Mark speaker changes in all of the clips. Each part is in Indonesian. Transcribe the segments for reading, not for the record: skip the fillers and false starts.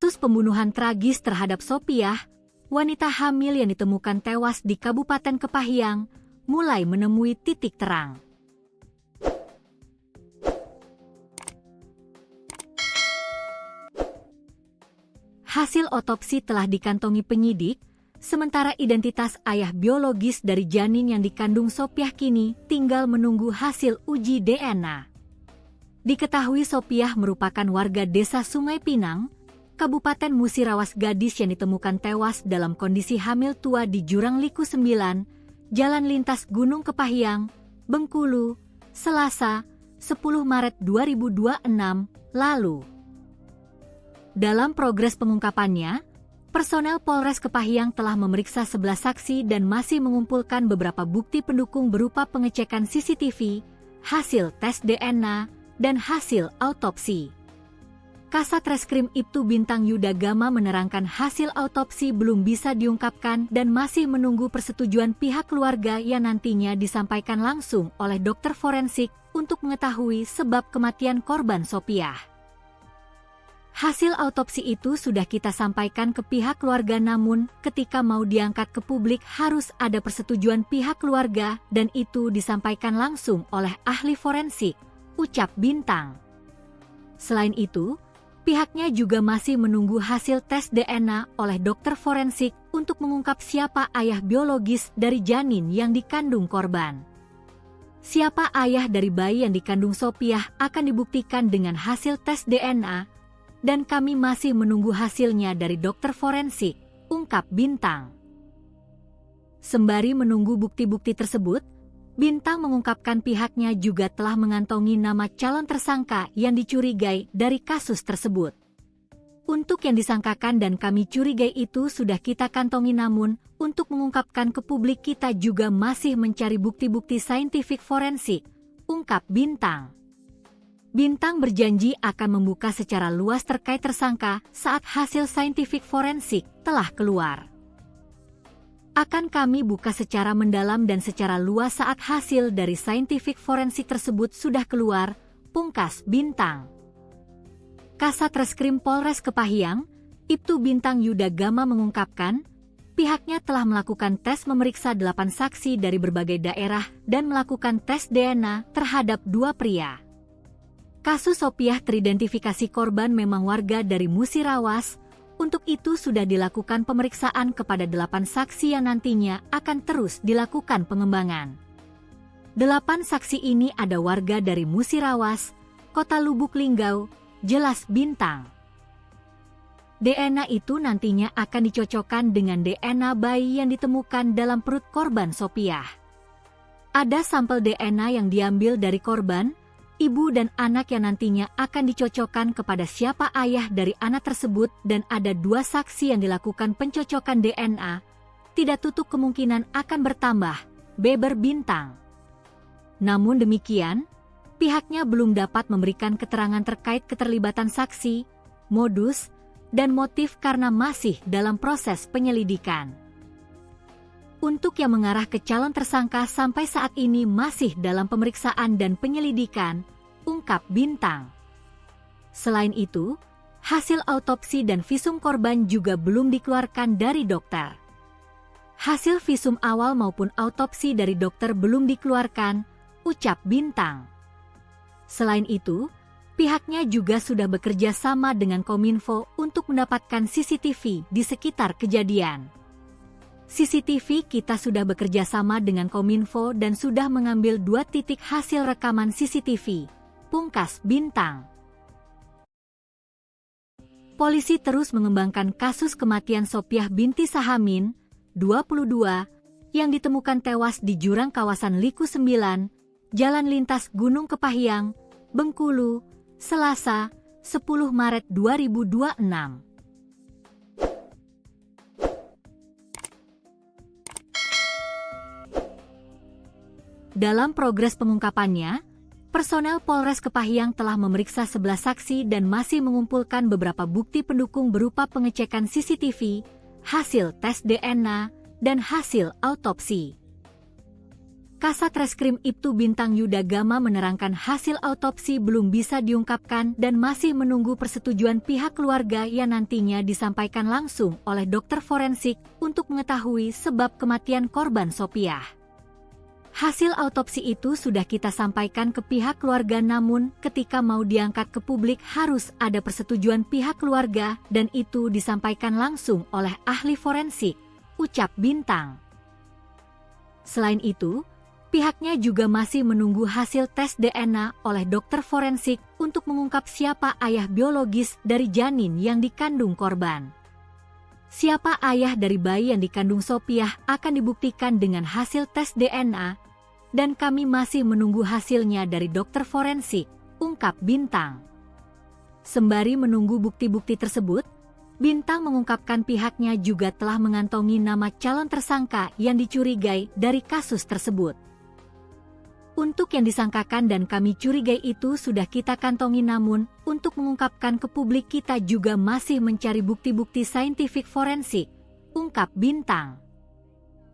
Speaker 1: Kasus pembunuhan tragis terhadap Sopiah, wanita hamil yang ditemukan tewas di Kabupaten Kepahyang, mulai menemui titik terang. Hasil otopsi telah dikantongi penyidik, sementara identitas ayah biologis dari janin yang dikandung Sopiah kini tinggal menunggu hasil uji DNA. Diketahui Sopiah merupakan warga desa Sungai Pinang, Kabupaten Musirawas, gadis yang ditemukan tewas dalam kondisi hamil tua di Jurang Liku 9, Jalan Lintas Gunung Kepahyang, Bengkulu, Selasa, 10 Maret 2026 lalu. Dalam progres pengungkapannya, personel Polres Kepahyang telah memeriksa 11 saksi dan masih mengumpulkan beberapa bukti pendukung berupa pengecekan CCTV, hasil tes DNA, dan hasil autopsi. Kasat Reskrim Ibtu Bintang Yuda Gama menerangkan hasil autopsi belum bisa diungkapkan dan masih menunggu persetujuan pihak keluarga yang nantinya disampaikan langsung oleh dokter forensik untuk mengetahui sebab kematian korban Sopiah. Hasil autopsi itu sudah kita sampaikan ke pihak keluarga, namun ketika mau diangkat ke publik harus ada persetujuan pihak keluarga dan itu disampaikan langsung oleh ahli forensik, ucap Bintang. Selain itu, pihaknya juga masih menunggu hasil tes DNA oleh dokter forensik untuk mengungkap siapa ayah biologis dari janin yang dikandung korban. Siapa ayah dari bayi yang dikandung Sopiah akan dibuktikan dengan hasil tes DNA, dan kami masih menunggu hasilnya dari dokter forensik, ungkap Bintang. Sembari menunggu bukti-bukti tersebut, Bintang mengungkapkan pihaknya juga telah mengantongi nama calon tersangka yang dicurigai dari kasus tersebut. Untuk yang disangkakan dan kami curigai itu sudah kita kantongi, namun untuk mengungkapkan ke publik kita juga masih mencari bukti-bukti saintifik forensik, ungkap Bintang. Bintang berjanji akan membuka secara luas terkait tersangka saat hasil saintifik forensik telah keluar. Akan kami buka secara mendalam dan secara luas saat hasil dari saintifik forensik tersebut sudah keluar, pungkas Bintang. Kasat Reskrim Polres Kepahyang, Ibtu Bintang Yuda Gama mengungkapkan, pihaknya telah melakukan tes memeriksa 8 saksi dari berbagai daerah dan melakukan tes DNA terhadap 2 pria. Kasus Sopiah teridentifikasi korban memang warga dari Musirawas. Untuk itu sudah dilakukan pemeriksaan kepada 8 saksi yang nantinya akan terus dilakukan pengembangan. 8 saksi ini ada warga dari Musirawas, Kota Lubuk Linggau, jelas Bintang. DNA itu nantinya akan dicocokkan dengan DNA bayi yang ditemukan dalam perut korban Sopiah. Ada sampel DNA yang diambil dari korban, ibu dan anak yang nantinya akan dicocokkan kepada siapa ayah dari anak tersebut, dan ada 2 saksi yang dilakukan pencocokan DNA. Tidak tutup kemungkinan akan bertambah, beber Bintang. Namun demikian, pihaknya belum dapat memberikan keterangan terkait keterlibatan saksi, modus, dan motif karena masih dalam proses penyelidikan. Untuk yang mengarah ke calon tersangka sampai saat ini masih dalam pemeriksaan dan penyelidikan, ungkap Bintang. Selain itu, hasil autopsi dan visum korban juga belum dikeluarkan dari dokter. Hasil visum awal maupun autopsi dari dokter belum dikeluarkan, ucap Bintang. Selain itu, pihaknya juga sudah bekerja sama dengan Kominfo untuk mendapatkan CCTV di sekitar kejadian. CCTV kita sudah bekerja sama dengan Kominfo dan sudah mengambil 2 titik hasil rekaman CCTV, pungkas Bintang. Polisi terus mengembangkan kasus kematian Sopiah binti Sahamin, 22, yang ditemukan tewas di jurang kawasan Liku 9, Jalan Lintas Gunung Kepahyang, Bengkulu, Selasa, 10 Maret 2026. Dalam progres pengungkapannya, personel Polres Kepahyang telah memeriksa 11 saksi dan masih mengumpulkan beberapa bukti pendukung berupa pengecekan CCTV, hasil tes DNA, dan hasil autopsi. Kasat Reskrim Ibtu Bintang Yuda Gama menerangkan hasil autopsi belum bisa diungkapkan dan masih menunggu persetujuan pihak keluarga yang nantinya disampaikan langsung oleh dokter forensik untuk mengetahui sebab kematian korban Sopiah. Hasil autopsi itu sudah kita sampaikan ke pihak keluarga, namun ketika mau diangkat ke publik harus ada persetujuan pihak keluarga dan itu disampaikan langsung oleh ahli forensik, ucap Bintang. Selain itu, pihaknya juga masih menunggu hasil tes DNA oleh dokter forensik untuk mengungkap siapa ayah biologis dari janin yang dikandung korban. Siapa ayah dari bayi yang dikandung Sopiah akan dibuktikan dengan hasil tes DNA, dan kami masih menunggu hasilnya dari dokter forensik, ungkap Bintang. Sembari menunggu bukti-bukti tersebut, Bintang mengungkapkan pihaknya juga telah mengantongi nama calon tersangka yang dicurigai dari kasus tersebut. Untuk yang disangkakan dan kami curigai itu sudah kita kantongi, namun untuk mengungkapkan ke publik kita juga masih mencari bukti-bukti saintifik forensik, ungkap Bintang.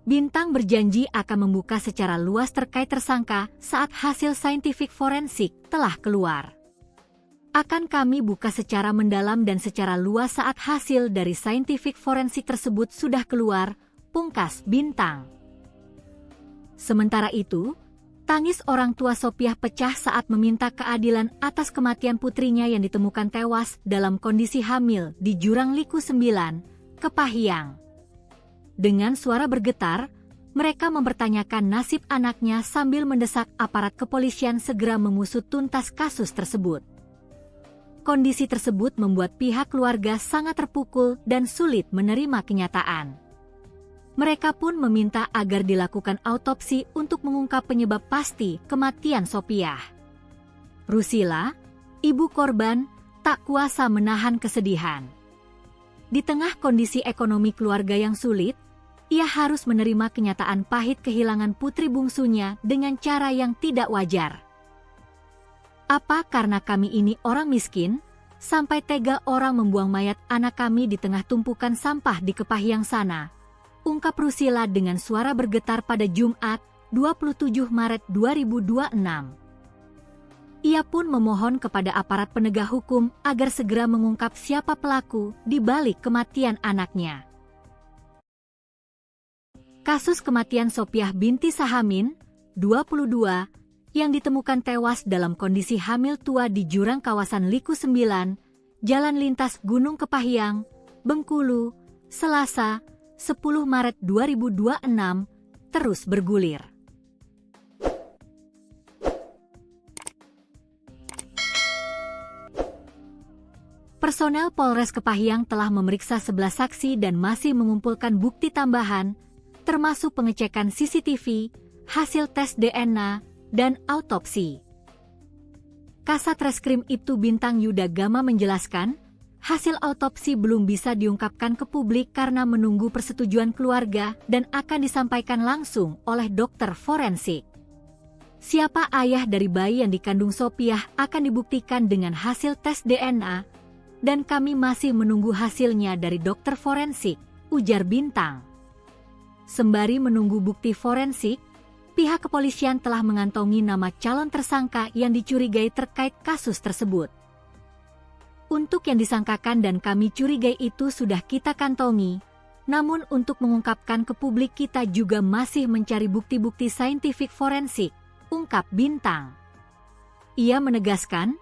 Speaker 1: Bintang berjanji akan membuka secara luas terkait tersangka saat hasil saintifik forensik telah keluar. Akan kami buka secara mendalam dan secara luas saat hasil dari saintifik forensik tersebut sudah keluar, pungkas Bintang. Sementara itu, tangis orang tua Sopiah pecah saat meminta keadilan atas kematian putrinya yang ditemukan tewas dalam kondisi hamil di Jurang Liku 9, Kepahyang. Dengan suara bergetar, mereka mempertanyakan nasib anaknya sambil mendesak aparat kepolisian segera mengusut tuntas kasus tersebut. Kondisi tersebut membuat pihak keluarga sangat terpukul dan sulit menerima kenyataan. Mereka pun meminta agar dilakukan autopsi untuk mengungkap penyebab pasti kematian Sopiah. Rusila, ibu korban, tak kuasa menahan kesedihan. Di tengah kondisi ekonomi keluarga yang sulit, ia harus menerima kenyataan pahit kehilangan putri bungsunya dengan cara yang tidak wajar. Apa karena kami ini orang miskin, sampai tega orang membuang mayat anak kami di tengah tumpukan sampah di Kepahyang sana? Ungkap Rusila dengan suara bergetar pada Jumat, 27 Maret 2026. Ia pun memohon kepada aparat penegak hukum agar segera mengungkap siapa pelaku di balik kematian anaknya. Kasus kematian Sopiah binti Sahamin, 22, yang ditemukan tewas dalam kondisi hamil tua di jurang kawasan Liku 9, Jalan Lintas Gunung Kepahyang, Bengkulu, Selasa, 10 Maret 2026, terus bergulir. Personel Polres Kepahyang telah memeriksa 11 saksi dan masih mengumpulkan bukti tambahan, termasuk pengecekan CCTV, hasil tes DNA, dan autopsi. Kasat Reskrim Ibtu Bintang Yuda Gama menjelaskan, hasil autopsi belum bisa diungkapkan ke publik karena menunggu persetujuan keluarga dan akan disampaikan langsung oleh dokter forensik. Siapa ayah dari bayi yang dikandung Sopiah akan dibuktikan dengan hasil tes DNA, dan kami masih menunggu hasilnya dari dokter forensik, ujar Bintang. Sembari menunggu bukti forensik, pihak kepolisian telah mengantongi nama calon tersangka yang dicurigai terkait kasus tersebut. Untuk yang disangkakan dan kami curigai itu sudah kita kantongi, namun untuk mengungkapkan ke publik kita juga masih mencari bukti-bukti saintifik forensik, ungkap Bintang. Ia menegaskan,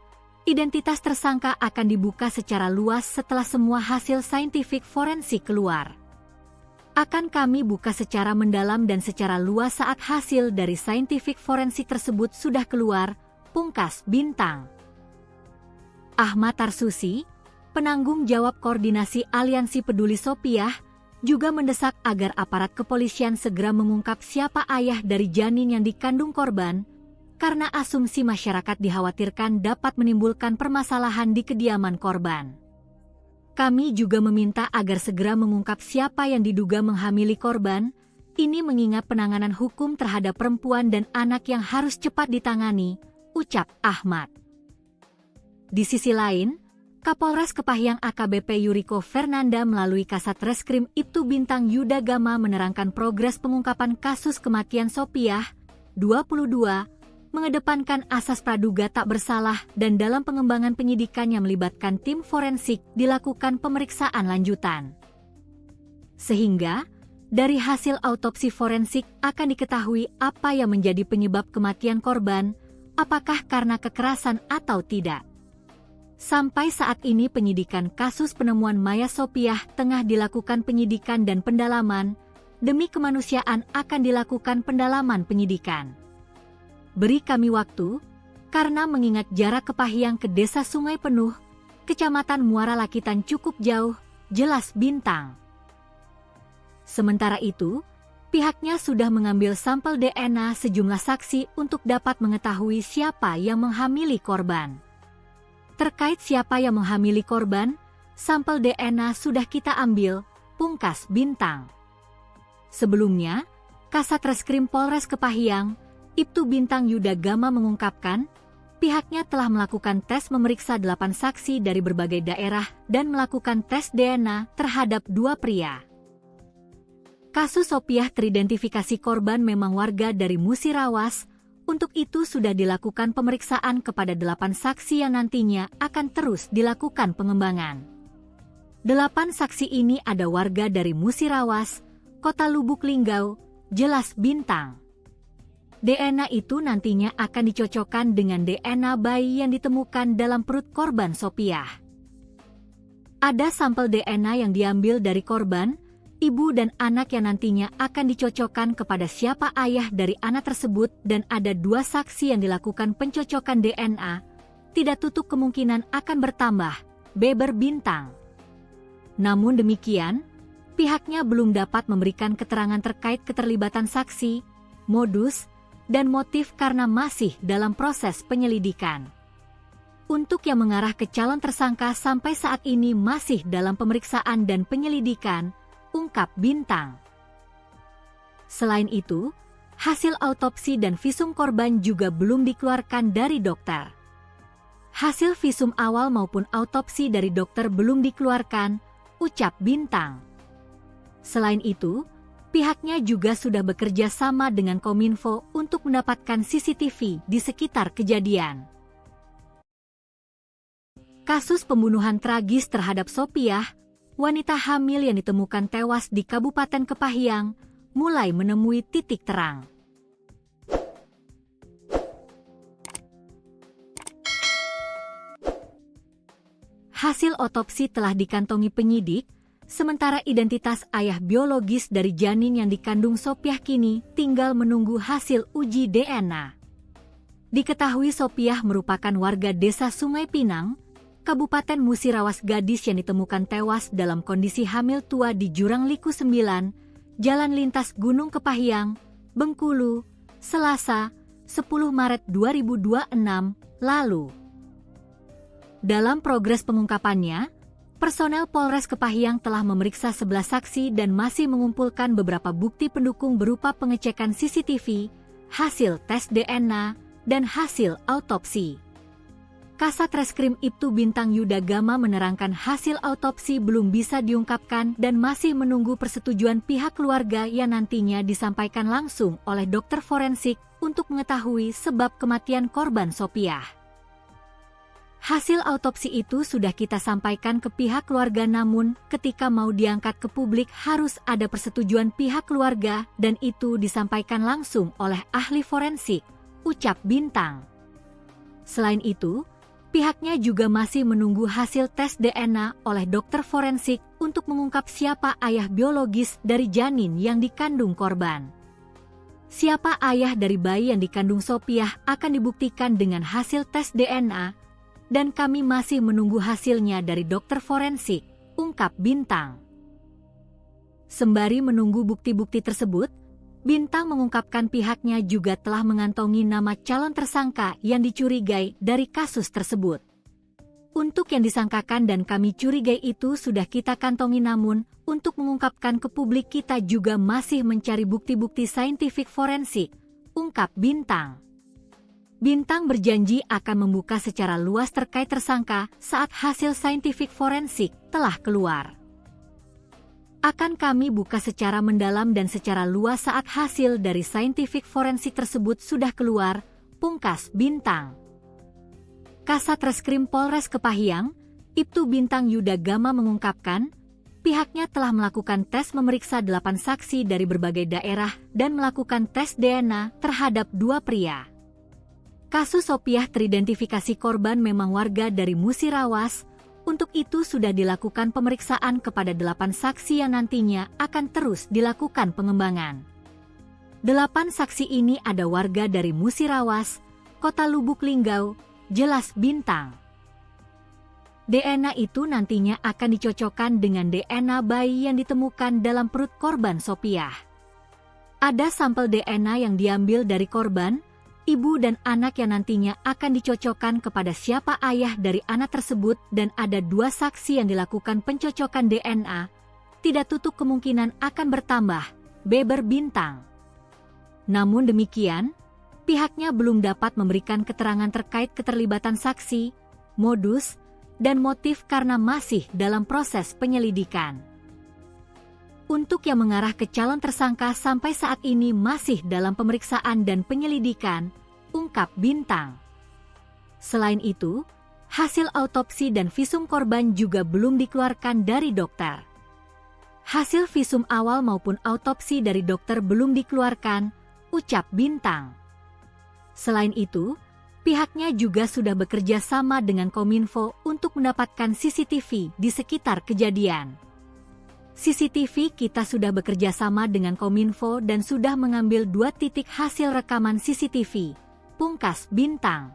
Speaker 1: identitas tersangka akan dibuka secara luas setelah semua hasil saintifik forensik keluar. Akan kami buka secara mendalam dan secara luas saat hasil dari saintifik forensik tersebut sudah keluar, pungkas Bintang. Ahmad Tarsusi, penanggung jawab koordinasi Aliansi Peduli Sopiah, juga mendesak agar aparat kepolisian segera mengungkap siapa ayah dari janin yang dikandung korban, karena asumsi masyarakat dikhawatirkan dapat menimbulkan permasalahan di kediaman korban. Kami juga meminta agar segera mengungkap siapa yang diduga menghamili korban, ini mengingat penanganan hukum terhadap perempuan dan anak yang harus cepat ditangani, ucap Ahmad. Di sisi lain, Kapolres Kepahyang AKBP Yuriko Fernanda melalui Kasat Reskrim Ibtu Bintang Yuda Gama menerangkan progres pengungkapan kasus kematian Sopiah, 22, mengedepankan asas praduga tak bersalah dan dalam pengembangan penyidikan yang melibatkan tim forensik dilakukan pemeriksaan lanjutan. Sehingga, dari hasil autopsi forensik akan diketahui apa yang menjadi penyebab kematian korban, apakah karena kekerasan atau tidak. Sampai saat ini penyidikan kasus penemuan mayat Sopiah tengah dilakukan penyidikan dan pendalaman, demi kemanusiaan akan dilakukan pendalaman penyidikan. Beri kami waktu, karena mengingat jarak Kepahyang ke Desa Sungai Penuh, Kecamatan Muara Lakitan cukup jauh, jelas Bintang. Sementara itu, pihaknya sudah mengambil sampel DNA sejumlah saksi untuk dapat mengetahui siapa yang menghamili korban. Terkait siapa yang menghamili korban, sampel DNA sudah kita ambil, pungkas Bintang. Sebelumnya, Kasat Reskrim Polres Kepahyang, Ibtu Bintang Yuda Gama mengungkapkan, pihaknya telah melakukan tes memeriksa 8 saksi dari berbagai daerah dan melakukan tes DNA terhadap 2 pria. Kasus Sopiah teridentifikasi korban memang warga dari Musirawas, untuk itu sudah dilakukan pemeriksaan kepada 8 saksi yang nantinya akan terus dilakukan pengembangan. 8 saksi ini ada warga dari Musirawas, Kota Lubuk Linggau, jelas Bintang. DNA itu nantinya akan dicocokkan dengan DNA bayi yang ditemukan dalam perut korban Sopiah. Ada sampel DNA yang diambil dari korban, ibu dan anak yang nantinya akan dicocokkan kepada siapa ayah dari anak tersebut dan ada 2 saksi yang dilakukan pencocokan DNA, tidak tutup kemungkinan akan bertambah, beber Bintang. Namun demikian, pihaknya belum dapat memberikan keterangan terkait keterlibatan saksi, modus, dan motif karena masih dalam proses penyelidikan. Untuk yang mengarah ke calon tersangka sampai saat ini masih dalam pemeriksaan dan penyelidikan, ungkap Bintang. Selain itu, hasil autopsi dan visum korban juga belum dikeluarkan dari dokter. Hasil visum awal maupun autopsi dari dokter belum dikeluarkan, ucap Bintang. Selain itu, pihaknya juga sudah bekerja sama dengan Kominfo untuk mendapatkan CCTV di sekitar kejadian. Kasus pembunuhan tragis terhadap Sopiah, wanita hamil yang ditemukan tewas di Kabupaten Kepahyang, mulai menemui titik terang. Hasil otopsi telah dikantongi penyidik, sementara identitas ayah biologis dari janin yang dikandung Sopiah kini tinggal menunggu hasil uji DNA. Diketahui Sopiah merupakan warga Desa Sungai Pinang, Kabupaten Musirawas, gadis yang ditemukan tewas dalam kondisi hamil tua di Jurang Liku 9, Jalan Lintas Gunung Kepahyang, Bengkulu, Selasa, 10 Maret 2026, lalu. Dalam progres pengungkapannya, personel Polres Kepahyang telah memeriksa 11 saksi dan masih mengumpulkan beberapa bukti pendukung berupa pengecekan CCTV, hasil tes DNA, dan hasil autopsi. Kasat Reskrim Ibtu Bintang Yuda Gama menerangkan hasil autopsi belum bisa diungkapkan dan masih menunggu persetujuan pihak keluarga yang nantinya disampaikan langsung oleh dokter forensik untuk mengetahui sebab kematian korban Sopiah. Hasil autopsi itu sudah kita sampaikan ke pihak keluarga, namun ketika mau diangkat ke publik harus ada persetujuan pihak keluarga dan itu disampaikan langsung oleh ahli forensik, ucap Bintang. Selain itu, pihaknya juga masih menunggu hasil tes DNA oleh dokter forensik untuk mengungkap siapa ayah biologis dari janin yang dikandung korban. Siapa ayah dari bayi yang dikandung Sopiah akan dibuktikan dengan hasil tes DNA, dan kami masih menunggu hasilnya dari dokter forensik, ungkap Bintang. Sembari menunggu bukti-bukti tersebut, Bintang mengungkapkan pihaknya juga telah mengantongi nama calon tersangka yang dicurigai dari kasus tersebut. Untuk yang disangkakan dan kami curigai itu sudah kita kantongi, namun untuk mengungkapkan ke publik kita juga masih mencari bukti-bukti saintifik forensik, ungkap Bintang. Bintang berjanji akan membuka secara luas terkait tersangka saat hasil saintifik forensik telah keluar. Akan kami buka secara mendalam dan secara luas saat hasil dari saintifik forensik tersebut sudah keluar, pungkas Bintang. Kasat Reskrim Polres Kepahyang, Ibtu Bintang Yuda Gama mengungkapkan, pihaknya telah melakukan tes memeriksa 8 saksi dari berbagai daerah dan melakukan tes DNA terhadap 2 pria. Kasus Sopiah teridentifikasi korban memang warga dari Musirawas. Untuk itu sudah dilakukan pemeriksaan kepada 8 saksi yang nantinya akan terus dilakukan pengembangan. 8 saksi ini ada warga dari Musirawas, Kota Lubuk Linggau, jelas Bintang. DNA itu nantinya akan dicocokkan dengan DNA bayi yang ditemukan dalam perut korban Sopiah. Ada sampel DNA yang diambil dari korban, ibu dan anak yang nantinya akan dicocokkan kepada siapa ayah dari anak tersebut dan ada 2 saksi yang dilakukan pencocokan DNA. Tidak tutup kemungkinan akan bertambah, beber Bintang. Namun demikian, pihaknya belum dapat memberikan keterangan terkait keterlibatan saksi, modus, dan motif karena masih dalam proses penyelidikan. Untuk yang mengarah ke calon tersangka sampai saat ini masih dalam pemeriksaan dan penyelidikan, ungkap Bintang. Selain itu, hasil autopsi dan visum korban juga belum dikeluarkan dari dokter. Hasil visum awal maupun autopsi dari dokter belum dikeluarkan, ucap Bintang. Selain itu, pihaknya juga sudah bekerja sama dengan Kominfo untuk mendapatkan CCTV di sekitar kejadian. CCTV kita sudah bekerja sama dengan Kominfo dan sudah mengambil 2 titik hasil rekaman CCTV, pungkas Bintang.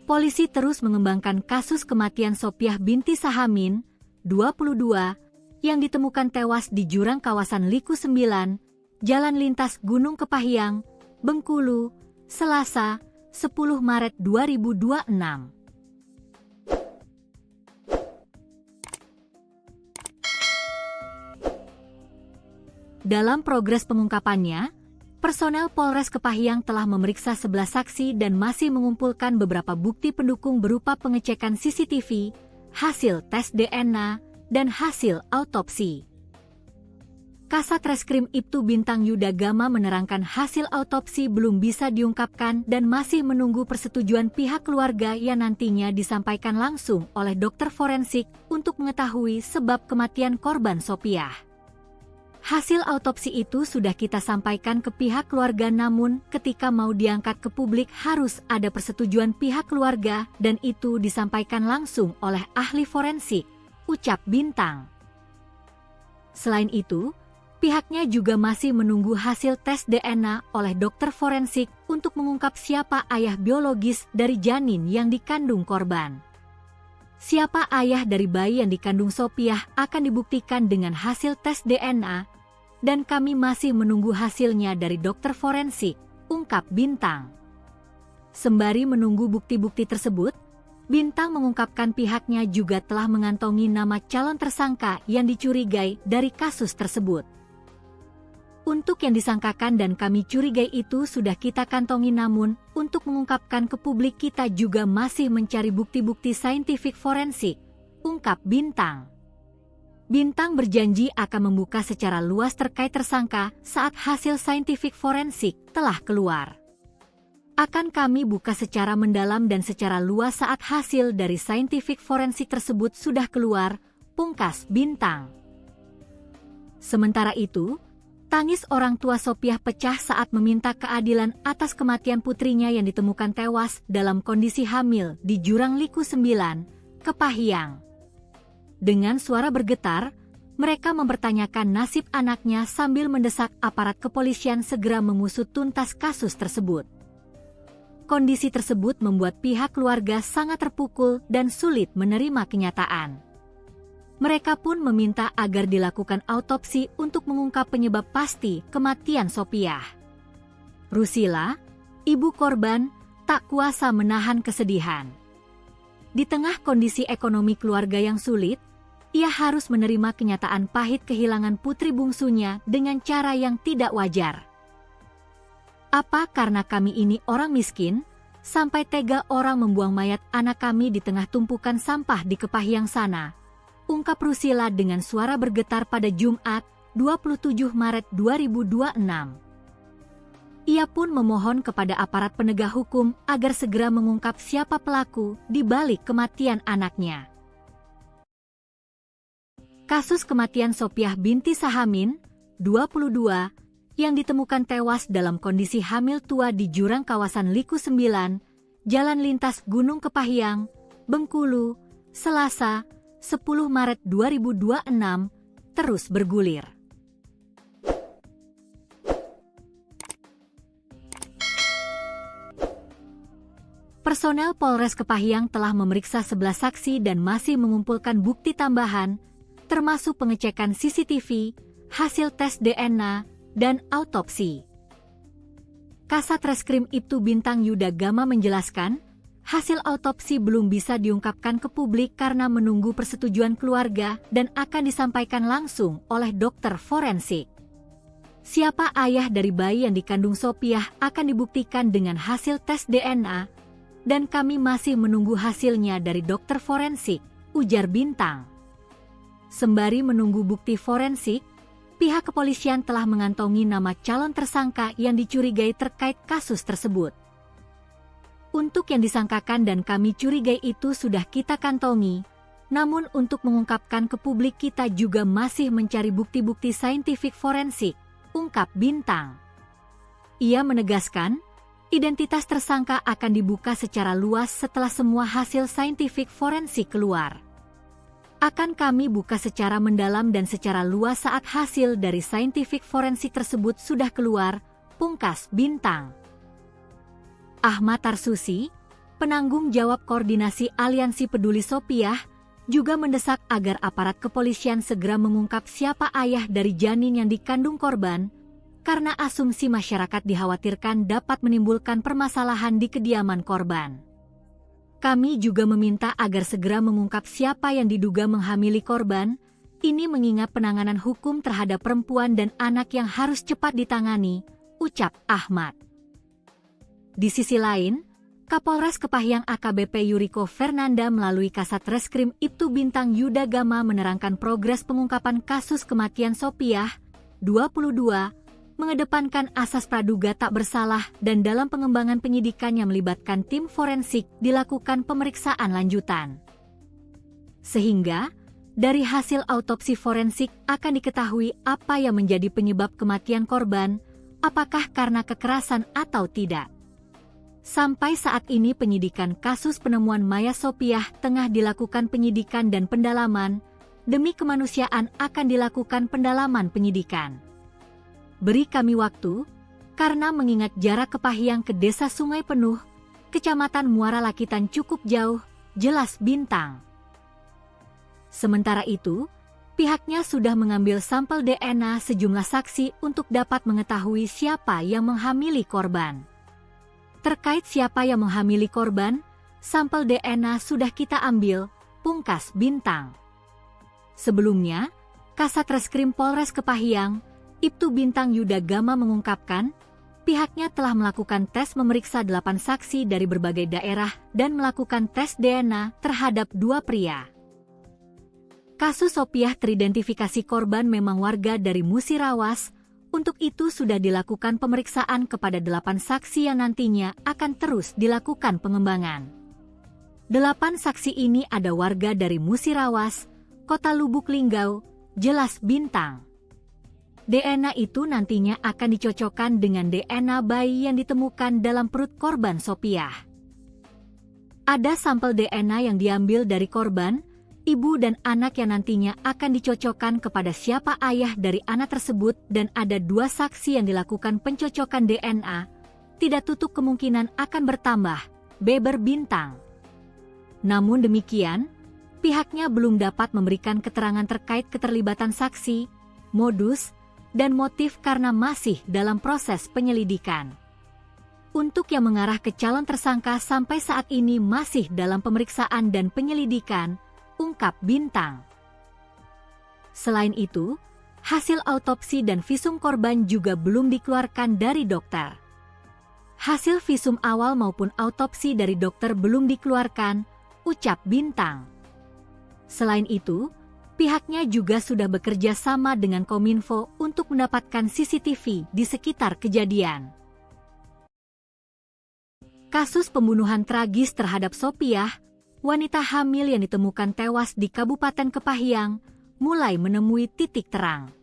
Speaker 1: Polisi terus mengembangkan kasus kematian Sopiah binti Sahamin, 22, yang ditemukan tewas di jurang kawasan Liku 9, Jalan Lintas Gunung Kepahyang, Bengkulu, Selasa, 10 Maret 2026. Dalam progres pengungkapannya, personel Polres Kepahyang telah memeriksa 11 saksi dan masih mengumpulkan beberapa bukti pendukung berupa pengecekan CCTV, hasil tes DNA, dan hasil autopsi. Kasat Reskrim Ibtu Bintang Yuda Gama menerangkan hasil autopsi belum bisa diungkapkan dan masih menunggu persetujuan pihak keluarga yang nantinya disampaikan langsung oleh dokter forensik untuk mengetahui sebab kematian korban Sopiah. Hasil autopsi itu sudah kita sampaikan ke pihak keluarga namun ketika mau diangkat ke publik harus ada persetujuan pihak keluarga dan itu disampaikan langsung oleh ahli forensik, ucap Bintang. Selain itu, pihaknya juga masih menunggu hasil tes DNA oleh dokter forensik untuk mengungkap siapa ayah biologis dari janin yang dikandung korban. Siapa ayah dari bayi yang dikandung Sopiah akan dibuktikan dengan hasil tes DNA, dan kami masih menunggu hasilnya dari dokter forensik, ungkap Bintang. Sembari menunggu bukti-bukti tersebut, Bintang mengungkapkan pihaknya juga telah mengantongi nama calon tersangka yang dicurigai dari kasus tersebut. Untuk yang disangkakan dan kami curigai itu sudah kita kantongi namun, untuk mengungkapkan ke publik kita juga masih mencari bukti-bukti saintifik forensik, ungkap Bintang. Bintang berjanji akan membuka secara luas terkait tersangka saat hasil saintifik forensik telah keluar. Akan kami buka secara mendalam dan secara luas saat hasil dari saintifik forensik tersebut sudah keluar, pungkas Bintang. Sementara itu, tangis orang tua Sopiah pecah saat meminta keadilan atas kematian putrinya yang ditemukan tewas dalam kondisi hamil di Jurang Liku 9, Kepahyang. Dengan suara bergetar, mereka mempertanyakan nasib anaknya sambil mendesak aparat kepolisian segera mengusut tuntas kasus tersebut. Kondisi tersebut membuat pihak keluarga sangat terpukul dan sulit menerima kenyataan. Mereka pun meminta agar dilakukan autopsi untuk mengungkap penyebab pasti kematian Sopiah. Rusila, ibu korban, tak kuasa menahan kesedihan. Di tengah kondisi ekonomi keluarga yang sulit, ia harus menerima kenyataan pahit kehilangan putri bungsunya dengan cara yang tidak wajar. Apa karena kami ini orang miskin, sampai tega orang membuang mayat anak kami di tengah tumpukan sampah di Kepahyang sana? ungkap Rusila dengan suara bergetar pada Jumat, 27 Maret 2026. Ia pun memohon kepada aparat penegak hukum agar segera mengungkap siapa pelaku di balik kematian anaknya. Kasus kematian Sophiah binti Sahamin, 22, yang ditemukan tewas dalam kondisi hamil tua di jurang kawasan Liku 9, Jalan Lintas Gunung Kepahyang, Bengkulu, Selasa, 10 Maret 2026, terus bergulir. Personel Polres Kepahyang telah memeriksa 11 saksi dan masih mengumpulkan bukti tambahan, termasuk pengecekan CCTV, hasil tes DNA, dan autopsi. Kasat Reskrim Ibtu Bintang Yuda Gama menjelaskan, hasil autopsi belum bisa diungkapkan ke publik karena menunggu persetujuan keluarga dan akan disampaikan langsung oleh dokter forensik. Siapa ayah dari bayi yang dikandung Sophiah akan dibuktikan dengan hasil tes DNA, dan kami masih menunggu hasilnya dari dokter forensik, ujar Bintang. Sembari menunggu bukti forensik, pihak kepolisian telah mengantongi nama calon tersangka yang dicurigai terkait kasus tersebut. Untuk yang disangkakan dan kami curigai itu sudah kita kantongi, namun untuk mengungkapkan ke publik kita juga masih mencari bukti-bukti saintifik forensik, ungkap Bintang. Ia menegaskan, identitas tersangka akan dibuka secara luas setelah semua hasil saintifik forensik keluar. Akan kami buka secara mendalam dan secara luas saat hasil dari saintifik forensik tersebut sudah keluar, pungkas Bintang. Ahmad Tarsusi, penanggung jawab koordinasi Aliansi Peduli Sophiah, juga mendesak agar aparat kepolisian segera mengungkap siapa ayah dari janin yang dikandung korban, karena asumsi masyarakat dikhawatirkan dapat menimbulkan permasalahan di kediaman korban. Kami juga meminta agar segera mengungkap siapa yang diduga menghamili korban, ini mengingat penanganan hukum terhadap perempuan dan anak yang harus cepat ditangani, ucap Ahmad. Di sisi lain, Kapolres Kepahyang AKBP Yuriko Fernanda melalui Kasat Reskrim Ibtu Bintang Yuda Gama menerangkan progres pengungkapan kasus kematian Sophiah, 22, mengedepankan asas praduga tak bersalah dan dalam pengembangan penyidikan yang melibatkan tim forensik dilakukan pemeriksaan lanjutan. Sehingga, dari hasil autopsi forensik akan diketahui apa yang menjadi penyebab kematian korban, apakah karena kekerasan atau tidak. Sampai saat ini penyidikan kasus penemuan mayat Sophiah tengah dilakukan penyidikan dan pendalaman, demi kemanusiaan akan dilakukan pendalaman penyidikan. Beri kami waktu, karena mengingat jarak Kepahyang ke Desa Sungai Penuh, Kecamatan Muara Lakitan cukup jauh, jelas Bintang. Sementara itu, pihaknya sudah mengambil sampel DNA sejumlah saksi untuk dapat mengetahui siapa yang menghamili korban. Terkait siapa yang menghamili korban, sampel DNA sudah kita ambil, pungkas Bintang. Sebelumnya, Kasat Reskrim Polres Kepahyang, Ibtu Bintang Yuda Gama mengungkapkan, pihaknya telah melakukan tes memeriksa 8 saksi dari berbagai daerah dan melakukan tes DNA terhadap 2 pria. Kasus Sophiah teridentifikasi korban memang warga dari Musirawas, untuk itu sudah dilakukan pemeriksaan kepada 8 saksi yang nantinya akan terus dilakukan pengembangan. 8 saksi ini ada warga dari Musirawas, Kota Lubuk Linggau, jelas Bintang. DNA itu nantinya akan dicocokkan dengan DNA bayi yang ditemukan dalam perut korban Sophiah. Ada sampel DNA yang diambil dari korban, ibu dan anak yang nantinya akan dicocokkan kepada siapa ayah dari anak tersebut dan ada 2 saksi yang dilakukan pencocokan DNA, tidak tutup kemungkinan akan bertambah, beber Bintang. Namun demikian, pihaknya belum dapat memberikan keterangan terkait keterlibatan saksi, modus, dan motif karena masih dalam proses penyelidikan. Untuk yang mengarah ke calon tersangka sampai saat ini masih dalam pemeriksaan dan penyelidikan, ungkap Bintang. Selain itu, hasil autopsi dan visum korban juga belum dikeluarkan dari dokter. Hasil visum awal maupun autopsi dari dokter belum dikeluarkan, ucap Bintang. Selain itu, Pihaknya juga sudah bekerja sama dengan Kominfo untuk mendapatkan CCTV di sekitar kejadian. Kasus pembunuhan tragis terhadap Sopiah, wanita hamil yang ditemukan tewas di Kabupaten Kepahyang, mulai menemui titik terang.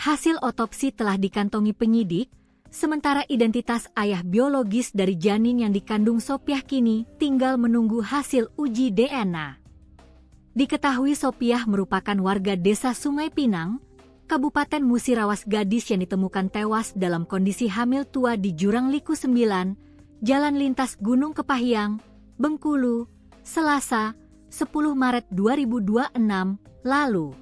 Speaker 1: Hasil otopsi telah dikantongi penyidik, sementara identitas ayah biologis dari janin yang dikandung Sopiah kini tinggal menunggu hasil uji DNA. Diketahui Sopiah merupakan warga desa Sungai Pinang, Kabupaten Musirawas Gadis yang ditemukan tewas dalam kondisi hamil tua di Jurang Liku 9, Jalan Lintas Gunung Kepahyang, Bengkulu, Selasa, 10 Maret 2026, lalu.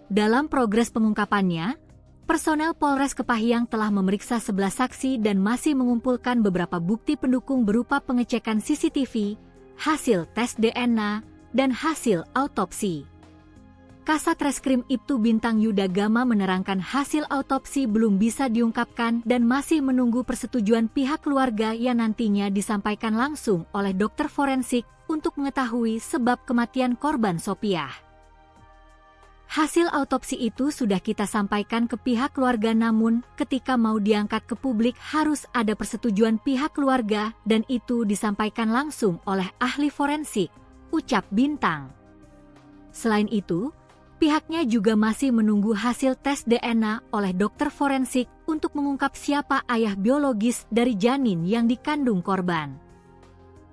Speaker 1: Dalam progres pengungkapannya, personel Polres Kepahyang telah memeriksa 11 saksi dan masih mengumpulkan beberapa bukti pendukung berupa pengecekan CCTV, hasil tes DNA, dan hasil autopsi. Kasat Reskrim Ibtu Bintang Yuda Gama menerangkan hasil autopsi belum bisa diungkapkan dan masih menunggu persetujuan pihak keluarga yang nantinya disampaikan langsung oleh dokter forensik untuk mengetahui sebab kematian korban Sopiah. Hasil autopsi itu sudah kita sampaikan ke pihak keluarga, namun ketika mau diangkat ke publik harus ada persetujuan pihak keluarga dan itu disampaikan langsung oleh ahli forensik, ucap Bintang. Selain itu, pihaknya juga masih menunggu hasil tes DNA oleh dokter forensik untuk mengungkap siapa ayah biologis dari janin yang dikandung korban.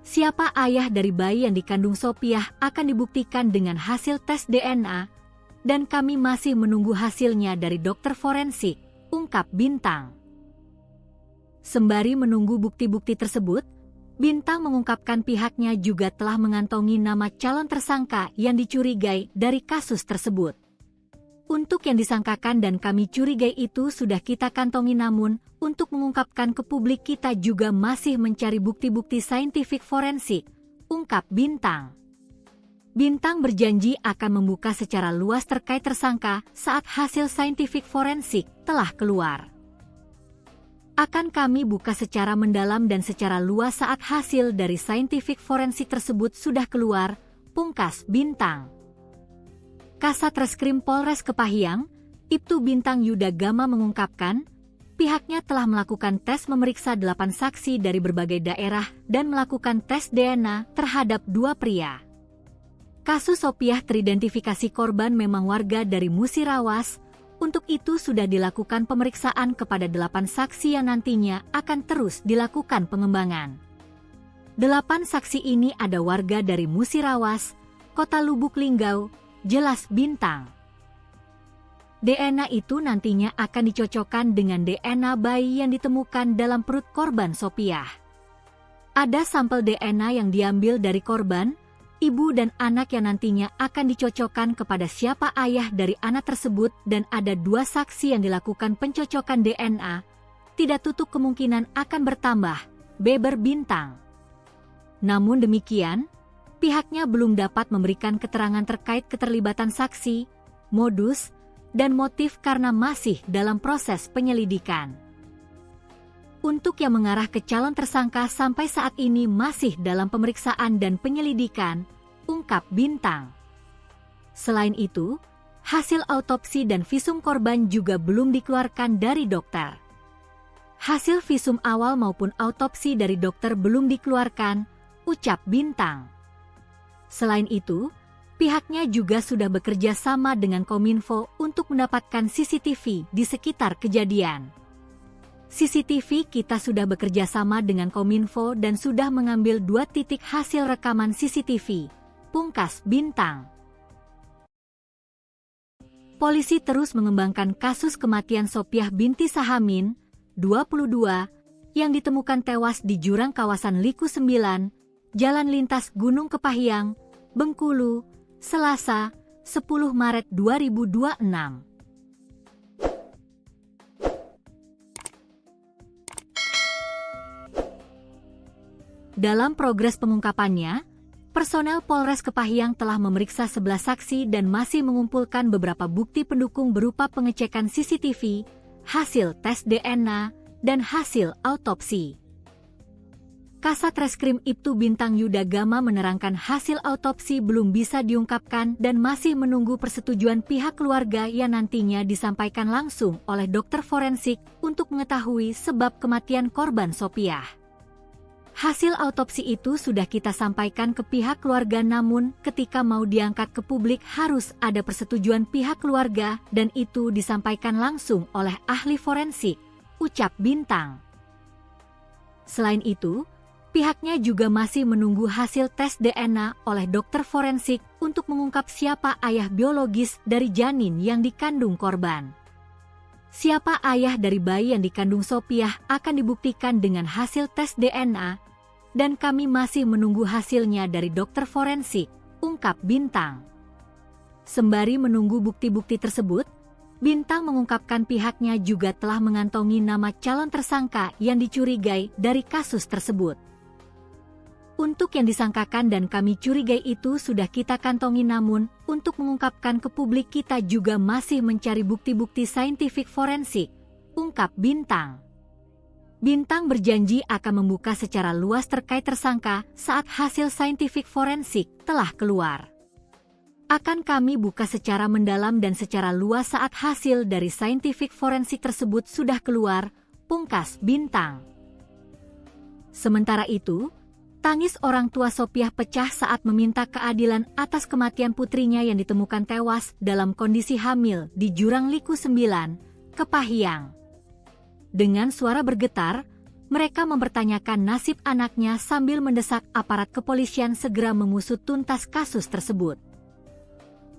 Speaker 1: Siapa ayah dari bayi yang dikandung Sopiah akan dibuktikan dengan hasil tes DNA, dan kami masih menunggu hasilnya dari dokter forensik, ungkap Bintang. Sembari menunggu bukti-bukti tersebut, Bintang mengungkapkan pihaknya juga telah mengantongi nama calon tersangka yang dicurigai dari kasus tersebut. Untuk yang disangkakan dan kami curigai itu sudah kita kantongi, namun untuk mengungkapkan ke publik kita juga masih mencari bukti-bukti saintifik forensik, ungkap Bintang. Bintang berjanji akan membuka secara luas terkait tersangka saat hasil saintifik forensik telah keluar. Akan kami buka secara mendalam dan secara luas saat hasil dari saintifik forensik tersebut sudah keluar, pungkas Bintang. Kasat Reskrim Polres Kepahyang, Ibtu Bintang Yuda Gama mengungkapkan, pihaknya telah melakukan tes memeriksa 8 saksi dari berbagai daerah dan melakukan tes DNA terhadap 2 pria. Kasus Sopiah teridentifikasi korban memang warga dari Musirawas. Untuk itu sudah dilakukan pemeriksaan kepada 8 saksi yang nantinya akan terus dilakukan pengembangan. 8 saksi ini ada warga dari Musirawas, Kota Lubuk Linggau, jelas Bintang. DNA itu nantinya akan dicocokkan dengan DNA bayi yang ditemukan dalam perut korban Sopiah. Ada sampel DNA yang diambil dari korban, ibu dan anak yang nantinya akan dicocokkan kepada siapa ayah dari anak tersebut, dan ada 2 saksi yang dilakukan pencocokan DNA. Tidak tutup kemungkinan akan bertambah, beber Bintang. Namun demikian, pihaknya belum dapat memberikan keterangan terkait keterlibatan saksi, modus, dan motif karena masih dalam proses penyelidikan. Untuk yang mengarah ke calon tersangka sampai saat ini masih dalam pemeriksaan dan penyelidikan, ungkap Bintang. Selain itu, hasil autopsi dan visum korban juga belum dikeluarkan dari dokter. Hasil visum awal maupun autopsi dari dokter belum dikeluarkan, ucap Bintang. Selain itu, pihaknya juga sudah bekerja sama dengan Kominfo untuk mendapatkan CCTV di sekitar kejadian. CCTV kita sudah bekerja sama dengan Kominfo dan sudah mengambil 2 titik hasil rekaman CCTV, pungkas Bintang. Polisi terus mengembangkan kasus kematian Sopiah binti Sahamin, 22, yang ditemukan tewas di jurang kawasan Liku 9, Jalan Lintas Gunung Kepahyang, Bengkulu, Selasa, 10 Maret 2026. Dalam progres pengungkapannya, personel Polres Kepahyang telah memeriksa 11 saksi dan masih mengumpulkan beberapa bukti pendukung berupa pengecekan CCTV, hasil tes DNA, dan hasil autopsi. Kasat Reskrim Ibtu Bintang Yuda Gama menerangkan hasil autopsi belum bisa diungkapkan dan masih menunggu persetujuan pihak keluarga yang nantinya disampaikan langsung oleh dokter forensik untuk mengetahui sebab kematian korban Sopiah. Hasil autopsi itu sudah kita sampaikan ke pihak keluarga, namun ketika mau diangkat ke publik harus ada persetujuan pihak keluarga dan itu disampaikan langsung oleh ahli forensik, ucap Bintang. Selain itu, pihaknya juga masih menunggu hasil tes DNA oleh dokter forensik untuk mengungkap siapa ayah biologis dari janin yang dikandung korban. Siapa ayah dari bayi yang dikandung Sopiah akan dibuktikan dengan hasil tes DNA, dan kami masih menunggu hasilnya dari dokter forensik, ungkap Bintang. Sembari menunggu bukti-bukti tersebut, Bintang mengungkapkan pihaknya juga telah mengantongi nama calon tersangka yang dicurigai dari kasus tersebut. Untuk yang disangkakan dan kami curigai itu sudah kita kantongi, namun untuk mengungkapkan ke publik kita juga masih mencari bukti-bukti saintifik forensik, ungkap Bintang. Bintang berjanji akan membuka secara luas terkait tersangka saat hasil saintifik forensik telah keluar. Akan kami buka secara mendalam dan secara luas saat hasil dari saintifik forensik tersebut sudah keluar, pungkas Bintang. Sementara itu, tangis orang tua Sopiah pecah saat meminta keadilan atas kematian putrinya yang ditemukan tewas dalam kondisi hamil di Jurang Liku 9, Kepahyang. Dengan suara bergetar, mereka mempertanyakan nasib anaknya sambil mendesak aparat kepolisian segera mengusut tuntas kasus tersebut.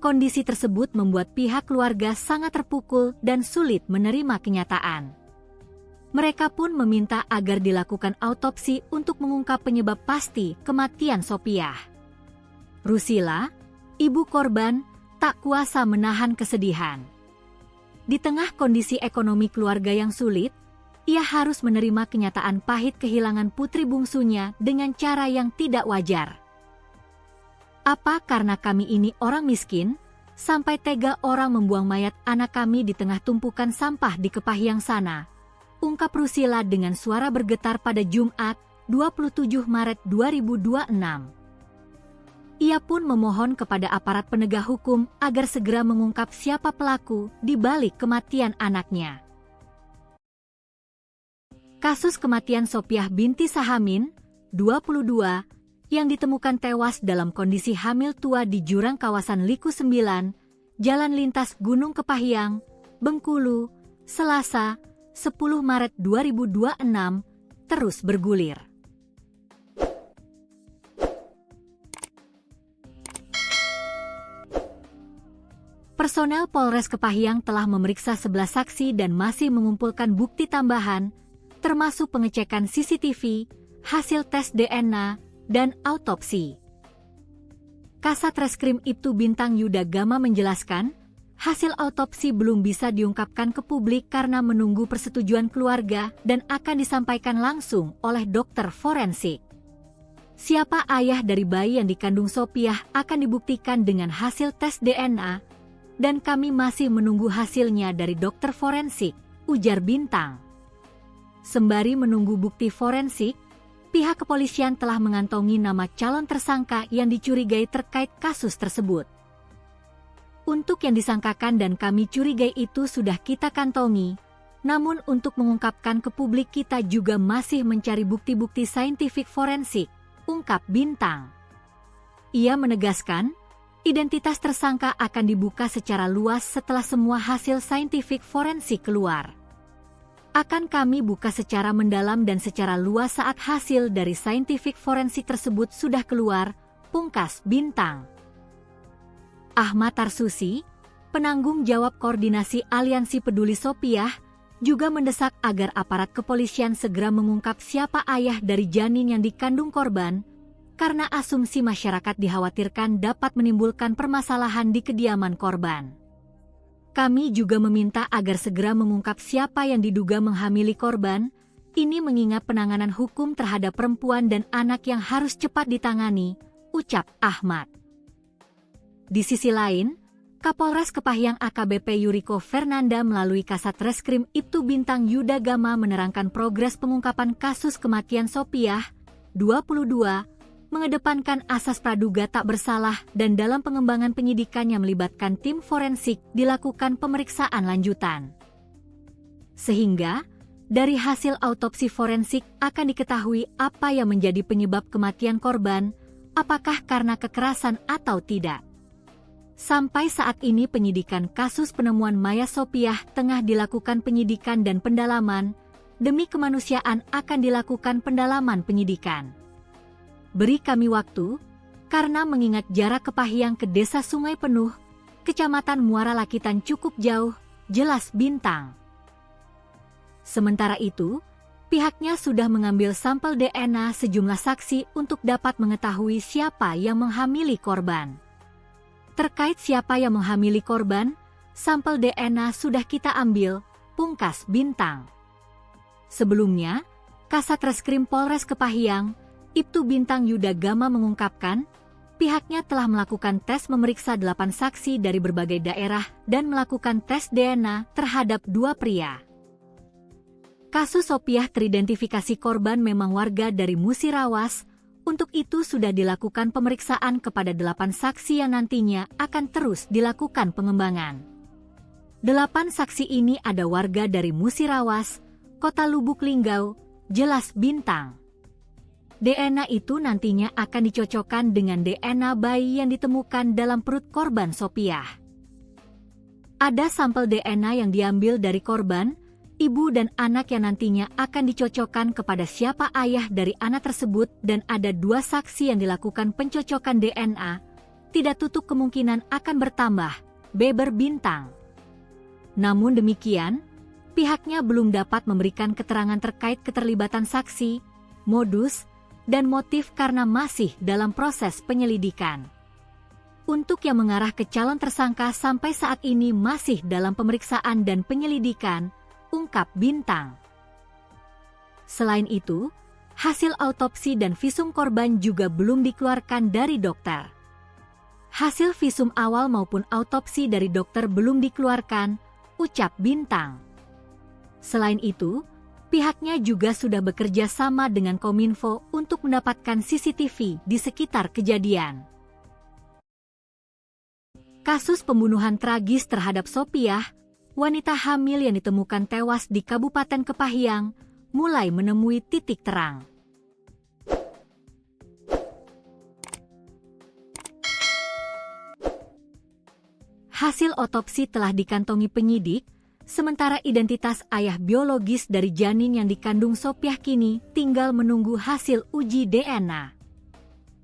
Speaker 1: Kondisi tersebut membuat pihak keluarga sangat terpukul dan sulit menerima kenyataan. Mereka pun meminta agar dilakukan autopsi untuk mengungkap penyebab pasti kematian Sopiah. Rusila, ibu korban, tak kuasa menahan kesedihan. Di tengah kondisi ekonomi keluarga yang sulit, ia harus menerima kenyataan pahit kehilangan putri bungsunya dengan cara yang tidak wajar. Apa karena kami ini orang miskin, sampai tega orang membuang mayat anak kami di tengah tumpukan sampah di Kepahyang sana? Ungkap Rusila dengan suara bergetar pada Jumat, 27 Maret 2026. Ia pun memohon kepada aparat penegak hukum agar segera mengungkap siapa pelaku di balik kematian anaknya. Kasus kematian Sopiah binti Sahamin, 22, yang ditemukan tewas dalam kondisi hamil tua di jurang kawasan Liku 9, Jalan Lintas Gunung Kepahyang, Bengkulu, Selasa, 10 Maret 2026, terus bergulir. Personel Polres Kepahyang telah memeriksa 11 saksi dan masih mengumpulkan bukti tambahan, termasuk pengecekan CCTV, hasil tes DNA, dan autopsi. Kasat Reskrim Ibtu Bintang Yuda Gama menjelaskan, hasil autopsi belum bisa diungkapkan ke publik karena menunggu persetujuan keluarga dan akan disampaikan langsung oleh dokter forensik. Siapa ayah dari bayi yang dikandung Sopiah akan dibuktikan dengan hasil tes DNA, dan kami masih menunggu hasilnya dari dokter forensik, ujar Bintang. Sembari menunggu bukti forensik, pihak kepolisian telah mengantongi nama calon tersangka yang dicurigai terkait kasus tersebut. Untuk yang disangkakan dan kami curigai itu sudah kita kantongi, namun untuk mengungkapkan ke publik kita juga masih mencari bukti-bukti saintifik forensik, ungkap Bintang. Ia menegaskan, identitas tersangka akan dibuka secara luas setelah semua hasil saintifik forensik keluar. Akan kami buka secara mendalam dan secara luas saat hasil dari saintifik forensik tersebut sudah keluar, pungkas Bintang. Ahmad Tarsusi, penanggung jawab koordinasi Aliansi Peduli Sopiah, juga mendesak agar aparat kepolisian segera mengungkap siapa ayah dari janin yang dikandung korban, karena asumsi masyarakat dikhawatirkan dapat menimbulkan permasalahan di kediaman korban. Kami juga meminta agar segera mengungkap siapa yang diduga menghamili korban, ini mengingat penanganan hukum terhadap perempuan dan anak yang harus cepat ditangani, ucap Ahmad. Di sisi lain, Kapolres Kepahyang AKBP Yuriko Fernanda melalui Kasat Reskrim Ibtu Bintang Yuda Gama menerangkan progres pengungkapan kasus kematian Sopiah, 22, mengedepankan asas praduga tak bersalah dan dalam pengembangan penyidikan yang melibatkan tim forensik dilakukan pemeriksaan lanjutan. Sehingga, dari hasil autopsi forensik akan diketahui apa yang menjadi penyebab kematian korban, apakah karena kekerasan atau tidak. Sampai saat ini penyidikan kasus penemuan mayat Sopiah tengah dilakukan penyidikan dan pendalaman, demi kemanusiaan akan dilakukan pendalaman penyidikan. Beri kami waktu, karena mengingat jarak Kepahyang ke Desa Sungai Penuh, Kecamatan Muara Lakitan cukup jauh, jelas Bintang. Sementara itu, pihaknya sudah mengambil sampel DNA sejumlah saksi untuk dapat mengetahui siapa yang menghamili korban. Terkait siapa yang menghamili korban, sampel DNA sudah kita ambil, pungkas Bintang. Sebelumnya, Kasat Reskrim Polres Kepahyang, Ibtu Bintang Yuda Gama mengungkapkan, pihaknya telah melakukan tes memeriksa 8 saksi dari berbagai daerah dan melakukan tes DNA terhadap 2 pria. Kasus Sopiah teridentifikasi korban memang warga dari Musirawas, untuk itu sudah dilakukan pemeriksaan kepada 8 saksi yang nantinya akan terus dilakukan pengembangan. 8 saksi ini ada warga dari Musirawas, Kota Lubuk Linggau, jelas Bintang. DNA itu nantinya akan dicocokkan dengan DNA bayi yang ditemukan dalam perut korban Sopiah. Ada sampel DNA yang diambil dari korban, ibu dan anak yang nantinya akan dicocokkan kepada siapa ayah dari anak tersebut dan ada 2 saksi yang dilakukan pencocokan DNA, tidak tutup kemungkinan akan bertambah, beber Bintang. Namun demikian, pihaknya belum dapat memberikan keterangan terkait keterlibatan saksi, modus, dan motif karena masih dalam proses penyelidikan. Untuk yang mengarah ke calon tersangka sampai saat ini masih dalam pemeriksaan dan penyelidikan, ungkap Bintang. Selain itu, hasil autopsi dan visum korban juga belum dikeluarkan dari dokter. Hasil visum awal maupun autopsi dari dokter belum dikeluarkan, ucap Bintang. Selain itu, pihaknya juga sudah bekerja sama dengan Kominfo untuk mendapatkan CCTV di sekitar kejadian. Kasus pembunuhan tragis terhadap Sopiah, wanita hamil yang ditemukan tewas di Kabupaten Kepahyang, mulai menemui titik terang. Hasil otopsi telah dikantongi penyidik, sementara identitas ayah biologis dari janin yang dikandung Sopiah kini tinggal menunggu hasil uji DNA.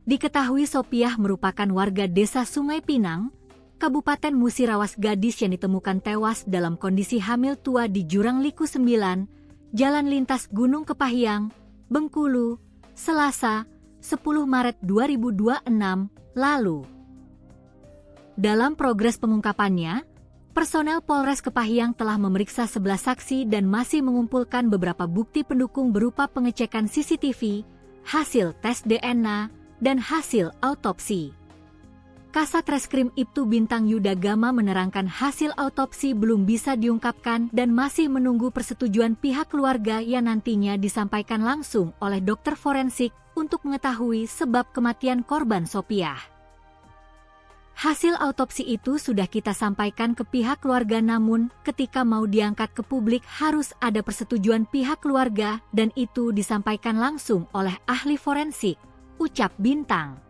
Speaker 1: Diketahui Sopiah merupakan warga Desa Sungai Pinang, Kabupaten Musirawas gadis yang ditemukan tewas dalam kondisi hamil tua di Jurang Liku 9, Jalan Lintas Gunung Kepahyang, Bengkulu, Selasa, 10 Maret 2026, lalu. Dalam progres pengungkapannya, personel Polres Kepahyang telah memeriksa 11 saksi dan masih mengumpulkan beberapa bukti pendukung berupa pengecekan CCTV, hasil tes DNA, dan hasil autopsi. Kasat Reskrim Ibtu Bintang Yuda Gama menerangkan hasil autopsi belum bisa diungkapkan dan masih menunggu persetujuan pihak keluarga yang nantinya disampaikan langsung oleh dokter forensik untuk mengetahui sebab kematian korban Sopiah. Hasil autopsi itu sudah kita sampaikan ke pihak keluarga namun ketika mau diangkat ke publik harus ada persetujuan pihak keluarga dan itu disampaikan langsung oleh ahli forensik, ucap Bintang.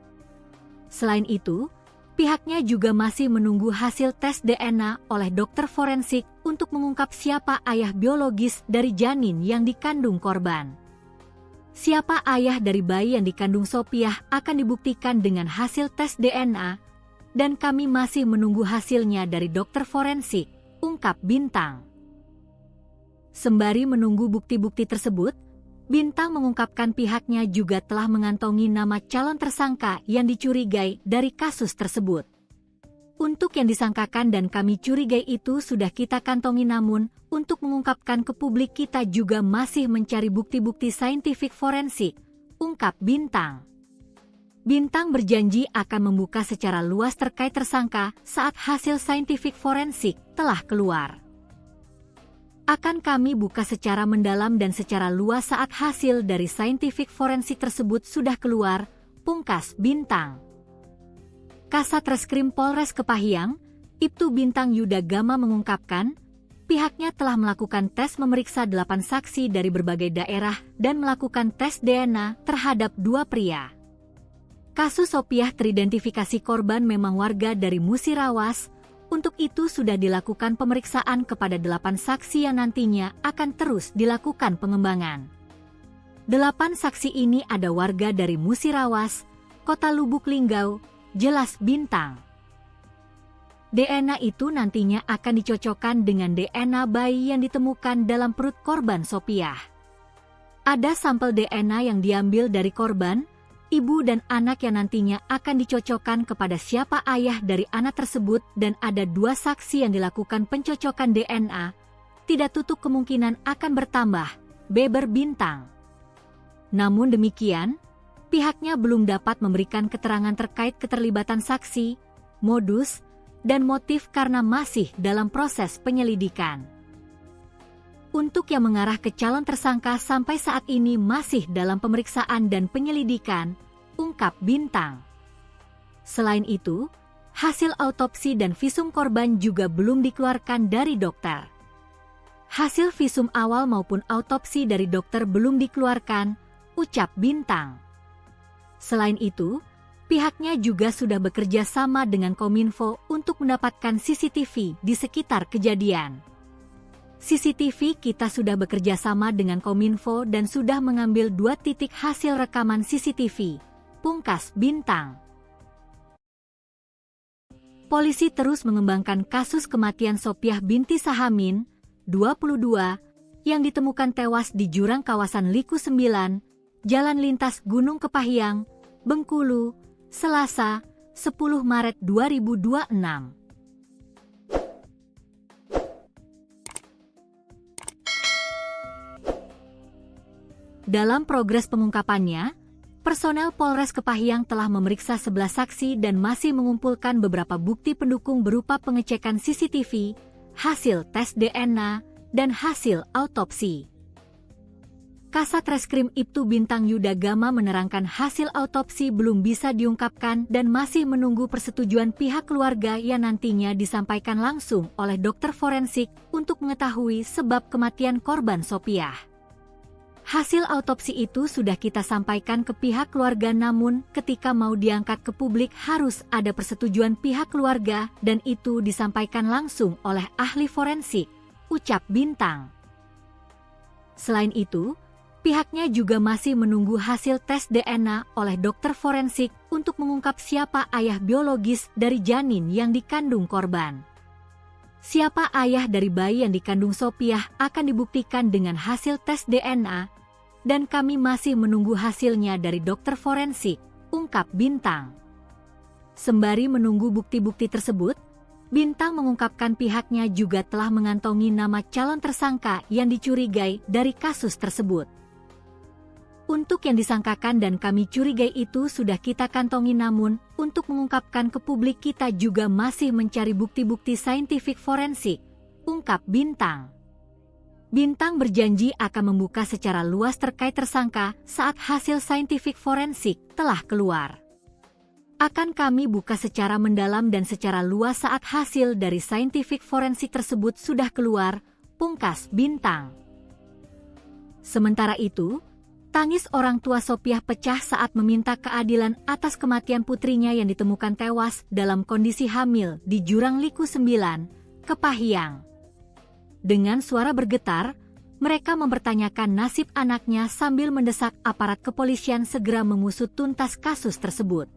Speaker 1: Selain itu, pihaknya juga masih menunggu hasil tes DNA oleh dokter forensik untuk mengungkap siapa ayah biologis dari janin yang dikandung korban. Siapa ayah dari bayi yang dikandung Sopiah akan dibuktikan dengan hasil tes DNA, dan kami masih menunggu hasilnya dari dokter forensik, ungkap Bintang. Sembari menunggu bukti-bukti tersebut, Bintang mengungkapkan pihaknya juga telah mengantongi nama calon tersangka yang dicurigai dari kasus tersebut. Untuk yang disangkakan dan kami curigai itu sudah kita kantongi namun, untuk mengungkapkan ke publik kita juga masih mencari bukti-bukti saintifik forensik, ungkap Bintang. Bintang berjanji akan membuka secara luas terkait tersangka saat hasil saintifik forensik telah keluar. Akan kami buka secara mendalam dan secara luas saat hasil dari saintifik forensik tersebut sudah keluar, pungkas Bintang. Kasat Reskrim Polres Kepahyang, Ibtu Bintang Yuda Gama mengungkapkan, pihaknya telah melakukan tes memeriksa 8 saksi dari berbagai daerah dan melakukan tes DNA terhadap 2 pria. Kasus Sopiah teridentifikasi korban memang warga dari Musirawas. Untuk itu sudah dilakukan pemeriksaan kepada 8 saksi yang nantinya akan terus dilakukan pengembangan. 8 saksi ini ada warga dari Musirawas, Kota Lubuk Linggau, jelas Bintang. DNA itu nantinya akan dicocokkan dengan DNA bayi yang ditemukan dalam perut korban Sopiah. Ada sampel DNA yang diambil dari korban, ibu dan anak yang nantinya akan dicocokkan kepada siapa ayah dari anak tersebut dan ada 2 saksi yang dilakukan pencocokan DNA. Tidak tutup kemungkinan akan bertambah, beber Bintang. Namun demikian, pihaknya belum dapat memberikan keterangan terkait keterlibatan saksi, modus, dan motif karena masih dalam proses penyelidikan. Untuk yang mengarah ke calon tersangka sampai saat ini masih dalam pemeriksaan dan penyelidikan, ungkap Bintang. Selain itu, hasil autopsi dan visum korban juga belum dikeluarkan dari dokter. Hasil visum awal maupun autopsi dari dokter belum dikeluarkan, ucap Bintang. Selain itu, pihaknya juga sudah bekerja sama dengan Kominfo untuk mendapatkan CCTV di sekitar kejadian. CCTV kita sudah bekerja sama dengan Kominfo dan sudah mengambil 2 titik hasil rekaman CCTV, pungkas Bintang. Polisi terus mengembangkan kasus kematian Sopiah binti Sahamin, 22, yang ditemukan tewas di jurang kawasan Liku 9, Jalan Lintas Gunung Kepahyang, Bengkulu, Selasa, 10 Maret 2026. Dalam progres pengungkapannya, personel Polres Kepahyang telah memeriksa 11 saksi dan masih mengumpulkan beberapa bukti pendukung berupa pengecekan CCTV, hasil tes DNA, dan hasil autopsi. Kasat Reskrim Ibtu Bintang Yuda Gama menerangkan hasil autopsi belum bisa diungkapkan dan masih menunggu persetujuan pihak keluarga yang nantinya disampaikan langsung oleh dokter forensik untuk mengetahui sebab kematian korban Sopiah. Hasil autopsi itu sudah kita sampaikan ke pihak keluarga namun ketika mau diangkat ke publik harus ada persetujuan pihak keluarga dan itu disampaikan langsung oleh ahli forensik, ucap Bintang. Selain itu, pihaknya juga masih menunggu hasil tes DNA oleh dokter forensik untuk mengungkap siapa ayah biologis dari janin yang dikandung korban. Siapa ayah dari bayi yang dikandung Sopiah akan dibuktikan dengan hasil tes DNA, dan kami masih menunggu hasilnya dari dokter forensik, ungkap Bintang. Sembari menunggu bukti-bukti tersebut, Bintang mengungkapkan pihaknya juga telah mengantongi nama calon tersangka yang dicurigai dari kasus tersebut. Untuk yang disangkakan dan kami curigai itu sudah kita kantongi namun, untuk mengungkapkan ke publik kita juga masih mencari bukti-bukti saintifik forensik, ungkap Bintang. Bintang berjanji akan membuka secara luas terkait tersangka saat hasil saintifik forensik telah keluar. Akan kami buka secara mendalam dan secara luas saat hasil dari saintifik forensik tersebut sudah keluar, pungkas Bintang. Sementara itu, tangis orang tua Sopiah pecah saat meminta keadilan atas kematian putrinya yang ditemukan tewas dalam kondisi hamil di Jurang Liku 9, Kepahyang. Dengan suara bergetar, mereka mempertanyakan nasib anaknya sambil mendesak aparat kepolisian segera mengusut tuntas kasus tersebut.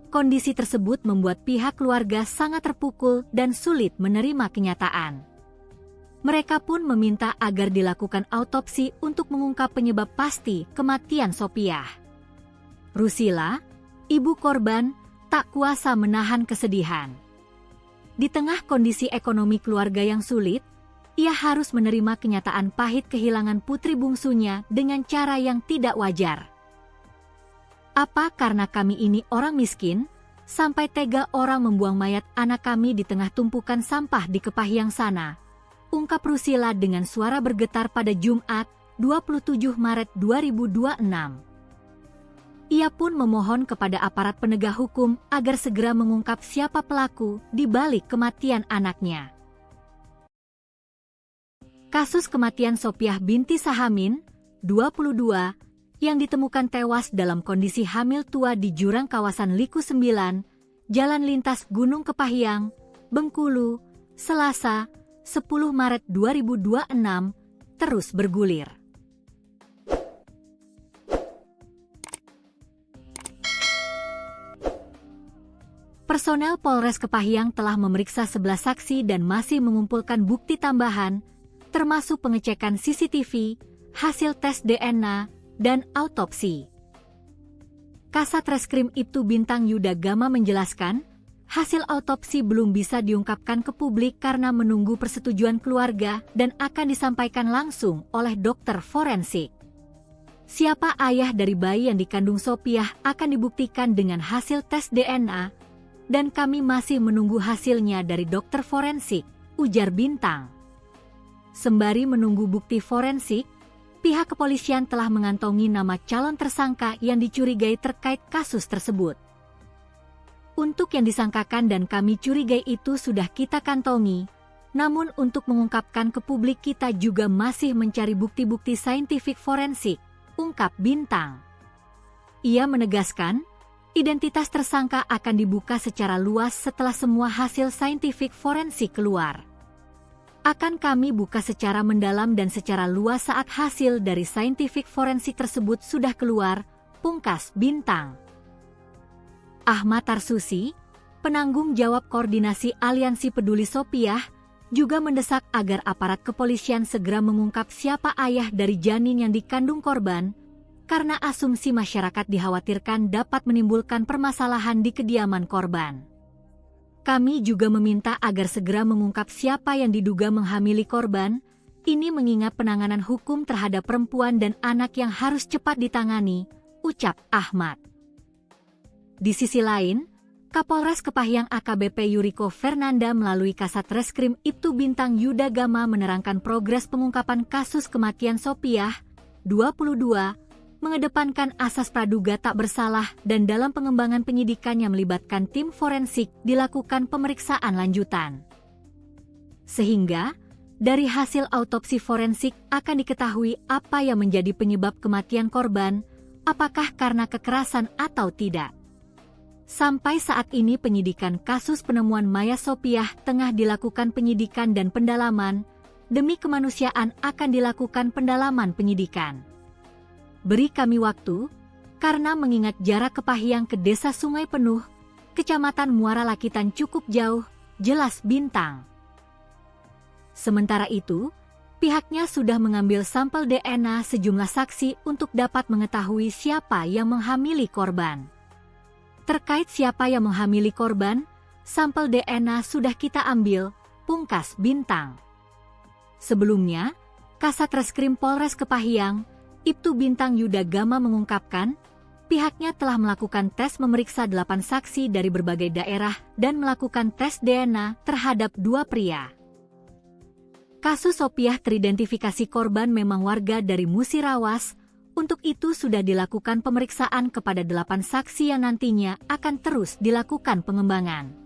Speaker 1: Kondisi tersebut membuat pihak keluarga sangat terpukul dan sulit menerima kenyataan. Mereka pun meminta agar dilakukan autopsi untuk mengungkap penyebab pasti kematian Sopiah. Rusila, ibu korban, tak kuasa menahan kesedihan. Di tengah kondisi ekonomi keluarga yang sulit, ia harus menerima kenyataan pahit kehilangan putri bungsunya dengan cara yang tidak wajar. Apa karena kami ini orang miskin, sampai tega orang membuang mayat anak kami di tengah tumpukan sampah di Kepahyang sana? ungkap Rusila dengan suara bergetar pada Jumat, 27 Maret 2026. Ia pun memohon kepada aparat penegak hukum agar segera mengungkap siapa pelaku di balik kematian anaknya. Kasus kematian Sophiah binti Sahamin, 22, yang ditemukan tewas dalam kondisi hamil tua di jurang kawasan Liku 9, Jalan Lintas Gunung Kepahyang, Bengkulu, Selasa, 10 Maret 2026, terus bergulir. Personel Polres Kepahyang telah memeriksa 11 saksi dan masih mengumpulkan bukti tambahan, termasuk pengecekan CCTV, hasil tes DNA, dan autopsi. Kasat Reskrim Ibtu Bintang Yuda Gama menjelaskan, hasil autopsi belum bisa diungkapkan ke publik karena menunggu persetujuan keluarga dan akan disampaikan langsung oleh dokter forensik. Siapa ayah dari bayi yang dikandung Sophiah akan dibuktikan dengan hasil tes DNA, dan kami masih menunggu hasilnya dari dokter forensik, ujar Bintang. Sembari menunggu bukti forensik, pihak kepolisian telah mengantongi nama calon tersangka yang dicurigai terkait kasus tersebut. Untuk yang disangkakan dan kami curigai itu sudah kita kantongi, namun untuk mengungkapkan ke publik kita juga masih mencari bukti-bukti saintifik forensik, ungkap Bintang. Ia menegaskan, identitas tersangka akan dibuka secara luas setelah semua hasil saintifik forensik keluar. Akan kami buka secara mendalam dan secara luas saat hasil dari saintifik forensik tersebut sudah keluar, pungkas Bintang. Ahmad Tarsusi, penanggung jawab koordinasi Aliansi Peduli Sophiah, juga mendesak agar aparat kepolisian segera mengungkap siapa ayah dari janin yang dikandung korban, karena asumsi masyarakat dikhawatirkan dapat menimbulkan permasalahan di kediaman korban. Kami juga meminta agar segera mengungkap siapa yang diduga menghamili korban, ini mengingat penanganan hukum terhadap perempuan dan anak yang harus cepat ditangani, ucap Ahmad. Di sisi lain, Kapolres Kepahyang AKBP Yuriko Fernanda melalui Kasat Reskrim Ibtu Bintang Yuda Gama menerangkan progres pengungkapan kasus kematian Sophiah, 22, mengedepankan asas praduga tak bersalah dan dalam pengembangan penyidikan yang melibatkan tim forensik dilakukan pemeriksaan lanjutan. Sehingga, dari hasil autopsi forensik akan diketahui apa yang menjadi penyebab kematian korban, apakah karena kekerasan atau tidak. Sampai saat ini penyidikan kasus penemuan mayat Sophiah tengah dilakukan penyidikan dan pendalaman, demi kemanusiaan akan dilakukan pendalaman penyidikan. Beri kami waktu, karena mengingat jarak Kepahyang ke Desa Sungai Penuh, Kecamatan Muara Lakitan cukup jauh, jelas Bintang. Sementara itu, pihaknya sudah mengambil sampel DNA sejumlah saksi untuk dapat mengetahui siapa yang menghamili korban. Terkait siapa yang menghamili korban, sampel DNA sudah kita ambil, pungkas Bintang. Sebelumnya, Kasat Reskrim Polres Kepahyang, Ibtu Bintang Yuda Gama mengungkapkan, pihaknya telah melakukan tes memeriksa 8 saksi dari berbagai daerah dan melakukan tes DNA terhadap 2 pria. Kasus Sophiah teridentifikasi korban memang warga dari Musirawas, untuk itu sudah dilakukan pemeriksaan kepada 8 saksi yang nantinya akan terus dilakukan pengembangan.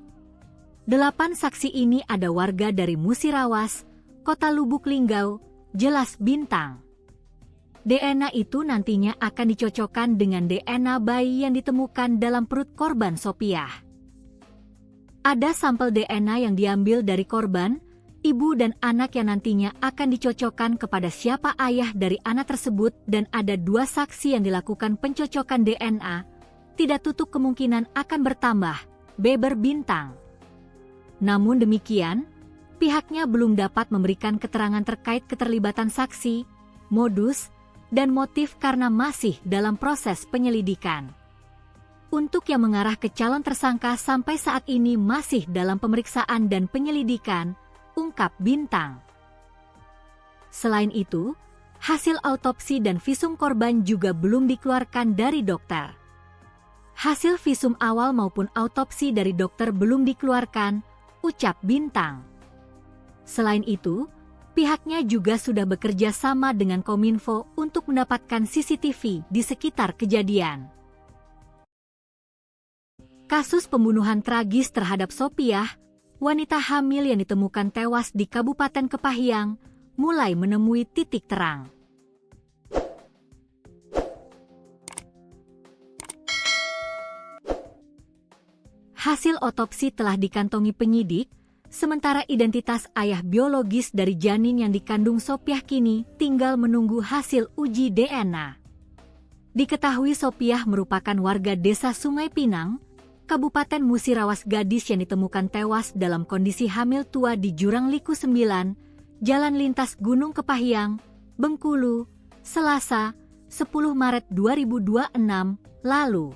Speaker 1: 8 saksi ini ada warga dari Musirawas, Kota Lubuk Linggau, jelas Bintang. DNA itu nantinya akan dicocokkan dengan DNA bayi yang ditemukan dalam perut korban Sophiah. Ada sampel DNA yang diambil dari korban, ibu dan anak yang nantinya akan dicocokkan kepada siapa ayah dari anak tersebut dan ada 2 saksi yang dilakukan pencocokan DNA, tidak tutup kemungkinan akan bertambah, beber Bintang. Namun demikian, pihaknya belum dapat memberikan keterangan terkait keterlibatan saksi, modus, dan motif karena masih dalam proses penyelidikan. Untuk yang mengarah ke calon tersangka sampai saat ini masih dalam pemeriksaan dan penyelidikan, ungkap Bintang. Selain itu, hasil autopsi dan visum korban juga belum dikeluarkan dari dokter. Hasil visum awal maupun autopsi dari dokter belum dikeluarkan, ucap Bintang. Selain itu, Pihaknya juga sudah bekerja sama dengan Kominfo untuk mendapatkan CCTV di sekitar kejadian. Kasus pembunuhan tragis terhadap Sopiah, wanita hamil yang ditemukan tewas di Kabupaten Kepahyang, mulai menemui titik terang. Hasil otopsi telah dikantongi penyidik, sementara identitas ayah biologis dari janin yang dikandung Sopiah kini tinggal menunggu hasil uji DNA. Diketahui Sopiah merupakan warga desa Sungai Pinang, Kabupaten Musirawas, gadis yang ditemukan tewas dalam kondisi hamil tua di Jurang Liku 9, Jalan Lintas Gunung Kepahyang, Bengkulu, Selasa, 10 Maret 2026, lalu.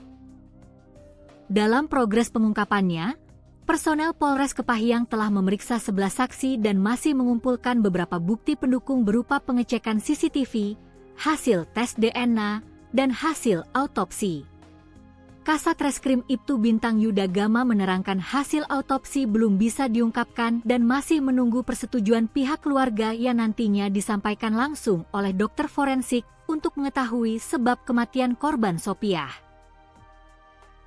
Speaker 1: Dalam progres pengungkapannya, personel Polres Kepahyang telah memeriksa 11 saksi dan masih mengumpulkan beberapa bukti pendukung berupa pengecekan CCTV, hasil tes DNA, dan hasil autopsi. Kasat Reskrim Ibtu Bintang Yuda Gama menerangkan hasil autopsi belum bisa diungkapkan dan masih menunggu persetujuan pihak keluarga yang nantinya disampaikan langsung oleh dokter forensik untuk mengetahui sebab kematian korban Sopiah.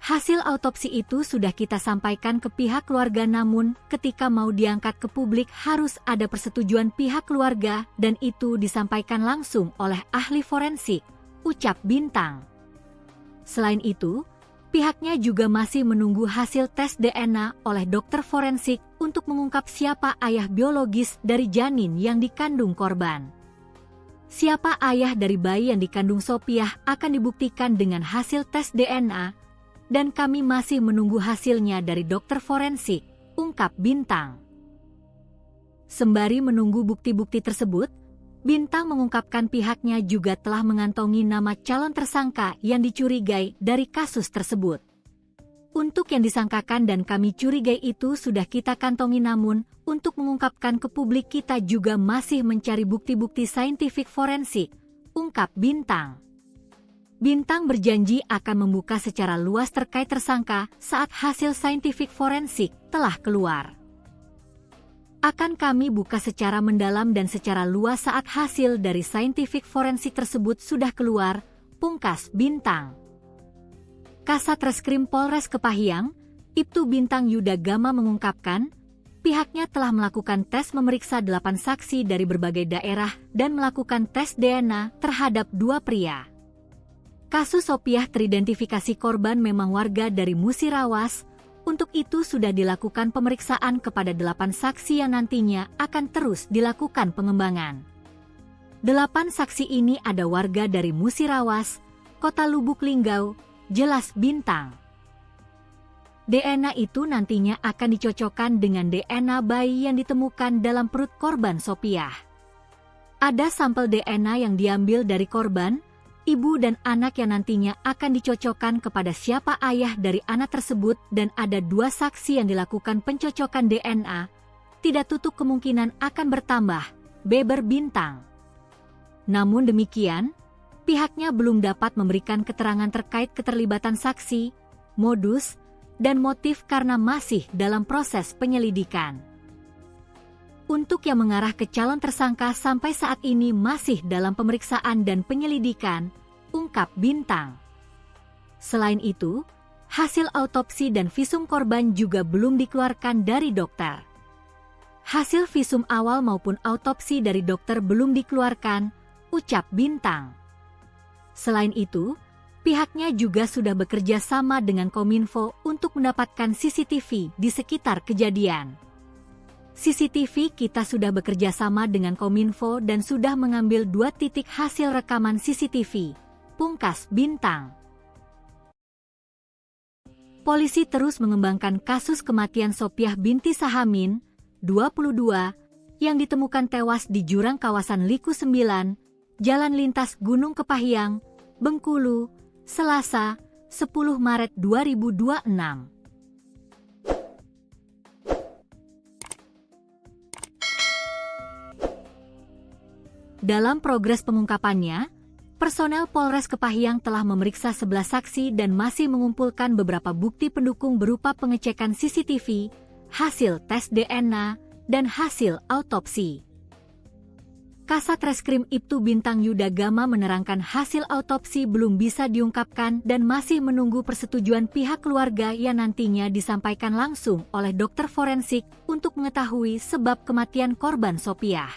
Speaker 1: Hasil autopsi itu sudah kita sampaikan ke pihak keluarga, namun ketika mau diangkat ke publik harus ada persetujuan pihak keluarga dan itu disampaikan langsung oleh ahli forensik, ucap Bintang. Selain itu, pihaknya juga masih menunggu hasil tes DNA oleh dokter forensik untuk mengungkap siapa ayah biologis dari janin yang dikandung korban. Siapa ayah dari bayi yang dikandung Sopiah akan dibuktikan dengan hasil tes DNA, dan kami masih menunggu hasilnya dari dokter forensik, ungkap Bintang. Sembari menunggu bukti-bukti tersebut, Bintang mengungkapkan pihaknya juga telah mengantongi nama calon tersangka yang dicurigai dari kasus tersebut. Untuk yang disangkakan dan kami curigai itu sudah kita kantongi, namun untuk mengungkapkan ke publik kita juga masih mencari bukti-bukti saintifik forensik, ungkap Bintang. Bintang berjanji akan membuka secara luas terkait tersangka saat hasil saintifik forensik telah keluar. Akan kami buka secara mendalam dan secara luas saat hasil dari saintifik forensik tersebut sudah keluar, pungkas Bintang. Kasat Reskrim Polres Kepahyang, Ibtu Bintang Yuda Gama mengungkapkan, pihaknya telah melakukan tes memeriksa 8 saksi dari berbagai daerah dan melakukan tes DNA terhadap 2 pria. Kasus Sopiah teridentifikasi korban memang warga dari Musirawas, untuk itu sudah dilakukan pemeriksaan kepada 8 saksi yang nantinya akan terus dilakukan pengembangan. 8 saksi ini ada warga dari Musirawas, Kota Lubuk Linggau, jelas Bintang. DNA itu nantinya akan dicocokkan dengan DNA bayi yang ditemukan dalam perut korban Sopiah. Ada sampel DNA yang diambil dari korban, ibu dan anak yang nantinya akan dicocokkan kepada siapa ayah dari anak tersebut, dan ada 2 saksi yang dilakukan pencocokan DNA, tidak tutup kemungkinan akan bertambah, beber Bintang. Namun demikian, pihaknya belum dapat memberikan keterangan terkait keterlibatan saksi, modus, dan motif karena masih dalam proses penyelidikan. Untuk yang mengarah ke calon tersangka sampai saat ini masih dalam pemeriksaan dan penyelidikan, ungkap Bintang. Selain itu, hasil autopsi dan visum korban juga belum dikeluarkan dari dokter. Hasil visum awal maupun autopsi dari dokter belum dikeluarkan, ucap Bintang. Selain itu, pihaknya juga sudah bekerja sama dengan Kominfo untuk mendapatkan CCTV di sekitar kejadian. CCTV kita sudah bekerja sama dengan Kominfo dan sudah mengambil 2 titik hasil rekaman CCTV, pungkas Bintang. Polisi terus mengembangkan kasus kematian Sopiah binti Sahamin, 22, yang ditemukan tewas di jurang kawasan Liku 9, Jalan Lintas Gunung Kepahyang, Bengkulu, Selasa, 10 Maret 2026. Dalam progres pengungkapannya, personel Polres Kepahyang telah memeriksa 11 saksi dan masih mengumpulkan beberapa bukti pendukung berupa pengecekan CCTV, hasil tes DNA, dan hasil autopsi. Kasat Reskrim Ibtu Bintang Yuda Gama menerangkan hasil autopsi belum bisa diungkapkan dan masih menunggu persetujuan pihak keluarga yang nantinya disampaikan langsung oleh dokter forensik untuk mengetahui sebab kematian korban Sopiah.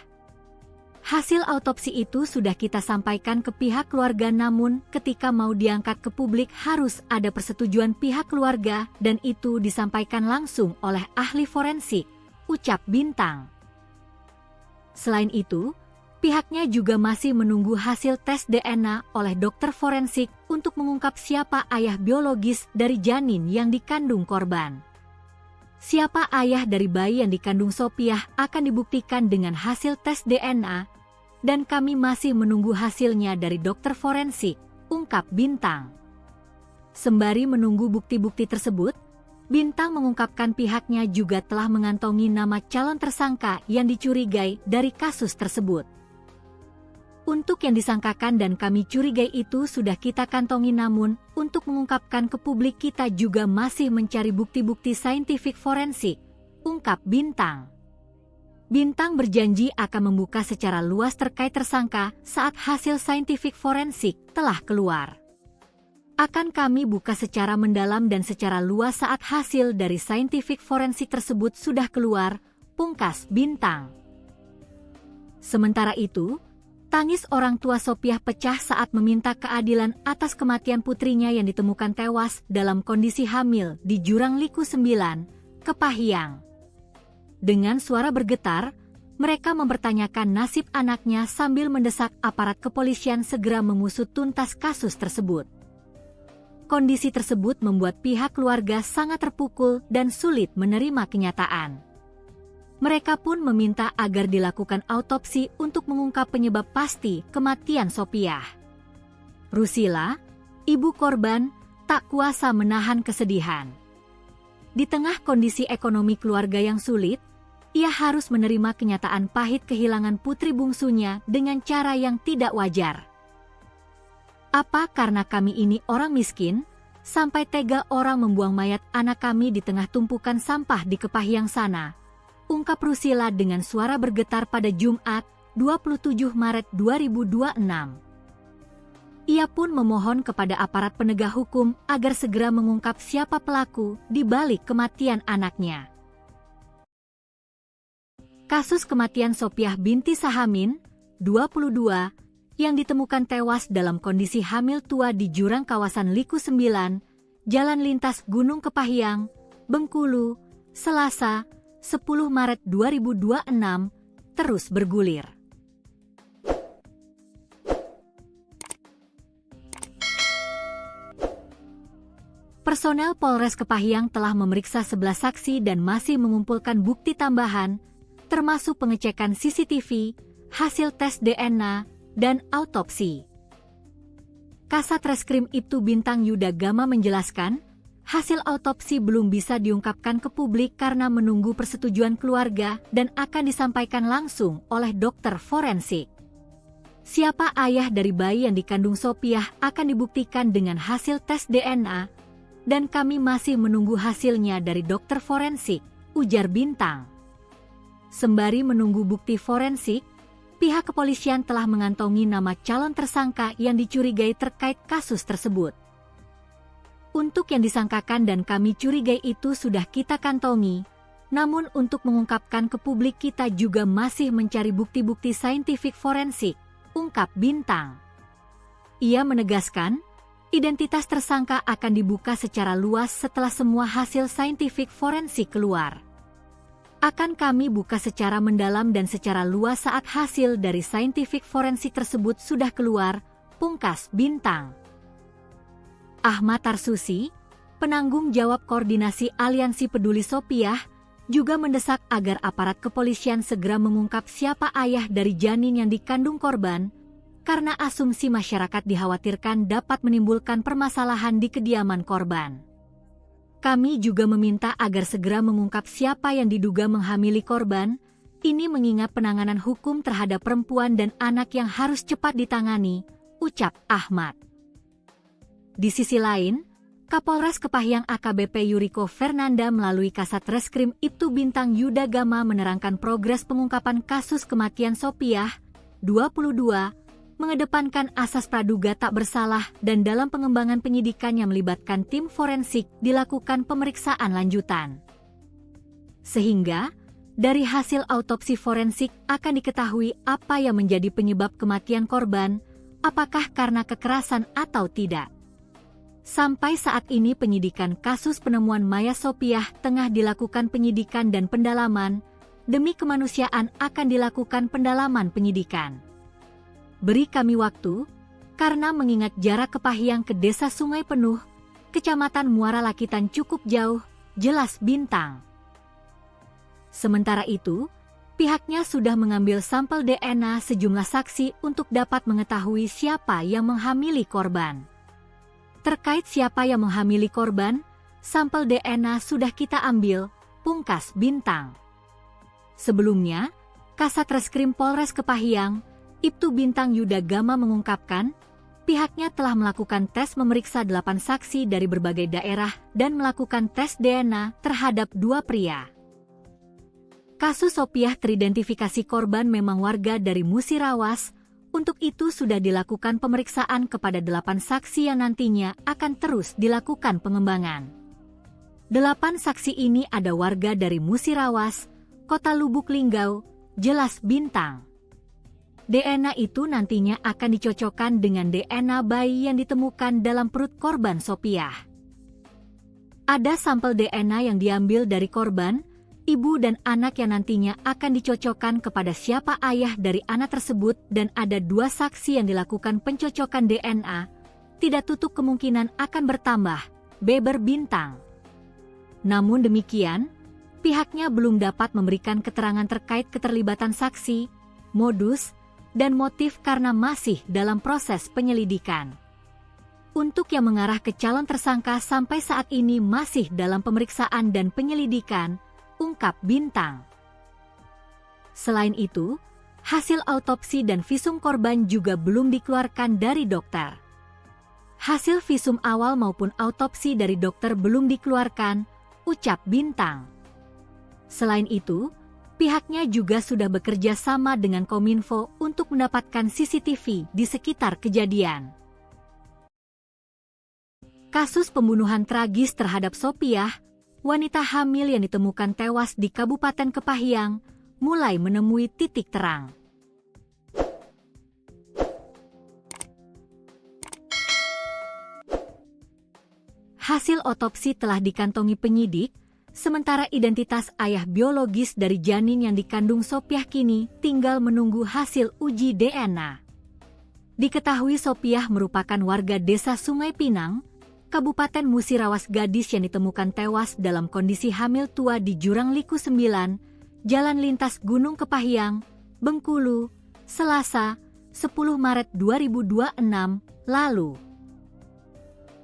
Speaker 1: Hasil autopsi itu sudah kita sampaikan ke pihak keluarga, namun ketika mau diangkat ke publik harus ada persetujuan pihak keluarga dan itu disampaikan langsung oleh ahli forensik, ucap Bintang. Selain itu, pihaknya juga masih menunggu hasil tes DNA oleh dokter forensik untuk mengungkap siapa ayah biologis dari janin yang dikandung korban. Siapa ayah dari bayi yang dikandung Sopiah akan dibuktikan dengan hasil tes DNA, dan kami masih menunggu hasilnya dari dokter forensik, ungkap Bintang. Sembari menunggu bukti-bukti tersebut, Bintang mengungkapkan pihaknya juga telah mengantongi nama calon tersangka yang dicurigai dari kasus tersebut. Untuk yang disangkakan dan kami curigai itu sudah kita kantongi, namun untuk mengungkapkan ke publik kita juga masih mencari bukti-bukti saintifik forensik, ungkap Bintang. Bintang berjanji akan membuka secara luas terkait tersangka saat hasil saintifik forensik telah keluar. Akan kami buka secara mendalam dan secara luas saat hasil dari saintifik forensik tersebut sudah keluar, pungkas Bintang. Sementara itu, tangis orang tua Sopiah pecah saat meminta keadilan atas kematian putrinya yang ditemukan tewas dalam kondisi hamil di Jurang Liku 9, Kepahyang. Dengan suara bergetar, mereka mempertanyakan nasib anaknya sambil mendesak aparat kepolisian segera mengusut tuntas kasus tersebut. Kondisi tersebut membuat pihak keluarga sangat terpukul dan sulit menerima kenyataan. Mereka pun meminta agar dilakukan autopsi untuk mengungkap penyebab pasti kematian Sopiah. Rusila, ibu korban, tak kuasa menahan kesedihan. Di tengah kondisi ekonomi keluarga yang sulit, ia harus menerima kenyataan pahit kehilangan putri bungsunya dengan cara yang tidak wajar. Apa karena kami ini orang miskin, sampai tega orang membuang mayat anak kami di tengah tumpukan sampah di Kepahyang sana? Ungkap Rusila dengan suara bergetar pada Jumat, 27 Maret 2026. Ia pun memohon kepada aparat penegak hukum agar segera mengungkap siapa pelaku di balik kematian anaknya. Kasus kematian Sopiah binti Sahamin, 22, yang ditemukan tewas dalam kondisi hamil tua di jurang kawasan Liku 9, Jalan Lintas Gunung Kepahyang, Bengkulu, Selasa, 10 Maret 2026, terus bergulir. Personel Polres Kepahyang telah memeriksa 11 saksi dan masih mengumpulkan bukti tambahan, termasuk pengecekan CCTV, hasil tes DNA, dan autopsi. Kasat Reskrim Ibtu Bintang Yuda Gama menjelaskan, hasil autopsi belum bisa diungkapkan ke publik karena menunggu persetujuan keluarga dan akan disampaikan langsung oleh dokter forensik. Siapa ayah dari bayi yang dikandung Sopiah akan dibuktikan dengan hasil tes DNA, dan kami masih menunggu hasilnya dari dokter forensik, ujar Bintang. Sembari menunggu bukti forensik, pihak kepolisian telah mengantongi nama calon tersangka yang dicurigai terkait kasus tersebut. Untuk yang disangkakan dan kami curigai itu sudah kita kantongi, namun untuk mengungkapkan ke publik kita juga masih mencari bukti-bukti saintifik forensik, ungkap Bintang. Ia menegaskan, identitas tersangka akan dibuka secara luas setelah semua hasil saintifik forensik keluar. Akan kami buka secara mendalam dan secara luas saat hasil dari saintifik forensik tersebut sudah keluar, pungkas Bintang. Ahmad Tarsusi, penanggung jawab koordinasi Aliansi Peduli Sopiah, juga mendesak agar aparat kepolisian segera mengungkap siapa ayah dari janin yang dikandung korban, karena asumsi masyarakat dikhawatirkan dapat menimbulkan permasalahan di kediaman korban. Kami juga meminta agar segera mengungkap siapa yang diduga menghamili korban, ini mengingat penanganan hukum terhadap perempuan dan anak yang harus cepat ditangani, ucap Ahmad. Di sisi lain, Kapolres Kepahyang AKBP Yuriko Fernanda melalui Kasat Reskrim Ibtu Bintang Yuda Gama menerangkan progres pengungkapan kasus kematian Sopiah, 2022, mengedepankan asas praduga tak bersalah dan dalam pengembangan penyidikan yang melibatkan tim forensik dilakukan pemeriksaan lanjutan. Sehingga, dari hasil autopsi forensik akan diketahui apa yang menjadi penyebab kematian korban, apakah karena kekerasan atau tidak. Sampai saat ini penyidikan kasus penemuan mayat Sopiah tengah dilakukan penyidikan dan pendalaman, demi kemanusiaan akan dilakukan pendalaman penyidikan. Beri kami waktu, karena mengingat jarak Kepahyang ke Desa Sungai Penuh, Kecamatan Muara Lakitan cukup jauh, jelas Bintang. Sementara itu, pihaknya sudah mengambil sampel DNA sejumlah saksi untuk dapat mengetahui siapa yang menghamili korban. Terkait siapa yang menghamili korban, sampel DNA sudah kita ambil, pungkas Bintang. Sebelumnya, Kasat Reskrim Polres Kepahyang, Ibtu Bintang Yuda Gama mengungkapkan, pihaknya telah melakukan tes memeriksa 8 saksi dari berbagai daerah dan melakukan tes DNA terhadap 2 pria. Kasus Sopiah teridentifikasi korban memang warga dari Musirawas, untuk itu sudah dilakukan pemeriksaan kepada 8 saksi yang nantinya akan terus dilakukan pengembangan. 8 saksi ini ada warga dari Musirawas, Kota Lubuk Linggau, jelas Bintang. DNA itu nantinya akan dicocokkan dengan DNA bayi yang ditemukan dalam perut korban Sopiah. Ada sampel DNA yang diambil dari korban, ibu dan anak yang nantinya akan dicocokkan kepada siapa ayah dari anak tersebut dan ada 2 saksi yang dilakukan pencocokan DNA, tidak tutup kemungkinan akan bertambah, beber Bintang. Namun demikian, pihaknya belum dapat memberikan keterangan terkait keterlibatan saksi, modus, dan motif karena masih dalam proses penyelidikan. Untuk yang mengarah ke calon tersangka sampai saat ini masih dalam pemeriksaan dan penyelidikan, ungkap Bintang. Selain itu, hasil autopsi dan visum korban juga belum dikeluarkan dari dokter. Hasil visum awal maupun autopsi dari dokter belum dikeluarkan, ucap Bintang. Selain itu, pihaknya juga sudah bekerja sama dengan Kominfo untuk mendapatkan CCTV di sekitar kejadian. Kasus pembunuhan tragis terhadap Sopiah, wanita hamil yang ditemukan tewas di Kabupaten Kepahyang, mulai menemui titik terang. Hasil otopsi telah dikantongi penyidik, sementara identitas ayah biologis dari janin yang dikandung Sopiah kini tinggal menunggu hasil uji DNA. Diketahui Sopiah merupakan warga Desa Sungai Pinang, Kabupaten Musirawas, gadis yang ditemukan tewas dalam kondisi hamil tua di Jurang Liku 9, Jalan Lintas Gunung Kepahyang, Bengkulu, Selasa, 10 Maret 2026, lalu.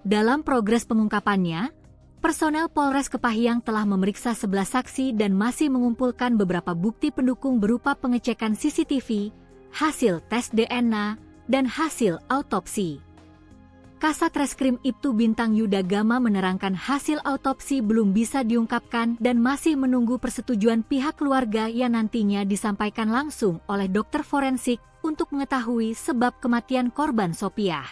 Speaker 1: Dalam progres pengungkapannya, personel Polres Kepahyang telah memeriksa 11 saksi dan masih mengumpulkan beberapa bukti pendukung berupa pengecekan CCTV, hasil tes DNA, dan hasil autopsi. Kasat Reskrim Ibtu Bintang Yuda Gama menerangkan hasil autopsi belum bisa diungkapkan dan masih menunggu persetujuan pihak keluarga yang nantinya disampaikan langsung oleh dokter forensik untuk mengetahui sebab kematian korban Sopiah.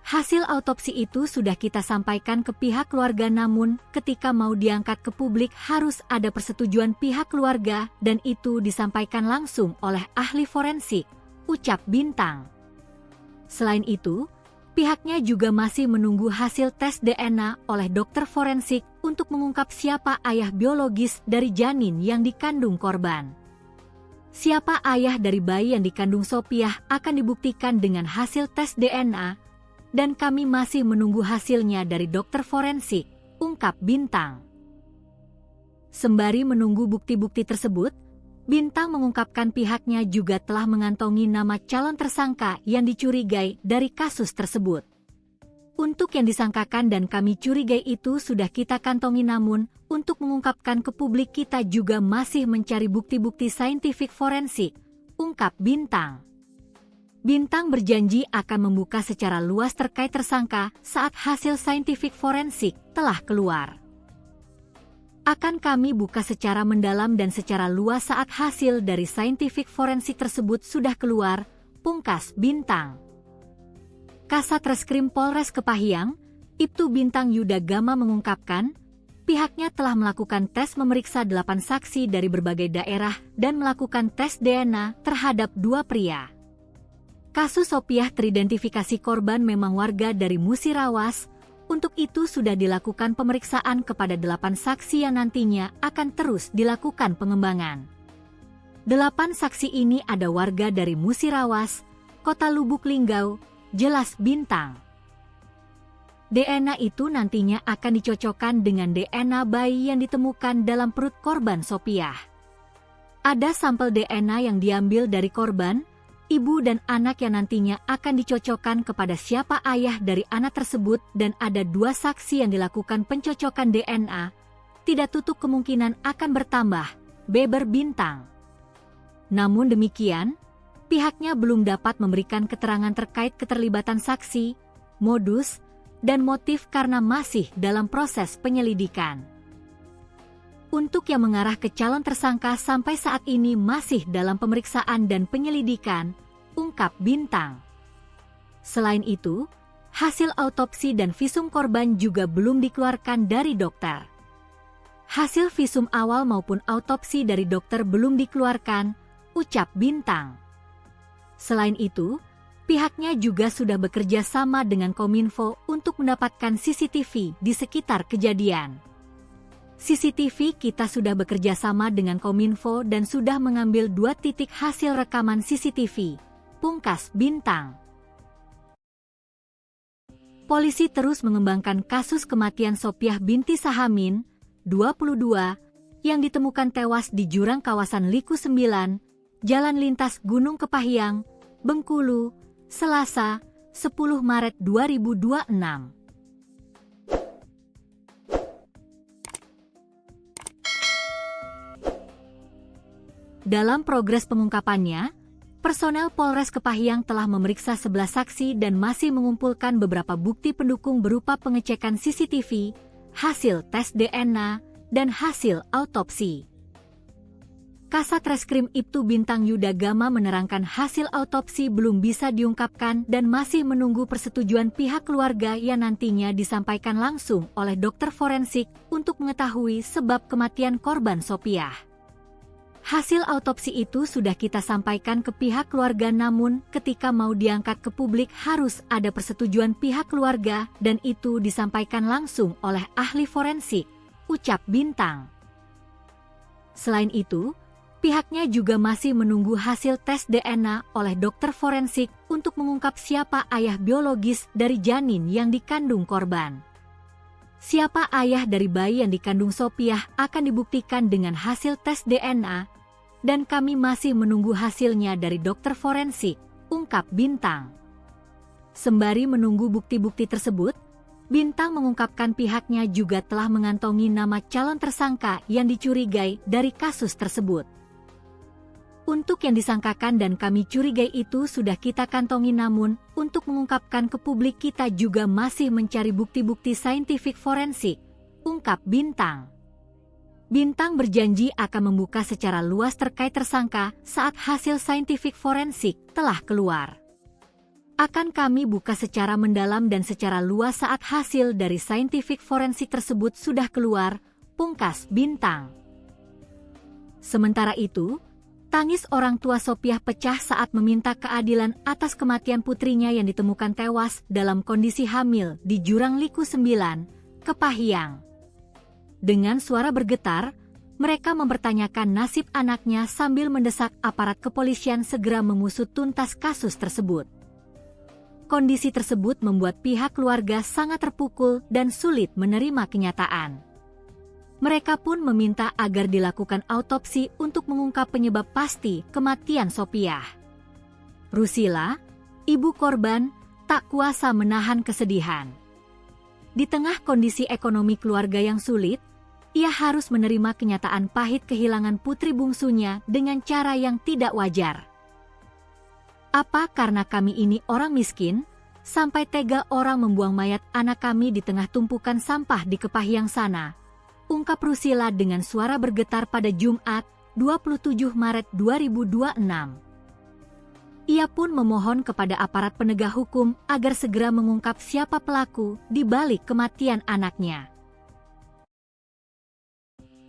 Speaker 1: Hasil autopsi itu sudah kita sampaikan ke pihak keluarga, namun ketika mau diangkat ke publik harus ada persetujuan pihak keluarga dan itu disampaikan langsung oleh ahli forensik, ucap Bintang. Selain itu, pihaknya juga masih menunggu hasil tes DNA oleh dokter forensik untuk mengungkap siapa ayah biologis dari janin yang dikandung korban. Siapa ayah dari bayi yang dikandung Sopiah akan dibuktikan dengan hasil tes DNA, dan kami masih menunggu hasilnya dari dokter forensik, ungkap Bintang. Sembari menunggu bukti-bukti tersebut, Bintang mengungkapkan pihaknya juga telah mengantongi nama calon tersangka yang dicurigai dari kasus tersebut. Untuk yang disangkakan dan kami curigai itu sudah kita kantongi, namun untuk mengungkapkan ke publik kita juga masih mencari bukti-bukti saintifik forensik, ungkap Bintang. Bintang berjanji akan membuka secara luas terkait tersangka saat hasil saintifik forensik telah keluar. Akan kami buka secara mendalam dan secara luas saat hasil dari scientific forensik tersebut sudah keluar, pungkas Bintang. Kasat Reskrim Polres Kepahyang, Ibtu Bintang Yuda Gama mengungkapkan, pihaknya telah melakukan tes memeriksa 8 saksi dari berbagai daerah dan melakukan tes DNA terhadap 2 pria. Kasus Sopiah teridentifikasi korban memang warga dari Musirawas. Untuk itu sudah dilakukan pemeriksaan kepada 8 saksi yang nantinya akan terus dilakukan pengembangan. 8 saksi ini ada warga dari Musirawas, Kota Lubuk Linggau, jelas Bintang. DNA itu nantinya akan dicocokkan dengan DNA bayi yang ditemukan dalam perut korban Sopiah. Ada sampel DNA yang diambil dari korban, ibu dan anak yang nantinya akan dicocokkan kepada siapa ayah dari anak tersebut dan ada 2 saksi yang dilakukan pencocokan DNA, tidak tutup kemungkinan akan bertambah, beber Bintang. Namun demikian, pihaknya belum dapat memberikan keterangan terkait keterlibatan saksi, modus, dan motif karena masih dalam proses penyelidikan. Untuk yang mengarah ke calon tersangka sampai saat ini masih dalam pemeriksaan dan penyelidikan, ungkap Bintang. Selain itu, hasil autopsi dan visum korban juga belum dikeluarkan dari dokter. Hasil visum awal maupun autopsi dari dokter belum dikeluarkan, ucap Bintang. Selain itu, pihaknya juga sudah bekerja sama dengan Kominfo untuk mendapatkan CCTV di sekitar kejadian. CCTV kita sudah bekerja sama dengan Kominfo dan sudah mengambil 2 titik hasil rekaman CCTV, pungkas Bintang. Polisi terus mengembangkan kasus kematian Sopiah binti Sahamin, 22, yang ditemukan tewas di jurang kawasan Liku 9, Jalan Lintas Gunung Kepahyang, Bengkulu, Selasa, 10 Maret 2026. Dalam progres pengungkapannya, personel Polres Kepahyang telah memeriksa 11 saksi dan masih mengumpulkan beberapa bukti pendukung berupa pengecekan CCTV, hasil tes DNA, dan hasil autopsi. Kasat Reskrim Ibtu Bintang Yuda Gama menerangkan hasil autopsi belum bisa diungkapkan dan masih menunggu persetujuan pihak keluarga yang nantinya disampaikan langsung oleh dokter forensik untuk mengetahui sebab kematian korban Sopiah. Hasil autopsi itu sudah kita sampaikan ke pihak keluarga namun ketika mau diangkat ke publik harus ada persetujuan pihak keluarga dan itu disampaikan langsung oleh ahli forensik, ucap Bintang. Selain itu, pihaknya juga masih menunggu hasil tes DNA oleh dokter forensik untuk mengungkap siapa ayah biologis dari janin yang dikandung korban. Siapa ayah dari bayi yang dikandung Sopiah akan dibuktikan dengan hasil tes DNA, dan kami masih menunggu hasilnya dari dokter forensik, ungkap Bintang. Sembari menunggu bukti-bukti tersebut, Bintang mengungkapkan pihaknya juga telah mengantongi nama calon tersangka yang dicurigai dari kasus tersebut. Untuk yang disangkakan dan kami curigai itu sudah kita kantongi namun, untuk mengungkapkan ke publik kita juga masih mencari bukti-bukti saintifik forensik, ungkap Bintang. Bintang berjanji akan membuka secara luas terkait tersangka saat hasil saintifik forensik telah keluar. Akan kami buka secara mendalam dan secara luas saat hasil dari saintifik forensik tersebut sudah keluar, pungkas Bintang. Sementara itu, tangis orang tua Sopiah pecah saat meminta keadilan atas kematian putrinya yang ditemukan tewas dalam kondisi hamil di Jurang Liku 9, Kepahyang. Dengan suara bergetar, mereka mempertanyakan nasib anaknya sambil mendesak aparat kepolisian segera mengusut tuntas kasus tersebut. Kondisi tersebut membuat pihak keluarga sangat terpukul dan sulit menerima kenyataan. Mereka pun meminta agar dilakukan autopsi untuk mengungkap penyebab pasti kematian Sopiah. Rusila, ibu korban, tak kuasa menahan kesedihan. Di tengah kondisi ekonomi keluarga yang sulit, ia harus menerima kenyataan pahit kehilangan putri bungsunya dengan cara yang tidak wajar. Apa karena kami ini orang miskin, sampai tega orang membuang mayat anak kami di tengah tumpukan sampah di Kepahyang sana? ungkap Rusila dengan suara bergetar pada Jumat, 27 Maret 2026. Ia pun memohon kepada aparat penegak hukum agar segera mengungkap siapa pelaku di balik kematian anaknya.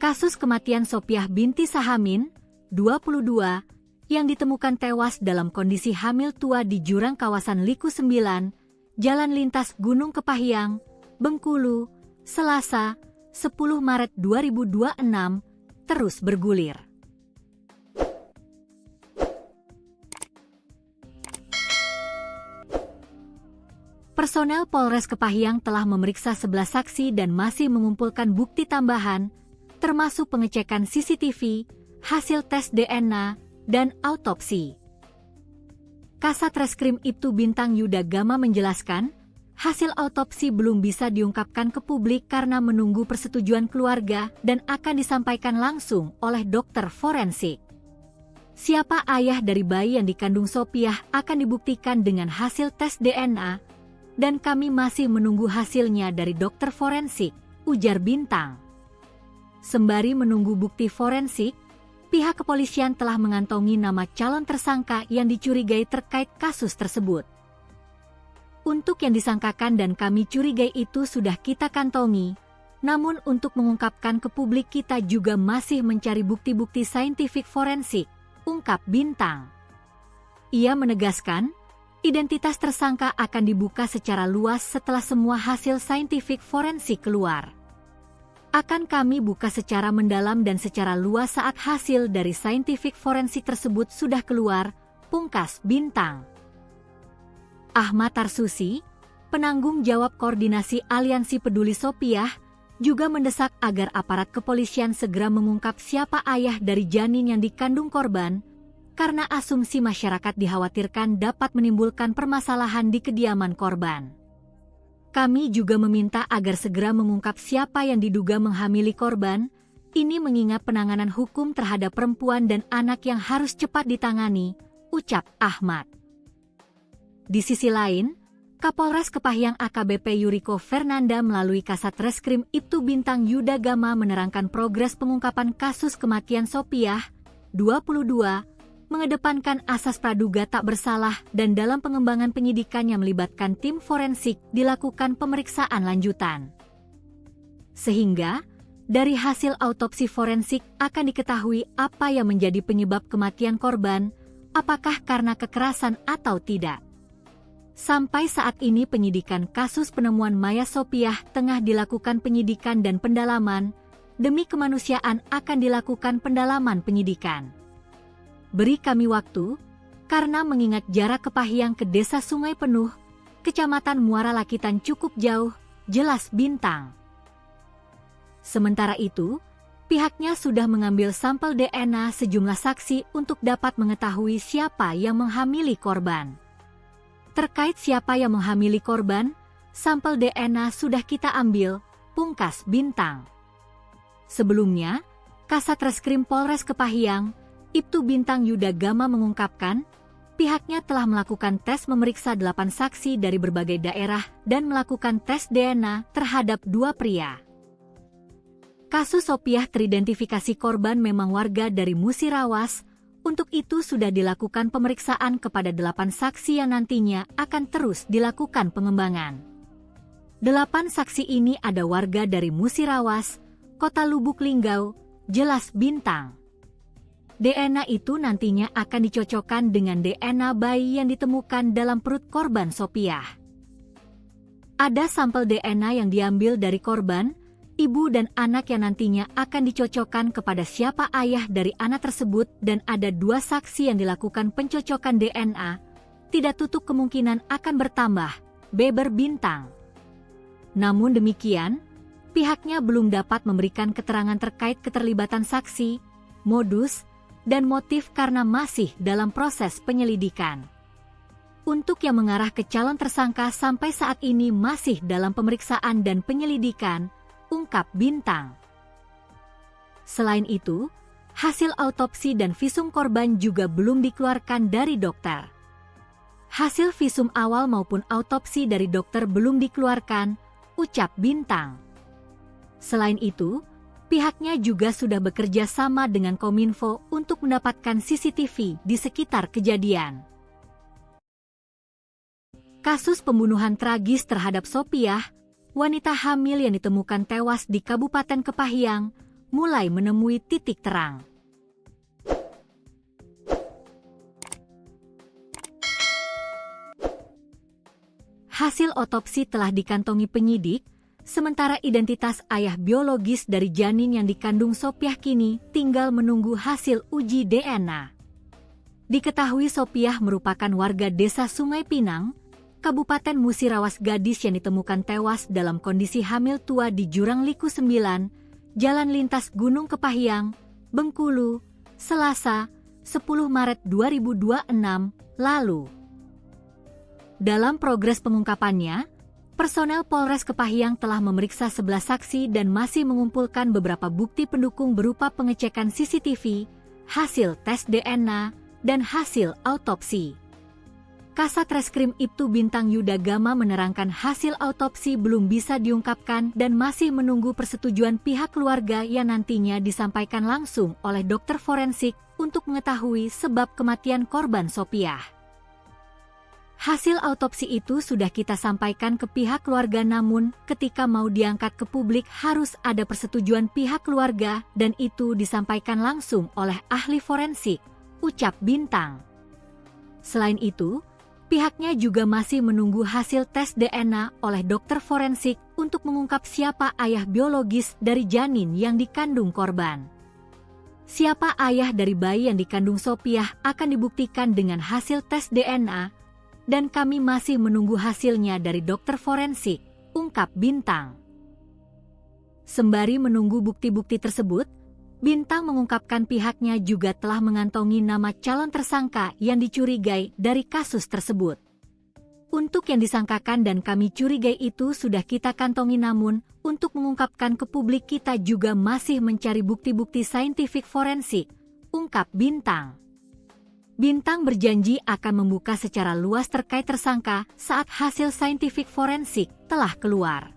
Speaker 1: Kasus kematian Sophiah binti Sahamin, 22, yang ditemukan tewas dalam kondisi hamil tua di jurang kawasan Liku 9, Jalan Lintas Gunung Kepahyang, Bengkulu, Selasa, 10 Maret 2026, terus bergulir. Personel Polres Kepahyang telah memeriksa 11 saksi dan masih mengumpulkan bukti tambahan, termasuk pengecekan CCTV, hasil tes DNA, dan autopsi. Kasat Reskrim Ibtu Bintang Yuda Gama menjelaskan, hasil autopsi belum bisa diungkapkan ke publik karena menunggu persetujuan keluarga dan akan disampaikan langsung oleh dokter forensik. Siapa ayah dari bayi yang dikandung Sophiah akan dibuktikan dengan hasil tes DNA, dan kami masih menunggu hasilnya dari dokter forensik, ujar Bintang. Sembari menunggu bukti forensik, pihak kepolisian telah mengantongi nama calon tersangka yang dicurigai terkait kasus tersebut. Untuk yang disangkakan dan kami curigai itu sudah kita kantongi, namun untuk mengungkapkan ke publik kita juga masih mencari bukti-bukti saintifik forensik, ungkap Bintang. Ia menegaskan, identitas tersangka akan dibuka secara luas setelah semua hasil saintifik forensik keluar. Akan kami buka secara mendalam dan secara luas saat hasil dari saintifik forensik tersebut sudah keluar, pungkas Bintang. Ahmad Tarsusi, penanggung jawab koordinasi Aliansi Peduli Sophiah, juga mendesak agar aparat kepolisian segera mengungkap siapa ayah dari janin yang dikandung korban, karena asumsi masyarakat dikhawatirkan dapat menimbulkan permasalahan di kediaman korban. Kami juga meminta agar segera mengungkap siapa yang diduga menghamili korban, ini mengingat penanganan hukum terhadap perempuan dan anak yang harus cepat ditangani, ucap Ahmad. Di sisi lain, Kapolres Kepahyang AKBP Yuriko Fernanda melalui Kasat Reskrim Ibtu Bintang Yuda Gama menerangkan progres pengungkapan kasus kematian Sophiah, 22, mengedepankan asas praduga tak bersalah dan dalam pengembangan penyidikan yang melibatkan tim forensik dilakukan pemeriksaan lanjutan. Sehingga, dari hasil autopsi forensik akan diketahui apa yang menjadi penyebab kematian korban, apakah karena kekerasan atau tidak. Sampai saat ini penyidikan kasus penemuan mayat Sophiah tengah dilakukan penyidikan dan pendalaman, demi kemanusiaan akan dilakukan pendalaman penyidikan. Beri kami waktu, karena mengingat jarak Kepahyang ke Desa Sungai Penuh, Kecamatan Muara Lakitan cukup jauh, jelas Bintang. Sementara itu, pihaknya sudah mengambil sampel DNA sejumlah saksi untuk dapat mengetahui siapa yang menghamili korban. Terkait siapa yang menghamili korban, sampel DNA sudah kita ambil, pungkas Bintang. Sebelumnya, Kasat Reskrim Polres Kepahyang, Ibtu Bintang Yuda Gama mengungkapkan, pihaknya telah melakukan tes memeriksa 8 saksi dari berbagai daerah dan melakukan tes DNA terhadap 2 pria. Kasus Sophiah teridentifikasi korban memang warga dari Musirawas, untuk itu sudah dilakukan pemeriksaan kepada 8 saksi yang nantinya akan terus dilakukan pengembangan. 8 saksi ini ada warga dari Musirawas, Kota Lubuk Linggau, jelas Bintang. DNA itu nantinya akan dicocokkan dengan DNA bayi yang ditemukan dalam perut korban Sophiah. Ada sampel DNA yang diambil dari korban, ibu dan anak yang nantinya akan dicocokkan kepada siapa ayah dari anak tersebut dan ada 2 saksi yang dilakukan pencocokan DNA, tidak tutup kemungkinan akan bertambah, beber Bintang. Namun demikian, pihaknya belum dapat memberikan keterangan terkait keterlibatan saksi, modus, dan motif karena masih dalam proses penyelidikan. Untuk yang mengarah ke calon tersangka sampai saat ini masih dalam pemeriksaan dan penyelidikan, ungkap Bintang. Selain itu, hasil autopsi dan visum korban juga belum dikeluarkan dari dokter. Hasil visum awal maupun autopsi dari dokter belum dikeluarkan, ucap Bintang. Selain itu, Pihaknya juga sudah bekerja sama dengan Kominfo untuk mendapatkan CCTV di sekitar kejadian. Kasus pembunuhan tragis terhadap Sopiah, wanita hamil yang ditemukan tewas di Kabupaten Kepahyang, mulai menemui titik terang. Hasil otopsi telah dikantongi penyidik, sementara identitas ayah biologis dari janin yang dikandung Sopiah kini tinggal menunggu hasil uji DNA. Diketahui Sopiah merupakan warga desa Sungai Pinang, Kabupaten Musirawas, gadis yang ditemukan tewas dalam kondisi hamil tua di Jurang Liku 9, Jalan Lintas Gunung Kepahyang, Bengkulu, Selasa, 10 Maret 2026 lalu. Dalam progres pengungkapannya, personel Polres Kepahyang telah memeriksa 11 saksi dan masih mengumpulkan beberapa bukti pendukung berupa pengecekan CCTV, hasil tes DNA, dan hasil autopsi. Kasat Reskrim Ibtu Bintang Yuda Gama menerangkan hasil autopsi belum bisa diungkapkan dan masih menunggu persetujuan pihak keluarga yang nantinya disampaikan langsung oleh dokter forensik untuk mengetahui sebab kematian korban Sopiah. Hasil autopsi itu sudah kita sampaikan ke pihak keluarga, namun ketika mau diangkat ke publik harus ada persetujuan pihak keluarga dan itu disampaikan langsung oleh ahli forensik, ucap Bintang. Selain itu, pihaknya juga masih menunggu hasil tes DNA oleh dokter forensik untuk mengungkap siapa ayah biologis dari janin yang dikandung korban. Siapa ayah dari bayi yang dikandung Sopiah akan dibuktikan dengan hasil tes DNA, dan kami masih menunggu hasilnya dari dokter forensik, ungkap Bintang. Sembari menunggu bukti-bukti tersebut, Bintang mengungkapkan pihaknya juga telah mengantongi nama calon tersangka yang dicurigai dari kasus tersebut. Untuk yang disangkakan dan kami curigai itu sudah kita kantongi, namun untuk mengungkapkan ke publik kita juga masih mencari bukti-bukti saintifik forensik, ungkap Bintang. Bintang berjanji akan membuka secara luas terkait tersangka saat hasil saintifik forensik telah keluar.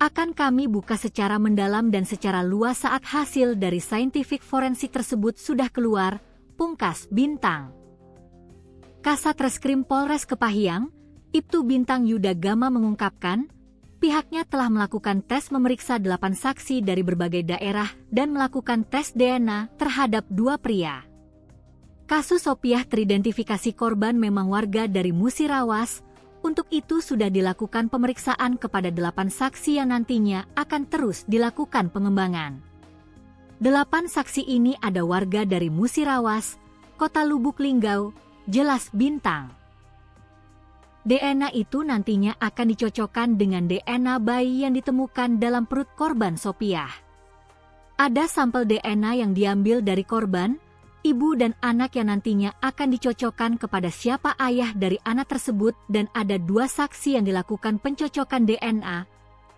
Speaker 1: Akan kami buka secara mendalam dan secara luas saat hasil dari saintifik forensik tersebut sudah keluar, pungkas Bintang. Kasat Reskrim Polres Kepahyang, Ibtu Bintang Yuda Gama mengungkapkan, pihaknya telah melakukan tes memeriksa 8 saksi dari berbagai daerah dan melakukan tes DNA terhadap 2 pria. Kasus Sopiah teridentifikasi korban memang warga dari Musirawas, untuk itu sudah dilakukan pemeriksaan kepada 8 saksi yang nantinya akan terus dilakukan pengembangan. 8 saksi ini ada warga dari Musirawas, Kota Lubuk Linggau, jelas Bintang. DNA itu nantinya akan dicocokkan dengan DNA bayi yang ditemukan dalam perut korban Sopiah. Ada sampel DNA yang diambil dari korban, ibu dan anak yang nantinya akan dicocokkan kepada siapa ayah dari anak tersebut, dan ada 2 saksi yang dilakukan pencocokan DNA.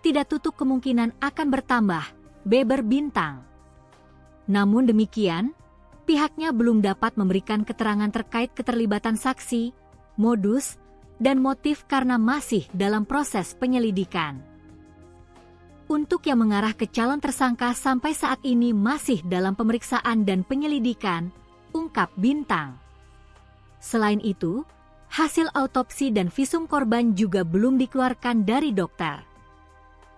Speaker 1: Tidak tutup kemungkinan akan bertambah, beber Bintang. Namun demikian, pihaknya belum dapat memberikan keterangan terkait keterlibatan saksi, modus, dan motif karena masih dalam proses penyelidikan. Untuk yang mengarah ke calon tersangka sampai saat ini masih dalam pemeriksaan dan penyelidikan, ungkap Bintang. Selain itu, hasil autopsi dan visum korban juga belum dikeluarkan dari dokter.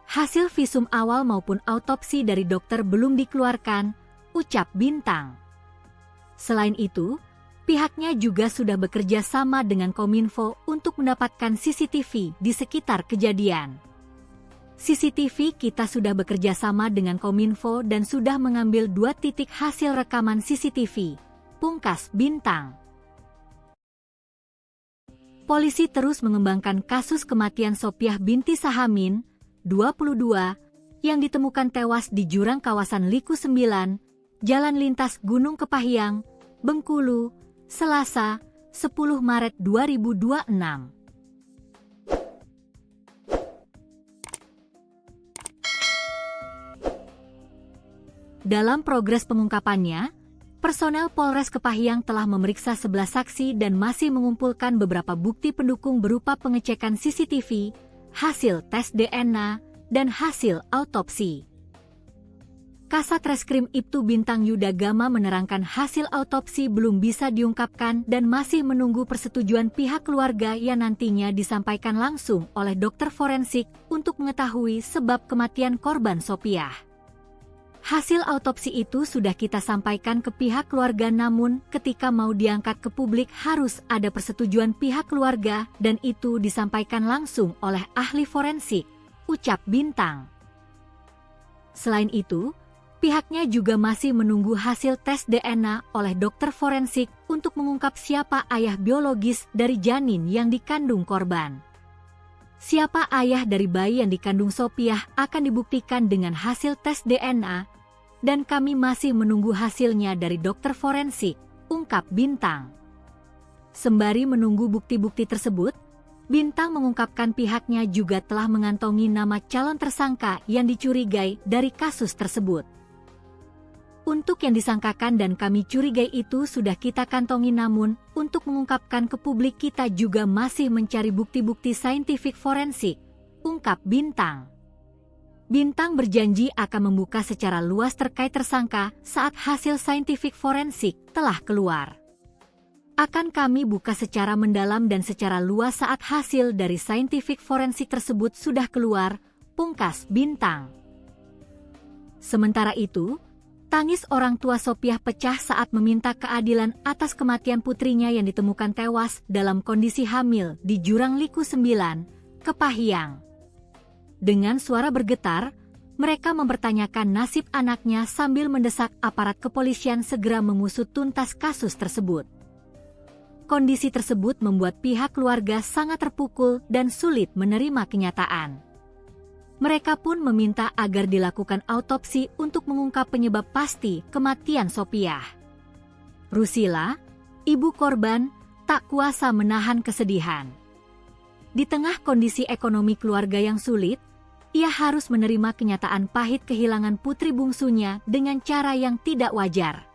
Speaker 1: Hasil visum awal maupun autopsi dari dokter belum dikeluarkan, ucap Bintang. Selain itu, pihaknya juga sudah bekerja sama dengan Kominfo untuk mendapatkan CCTV di sekitar kejadian. CCTV kita sudah bekerja sama dengan Kominfo dan sudah mengambil 2 titik hasil rekaman CCTV, pungkas Bintang. Polisi terus mengembangkan kasus kematian Sopiah binti Sahamin, 22, yang ditemukan tewas di jurang kawasan Liku 9, Jalan Lintas Gunung Kepahyang, Bengkulu, Selasa, 10 Maret 2026. Dalam progres pengungkapannya, personel Polres Kepahyang telah memeriksa 11 saksi dan masih mengumpulkan beberapa bukti pendukung berupa pengecekan CCTV, hasil tes DNA, dan hasil autopsi. Kasat Reskrim Ibtu Bintang Yuda Gama menerangkan hasil autopsi belum bisa diungkapkan dan masih menunggu persetujuan pihak keluarga yang nantinya disampaikan langsung oleh dokter forensik untuk mengetahui sebab kematian korban Sopiah. Hasil autopsi itu sudah kita sampaikan ke pihak keluarga, namun ketika mau diangkat ke publik harus ada persetujuan pihak keluarga dan itu disampaikan langsung oleh ahli forensik, ucap Bintang. Selain itu, pihaknya juga masih menunggu hasil tes DNA oleh dokter forensik untuk mengungkap siapa ayah biologis dari janin yang dikandung korban. Siapa ayah dari bayi yang dikandung Sopiah akan dibuktikan dengan hasil tes DNA, dan kami masih menunggu hasilnya dari dokter forensik, ungkap Bintang. Sembari menunggu bukti-bukti tersebut, Bintang mengungkapkan pihaknya juga telah mengantongi nama calon tersangka yang dicurigai dari kasus tersebut. Untuk yang disangkakan dan kami curigai itu sudah kita kantongi, namun untuk mengungkapkan ke publik kita juga masih mencari bukti-bukti saintifik forensik, ungkap Bintang. Bintang berjanji akan membuka secara luas terkait tersangka saat hasil saintifik forensik telah keluar. Akan kami buka secara mendalam dan secara luas saat hasil dari saintifik forensik tersebut sudah keluar, pungkas Bintang. Sementara itu, tangis orang tua Sopiah pecah saat meminta keadilan atas kematian putrinya yang ditemukan tewas dalam kondisi hamil di Jurang Liku 9, Kepahyang. Dengan suara bergetar, mereka mempertanyakan nasib anaknya sambil mendesak aparat kepolisian segera mengusut tuntas kasus tersebut. Kondisi tersebut membuat pihak keluarga sangat terpukul dan sulit menerima kenyataan. Mereka pun meminta agar dilakukan autopsi untuk mengungkap penyebab pasti kematian Sopiah. Rusila, ibu korban, tak kuasa menahan kesedihan. Di tengah kondisi ekonomi keluarga yang sulit, ia harus menerima kenyataan pahit kehilangan putri bungsunya dengan cara yang tidak wajar.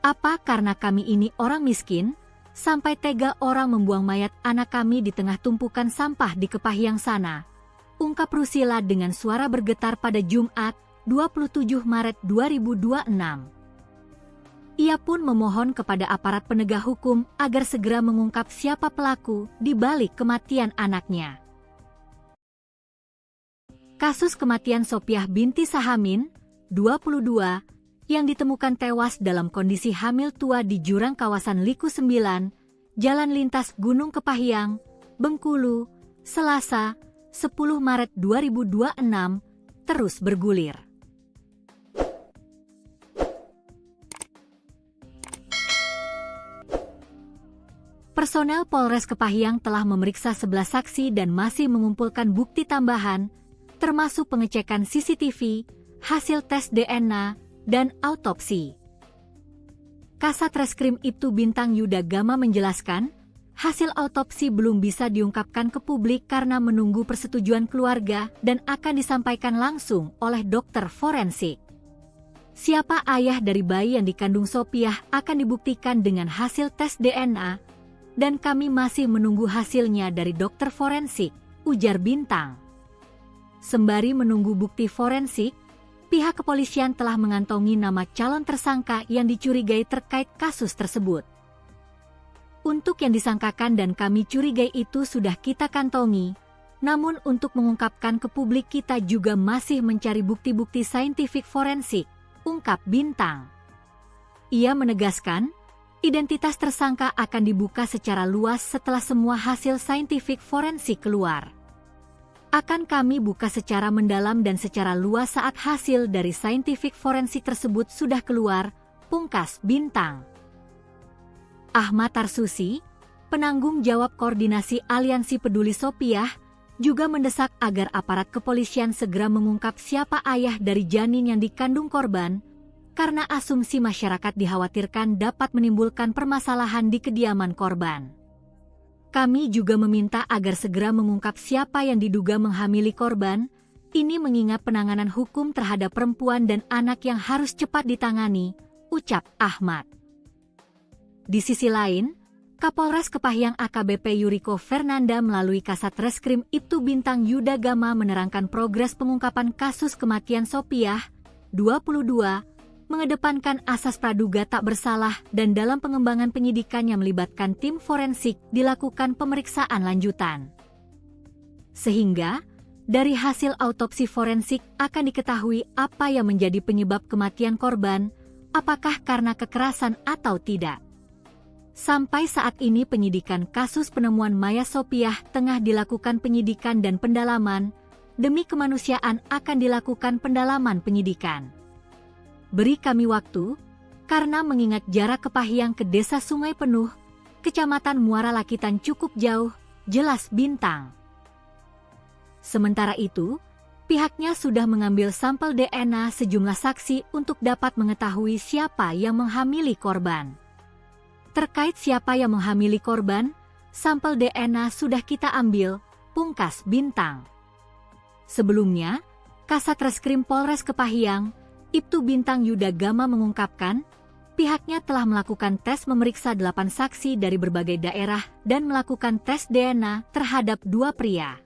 Speaker 1: Apa karena kami ini orang miskin, sampai tega orang membuang mayat anak kami di tengah tumpukan sampah di Kepahyang sana? Ungkap Rusila dengan suara bergetar pada Jumat, 27 Maret 2026. Ia pun memohon kepada aparat penegak hukum agar segera mengungkap siapa pelaku di balik kematian anaknya. Kasus kematian Sopiah binti Sahamin, 22, yang ditemukan tewas dalam kondisi hamil tua di jurang kawasan Liku 9, Jalan Lintas Gunung Kepahyang, Bengkulu, Selasa, 10 Maret 2026, terus bergulir. Personel Polres Kepahyang telah memeriksa 11 saksi dan masih mengumpulkan bukti tambahan, termasuk pengecekan CCTV, hasil tes DNA, dan autopsi. Kasat Reskrim Ibtu Bintang Yuda Gama menjelaskan, hasil autopsi belum bisa diungkapkan ke publik karena menunggu persetujuan keluarga dan akan disampaikan langsung oleh dokter forensik. Siapa ayah dari bayi yang dikandung Sopiah akan dibuktikan dengan hasil tes DNA, dan kami masih menunggu hasilnya dari dokter forensik, ujar Bintang. Sembari menunggu bukti forensik, pihak kepolisian telah mengantongi nama calon tersangka yang dicurigai terkait kasus tersebut. Untuk yang disangkakan dan kami curigai itu sudah kita kantongi, namun untuk mengungkapkan ke publik kita juga masih mencari bukti-bukti saintifik forensik, ungkap Bintang. Ia menegaskan, identitas tersangka akan dibuka secara luas setelah semua hasil saintifik forensik keluar. Akan kami buka secara mendalam dan secara luas saat hasil dari saintifik forensik tersebut sudah keluar, pungkas Bintang. Ahmad Tarsusi, penanggung jawab koordinasi Aliansi Peduli Sopiah, juga mendesak agar aparat kepolisian segera mengungkap siapa ayah dari janin yang dikandung korban, karena asumsi masyarakat dikhawatirkan dapat menimbulkan permasalahan di kediaman korban. Kami juga meminta agar segera mengungkap siapa yang diduga menghamili korban, ini mengingat penanganan hukum terhadap perempuan dan anak yang harus cepat ditangani, ucap Ahmad. Di sisi lain, Kapolres Kepahyang AKBP Yuriko Fernanda melalui Kasat Reskrim Ibtu Bintang Yuda Gama menerangkan progres pengungkapan kasus kematian Sopiah 22, mengedepankan asas praduga tak bersalah dan dalam pengembangan penyidikan yang melibatkan tim forensik dilakukan pemeriksaan lanjutan. Sehingga, dari hasil autopsi forensik akan diketahui apa yang menjadi penyebab kematian korban, apakah karena kekerasan atau tidak. Sampai saat ini penyidikan kasus penemuan mayat Sopiah tengah dilakukan penyidikan dan pendalaman, demi kemanusiaan akan dilakukan pendalaman penyidikan. Beri kami waktu, karena mengingat jarak Kepahyang ke Desa Sungai Penuh, Kecamatan Muara Lakitan cukup jauh, jelas Bintang. Sementara itu, pihaknya sudah mengambil sampel DNA sejumlah saksi untuk dapat mengetahui siapa yang menghamili korban. Terkait siapa yang menghamili korban, sampel DNA sudah kita ambil, pungkas Bintang. Sebelumnya, Kasat Reskrim Polres Kepahyang, Ibtu Bintang Yuda Gama mengungkapkan, pihaknya telah melakukan tes memeriksa 8 saksi dari berbagai daerah dan melakukan tes DNA terhadap 2 pria.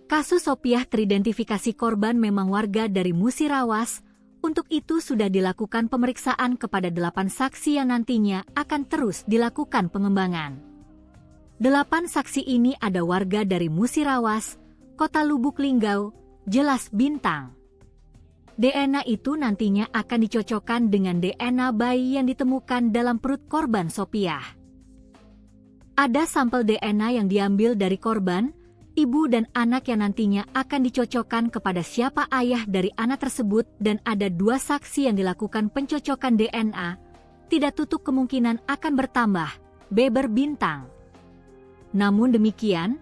Speaker 1: Kasus Sopiah teridentifikasi korban memang warga dari Musirawas. Untuk itu sudah dilakukan pemeriksaan kepada 8 saksi yang nantinya akan terus dilakukan pengembangan. 8 saksi ini ada warga dari Musirawas, Kota Lubuk Linggau, jelas Bintang. DNA itu nantinya akan dicocokkan dengan DNA bayi yang ditemukan dalam perut korban Sopiah. Ada sampel DNA yang diambil dari korban, ibu dan anak yang nantinya akan dicocokkan kepada siapa ayah dari anak tersebut dan ada 2 saksi yang dilakukan pencocokan DNA, tidak tutup kemungkinan akan bertambah, beber Bintang. Namun demikian,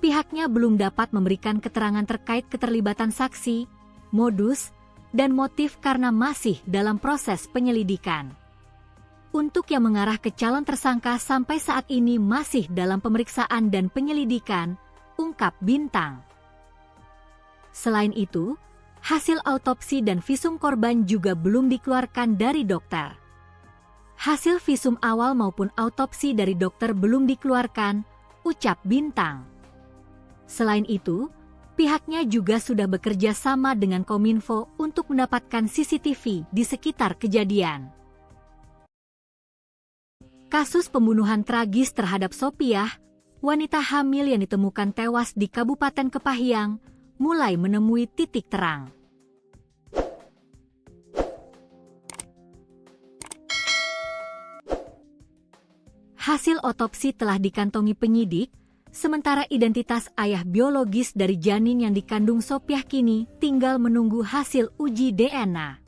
Speaker 1: pihaknya belum dapat memberikan keterangan terkait keterlibatan saksi, modus, dan motif karena masih dalam proses penyelidikan. Untuk yang mengarah ke calon tersangka sampai saat ini masih dalam pemeriksaan dan penyelidikan, ungkap Bintang. Selain itu, hasil autopsi dan visum korban juga belum dikeluarkan dari dokter. Hasil visum awal maupun autopsi dari dokter belum dikeluarkan, ucap Bintang. Selain itu, pihaknya juga sudah bekerja sama dengan Kominfo untuk mendapatkan CCTV di sekitar kejadian. Kasus pembunuhan tragis terhadap Sopiah, wanita hamil yang ditemukan tewas di Kabupaten Kepahyang, mulai menemui titik terang. Hasil otopsi telah dikantongi penyidik, sementara identitas ayah biologis dari janin yang dikandung Sopiah kini tinggal menunggu hasil uji DNA.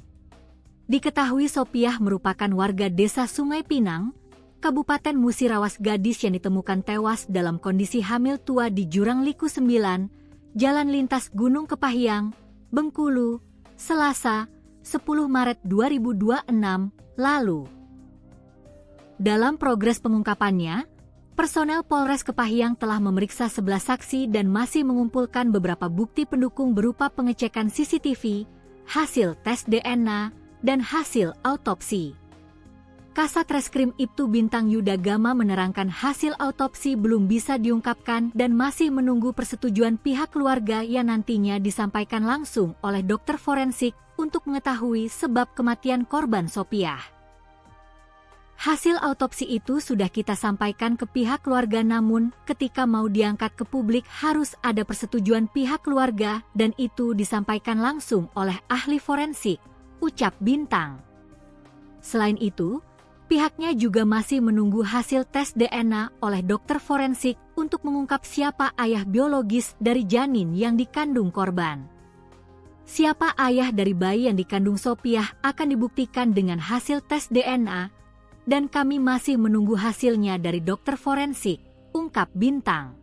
Speaker 1: Diketahui Sopiah merupakan warga Desa Sungai Pinang, Kabupaten Musirawas, gadis yang ditemukan tewas dalam kondisi hamil tua di Jurang Liku 9, Jalan Lintas Gunung Kepahyang, Bengkulu, Selasa, 10 Maret 2026, lalu. Dalam progres pengungkapannya, personel Polres Kepahyang telah memeriksa 11 saksi dan masih mengumpulkan beberapa bukti pendukung berupa pengecekan CCTV, hasil tes DNA, dan hasil autopsi. Kasat Reskrim Ibtu Bintang Yuda Gama menerangkan hasil autopsi belum bisa diungkapkan dan masih menunggu persetujuan pihak keluarga yang nantinya disampaikan langsung oleh dokter forensik untuk mengetahui sebab kematian korban Sopiah. Hasil autopsi itu sudah kita sampaikan ke pihak keluarga, namun ketika mau diangkat ke publik harus ada persetujuan pihak keluarga dan itu disampaikan langsung oleh ahli forensik, ucap Bintang. Selain itu, pihaknya juga masih menunggu hasil tes DNA oleh dokter forensik untuk mengungkap siapa ayah biologis dari janin yang dikandung korban. Siapa ayah dari bayi yang dikandung Sopiah akan dibuktikan dengan hasil tes DNA, dan kami masih menunggu hasilnya dari dokter forensik, ungkap Bintang.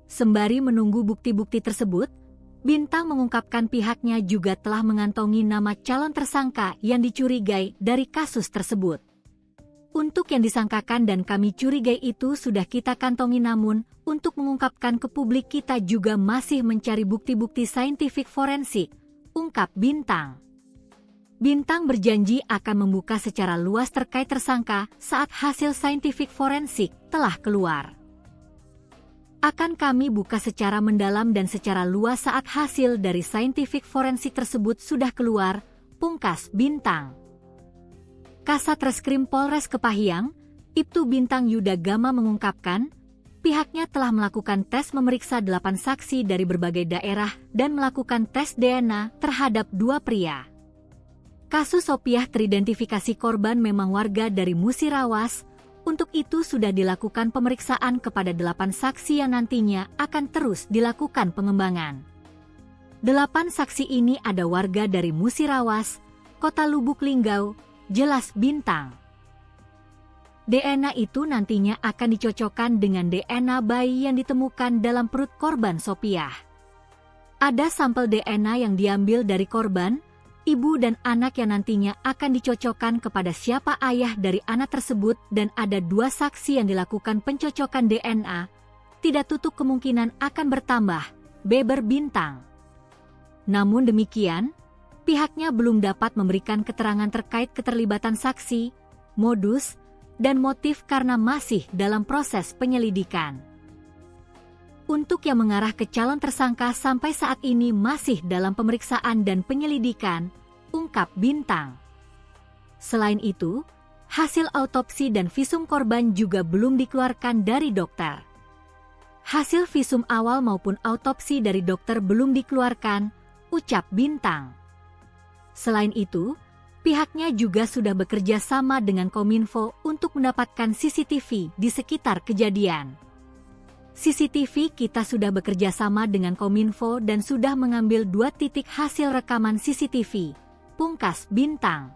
Speaker 1: Sembari menunggu bukti-bukti tersebut, Bintang mengungkapkan pihaknya juga telah mengantongi nama calon tersangka yang dicurigai dari kasus tersebut. Untuk yang disangkakan dan kami curigai itu sudah kita kantongi, namun untuk mengungkapkan ke publik kita juga masih mencari bukti-bukti saintifik forensik, ungkap Bintang. Bintang berjanji akan membuka secara luas terkait tersangka saat hasil saintifik forensik telah keluar. Akan kami buka secara mendalam dan secara luas saat hasil dari scientific forensik tersebut sudah keluar, pungkas Bintang. Kasatreskrim Polres Kepahyang, Ibtu Bintang Yuda Gama mengungkapkan, pihaknya telah melakukan tes memeriksa 8 saksi dari berbagai daerah dan melakukan tes DNA terhadap 2 pria. Kasus Sopiah teridentifikasi korban memang warga dari Musirawas. Untuk itu sudah dilakukan pemeriksaan kepada 8 saksi yang nantinya akan terus dilakukan pengembangan. 8 saksi ini ada warga dari Musirawas, Kota Lubuk Linggau, jelas Bintang. DNA itu nantinya akan dicocokkan dengan DNA bayi yang ditemukan dalam perut korban Sopiah. Ada sampel DNA yang diambil dari korban, ibu dan anak yang nantinya akan dicocokkan kepada siapa ayah dari anak tersebut dan ada 2 saksi yang dilakukan pencocokan DNA. Tidak tutup kemungkinan akan bertambah, beber Bintang. Namun demikian, pihaknya belum dapat memberikan keterangan terkait keterlibatan saksi, modus, dan motif karena masih dalam proses penyelidikan. Untuk yang mengarah ke calon tersangka sampai saat ini masih dalam pemeriksaan dan penyelidikan, ungkap Bintang. Selain itu, hasil autopsi dan visum korban juga belum dikeluarkan dari dokter. Hasil visum awal maupun autopsi dari dokter belum dikeluarkan, ucap Bintang. Selain itu, pihaknya juga sudah bekerja sama dengan Kominfo untuk mendapatkan CCTV di sekitar kejadian. CCTV kita sudah bekerja sama dengan Kominfo dan sudah mengambil 2 titik hasil rekaman CCTV, pungkas Bintang.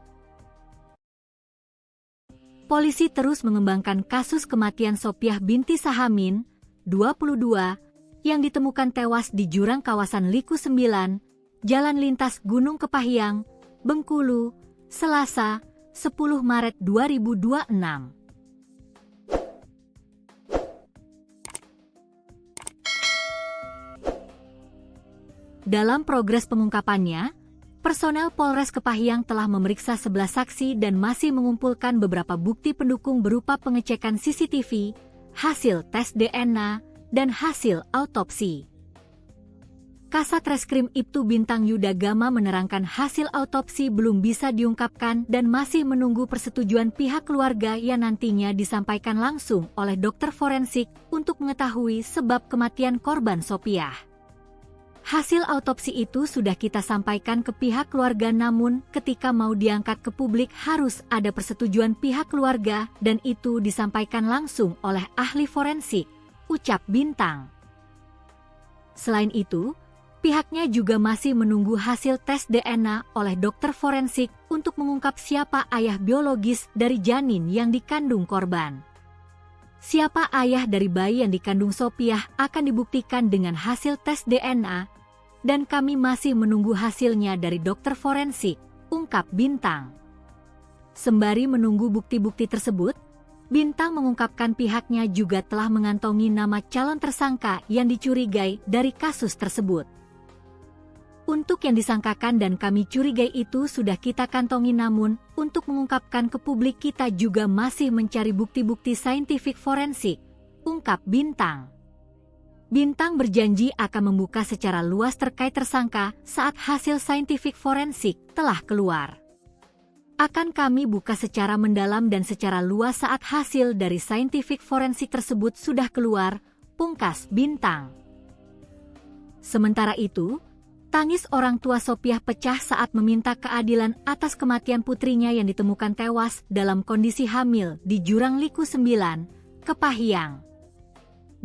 Speaker 1: Polisi terus mengembangkan kasus kematian Sopiah binti Sahamin, 22, yang ditemukan tewas di jurang kawasan Liku 9, Jalan Lintas Gunung Kepahyang, Bengkulu, Selasa, 10 Maret 2026. Dalam progres pengungkapannya, personel Polres Kepahyang telah memeriksa 11 saksi dan masih mengumpulkan beberapa bukti pendukung berupa pengecekan CCTV, hasil tes DNA, dan hasil autopsi. Kasatreskrim Ibtu Bintang Yuda Gama menerangkan hasil autopsi belum bisa diungkapkan dan masih menunggu persetujuan pihak keluarga yang nantinya disampaikan langsung oleh dokter forensik untuk mengetahui sebab kematian korban Sopiah. Hasil autopsi itu sudah kita sampaikan ke pihak keluarga namun ketika mau diangkat ke publik harus ada persetujuan pihak keluarga dan itu disampaikan langsung oleh ahli forensik, ucap Bintang. Selain itu, pihaknya juga masih menunggu hasil tes DNA oleh dokter forensik untuk mengungkap siapa ayah biologis dari janin yang dikandung korban. Siapa ayah dari bayi yang dikandung Sopiah akan dibuktikan dengan hasil tes DNA, dan kami masih menunggu hasilnya dari dokter forensik, ungkap Bintang. Sembari menunggu bukti-bukti tersebut, Bintang mengungkapkan pihaknya juga telah mengantongi nama calon tersangka yang dicurigai dari kasus tersebut. Untuk yang disangkakan dan kami curigai itu sudah kita kantongi namun, untuk mengungkapkan ke publik kita juga masih mencari bukti-bukti saintifik forensik, ungkap Bintang. Bintang berjanji akan membuka secara luas terkait tersangka saat hasil saintifik forensik telah keluar. Akan kami buka secara mendalam dan secara luas saat hasil dari saintifik forensik tersebut sudah keluar, pungkas Bintang. Sementara itu, tangis orang tua Sopiah pecah saat meminta keadilan atas kematian putrinya yang ditemukan tewas dalam kondisi hamil di Jurang Liku 9, Kepahyang.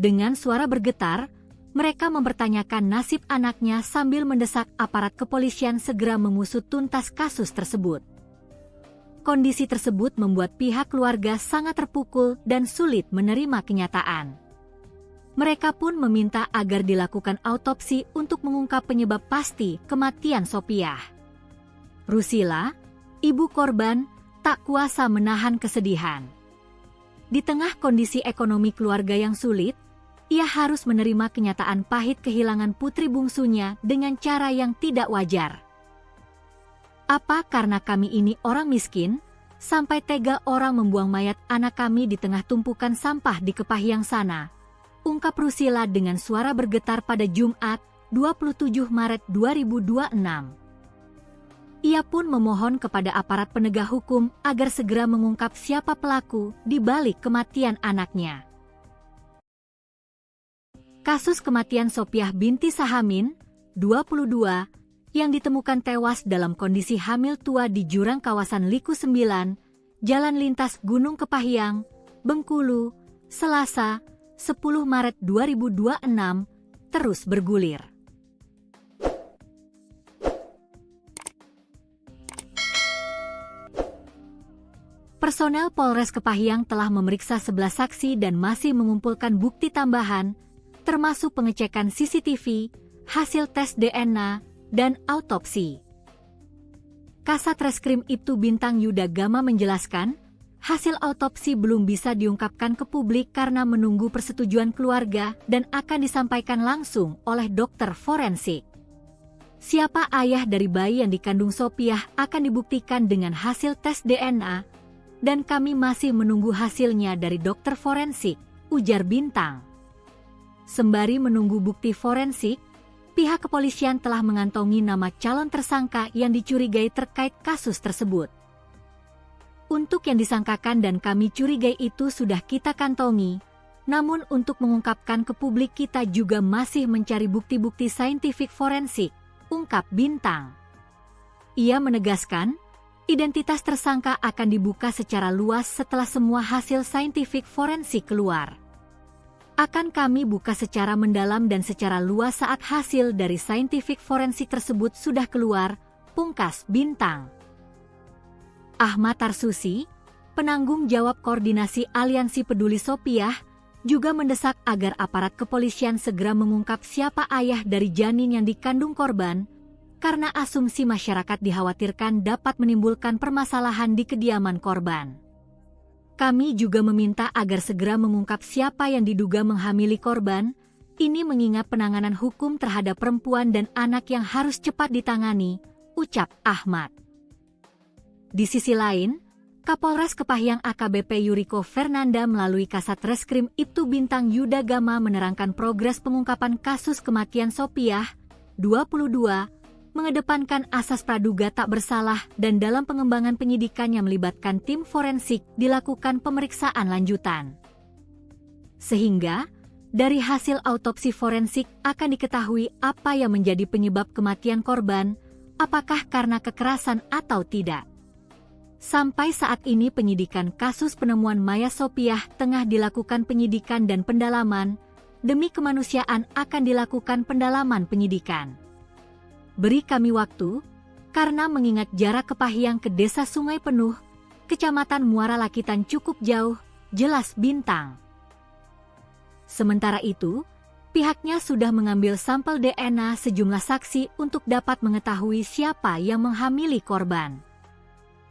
Speaker 1: Dengan suara bergetar, mereka mempertanyakan nasib anaknya sambil mendesak aparat kepolisian segera mengusut tuntas kasus tersebut. Kondisi tersebut membuat pihak keluarga sangat terpukul dan sulit menerima kenyataan. Mereka pun meminta agar dilakukan autopsi untuk mengungkap penyebab pasti kematian Sopiah. Rusila, ibu korban, tak kuasa menahan kesedihan. Di tengah kondisi ekonomi keluarga yang sulit, ia harus menerima kenyataan pahit kehilangan putri bungsunya dengan cara yang tidak wajar. Apa karena kami ini orang miskin, sampai tega orang membuang mayat anak kami di tengah tumpukan sampah di Kepahyang sana? ungkap Rusila dengan suara bergetar pada Jumat, 27 Maret 2026. Ia pun memohon kepada aparat penegak hukum agar segera mengungkap siapa pelaku di balik kematian anaknya. Kasus kematian Sopiah binti Sahamin, 22, yang ditemukan tewas dalam kondisi hamil tua di jurang kawasan Liku 9, Jalan Lintas Gunung Kepahyang, Bengkulu, Selasa, 10 Maret 2026, terus bergulir. Personel Polres Kepahyang telah memeriksa 11 saksi dan masih mengumpulkan bukti tambahan, termasuk pengecekan CCTV, hasil tes DNA, dan autopsi. Kasat Reskrim Ibtu Bintang Yuda Gama menjelaskan, hasil autopsi belum bisa diungkapkan ke publik karena menunggu persetujuan keluarga dan akan disampaikan langsung oleh dokter forensik. Siapa ayah dari bayi yang dikandung Sopiah akan dibuktikan dengan hasil tes DNA, dan kami masih menunggu hasilnya dari dokter forensik, ujar Bintang. Sembari menunggu bukti forensik, pihak kepolisian telah mengantongi nama calon tersangka yang dicurigai terkait kasus tersebut. Untuk yang disangkakan dan kami curigai itu sudah kita kantongi, namun untuk mengungkapkan ke publik kita juga masih mencari bukti-bukti saintifik forensik, ungkap Bintang. Ia menegaskan, identitas tersangka akan dibuka secara luas setelah semua hasil saintifik forensik keluar. Akan kami buka secara mendalam dan secara luas saat hasil dari saintifik forensik tersebut sudah keluar, pungkas Bintang. Ahmad Tarsusi, penanggung jawab koordinasi Aliansi Peduli Sopiah, juga mendesak agar aparat kepolisian segera mengungkap siapa ayah dari janin yang dikandung korban, karena asumsi masyarakat dikhawatirkan dapat menimbulkan permasalahan di kediaman korban. Kami juga meminta agar segera mengungkap siapa yang diduga menghamili korban, ini mengingat penanganan hukum terhadap perempuan dan anak yang harus cepat ditangani, ucap Ahmad. Di sisi lain, Kapolres Kepahyang AKBP Yuriko Fernanda melalui Kasat Reskrim Ibtu Bintang Yuda Gama menerangkan progres pengungkapan kasus kematian Sopiah, 22, mengedepankan asas praduga tak bersalah dan dalam pengembangan penyidikan yang melibatkan tim forensik dilakukan pemeriksaan lanjutan. Sehingga, dari hasil autopsi forensik akan diketahui apa yang menjadi penyebab kematian korban, apakah karena kekerasan atau tidak. Sampai saat ini penyidikan kasus penemuan mayat Sopiah tengah dilakukan penyidikan dan pendalaman, demi kemanusiaan akan dilakukan pendalaman penyidikan. Beri kami waktu, karena mengingat jarak Kepahyang ke Desa Sungai Penuh, Kecamatan Muara Lakitan cukup jauh, jelas Bintang. Sementara itu, pihaknya sudah mengambil sampel DNA sejumlah saksi untuk dapat mengetahui siapa yang menghamili korban.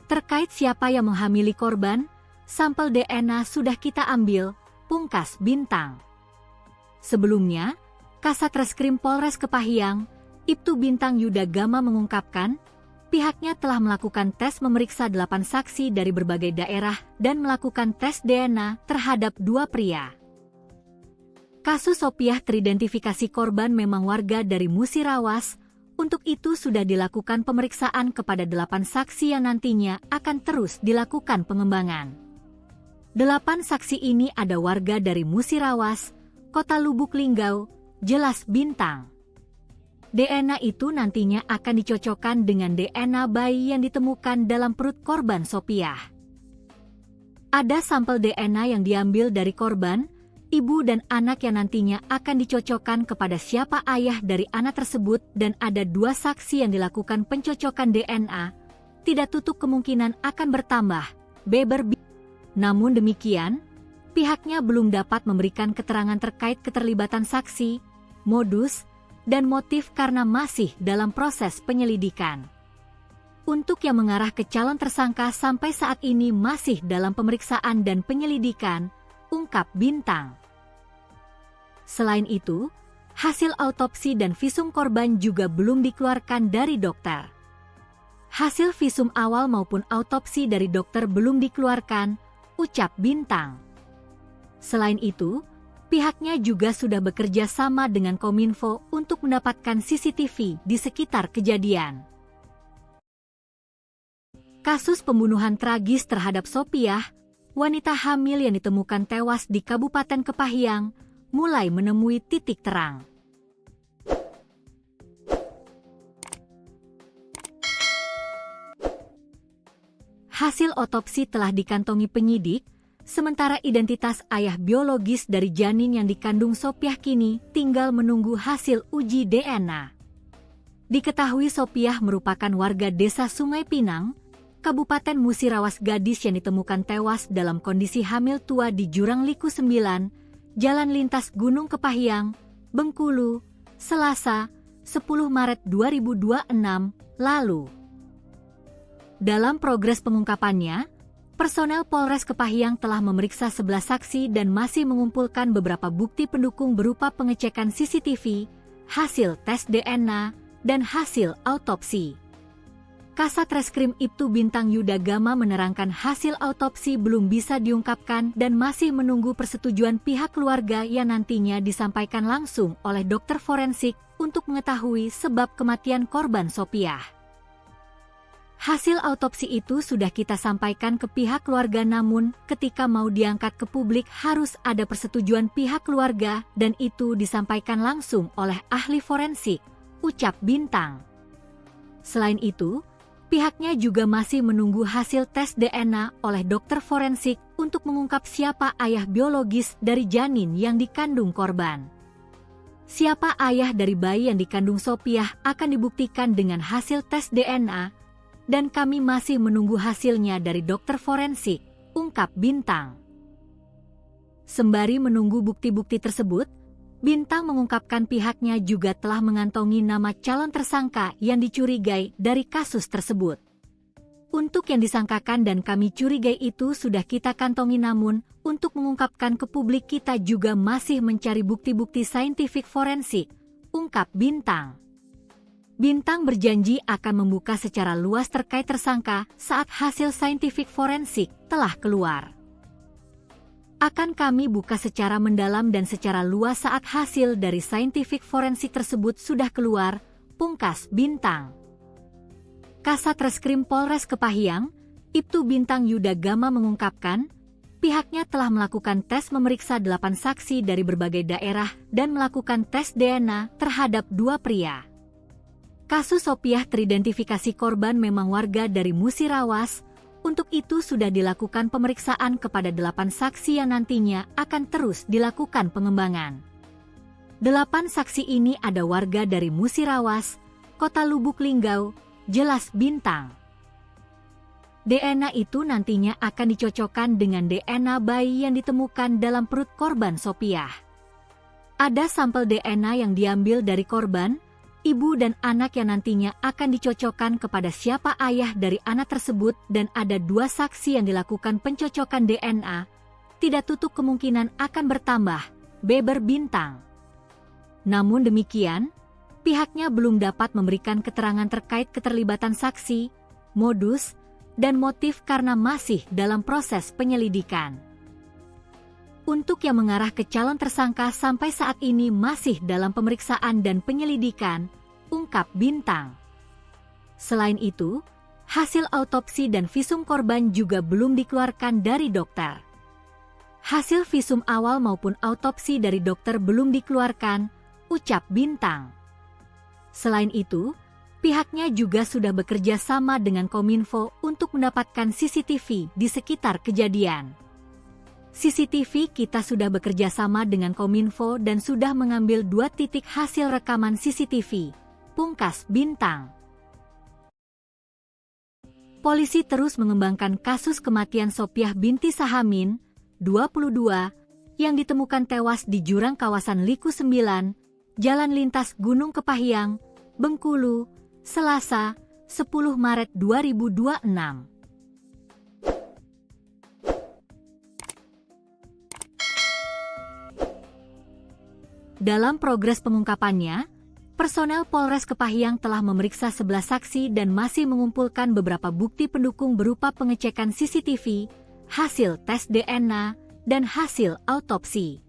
Speaker 1: Terkait siapa yang menghamili korban, sampel DNA sudah kita ambil, pungkas Bintang. Sebelumnya, Kasat Reskrim Polres Kepahyang, Ibtu Bintang Yuda Gama mengungkapkan, pihaknya telah melakukan tes memeriksa 8 saksi dari berbagai daerah dan melakukan tes DNA terhadap 2 pria. Kasus Sopiah teridentifikasi korban memang warga dari Musirawas, untuk itu sudah dilakukan pemeriksaan kepada 8 saksi yang nantinya akan terus dilakukan pengembangan. 8 saksi ini ada warga dari Musirawas, Kota Lubuk Linggau, jelas Bintang. DNA itu nantinya akan dicocokkan dengan DNA bayi yang ditemukan dalam perut korban Sopiah. Ada sampel DNA yang diambil dari korban, ibu dan anak yang nantinya akan dicocokkan kepada siapa ayah dari anak tersebut dan ada 2 saksi yang dilakukan pencocokan DNA, tidak tutup kemungkinan akan bertambah, beber. Namun demikian, pihaknya belum dapat memberikan keterangan terkait keterlibatan saksi, modus, dan motif karena masih dalam proses penyelidikan. Untuk yang mengarah ke calon tersangka sampai saat ini masih dalam pemeriksaan dan penyelidikan, ungkap Bintang. Selain itu, hasil autopsi dan visum korban juga belum dikeluarkan dari dokter. Hasil visum awal maupun autopsi dari dokter belum dikeluarkan, ucap Bintang. Selain itu, Pihaknya juga sudah bekerja sama dengan Kominfo untuk mendapatkan CCTV di sekitar kejadian. Kasus pembunuhan tragis terhadap Sopiah, wanita hamil yang ditemukan tewas di Kabupaten Kepahyang, mulai menemui titik terang. Hasil otopsi telah dikantongi penyidik, sementara identitas ayah biologis dari janin yang dikandung Sopiah kini tinggal menunggu hasil uji DNA. Diketahui Sopiah merupakan warga desa Sungai Pinang, Kabupaten Musirawas gadis yang ditemukan tewas dalam kondisi hamil tua di Jurang Liku 9, Jalan Lintas Gunung Kepahyang, Bengkulu, Selasa, 10 Maret 2026, lalu. Dalam progres pengungkapannya, personel Polres Kepahyang telah memeriksa 11 saksi dan masih mengumpulkan beberapa bukti pendukung berupa pengecekan CCTV, hasil tes DNA, dan hasil autopsi. Kasat Reskrim Ibtu Bintang Yudagama menerangkan hasil autopsi belum bisa diungkapkan dan masih menunggu persetujuan pihak keluarga yang nantinya disampaikan langsung oleh dokter forensik untuk mengetahui sebab kematian korban Sopiah. Hasil autopsi itu sudah kita sampaikan ke pihak keluarga, namun ketika mau diangkat ke publik harus ada persetujuan pihak keluarga dan itu disampaikan langsung oleh ahli forensik, ucap Bintang. Selain itu, pihaknya juga masih menunggu hasil tes DNA oleh dokter forensik untuk mengungkap siapa ayah biologis dari janin yang dikandung korban. Siapa ayah dari bayi yang dikandung Sopiah akan dibuktikan dengan hasil tes DNA, dan kami masih menunggu hasilnya dari dokter forensik, ungkap Bintang. Sembari menunggu bukti-bukti tersebut, Bintang mengungkapkan pihaknya juga telah mengantongi nama calon tersangka yang dicurigai dari kasus tersebut. Untuk yang disangkakan dan kami curigai itu sudah kita kantongi, namun untuk mengungkapkan ke publik kita juga masih mencari bukti-bukti saintifik forensik, ungkap Bintang. Bintang berjanji akan membuka secara luas terkait tersangka saat hasil saintifik forensik telah keluar. Akan kami buka secara mendalam dan secara luas saat hasil dari saintifik forensik tersebut sudah keluar, pungkas Bintang. Kasat Reskrim Polres Kepahyang, Ibtu Bintang Yudagama mengungkapkan, pihaknya telah melakukan tes memeriksa 8 saksi dari berbagai daerah dan melakukan tes DNA terhadap 2 pria. Kasus Sopiah teridentifikasi korban memang warga dari Musirawas, untuk itu sudah dilakukan pemeriksaan kepada 8 saksi yang nantinya akan terus dilakukan pengembangan. 8 saksi ini ada warga dari Musirawas, Kota Lubuk Linggau, jelas Bintang. DNA itu nantinya akan dicocokkan dengan DNA bayi yang ditemukan dalam perut korban Sopiah. Ada sampel DNA yang diambil dari korban, ibu dan anak yang nantinya akan dicocokkan kepada siapa ayah dari anak tersebut dan ada 2 saksi yang dilakukan pencocokan DNA, tidak tutup kemungkinan akan bertambah, beber Bintang. Namun demikian, pihaknya belum dapat memberikan keterangan terkait keterlibatan saksi, modus, dan motif karena masih dalam proses penyelidikan. Untuk yang mengarah ke calon tersangka sampai saat ini masih dalam pemeriksaan dan penyelidikan, ungkap Bintang. Selain itu, hasil autopsi dan visum korban juga belum dikeluarkan dari dokter. Hasil visum awal maupun autopsi dari dokter belum dikeluarkan, ucap Bintang. Selain itu, pihaknya juga sudah bekerja sama dengan Kominfo untuk mendapatkan CCTV di sekitar kejadian. CCTV kita sudah bekerja sama dengan Kominfo dan sudah mengambil 2 titik hasil rekaman CCTV, pungkas Bintang. Polisi terus mengembangkan kasus kematian Sopiah binti Sahamin, 22, yang ditemukan tewas di jurang kawasan Liku 9, Jalan Lintas Gunung Kepahyang, Bengkulu, Selasa, 10 Maret 2026. Dalam progres pengungkapannya, personel Polres Kepahyang telah memeriksa 11 saksi dan masih mengumpulkan beberapa bukti pendukung berupa pengecekan CCTV, hasil tes DNA, dan hasil autopsi.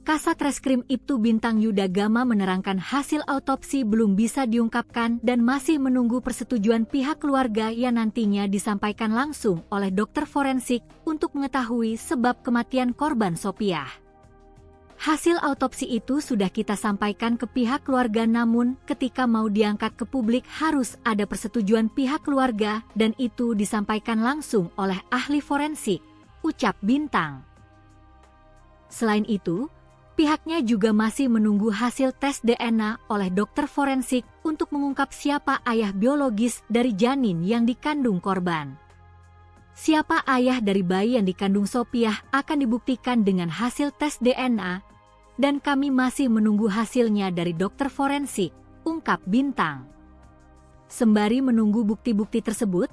Speaker 1: Kasat Reskrim Ibtu Bintang Yuda Gama menerangkan hasil autopsi belum bisa diungkapkan dan masih menunggu persetujuan pihak keluarga yang nantinya disampaikan langsung oleh dokter forensik untuk mengetahui sebab kematian korban Sopiah. Hasil autopsi itu sudah kita sampaikan ke pihak keluarga, namun ketika mau diangkat ke publik harus ada persetujuan pihak keluarga dan itu disampaikan langsung oleh ahli forensik, ucap Bintang. Selain itu, pihaknya juga masih menunggu hasil tes DNA oleh dokter forensik untuk mengungkap siapa ayah biologis dari janin yang dikandung korban. Siapa ayah dari bayi yang dikandung Sopiah akan dibuktikan dengan hasil tes DNA, dan kami masih menunggu hasilnya dari dokter forensik, ungkap Bintang. Sembari menunggu bukti-bukti tersebut,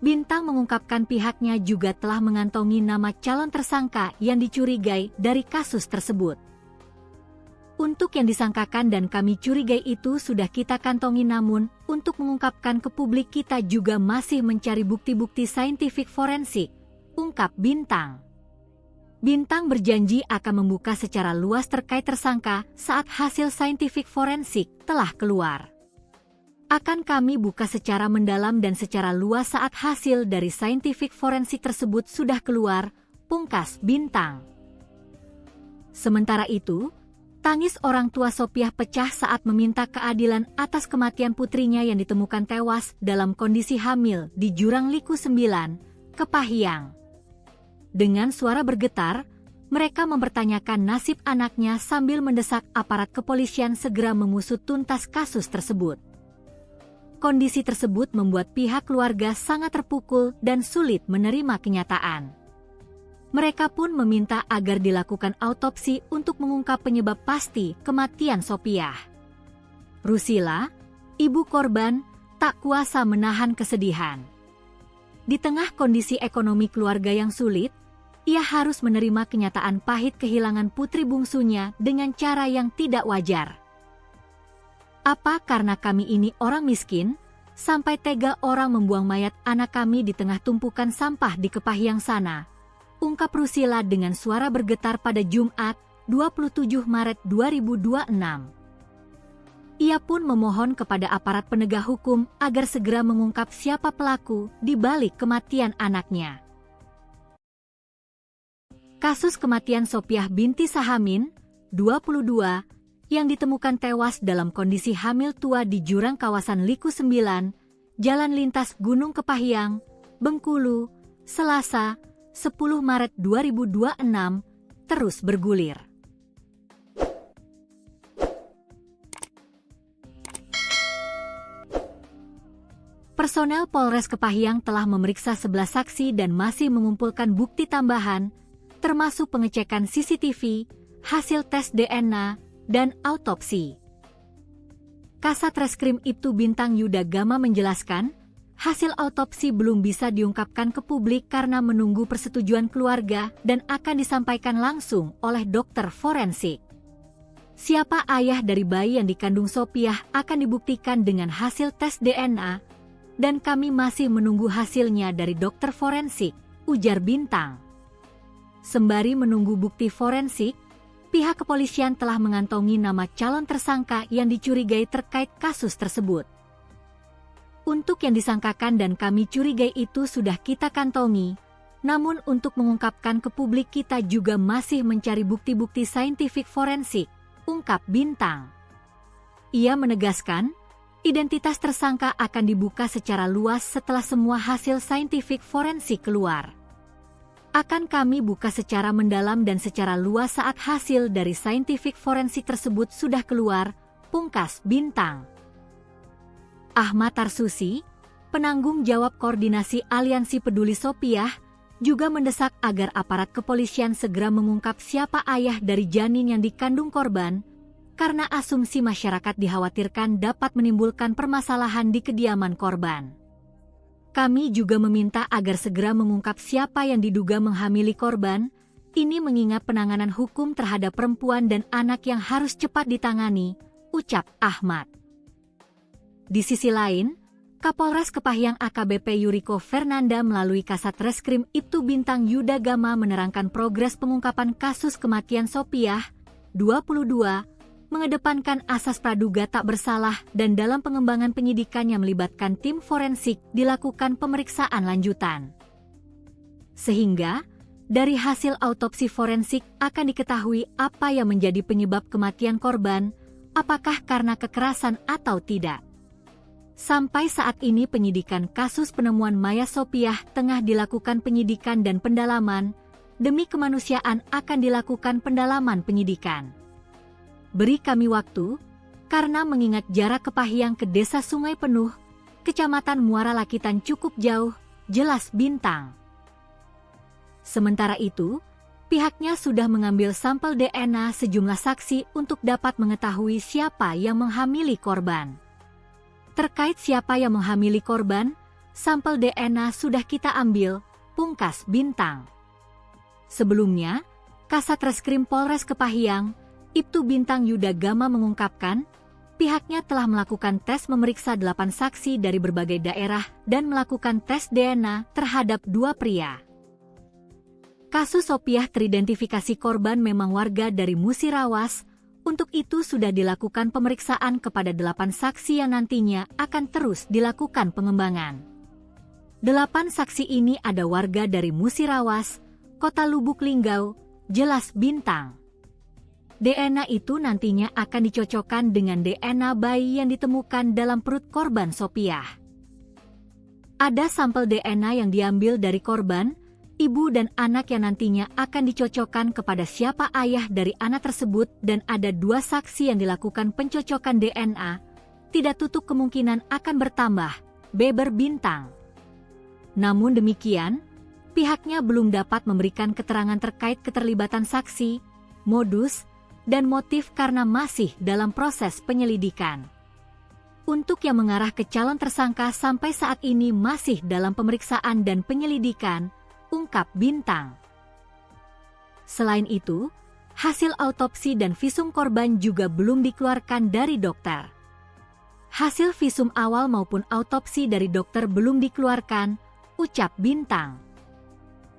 Speaker 1: Bintang mengungkapkan pihaknya juga telah mengantongi nama calon tersangka yang dicurigai dari kasus tersebut. Untuk yang disangkakan dan kami curigai itu sudah kita kantongi, namun untuk mengungkapkan ke publik kita juga masih mencari bukti-bukti saintifik forensik, ungkap Bintang. Bintang berjanji akan membuka secara luas terkait tersangka saat hasil saintifik forensik telah keluar. Akan kami buka secara mendalam dan secara luas saat hasil dari saintifik forensik tersebut sudah keluar, pungkas Bintang. Sementara itu, tangis orang tua Sopiah pecah saat meminta keadilan atas kematian putrinya yang ditemukan tewas dalam kondisi hamil di Jurang Liku 9, Kepahyang. Dengan suara bergetar, mereka mempertanyakan nasib anaknya sambil mendesak aparat kepolisian segera mengusut tuntas kasus tersebut. Kondisi tersebut membuat pihak keluarga sangat terpukul dan sulit menerima kenyataan. Mereka pun meminta agar dilakukan autopsi untuk mengungkap penyebab pasti kematian Sopiah. Rusila, ibu korban, tak kuasa menahan kesedihan. Di tengah kondisi ekonomi keluarga yang sulit, ia harus menerima kenyataan pahit kehilangan putri bungsunya dengan cara yang tidak wajar. Apa karena kami ini orang miskin, sampai tega orang membuang mayat anak kami di tengah tumpukan sampah di Kepahyang sana? Ungkap Rusila dengan suara bergetar pada Jumat, 27 Maret 2026. Ia pun memohon kepada aparat penegak hukum agar segera mengungkap siapa pelaku di balik kematian anaknya. Kasus kematian Sopiah binti Sahamin, 22, yang ditemukan tewas dalam kondisi hamil tua di jurang kawasan Liku 9, Jalan Lintas Gunung Kepahyang, Bengkulu, Selasa, 10 Maret 2026, terus bergulir. Personel Polres Kepahyang telah memeriksa 11 saksi dan masih mengumpulkan bukti tambahan, termasuk pengecekan CCTV, hasil tes DNA, dan autopsi. Kasat Reskrim Ibtu Bintang Yuda Gama menjelaskan, hasil autopsi belum bisa diungkapkan ke publik karena menunggu persetujuan keluarga dan akan disampaikan langsung oleh dokter forensik. Siapa ayah dari bayi yang dikandung Sopiah akan dibuktikan dengan hasil tes DNA, dan kami masih menunggu hasilnya dari dokter forensik, ujar Bintang. Sembari menunggu bukti forensik, pihak kepolisian telah mengantongi nama calon tersangka yang dicurigai terkait kasus tersebut. Untuk yang disangkakan dan kami curigai itu sudah kita kantongi, namun untuk mengungkapkan ke publik kita juga masih mencari bukti-bukti saintifik forensik, ungkap Bintang. Ia menegaskan, identitas tersangka akan dibuka secara luas setelah semua hasil saintifik forensik keluar. Akan kami buka secara mendalam dan secara luas saat hasil dari saintifik forensik tersebut sudah keluar, pungkas Bintang. Ahmad Tarsusi, penanggung jawab koordinasi Aliansi Peduli Sopiah, juga mendesak agar aparat kepolisian segera mengungkap siapa ayah dari janin yang dikandung korban, karena asumsi masyarakat dikhawatirkan dapat menimbulkan permasalahan di kediaman korban. Kami juga meminta agar segera mengungkap siapa yang diduga menghamili korban, ini mengingat penanganan hukum terhadap perempuan dan anak yang harus cepat ditangani, ucap Ahmad. Di sisi lain, Kapolres Kepahyang AKBP Yuriko Fernanda melalui Kasat Reskrim Ibtu Bintang Yuda Gama menerangkan progres pengungkapan kasus kematian Sopiah 2022, mengedepankan asas praduga tak bersalah dan dalam pengembangan penyidikan yang melibatkan tim forensik dilakukan pemeriksaan lanjutan. Sehingga, dari hasil autopsi forensik akan diketahui apa yang menjadi penyebab kematian korban, apakah karena kekerasan atau tidak. Sampai saat ini penyidikan kasus penemuan mayat Sopiah tengah dilakukan penyidikan dan pendalaman, demi kemanusiaan akan dilakukan pendalaman penyidikan. Beri kami waktu, karena mengingat jarak Kepahyang ke Desa Sungai Penuh, Kecamatan Muara Lakitan cukup jauh, jelas Bintang. Sementara itu, pihaknya sudah mengambil sampel DNA sejumlah saksi untuk dapat mengetahui siapa yang menghamili korban. Terkait siapa yang menghamili korban, sampel DNA sudah kita ambil, pungkas Bintang. Sebelumnya, Kasat Reskrim Polres Kepahyang, Ibtu Bintang Yuda Gama mengungkapkan, pihaknya telah melakukan tes memeriksa 8 saksi dari berbagai daerah dan melakukan tes DNA terhadap 2 pria. Kasus Sopiah teridentifikasi korban memang warga dari Musirawas, untuk itu sudah dilakukan pemeriksaan kepada 8 saksi yang nantinya akan terus dilakukan pengembangan. 8 saksi ini ada warga dari Musirawas, Kota Lubuk Linggau, jelas Bintang. DNA itu nantinya akan dicocokkan dengan DNA bayi yang ditemukan dalam perut korban Sopiah. Ada sampel DNA yang diambil dari korban, ibu dan anak yang nantinya akan dicocokkan kepada siapa ayah dari anak tersebut dan ada 2 saksi yang dilakukan pencocokan DNA, tidak tutup kemungkinan akan bertambah, beber Bintang. Namun demikian, pihaknya belum dapat memberikan keterangan terkait keterlibatan saksi, modus, dan motif karena masih dalam proses penyelidikan. Untuk yang mengarah ke calon tersangka sampai saat ini masih dalam pemeriksaan dan penyelidikan, ungkap Bintang. Selain itu, hasil autopsi dan visum korban juga belum dikeluarkan dari dokter. Hasil visum awal maupun autopsi dari dokter belum dikeluarkan, ucap Bintang.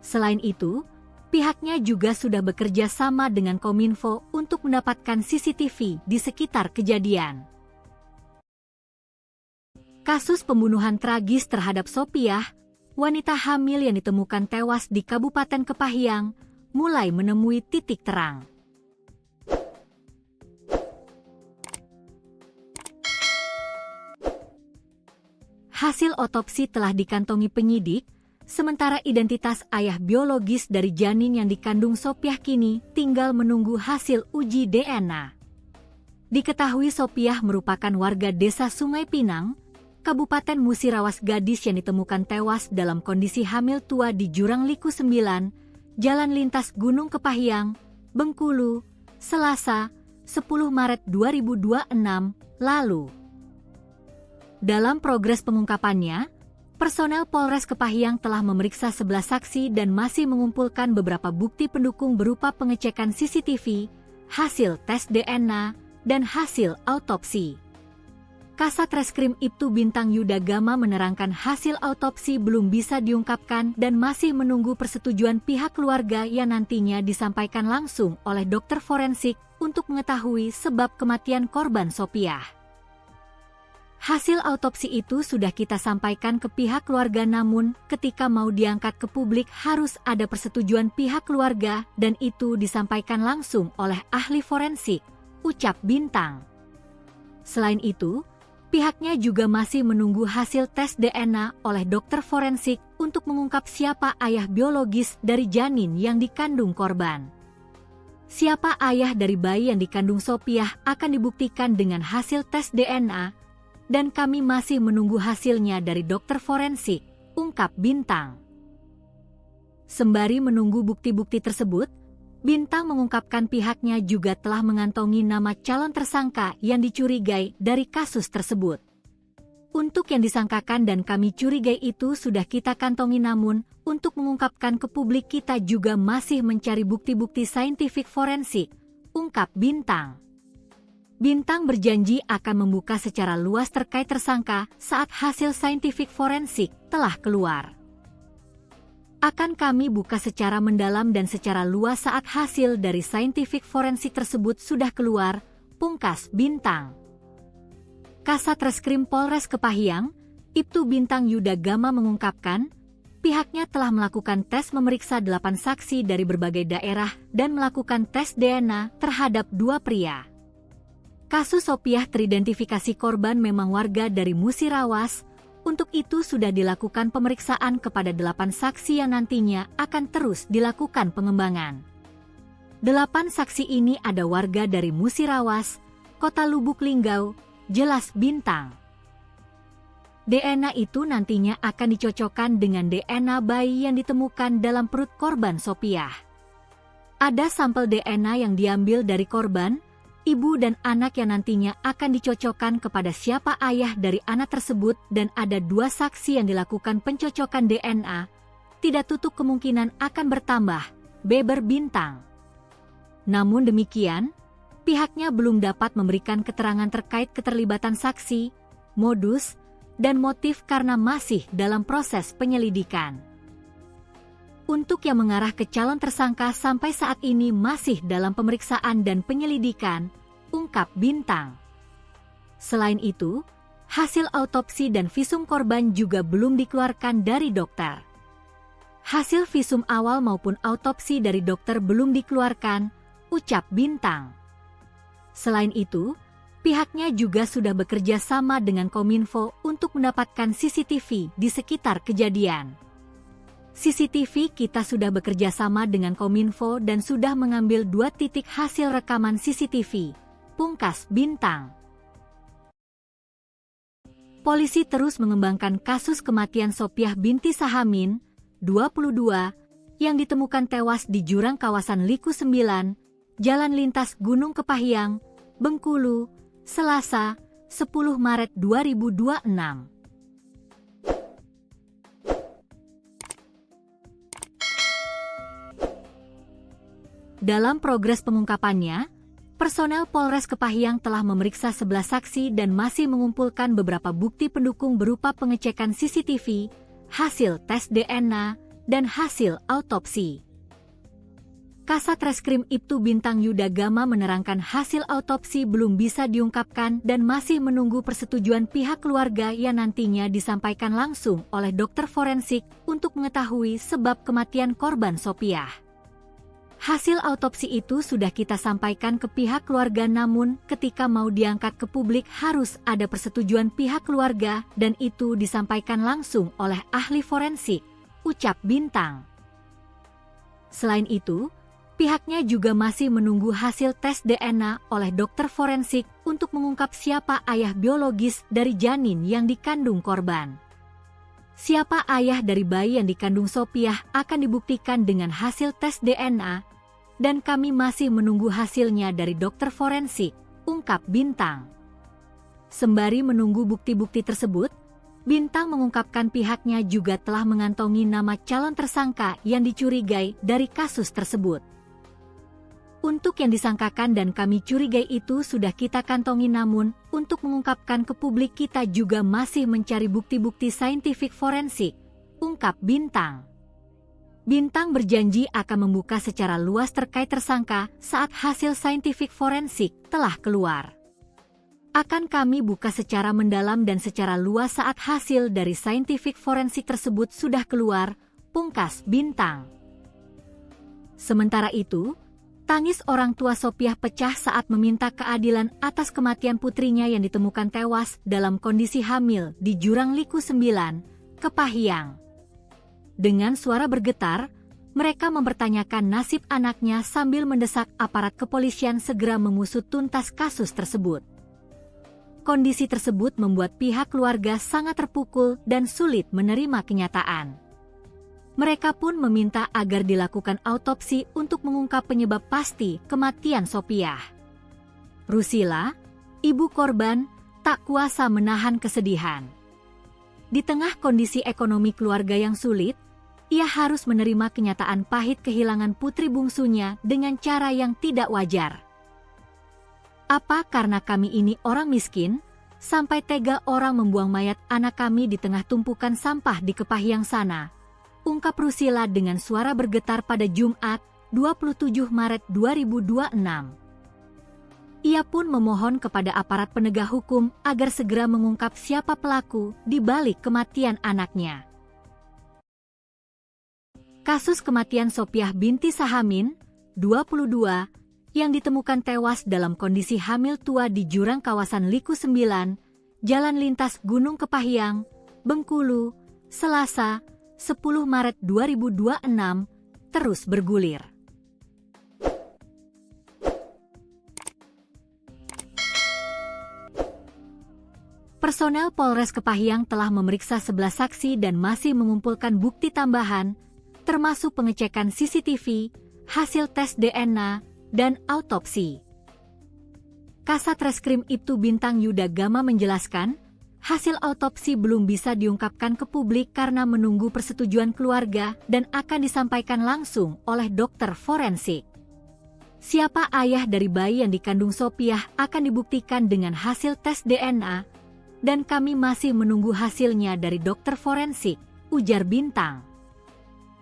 Speaker 1: Selain itu, pihaknya juga sudah bekerja sama dengan Kominfo untuk mendapatkan CCTV di sekitar kejadian. Kasus pembunuhan tragis terhadap Sopiah, wanita hamil yang ditemukan tewas di Kabupaten Kepahyang, mulai menemui titik terang. Hasil otopsi telah dikantongi penyidik, sementara identitas ayah biologis dari janin yang dikandung Sopiah kini tinggal menunggu hasil uji DNA. Diketahui Sopiah merupakan warga Desa Sungai Pinang, Kabupaten Musirawas, gadis yang ditemukan tewas dalam kondisi hamil tua di Jurang Liku 9, Jalan Lintas Gunung Kepahyang, Bengkulu, Selasa, 10 Maret 2026, lalu. Dalam progres pengungkapannya, personel Polres Kepahyang telah memeriksa 11 saksi dan masih mengumpulkan beberapa bukti pendukung berupa pengecekan CCTV, hasil tes DNA, dan hasil autopsi. Kasat Reskrim Ibtu Bintang Yuda Gama menerangkan hasil autopsi belum bisa diungkapkan dan masih menunggu persetujuan pihak keluarga yang nantinya disampaikan langsung oleh dokter forensik untuk mengetahui sebab kematian korban Sopiah. Hasil autopsi itu sudah kita sampaikan ke pihak keluarga, namun ketika mau diangkat ke publik harus ada persetujuan pihak keluarga dan itu disampaikan langsung oleh ahli forensik, ucap Bintang. Selain itu, pihaknya juga masih menunggu hasil tes DNA oleh dokter forensik untuk mengungkap siapa ayah biologis dari janin yang dikandung korban. Siapa ayah dari bayi yang dikandung Sopiah akan dibuktikan dengan hasil tes DNA, dan kami masih menunggu hasilnya dari dokter forensik, ungkap Bintang. Sembari menunggu bukti-bukti tersebut, Bintang mengungkapkan pihaknya juga telah mengantongi nama calon tersangka yang dicurigai dari kasus tersebut. Untuk yang disangkakan dan kami curigai itu sudah kita kantongi, namun untuk mengungkapkan ke publik kita juga masih mencari bukti-bukti saintifik forensik, ungkap Bintang. Bintang berjanji akan membuka secara luas terkait tersangka saat hasil saintifik forensik telah keluar. Akan kami buka secara mendalam dan secara luas saat hasil dari scientific forensik tersebut sudah keluar, pungkas Bintang. Kasat Reskrim Polres Kepahyang, Ibtu Bintang Yuda Gama mengungkapkan, pihaknya telah melakukan tes memeriksa 8 saksi dari berbagai daerah dan melakukan tes DNA terhadap 2 pria. Kasus Sopiah teridentifikasi korban memang warga dari Musirawas. Untuk itu sudah dilakukan pemeriksaan kepada 8 saksi yang nantinya akan terus dilakukan pengembangan. 8 saksi ini ada warga dari Musirawas, Kota Lubuk Linggau, jelas Bintang. DNA itu nantinya akan dicocokkan dengan DNA bayi yang ditemukan dalam perut korban Sopiah. Ada sampel DNA yang diambil dari korban, ibu dan anak yang nantinya akan dicocokkan kepada siapa ayah dari anak tersebut dan ada 2 saksi yang dilakukan pencocokan DNA, tidak tutup kemungkinan akan bertambah, beber Bintang. Namun demikian, pihaknya belum dapat memberikan keterangan terkait keterlibatan saksi, modus, dan motif karena masih dalam proses penyelidikan. Untuk yang mengarah ke calon tersangka sampai saat ini masih dalam pemeriksaan dan penyelidikan, ungkap Bintang. Selain itu, hasil autopsi dan visum korban juga belum dikeluarkan dari dokter. Hasil visum awal maupun autopsi dari dokter belum dikeluarkan, ucap Bintang. Selain itu, pihaknya juga sudah bekerja sama dengan Kominfo untuk mendapatkan CCTV di sekitar kejadian. CCTV kita sudah bekerja sama dengan Kominfo dan sudah mengambil 2 titik hasil rekaman CCTV, pungkas Bintang. Polisi terus mengembangkan kasus kematian Sopiah binti Sahamin, 22, yang ditemukan tewas di jurang kawasan Liku 9, Jalan Lintas Gunung Kepahyang, Bengkulu, Selasa, 10 Maret 2026. Dalam progres pengungkapannya, personel Polres Kepahyang telah memeriksa 11 saksi dan masih mengumpulkan beberapa bukti pendukung berupa pengecekan CCTV, hasil tes DNA, dan hasil autopsi. Kasat Reskrim Ibtu Bintang Yuda Gama menerangkan hasil autopsi belum bisa diungkapkan dan masih menunggu persetujuan pihak keluarga yang nantinya disampaikan langsung oleh dokter forensik untuk mengetahui sebab kematian korban Sopiah. Hasil autopsi itu sudah kita sampaikan ke pihak keluarga namun ketika mau diangkat ke publik harus ada persetujuan pihak keluarga dan itu disampaikan langsung oleh ahli forensik, ucap Bintang. Selain itu, pihaknya juga masih menunggu hasil tes DNA oleh dokter forensik untuk mengungkap siapa ayah biologis dari janin yang dikandung korban. Siapa ayah dari bayi yang dikandung Sopiah akan dibuktikan dengan hasil tes DNA, dan kami masih menunggu hasilnya dari dokter forensik, ungkap Bintang. Sembari menunggu bukti-bukti tersebut, Bintang mengungkapkan pihaknya juga telah mengantongi nama calon tersangka yang dicurigai dari kasus tersebut. Untuk yang disangkakan dan kami curigai itu sudah kita kantongi namun, untuk mengungkapkan ke publik kita juga masih mencari bukti-bukti saintifik forensik, ungkap Bintang. Bintang berjanji akan membuka secara luas terkait tersangka saat hasil saintifik forensik telah keluar. Akan kami buka secara mendalam dan secara luas saat hasil dari saintifik forensik tersebut sudah keluar, pungkas Bintang. Sementara itu, tangis orang tua Sopiah pecah saat meminta keadilan atas kematian putrinya yang ditemukan tewas dalam kondisi hamil di Jurang Liku 9, Kepahyang. Dengan suara bergetar, mereka mempertanyakan nasib anaknya sambil mendesak aparat kepolisian segera mengusut tuntas kasus tersebut. Kondisi tersebut membuat pihak keluarga sangat terpukul dan sulit menerima kenyataan. Mereka pun meminta agar dilakukan autopsi untuk mengungkap penyebab pasti kematian Sopiah. Rusila, ibu korban, tak kuasa menahan kesedihan. Di tengah kondisi ekonomi keluarga yang sulit, ia harus menerima kenyataan pahit kehilangan putri bungsunya dengan cara yang tidak wajar. Apa karena kami ini orang miskin, sampai tega orang membuang mayat anak kami di tengah tumpukan sampah di Kepahyang sana? ungkap Rusila dengan suara bergetar pada Jumat, 27 Maret 2026. Ia pun memohon kepada aparat penegak hukum agar segera mengungkap siapa pelaku di balik kematian anaknya. Kasus kematian Sophiah binti Sahamin, 22, yang ditemukan tewas dalam kondisi hamil tua di jurang kawasan Liku 9, Jalan Lintas Gunung Kepahyang, Bengkulu, Selasa, 10 Maret 2026, terus bergulir. Personel Polres Kepahyang telah memeriksa 11 saksi dan masih mengumpulkan bukti tambahan, termasuk pengecekan CCTV, hasil tes DNA, dan autopsi. Kasat Reskrim Ibtu Bintang Yuda Gama menjelaskan, hasil autopsi belum bisa diungkapkan ke publik karena menunggu persetujuan keluarga dan akan disampaikan langsung oleh dokter forensik. Siapa ayah dari bayi yang dikandung Sophiah akan dibuktikan dengan hasil tes DNA, dan kami masih menunggu hasilnya dari dokter forensik, ujar Bintang.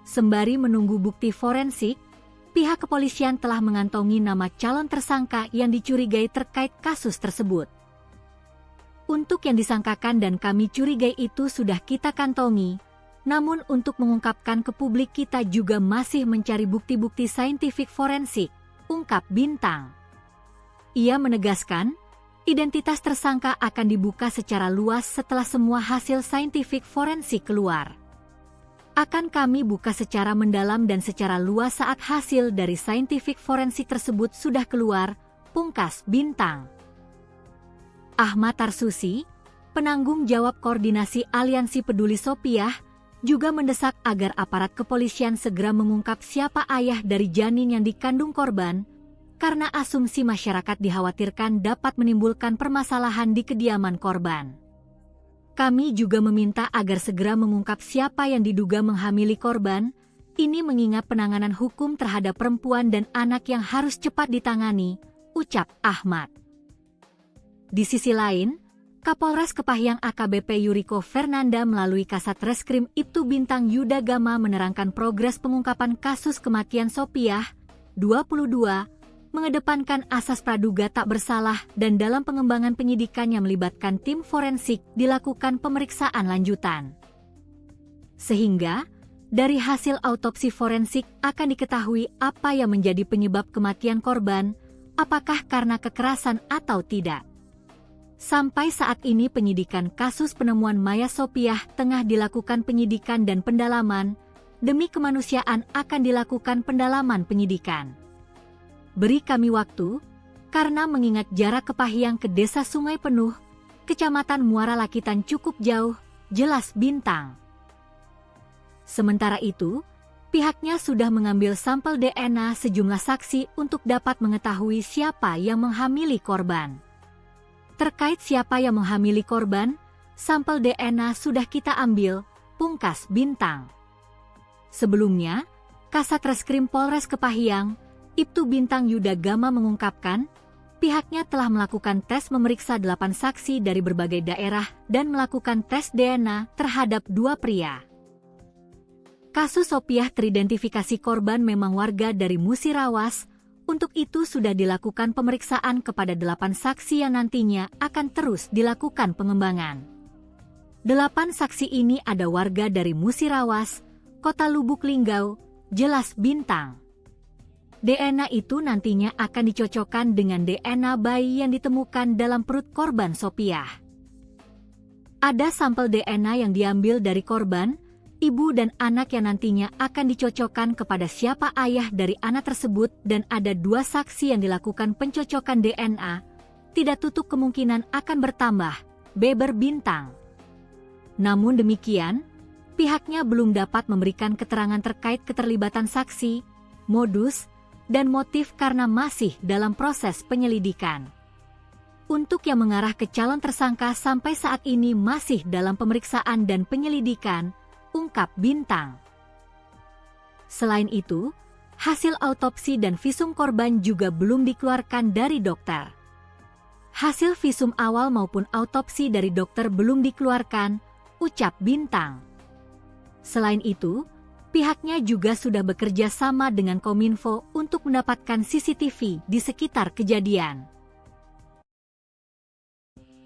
Speaker 1: Sembari menunggu bukti forensik, pihak kepolisian telah mengantongi nama calon tersangka yang dicurigai terkait kasus tersebut. Untuk yang disangkakan dan kami curigai itu sudah kita kantongi, namun untuk mengungkapkan ke publik kita juga masih mencari bukti-bukti saintifik forensik, ungkap Bintang. Ia menegaskan, identitas tersangka akan dibuka secara luas setelah semua hasil saintifik forensik keluar. Akan kami buka secara mendalam dan secara luas saat hasil dari saintifik forensik tersebut sudah keluar, pungkas Bintang. Ahmad Tarsusi, penanggung jawab koordinasi Aliansi Peduli Sophiah, juga mendesak agar aparat kepolisian segera mengungkap siapa ayah dari janin yang dikandung korban, karena asumsi masyarakat dikhawatirkan dapat menimbulkan permasalahan di kediaman korban. Kami juga meminta agar segera mengungkap siapa yang diduga menghamili korban, ini mengingat penanganan hukum terhadap perempuan dan anak yang harus cepat ditangani, ucap Ahmad. Di sisi lain, Kapolres Kepahyang AKBP Yuriko Fernanda melalui Kasat Reskrim Ibtu Bintang Yuda Gama menerangkan progres pengungkapan kasus kematian Sophiah, 22, mengedepankan asas praduga tak bersalah dan dalam pengembangan penyidikan yang melibatkan tim forensik dilakukan pemeriksaan lanjutan. Sehingga, dari hasil autopsi forensik akan diketahui apa yang menjadi penyebab kematian korban, apakah karena kekerasan atau tidak. Sampai saat ini penyidikan kasus penemuan mayat Sophiah tengah dilakukan penyidikan dan pendalaman, demi kemanusiaan akan dilakukan pendalaman penyidikan. Beri kami waktu, karena mengingat jarak Kepahyang ke Desa Sungai Penuh, Kecamatan Muara Lakitan cukup jauh, jelas Bintang. Sementara itu, pihaknya sudah mengambil sampel DNA sejumlah saksi untuk dapat mengetahui siapa yang menghamili korban. Terkait siapa yang menghamili korban, sampel DNA sudah kita ambil, pungkas Bintang. Sebelumnya, Kasat Reskrim Polres Kepahyang, Ibtu Bintang Yuda Gama mengungkapkan, pihaknya telah melakukan tes memeriksa 8 saksi dari berbagai daerah dan melakukan tes DNA terhadap 2 pria. Kasus Sophiah teridentifikasi korban memang warga dari Musirawas, untuk itu sudah dilakukan pemeriksaan kepada 8 saksi yang nantinya akan terus dilakukan pengembangan. 8 saksi ini ada warga dari Musirawas, Kota Lubuk Linggau, jelas Bintang. DNA itu nantinya akan dicocokkan dengan DNA bayi yang ditemukan dalam perut korban Sophiah. Ada sampel DNA yang diambil dari korban, ibu dan anak yang nantinya akan dicocokkan kepada siapa ayah dari anak tersebut dan ada 2 saksi yang dilakukan pencocokan DNA, tidak tutup kemungkinan akan bertambah, beber Bintang. Namun demikian, pihaknya belum dapat memberikan keterangan terkait keterlibatan saksi, modus, dan motif karena masih dalam proses penyelidikan. Untuk yang mengarah ke calon tersangka sampai saat ini masih dalam pemeriksaan dan penyelidikan, ungkap Bintang. Selain itu, hasil autopsi dan visum korban juga belum dikeluarkan dari dokter. Hasil visum awal maupun autopsi dari dokter belum dikeluarkan, ucap Bintang. Selain itu, Pihaknya juga sudah bekerja sama dengan Kominfo untuk mendapatkan CCTV di sekitar kejadian.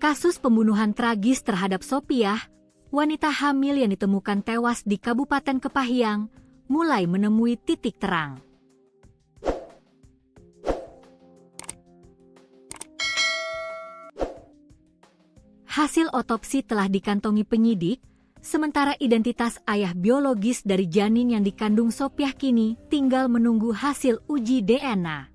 Speaker 1: Kasus pembunuhan tragis terhadap Sopiah, wanita hamil yang ditemukan tewas di Kabupaten Kepahyang, mulai menemui titik terang. Hasil otopsi telah dikantongi penyidik, sementara identitas ayah biologis dari janin yang dikandung Sopiah kini tinggal menunggu hasil uji DNA.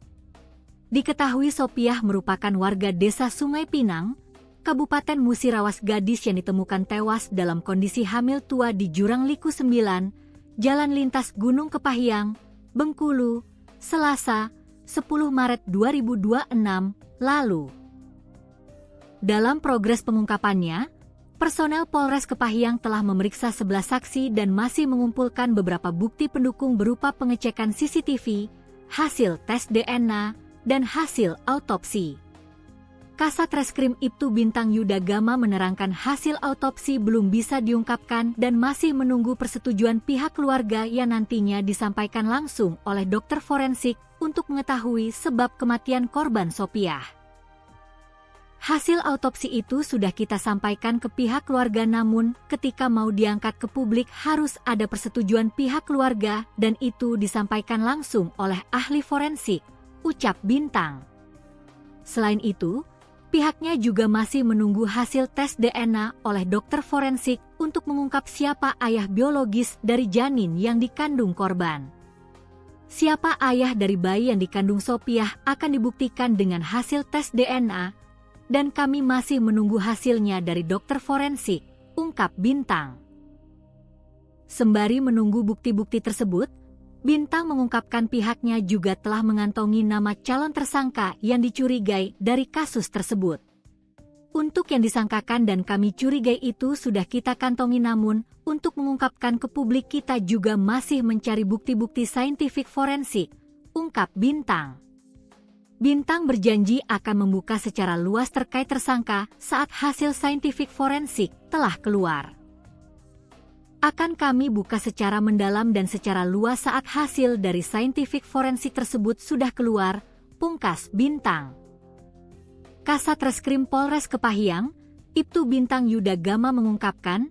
Speaker 1: Diketahui Sopiah merupakan warga desa Sungai Pinang, Kabupaten Musirawas gadis yang ditemukan tewas dalam kondisi hamil tua di Jurang Liku 9, Jalan Lintas Gunung Kepahyang, Bengkulu, Selasa, 10 Maret 2026, lalu. Dalam progres pengungkapannya, personel Polres Kepahyang telah memeriksa 11 saksi dan masih mengumpulkan beberapa bukti pendukung berupa pengecekan CCTV, hasil tes DNA, dan hasil autopsi. Kasat Reskrim Ibtu Bintang Yuda Gama menerangkan hasil autopsi belum bisa diungkapkan dan masih menunggu persetujuan pihak keluarga yang nantinya disampaikan langsung oleh dokter forensik untuk mengetahui sebab kematian korban Sopiah. Hasil autopsi itu sudah kita sampaikan ke pihak keluarga, namun ketika mau diangkat ke publik harus ada persetujuan pihak keluarga dan itu disampaikan langsung oleh ahli forensik, ucap Bintang. Selain itu, pihaknya juga masih menunggu hasil tes DNA oleh dokter forensik untuk mengungkap siapa ayah biologis dari janin yang dikandung korban. Siapa ayah dari bayi yang dikandung Sopiah akan dibuktikan dengan hasil tes DNA, dan kami masih menunggu hasilnya dari dokter forensik, ungkap Bintang. Sembari menunggu bukti-bukti tersebut, Bintang mengungkapkan pihaknya juga telah mengantongi nama calon tersangka yang dicurigai dari kasus tersebut. Untuk yang disangkakan dan kami curigai itu sudah kita kantongi, namun untuk mengungkapkan ke publik kita juga masih mencari bukti-bukti saintifik forensik, ungkap Bintang. Bintang berjanji akan membuka secara luas terkait tersangka saat hasil saintifik forensik telah keluar. Akan kami buka secara mendalam dan secara luas saat hasil dari saintifik forensik tersebut sudah keluar, pungkas Bintang. Kasat Reskrim Polres Kepahyang, Ibtu Bintang Yuda Gama mengungkapkan,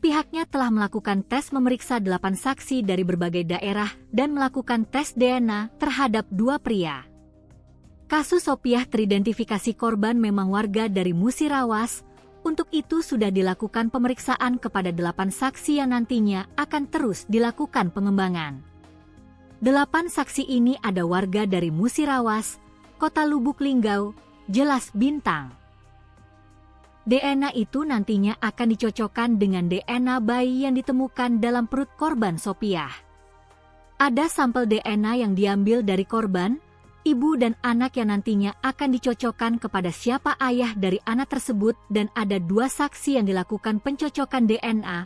Speaker 1: pihaknya telah melakukan tes memeriksa 8 saksi dari berbagai daerah dan melakukan tes DNA terhadap 2 pria. Kasus Sopiah teridentifikasi korban memang warga dari Musirawas, untuk itu sudah dilakukan pemeriksaan kepada 8 saksi yang nantinya akan terus dilakukan pengembangan. 8 saksi ini ada warga dari Musirawas, Kota Lubuk Linggau, jelas Bintang. DNA itu nantinya akan dicocokkan dengan DNA bayi yang ditemukan dalam perut korban Sopiah. Ada sampel DNA yang diambil dari korban, ibu dan anak yang nantinya akan dicocokkan kepada siapa ayah dari anak tersebut dan ada 2 saksi yang dilakukan pencocokan DNA,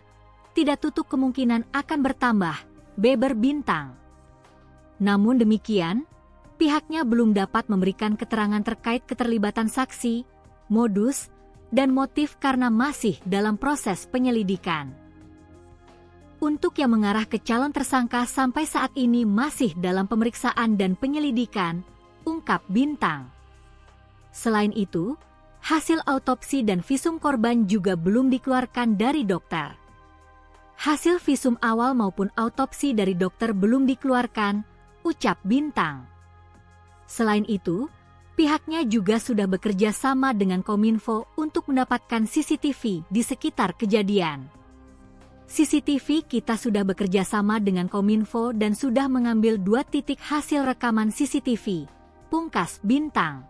Speaker 1: tidak tutup kemungkinan akan bertambah, beber Bintang. Namun demikian, pihaknya belum dapat memberikan keterangan terkait keterlibatan saksi, modus, dan motif karena masih dalam proses penyelidikan. Untuk yang mengarah ke calon tersangka sampai saat ini masih dalam pemeriksaan dan penyelidikan, ungkap Bintang. Selain itu, hasil autopsi dan visum korban juga belum dikeluarkan dari dokter. Hasil visum awal maupun autopsi dari dokter belum dikeluarkan, ucap Bintang. Selain itu, pihaknya juga sudah bekerja sama dengan Kominfo untuk mendapatkan CCTV di sekitar kejadian. CCTV kita sudah bekerja sama dengan Kominfo dan sudah mengambil 2 titik hasil rekaman CCTV, pungkas Bintang.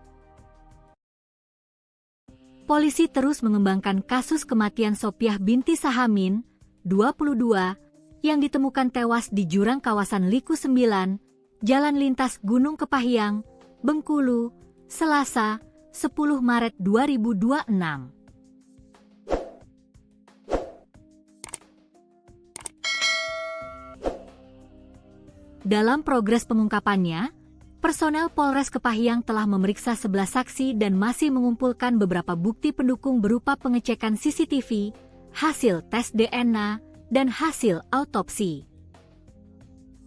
Speaker 1: Polisi terus mengembangkan kasus kematian Sopiah binti Sahamin, 22, yang ditemukan tewas di jurang kawasan Liku 9, Jalan Lintas Gunung Kepahyang, Bengkulu, Selasa, 10 Maret 2026. Dalam progres pengungkapannya, personel Polres Kepahyang telah memeriksa 11 saksi dan masih mengumpulkan beberapa bukti pendukung berupa pengecekan CCTV, hasil tes DNA, dan hasil autopsi.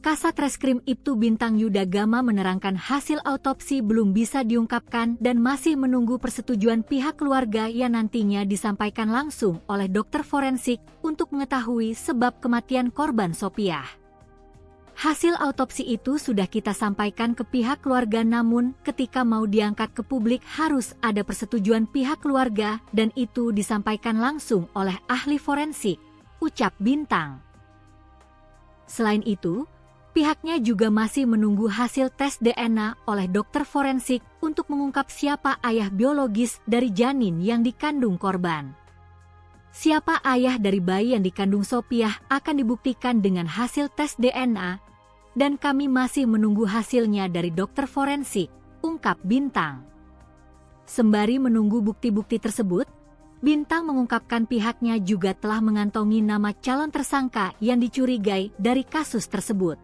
Speaker 1: Kasat Reskrim Ibtu Bintang Yuda Gama menerangkan hasil autopsi belum bisa diungkapkan dan masih menunggu persetujuan pihak keluarga yang nantinya disampaikan langsung oleh dokter forensik untuk mengetahui sebab kematian korban Sopiah. Hasil autopsi itu sudah kita sampaikan ke pihak keluarga, namun ketika mau diangkat ke publik harus ada persetujuan pihak keluarga dan itu disampaikan langsung oleh ahli forensik, ucap Bintang. Selain itu, pihaknya juga masih menunggu hasil tes DNA oleh dokter forensik untuk mengungkap siapa ayah biologis dari janin yang dikandung korban. Siapa ayah dari bayi yang dikandung Sopiah akan dibuktikan dengan hasil tes DNA, dan kami masih menunggu hasilnya dari dokter forensik, ungkap Bintang. Sembari menunggu bukti-bukti tersebut, Bintang mengungkapkan pihaknya juga telah mengantongi nama calon tersangka yang dicurigai dari kasus tersebut.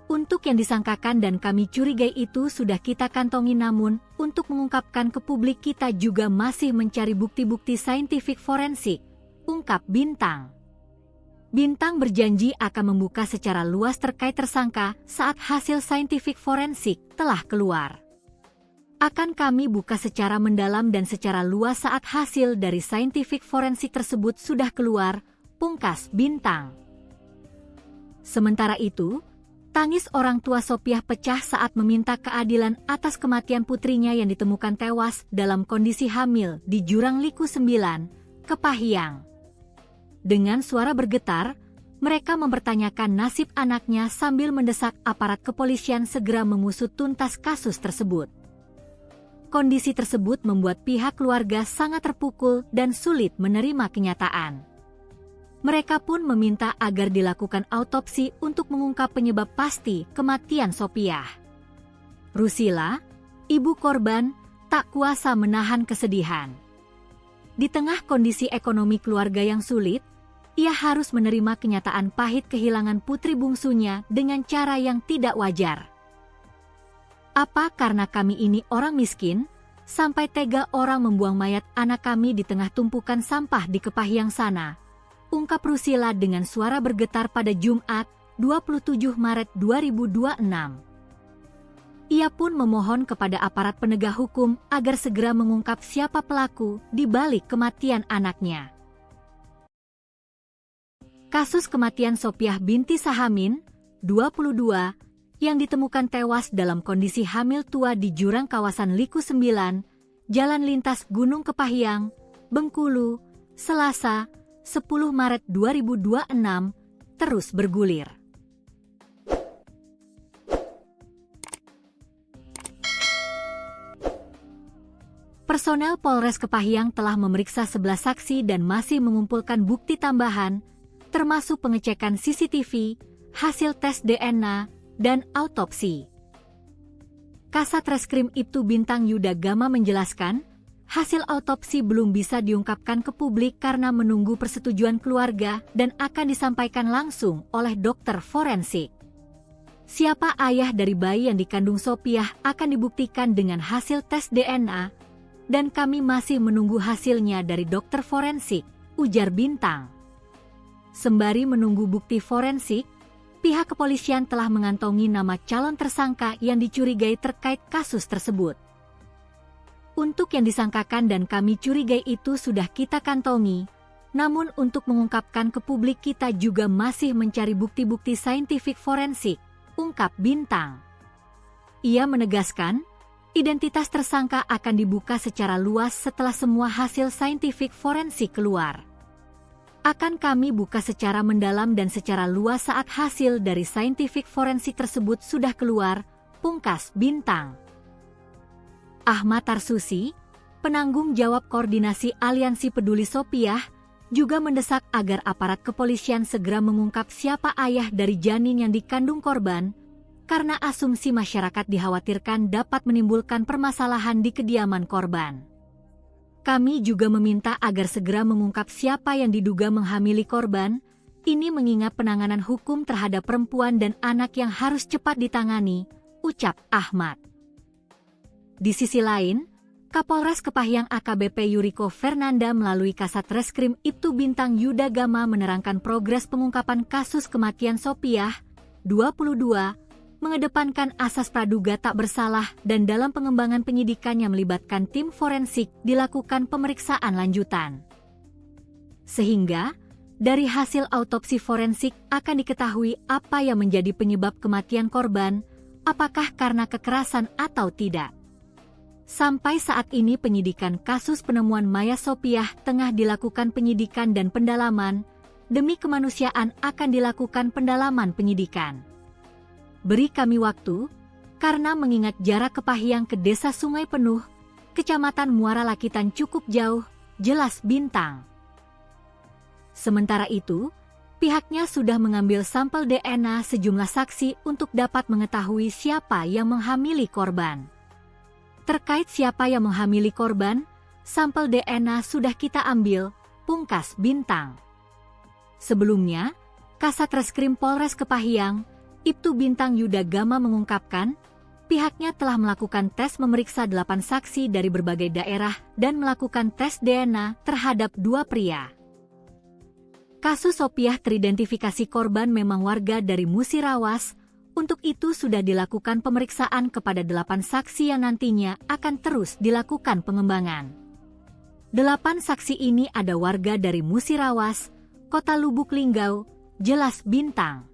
Speaker 1: Untuk yang disangkakan dan kami curigai itu sudah kita kantongi, namun untuk mengungkapkan ke publik kita juga masih mencari bukti-bukti saintifik forensik, ungkap Bintang. Bintang berjanji akan membuka secara luas terkait tersangka saat hasil saintifik forensik telah keluar. Akan kami buka secara mendalam dan secara luas saat hasil dari saintifik forensik tersebut sudah keluar, pungkas Bintang. Sementara itu, tangis orang tua Sopiah pecah saat meminta keadilan atas kematian putrinya yang ditemukan tewas dalam kondisi hamil di Jurang Liku 9, Kepahyang. Dengan suara bergetar, mereka mempertanyakan nasib anaknya sambil mendesak aparat kepolisian segera mengusut tuntas kasus tersebut. Kondisi tersebut membuat pihak keluarga sangat terpukul dan sulit menerima kenyataan. Mereka pun meminta agar dilakukan autopsi untuk mengungkap penyebab pasti kematian Sopiah. Rusila, ibu korban, tak kuasa menahan kesedihan. Di tengah kondisi ekonomi keluarga yang sulit, ia harus menerima kenyataan pahit kehilangan putri bungsunya dengan cara yang tidak wajar. Apa karena kami ini orang miskin, sampai tega orang membuang mayat anak kami di tengah tumpukan sampah di Kepahyang sana? Ungkap Rusila dengan suara bergetar pada Jumat, 27 Maret 2026. Ia pun memohon kepada aparat penegak hukum agar segera mengungkap siapa pelaku di balik kematian anaknya. Kasus kematian Sopiah binti Sahamin, 22, yang ditemukan tewas dalam kondisi hamil tua di jurang kawasan Liku 9, Jalan Lintas Gunung Kepahyang, Bengkulu, Selasa, 10 Maret 2026, terus bergulir. Personel Polres Kepahyang telah memeriksa 11 saksi dan masih mengumpulkan bukti tambahan, termasuk pengecekan CCTV, hasil tes DNA, dan autopsi. Kasat Reskrim Ibtu Bintang Yuda Gama menjelaskan, hasil autopsi belum bisa diungkapkan ke publik karena menunggu persetujuan keluarga dan akan disampaikan langsung oleh dokter forensik. Siapa ayah dari bayi yang dikandung Sopiah akan dibuktikan dengan hasil tes DNA, dan kami masih menunggu hasilnya dari dokter forensik, ujar Bintang. Sembari menunggu bukti forensik, pihak kepolisian telah mengantongi nama calon tersangka yang dicurigai terkait kasus tersebut. Untuk yang disangkakan dan kami curigai itu sudah kita kantongi, namun untuk mengungkapkan ke publik kita juga masih mencari bukti-bukti saintifik forensik, ungkap Bintang. Ia menegaskan, identitas tersangka akan dibuka secara luas setelah semua hasil saintifik forensik keluar. Akan kami buka secara mendalam dan secara luas saat hasil dari saintifik forensik tersebut sudah keluar, pungkas Bintang. Ahmad Tarsusi, penanggung jawab koordinasi Aliansi Peduli Sopiah, juga mendesak agar aparat kepolisian segera mengungkap siapa ayah dari janin yang dikandung korban, karena asumsi masyarakat dikhawatirkan dapat menimbulkan permasalahan di kediaman korban. Kami juga meminta agar segera mengungkap siapa yang diduga menghamili korban, ini mengingat penanganan hukum terhadap perempuan dan anak yang harus cepat ditangani, ucap Ahmad. Di sisi lain, Kapolres Kepahyang AKBP Yuriko Fernanda melalui Kasat Reskrim Ibtu Bintang Yuda Gama menerangkan progres pengungkapan kasus kematian Sopiah, 22, mengedepankan asas praduga tak bersalah dan dalam pengembangan penyidikan yang melibatkan tim forensik dilakukan pemeriksaan lanjutan. Sehingga, dari hasil autopsi forensik akan diketahui apa yang menjadi penyebab kematian korban, apakah karena kekerasan atau tidak. Sampai saat ini penyidikan kasus penemuan mayat Sopiah tengah dilakukan penyidikan dan pendalaman, demi kemanusiaan akan dilakukan pendalaman penyidikan. Beri kami waktu, karena mengingat jarak Kepahyang ke Desa Sungai Penuh, Kecamatan Muara Lakitan cukup jauh, jelas Bintang. Sementara itu, pihaknya sudah mengambil sampel DNA sejumlah saksi untuk dapat mengetahui siapa yang menghamili korban. Terkait siapa yang menghamili korban, sampel DNA sudah kita ambil, pungkas Bintang. Sebelumnya, Kasat Reskrim Polres Kepahyang, Ibtu Bintang Yuda Gama mengungkapkan, pihaknya telah melakukan tes memeriksa 8 saksi dari berbagai daerah dan melakukan tes DNA terhadap 2 pria. Kasus Sopiah teridentifikasi korban memang warga dari Musirawas. Untuk itu sudah dilakukan pemeriksaan kepada 8 saksi yang nantinya akan terus dilakukan pengembangan. 8 saksi ini ada warga dari Musirawas, Kota Lubuk Linggau, jelas Bintang.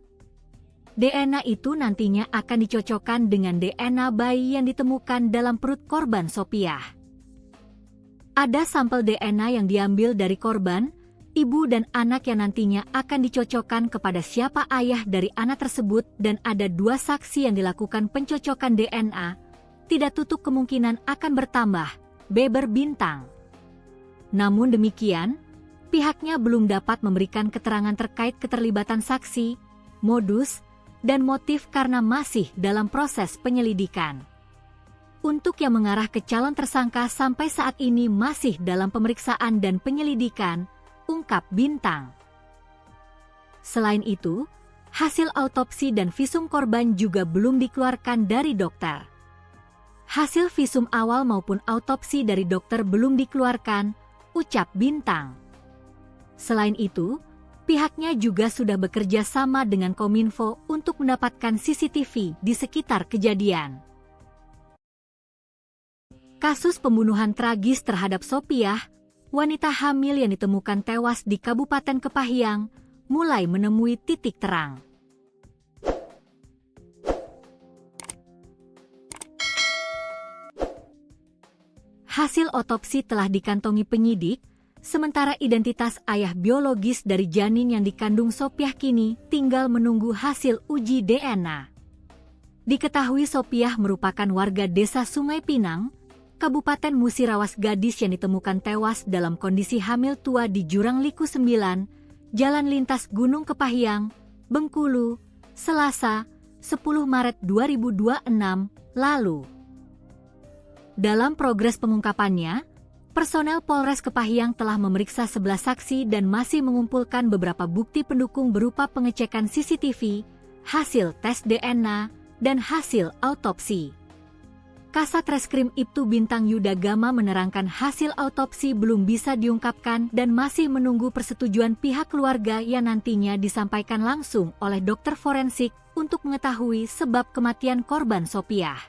Speaker 1: DNA itu nantinya akan dicocokkan dengan DNA bayi yang ditemukan dalam perut korban Sopiah. Ada sampel DNA yang diambil dari korban, ibu dan anak yang nantinya akan dicocokkan kepada siapa ayah dari anak tersebut dan ada 2 saksi yang dilakukan pencocokan DNA, tidak tutup kemungkinan akan bertambah, beber Bintang. Namun demikian, pihaknya belum dapat memberikan keterangan terkait keterlibatan saksi, modus, dan motif karena masih dalam proses penyelidikan. Untuk yang mengarah ke calon tersangka sampai saat ini masih dalam pemeriksaan dan penyelidikan, ungkap Bintang. Selain itu, hasil autopsi dan visum korban juga belum dikeluarkan dari dokter. Hasil visum awal maupun autopsi dari dokter belum dikeluarkan, ucap Bintang. Selain itu, pihaknya juga sudah bekerja sama dengan Kominfo untuk mendapatkan CCTV di sekitar kejadian. Kasus pembunuhan tragis terhadap Sopiah, wanita hamil yang ditemukan tewas di Kabupaten Kepahyang, mulai menemui titik terang. Hasil otopsi telah dikantongi penyidik, sementara identitas ayah biologis dari janin yang dikandung Sopiah kini tinggal menunggu hasil uji DNA. Diketahui Sopiah merupakan warga Desa Sungai Pinang, Kabupaten Musirawas, gadis yang ditemukan tewas dalam kondisi hamil tua di Jurang Liku 9, Jalan Lintas Gunung Kepahyang, Bengkulu, Selasa, 10 Maret 2026, lalu. Dalam progres pengungkapannya, personel Polres Kepahyang telah memeriksa 11 saksi dan masih mengumpulkan beberapa bukti pendukung berupa pengecekan CCTV, hasil tes DNA, dan hasil autopsi. Kasat Reskrim Ibtu Bintang Yuda Gama menerangkan hasil autopsi belum bisa diungkapkan dan masih menunggu persetujuan pihak keluarga yang nantinya disampaikan langsung oleh dokter forensik untuk mengetahui sebab kematian korban Sopiah.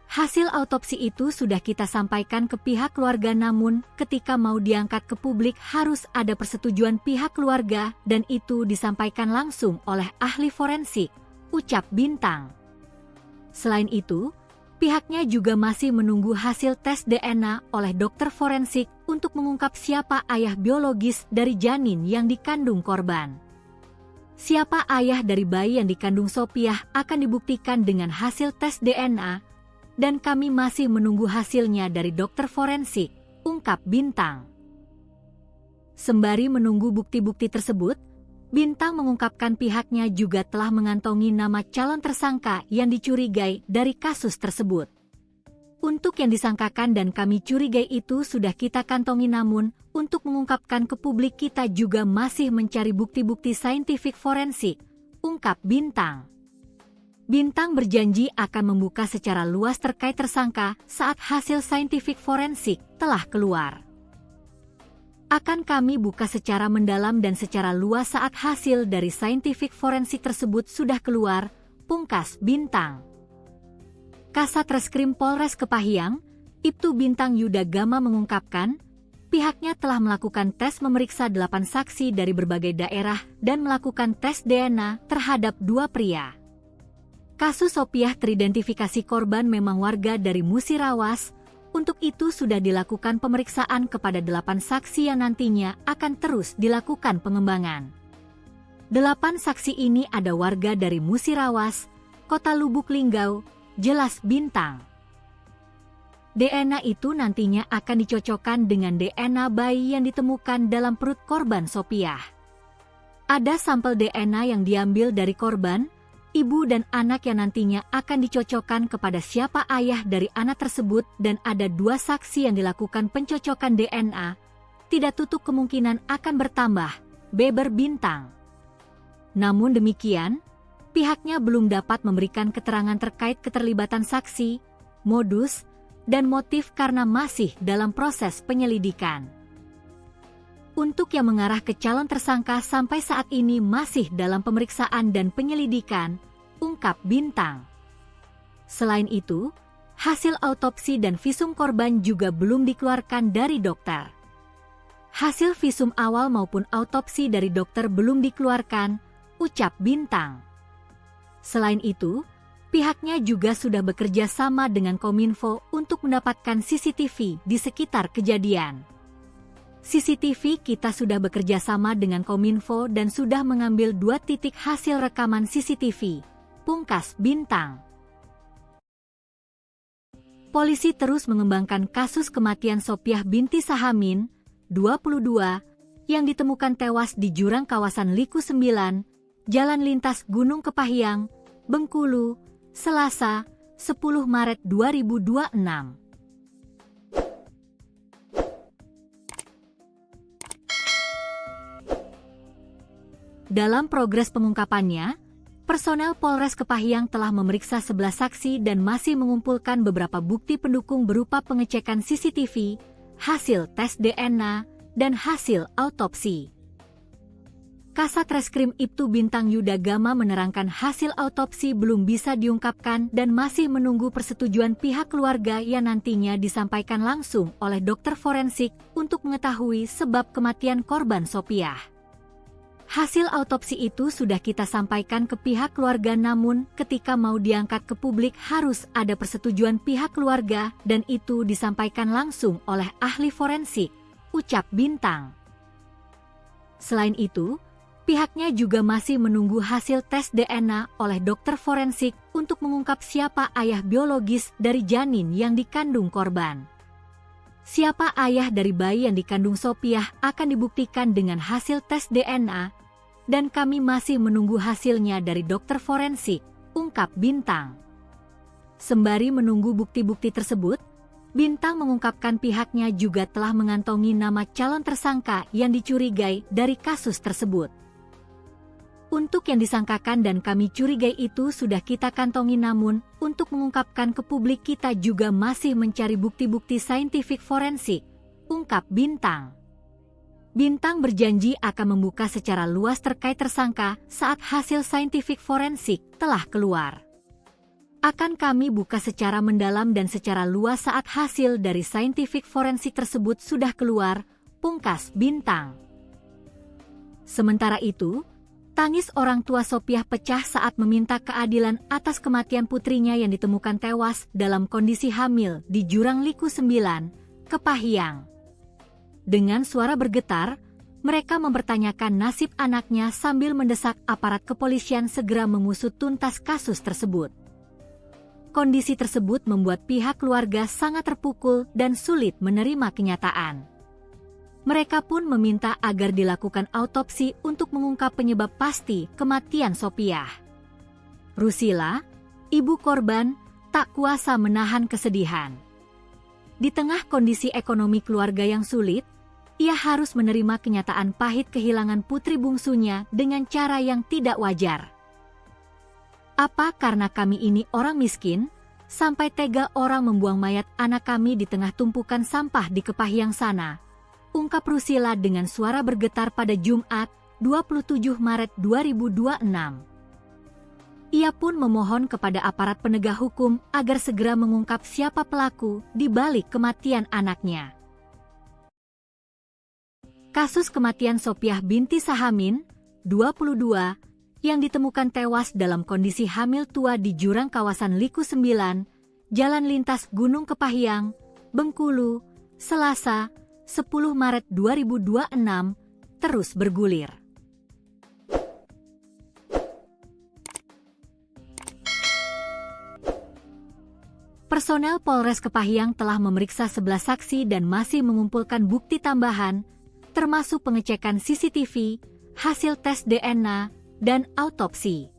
Speaker 1: Hasil autopsi itu sudah kita sampaikan ke pihak keluarga, namun ketika mau diangkat ke publik harus ada persetujuan pihak keluarga dan itu disampaikan langsung oleh ahli forensik, ucap Bintang. Selain itu, pihaknya juga masih menunggu hasil tes DNA oleh dokter forensik untuk mengungkap siapa ayah biologis dari janin yang dikandung korban. Siapa ayah dari bayi yang dikandung Sopiah akan dibuktikan dengan hasil tes DNA, dan kami masih menunggu hasilnya dari dokter forensik, ungkap Bintang. Sembari menunggu bukti-bukti tersebut, Bintang mengungkapkan pihaknya juga telah mengantongi nama calon tersangka yang dicurigai dari kasus tersebut. Untuk yang disangkakan dan kami curigai itu sudah kita kantongi, namun untuk mengungkapkan ke publik kita juga masih mencari bukti-bukti saintifik forensik, ungkap Bintang. Bintang berjanji akan membuka secara luas terkait tersangka saat hasil saintifik forensik telah keluar. Akan kami buka secara mendalam dan secara luas saat hasil dari scientific forensik tersebut sudah keluar, pungkas Bintang. Kasatreskrim Polres Kepahyang, Ibtu Bintang Yuda Gama mengungkapkan, pihaknya telah melakukan tes memeriksa 8 saksi dari berbagai daerah dan melakukan tes DNA terhadap 2 pria. Kasus Sopiah teridentifikasi korban memang warga dari Musirawas. Untuk itu sudah dilakukan pemeriksaan kepada 8 saksi yang nantinya akan terus dilakukan pengembangan. 8 saksi ini ada warga dari Musirawas, Kota Lubuk Linggau, jelas Bintang. DNA itu nantinya akan dicocokkan dengan DNA bayi yang ditemukan dalam perut korban Sopiah. Ada sampel DNA yang diambil dari korban, ibu dan anak yang nantinya akan dicocokkan kepada siapa ayah dari anak tersebut dan ada 2 saksi yang dilakukan pencocokan DNA. Tidak tutup kemungkinan akan bertambah, beber Bintang. Namun demikian, pihaknya belum dapat memberikan keterangan terkait keterlibatan saksi, modus, dan motif karena masih dalam proses penyelidikan. Untuk yang mengarah ke calon tersangka sampai saat ini masih dalam pemeriksaan dan penyelidikan, ungkap Bintang. Selain itu, hasil autopsi dan visum korban juga belum dikeluarkan dari dokter. Hasil visum awal maupun autopsi dari dokter belum dikeluarkan, ucap Bintang. Selain itu, pihaknya juga sudah bekerja sama dengan Kominfo untuk mendapatkan CCTV di sekitar kejadian. CCTV kita sudah bekerja sama dengan Kominfo dan sudah mengambil 2 titik hasil rekaman CCTV, pungkas Bintang. Polisi terus mengembangkan kasus kematian Sopiah binti Sahamin, 22, yang ditemukan tewas di jurang kawasan Liku 9, Jalan Lintas Gunung Kepahyang, Bengkulu, Selasa, 10 Maret 2026. Dalam progres pengungkapannya, personel Polres Kepahyang telah memeriksa 11 saksi dan masih mengumpulkan beberapa bukti pendukung berupa pengecekan CCTV, hasil tes DNA, dan hasil autopsi. Kasatreskrim Ibtu Bintang Yuda Gama menerangkan hasil autopsi belum bisa diungkapkan dan masih menunggu persetujuan pihak keluarga yang nantinya disampaikan langsung oleh dokter forensik untuk mengetahui sebab kematian korban Sopiah. Hasil autopsi itu sudah kita sampaikan ke pihak keluarga namun ketika mau diangkat ke publik harus ada persetujuan pihak keluarga dan itu disampaikan langsung oleh ahli forensik, ucap Bintang. Selain itu, pihaknya juga masih menunggu hasil tes DNA oleh dokter forensik untuk mengungkap siapa ayah biologis dari janin yang dikandung korban. Siapa ayah dari bayi yang dikandung Sopiah akan dibuktikan dengan hasil tes DNA, dan kami masih menunggu hasilnya dari dokter forensik, ungkap Bintang. Sembari menunggu bukti-bukti tersebut, Bintang mengungkapkan pihaknya juga telah mengantongi nama calon tersangka yang dicurigai dari kasus tersebut. Untuk yang disangkakan dan kami curigai itu sudah kita kantongi namun, untuk mengungkapkan ke publik kita juga masih mencari bukti-bukti saintifik forensik, ungkap Bintang. Bintang berjanji akan membuka secara luas terkait tersangka saat hasil saintifik forensik telah keluar. Akan kami buka secara mendalam dan secara luas saat hasil dari saintifik forensik tersebut sudah keluar, pungkas Bintang. Sementara itu, tangis orang tua Sopiah pecah saat meminta keadilan atas kematian putrinya yang ditemukan tewas dalam kondisi hamil di Jurang Liku 9, Kepahyang. Dengan suara bergetar, mereka mempertanyakan nasib anaknya sambil mendesak aparat kepolisian segera mengusut tuntas kasus tersebut. Kondisi tersebut membuat pihak keluarga sangat terpukul dan sulit menerima kenyataan. Mereka pun meminta agar dilakukan autopsi untuk mengungkap penyebab pasti kematian Sopiah. Rusila, ibu korban, tak kuasa menahan kesedihan. Di tengah kondisi ekonomi keluarga yang sulit, ia harus menerima kenyataan pahit kehilangan putri bungsunya dengan cara yang tidak wajar. Apa karena kami ini orang miskin, sampai tega orang membuang mayat anak kami di tengah tumpukan sampah di Kepahyang sana? ungkap Rusila dengan suara bergetar pada Jumat, 27 Maret 2026. Ia pun memohon kepada aparat penegak hukum agar segera mengungkap siapa pelaku di balik kematian anaknya. Kasus kematian Sophiah binti Sahamin, 22, yang ditemukan tewas dalam kondisi hamil tua di jurang kawasan Liku 9, Jalan Lintas Gunung Kepahyang, Bengkulu, Selasa, 10 Maret 2026, terus bergulir. Personel Polres Kepahyang telah memeriksa 11 saksi dan masih mengumpulkan bukti tambahan, termasuk pengecekan CCTV, hasil tes DNA, dan autopsi.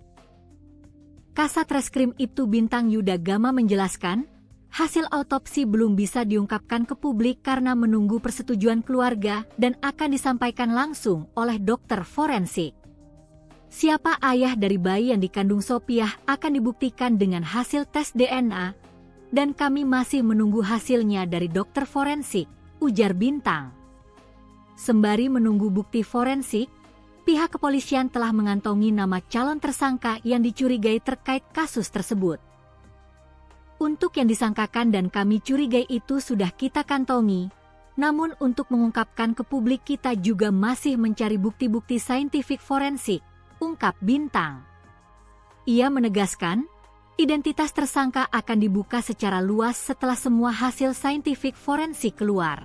Speaker 1: Kasat Reskrim Ibtu Bintang Yuda Gama menjelaskan, hasil autopsi belum bisa diungkapkan ke publik karena menunggu persetujuan keluarga dan akan disampaikan langsung oleh dokter forensik. Siapa ayah dari bayi yang dikandung Sophiah akan dibuktikan dengan hasil tes DNA, dan kami masih menunggu hasilnya dari dokter forensik, ujar Bintang. Sembari menunggu bukti forensik, pihak kepolisian telah mengantongi nama calon tersangka yang dicurigai terkait kasus tersebut. Untuk yang disangkakan dan kami curigai itu sudah kita kantongi, namun untuk mengungkapkan ke publik kita juga masih mencari bukti-bukti saintifik forensik, ungkap Bintang. Ia menegaskan, identitas tersangka akan dibuka secara luas setelah semua hasil saintifik forensik keluar.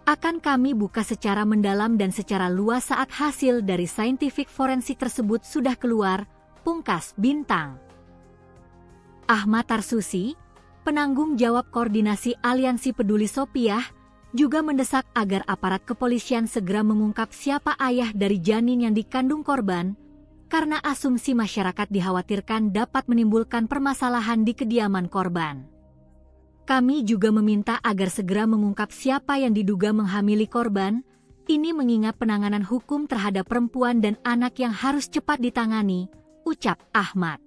Speaker 1: Akan kami buka secara mendalam dan secara luas saat hasil dari saintifik forensik tersebut sudah keluar, pungkas Bintang. Ahmad Tarsusi, penanggung jawab koordinasi Aliansi Peduli Sophiah, juga mendesak agar aparat kepolisian segera mengungkap siapa ayah dari janin yang dikandung korban, karena asumsi masyarakat dikhawatirkan dapat menimbulkan permasalahan di kediaman korban. Kami juga meminta agar segera mengungkap siapa yang diduga menghamili korban, ini mengingat penanganan hukum terhadap perempuan dan anak yang harus cepat ditangani, ucap Ahmad.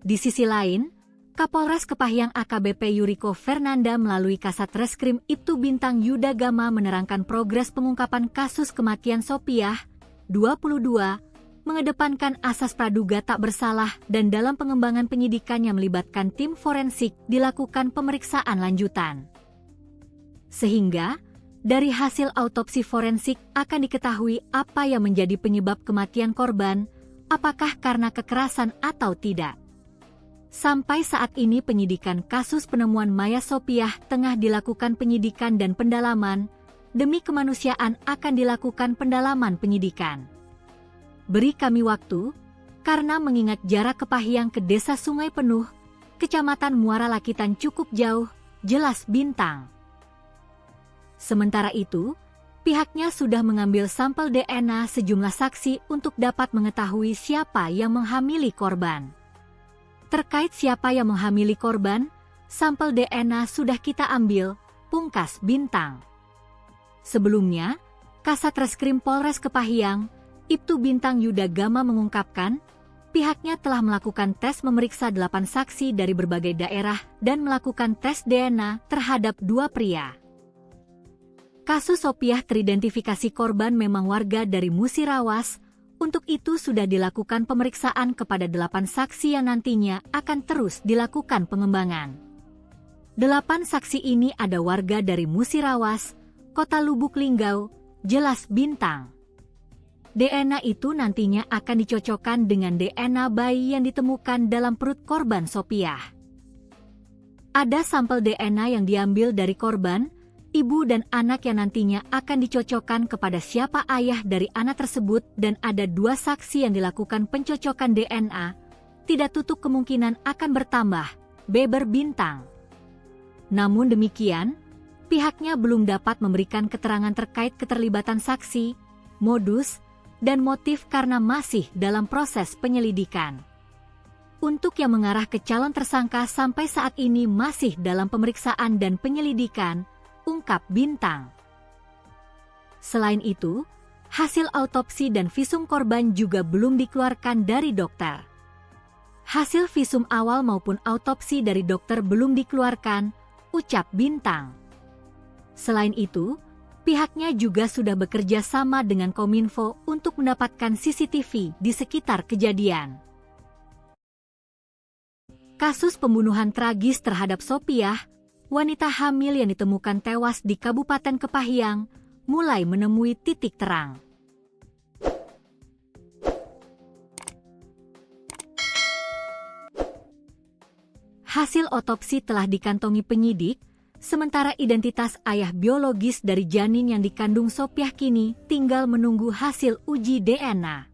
Speaker 1: Di sisi lain, Kapolres Kepahyang AKBP Yuriko Fernanda melalui Kasat Reskrim Ibtu Bintang Yuda Gama menerangkan progres pengungkapan kasus kematian Sophiah, 22, mengedepankan asas praduga tak bersalah dan dalam pengembangan penyidikan yang melibatkan tim forensik dilakukan pemeriksaan lanjutan. Sehingga, dari hasil autopsi forensik akan diketahui apa yang menjadi penyebab kematian korban, apakah karena kekerasan atau tidak. Sampai saat ini penyidikan kasus penemuan mayat Sophiah tengah dilakukan penyidikan dan pendalaman, demi kemanusiaan akan dilakukan pendalaman penyidikan. Beri kami waktu, karena mengingat jarak Kepahyang ke Desa Sungai Penuh, Kecamatan Muara Lakitan cukup jauh, jelas Bintang. Sementara itu, pihaknya sudah mengambil sampel DNA sejumlah saksi untuk dapat mengetahui siapa yang menghamili korban. Terkait siapa yang menghamili korban, sampel DNA sudah kita ambil, pungkas Bintang. Sebelumnya, Kasat Reskrim Polres Kepahyang, Ibtu Bintang Yuda Gama mengungkapkan, pihaknya telah melakukan tes memeriksa 8 saksi dari berbagai daerah dan melakukan tes DNA terhadap 2 pria. Kasus Sophiah teridentifikasi korban memang warga dari Musirawas, untuk itu sudah dilakukan pemeriksaan kepada 8 saksi yang nantinya akan terus dilakukan pengembangan. 8 saksi ini ada warga dari Musirawas, Kota Lubuk Linggau, jelas Bintang. DNA itu nantinya akan dicocokkan dengan DNA bayi yang ditemukan dalam perut korban Sophiah. Ada sampel DNA yang diambil dari korban, ibu dan anak yang nantinya akan dicocokkan kepada siapa ayah dari anak tersebut dan ada 2 saksi yang dilakukan pencocokan DNA, tidak tutup kemungkinan akan bertambah, beber Bintang. Namun demikian, pihaknya belum dapat memberikan keterangan terkait keterlibatan saksi, modus, dan motif karena masih dalam proses penyelidikan. Untuk yang mengarah ke calon tersangka sampai saat ini masih dalam pemeriksaan dan penyelidikan, ungkap Bintang. Selain itu, hasil autopsi dan visum korban juga belum dikeluarkan dari dokter. Hasil visum awal maupun autopsi dari dokter belum dikeluarkan, ucap Bintang. Selain itu, Pihaknya juga sudah bekerja sama dengan Kominfo untuk mendapatkan CCTV di sekitar kejadian. Kasus pembunuhan tragis terhadap Sopiah, wanita hamil yang ditemukan tewas di Kabupaten Kepahyang, mulai menemui titik terang. Hasil otopsi telah dikantongi penyidik, sementara identitas ayah biologis dari janin yang dikandung Sopiah kini tinggal menunggu hasil uji DNA.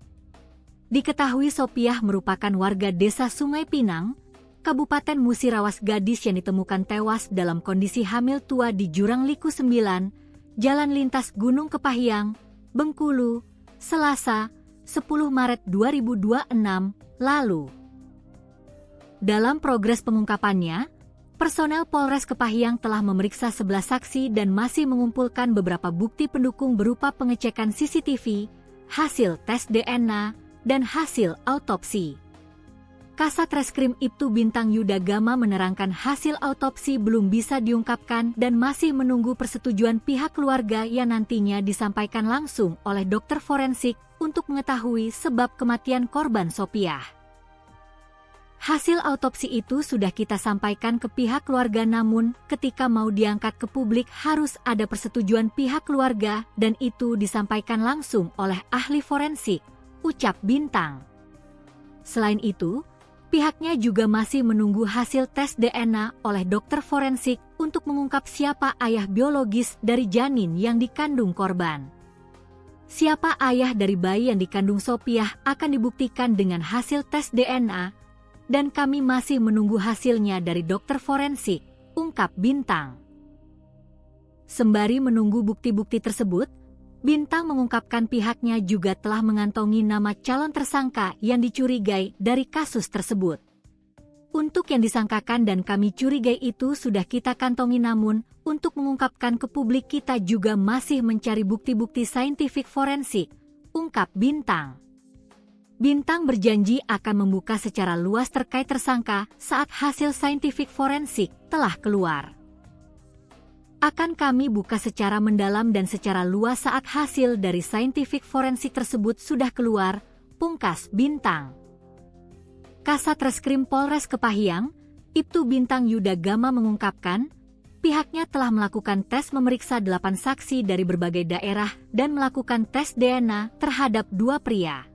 Speaker 1: Diketahui Sopiah merupakan warga desa Sungai Pinang, Kabupaten Musirawas Gadis yang ditemukan tewas dalam kondisi hamil tua di Jurang Liku 9, Jalan Lintas Gunung Kepahyang, Bengkulu, Selasa, 10 Maret 2026, lalu. Dalam progres pengungkapannya, personel Polres Kepahyang telah memeriksa 11 saksi dan masih mengumpulkan beberapa bukti pendukung berupa pengecekan CCTV, hasil tes DNA, dan hasil autopsi. Kasat Reskrim Ibtu Bintang Yuda Gama menerangkan hasil autopsi belum bisa diungkapkan dan masih menunggu persetujuan pihak keluarga yang nantinya disampaikan langsung oleh dokter forensik untuk mengetahui sebab kematian korban Sopiah. Hasil autopsi itu sudah kita sampaikan ke pihak keluarga, namun ketika mau diangkat ke publik harus ada persetujuan pihak keluarga dan itu disampaikan langsung oleh ahli forensik, ucap Bintang. Selain itu, pihaknya juga masih menunggu hasil tes DNA oleh dokter forensik untuk mengungkap siapa ayah biologis dari janin yang dikandung korban. Siapa ayah dari bayi yang dikandung Sopiah akan dibuktikan dengan hasil tes DNA, dan kami masih menunggu hasilnya dari dokter forensik, ungkap Bintang. Sembari menunggu bukti-bukti tersebut, Bintang mengungkapkan pihaknya juga telah mengantongi nama calon tersangka yang dicurigai dari kasus tersebut. Untuk yang disangkakan dan kami curigai itu sudah kita kantongi, namun untuk mengungkapkan ke publik kita juga masih mencari bukti-bukti saintifik forensik, ungkap Bintang. Bintang berjanji akan membuka secara luas terkait tersangka saat hasil saintifik forensik telah keluar. Akan kami buka secara mendalam dan secara luas saat hasil dari saintifik forensik tersebut sudah keluar, pungkas Bintang. Kasat Reskrim Polres Kepahyang, Ibtu Bintang Yuda Gama mengungkapkan, pihaknya telah melakukan tes memeriksa 8 saksi dari berbagai daerah dan melakukan tes DNA terhadap 2 pria.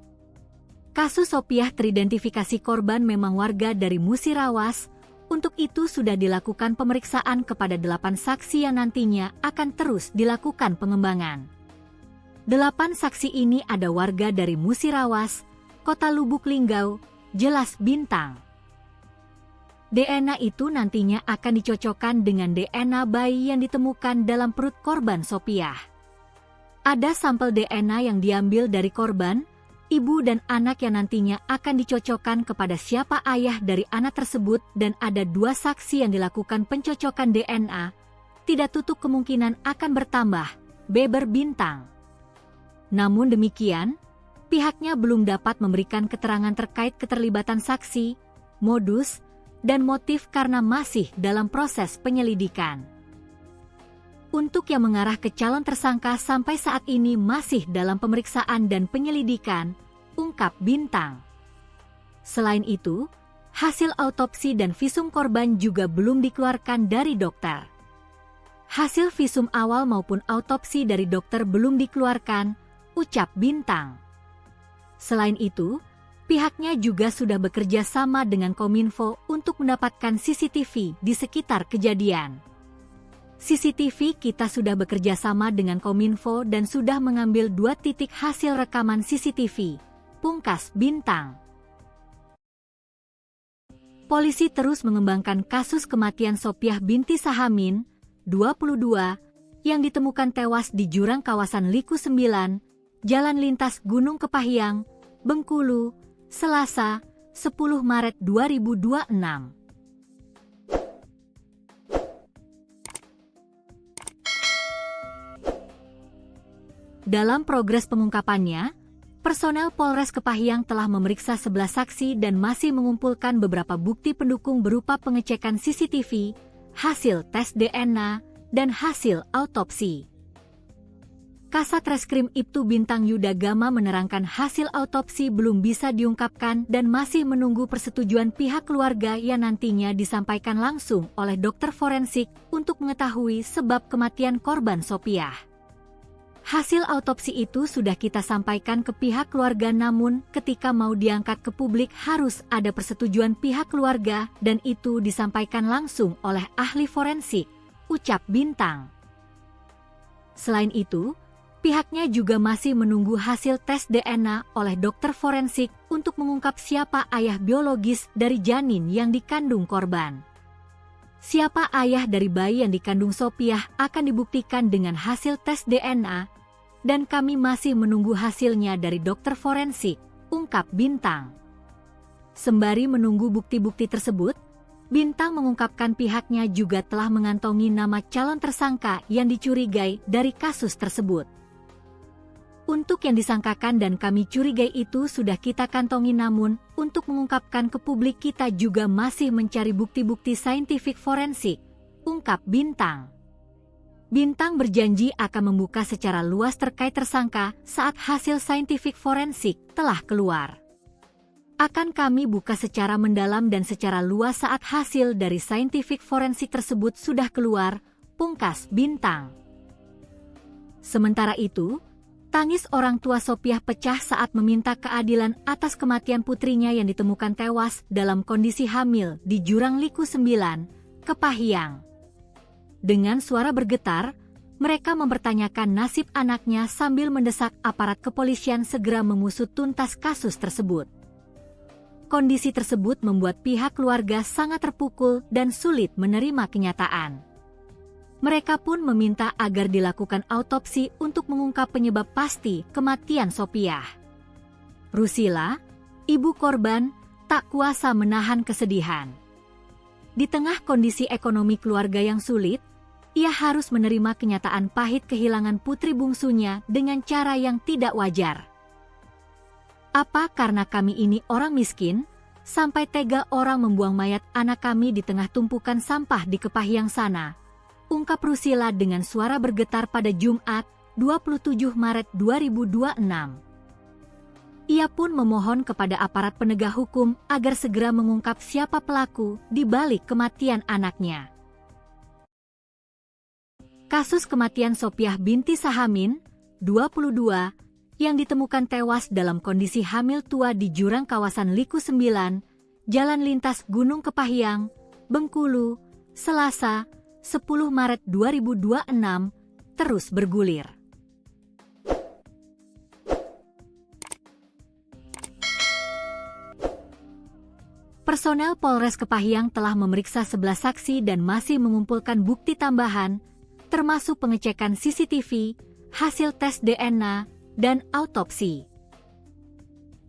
Speaker 1: Kasus Sopiah teridentifikasi korban memang warga dari Musirawas, untuk itu sudah dilakukan pemeriksaan kepada 8 saksi yang nantinya akan terus dilakukan pengembangan. 8 saksi ini ada warga dari Musirawas, Kota Lubuk Linggau, jelas Bintang. DNA itu nantinya akan dicocokkan dengan DNA bayi yang ditemukan dalam perut korban Sopiah. Ada sampel DNA yang diambil dari korban, ibu dan anak yang nantinya akan dicocokkan kepada siapa ayah dari anak tersebut, dan ada 2 saksi yang dilakukan pencocokan DNA. Tidak tutup kemungkinan akan bertambah, beber Bintang. Namun demikian, pihaknya belum dapat memberikan keterangan terkait keterlibatan saksi, modus, dan motif karena masih dalam proses penyelidikan. Untuk yang mengarah ke calon tersangka sampai saat ini masih dalam pemeriksaan dan penyelidikan, ungkap Bintang. Selain itu, hasil autopsi dan visum korban juga belum dikeluarkan dari dokter. Hasil visum awal maupun autopsi dari dokter belum dikeluarkan, ucap Bintang. Selain itu, pihaknya juga sudah bekerja sama dengan Kominfo untuk mendapatkan CCTV di sekitar kejadian. CCTV kita sudah bekerja sama dengan Kominfo dan sudah mengambil 2 titik hasil rekaman CCTV, pungkas Bintang. Polisi terus mengembangkan kasus kematian Sopiah binti Sahamin, 22, yang ditemukan tewas di jurang kawasan Liku 9, Jalan Lintas Gunung Kepahyang, Bengkulu, Selasa, 10 Maret 2026. Dalam progres pengungkapannya, personel Polres Kepahyang telah memeriksa 11 saksi dan masih mengumpulkan beberapa bukti pendukung berupa pengecekan CCTV, hasil tes DNA, dan hasil autopsi. Kasat Reskrim Ibtu Bintang Yuda Gama menerangkan hasil autopsi belum bisa diungkapkan dan masih menunggu persetujuan pihak keluarga yang nantinya disampaikan langsung oleh dokter forensik untuk mengetahui sebab kematian korban Sopiah. Hasil autopsi itu sudah kita sampaikan ke pihak keluarga, namun ketika mau diangkat ke publik harus ada persetujuan pihak keluarga dan itu disampaikan langsung oleh ahli forensik, ucap Bintang. Selain itu, pihaknya juga masih menunggu hasil tes DNA oleh dokter forensik untuk mengungkap siapa ayah biologis dari janin yang dikandung korban. Siapa ayah dari bayi yang dikandung Sopiah akan dibuktikan dengan hasil tes DNA, dan kami masih menunggu hasilnya dari dokter forensik, ungkap Bintang. Sembari menunggu bukti-bukti tersebut, Bintang mengungkapkan pihaknya juga telah mengantongi nama calon tersangka yang dicurigai dari kasus tersebut. Untuk yang disangkakan dan kami curigai itu sudah kita kantongi, namun untuk mengungkapkan ke publik kita juga masih mencari bukti-bukti saintifik forensik, ungkap Bintang. Bintang berjanji akan membuka secara luas terkait tersangka saat hasil saintifik forensik telah keluar. Akan kami buka secara mendalam dan secara luas saat hasil dari saintifik forensik tersebut sudah keluar, pungkas Bintang. Sementara itu, tangis orang tua Sopiah pecah saat meminta keadilan atas kematian putrinya yang ditemukan tewas dalam kondisi hamil di Jurang Liku 9, Kepahyang. Dengan suara bergetar, mereka mempertanyakan nasib anaknya sambil mendesak aparat kepolisian segera mengusut tuntas kasus tersebut. Kondisi tersebut membuat pihak keluarga sangat terpukul dan sulit menerima kenyataan. Mereka pun meminta agar dilakukan autopsi untuk mengungkap penyebab pasti kematian Sopiah. Rusila, ibu korban, tak kuasa menahan kesedihan. Di tengah kondisi ekonomi keluarga yang sulit, ia harus menerima kenyataan pahit kehilangan putri bungsunya dengan cara yang tidak wajar. Apa karena kami ini orang miskin, sampai tega orang membuang mayat anak kami di tengah tumpukan sampah di Kepahyang sana, ungkap Rusila dengan suara bergetar pada Jumat, 27 Maret 2026. Ia pun memohon kepada aparat penegak hukum agar segera mengungkap siapa pelaku di balik kematian anaknya. Kasus kematian Sopiah binti Sahamin, 22, yang ditemukan tewas dalam kondisi hamil tua di jurang kawasan Liku 9, Jalan Lintas Gunung Kepahyang, Bengkulu, Selasa, 10 Maret 2026, terus bergulir. Personel Polres Kepahyang telah memeriksa 11 saksi dan masih mengumpulkan bukti tambahan, termasuk pengecekan CCTV, hasil tes DNA, dan autopsi.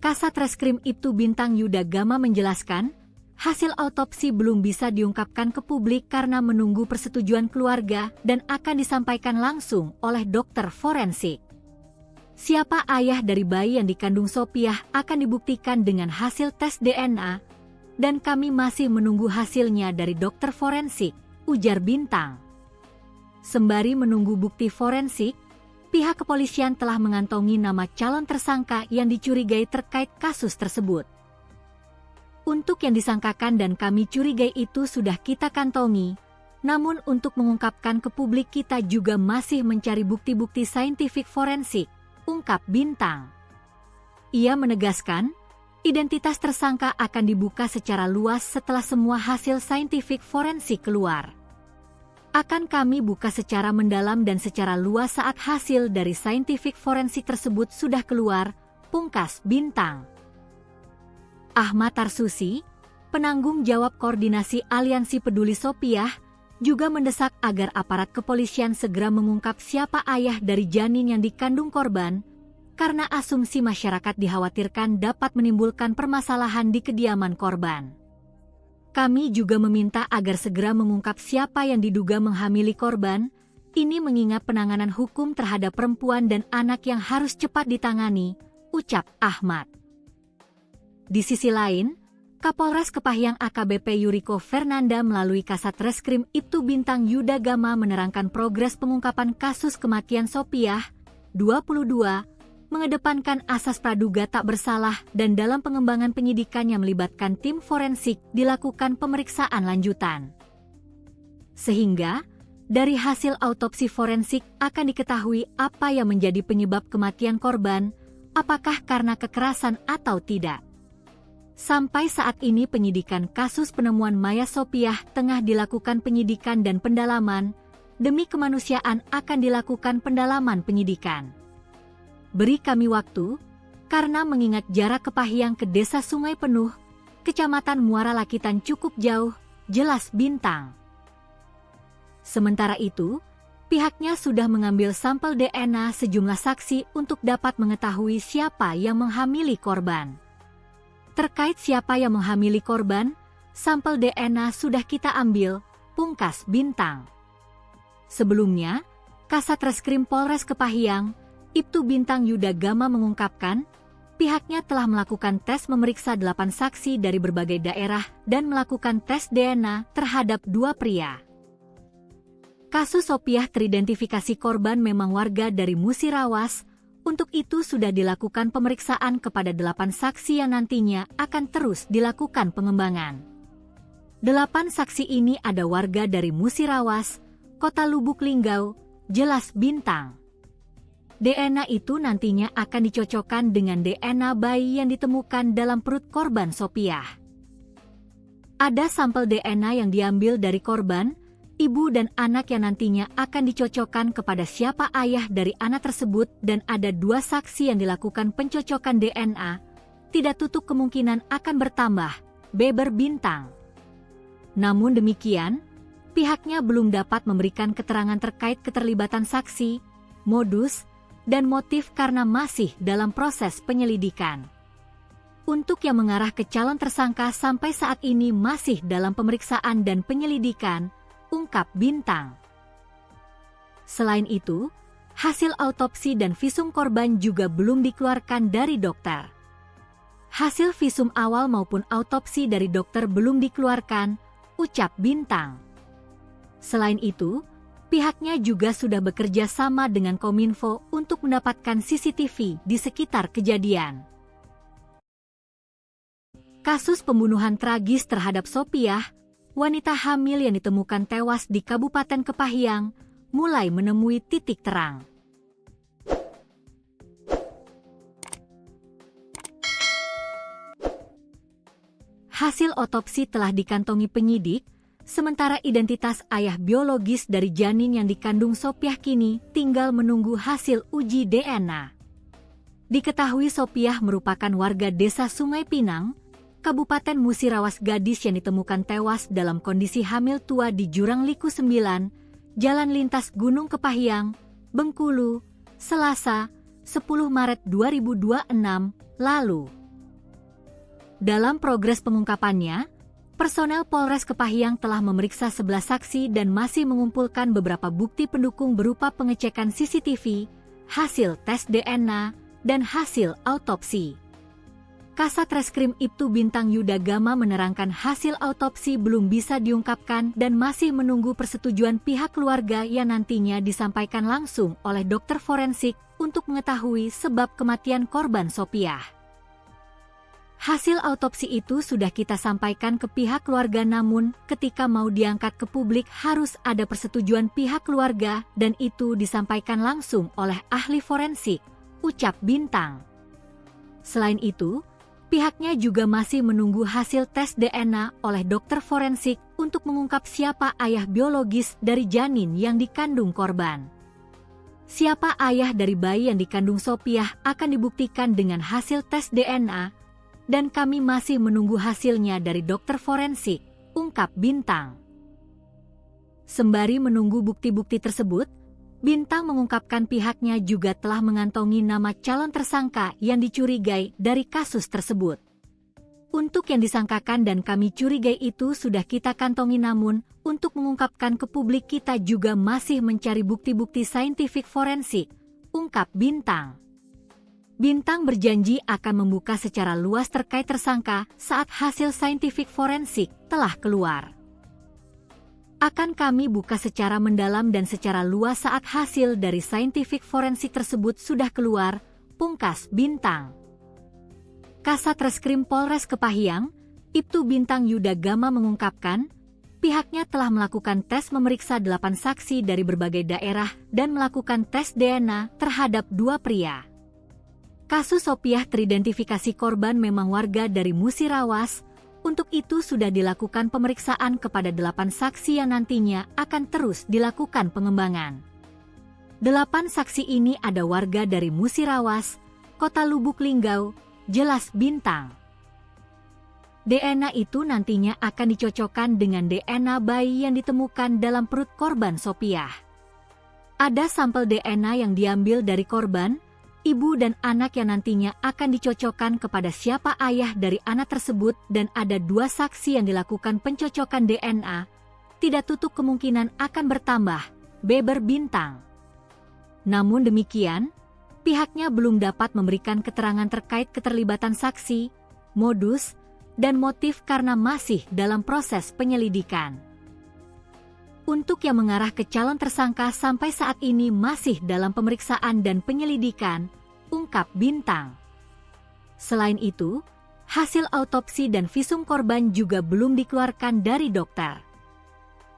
Speaker 1: Kasat Reskrim Ibtu Bintang Yuda Gama menjelaskan, hasil autopsi belum bisa diungkapkan ke publik karena menunggu persetujuan keluarga dan akan disampaikan langsung oleh dokter forensik. Siapa ayah dari bayi yang dikandung Sopiah akan dibuktikan dengan hasil tes DNA, dan kami masih menunggu hasilnya dari dokter forensik, ujar Bintang. Sembari menunggu bukti forensik, pihak kepolisian telah mengantongi nama calon tersangka yang dicurigai terkait kasus tersebut. Untuk yang disangkakan dan kami curigai itu sudah kita kantongi, namun untuk mengungkapkan ke publik kita juga masih mencari bukti-bukti saintifik forensik, ungkap Bintang. Ia menegaskan, identitas tersangka akan dibuka secara luas setelah semua hasil saintifik forensik keluar. Akan kami buka secara mendalam dan secara luas saat hasil dari saintifik forensik tersebut sudah keluar, pungkas Bintang. Ahmad Tarsusi, penanggung jawab koordinasi Aliansi Peduli Sopiah, juga mendesak agar aparat kepolisian segera mengungkap siapa ayah dari janin yang dikandung korban, karena asumsi masyarakat dikhawatirkan dapat menimbulkan permasalahan di kediaman korban. Kami juga meminta agar segera mengungkap siapa yang diduga menghamili korban, ini mengingat penanganan hukum terhadap perempuan dan anak yang harus cepat ditangani, ucap Ahmad. Di sisi lain, Kapolres Kepahyang AKBP Yuriko Fernanda melalui Kasat Reskrim Ibtu Bintang Yuda Gama menerangkan progres pengungkapan kasus kematian Sopiah, 2022, mengedepankan asas praduga tak bersalah dan dalam pengembangan penyidikan yang melibatkan tim forensik dilakukan pemeriksaan lanjutan. Sehingga, dari hasil autopsi forensik akan diketahui apa yang menjadi penyebab kematian korban, apakah karena kekerasan atau tidak. Sampai saat ini penyidikan kasus penemuan mayat Sopiah tengah dilakukan penyidikan dan pendalaman, demi kemanusiaan akan dilakukan pendalaman penyidikan. Beri kami waktu, karena mengingat jarak Kepahyang ke Desa Sungai Penuh, Kecamatan Muara Lakitan cukup jauh, jelas Bintang. Sementara itu, pihaknya sudah mengambil sampel DNA sejumlah saksi untuk dapat mengetahui siapa yang menghamili korban. Terkait siapa yang menghamili korban, sampel DNA sudah kita ambil, pungkas Bintang. Sebelumnya, Kasat Reskrim Polres Kepahyang, Ibtu Bintang Yuda Gama mengungkapkan, pihaknya telah melakukan tes memeriksa 8 saksi dari berbagai daerah dan melakukan tes DNA terhadap 2 pria. Kasus Sopiah teridentifikasi korban memang warga dari Musirawas, untuk itu sudah dilakukan pemeriksaan kepada 8 saksi yang nantinya akan terus dilakukan pengembangan. 8 saksi ini ada warga dari Musirawas, Kota Lubuk Linggau, jelas Bintang. DNA itu nantinya akan dicocokkan dengan DNA bayi yang ditemukan dalam perut korban Sopiah. Ada sampel DNA yang diambil dari korban, ibu dan anak yang nantinya akan dicocokkan kepada siapa ayah dari anak tersebut dan ada 2 saksi yang dilakukan pencocokan DNA, tidak tutup kemungkinan akan bertambah, beber Bintang. Namun demikian, pihaknya belum dapat memberikan keterangan terkait keterlibatan saksi, modus, dan motif karena masih dalam proses penyelidikan. Untuk yang mengarah ke calon tersangka sampai saat ini masih dalam pemeriksaan dan penyelidikan, ungkap Bintang. Selain itu, hasil autopsi dan visum korban juga belum dikeluarkan dari dokter. Hasil visum awal maupun autopsi dari dokter belum dikeluarkan, ucap Bintang. Selain itu, pihaknya juga sudah bekerja sama dengan Kominfo untuk mendapatkan CCTV di sekitar kejadian. Kasus pembunuhan tragis terhadap Sopiah, wanita hamil yang ditemukan tewas di Kabupaten Kepahyang, mulai menemui titik terang. Hasil otopsi telah dikantongi penyidik, sementara identitas ayah biologis dari janin yang dikandung Sopiah kini tinggal menunggu hasil uji DNA. Diketahui Sopiah merupakan warga Desa Sungai Pinang, Kabupaten Musirawas gadis yang ditemukan tewas dalam kondisi hamil tua di Jurang Liku 9, Jalan Lintas Gunung Kepahyang, Bengkulu, Selasa, 10 Maret 2026, lalu. Dalam progres pengungkapannya, personel Polres Kepahyang telah memeriksa 11 saksi dan masih mengumpulkan beberapa bukti pendukung berupa pengecekan CCTV, hasil tes DNA, dan hasil autopsi. Kasat Reskrim Ibtu Bintang Yuda Gama menerangkan hasil autopsi belum bisa diungkapkan dan masih menunggu persetujuan pihak keluarga yang nantinya disampaikan langsung oleh dokter forensik untuk mengetahui sebab kematian korban Sopiah. Hasil autopsi itu sudah kita sampaikan ke pihak keluarga, namun ketika mau diangkat ke publik harus ada persetujuan pihak keluarga dan itu disampaikan langsung oleh ahli forensik, ucap Bintang. Selain itu, pihaknya juga masih menunggu hasil tes DNA oleh dokter forensik untuk mengungkap siapa ayah biologis dari janin yang dikandung korban. Siapa ayah dari bayi yang dikandung Sopiah akan dibuktikan dengan hasil tes DNA, dan kami masih menunggu hasilnya dari dokter forensik, ungkap Bintang. Sembari menunggu bukti-bukti tersebut, Bintang mengungkapkan pihaknya juga telah mengantongi nama calon tersangka yang dicurigai dari kasus tersebut. Untuk yang disangkakan dan kami curigai itu sudah kita kantongi, namun untuk mengungkapkan ke publik kita juga masih mencari bukti-bukti saintifik forensik, ungkap Bintang. Bintang berjanji akan membuka secara luas terkait tersangka saat hasil saintifik forensik telah keluar. Akan kami buka secara mendalam dan secara luas saat hasil dari saintifik forensik tersebut sudah keluar, pungkas Bintang. Kasat Reskrim Polres Kepahyang, Ibtu Bintang Yuda Gama mengungkapkan, pihaknya telah melakukan tes memeriksa 8 saksi dari berbagai daerah dan melakukan tes DNA terhadap 2 pria. Kasus Sopiah teridentifikasi korban memang warga dari Musirawas. Untuk itu sudah dilakukan pemeriksaan kepada 8 saksi yang nantinya akan terus dilakukan pengembangan. 8 saksi ini ada warga dari Musirawas, Kota Lubuk Linggau, jelas Bintang. DNA itu nantinya akan dicocokkan dengan DNA bayi yang ditemukan dalam perut korban Sopiah. Ada sampel DNA yang diambil dari korban, ibu dan anak yang nantinya akan dicocokkan kepada siapa ayah dari anak tersebut dan ada 2 saksi yang dilakukan pencocokan DNA. Tidak tutup kemungkinan akan bertambah, beber Bintang. Namun demikian, pihaknya belum dapat memberikan keterangan terkait keterlibatan saksi, modus, dan motif karena masih dalam proses penyelidikan. Untuk yang mengarah ke calon tersangka sampai saat ini masih dalam pemeriksaan dan penyelidikan, ungkap Bintang. Selain itu, hasil autopsi dan visum korban juga belum dikeluarkan dari dokter.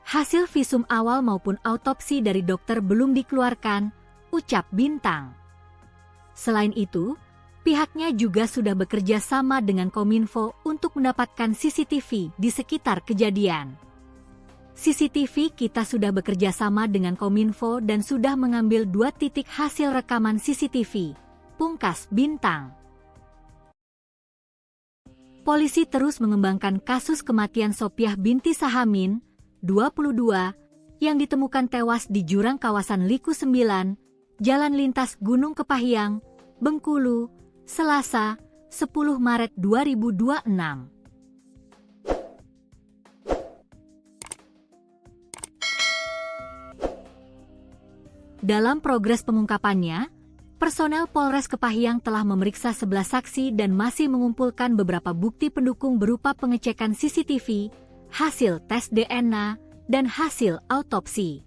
Speaker 1: Hasil visum awal maupun autopsi dari dokter belum dikeluarkan, ucap Bintang. Selain itu, pihaknya juga sudah bekerja sama dengan Kominfo untuk mendapatkan CCTV di sekitar kejadian. CCTV kita sudah bekerja sama dengan Kominfo dan sudah mengambil 2 titik hasil rekaman CCTV, pungkas Bintang. Polisi terus mengembangkan kasus kematian Sopiah binti Sahamin, 22, yang ditemukan tewas di jurang kawasan Liku 9, Jalan Lintas Gunung Kepahyang, Bengkulu, Selasa, 10 Maret 2026. Dalam progres pengungkapannya, personel Polres Kepahyang telah memeriksa 11 saksi dan masih mengumpulkan beberapa bukti pendukung berupa pengecekan CCTV, hasil tes DNA, dan hasil autopsi.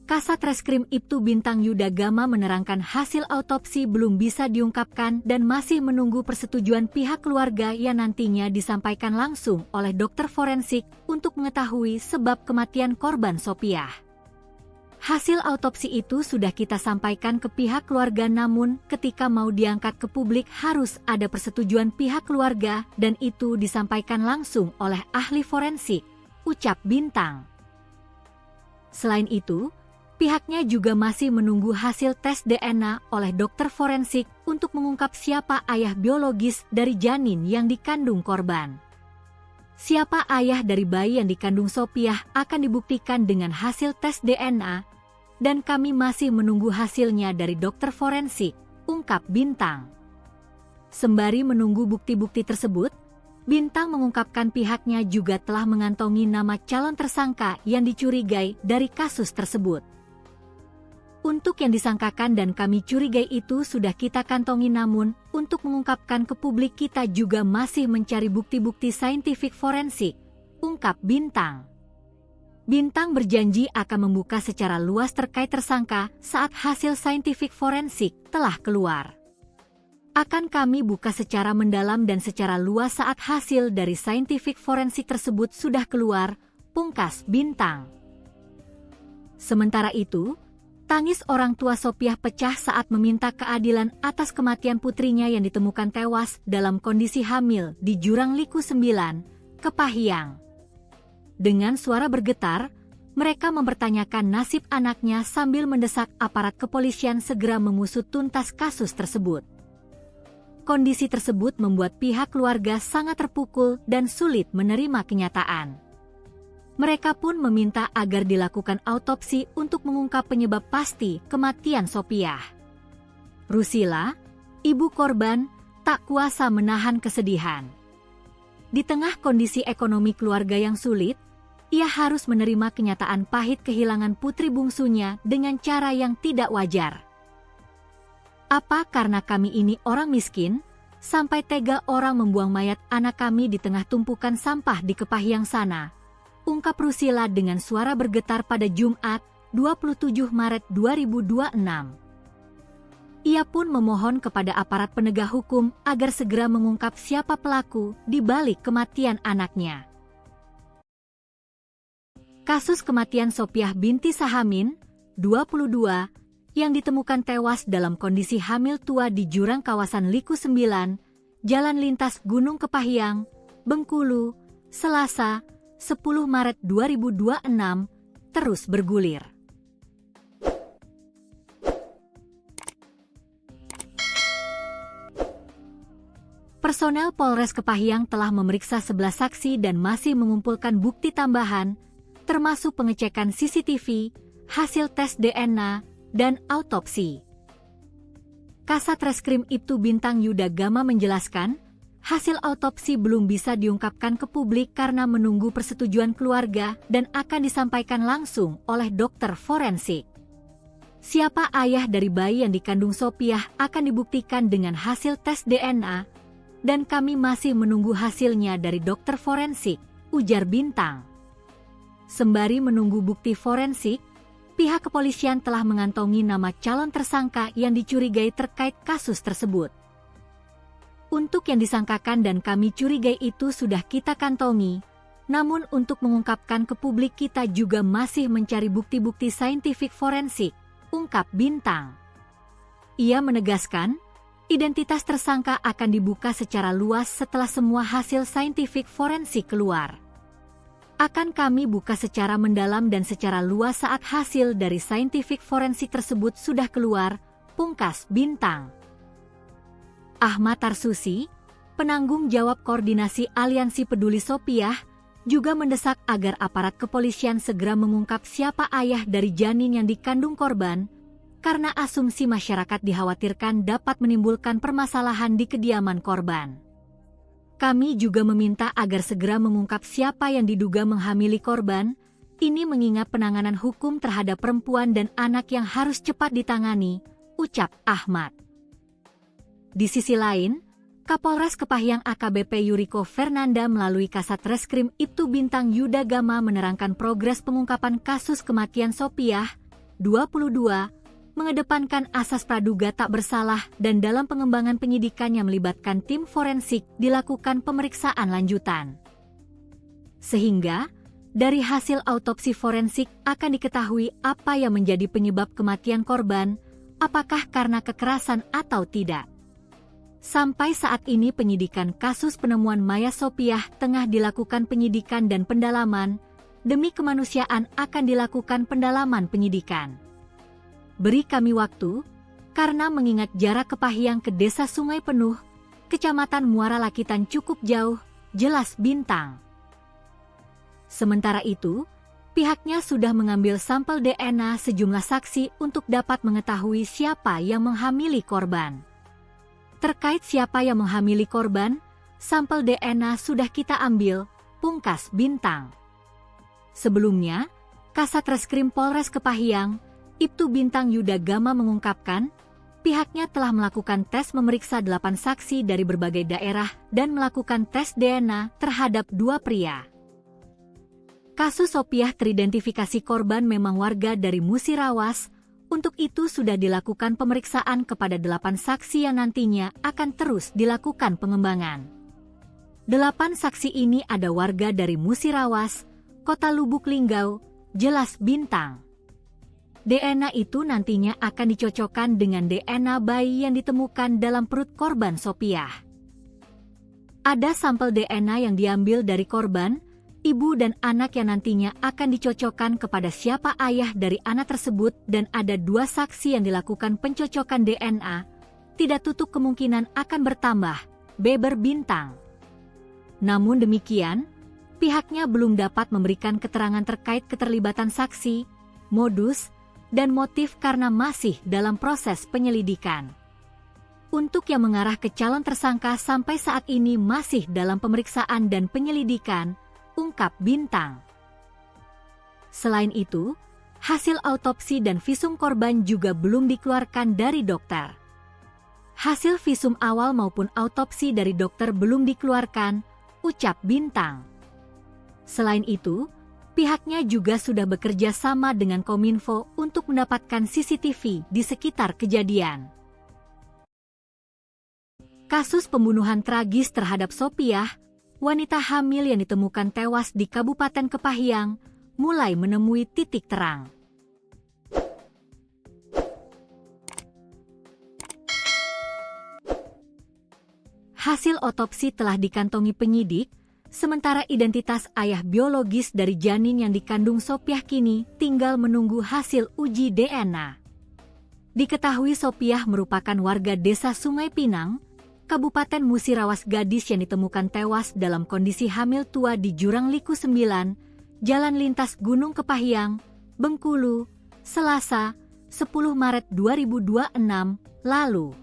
Speaker 1: Kasat Reskrim Ibtu Bintang Yuda Gama menerangkan hasil autopsi belum bisa diungkapkan dan masih menunggu persetujuan pihak keluarga yang nantinya disampaikan langsung oleh dokter forensik untuk mengetahui sebab kematian korban Sopiah. Hasil autopsi itu sudah kita sampaikan ke pihak keluarga namun ketika mau diangkat ke publik harus ada persetujuan pihak keluarga dan itu disampaikan langsung oleh ahli forensik, ucap Bintang. Selain itu, pihaknya juga masih menunggu hasil tes DNA oleh dokter forensik untuk mengungkap siapa ayah biologis dari janin yang dikandung korban. Siapa ayah dari bayi yang dikandung Sopiah akan dibuktikan dengan hasil tes DNA, dan kami masih menunggu hasilnya dari dokter forensik, ungkap Bintang. Sembari menunggu bukti-bukti tersebut, Bintang mengungkapkan pihaknya juga telah mengantongi nama calon tersangka yang dicurigai dari kasus tersebut. Untuk yang disangkakan dan kami curigai itu sudah kita kantongi namun, untuk mengungkapkan ke publik kita juga masih mencari bukti-bukti saintifik forensik, ungkap Bintang. Bintang berjanji akan membuka secara luas terkait tersangka saat hasil saintifik forensik telah keluar. Akan kami buka secara mendalam dan secara luas saat hasil dari saintifik forensik tersebut sudah keluar, pungkas Bintang. Sementara itu, tangis orang tua Sopiah pecah saat meminta keadilan atas kematian putrinya yang ditemukan tewas dalam kondisi hamil di Jurang Liku 9, Kepahyang. Dengan suara bergetar, mereka mempertanyakan nasib anaknya sambil mendesak aparat kepolisian segera mengusut tuntas kasus tersebut. Kondisi tersebut membuat pihak keluarga sangat terpukul dan sulit menerima kenyataan. Mereka pun meminta agar dilakukan autopsi untuk mengungkap penyebab pasti kematian Sopiah. Rusila, ibu korban, tak kuasa menahan kesedihan. Di tengah kondisi ekonomi keluarga yang sulit, ia harus menerima kenyataan pahit kehilangan putri bungsunya dengan cara yang tidak wajar. Apa karena kami ini orang miskin, sampai tega orang membuang mayat anak kami di tengah tumpukan sampah di Kepahyang sana? ungkap Rusila dengan suara bergetar pada Jumat, 27 Maret 2026. Ia pun memohon kepada aparat penegak hukum agar segera mengungkap siapa pelaku di balik kematian anaknya. Kasus kematian Sophiah binti Sahamin, 22, yang ditemukan tewas dalam kondisi hamil tua di jurang kawasan Liku 9, Jalan Lintas Gunung Kepahyang, Bengkulu, Selasa, 10 Maret 2026, terus bergulir. Personel Polres Kepahyang telah memeriksa 11 saksi dan masih mengumpulkan bukti tambahan, termasuk pengecekan CCTV, hasil tes DNA, dan autopsi. Kasat Reskrim Ibtu Bintang Yuda Gama menjelaskan, hasil autopsi belum bisa diungkapkan ke publik karena menunggu persetujuan keluarga dan akan disampaikan langsung oleh dokter forensik. Siapa ayah dari bayi yang dikandung Sophiah akan dibuktikan dengan hasil tes DNA, dan kami masih menunggu hasilnya dari dokter forensik, ujar Bintang. Sembari menunggu bukti forensik, pihak kepolisian telah mengantongi nama calon tersangka yang dicurigai terkait kasus tersebut. Untuk yang disangkakan dan kami curigai itu sudah kita kantongi, namun untuk mengungkapkan ke publik kita juga masih mencari bukti-bukti saintifik forensik, ungkap Bintang. Ia menegaskan, identitas tersangka akan dibuka secara luas setelah semua hasil saintifik forensik keluar. Akan kami buka secara mendalam dan secara luas saat hasil dari saintifik forensik tersebut sudah keluar, pungkas Bintang. Ahmad Tarsusi, penanggung jawab koordinasi Aliansi Peduli Sophiah, juga mendesak agar aparat kepolisian segera mengungkap siapa ayah dari janin yang dikandung korban, karena asumsi masyarakat dikhawatirkan dapat menimbulkan permasalahan di kediaman korban. Kami juga meminta agar segera mengungkap siapa yang diduga menghamili korban, ini mengingat penanganan hukum terhadap perempuan dan anak yang harus cepat ditangani, ucap Ahmad. Di sisi lain, Kapolres Kepahyang AKBP Yuriko Fernanda melalui Kasat Reskrim Ibtu Bintang Yuda Gama menerangkan progres pengungkapan kasus kematian Sophiah, 22, mengedepankan asas praduga tak bersalah dan dalam pengembangan penyidikan yang melibatkan tim forensik dilakukan pemeriksaan lanjutan. Sehingga, dari hasil autopsi forensik akan diketahui apa yang menjadi penyebab kematian korban, apakah karena kekerasan atau tidak. Sampai saat ini penyidikan kasus penemuan mayat Sophiah tengah dilakukan penyidikan dan pendalaman, demi kemanusiaan akan dilakukan pendalaman penyidikan. Beri kami waktu, karena mengingat jarak Kepahyang ke Desa Sungai Penuh, Kecamatan Muara Lakitan cukup jauh, jelas Bintang. Sementara itu, pihaknya sudah mengambil sampel DNA sejumlah saksi untuk dapat mengetahui siapa yang menghamili korban. Terkait siapa yang menghamili korban, sampel DNA sudah kita ambil, pungkas Bintang. Sebelumnya, Kasat Reskrim Polres Kepahyang, Ibtu Bintang Yuda Gama mengungkapkan, pihaknya telah melakukan tes memeriksa 8 saksi dari berbagai daerah dan melakukan tes DNA terhadap 2 pria. Kasus Sophiah teridentifikasi korban memang warga dari Musirawas, untuk itu sudah dilakukan pemeriksaan kepada 8 saksi yang nantinya akan terus dilakukan pengembangan. 8 saksi ini ada warga dari Musirawas, Kota Lubuk Linggau, jelas Bintang. DNA itu nantinya akan dicocokkan dengan DNA bayi yang ditemukan dalam perut korban Sophiah. Ada sampel DNA yang diambil dari korban, ibu dan anak yang nantinya akan dicocokkan kepada siapa ayah dari anak tersebut dan ada 2 saksi yang dilakukan pencocokan DNA, tidak tutup kemungkinan akan bertambah, beber Bintang. Namun demikian, pihaknya belum dapat memberikan keterangan terkait keterlibatan saksi, modus, dan motif karena masih dalam proses penyelidikan. Untuk yang mengarah ke calon tersangka sampai saat ini masih dalam pemeriksaan dan penyelidikan, ungkap Bintang. Selain itu, hasil autopsi dan visum korban juga belum dikeluarkan dari dokter. Hasil visum awal maupun autopsi dari dokter belum dikeluarkan, ucap Bintang. Selain itu, Pihaknya juga sudah bekerja sama dengan Kominfo untuk mendapatkan CCTV di sekitar kejadian. Kasus pembunuhan tragis terhadap Sopiah, wanita hamil yang ditemukan tewas di Kabupaten Kepahyang, mulai menemui titik terang. Hasil otopsi telah dikantongi penyidik, sementara identitas ayah biologis dari janin yang dikandung Sopiah kini tinggal menunggu hasil uji DNA. Diketahui Sopiah merupakan warga desa Sungai Pinang, Kabupaten Musirawas, gadis yang ditemukan tewas dalam kondisi hamil tua di Jurang Liku 9, Jalan Lintas Gunung Kepahyang, Bengkulu, Selasa, 10 Maret 2026 lalu.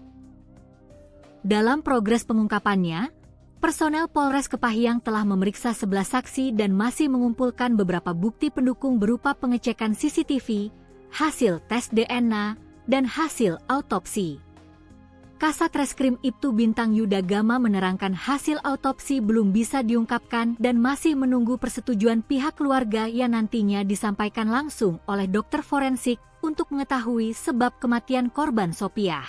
Speaker 1: Dalam progres pengungkapannya, personel Polres Kepahyang telah memeriksa 11 saksi dan masih mengumpulkan beberapa bukti pendukung berupa pengecekan CCTV, hasil tes DNA, dan hasil autopsi. Kasat Reskrim Ibtu Bintang Yuda Gama menerangkan hasil autopsi belum bisa diungkapkan dan masih menunggu persetujuan pihak keluarga yang nantinya disampaikan langsung oleh dokter forensik untuk mengetahui sebab kematian korban Sopiah.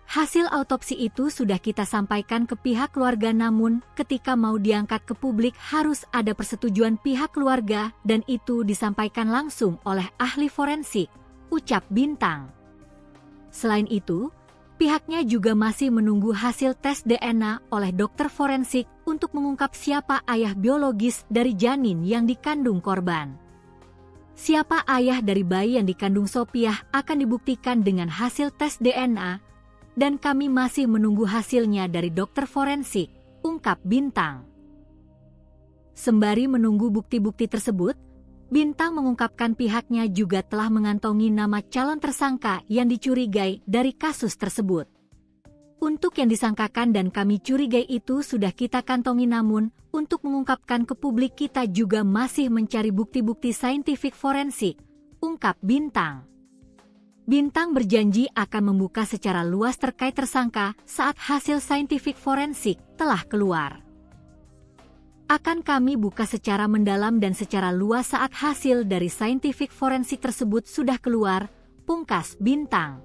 Speaker 1: Hasil autopsi itu sudah kita sampaikan ke pihak keluarga, namun ketika mau diangkat ke publik harus ada persetujuan pihak keluarga dan itu disampaikan langsung oleh ahli forensik, ucap Bintang. Selain itu, pihaknya juga masih menunggu hasil tes DNA oleh dokter forensik untuk mengungkap siapa ayah biologis dari janin yang dikandung korban. Siapa ayah dari bayi yang dikandung Sopiah akan dibuktikan dengan hasil tes DNA, dan kami masih menunggu hasilnya dari dokter forensik, ungkap Bintang. Sembari menunggu bukti-bukti tersebut, Bintang mengungkapkan pihaknya juga telah mengantongi nama calon tersangka yang dicurigai dari kasus tersebut. Untuk yang disangkakan dan kami curigai itu sudah kita kantongi, namun untuk mengungkapkan ke publik kita juga masih mencari bukti-bukti saintifik forensik, ungkap Bintang. Bintang berjanji akan membuka secara luas terkait tersangka saat hasil saintifik forensik telah keluar. Akan kami buka secara mendalam dan secara luas saat hasil dari saintifik forensik tersebut sudah keluar, pungkas Bintang.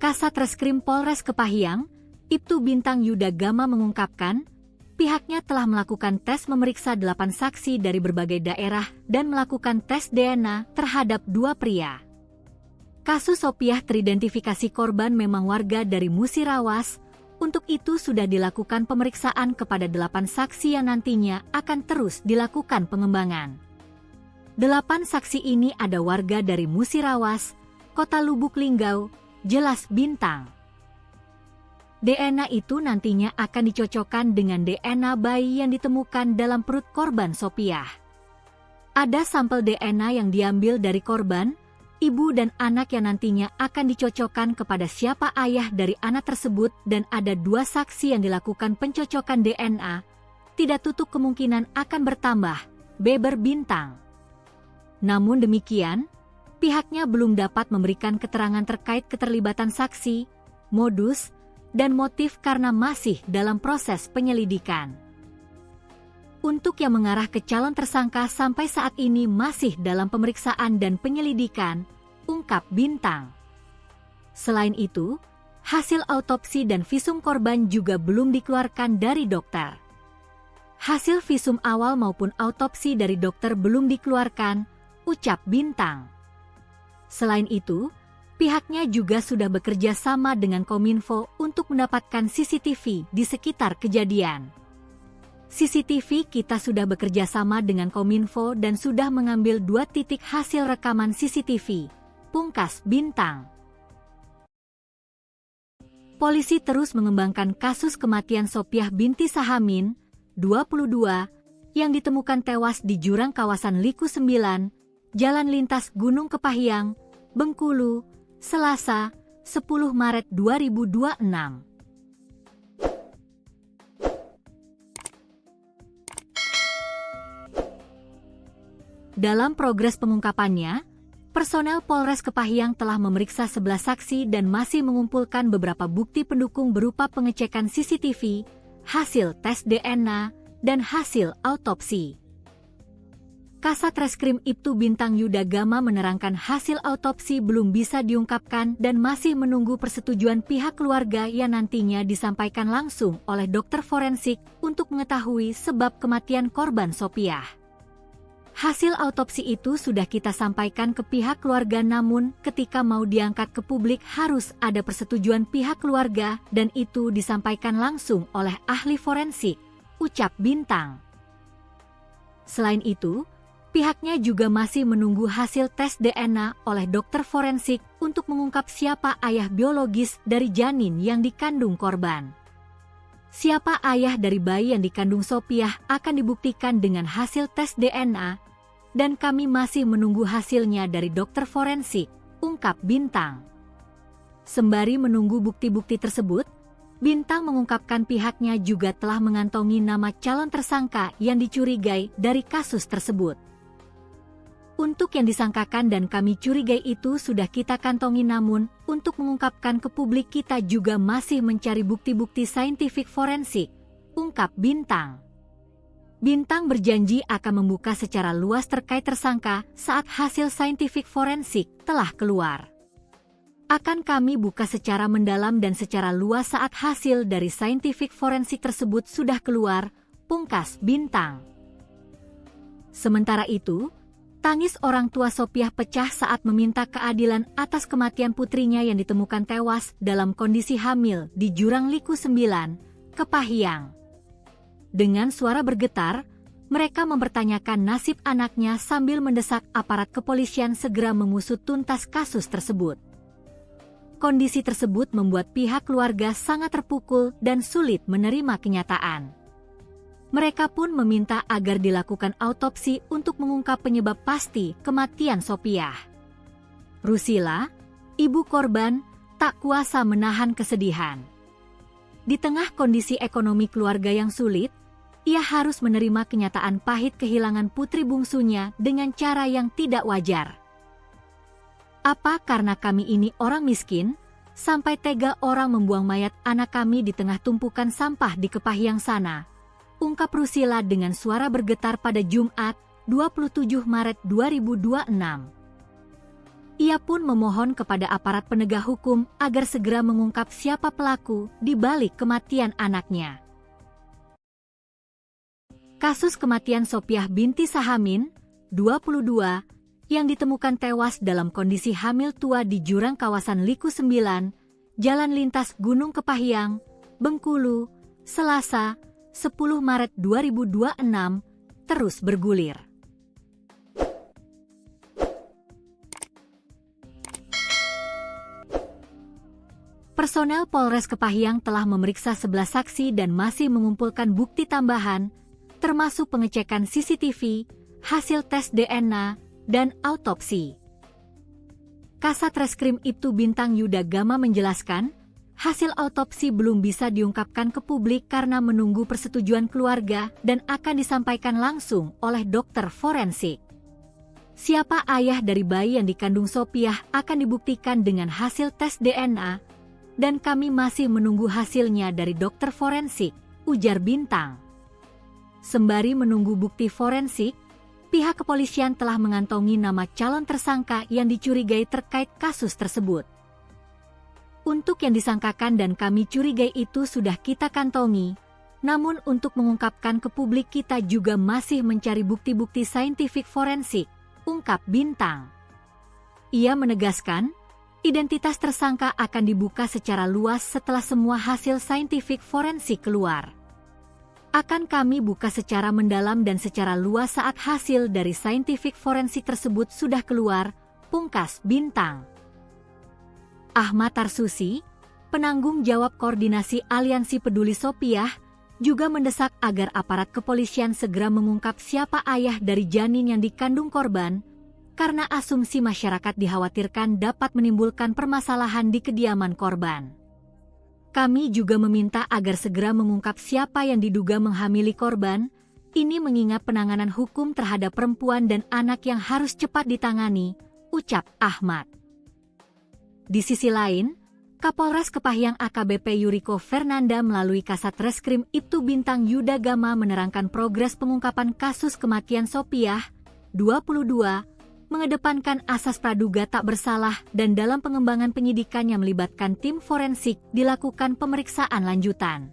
Speaker 1: Kasat Reskrim Polres Kepahyang, Ibtu Bintang Yuda Gama mengungkapkan, pihaknya telah melakukan tes memeriksa 8 saksi dari berbagai daerah dan melakukan tes DNA terhadap 2 pria. Kasus Sopiah teridentifikasi korban memang warga dari Musirawas, untuk itu sudah dilakukan pemeriksaan kepada 8 saksi yang nantinya akan terus dilakukan pengembangan. 8 saksi ini ada warga dari Musirawas, Kota Lubuk Linggau, jelas Bintang. DNA itu nantinya akan dicocokkan dengan DNA bayi yang ditemukan dalam perut korban Sopiah. Ada sampel DNA yang diambil dari korban, ibu dan anak yang nantinya akan dicocokkan kepada siapa ayah dari anak tersebut, dan ada 2 saksi yang dilakukan pencocokan DNA, tidak tutup kemungkinan akan bertambah, beber Bintang. Namun demikian, pihaknya belum dapat memberikan keterangan terkait keterlibatan saksi, modus, dan motif karena masih dalam proses penyelidikan. Untuk yang mengarah ke calon tersangka sampai saat ini masih dalam pemeriksaan dan penyelidikan, ungkap Bintang. Selain itu, hasil autopsi dan visum korban juga belum dikeluarkan dari dokter. Hasil visum awal maupun autopsi dari dokter belum dikeluarkan, ucap Bintang. Selain itu, pihaknya juga sudah bekerja sama dengan Kominfo untuk mendapatkan CCTV di sekitar kejadian. CCTV kita sudah bekerja sama dengan Kominfo dan sudah mengambil 2 titik hasil rekaman CCTV, pungkas Bintang. Polisi terus mengembangkan kasus kematian Sopiah binti Sahamin, 22, yang ditemukan tewas di jurang kawasan Liku 9, Jalan Lintas Gunung Kepahyang, Bengkulu, Selasa, 10 Maret 2026. Dalam progres pengungkapannya, personel Polres Kepahyang telah memeriksa 11 saksi dan masih mengumpulkan beberapa bukti pendukung berupa pengecekan CCTV, hasil tes DNA, dan hasil autopsi. Kasat Reskrim Ibtu Bintang Yuda Gama menerangkan hasil autopsi belum bisa diungkapkan dan masih menunggu persetujuan pihak keluarga yang nantinya disampaikan langsung oleh dokter forensik untuk mengetahui sebab kematian korban Sopiah. Hasil autopsi itu sudah kita sampaikan ke pihak keluarga, namun ketika mau diangkat ke publik harus ada persetujuan pihak keluarga dan itu disampaikan langsung oleh ahli forensik, ucap Bintang. Selain itu, pihaknya juga masih menunggu hasil tes DNA oleh dokter forensik untuk mengungkap siapa ayah biologis dari janin yang dikandung korban. Siapa ayah dari bayi yang dikandung Sopiah akan dibuktikan dengan hasil tes DNA, dan kami masih menunggu hasilnya dari dokter forensik, ungkap Bintang. Sembari menunggu bukti-bukti tersebut, Bintang mengungkapkan pihaknya juga telah mengantongi nama calon tersangka yang dicurigai dari kasus tersebut. Untuk yang disangkakan dan kami curigai itu sudah kita kantongi, namun untuk mengungkapkan ke publik kita juga masih mencari bukti-bukti saintifik forensik, ungkap Bintang. Bintang berjanji akan membuka secara luas terkait tersangka saat hasil saintifik forensik telah keluar. Akan kami buka secara mendalam dan secara luas saat hasil dari saintifik forensik tersebut sudah keluar, pungkas Bintang. Sementara itu, tangis orang tua Sopiah pecah saat meminta keadilan atas kematian putrinya yang ditemukan tewas dalam kondisi hamil di Jurang Liku 9, Kepahyang. Dengan suara bergetar, mereka mempertanyakan nasib anaknya sambil mendesak aparat kepolisian segera mengusut tuntas kasus tersebut. Kondisi tersebut membuat pihak keluarga sangat terpukul dan sulit menerima kenyataan. Mereka pun meminta agar dilakukan autopsi untuk mengungkap penyebab pasti kematian Sopiah. Rusila, ibu korban, tak kuasa menahan kesedihan. Di tengah kondisi ekonomi keluarga yang sulit, ia harus menerima kenyataan pahit kehilangan putri bungsunya dengan cara yang tidak wajar. Apa karena kami ini orang miskin, sampai tega orang membuang mayat anak kami di tengah tumpukan sampah di Kepahyang sana? Ungkap Rusila dengan suara bergetar pada Jumat, 27 Maret 2026. Ia pun memohon kepada aparat penegak hukum agar segera mengungkap siapa pelaku di balik kematian anaknya. Kasus kematian Sopiah binti Sahamin, 22, yang ditemukan tewas dalam kondisi hamil tua di jurang kawasan Liku 9, Jalan Lintas Gunung Kepahyang, Bengkulu, Selasa, 10 Maret 2026, terus bergulir. Personel Polres Kepahyang telah memeriksa 11 saksi dan masih mengumpulkan bukti tambahan, termasuk pengecekan CCTV, hasil tes DNA, dan autopsi. Kasat Reskrim Ibtu Bintang Yuda Gama menjelaskan, hasil autopsi belum bisa diungkapkan ke publik karena menunggu persetujuan keluarga dan akan disampaikan langsung oleh dokter forensik. Siapa ayah dari bayi yang dikandung Sopiah akan dibuktikan dengan hasil tes DNA, dan kami masih menunggu hasilnya dari dokter forensik, ujar Bintang. Sembari menunggu bukti forensik, pihak kepolisian telah mengantongi nama calon tersangka yang dicurigai terkait kasus tersebut. Untuk yang disangkakan dan kami curigai itu sudah kita kantongi, namun untuk mengungkapkan ke publik kita juga masih mencari bukti-bukti saintifik forensik, ungkap Bintang. Ia menegaskan, identitas tersangka akan dibuka secara luas setelah semua hasil saintifik forensik keluar. Akan kami buka secara mendalam dan secara luas saat hasil dari saintifik forensik tersebut sudah keluar, pungkas Bintang. Ahmad Tarsusi, penanggung jawab koordinasi Aliansi Peduli Sopiah, juga mendesak agar aparat kepolisian segera mengungkap siapa ayah dari janin yang dikandung korban, karena asumsi masyarakat dikhawatirkan dapat menimbulkan permasalahan di kediaman korban. Kami juga meminta agar segera mengungkap siapa yang diduga menghamili korban, ini mengingat penanganan hukum terhadap perempuan dan anak yang harus cepat ditangani, ucap Ahmad. Di sisi lain, Kapolres Kepahyang AKBP Yuriko Fernanda melalui Kasat Reskrim Ibtu Bintang Yuda Gama menerangkan progres pengungkapan kasus kematian Sopiah 2022, mengedepankan asas praduga tak bersalah dan dalam pengembangan penyidikan yang melibatkan tim forensik dilakukan pemeriksaan lanjutan.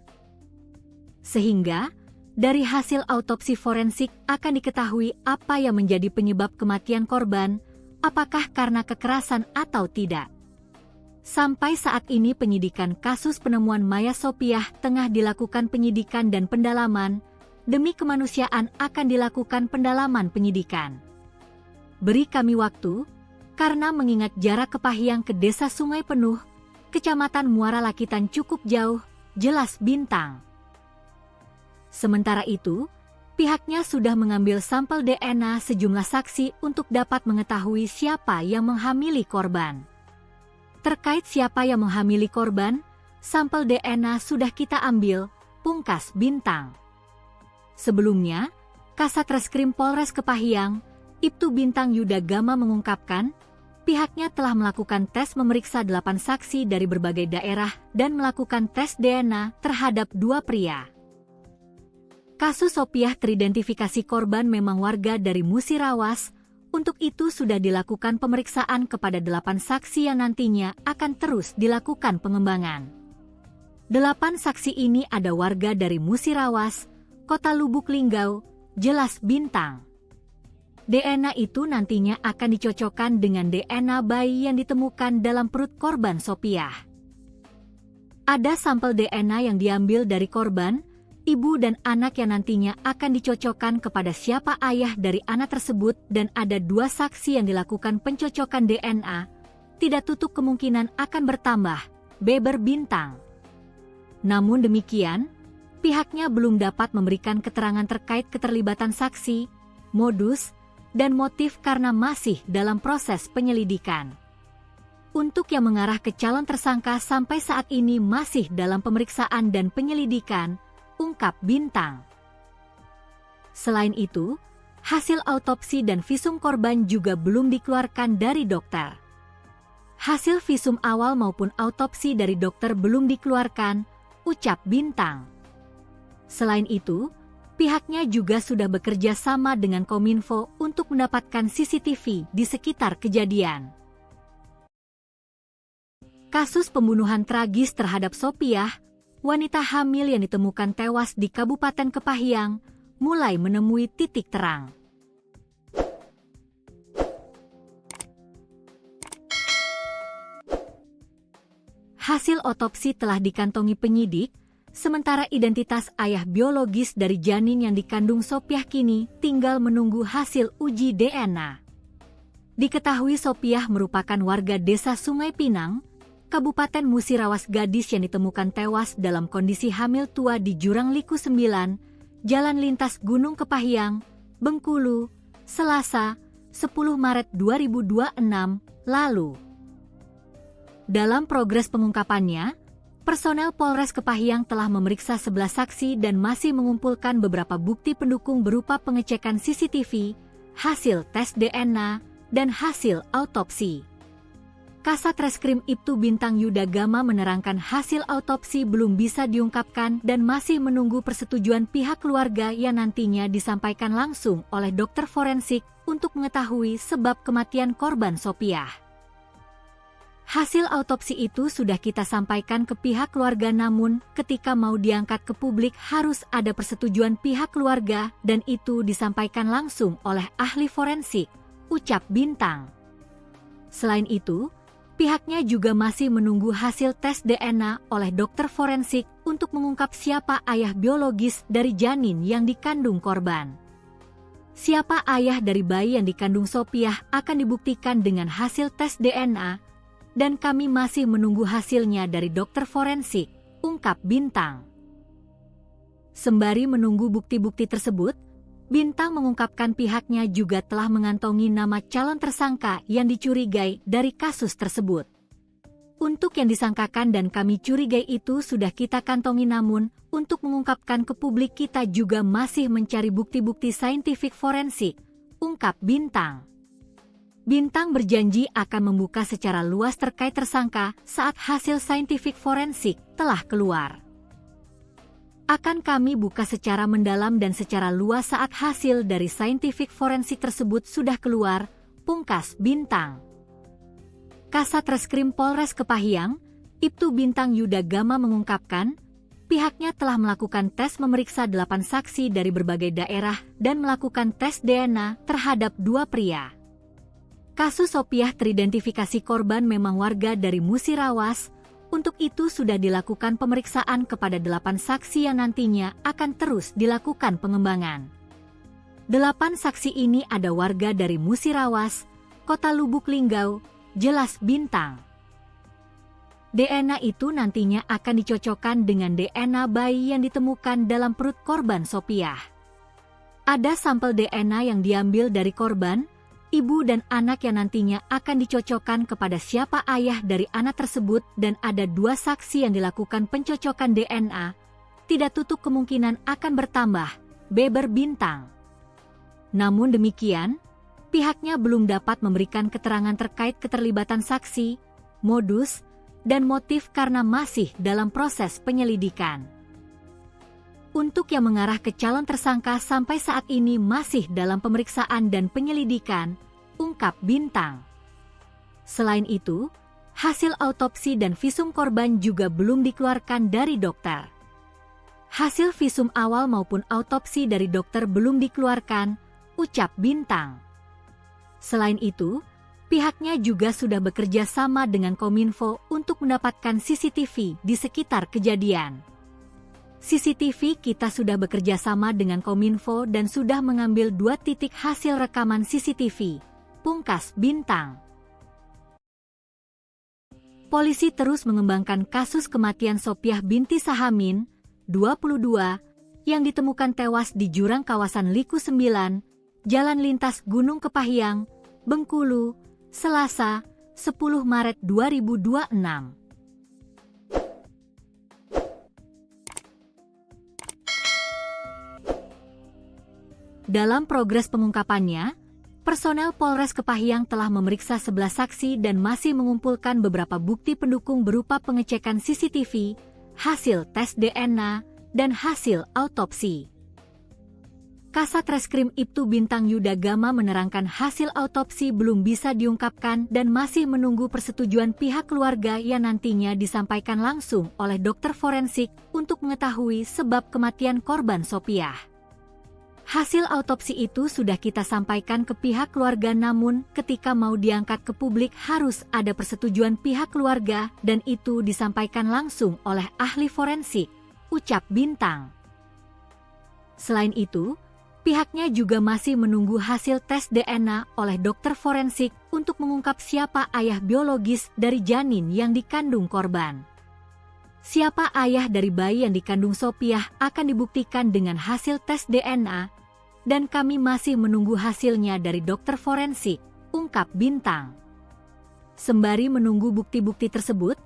Speaker 1: Sehingga, dari hasil autopsi forensik akan diketahui apa yang menjadi penyebab kematian korban, apakah karena kekerasan atau tidak. Sampai saat ini penyidikan kasus penemuan mayat Sopiah tengah dilakukan penyidikan dan pendalaman, demi kemanusiaan akan dilakukan pendalaman penyidikan. Beri kami waktu, karena mengingat jarak Kepahyang ke Desa Sungai Penuh, Kecamatan Muara Lakitan cukup jauh, jelas Bintang. Sementara itu, pihaknya sudah mengambil sampel DNA sejumlah saksi untuk dapat mengetahui siapa yang menghamili korban. Terkait siapa yang menghamili korban, sampel DNA sudah kita ambil, pungkas Bintang. Sebelumnya, Kasat Reskrim Polres Kepahyang, Ibtu Bintang Yuda Gama mengungkapkan, pihaknya telah melakukan tes memeriksa 8 saksi dari berbagai daerah dan melakukan tes DNA terhadap 2 pria. Kasus Sopiah teridentifikasi korban memang warga dari Musirawas, untuk itu sudah dilakukan pemeriksaan kepada 8 saksi yang nantinya akan terus dilakukan pengembangan. 8 saksi ini ada warga dari Musirawas, Kota Lubuk Linggau, jelas Bintang. DNA itu nantinya akan dicocokkan dengan DNA bayi yang ditemukan dalam perut korban Sopiah. Ada sampel DNA yang diambil dari korban, ibu dan anak yang nantinya akan dicocokkan kepada siapa ayah dari anak tersebut dan ada 2 saksi yang dilakukan pencocokan DNA, tidak tutup kemungkinan akan bertambah, beber Bintang. Namun demikian, pihaknya belum dapat memberikan keterangan terkait keterlibatan saksi, modus, dan motif karena masih dalam proses penyelidikan. Untuk yang mengarah ke calon tersangka sampai saat ini masih dalam pemeriksaan dan penyelidikan, ungkap Bintang. Selain itu, hasil autopsi dan visum korban juga belum dikeluarkan dari dokter. Hasil visum awal maupun autopsi dari dokter belum dikeluarkan, ucap Bintang. Selain itu, pihaknya juga sudah bekerja sama dengan Kominfo untuk mendapatkan CCTV di sekitar kejadian. Kasus pembunuhan tragis terhadap Sopiah, wanita hamil yang ditemukan tewas di Kabupaten Kepahyang, mulai menemui titik terang. Hasil otopsi telah dikantongi penyidik, sementara identitas ayah biologis dari janin yang dikandung Sopiah kini tinggal menunggu hasil uji DNA. Diketahui Sopiah merupakan warga Desa Sungai Pinang, Kabupaten Musirawas, gadis yang ditemukan tewas dalam kondisi hamil tua di Jurang Liku 9, Jalan Lintas Gunung Kepahyang, Bengkulu, Selasa, 10 Maret 2026, lalu. Dalam progres pengungkapannya, personel Polres Kepahyang telah memeriksa 11 saksi dan masih mengumpulkan beberapa bukti pendukung berupa pengecekan CCTV, hasil tes DNA, dan hasil autopsi. Kasat Reskrim Ibtu Bintang Yuda Gama menerangkan hasil autopsi belum bisa diungkapkan dan masih menunggu persetujuan pihak keluarga yang nantinya disampaikan langsung oleh dokter forensik untuk mengetahui sebab kematian korban Sopiah. Hasil autopsi itu sudah kita sampaikan ke pihak keluarga, namun ketika mau diangkat ke publik harus ada persetujuan pihak keluarga dan itu disampaikan langsung oleh ahli forensik, ucap Bintang. Selain itu, pihaknya juga masih menunggu hasil tes DNA oleh dokter forensik untuk mengungkap siapa ayah biologis dari janin yang dikandung korban. Siapa ayah dari bayi yang dikandung Sopiah akan dibuktikan dengan hasil tes DNA, dan kami masih menunggu hasilnya dari dokter forensik, ungkap Bintang. Sembari menunggu bukti-bukti tersebut, Bintang mengungkapkan pihaknya juga telah mengantongi nama calon tersangka yang dicurigai dari kasus tersebut. Untuk yang disangkakan dan kami curigai itu sudah kita kantongi, namun untuk mengungkapkan ke publik kita juga masih mencari bukti-bukti saintifik forensik, ungkap Bintang. Bintang berjanji akan membuka secara luas terkait tersangka saat hasil saintifik forensik telah keluar. Akan kami buka secara mendalam dan secara luas saat hasil dari saintifik forensik tersebut sudah keluar, pungkas Bintang. Kasat Reskrim Polres Kepahyang, Ibtu Bintang Yuda Gama mengungkapkan, pihaknya telah melakukan tes memeriksa 8 saksi dari berbagai daerah dan melakukan tes DNA terhadap 2 pria. Kasus Sopiah teridentifikasi korban memang warga dari Musirawas. Untuk itu sudah dilakukan pemeriksaan kepada 8 saksi yang nantinya akan terus dilakukan pengembangan. 8 saksi ini ada warga dari Musirawas, Kota Lubuk Linggau, jelas Bintang. DNA itu nantinya akan dicocokkan dengan DNA bayi yang ditemukan dalam perut korban Sopiah. Ada sampel DNA yang diambil dari korban, ibu dan anak yang nantinya akan dicocokkan kepada siapa ayah dari anak tersebut dan ada 2 saksi yang dilakukan pencocokan DNA, tidak tutup kemungkinan akan bertambah, beber Bintang. Namun demikian, pihaknya belum dapat memberikan keterangan terkait keterlibatan saksi, modus, dan motif karena masih dalam proses penyelidikan. Untuk yang mengarah ke calon tersangka sampai saat ini masih dalam pemeriksaan dan penyelidikan, ungkap Bintang. Selain itu, hasil autopsi dan visum korban juga belum dikeluarkan dari dokter. Hasil visum awal maupun autopsi dari dokter belum dikeluarkan, ucap Bintang. Selain itu, pihaknya juga sudah bekerja sama dengan Kominfo untuk mendapatkan CCTV di sekitar kejadian. CCTV kita sudah bekerja sama dengan Kominfo dan sudah mengambil 2 titik hasil rekaman CCTV, pungkas Bintang. Polisi terus mengembangkan kasus kematian Sopiah binti Sahamin, 22, yang ditemukan tewas di jurang kawasan Liku 9, Jalan Lintas Gunung Kepahyang, Bengkulu, Selasa, 10 Maret 2026. Dalam progres pengungkapannya, personel Polres Kepahyang telah memeriksa 11 saksi dan masih mengumpulkan beberapa bukti pendukung berupa pengecekan CCTV, hasil tes DNA, dan hasil autopsi. Kasat Reskrim Ibtu Bintang Yuda Gama menerangkan hasil autopsi belum bisa diungkapkan dan masih menunggu persetujuan pihak keluarga yang nantinya disampaikan langsung oleh dokter forensik untuk mengetahui sebab kematian korban Sopiah. Hasil autopsi itu sudah kita sampaikan ke pihak keluarga namun ketika mau diangkat ke publik harus ada persetujuan pihak keluarga dan itu disampaikan langsung oleh ahli forensik, ucap Bintang. Selain itu, pihaknya juga masih menunggu hasil tes DNA oleh dokter forensik untuk mengungkap siapa ayah biologis dari janin yang dikandung korban. Siapa ayah dari bayi yang dikandung Sopiah akan dibuktikan dengan hasil tes DNA, dan kami masih menunggu hasilnya dari dokter forensik, ungkap Bintang. Sembari menunggu bukti-bukti tersebut,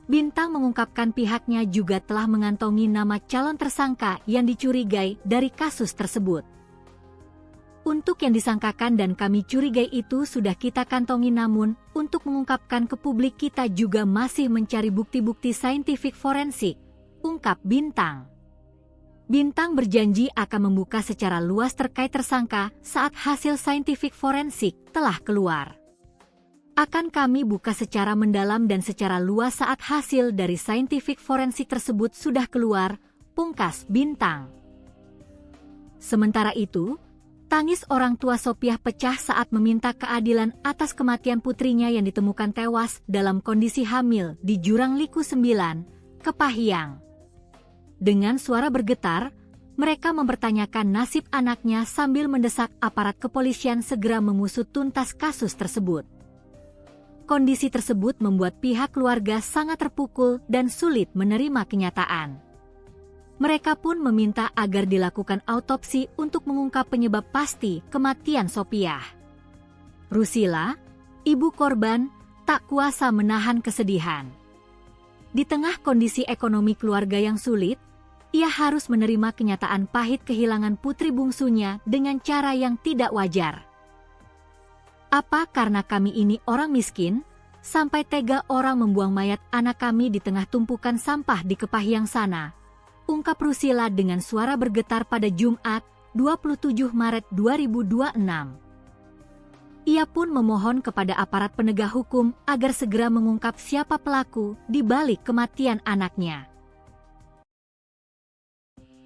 Speaker 1: Bintang mengungkapkan pihaknya juga telah mengantongi nama calon tersangka yang dicurigai dari kasus tersebut. Untuk yang disangkakan dan kami curigai itu sudah kita kantongi namun, untuk mengungkapkan ke publik kita juga masih mencari bukti-bukti saintifik forensik, ungkap Bintang. Bintang berjanji akan membuka secara luas terkait tersangka saat hasil saintifik forensik telah keluar. Akan kami buka secara mendalam dan secara luas saat hasil dari saintifik forensik tersebut sudah keluar, pungkas Bintang. Sementara itu, tangis orang tua Sopiah pecah saat meminta keadilan atas kematian putrinya yang ditemukan tewas dalam kondisi hamil di Jurang Liku 9, Kepahyang. Dengan suara bergetar, mereka mempertanyakan nasib anaknya sambil mendesak aparat kepolisian segera mengusut tuntas kasus tersebut. Kondisi tersebut membuat pihak keluarga sangat terpukul dan sulit menerima kenyataan. Mereka pun meminta agar dilakukan autopsi untuk mengungkap penyebab pasti kematian Sopiah. Rusila, ibu korban, tak kuasa menahan kesedihan. Di tengah kondisi ekonomi keluarga yang sulit, ia harus menerima kenyataan pahit kehilangan putri bungsunya dengan cara yang tidak wajar. Apa karena kami ini orang miskin, sampai tega orang membuang mayat anak kami di tengah tumpukan sampah di Kepahyang sana? ungkap Rusila dengan suara bergetar pada Jumat, 27 Maret 2026. Ia pun memohon kepada aparat penegak hukum agar segera mengungkap siapa pelaku di balik kematian anaknya.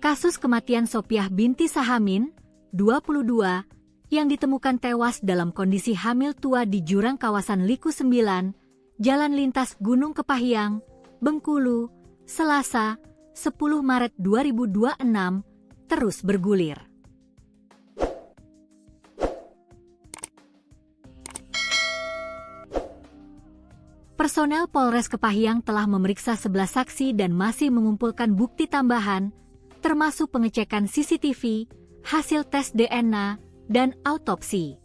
Speaker 1: Kasus kematian Sopiah binti Sahamin, 22, yang ditemukan tewas dalam kondisi hamil tua di jurang kawasan Liku 9, Jalan Lintas Gunung Kepahyang, Bengkulu, Selasa, 10 Maret 2026, terus bergulir. Personel Polres Kepahyang telah memeriksa 11 saksi dan masih mengumpulkan bukti tambahan, termasuk pengecekan CCTV, hasil tes DNA, dan autopsi.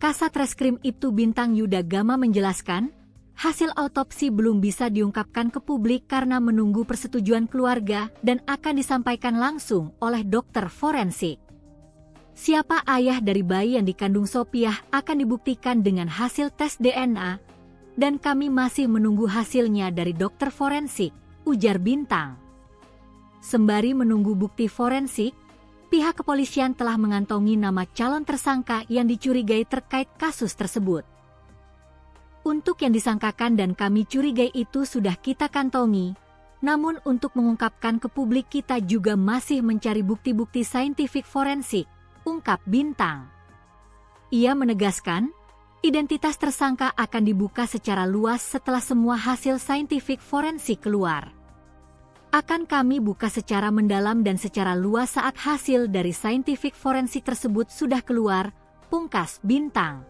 Speaker 1: Kasat Reskrim Ibtu Bintang Yuda Gama menjelaskan, hasil autopsi belum bisa diungkapkan ke publik karena menunggu persetujuan keluarga dan akan disampaikan langsung oleh dokter forensik. Siapa ayah dari bayi yang dikandung Sopiah akan dibuktikan dengan hasil tes DNA, dan kami masih menunggu hasilnya dari dokter forensik, ujar Bintang. Sembari menunggu bukti forensik, pihak kepolisian telah mengantongi nama calon tersangka yang dicurigai terkait kasus tersebut. Untuk yang disangkakan dan kami curigai itu sudah kita kantongi, namun untuk mengungkapkan ke publik kita juga masih mencari bukti-bukti saintifik forensik, ungkap Bintang. Ia menegaskan, identitas tersangka akan dibuka secara luas setelah semua hasil saintifik forensik keluar. Akan kami buka secara mendalam dan secara luas saat hasil dari saintifik forensik tersebut sudah keluar, pungkas Bintang.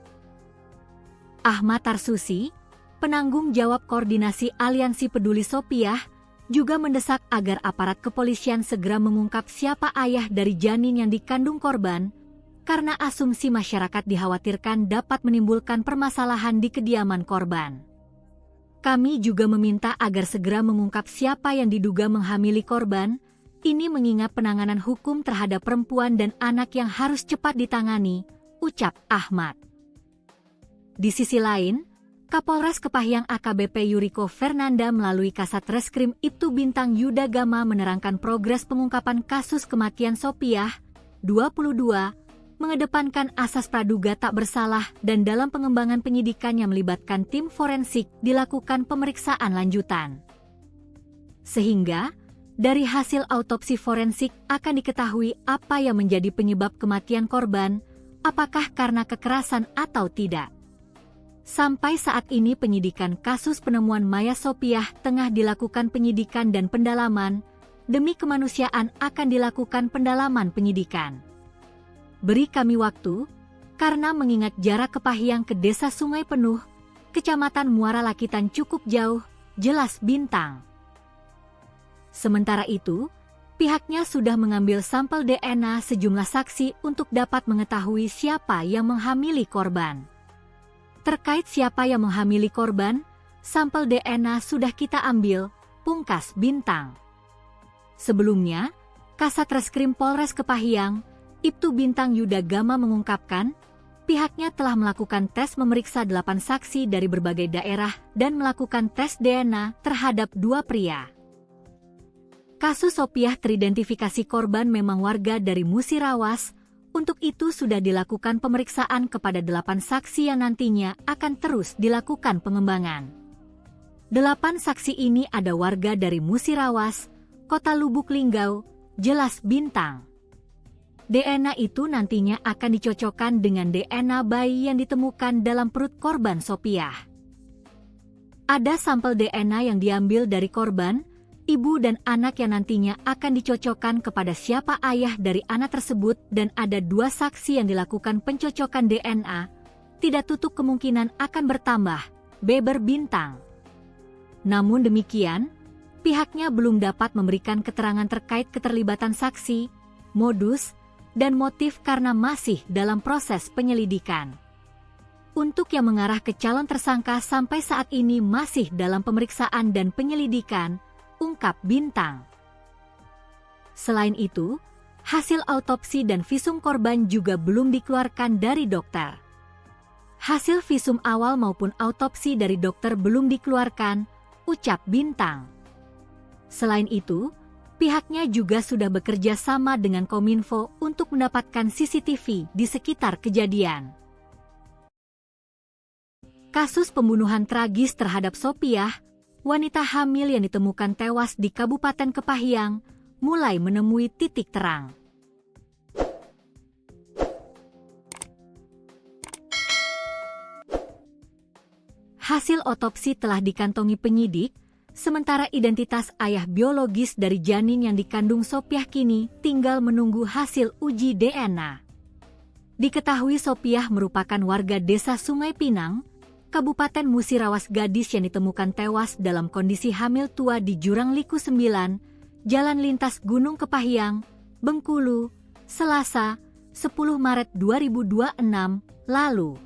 Speaker 1: Ahmad Tarsusi, penanggung jawab koordinasi Aliansi Peduli Sopiah, juga mendesak agar aparat kepolisian segera mengungkap siapa ayah dari janin yang dikandung korban, karena asumsi masyarakat dikhawatirkan dapat menimbulkan permasalahan di kediaman korban. Kami juga meminta agar segera mengungkap siapa yang diduga menghamili korban, ini mengingat penanganan hukum terhadap perempuan dan anak yang harus cepat ditangani, ucap Ahmad. Di sisi lain, Kapolres Kepahyang AKBP Yuriko Fernanda melalui Kasat Reskrim Ibtu Bintang Yuda Gama menerangkan progres pengungkapan kasus kematian Sopiah, 22, mengedepankan asas praduga tak bersalah dan dalam pengembangan penyidikan yang melibatkan tim forensik dilakukan pemeriksaan lanjutan. Sehingga, dari hasil autopsi forensik akan diketahui apa yang menjadi penyebab kematian korban, apakah karena kekerasan atau tidak. Sampai saat ini penyidikan kasus penemuan mayat Sopiah tengah dilakukan penyidikan dan pendalaman, demi kemanusiaan akan dilakukan pendalaman penyidikan. Beri kami waktu, karena mengingat jarak Kepahyang ke Desa Sungai Penuh, Kecamatan Muara Lakitan cukup jauh, jelas Bintang. Sementara itu, pihaknya sudah mengambil sampel DNA sejumlah saksi untuk dapat mengetahui siapa yang menghamili korban. Terkait siapa yang menghamili korban, sampel DNA sudah kita ambil, pungkas Bintang. Sebelumnya, Kasat Reskrim Polres Kepahyang, Ibtu Bintang Yuda Gama mengungkapkan, pihaknya telah melakukan tes memeriksa 8 saksi dari berbagai daerah dan melakukan tes DNA terhadap 2 pria. Kasus Sopiah teridentifikasi korban memang warga dari Musirawas, untuk itu sudah dilakukan pemeriksaan kepada 8 saksi yang nantinya akan terus dilakukan pengembangan. 8 saksi ini ada warga dari Musirawas, Kota Lubuk Linggau, jelas Bintang. DNA itu nantinya akan dicocokkan dengan DNA bayi yang ditemukan dalam perut korban Sopiah. Ada sampel DNA yang diambil dari korban, ibu dan anak yang nantinya akan dicocokkan kepada siapa ayah dari anak tersebut dan ada 2 saksi yang dilakukan pencocokan DNA, tidak tutup kemungkinan akan bertambah, beber Bintang. Namun demikian, pihaknya belum dapat memberikan keterangan terkait keterlibatan saksi, modus, dan motif karena masih dalam proses penyelidikan. Untuk yang mengarah ke calon tersangka sampai saat ini masih dalam pemeriksaan dan penyelidikan, ungkap Bintang. Selain itu, hasil autopsi dan visum korban juga belum dikeluarkan dari dokter. Hasil visum awal maupun autopsi dari dokter belum dikeluarkan, ucap Bintang. Selain itu, Pihaknya juga sudah bekerja sama dengan Kominfo untuk mendapatkan CCTV di sekitar kejadian. Kasus pembunuhan tragis terhadap Sopiah, wanita hamil yang ditemukan tewas di Kabupaten Kepahyang, mulai menemui titik terang. Hasil otopsi telah dikantongi penyidik, sementara identitas ayah biologis dari janin yang dikandung Sopiah kini tinggal menunggu hasil uji DNA. Diketahui Sopiah merupakan warga desa Sungai Pinang, Kabupaten Musirawas gadis yang ditemukan tewas dalam kondisi hamil tua di Jurang Liku 9, Jalan Lintas Gunung Kepahyang, Bengkulu, Selasa, 10 Maret 2026, lalu.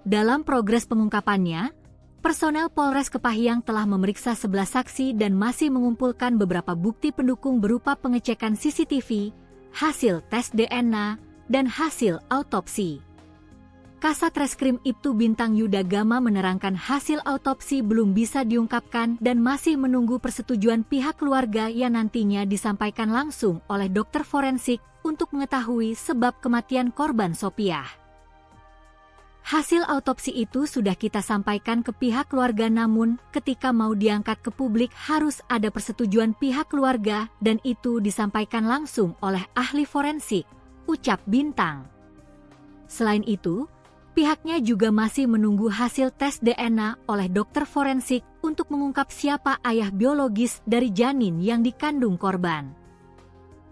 Speaker 1: Dalam progres pengungkapannya, personel Polres Kepahyang telah memeriksa 11 saksi dan masih mengumpulkan beberapa bukti pendukung berupa pengecekan CCTV, hasil tes DNA, dan hasil autopsi. Kasat Reskrim Ibtu Bintang Yuda Gama menerangkan hasil autopsi belum bisa diungkapkan dan masih menunggu persetujuan pihak keluarga yang nantinya disampaikan langsung oleh dokter forensik untuk mengetahui sebab kematian korban Sopiah. Hasil autopsi itu sudah kita sampaikan ke pihak keluarga, namun ketika mau diangkat ke publik harus ada persetujuan pihak keluarga dan itu disampaikan langsung oleh ahli forensik, ucap Bintang. Selain itu, pihaknya juga masih menunggu hasil tes DNA oleh dokter forensik untuk mengungkap siapa ayah biologis dari janin yang dikandung korban.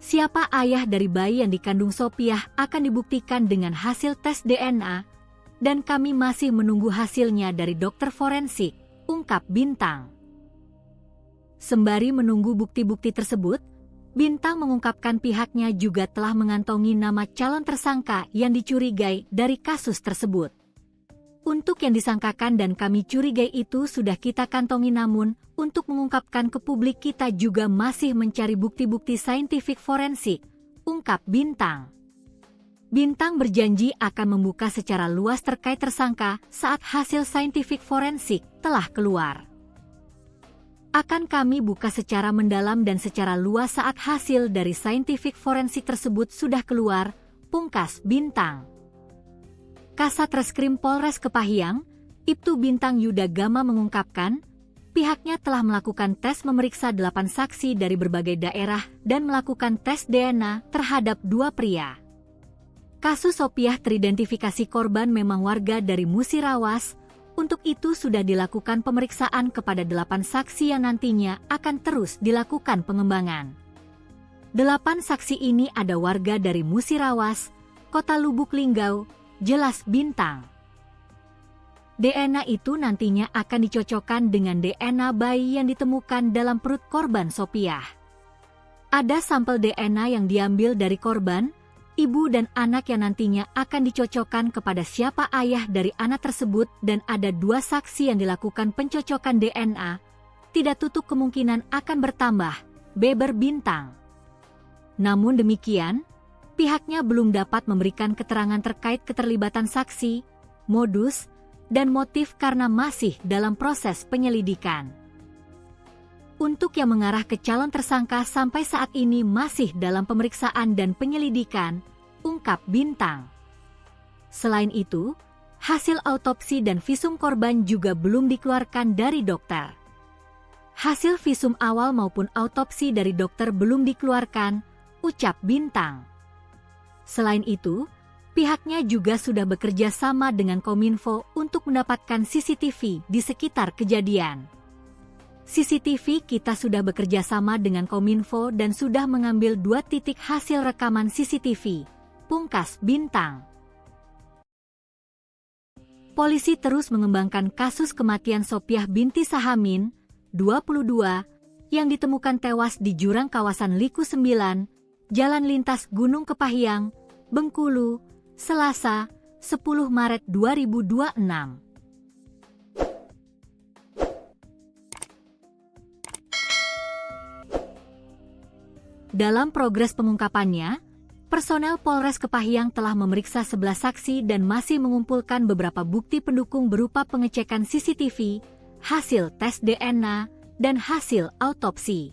Speaker 1: Siapa ayah dari bayi yang dikandung Sopiah akan dibuktikan dengan hasil tes DNA, dan kami masih menunggu hasilnya dari dokter forensik, ungkap Bintang. Sembari menunggu bukti-bukti tersebut, Bintang mengungkapkan pihaknya juga telah mengantongi nama calon tersangka yang dicurigai dari kasus tersebut. Untuk yang disangkakan dan kami curigai itu sudah kita kantongi, namun untuk mengungkapkan ke publik kita juga masih mencari bukti-bukti saintifik forensik, ungkap Bintang. Bintang berjanji akan membuka secara luas terkait tersangka saat hasil saintifik forensik telah keluar. Akan kami buka secara mendalam dan secara luas saat hasil dari saintifik forensik tersebut sudah keluar, pungkas Bintang. Kasat Reskrim Polres Kepahyang, Ibtu Bintang Yuda Gama mengungkapkan, pihaknya telah melakukan tes memeriksa 8 saksi dari berbagai daerah dan melakukan tes DNA terhadap 2 pria. Kasus Sopiah teridentifikasi korban memang warga dari Musirawas, untuk itu sudah dilakukan pemeriksaan kepada 8 saksi yang nantinya akan terus dilakukan pengembangan. 8 saksi ini ada warga dari Musirawas, Kota Lubuk Linggau, jelas Bintang. DNA itu nantinya akan dicocokkan dengan DNA bayi yang ditemukan dalam perut korban Sopiah. Ada sampel DNA yang diambil dari korban, ibu dan anak yang nantinya akan dicocokkan kepada siapa ayah dari anak tersebut, dan ada 2 saksi yang dilakukan pencocokan DNA. Tidak tutup kemungkinan akan bertambah, beber Bintang. Namun demikian, pihaknya belum dapat memberikan keterangan terkait keterlibatan saksi, modus, dan motif karena masih dalam proses penyelidikan. Untuk yang mengarah ke calon tersangka sampai saat ini masih dalam pemeriksaan dan penyelidikan, ungkap Bintang. Selain itu, hasil autopsi dan visum korban juga belum dikeluarkan dari dokter. Hasil visum awal maupun autopsi dari dokter belum dikeluarkan, ucap Bintang. Selain itu, pihaknya juga sudah bekerja sama dengan Kominfo untuk mendapatkan CCTV di sekitar kejadian. CCTV kita sudah bekerja sama dengan Kominfo dan sudah mengambil 2 titik hasil rekaman CCTV, pungkas Bintang. Polisi terus mengembangkan kasus kematian Sopiah binti Sahamin, 22, yang ditemukan tewas di jurang kawasan Liku 9, Jalan Lintas Gunung Kepahyang, Bengkulu, Selasa, 10 Maret 2026. Dalam progres pengungkapannya, personel Polres Kepahyang telah memeriksa 11 saksi dan masih mengumpulkan beberapa bukti pendukung berupa pengecekan CCTV, hasil tes DNA, dan hasil autopsi.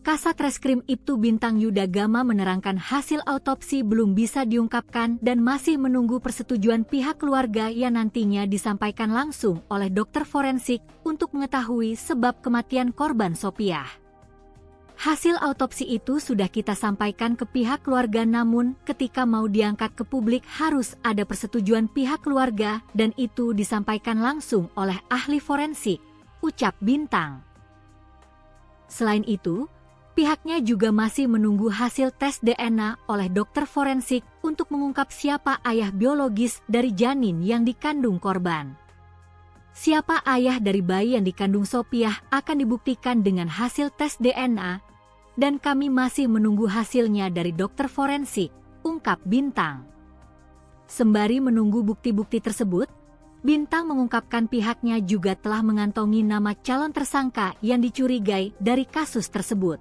Speaker 1: Kasat Reskrim Ibtu Bintang Yuda Gama menerangkan hasil autopsi belum bisa diungkapkan dan masih menunggu persetujuan pihak keluarga yang nantinya disampaikan langsung oleh dokter forensik untuk mengetahui sebab kematian korban Sopiah. Hasil autopsi itu sudah kita sampaikan ke pihak keluarga, namun ketika mau diangkat ke publik harus ada persetujuan pihak keluarga dan itu disampaikan langsung oleh ahli forensik, ucap Bintang. Selain itu, pihaknya juga masih menunggu hasil tes DNA oleh dokter forensik untuk mengungkap siapa ayah biologis dari janin yang dikandung korban. Siapa ayah dari bayi yang dikandung Sopiah akan dibuktikan dengan hasil tes DNA, dan kami masih menunggu hasilnya dari dokter forensik, ungkap Bintang. Sembari menunggu bukti-bukti tersebut, Bintang mengungkapkan pihaknya juga telah mengantongi nama calon tersangka yang dicurigai dari kasus tersebut.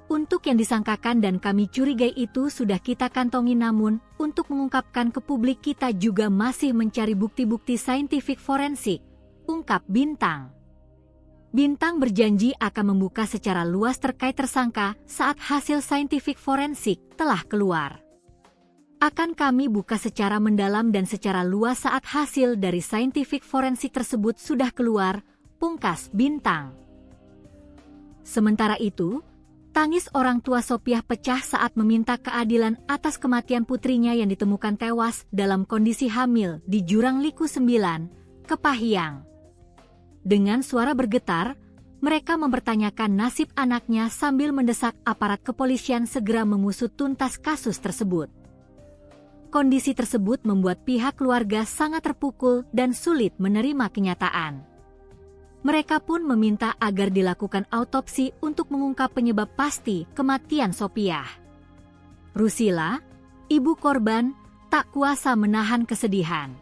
Speaker 1: Untuk yang disangkakan dan kami curigai itu sudah kita kantongi, namun untuk mengungkapkan ke publik kita juga masih mencari bukti-bukti saintifik forensik, ungkap Bintang. Bintang berjanji akan membuka secara luas terkait tersangka saat hasil saintifik forensik telah keluar. Akan kami buka secara mendalam dan secara luas saat hasil dari saintifik forensik tersebut sudah keluar, pungkas Bintang. Sementara itu, tangis orang tua Sopiah pecah saat meminta keadilan atas kematian putrinya yang ditemukan tewas dalam kondisi hamil di Jurang Liku 9, Kepahyang. Dengan suara bergetar, mereka mempertanyakan nasib anaknya sambil mendesak aparat kepolisian segera mengusut tuntas kasus tersebut. Kondisi tersebut membuat pihak keluarga sangat terpukul dan sulit menerima kenyataan. Mereka pun meminta agar dilakukan autopsi untuk mengungkap penyebab pasti kematian Sopiah. Rusila, ibu korban, tak kuasa menahan kesedihan.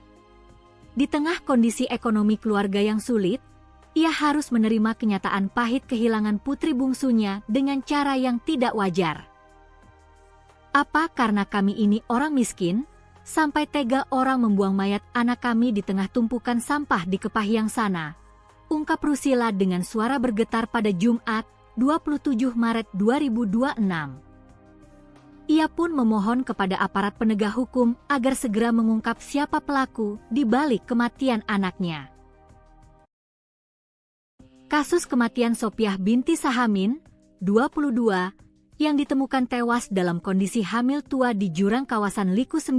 Speaker 1: Di tengah kondisi ekonomi keluarga yang sulit, ia harus menerima kenyataan pahit kehilangan putri bungsunya dengan cara yang tidak wajar. Apa karena kami ini orang miskin, sampai tega orang membuang mayat anak kami di tengah tumpukan sampah di Kepahyang sana? Ungkap Rusila dengan suara bergetar pada Jumat, 27 Maret 2026. Ia pun memohon kepada aparat penegak hukum agar segera mengungkap siapa pelaku di balik kematian anaknya. Kasus kematian Sopiah binti Sahamin, 22, yang ditemukan tewas dalam kondisi hamil tua di jurang kawasan Liku 9,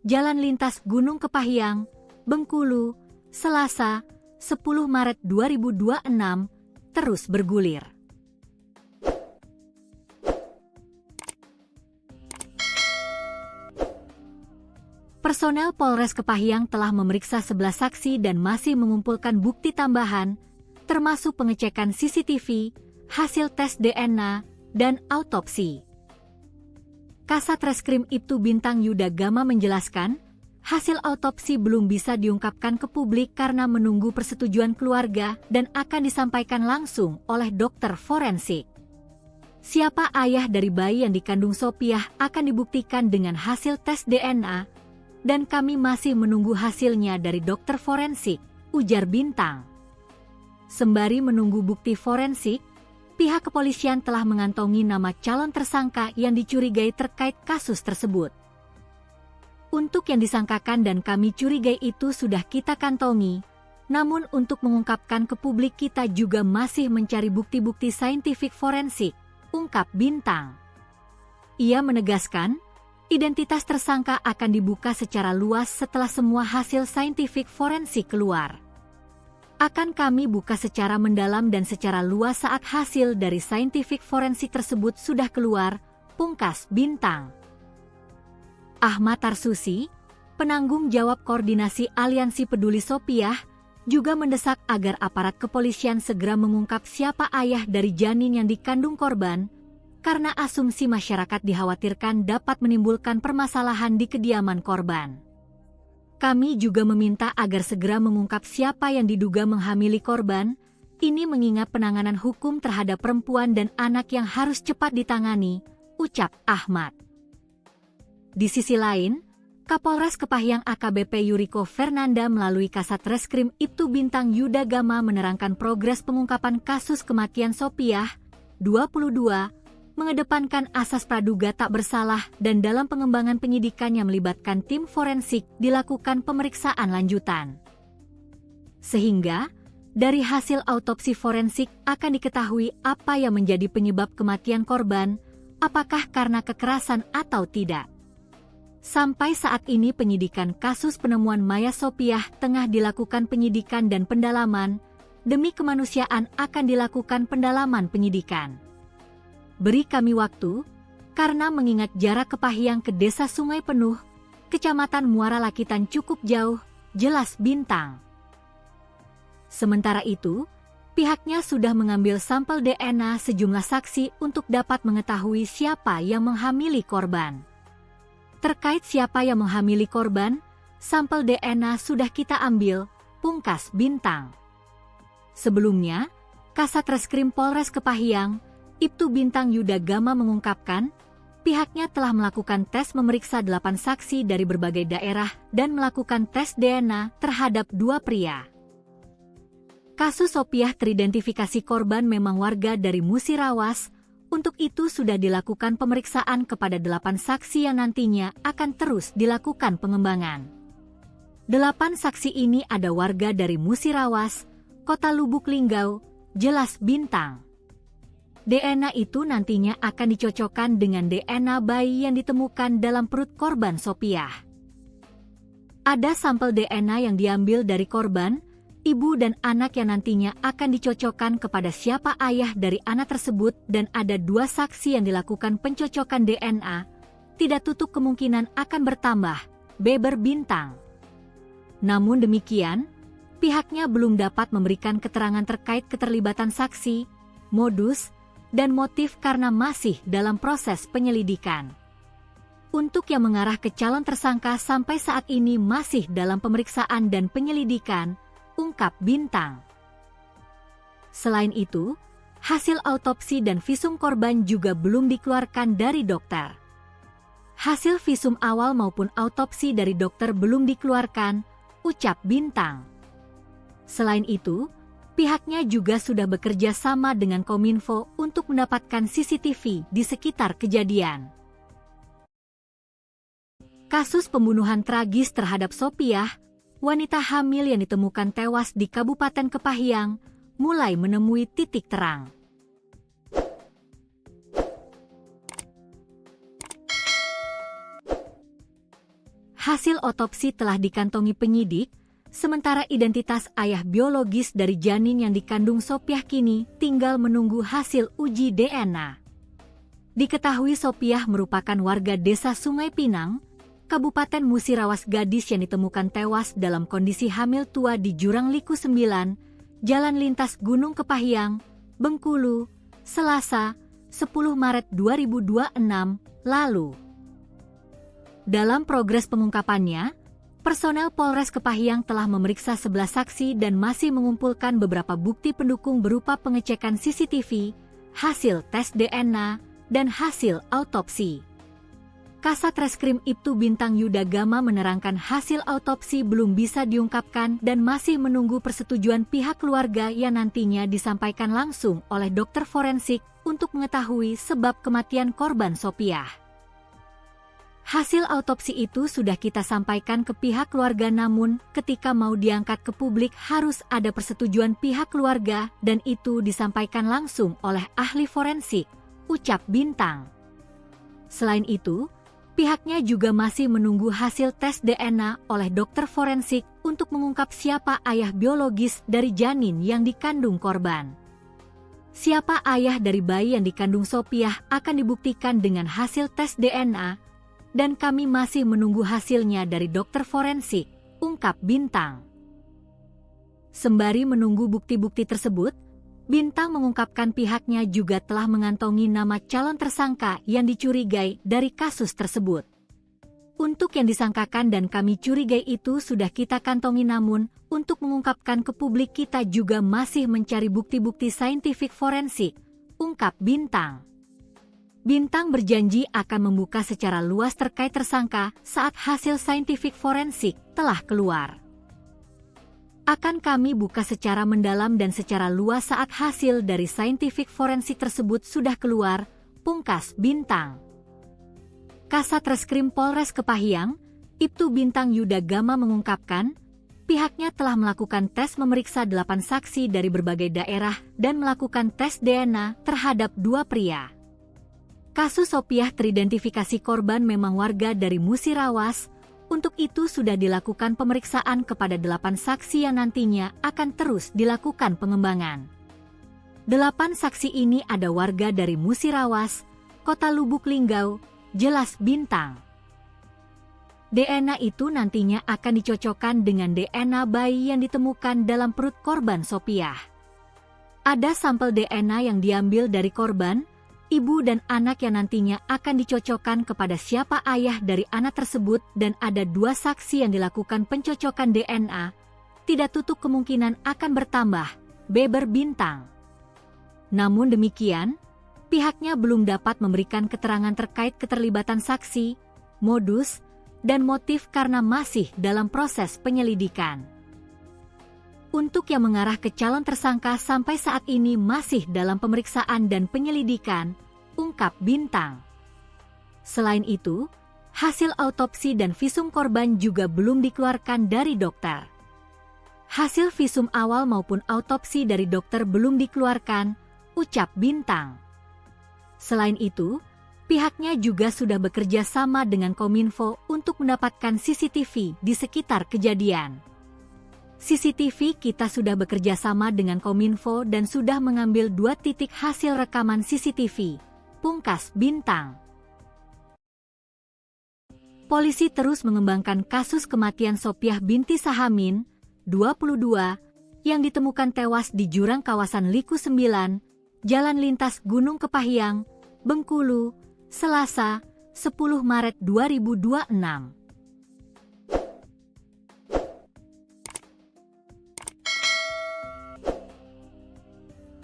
Speaker 1: Jalan Lintas Gunung Kepahyang, Bengkulu, Selasa, 10 Maret 2026, terus bergulir. Personel Polres Kepahyang telah memeriksa 11 saksi dan masih mengumpulkan bukti tambahan, termasuk pengecekan CCTV, hasil tes DNA, dan autopsi. Kasat Reskrim Ibtu Bintang Yuda Gama menjelaskan, hasil autopsi belum bisa diungkapkan ke publik karena menunggu persetujuan keluarga dan akan disampaikan langsung oleh dokter forensik. Siapa ayah dari bayi yang dikandung Sopiah akan dibuktikan dengan hasil tes DNA, dan kami masih menunggu hasilnya dari dokter forensik, ujar Bintang. Sembari menunggu bukti forensik, pihak kepolisian telah mengantongi nama calon tersangka yang dicurigai terkait kasus tersebut. Untuk yang disangkakan dan kami curigai itu sudah kita kantongi, namun untuk mengungkapkan ke publik kita juga masih mencari bukti-bukti saintifik forensik, ungkap Bintang. Ia menegaskan, identitas tersangka akan dibuka secara luas setelah semua hasil saintifik forensik keluar. Akan kami buka secara mendalam dan secara luas saat hasil dari saintifik forensik tersebut sudah keluar, pungkas Bintang. Ahmad Tarsusi, penanggung jawab koordinasi Aliansi Peduli Sopiah, juga mendesak agar aparat kepolisian segera mengungkap siapa ayah dari janin yang dikandung korban, karena asumsi masyarakat dikhawatirkan dapat menimbulkan permasalahan di kediaman korban. Kami juga meminta agar segera mengungkap siapa yang diduga menghamili korban, ini mengingat penanganan hukum terhadap perempuan dan anak yang harus cepat ditangani, ucap Ahmad. Di sisi lain, Kapolres Kepahyang AKBP Yuriko Fernanda melalui Kasat Reskrim Ibtu Bintang Yuda Gama menerangkan progres pengungkapan kasus kematian Sopiah, 22, mengedepankan asas praduga tak bersalah dan dalam pengembangan penyidikan yang melibatkan tim forensik dilakukan pemeriksaan lanjutan. Sehingga, dari hasil autopsi forensik akan diketahui apa yang menjadi penyebab kematian korban, apakah karena kekerasan atau tidak. Sampai saat ini penyidikan kasus penemuan mayat Sopiah tengah dilakukan penyidikan dan pendalaman, demi kemanusiaan akan dilakukan pendalaman penyidikan. Beri kami waktu, karena mengingat jarak Kepahyang ke Desa Sungai Penuh, Kecamatan Muara Lakitan cukup jauh, jelas Bintang. Sementara itu, pihaknya sudah mengambil sampel DNA sejumlah saksi untuk dapat mengetahui siapa yang menghamili korban. Terkait siapa yang menghamili korban, sampel DNA sudah kita ambil, pungkas Bintang. Sebelumnya, Kasat Reskrim Polres Kepahyang, Ibtu Bintang Yuda Gama mengungkapkan, pihaknya telah melakukan tes memeriksa 8 saksi dari berbagai daerah dan melakukan tes DNA terhadap 2 pria. Kasus Sopiah teridentifikasi korban memang warga dari Musirawas, untuk itu sudah dilakukan pemeriksaan kepada 8 saksi yang nantinya akan terus dilakukan pengembangan. 8 saksi ini ada warga dari Musirawas, Kota Lubuk Linggau, jelas Bintang. DNA itu nantinya akan dicocokkan dengan DNA bayi yang ditemukan dalam perut korban Sopiah. Ada sampel DNA yang diambil dari korban, ibu dan anak yang nantinya akan dicocokkan kepada siapa ayah dari anak tersebut dan ada 2 saksi yang dilakukan pencocokan DNA, tidak tutup kemungkinan akan bertambah, beber Bintang. Namun demikian, pihaknya belum dapat memberikan keterangan terkait keterlibatan saksi, modus, dan motif karena masih dalam proses penyelidikan. Untuk yang mengarah ke calon tersangka sampai saat ini masih dalam pemeriksaan dan penyelidikan, ungkap Bintang. Selain itu, hasil autopsi dan visum korban juga belum dikeluarkan dari dokter. Hasil visum awal maupun autopsi dari dokter belum dikeluarkan, ucap Bintang. Selain itu, pihaknya juga sudah bekerja sama dengan Kominfo untuk mendapatkan CCTV di sekitar kejadian. Kasus pembunuhan tragis terhadap Sopiah, wanita hamil yang ditemukan tewas di Kabupaten Kepahyang, mulai menemui titik terang. Hasil otopsi telah dikantongi penyidik, sementara identitas ayah biologis dari janin yang dikandung Sopiah kini tinggal menunggu hasil uji DNA. Diketahui Sopiah merupakan warga Desa Sungai Pinang, Kabupaten Musirawas, gadis yang ditemukan tewas dalam kondisi hamil tua di Jurang Liku 9, Jalan Lintas Gunung Kepahyang, Bengkulu, Selasa, 10 Maret 2026, lalu. Dalam progres pengungkapannya, personel Polres Kepahyang telah memeriksa 11 saksi dan masih mengumpulkan beberapa bukti pendukung berupa pengecekan CCTV, hasil tes DNA, dan hasil autopsi. Kasat Reskrim Ibtu Bintang Yuda Gama menerangkan hasil autopsi belum bisa diungkapkan dan masih menunggu persetujuan pihak keluarga yang nantinya disampaikan langsung oleh dokter forensik untuk mengetahui sebab kematian korban Sopiah. Hasil autopsi itu sudah kita sampaikan ke pihak keluarga, namun ketika mau diangkat ke publik harus ada persetujuan pihak keluarga dan itu disampaikan langsung oleh ahli forensik, ucap Bintang. Selain itu, pihaknya juga masih menunggu hasil tes DNA oleh dokter forensik untuk mengungkap siapa ayah biologis dari janin yang dikandung korban. Siapa ayah dari bayi yang dikandung Sopiah akan dibuktikan dengan hasil tes DNA, dan kami masih menunggu hasilnya dari dokter forensik, ungkap Bintang. Sembari menunggu bukti-bukti tersebut, Bintang mengungkapkan pihaknya juga telah mengantongi nama calon tersangka yang dicurigai dari kasus tersebut. Untuk yang disangkakan dan kami curigai itu sudah kita kantongi, namun untuk mengungkapkan ke publik kita juga masih mencari bukti-bukti saintifik forensik, ungkap Bintang. Bintang berjanji akan membuka secara luas terkait tersangka saat hasil saintifik forensik telah keluar. Akan kami buka secara mendalam dan secara luas saat hasil dari saintifik forensik tersebut sudah keluar, pungkas Bintang. Kasatreskrim Polres Kepahyang, Ibtu Bintang Yuda Gama mengungkapkan, pihaknya telah melakukan tes memeriksa 8 saksi dari berbagai daerah dan melakukan tes DNA terhadap 2 pria. Kasus Sopiah teridentifikasi korban memang warga dari Musirawas. Untuk itu sudah dilakukan pemeriksaan kepada 8 saksi yang nantinya akan terus dilakukan pengembangan. 8 saksi ini ada warga dari Musirawas, Kota Lubuk Linggau, jelas Bintang. DNA itu nantinya akan dicocokkan dengan DNA bayi yang ditemukan dalam perut korban Sopiah. Ada sampel DNA yang diambil dari korban, ibu dan anak yang nantinya akan dicocokkan kepada siapa ayah dari anak tersebut dan ada 2 saksi yang dilakukan pencocokan DNA. Tidak tutup kemungkinan akan bertambah, beber Bintang. Namun demikian, pihaknya belum dapat memberikan keterangan terkait keterlibatan saksi, modus, dan motif karena masih dalam proses penyelidikan. Untuk yang mengarah ke calon tersangka sampai saat ini masih dalam pemeriksaan dan penyelidikan, ungkap Bintang. Selain itu, hasil autopsi dan visum korban juga belum dikeluarkan dari dokter. Hasil visum awal maupun autopsi dari dokter belum dikeluarkan, ucap Bintang. Selain itu, pihaknya juga sudah bekerja sama dengan Kominfo untuk mendapatkan CCTV di sekitar kejadian. CCTV kita sudah bekerja sama dengan Kominfo dan sudah mengambil 2 titik hasil rekaman CCTV, pungkas Bintang. Polisi terus mengembangkan kasus kematian Sopiah binti Sahamin, 22, yang ditemukan tewas di jurang kawasan Liku 9, Jalan Lintas Gunung Kepahyang, Bengkulu, Selasa, 10 Maret 2026.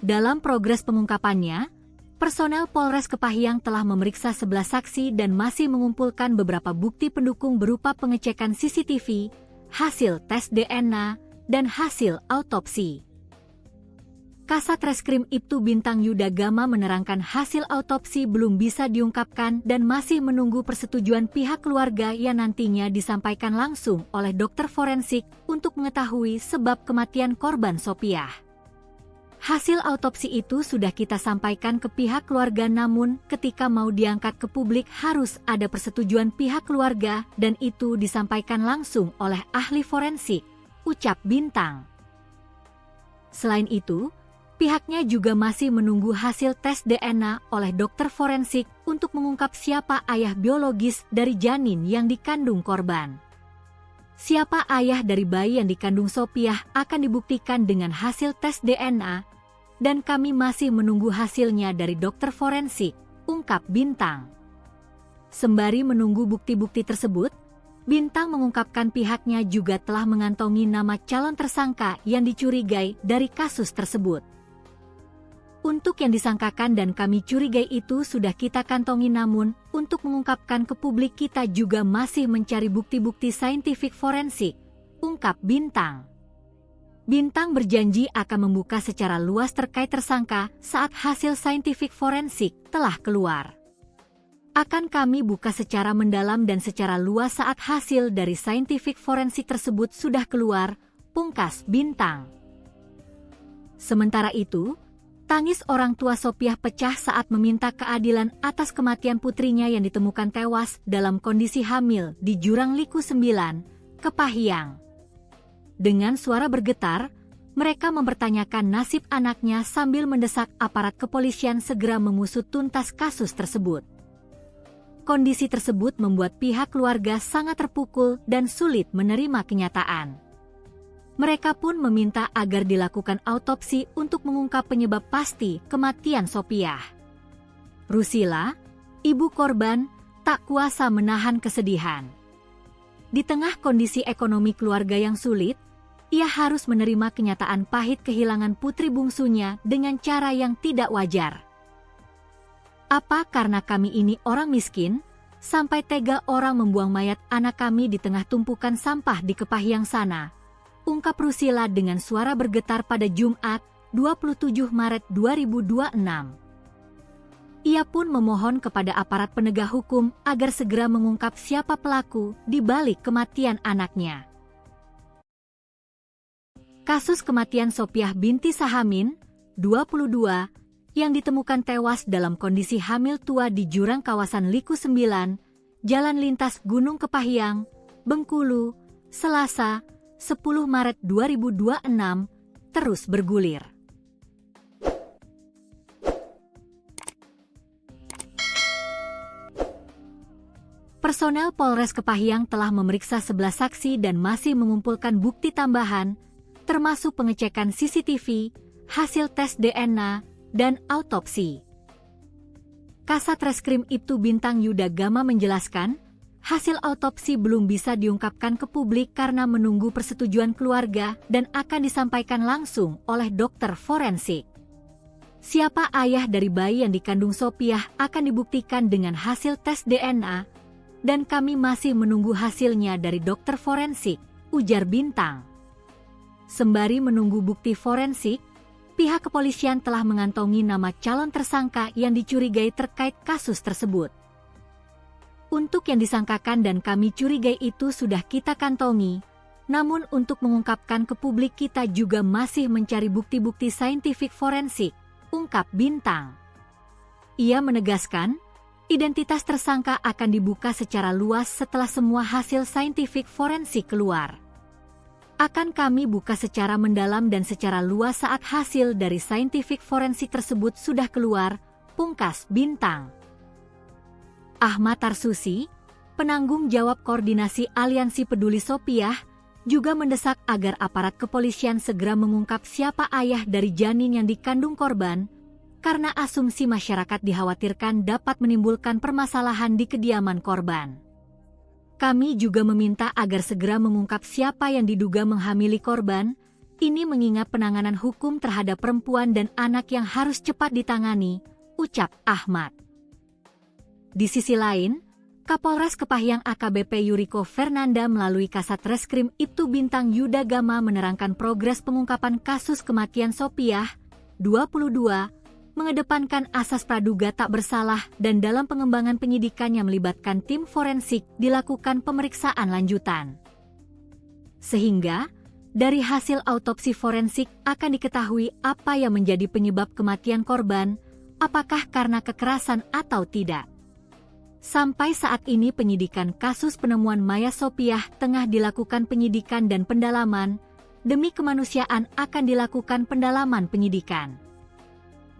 Speaker 1: Dalam progres pengungkapannya, personel Polres Kepahyang telah memeriksa 11 saksi dan masih mengumpulkan beberapa bukti pendukung berupa pengecekan CCTV, hasil tes DNA, dan hasil autopsi. Kasatreskrim Ibtu Bintang Yuda Gama menerangkan hasil autopsi belum bisa diungkapkan dan masih menunggu persetujuan pihak keluarga yang nantinya disampaikan langsung oleh dokter forensik untuk mengetahui sebab kematian korban Sopiah. Hasil autopsi itu sudah kita sampaikan ke pihak keluarga namun ketika mau diangkat ke publik harus ada persetujuan pihak keluarga dan itu disampaikan langsung oleh ahli forensik, ucap Bintang. Selain itu, pihaknya juga masih menunggu hasil tes DNA oleh dokter forensik untuk mengungkap siapa ayah biologis dari janin yang dikandung korban. Siapa ayah dari bayi yang dikandung Sopiah akan dibuktikan dengan hasil tes DNA, dan kami masih menunggu hasilnya dari dokter forensik, ungkap Bintang. Sembari menunggu bukti-bukti tersebut, Bintang mengungkapkan pihaknya juga telah mengantongi nama calon tersangka yang dicurigai dari kasus tersebut. Untuk yang disangkakan dan kami curigai itu sudah kita kantongi namun, untuk mengungkapkan ke publik kita juga masih mencari bukti-bukti saintifik forensik, ungkap Bintang. Bintang berjanji akan membuka secara luas terkait tersangka saat hasil saintifik forensik telah keluar. Akan kami buka secara mendalam dan secara luas saat hasil dari saintifik forensik tersebut sudah keluar, pungkas Bintang. Sementara itu, tangis orang tua Sopiah pecah saat meminta keadilan atas kematian putrinya yang ditemukan tewas dalam kondisi hamil di Jurang Liku 9, Kepahyang. Dengan suara bergetar, mereka mempertanyakan nasib anaknya sambil mendesak aparat kepolisian segera mengusut tuntas kasus tersebut. Kondisi tersebut membuat pihak keluarga sangat terpukul dan sulit menerima kenyataan. Mereka pun meminta agar dilakukan autopsi untuk mengungkap penyebab pasti kematian Sopiah. Rusila, ibu korban, tak kuasa menahan kesedihan. Di tengah kondisi ekonomi keluarga yang sulit, ia harus menerima kenyataan pahit kehilangan putri bungsunya dengan cara yang tidak wajar. Apa karena kami ini orang miskin, sampai tega orang membuang mayat anak kami di tengah tumpukan sampah di Kepahyang sana? ungkap Rusila dengan suara bergetar pada Jumat, 27 Maret 2026. Ia pun memohon kepada aparat penegak hukum agar segera mengungkap siapa pelaku di balik kematian anaknya. Kasus kematian Sopiah binti Sahamin, 22, yang ditemukan tewas dalam kondisi hamil tua di jurang kawasan Liku 9, Jalan Lintas Gunung Kepahyang, Bengkulu, Selasa, 10 Maret 2026, terus bergulir. Personel Polres Kepahyang telah memeriksa 11 saksi dan masih mengumpulkan bukti tambahan, termasuk pengecekan CCTV, hasil tes DNA, dan autopsi. Kasat Reskrim Ibtu Bintang Yuda Gama menjelaskan, hasil autopsi belum bisa diungkapkan ke publik karena menunggu persetujuan keluarga dan akan disampaikan langsung oleh dokter forensik. Siapa ayah dari bayi yang dikandung Sopiah akan dibuktikan dengan hasil tes DNA, dan kami masih menunggu hasilnya dari dokter forensik, ujar Bintang. Sembari menunggu bukti forensik, pihak kepolisian telah mengantongi nama calon tersangka yang dicurigai terkait kasus tersebut. Untuk yang disangkakan dan kami curigai itu sudah kita kantongi, namun untuk mengungkapkan ke publik kita juga masih mencari bukti-bukti saintifik forensik, ungkap Bintang. Ia menegaskan, identitas tersangka akan dibuka secara luas setelah semua hasil saintifik forensik keluar. Akan kami buka secara mendalam dan secara luas saat hasil dari saintifik forensik tersebut sudah keluar, pungkas Bintang. Ahmad Tarsusi, penanggung jawab koordinasi Aliansi Peduli Sopiah, juga mendesak agar aparat kepolisian segera mengungkap siapa ayah dari janin yang dikandung korban, karena asumsi masyarakat dikhawatirkan dapat menimbulkan permasalahan di kediaman korban. Kami juga meminta agar segera mengungkap siapa yang diduga menghamili korban, ini mengingat penanganan hukum terhadap perempuan dan anak yang harus cepat ditangani, ucap Ahmad. Di sisi lain, Kapolres Kepahyang AKBP Yuriko Fernanda melalui Kasat Reskrim Ibtu Bintang Yuda Gama menerangkan progres pengungkapan kasus kematian Sopiah, 22, mengedepankan asas praduga tak bersalah dan dalam pengembangan penyidikan yang melibatkan tim forensik dilakukan pemeriksaan lanjutan. Sehingga, dari hasil autopsi forensik akan diketahui apa yang menjadi penyebab kematian korban, apakah karena kekerasan atau tidak. Sampai saat ini penyidikan kasus penemuan mayat Sopiah tengah dilakukan penyidikan dan pendalaman, demi kemanusiaan akan dilakukan pendalaman penyidikan.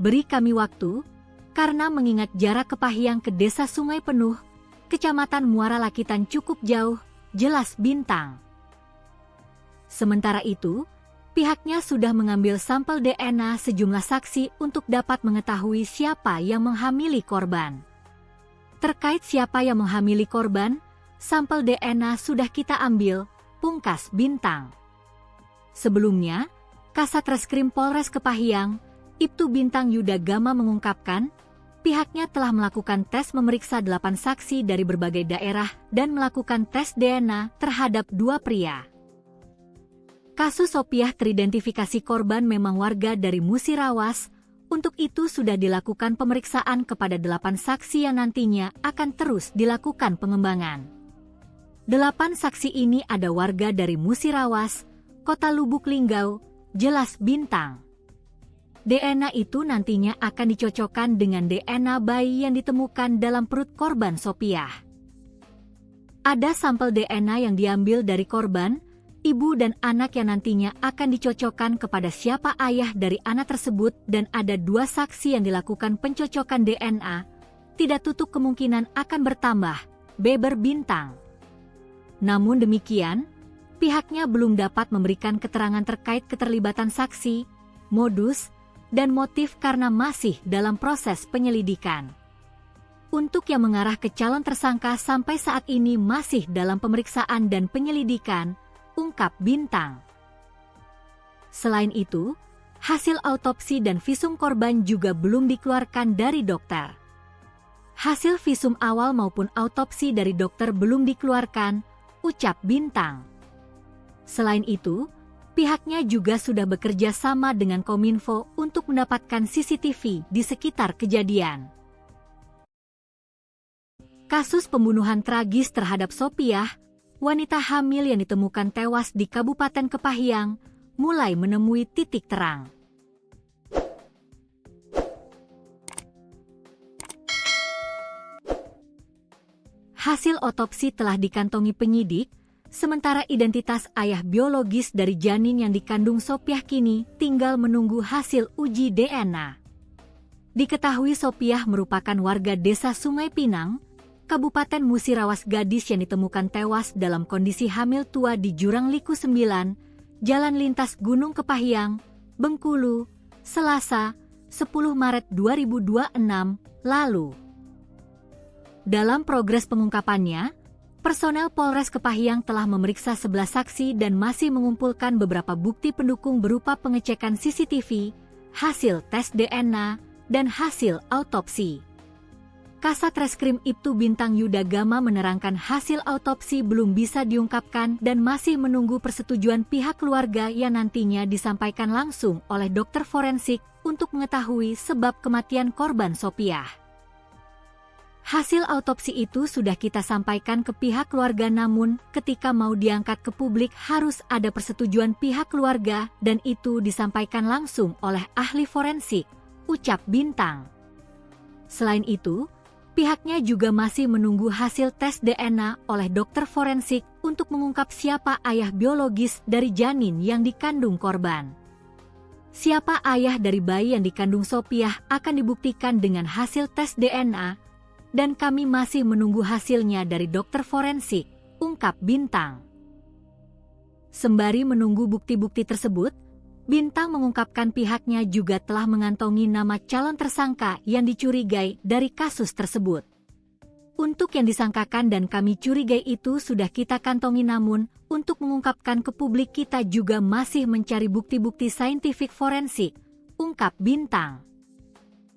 Speaker 1: Beri kami waktu, karena mengingat jarak Kepahyang ke Desa Sungai Penuh, Kecamatan Muara Lakitan cukup jauh, jelas Bintang. Sementara itu, pihaknya sudah mengambil sampel DNA sejumlah saksi untuk dapat mengetahui siapa yang menghamili korban. Terkait siapa yang menghamili korban, sampel DNA sudah kita ambil, pungkas Bintang. Sebelumnya, Kasat Reskrim Polres Kepahyang, Ibtu Bintang Yuda Gama mengungkapkan, pihaknya telah melakukan tes memeriksa 8 saksi dari berbagai daerah dan melakukan tes DNA terhadap 2 pria. Kasus Sopiah teridentifikasi korban memang warga dari Musirawas, untuk itu sudah dilakukan pemeriksaan kepada 8 saksi yang nantinya akan terus dilakukan pengembangan. 8 saksi ini ada warga dari Musirawas, Kota Lubuk Linggau, jelas Bintang. DNA itu nantinya akan dicocokkan dengan DNA bayi yang ditemukan dalam perut korban Sopiah. Ada sampel DNA yang diambil dari korban, ibu dan anak yang nantinya akan dicocokkan kepada siapa ayah dari anak tersebut dan ada 2 saksi yang dilakukan pencocokan DNA, tidak tutup kemungkinan akan bertambah, beber Bintang. Namun demikian, pihaknya belum dapat memberikan keterangan terkait keterlibatan saksi, modus, dan motif karena masih dalam proses penyelidikan. Untuk yang mengarah ke calon tersangka sampai saat ini masih dalam pemeriksaan dan penyelidikan, ungkap Bintang. Selain itu, hasil autopsi dan visum korban juga belum dikeluarkan dari dokter. Hasil visum awal maupun autopsi dari dokter belum dikeluarkan, ucap Bintang. Selain itu, Pihaknya juga sudah bekerja sama dengan Kominfo untuk mendapatkan CCTV di sekitar kejadian. Kasus pembunuhan tragis terhadap Sopiah, wanita hamil yang ditemukan tewas di Kabupaten Kepahyang, mulai menemui titik terang. Hasil otopsi telah dikantongi penyidik, sementara identitas ayah biologis dari janin yang dikandung Sopiah kini tinggal menunggu hasil uji DNA. Diketahui Sopiah merupakan warga desa Sungai Pinang, Kabupaten Musirawas Gadis yang ditemukan tewas dalam kondisi hamil tua di Jurang Liku 9, Jalan Lintas Gunung Kepahyang, Bengkulu, Selasa, 10 Maret 2026 lalu. Dalam progres pengungkapannya, personel Polres Kepahyang telah memeriksa 11 saksi dan masih mengumpulkan beberapa bukti pendukung berupa pengecekan CCTV, hasil tes DNA, dan hasil autopsi. Kasat Reskrim Ibtu Bintang Yudagama menerangkan hasil autopsi belum bisa diungkapkan dan masih menunggu persetujuan pihak keluarga yang nantinya disampaikan langsung oleh dokter forensik untuk mengetahui sebab kematian korban Sopiah. Hasil autopsi itu sudah kita sampaikan ke pihak keluarga, namun ketika mau diangkat ke publik harus ada persetujuan pihak keluarga dan itu disampaikan langsung oleh ahli forensik, ucap Bintang. Selain itu, pihaknya juga masih menunggu hasil tes DNA oleh dokter forensik untuk mengungkap siapa ayah biologis dari janin yang dikandung korban. Siapa ayah dari bayi yang dikandung Sopiah akan dibuktikan dengan hasil tes DNA, dan kami masih menunggu hasilnya dari dokter forensik, ungkap Bintang. Sembari menunggu bukti-bukti tersebut, Bintang mengungkapkan pihaknya juga telah mengantongi nama calon tersangka yang dicurigai dari kasus tersebut. Untuk yang disangkakan dan kami curigai itu sudah kita kantongi, namun untuk mengungkapkan ke publik kita juga masih mencari bukti-bukti saintifik forensik, ungkap Bintang.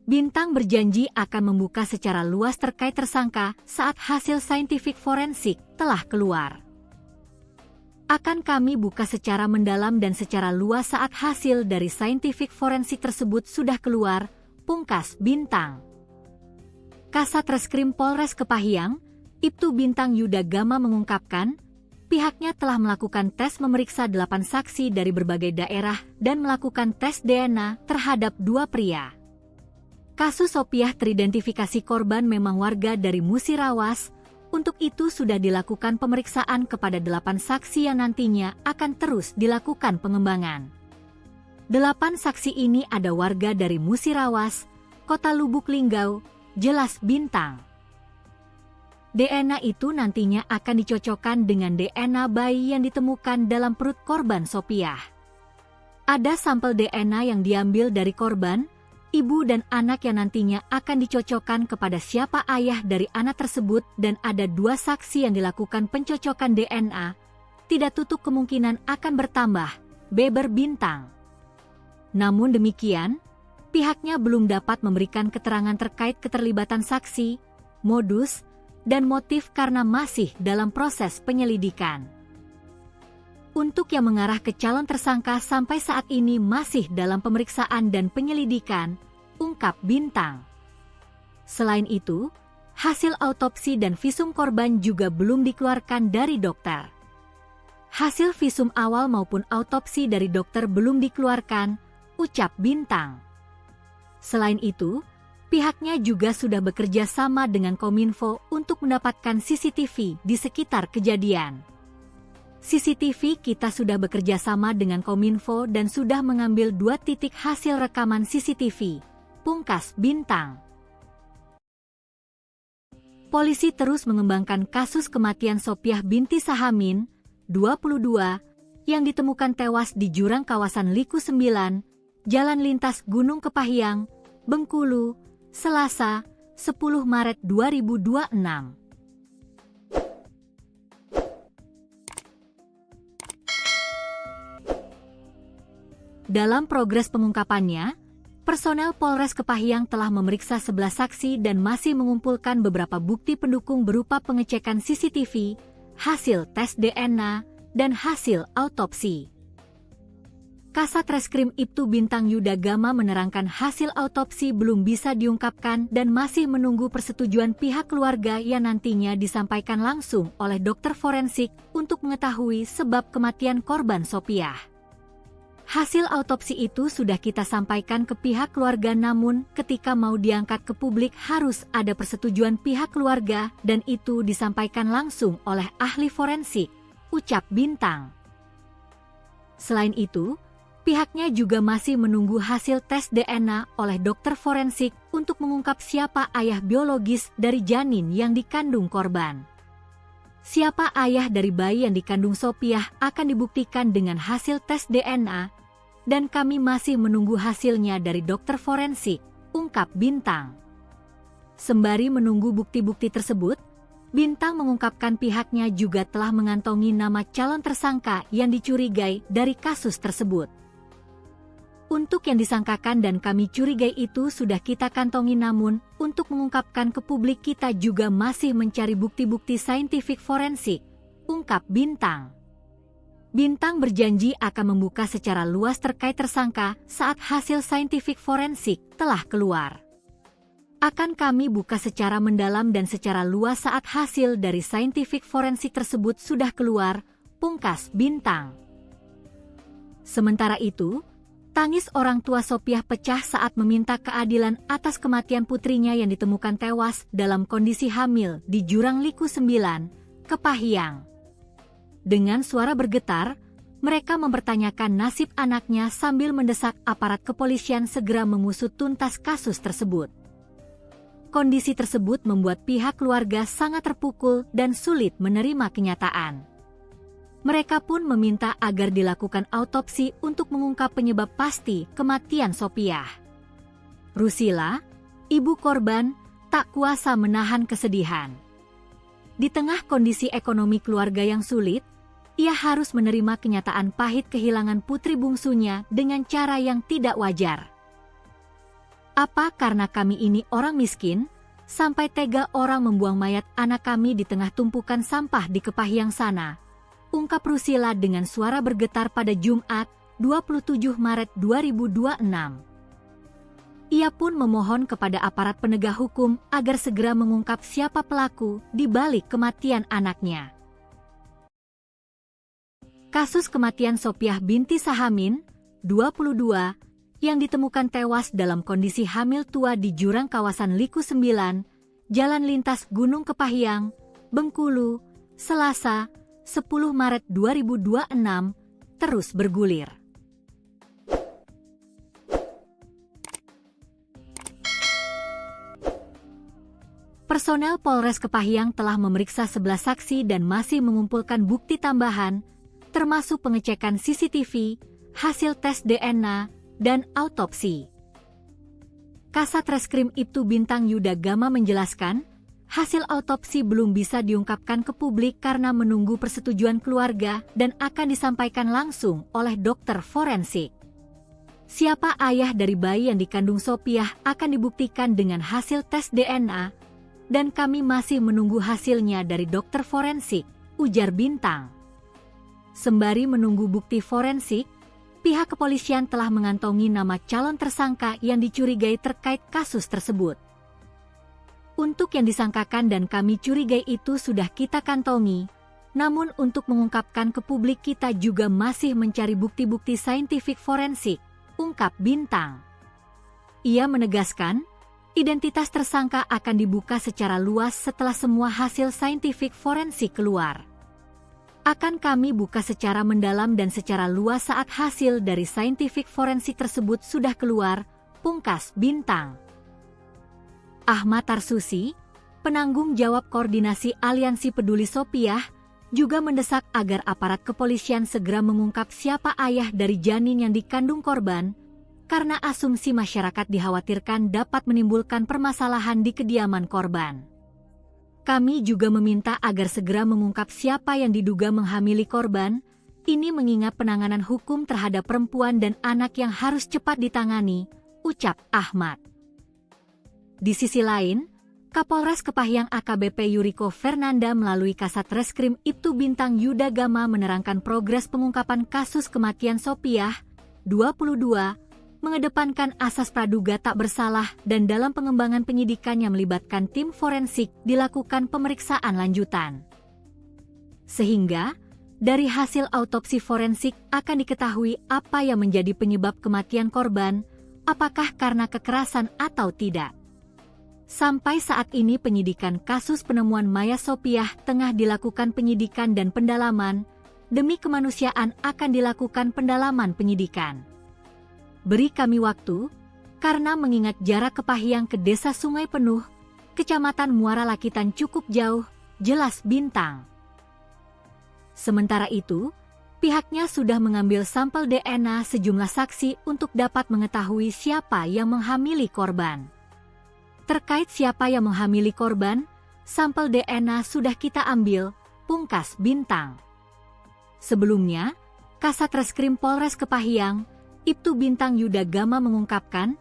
Speaker 1: Bintang berjanji akan membuka secara luas terkait tersangka saat hasil saintifik forensik telah keluar. Akan kami buka secara mendalam dan secara luas saat hasil dari saintifik forensik tersebut sudah keluar, pungkas Bintang. Kasat Reskrim Polres Kepahyang, Ibtu Bintang Yudagama mengungkapkan, pihaknya telah melakukan tes memeriksa 8 saksi dari berbagai daerah dan melakukan tes DNA terhadap 2 pria. Kasus Sopiah teridentifikasi korban memang warga dari Musirawas, untuk itu sudah dilakukan pemeriksaan kepada 8 saksi yang nantinya akan terus dilakukan pengembangan. 8 saksi ini ada warga dari Musirawas, Kota Lubuk Linggau, jelas Bintang. DNA itu nantinya akan dicocokkan dengan DNA bayi yang ditemukan dalam perut korban Sopiah. Ada sampel DNA yang diambil dari korban, ibu dan anak yang nantinya akan dicocokkan kepada siapa ayah dari anak tersebut dan ada 2 saksi yang dilakukan pencocokan DNA, tidak tutup kemungkinan akan bertambah, beber Bintang. Namun demikian, pihaknya belum dapat memberikan keterangan terkait keterlibatan saksi, modus, dan motif karena masih dalam proses penyelidikan. Untuk yang mengarah ke calon tersangka sampai saat ini masih dalam pemeriksaan dan penyelidikan, ungkap Bintang. Selain itu, hasil autopsi dan visum korban juga belum dikeluarkan dari dokter. Hasil visum awal maupun autopsi dari dokter belum dikeluarkan, ucap Bintang. Selain itu, pihaknya juga sudah bekerja sama dengan Kominfo untuk mendapatkan CCTV di sekitar kejadian. CCTV kita sudah bekerja sama dengan Kominfo dan sudah mengambil 2 titik hasil rekaman CCTV, pungkas Bintang. Polisi terus mengembangkan kasus kematian Sopiah binti Sahamin, 22, yang ditemukan tewas di jurang kawasan Liku 9, Jalan Lintas Gunung Kepahyang, Bengkulu, Selasa, 10 Maret 2026. Dalam progres pengungkapannya, personel Polres Kepahyang telah memeriksa 11 saksi dan masih mengumpulkan beberapa bukti pendukung berupa pengecekan CCTV, hasil tes DNA, dan hasil autopsi. Kasat Reskrim Ibtu Bintang Yuda Gama menerangkan hasil autopsi belum bisa diungkapkan dan masih menunggu persetujuan pihak keluarga yang nantinya disampaikan langsung oleh dokter forensik untuk mengetahui sebab kematian korban Sopiah. Hasil autopsi itu sudah kita sampaikan ke pihak keluarga, namun ketika mau diangkat ke publik harus ada persetujuan pihak keluarga dan itu disampaikan langsung oleh ahli forensik, ucap Bintang. Selain itu, pihaknya juga masih menunggu hasil tes DNA oleh dokter forensik untuk mengungkap siapa ayah biologis dari janin yang dikandung korban. Siapa ayah dari bayi yang dikandung Sopiah akan dibuktikan dengan hasil tes DNA, dan kami masih menunggu hasilnya dari dokter forensik, ungkap Bintang. Sembari menunggu bukti-bukti tersebut, Bintang mengungkapkan pihaknya juga telah mengantongi nama calon tersangka yang dicurigai dari kasus tersebut. Untuk yang disangkakan dan kami curigai itu sudah kita kantongi, namun untuk mengungkapkan ke publik kita juga masih mencari bukti-bukti saintifik forensik, ungkap Bintang. Bintang berjanji akan membuka secara luas terkait tersangka saat hasil saintifik forensik telah keluar. Akan kami buka secara mendalam dan secara luas saat hasil dari saintifik forensik tersebut sudah keluar, pungkas Bintang. Sementara itu, tangis orang tua Sopiah pecah saat meminta keadilan atas kematian putrinya yang ditemukan tewas dalam kondisi hamil di Jurang Liku 9, Kepahyang. Dengan suara bergetar, mereka mempertanyakan nasib anaknya sambil mendesak aparat kepolisian segera mengusut tuntas kasus tersebut. Kondisi tersebut membuat pihak keluarga sangat terpukul dan sulit menerima kenyataan. Mereka pun meminta agar dilakukan autopsi untuk mengungkap penyebab pasti kematian Sopiah. Rusila, ibu korban, tak kuasa menahan kesedihan. Di tengah kondisi ekonomi keluarga yang sulit, ia harus menerima kenyataan pahit kehilangan putri bungsunya dengan cara yang tidak wajar. Apa karena kami ini orang miskin, sampai tega orang membuang mayat anak kami di tengah tumpukan sampah di Kepahyang sana? Ungkap Rusila dengan suara bergetar pada Jumat, 27 Maret 2026. Ia pun memohon kepada aparat penegak hukum agar segera mengungkap siapa pelaku di balik kematian anaknya. Kasus kematian Sopiah binti Sahamin, 22, yang ditemukan tewas dalam kondisi hamil tua di jurang kawasan Liku 9, Jalan Lintas Gunung Kepahyang, Bengkulu, Selasa, 10 Maret 2026, terus bergulir. Personel Polres Kepahyang telah memeriksa 11 saksi dan masih mengumpulkan bukti tambahan, termasuk pengecekan CCTV, hasil tes DNA, dan autopsi. Kasat Reskrim Ibtu Bintang Yuda Gama menjelaskan, hasil autopsi belum bisa diungkapkan ke publik karena menunggu persetujuan keluarga dan akan disampaikan langsung oleh dokter forensik. Siapa ayah dari bayi yang dikandung Sopiah akan dibuktikan dengan hasil tes DNA, dan kami masih menunggu hasilnya dari dokter forensik, ujar Bintang. Sembari menunggu bukti forensik, pihak kepolisian telah mengantongi nama calon tersangka yang dicurigai terkait kasus tersebut. Untuk yang disangkakan dan kami curigai itu sudah kita kantongi, namun untuk mengungkapkan ke publik kita juga masih mencari bukti-bukti saintifik forensik, ungkap Bintang. Ia menegaskan, identitas tersangka akan dibuka secara luas setelah semua hasil saintifik forensik keluar. Akan kami buka secara mendalam dan secara luas saat hasil dari saintifik forensik tersebut sudah keluar, pungkas Bintang. Ahmad Tarsusi, penanggung jawab koordinasi Aliansi Peduli Sopiah, juga mendesak agar aparat kepolisian segera mengungkap siapa ayah dari janin yang dikandung korban, karena asumsi masyarakat dikhawatirkan dapat menimbulkan permasalahan di kediaman korban. Kami juga meminta agar segera mengungkap siapa yang diduga menghamili korban, ini mengingat penanganan hukum terhadap perempuan dan anak yang harus cepat ditangani, ucap Ahmad. Di sisi lain, Kapolres Kepahyang AKBP Yuriko Fernanda melalui Kasat Reskrim Ibtu Bintang Yuda Gama menerangkan progres pengungkapan kasus kematian Sopiah, 2022, mengedepankan asas praduga tak bersalah dan dalam pengembangan penyidikan yang melibatkan tim forensik dilakukan pemeriksaan lanjutan. Sehingga, dari hasil autopsi forensik akan diketahui apa yang menjadi penyebab kematian korban, apakah karena kekerasan atau tidak. Sampai saat ini penyidikan kasus penemuan mayat Sopiah tengah dilakukan penyidikan dan pendalaman, demi kemanusiaan akan dilakukan pendalaman penyidikan. Beri kami waktu, karena mengingat jarak Kepahyang ke Desa Sungai Penuh, Kecamatan Muara Lakitan cukup jauh, jelas Bintang. Sementara itu, pihaknya sudah mengambil sampel DNA sejumlah saksi untuk dapat mengetahui siapa yang menghamili korban. Terkait siapa yang menghamili korban, sampel DNA sudah kita ambil, pungkas Bintang. Sebelumnya, Kasat Reskrim Polres Kepahyang, Ibtu Bintang Yuda Gama mengungkapkan,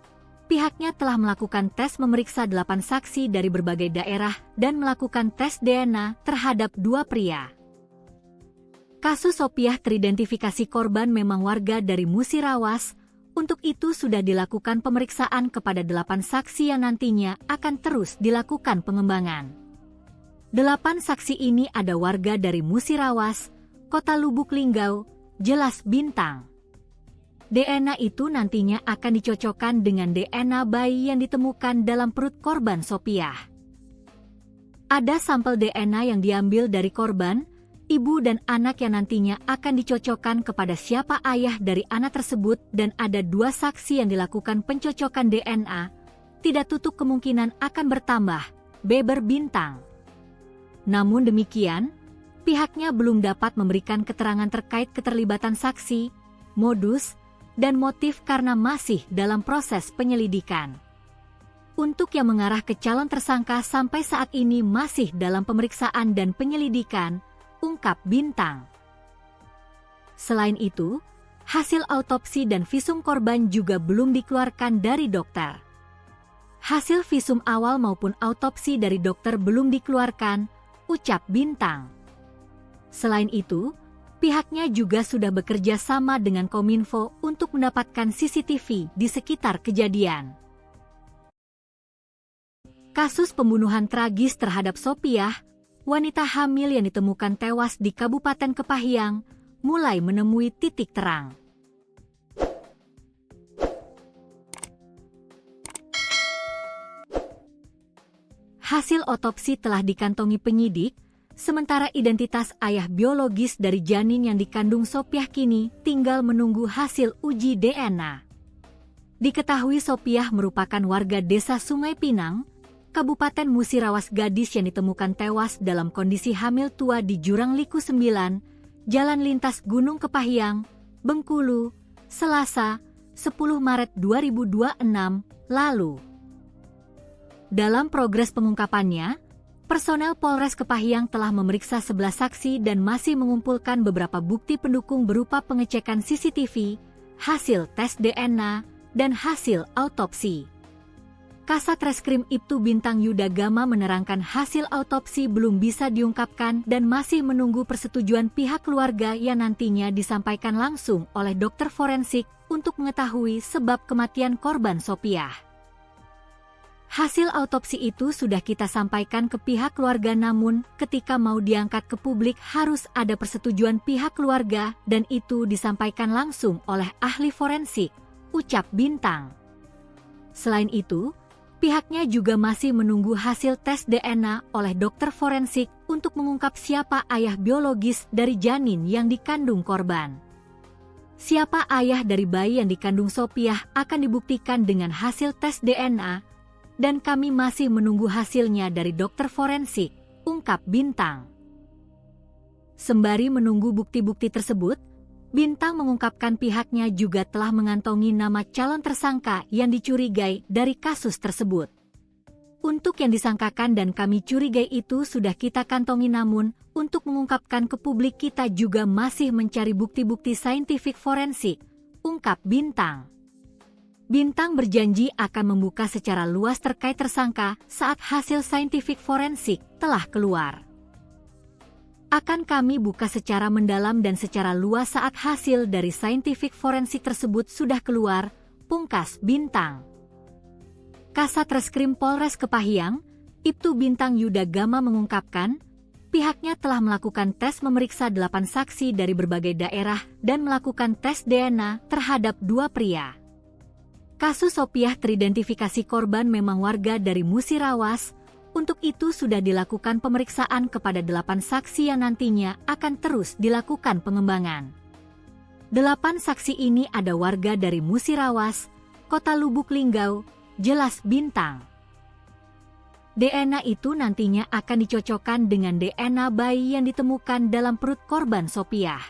Speaker 1: pihaknya telah melakukan tes memeriksa 8 saksi dari berbagai daerah dan melakukan tes DNA terhadap 2 pria. Kasus Sopiah teridentifikasi korban memang warga dari Musirawas, untuk itu sudah dilakukan pemeriksaan kepada 8 saksi yang nantinya akan terus dilakukan pengembangan. 8 saksi ini ada warga dari Musirawas, Kota Lubuk Linggau, jelas Bintang. DNA itu nantinya akan dicocokkan dengan DNA bayi yang ditemukan dalam perut korban Sopiah. Ada sampel DNA yang diambil dari korban, ibu dan anak yang nantinya akan dicocokkan kepada siapa ayah dari anak tersebut dan ada 2 saksi yang dilakukan pencocokan DNA, tidak tutup kemungkinan akan bertambah, beber Bintang. Namun demikian, pihaknya belum dapat memberikan keterangan terkait keterlibatan saksi, modus, dan motif karena masih dalam proses penyelidikan. Untuk yang mengarah ke calon tersangka sampai saat ini masih dalam pemeriksaan dan penyelidikan, ungkap Bintang. Selain itu, hasil autopsi dan visum korban juga belum dikeluarkan dari dokter. Hasil visum awal maupun autopsi dari dokter belum dikeluarkan, ucap Bintang. Selain itu, pihaknya juga sudah bekerja sama dengan Kominfo untuk mendapatkan CCTV di sekitar kejadian. Kasus pembunuhan tragis terhadap Sopiah, wanita hamil yang ditemukan tewas di Kabupaten Kepahyang, mulai menemui titik terang. Hasil otopsi telah dikantongi penyidik, sementara identitas ayah biologis dari janin yang dikandung Sopiah kini tinggal menunggu hasil uji DNA. Diketahui Sopiah merupakan warga Desa Sungai Pinang, Kabupaten Musirawas, gadis yang ditemukan tewas dalam kondisi hamil tua di Jurang Liku 9, Jalan Lintas Gunung Kepahyang, Bengkulu, Selasa, 10 Maret 2026, lalu. Dalam progres pengungkapannya, personel Polres Kepahyang telah memeriksa 11 saksi dan masih mengumpulkan beberapa bukti pendukung berupa pengecekan CCTV, hasil tes DNA, dan hasil autopsi. Kasat Reskrim Ibtu Bintang Yuda Gama menerangkan hasil autopsi belum bisa diungkapkan dan masih menunggu persetujuan pihak keluarga yang nantinya disampaikan langsung oleh dokter forensik untuk mengetahui sebab kematian korban Sopiah. Hasil autopsi itu sudah kita sampaikan ke pihak keluarga, namun ketika mau diangkat ke publik harus ada persetujuan pihak keluarga dan itu disampaikan langsung oleh ahli forensik, ucap Bintang. Selain itu, pihaknya juga masih menunggu hasil tes DNA oleh dokter forensik untuk mengungkap siapa ayah biologis dari janin yang dikandung korban. Siapa ayah dari bayi yang dikandung Sopiah akan dibuktikan dengan hasil tes DNA, dan kami masih menunggu hasilnya dari dokter forensik, ungkap Bintang. Sembari menunggu bukti-bukti tersebut, Bintang mengungkapkan pihaknya juga telah mengantongi nama calon tersangka yang dicurigai dari kasus tersebut. Untuk yang disangkakan dan kami curigai itu sudah kita kantongi, namun untuk mengungkapkan ke publik kita juga masih mencari bukti-bukti saintifik forensik, ungkap Bintang. Bintang berjanji akan membuka secara luas terkait tersangka saat hasil saintifik forensik telah keluar. Akan kami buka secara mendalam dan secara luas saat hasil dari saintifik forensik tersebut sudah keluar, pungkas Bintang. Kasat Reskrim Polres Kepahyang, Ibtu Bintang Yuda Gama mengungkapkan, pihaknya telah melakukan tes memeriksa 8 saksi dari berbagai daerah dan melakukan tes DNA terhadap 2 pria. Kasus Sopiah teridentifikasi korban memang warga dari Musirawas. Untuk itu sudah dilakukan pemeriksaan kepada 8 saksi yang nantinya akan terus dilakukan pengembangan. 8 saksi ini ada warga dari Musirawas, Kota Lubuk Linggau, jelas Bintang. DNA itu nantinya akan dicocokkan dengan DNA bayi yang ditemukan dalam perut korban Sopiah.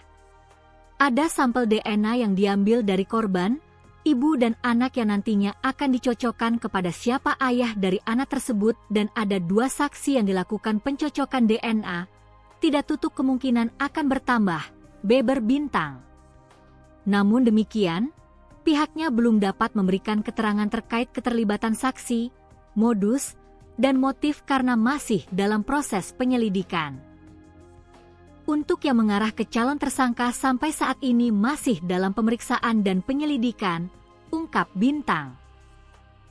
Speaker 1: Ada sampel DNA yang diambil dari korban, ibu dan anak yang nantinya akan dicocokkan kepada siapa ayah dari anak tersebut dan ada 2 saksi yang dilakukan pencocokan DNA. Tidak tutup kemungkinan akan bertambah, beber Bintang. Namun demikian, pihaknya belum dapat memberikan keterangan terkait keterlibatan saksi, modus, dan motif karena masih dalam proses penyelidikan. Untuk yang mengarah ke calon tersangka sampai saat ini masih dalam pemeriksaan dan penyelidikan, ungkap Bintang.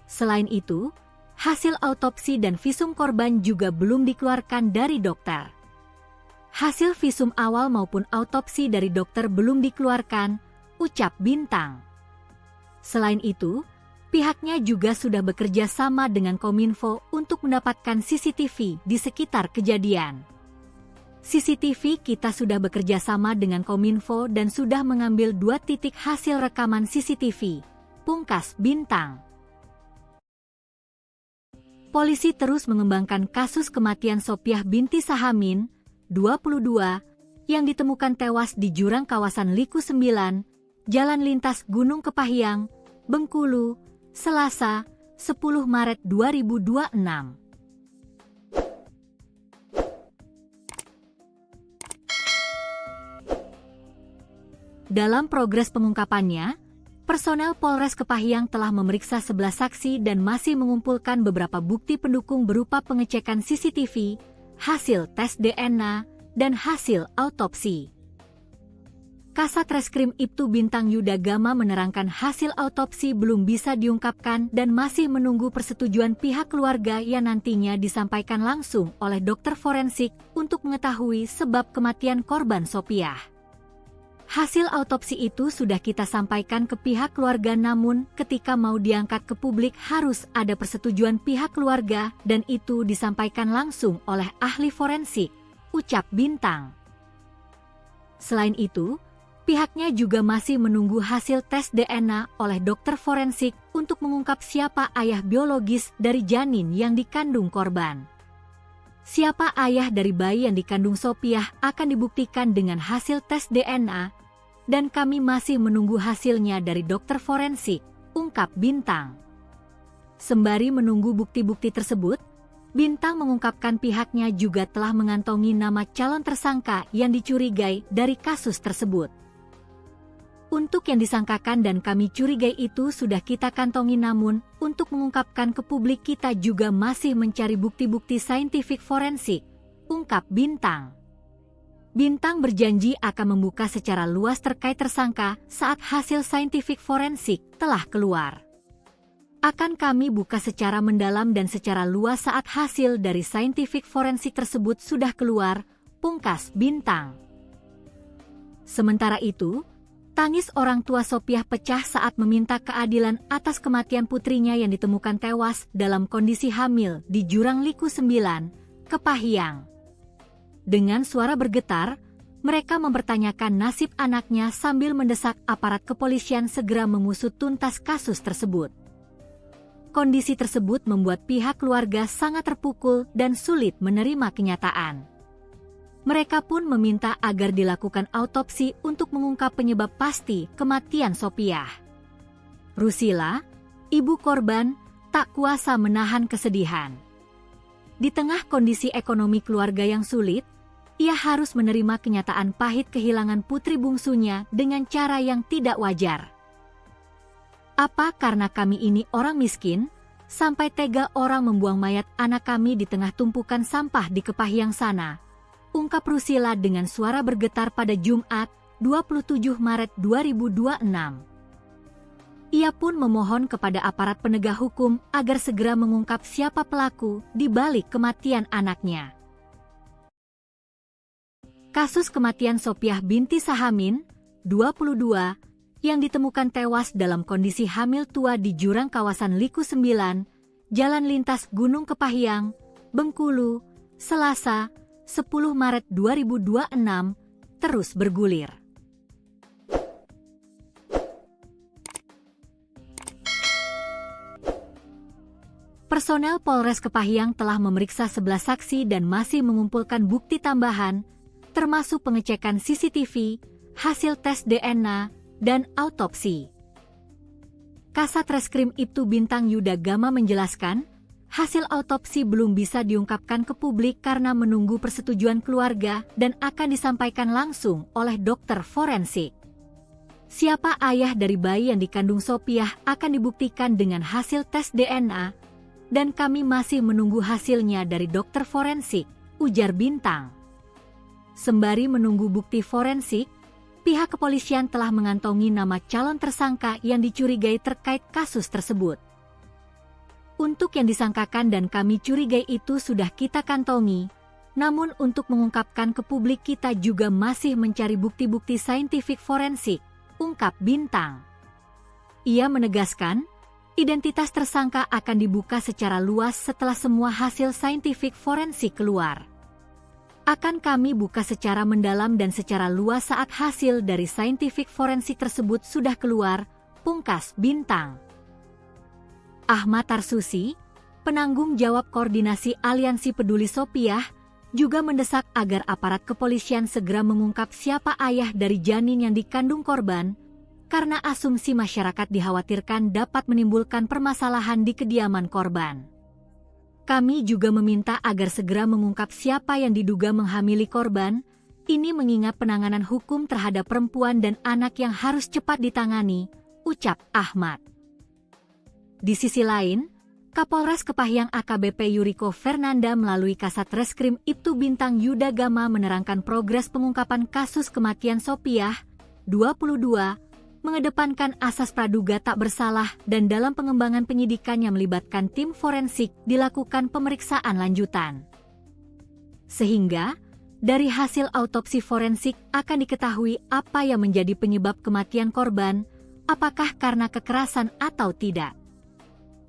Speaker 1: Selain itu, hasil autopsi dan visum korban juga belum dikeluarkan dari dokter. Hasil visum awal maupun autopsi dari dokter belum dikeluarkan, ucap Bintang. Selain itu, pihaknya juga sudah bekerja sama dengan Kominfo untuk mendapatkan CCTV di sekitar kejadian. CCTV kita sudah bekerja sama dengan Kominfo dan sudah mengambil 2 titik hasil rekaman CCTV, pungkas Bintang. Polisi terus mengembangkan kasus kematian Sopiah binti Sahamin, 22, yang ditemukan tewas di jurang kawasan Liku 9, Jalan Lintas Gunung Kepahyang, Bengkulu, Selasa, 10 Maret 2026. Dalam progres pengungkapannya, personel Polres Kepahyang telah memeriksa 11 saksi dan masih mengumpulkan beberapa bukti pendukung berupa pengecekan CCTV, hasil tes DNA, dan hasil autopsi. Kasat Reskrim Ibtu Bintang Yuda Gama menerangkan hasil autopsi belum bisa diungkapkan dan masih menunggu persetujuan pihak keluarga yang nantinya disampaikan langsung oleh dokter forensik untuk mengetahui sebab kematian korban Sopiah. Hasil autopsi itu sudah kita sampaikan ke pihak keluarga namun ketika mau diangkat ke publik harus ada persetujuan pihak keluarga dan itu disampaikan langsung oleh ahli forensik, ucap Bintang. Selain itu, pihaknya juga masih menunggu hasil tes DNA oleh dokter forensik untuk mengungkap siapa ayah biologis dari janin yang dikandung korban. Siapa ayah dari bayi yang dikandung Sopiah akan dibuktikan dengan hasil tes DNA, dan kami masih menunggu hasilnya dari dokter forensik, ungkap Bintang. Sembari menunggu bukti-bukti tersebut, Bintang mengungkapkan pihaknya juga telah mengantongi nama calon tersangka yang dicurigai dari kasus tersebut. Untuk yang disangkakan dan kami curigai itu sudah kita kantongi namun, untuk mengungkapkan ke publik kita juga masih mencari bukti-bukti saintifik forensik, ungkap Bintang. Bintang berjanji akan membuka secara luas terkait tersangka saat hasil saintifik forensik telah keluar. Akan kami buka secara mendalam dan secara luas saat hasil dari saintifik forensik tersebut sudah keluar, pungkas Bintang. Sementara itu, tangis orang tua Sopiah pecah saat meminta keadilan atas kematian putrinya yang ditemukan tewas dalam kondisi hamil di Jurang Liku 9, Kepahyang. Dengan suara bergetar, mereka mempertanyakan nasib anaknya sambil mendesak aparat kepolisian segera mengusut tuntas kasus tersebut. Kondisi tersebut membuat pihak keluarga sangat terpukul dan sulit menerima kenyataan. Mereka pun meminta agar dilakukan autopsi untuk mengungkap penyebab pasti kematian Sopiah. Rusila, ibu korban, tak kuasa menahan kesedihan. Di tengah kondisi ekonomi keluarga yang sulit, ia harus menerima kenyataan pahit kehilangan putri bungsunya dengan cara yang tidak wajar. Apa karena kami ini orang miskin, sampai tega orang membuang mayat anak kami di tengah tumpukan sampah di Kepahyang sana? ungkap Rusila dengan suara bergetar pada Jumat, 27 Maret 2026. Ia pun memohon kepada aparat penegak hukum agar segera mengungkap siapa pelaku di balik kematian anaknya. Kasus kematian Sophiah binti Sahamin, 22, yang ditemukan tewas dalam kondisi hamil tua di jurang kawasan Liku 9, Jalan Lintas Gunung Kepahyang, Bengkulu, Selasa, 10 Maret 2026, terus bergulir. Personel Polres Kepahyang telah memeriksa 11 saksi dan masih mengumpulkan bukti tambahan, termasuk pengecekan CCTV, hasil tes DNA, dan autopsi. Kasat Reskrim Ibtu Bintang Yuda Gama menjelaskan, hasil autopsi belum bisa diungkapkan ke publik karena menunggu persetujuan keluarga dan akan disampaikan langsung oleh dokter forensik. Siapa ayah dari bayi yang dikandung Sophiah akan dibuktikan dengan hasil tes DNA, dan kami masih menunggu hasilnya dari dokter forensik, ujar Bintang. Sembari menunggu bukti forensik, pihak kepolisian telah mengantongi nama calon tersangka yang dicurigai terkait kasus tersebut. Untuk yang disangkakan dan kami curigai itu sudah kita kantongi, namun untuk mengungkapkan ke publik kita juga masih mencari bukti-bukti saintifik forensik, ungkap Bintang. Ia menegaskan, identitas tersangka akan dibuka secara luas setelah semua hasil saintifik forensik keluar. Akan kami buka secara mendalam dan secara luas saat hasil dari saintifik forensik tersebut sudah keluar, pungkas Bintang. Ahmad Tarsusi, penanggung jawab koordinasi Aliansi Peduli Sophiah, juga mendesak agar aparat kepolisian segera mengungkap siapa ayah dari janin yang dikandung korban, karena asumsi masyarakat dikhawatirkan dapat menimbulkan permasalahan di kediaman korban. Kami juga meminta agar segera mengungkap siapa yang diduga menghamili korban, ini mengingat penanganan hukum terhadap perempuan dan anak yang harus cepat ditangani, ucap Ahmad. Di sisi lain, Kapolres Kepahyang AKBP Yuriko Fernanda melalui Kasat Reskrim Ibtu Bintang Yuda Gama menerangkan progres pengungkapan kasus kematian Sophiah, 22, mengedepankan asas praduga tak bersalah dan dalam pengembangan penyidikan yang melibatkan tim forensik dilakukan pemeriksaan lanjutan. Sehingga, dari hasil autopsi forensik akan diketahui apa yang menjadi penyebab kematian korban, apakah karena kekerasan atau tidak.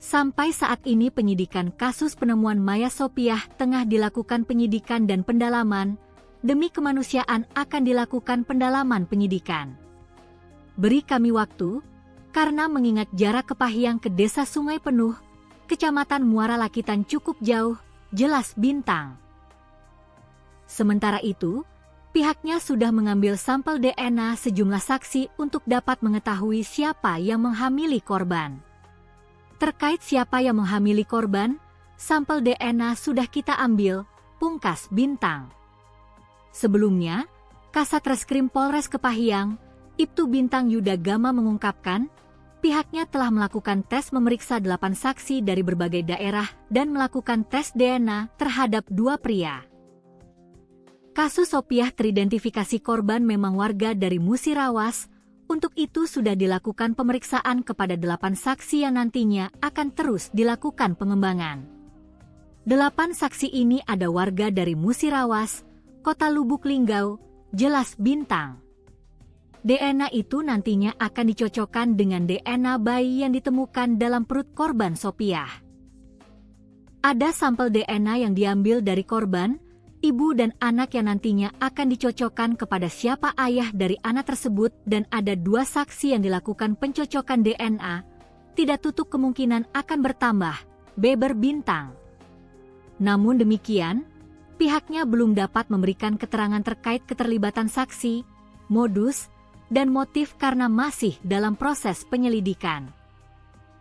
Speaker 1: Sampai saat ini penyidikan kasus penemuan mayat Sophiah tengah dilakukan penyidikan dan pendalaman, demi kemanusiaan akan dilakukan pendalaman penyidikan. Beri kami waktu, karena mengingat jarak Kepahyang ke Desa Sungai Penuh, Kecamatan Muara Lakitan cukup jauh, jelas Bintang. Sementara itu, pihaknya sudah mengambil sampel DNA sejumlah saksi untuk dapat mengetahui siapa yang menghamili korban. Terkait siapa yang menghamili korban, sampel DNA sudah kita ambil, pungkas Bintang. Sebelumnya, Kasat Reskrim Polres Kepahyang, Ibtu Bintang Yuda Gama mengungkapkan, pihaknya telah melakukan tes memeriksa 8 saksi dari berbagai daerah dan melakukan tes DNA terhadap 2 pria. Kasus Sophiah teridentifikasi korban memang warga dari Musirawas, untuk itu sudah dilakukan pemeriksaan kepada 8 saksi yang nantinya akan terus dilakukan pengembangan. 8 saksi ini ada warga dari Musirawas, Kota Lubuk Linggau, jelas Bintang. DNA itu nantinya akan dicocokkan dengan DNA bayi yang ditemukan dalam perut korban Sophiah. Ada sampel DNA yang diambil dari korban, ibu dan anak yang nantinya akan dicocokkan kepada siapa ayah dari anak tersebut dan ada 2 saksi yang dilakukan pencocokan DNA, tidak tutup kemungkinan akan bertambah, beber Bintang. Namun demikian, pihaknya belum dapat memberikan keterangan terkait keterlibatan saksi, modus, dan motif karena masih dalam proses penyelidikan.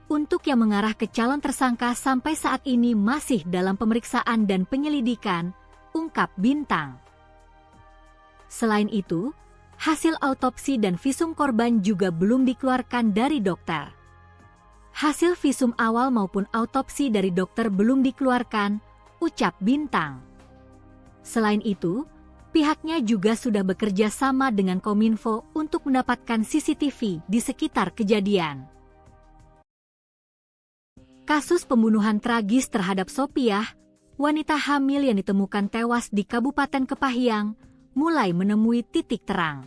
Speaker 1: Untuk yang mengarah ke calon tersangka sampai saat ini masih dalam pemeriksaan dan penyelidikan, ungkap Bintang. Selain itu, hasil autopsi dan visum korban juga belum dikeluarkan dari dokter. Hasil visum awal maupun autopsi dari dokter belum dikeluarkan, ucap Bintang. Selain itu, Pihaknya juga sudah bekerja sama dengan Kominfo untuk mendapatkan CCTV di sekitar kejadian. Kasus pembunuhan tragis terhadap Sopiah, wanita hamil yang ditemukan tewas di Kabupaten Kepahyang, mulai menemui titik terang.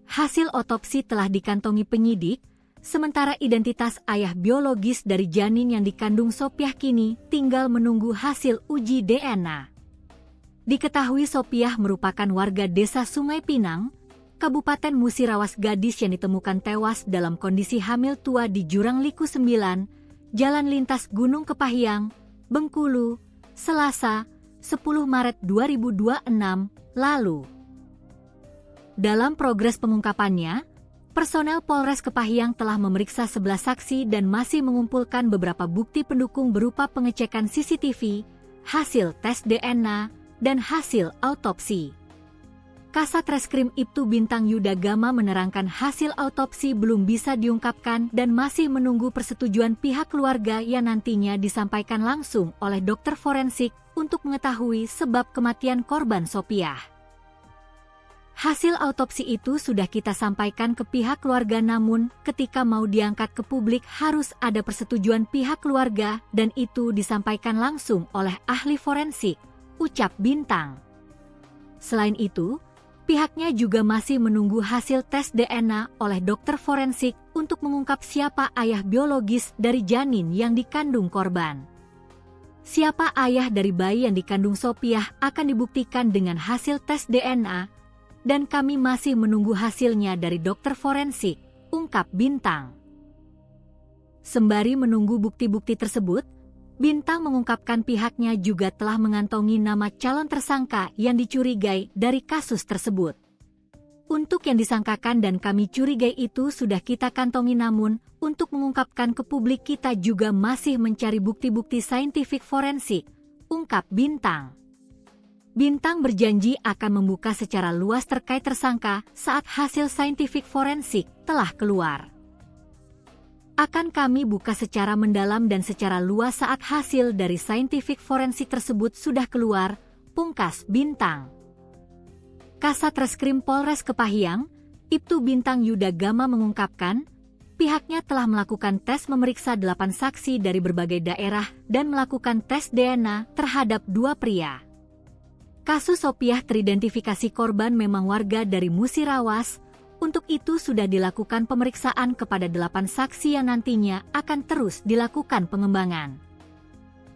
Speaker 1: Hasil otopsi telah dikantongi penyidik, sementara identitas ayah biologis dari janin yang dikandung Sopiah kini tinggal menunggu hasil uji DNA. Diketahui Sopiah merupakan warga desa Sungai Pinang, Kabupaten Musirawas, gadis yang ditemukan tewas dalam kondisi hamil tua di Jurang Liku 9, Jalan Lintas Gunung Kepahyang, Bengkulu, Selasa, 10 Maret 2026 lalu. Dalam progres pengungkapannya, personel Polres Kepahyang telah memeriksa 11 saksi dan masih mengumpulkan beberapa bukti pendukung berupa pengecekan CCTV, hasil tes DNA, dan hasil autopsi. Kasat Reskrim Ibtu Bintang Yuda Gama menerangkan hasil autopsi belum bisa diungkapkan dan masih menunggu persetujuan pihak keluarga yang nantinya disampaikan langsung oleh dokter forensik untuk mengetahui sebab kematian korban Sopiah. Hasil autopsi itu sudah kita sampaikan ke pihak keluarga, namun ketika mau diangkat ke publik harus ada persetujuan pihak keluarga dan itu disampaikan langsung oleh ahli forensik, ucap Bintang. Selain itu, pihaknya juga masih menunggu hasil tes DNA oleh dokter forensik untuk mengungkap siapa ayah biologis dari janin yang dikandung korban. Siapa ayah dari bayi yang dikandung Sopiah akan dibuktikan dengan hasil tes DNA, dan kami masih menunggu hasilnya dari dokter forensik, ungkap Bintang. Sembari menunggu bukti-bukti tersebut, Bintang mengungkapkan pihaknya juga telah mengantongi nama calon tersangka yang dicurigai dari kasus tersebut. Untuk yang disangkakan dan kami curigai itu sudah kita kantongi, namun untuk mengungkapkan ke publik kita juga masih mencari bukti-bukti saintifik forensik, ungkap Bintang. Bintang berjanji akan membuka secara luas terkait tersangka saat hasil saintifik forensik telah keluar. Akan kami buka secara mendalam dan secara luas saat hasil dari saintifik forensik tersebut sudah keluar, pungkas Bintang. Kasat Reskrim Polres Kepahyang, Ibtu Bintang Yuda Gama mengungkapkan, pihaknya telah melakukan tes memeriksa 8 saksi dari berbagai daerah dan melakukan tes DNA terhadap 2 pria. Kasus Sopiah teridentifikasi korban memang warga dari Musirawas, untuk itu sudah dilakukan pemeriksaan kepada 8 saksi yang nantinya akan terus dilakukan pengembangan.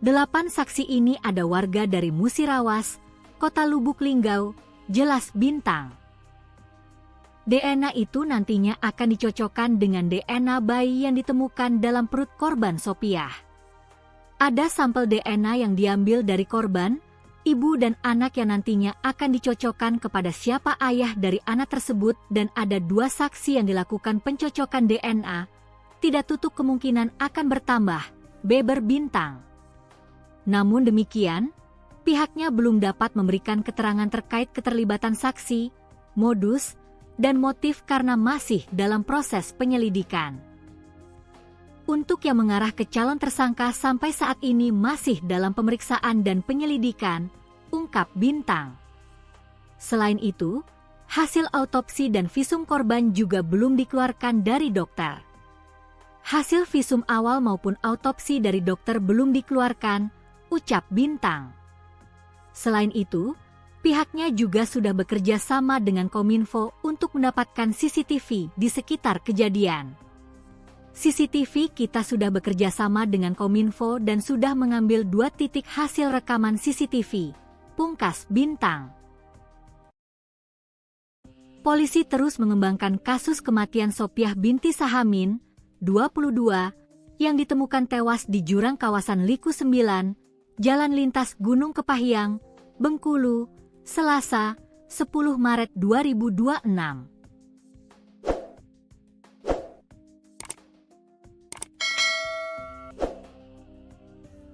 Speaker 1: 8 saksi ini ada warga dari Musirawas, Kota Lubuk Linggau, jelas Bintang. DNA itu nantinya akan dicocokkan dengan DNA bayi yang ditemukan dalam perut korban Sopiah. Ada sampel DNA yang diambil dari korban, ibu dan anak yang nantinya akan dicocokkan kepada siapa ayah dari anak tersebut, dan ada 2 saksi yang dilakukan pencocokan DNA, tidak tutup kemungkinan akan bertambah, beber Bintang. Namun demikian, pihaknya belum dapat memberikan keterangan terkait keterlibatan saksi, modus, dan motif karena masih dalam proses penyelidikan. Untuk yang mengarah ke calon tersangka sampai saat ini masih dalam pemeriksaan dan penyelidikan, ungkap Bintang. Selain itu, hasil autopsi dan visum korban juga belum dikeluarkan dari dokter. Hasil visum awal maupun autopsi dari dokter belum dikeluarkan, ucap Bintang. Selain itu, pihaknya juga sudah bekerja sama dengan Kominfo untuk mendapatkan CCTV di sekitar kejadian. CCTV kita sudah bekerja sama dengan Kominfo dan sudah mengambil 2 titik hasil rekaman CCTV, pungkas Bintang. Polisi terus mengembangkan kasus kematian Sopiah binti Sahamin, 22, yang ditemukan tewas di jurang kawasan Liku 9, Jalan Lintas Gunung Kepahyang, Bengkulu, Selasa, 10 Maret 2026.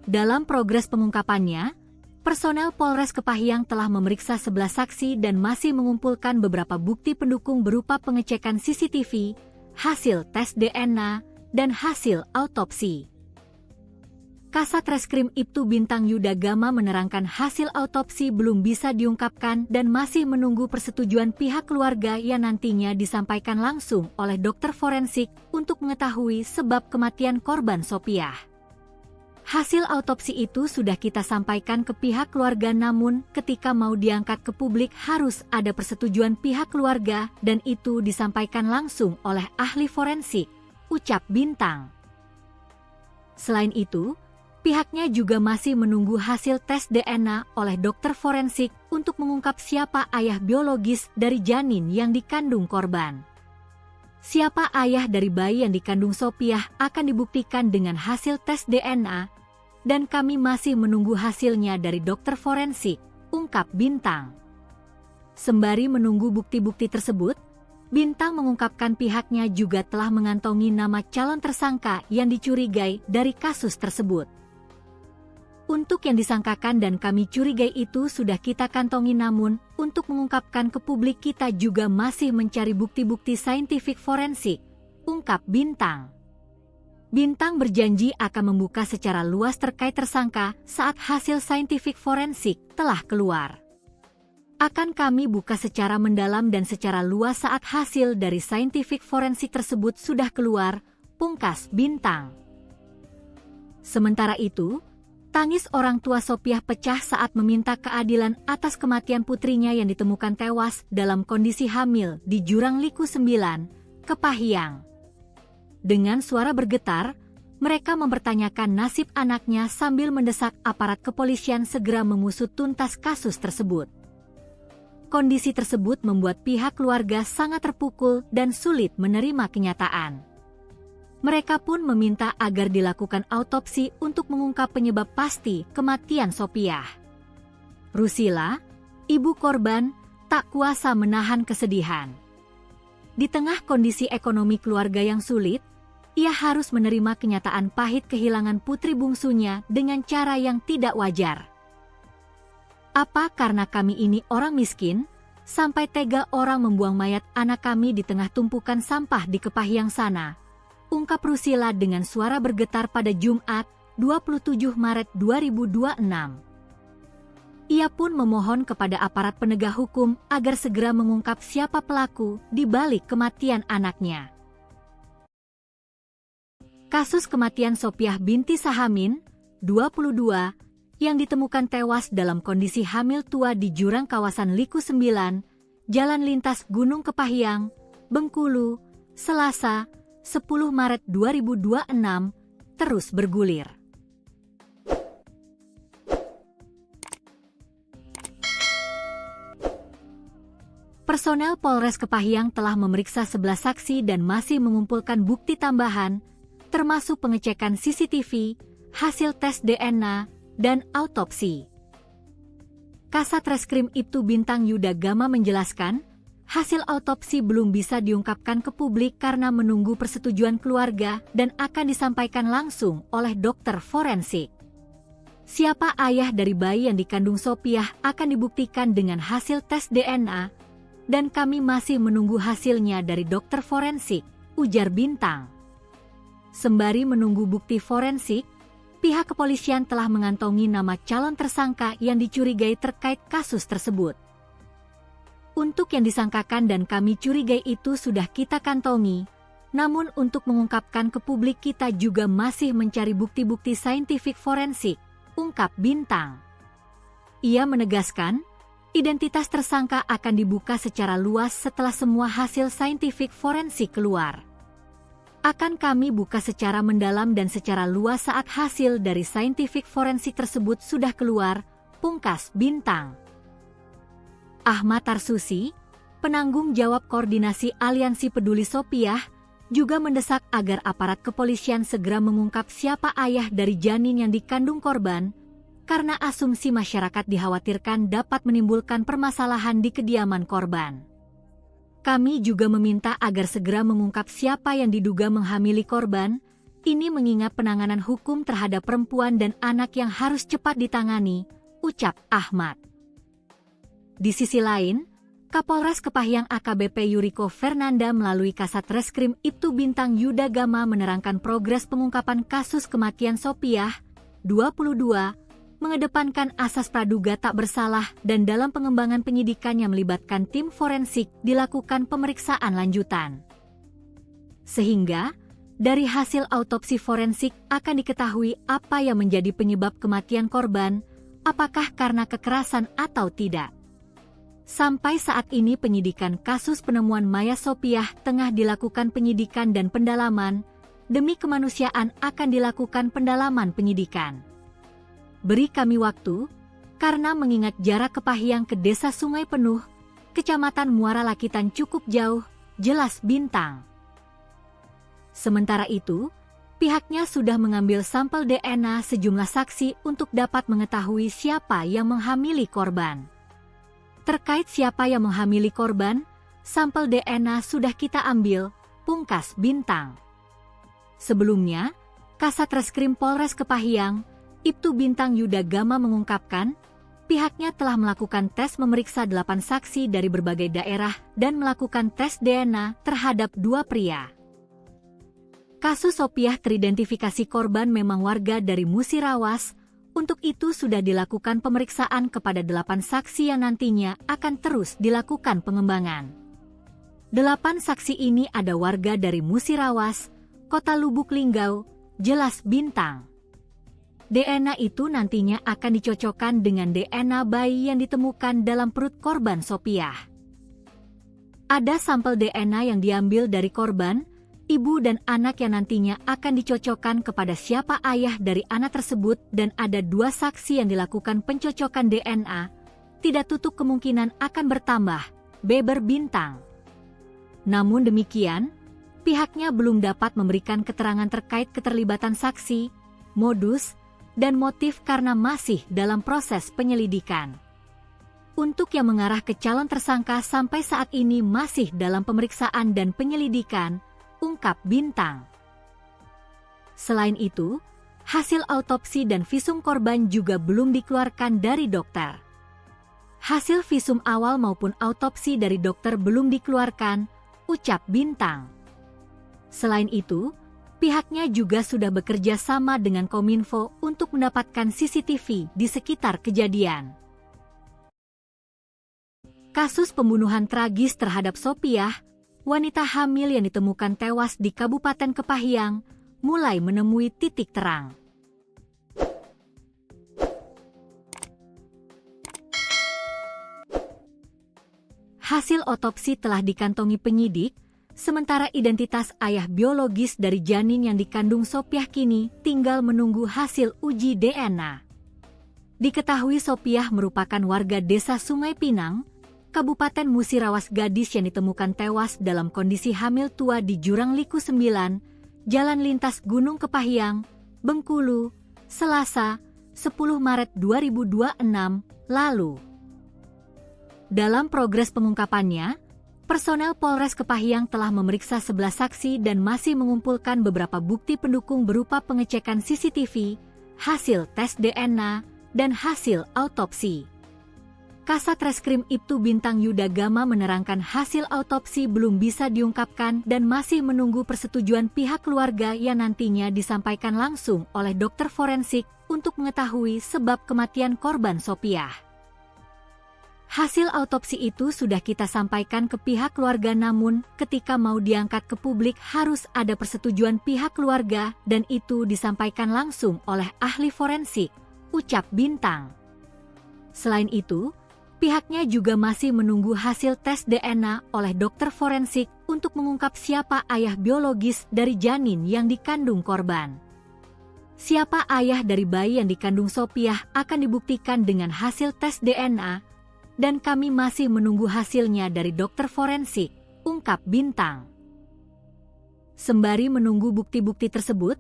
Speaker 1: Dalam progres pengungkapannya, personel Polres Kepahyang telah memeriksa 11 saksi dan masih mengumpulkan beberapa bukti pendukung berupa pengecekan CCTV, hasil tes DNA, dan hasil autopsi. Kasat Reskrim Ibtu Bintang Yuda Gama menerangkan hasil autopsi belum bisa diungkapkan dan masih menunggu persetujuan pihak keluarga yang nantinya disampaikan langsung oleh dokter forensik untuk mengetahui sebab kematian korban Sopiah. Hasil autopsi itu sudah kita sampaikan ke pihak keluarga, namun ketika mau diangkat ke publik harus ada persetujuan pihak keluarga dan itu disampaikan langsung oleh ahli forensik, ucap Bintang. Selain itu, pihaknya juga masih menunggu hasil tes DNA oleh dokter forensik untuk mengungkap siapa ayah biologis dari janin yang dikandung korban. Siapa ayah dari bayi yang dikandung Sopiah akan dibuktikan dengan hasil tes DNA, dan kami masih menunggu hasilnya dari dokter forensik, ungkap Bintang. Sembari menunggu bukti-bukti tersebut, Bintang mengungkapkan pihaknya juga telah mengantongi nama calon tersangka yang dicurigai dari kasus tersebut. Untuk yang disangkakan dan kami curigai itu sudah kita kantongi, namun untuk mengungkapkan ke publik kita juga masih mencari bukti-bukti saintifik forensik, ungkap Bintang. Bintang berjanji akan membuka secara luas terkait tersangka saat hasil saintifik forensik telah keluar. Akan kami buka secara mendalam dan secara luas saat hasil dari saintifik forensik tersebut sudah keluar, pungkas Bintang. Sementara itu, tangis orang tua Sopiah pecah saat meminta keadilan atas kematian putrinya yang ditemukan tewas dalam kondisi hamil di Jurang Liku 9, Kepahyang. Dengan suara bergetar, mereka mempertanyakan nasib anaknya sambil mendesak aparat kepolisian segera mengusut tuntas kasus tersebut. Kondisi tersebut membuat pihak keluarga sangat terpukul dan sulit menerima kenyataan. Mereka pun meminta agar dilakukan autopsi untuk mengungkap penyebab pasti kematian Sopiah. Rusila, ibu korban, tak kuasa menahan kesedihan. Di tengah kondisi ekonomi keluarga yang sulit, ia harus menerima kenyataan pahit kehilangan putri bungsunya dengan cara yang tidak wajar. Apa karena kami ini orang miskin, sampai tega orang membuang mayat anak kami di tengah tumpukan sampah di Kepahyang sana? Ungkap Rusila dengan suara bergetar pada Jumat, 27 Maret 2026. Ia pun memohon kepada aparat penegak hukum agar segera mengungkap siapa pelaku di balik kematian anaknya. Kasus kematian Sopiah binti Sahamin, 22, yang ditemukan tewas dalam kondisi hamil tua di jurang kawasan Liku 9, Jalan Lintas Gunung Kepahyang, Bengkulu, Selasa, 10 Maret 2026, terus bergulir. Personel Polres Kepahyang telah memeriksa 11 saksi dan masih mengumpulkan bukti tambahan, termasuk pengecekan CCTV, hasil tes DNA, dan autopsi. Kasat Reskrim Ibtu Bintang Yuda Gama menjelaskan, hasil autopsi belum bisa diungkapkan ke publik karena menunggu persetujuan keluarga dan akan disampaikan langsung oleh dokter forensik. Siapa ayah dari bayi yang dikandung Sopiah akan dibuktikan dengan hasil tes DNA, dan kami masih menunggu hasilnya dari dokter forensik, ujar Bintang. Sembari menunggu bukti forensik, pihak kepolisian telah mengantongi nama calon tersangka yang dicurigai terkait kasus tersebut. Untuk yang disangkakan dan kami curigai itu sudah kita kantongi, namun untuk mengungkapkan ke publik kita juga masih mencari bukti-bukti saintifik forensik, ungkap Bintang. Ia menegaskan, identitas tersangka akan dibuka secara luas setelah semua hasil saintifik forensik keluar. Akan kami buka secara mendalam dan secara luas saat hasil dari saintifik forensik tersebut sudah keluar, pungkas Bintang. Ahmad Tarsusi, penanggung jawab koordinasi Aliansi Peduli Sopiah, juga mendesak agar aparat kepolisian segera mengungkap siapa ayah dari janin yang dikandung korban, karena asumsi masyarakat dikhawatirkan dapat menimbulkan permasalahan di kediaman korban. Kami juga meminta agar segera mengungkap siapa yang diduga menghamili korban, ini mengingat penanganan hukum terhadap perempuan dan anak yang harus cepat ditangani, ucap Ahmad. Di sisi lain, Kapolres Kepahyang AKBP Yuriko Fernanda melalui Kasat Reskrim Ibtu Bintang Yuda Gama menerangkan progres pengungkapan kasus kematian Sopiah, 22, mengedepankan asas praduga tak bersalah dan dalam pengembangan penyidikan yang melibatkan tim forensik dilakukan pemeriksaan lanjutan. Sehingga, dari hasil autopsi forensik akan diketahui apa yang menjadi penyebab kematian korban, apakah karena kekerasan atau tidak. Sampai saat ini penyidikan kasus penemuan mayat Sopiah tengah dilakukan penyidikan dan pendalaman, demi kemanusiaan akan dilakukan pendalaman penyidikan. Beri kami waktu, karena mengingat jarak Kepahyang ke Desa Sungai Penuh, Kecamatan Muara Lakitan cukup jauh, jelas Bintang. Sementara itu, pihaknya sudah mengambil sampel DNA sejumlah saksi untuk dapat mengetahui siapa yang menghamili korban. Terkait siapa yang menghamili korban, sampel DNA sudah kita ambil, pungkas Bintang. Sebelumnya, Kasat Reskrim Polres Kepahyang, Ibtu Bintang Yuda Gama mengungkapkan, pihaknya telah melakukan tes memeriksa 8 saksi dari berbagai daerah dan melakukan tes DNA terhadap 2 pria. Kasus Sopiah teridentifikasi korban memang warga dari Musirawas. Untuk itu sudah dilakukan pemeriksaan kepada 8 saksi yang nantinya akan terus dilakukan pengembangan. 8 saksi ini ada warga dari Musirawas, Kota Lubuk Linggau, jelas Bintang. DNA itu nantinya akan dicocokkan dengan DNA bayi yang ditemukan dalam perut korban Sopiah. Ada sampel DNA yang diambil dari korban, ibu dan anak yang nantinya akan dicocokkan kepada siapa ayah dari anak tersebut dan ada 2 saksi yang dilakukan pencocokan DNA, tidak tutup kemungkinan akan bertambah, beber Bintang. Namun demikian, pihaknya belum dapat memberikan keterangan terkait keterlibatan saksi, modus, dan motif karena masih dalam proses penyelidikan. Untuk yang mengarah ke calon tersangka sampai saat ini masih dalam pemeriksaan dan penyelidikan, ungkap Bintang. Selain itu, hasil autopsi dan visum korban juga belum dikeluarkan dari dokter. Hasil visum awal maupun autopsi dari dokter belum dikeluarkan, ucap Bintang. Selain itu, pihaknya juga sudah bekerja sama dengan Kominfo untuk mendapatkan CCTV di sekitar kejadian. Kasus pembunuhan tragis terhadap Sopiah, wanita hamil yang ditemukan tewas di Kabupaten Kepahyang, mulai menemui titik terang. Hasil otopsi telah dikantongi penyidik, sementara identitas ayah biologis dari janin yang dikandung Sopiah kini tinggal menunggu hasil uji DNA. Diketahui Sopiah merupakan warga Desa Sungai Pinang, Kabupaten Musirawas, gadis yang ditemukan tewas dalam kondisi hamil tua di Jurang Liku 9, Jalan Lintas Gunung Kepahyang, Bengkulu, Selasa, 10 Maret 2026, lalu. Dalam progres pengungkapannya, personel Polres Kepahyang telah memeriksa 11 saksi dan masih mengumpulkan beberapa bukti pendukung berupa pengecekan CCTV, hasil tes DNA, dan hasil autopsi. Kasat Reskrim Ibtu Bintang Yuda Gama menerangkan hasil autopsi belum bisa diungkapkan dan masih menunggu persetujuan pihak keluarga yang nantinya disampaikan langsung oleh dokter forensik untuk mengetahui sebab kematian korban Sopiah. Hasil autopsi itu sudah kita sampaikan ke pihak keluarga, namun ketika mau diangkat ke publik harus ada persetujuan pihak keluarga dan itu disampaikan langsung oleh ahli forensik, ucap Bintang. Selain itu, pihaknya juga masih menunggu hasil tes DNA oleh dokter forensik untuk mengungkap siapa ayah biologis dari janin yang dikandung korban. Siapa ayah dari bayi yang dikandung Sopiah akan dibuktikan dengan hasil tes DNA, dan kami masih menunggu hasilnya dari dokter forensik, ungkap Bintang. Sembari menunggu bukti-bukti tersebut,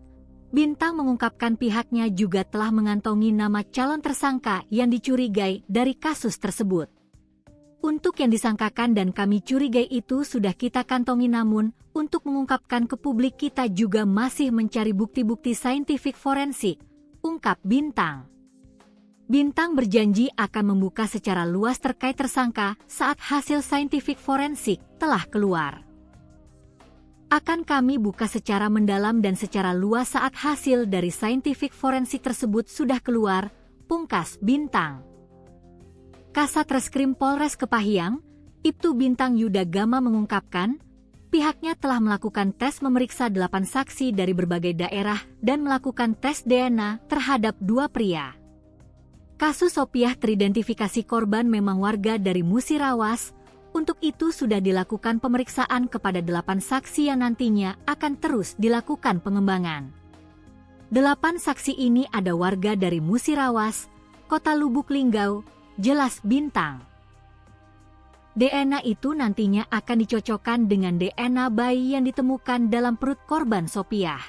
Speaker 1: Bintang mengungkapkan pihaknya juga telah mengantongi nama calon tersangka yang dicurigai dari kasus tersebut. Untuk yang disangkakan dan kami curigai itu sudah kita kantongi, namun untuk mengungkapkan ke publik kita juga masih mencari bukti-bukti saintifik forensik, ungkap Bintang. Bintang berjanji akan membuka secara luas terkait tersangka saat hasil saintifik forensik telah keluar. Akan kami buka secara mendalam dan secara luas saat hasil dari saintifik forensik tersebut sudah keluar, pungkas Bintang. Kasat Reskrim Polres Kepahyang, Ibtu Bintang Yuda Gama mengungkapkan, pihaknya telah melakukan tes memeriksa 8 saksi dari berbagai daerah dan melakukan tes DNA terhadap 2 pria. Kasus Sopiah teridentifikasi korban memang warga dari Musirawas. Untuk itu sudah dilakukan pemeriksaan kepada 8 saksi yang nantinya akan terus dilakukan pengembangan. 8 saksi ini ada warga dari Musirawas, Kota Lubuk Linggau, jelas Bintang. DNA itu nantinya akan dicocokkan dengan DNA bayi yang ditemukan dalam perut korban Sopiah.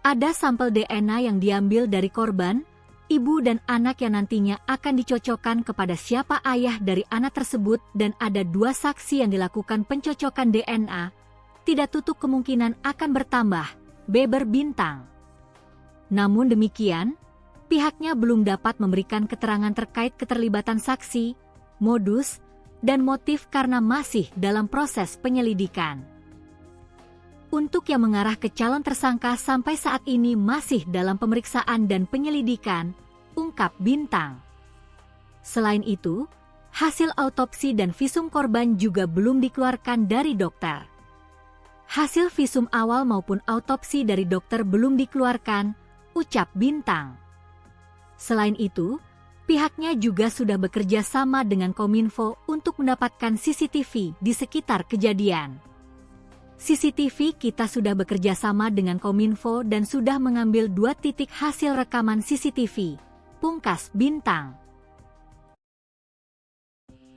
Speaker 1: Ada sampel DNA yang diambil dari korban, ibu dan anak yang nantinya akan dicocokkan kepada siapa ayah dari anak tersebut dan ada 2 saksi yang dilakukan pencocokan DNA, tidak tutup kemungkinan akan bertambah, beber Bintang. Namun demikian, pihaknya belum dapat memberikan keterangan terkait keterlibatan saksi, modus, dan motif karena masih dalam proses penyelidikan. Untuk yang mengarah ke calon tersangka sampai saat ini masih dalam pemeriksaan dan penyelidikan, ungkap Bintang. Selain itu, hasil autopsi dan visum korban juga belum dikeluarkan dari dokter. Hasil visum awal maupun autopsi dari dokter belum dikeluarkan, ucap Bintang. Selain itu, pihaknya juga sudah bekerja sama dengan Kominfo untuk mendapatkan CCTV di sekitar kejadian. CCTV kita sudah bekerja sama dengan Kominfo dan sudah mengambil 2 titik hasil rekaman CCTV, pungkas Bintang.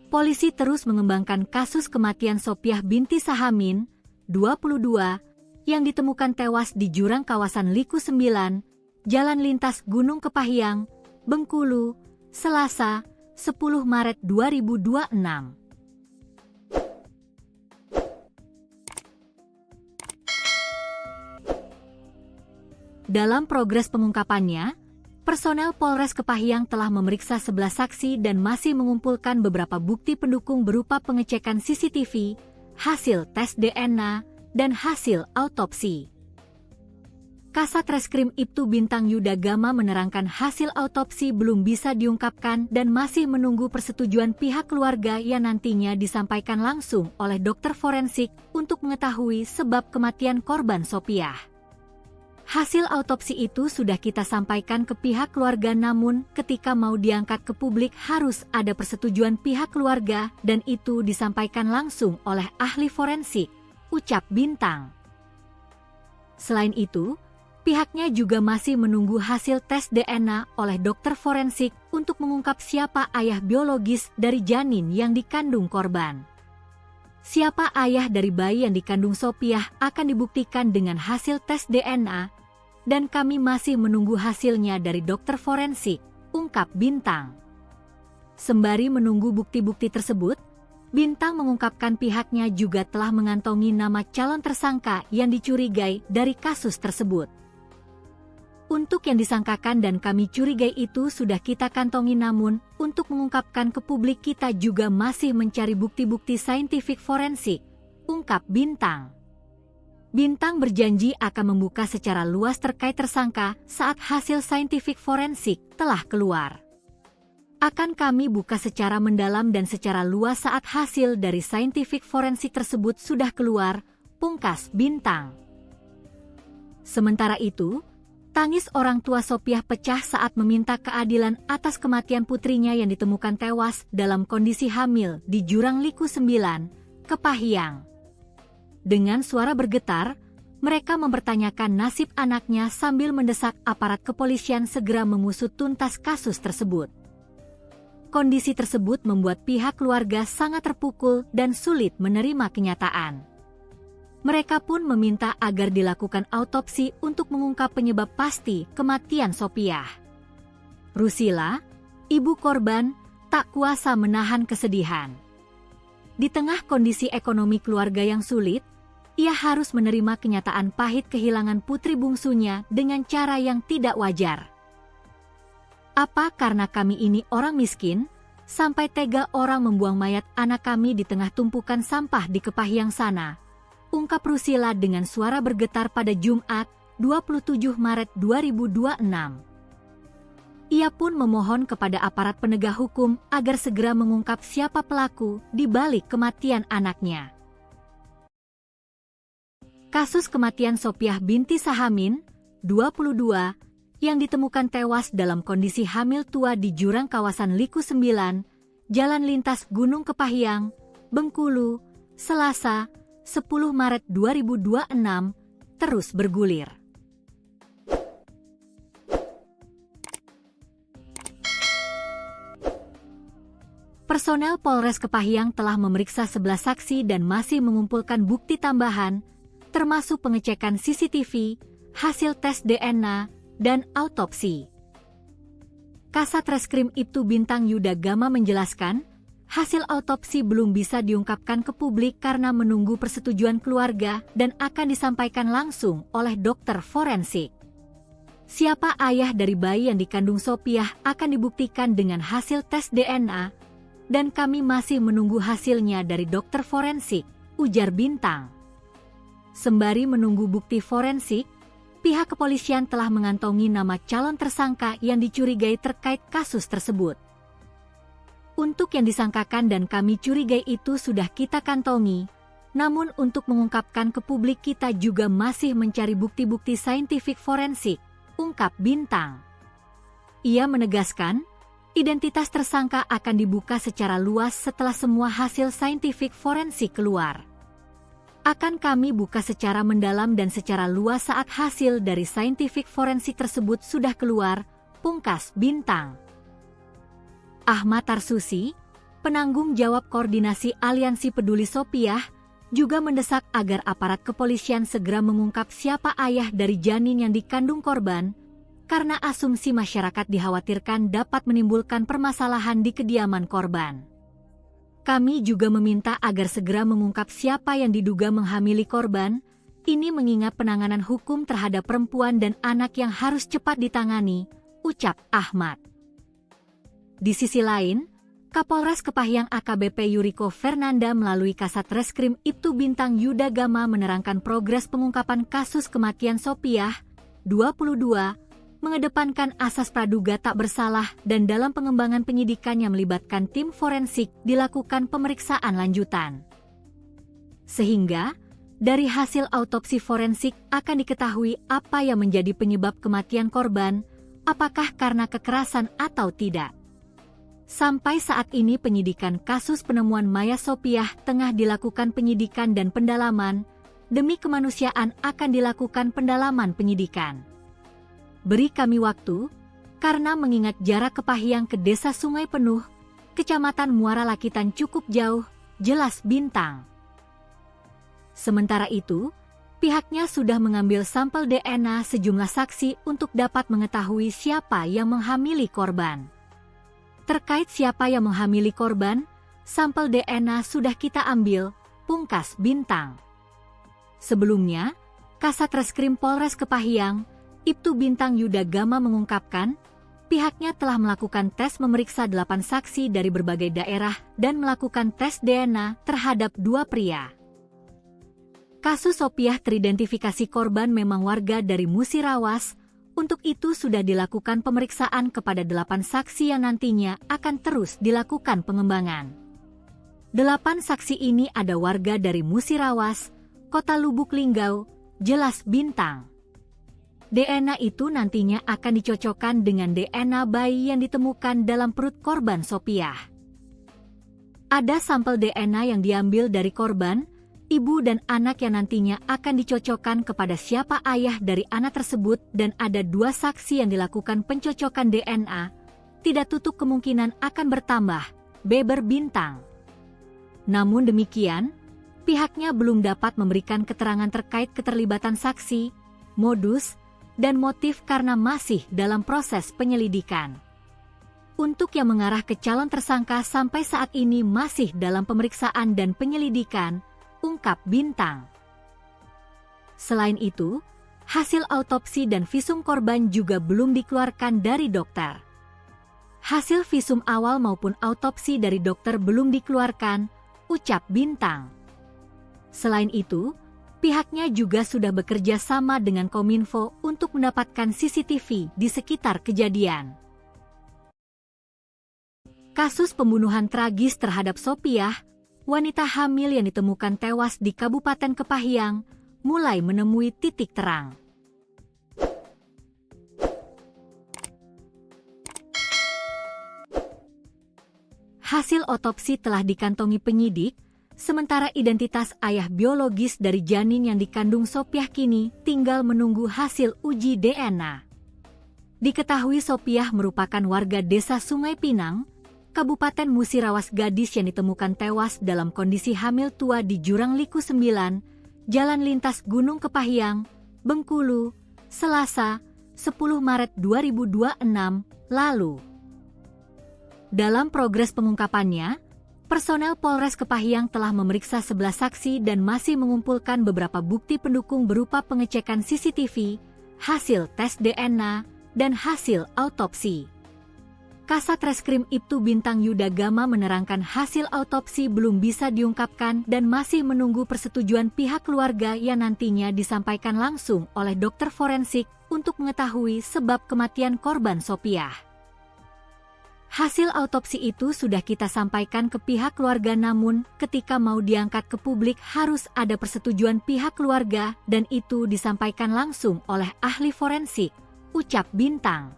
Speaker 1: Polisi terus mengembangkan kasus kematian Sopiah binti Sahamin, 22, yang ditemukan tewas di jurang kawasan Liku 9, Jalan Lintas Gunung Kepahyang, Bengkulu, Selasa, 10 Maret 2026. Dalam progres pengungkapannya, personel Polres Kepahyang telah memeriksa 11 saksi dan masih mengumpulkan beberapa bukti pendukung berupa pengecekan CCTV, hasil tes DNA, dan hasil autopsi. Kasat Reskrim Ibtu Bintang Yuda Gama menerangkan hasil autopsi belum bisa diungkapkan dan masih menunggu persetujuan pihak keluarga yang nantinya disampaikan langsung oleh dokter forensik untuk mengetahui sebab kematian korban Sopiah. Hasil autopsi itu sudah kita sampaikan ke pihak keluarga namun ketika mau diangkat ke publik harus ada persetujuan pihak keluarga dan itu disampaikan langsung oleh ahli forensik, ucap Bintang. Selain itu, pihaknya juga masih menunggu hasil tes DNA oleh dokter forensik untuk mengungkap siapa ayah biologis dari janin yang dikandung korban. Siapa ayah dari bayi yang dikandung Sopiah akan dibuktikan dengan hasil tes DNA, dan kami masih menunggu hasilnya dari dokter forensik, ungkap Bintang. Sembari menunggu bukti-bukti tersebut, Bintang mengungkapkan pihaknya juga telah mengantongi nama calon tersangka yang dicurigai dari kasus tersebut. Untuk yang disangkakan dan kami curigai itu sudah kita kantongi namun, untuk mengungkapkan ke publik kita juga masih mencari bukti-bukti saintifik forensik, ungkap Bintang. Bintang berjanji akan membuka secara luas terkait tersangka saat hasil saintifik forensik telah keluar. Akan kami buka secara mendalam dan secara luas saat hasil dari saintifik forensik tersebut sudah keluar, pungkas Bintang. Sementara itu, tangis orang tua Sopiah pecah saat meminta keadilan atas kematian putrinya yang ditemukan tewas dalam kondisi hamil di Jurang Liku 9, Kepahyang. Dengan suara bergetar, mereka mempertanyakan nasib anaknya sambil mendesak aparat kepolisian segera mengusut tuntas kasus tersebut. Kondisi tersebut membuat pihak keluarga sangat terpukul dan sulit menerima kenyataan. Mereka pun meminta agar dilakukan autopsi untuk mengungkap penyebab pasti kematian Sopiah. Rusila, ibu korban, tak kuasa menahan kesedihan. Di tengah kondisi ekonomi keluarga yang sulit, ia harus menerima kenyataan pahit kehilangan putri bungsunya dengan cara yang tidak wajar. Apa karena kami ini orang miskin, sampai tega orang membuang mayat anak kami di tengah tumpukan sampah di Kepahyang sana? ungkap Rusila dengan suara bergetar pada Jumat, 27 Maret 2026. Ia pun memohon kepada aparat penegak hukum agar segera mengungkap siapa pelaku di balik kematian anaknya. Kasus kematian Sopiah binti Sahamin, 22, yang ditemukan tewas dalam kondisi hamil tua di jurang kawasan Liku 9, Jalan Lintas Gunung Kepahyang, Bengkulu, Selasa, 10 Maret 2026, terus bergulir. Personel Polres Kepahyang telah memeriksa 11 saksi dan masih mengumpulkan bukti tambahan, termasuk pengecekan CCTV, hasil tes DNA, dan autopsi. Kasat Reskrim Ibtu Bintang Yuda Gama menjelaskan, hasil autopsi belum bisa diungkapkan ke publik karena menunggu persetujuan keluarga dan akan disampaikan langsung oleh dokter forensik. Siapa ayah dari bayi yang dikandung Sopiah akan dibuktikan dengan hasil tes DNA, dan kami masih menunggu hasilnya dari dokter forensik, ujar Bintang. Sembari menunggu bukti forensik, pihak kepolisian telah mengantongi nama calon tersangka yang dicurigai terkait kasus tersebut. Untuk yang disangkakan dan kami curigai itu sudah kita kantongi, namun untuk mengungkapkan ke publik kita juga masih mencari bukti-bukti saintifik forensik, ungkap Bintang. Ia menegaskan, identitas tersangka akan dibuka secara luas setelah semua hasil saintifik forensik keluar. Akan kami buka secara mendalam dan secara luas saat hasil dari saintifik forensik tersebut sudah keluar, pungkas Bintang. Ahmad Tarsusi, penanggung jawab koordinasi Aliansi Peduli Sopiah, juga mendesak agar aparat kepolisian segera mengungkap siapa ayah dari janin yang dikandung korban, karena asumsi masyarakat dikhawatirkan dapat menimbulkan permasalahan di kediaman korban. Kami juga meminta agar segera mengungkap siapa yang diduga menghamili korban, ini mengingat penanganan hukum terhadap perempuan dan anak yang harus cepat ditangani, ucap Ahmad. Di sisi lain, Kapolres Kepahyang AKBP Yuriko Fernanda melalui Kasat Reskrim Ibtu Bintang Yuda Gama menerangkan progres pengungkapan kasus kematian Sopiah, 22, mengedepankan asas praduga tak bersalah dan dalam pengembangan penyidikan yang melibatkan tim forensik dilakukan pemeriksaan lanjutan. Sehingga, dari hasil autopsi forensik akan diketahui apa yang menjadi penyebab kematian korban, apakah karena kekerasan atau tidak. Sampai saat ini penyidikan kasus penemuan mayat Sopiah tengah dilakukan penyidikan dan pendalaman, demi kemanusiaan akan dilakukan pendalaman penyidikan. Beri kami waktu, karena mengingat jarak Kepahyang ke Desa Sungai Penuh, Kecamatan Muara Lakitan cukup jauh, jelas Bintang. Sementara itu, pihaknya sudah mengambil sampel DNA sejumlah saksi untuk dapat mengetahui siapa yang menghamili korban. Terkait siapa yang menghamili korban, sampel DNA sudah kita ambil, pungkas Bintang. Sebelumnya, Kasat Reskrim Polres Kepahyang, Ibtu Bintang Yuda Gama mengungkapkan, pihaknya telah melakukan tes memeriksa 8 saksi dari berbagai daerah dan melakukan tes DNA terhadap 2 pria. Kasus Sopiah teridentifikasi korban memang warga dari Musirawas, untuk itu sudah dilakukan pemeriksaan kepada 8 saksi yang nantinya akan terus dilakukan pengembangan. 8 saksi ini ada warga dari Musirawas, Kota Lubuk Linggau, jelas Bintang. DNA itu nantinya akan dicocokkan dengan DNA bayi yang ditemukan dalam perut korban Sopiah. Ada sampel DNA yang diambil dari korban, ibu dan anak yang nantinya akan dicocokkan kepada siapa ayah dari anak tersebut dan ada 2 saksi yang dilakukan pencocokan DNA, tidak tutup kemungkinan akan bertambah, beber Bintang. Namun demikian, pihaknya belum dapat memberikan keterangan terkait keterlibatan saksi, modus, dan motif karena masih dalam proses penyelidikan. Untuk yang mengarah ke calon tersangka sampai saat ini masih dalam pemeriksaan dan penyelidikan, ungkap Bintang. Selain itu, hasil autopsi dan visum korban juga belum dikeluarkan dari dokter. Hasil visum awal maupun autopsi dari dokter belum dikeluarkan, ucap Bintang. Selain itu, Pihaknya juga sudah bekerja sama dengan Kominfo untuk mendapatkan CCTV di sekitar kejadian. Kasus pembunuhan tragis terhadap Sopiah, wanita hamil yang ditemukan tewas di Kabupaten Kepahyang, mulai menemui titik terang. Hasil otopsi telah dikantongi penyidik, sementara identitas ayah biologis dari janin yang dikandung Sopiah kini tinggal menunggu hasil uji DNA. Diketahui Sopiah merupakan warga desa Sungai Pinang, Kabupaten Musirawas Gadis yang ditemukan tewas dalam kondisi hamil tua di Jurang Liku 9, Jalan Lintas Gunung Kepahyang, Bengkulu, Selasa, 10 Maret 2026, lalu. Dalam progres pengungkapannya, personel Polres Kepahyang telah memeriksa 11 saksi dan masih mengumpulkan beberapa bukti pendukung berupa pengecekan CCTV, hasil tes DNA, dan hasil autopsi. Kasat Reskrim Ibtu Bintang Yuda Gama menerangkan hasil autopsi belum bisa diungkapkan dan masih menunggu persetujuan pihak keluarga yang nantinya disampaikan langsung oleh dokter forensik untuk mengetahui sebab kematian korban Sopiah. Hasil autopsi itu sudah kita sampaikan ke pihak keluarga, namun ketika mau diangkat ke publik harus ada persetujuan pihak keluarga dan itu disampaikan langsung oleh ahli forensik, ucap Bintang.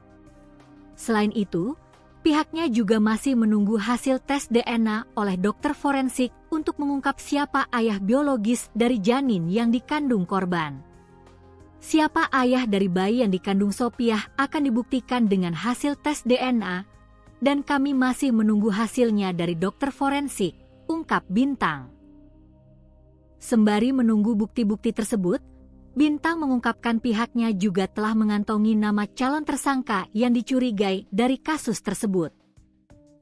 Speaker 1: Selain itu, pihaknya juga masih menunggu hasil tes DNA oleh dokter forensik untuk mengungkap siapa ayah biologis dari janin yang dikandung korban. Siapa ayah dari bayi yang dikandung Sopiah akan dibuktikan dengan hasil tes DNA, dan kami masih menunggu hasilnya dari dokter forensik, ungkap Bintang. Sembari menunggu bukti-bukti tersebut, Bintang mengungkapkan pihaknya juga telah mengantongi nama calon tersangka yang dicurigai dari kasus tersebut.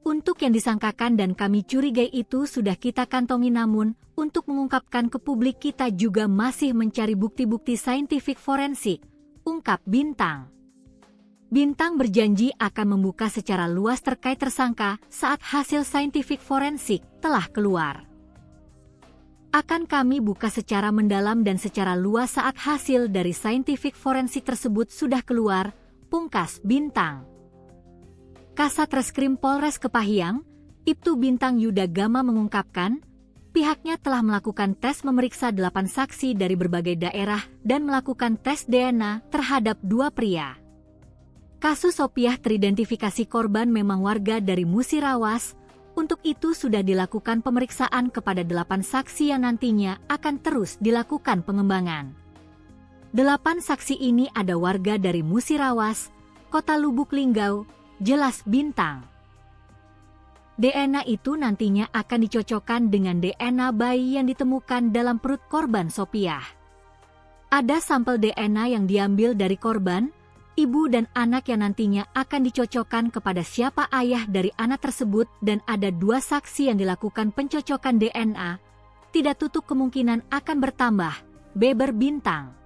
Speaker 1: Untuk yang disangkakan dan kami curigai itu sudah kita kantongi, namun untuk mengungkapkan ke publik kita juga masih mencari bukti-bukti saintifik forensik, ungkap Bintang. Bintang berjanji akan membuka secara luas terkait tersangka saat hasil saintifik forensik telah keluar. Akan kami buka secara mendalam dan secara luas saat hasil dari saintifik forensik tersebut sudah keluar, pungkas Bintang. Kasat Reskrim Polres Kepahyang, Ibtu Bintang Yuda Gama mengungkapkan, pihaknya telah melakukan tes memeriksa 8 saksi dari berbagai daerah dan melakukan tes DNA terhadap 2 pria. Kasus Sopiah teridentifikasi korban memang warga dari Musirawas, untuk itu sudah dilakukan pemeriksaan kepada 8 saksi yang nantinya akan terus dilakukan pengembangan. 8 saksi ini ada warga dari Musirawas, Kota Lubuk Linggau, jelas Bintang. DNA itu nantinya akan dicocokkan dengan DNA bayi yang ditemukan dalam perut korban Sopiah. Ada sampel DNA yang diambil dari korban, ibu dan anak yang nantinya akan dicocokkan kepada siapa ayah dari anak tersebut, dan ada 2 saksi yang dilakukan pencocokan DNA. Tidak tutup kemungkinan akan bertambah, beber Bintang.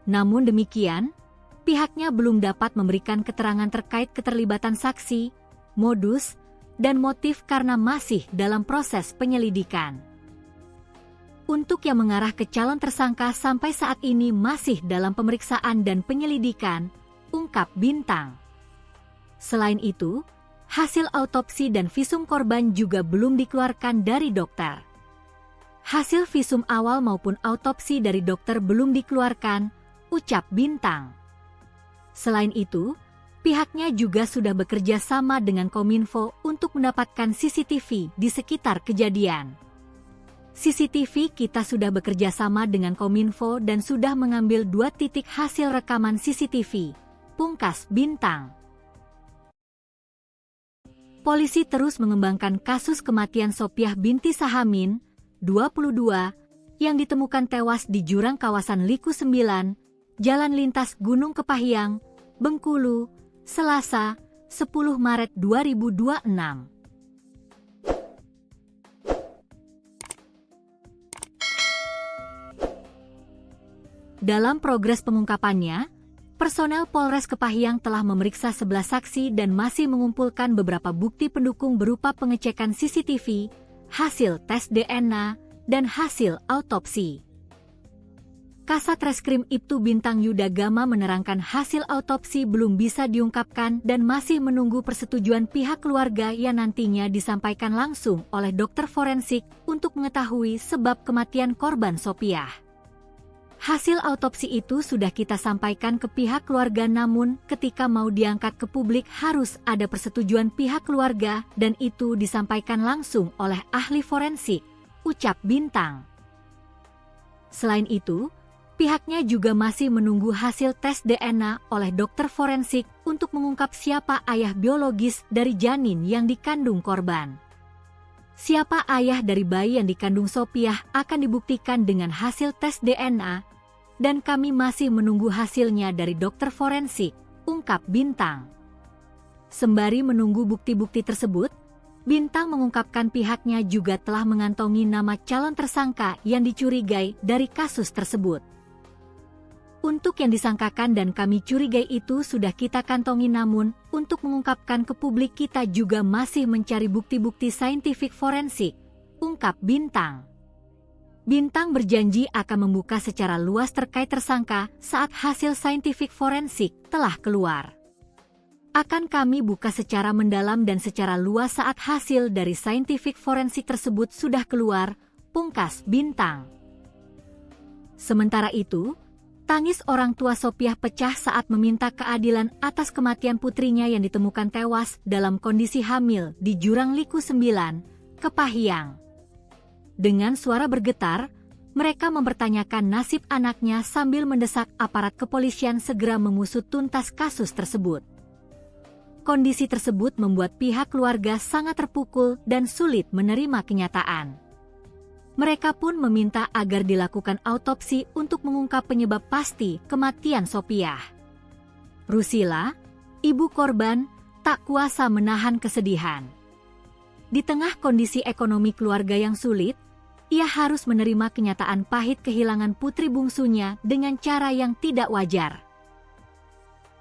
Speaker 1: Namun demikian, pihaknya belum dapat memberikan keterangan terkait keterlibatan saksi, modus, dan motif karena masih dalam proses penyelidikan. Untuk yang mengarah ke calon tersangka sampai saat ini masih dalam pemeriksaan dan penyelidikan, ungkap Bintang. Selain itu, hasil autopsi dan visum korban juga belum dikeluarkan dari dokter. Hasil visum awal maupun autopsi dari dokter belum dikeluarkan, ucap Bintang. Selain itu, pihaknya juga sudah bekerja sama dengan Kominfo untuk mendapatkan CCTV di sekitar kejadian. CCTV kita sudah bekerja sama dengan Kominfo dan sudah mengambil 2 titik hasil rekaman CCTV, pungkas Bintang. Polisi terus mengembangkan kasus kematian Sopiah binti Sahamin, 22, yang ditemukan tewas di jurang kawasan Liku 9, Jalan Lintas Gunung Kepahyang, Bengkulu, Selasa, 10 Maret 2026. Dalam progres pengungkapannya, personel Polres Kepahyang telah memeriksa 11 saksi dan masih mengumpulkan beberapa bukti pendukung berupa pengecekan CCTV, hasil tes DNA, dan hasil autopsi. Kasat Reskrim Ibtu Bintang Yuda Gama menerangkan hasil autopsi belum bisa diungkapkan dan masih menunggu persetujuan pihak keluarga yang nantinya disampaikan langsung oleh dokter forensik untuk mengetahui sebab kematian korban Sopiah. Hasil autopsi itu sudah kita sampaikan ke pihak keluarga, namun ketika mau diangkat ke publik harus ada persetujuan pihak keluarga dan itu disampaikan langsung oleh ahli forensik, ucap Bintang. Selain itu, pihaknya juga masih menunggu hasil tes DNA oleh dokter forensik untuk mengungkap siapa ayah biologis dari janin yang dikandung korban. Siapa ayah dari bayi yang dikandung Sopiah akan dibuktikan dengan hasil tes DNA, dan kami masih menunggu hasilnya dari dokter forensik, ungkap Bintang. Sembari menunggu bukti-bukti tersebut, Bintang mengungkapkan pihaknya juga telah mengantongi nama calon tersangka yang dicurigai dari kasus tersebut. Untuk yang disangkakan dan kami curigai itu sudah kita kantongi, namun untuk mengungkapkan ke publik kita juga masih mencari bukti-bukti saintifik forensik, ungkap Bintang. Bintang berjanji akan membuka secara luas terkait tersangka saat hasil saintifik forensik telah keluar. Akan kami buka secara mendalam dan secara luas saat hasil dari saintifik forensik tersebut sudah keluar, pungkas Bintang. Sementara itu, tangis orang tua Sopiah pecah saat meminta keadilan atas kematian putrinya yang ditemukan tewas dalam kondisi hamil di Jurang Liku 9, Kepahyang. Dengan suara bergetar, mereka mempertanyakan nasib anaknya sambil mendesak aparat kepolisian segera mengusut tuntas kasus tersebut. Kondisi tersebut membuat pihak keluarga sangat terpukul dan sulit menerima kenyataan. Mereka pun meminta agar dilakukan autopsi untuk mengungkap penyebab pasti kematian Sopiah. Rusila, ibu korban, tak kuasa menahan kesedihan. Di tengah kondisi ekonomi keluarga yang sulit, ia harus menerima kenyataan pahit kehilangan putri bungsunya dengan cara yang tidak wajar.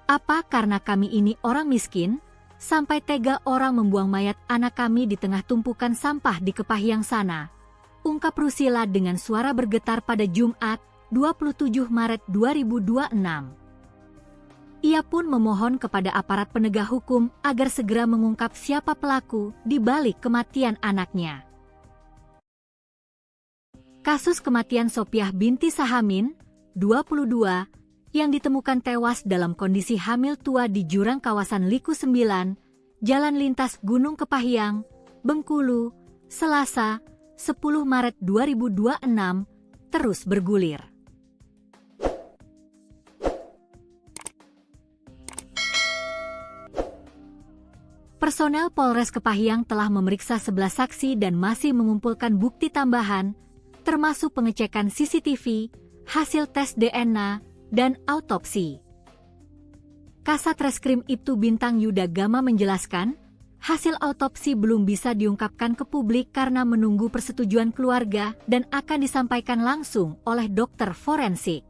Speaker 1: Apa karena kami ini orang miskin, sampai tega orang membuang mayat anak kami di tengah tumpukan sampah di Kepahyang sana? Ungkap Rusila dengan suara bergetar pada Jumat, 27 Maret 2026. Ia pun memohon kepada aparat penegak hukum agar segera mengungkap siapa pelaku di balik kematian anaknya. Kasus kematian Sopiah binti Sahamin, 22, yang ditemukan tewas dalam kondisi hamil tua di jurang kawasan Liku 9, Jalan Lintas Gunung Kepahyang, Bengkulu, Selasa, 10 Maret 2026, terus bergulir. Personel Polres Kepahyang telah memeriksa 11 saksi dan masih mengumpulkan bukti tambahan, termasuk pengecekan CCTV, hasil tes DNA, dan autopsi. Kasat Reskrim Ibtu Bintang Yuda Gama menjelaskan, hasil autopsi belum bisa diungkapkan ke publik karena menunggu persetujuan keluarga dan akan disampaikan langsung oleh dokter forensik.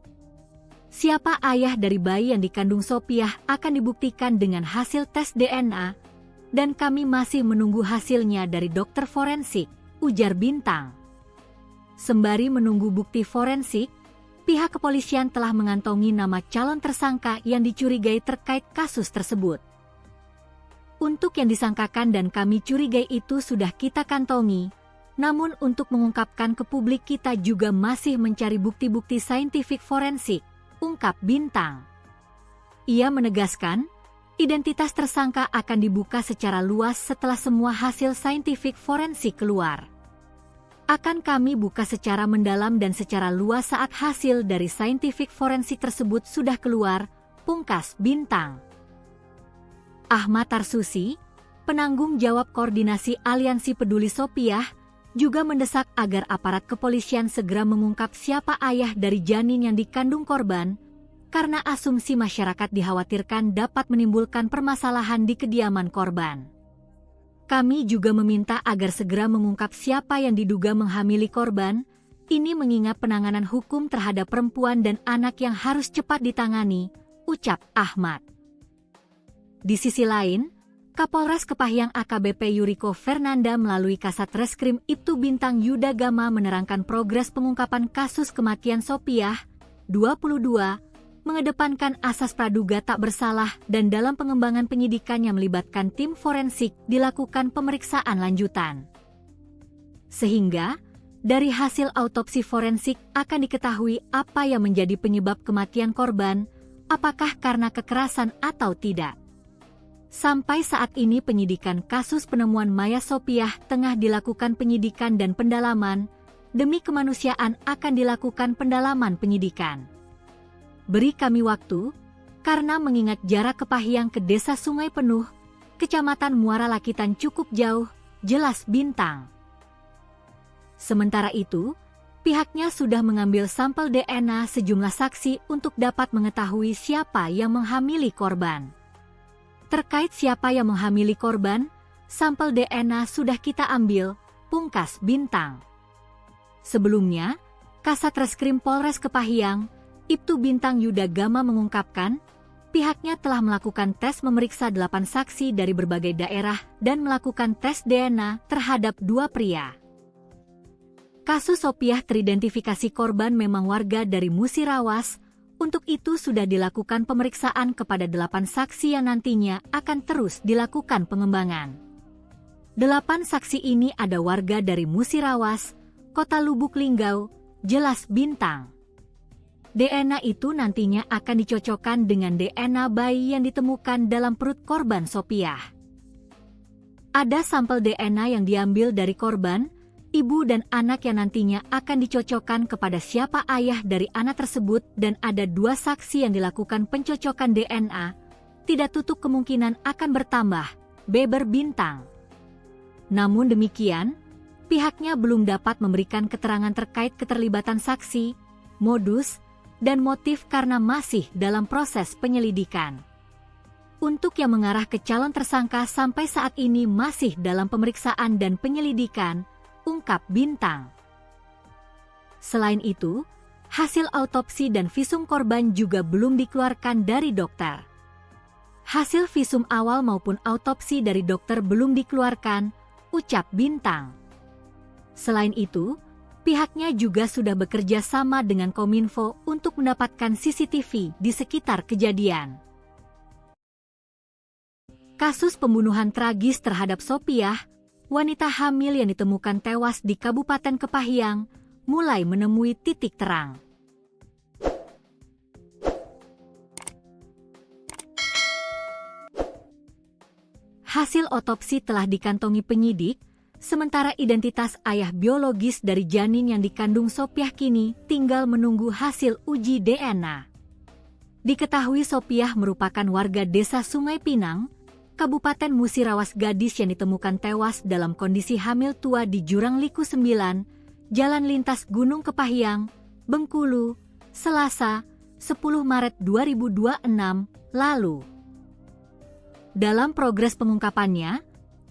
Speaker 1: Siapa ayah dari bayi yang dikandung Sopiah akan dibuktikan dengan hasil tes DNA, dan kami masih menunggu hasilnya dari dokter forensik, ujar Bintang. Sembari menunggu bukti forensik, pihak kepolisian telah mengantongi nama calon tersangka yang dicurigai terkait kasus tersebut. Untuk yang disangkakan dan kami curigai itu sudah kita kantongi, namun untuk mengungkapkan ke publik kita juga masih mencari bukti-bukti saintifik forensik, ungkap Bintang. Ia menegaskan, identitas tersangka akan dibuka secara luas setelah semua hasil saintifik forensik keluar. Akan kami buka secara mendalam dan secara luas saat hasil dari saintifik forensik tersebut sudah keluar, pungkas Bintang. Ahmad Tarsusi, penanggung jawab koordinasi Aliansi Peduli Sopiah, juga mendesak agar aparat kepolisian segera mengungkap siapa ayah dari janin yang dikandung korban, karena asumsi masyarakat dikhawatirkan dapat menimbulkan permasalahan di kediaman korban. Kami juga meminta agar segera mengungkap siapa yang diduga menghamili korban, ini mengingat penanganan hukum terhadap perempuan dan anak yang harus cepat ditangani, ucap Ahmad. Di sisi lain, Kapolres Kepahyang AKBP Yuriko Fernanda melalui Kasat Reskrim Ibtu Bintang Yuda Gama menerangkan progres pengungkapan kasus kematian Sopiah, 22, mengedepankan asas praduga tak bersalah dan dalam pengembangan penyidikan yang melibatkan tim forensik dilakukan pemeriksaan lanjutan. Sehingga, dari hasil autopsi forensik akan diketahui apa yang menjadi penyebab kematian korban, apakah karena kekerasan atau tidak. Sampai saat ini penyidikan kasus penemuan mayat Sopiah tengah dilakukan penyidikan dan pendalaman, demi kemanusiaan akan dilakukan pendalaman penyidikan. Beri kami waktu, karena mengingat jarak Kepahyang ke Desa Sungai Penuh, Kecamatan Muara Lakitan cukup jauh, jelas Bintang. Sementara itu, pihaknya sudah mengambil sampel DNA sejumlah saksi untuk dapat mengetahui siapa yang menghamili korban. Terkait siapa yang menghamili korban, sampel DNA sudah kita ambil, pungkas Bintang. Sebelumnya, Kasat Reskrim Polres Kepahyang, Ibtu Bintang Yuda Gama mengungkapkan, pihaknya telah melakukan tes memeriksa 8 saksi dari berbagai daerah dan melakukan tes DNA terhadap 2 pria. Kasus Sopiah teridentifikasi korban memang warga dari Musirawas, untuk itu sudah dilakukan pemeriksaan kepada 8 saksi yang nantinya akan terus dilakukan pengembangan. 8 saksi ini ada warga dari Musirawas, Kota Lubuk Linggau, jelas Bintang. DNA itu nantinya akan dicocokkan dengan DNA bayi yang ditemukan dalam perut korban Sopiah. Ada sampel DNA yang diambil dari korban, ibu dan anak yang nantinya akan dicocokkan kepada siapa ayah dari anak tersebut dan ada 2 saksi yang dilakukan pencocokan DNA, tidak tutup kemungkinan akan bertambah, beber Bintang. Namun demikian, pihaknya belum dapat memberikan keterangan terkait keterlibatan saksi, modus, dan motif karena masih dalam proses penyelidikan. Untuk yang mengarah ke calon tersangka sampai saat ini masih dalam pemeriksaan dan penyelidikan, ungkap Bintang. Selain itu, hasil autopsi dan visum korban juga belum dikeluarkan dari dokter. Hasil visum awal maupun autopsi dari dokter belum dikeluarkan, ucap Bintang. Selain itu, pihaknya juga sudah bekerja sama dengan Kominfo untuk mendapatkan CCTV di sekitar kejadian. Kasus pembunuhan tragis terhadap Sopiah, wanita hamil yang ditemukan tewas di Kabupaten Kepahyang, mulai menemui titik terang. Hasil otopsi telah dikantongi penyidik, sementara identitas ayah biologis dari janin yang dikandung Sopiah kini tinggal menunggu hasil uji DNA. Diketahui Sopiah merupakan warga Desa Sungai Pinang, Kabupaten Musirawas, gadis yang ditemukan tewas dalam kondisi hamil tua di Jurang Liku 9, Jalan Lintas Gunung Kepahyang, Bengkulu, Selasa, 10 Maret 2026, lalu. Dalam progres pengungkapannya,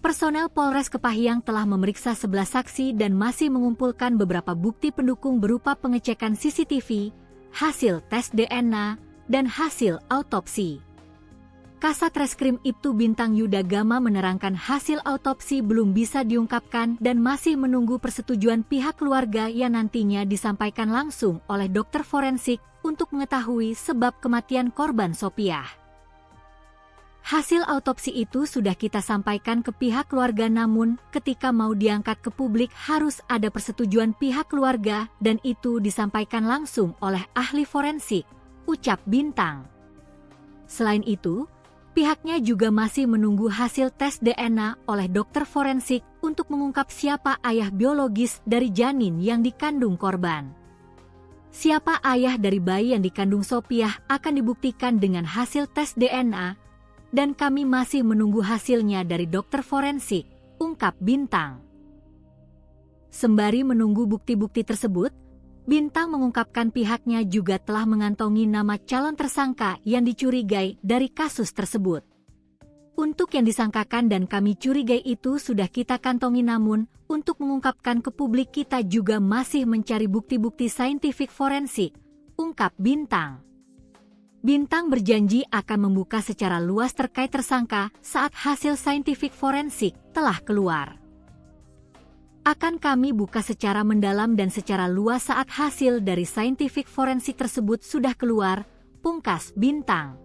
Speaker 1: personel Polres Kepahyang telah memeriksa 11 saksi dan masih mengumpulkan beberapa bukti pendukung berupa pengecekan CCTV, hasil tes DNA, dan hasil autopsi. Kasat Reskrim Ibtu Bintang Yuda Gama menerangkan hasil autopsi belum bisa diungkapkan dan masih menunggu persetujuan pihak keluarga yang nantinya disampaikan langsung oleh dokter forensik untuk mengetahui sebab kematian korban Sopiah. Hasil autopsi itu sudah kita sampaikan ke pihak keluarga, namun ketika mau diangkat ke publik harus ada persetujuan pihak keluarga dan itu disampaikan langsung oleh ahli forensik, ucap Bintang. Selain itu, pihaknya juga masih menunggu hasil tes DNA oleh dokter forensik untuk mengungkap siapa ayah biologis dari janin yang dikandung korban. Siapa ayah dari bayi yang dikandung Sopiah akan dibuktikan dengan hasil tes DNA, dan kami masih menunggu hasilnya dari dokter forensik, ungkap Bintang. Sembari menunggu bukti-bukti tersebut, Bintang mengungkapkan pihaknya juga telah mengantongi nama calon tersangka yang dicurigai dari kasus tersebut. Untuk yang disangkakan dan kami curigai itu sudah kita kantongi, namun untuk mengungkapkan ke publik kita juga masih mencari bukti-bukti saintifik forensik, ungkap Bintang. Bintang berjanji akan membuka secara luas terkait tersangka saat hasil saintifik forensik telah keluar. Akan kami buka secara mendalam dan secara luas saat hasil dari scientific forensik tersebut sudah keluar, pungkas Bintang.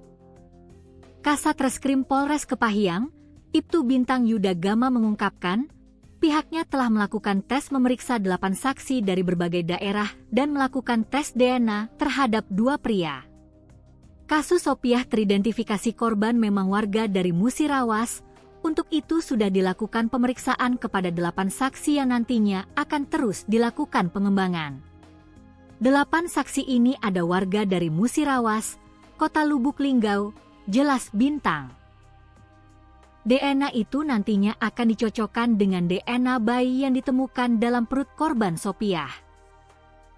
Speaker 1: Kasatreskrim Polres Kepahyang, Ibtu Bintang Yuda Gama mengungkapkan, pihaknya telah melakukan tes memeriksa 8 saksi dari berbagai daerah dan melakukan tes DNA terhadap 2 pria. Kasus Sopiah teridentifikasi korban memang warga dari Musirawas. Untuk itu sudah dilakukan pemeriksaan kepada 8 saksi yang nantinya akan terus dilakukan pengembangan. 8 saksi ini ada warga dari Musirawas, Kota Lubuk Linggau, jelas Bintang. DNA itu nantinya akan dicocokkan dengan DNA bayi yang ditemukan dalam perut korban Sopiah.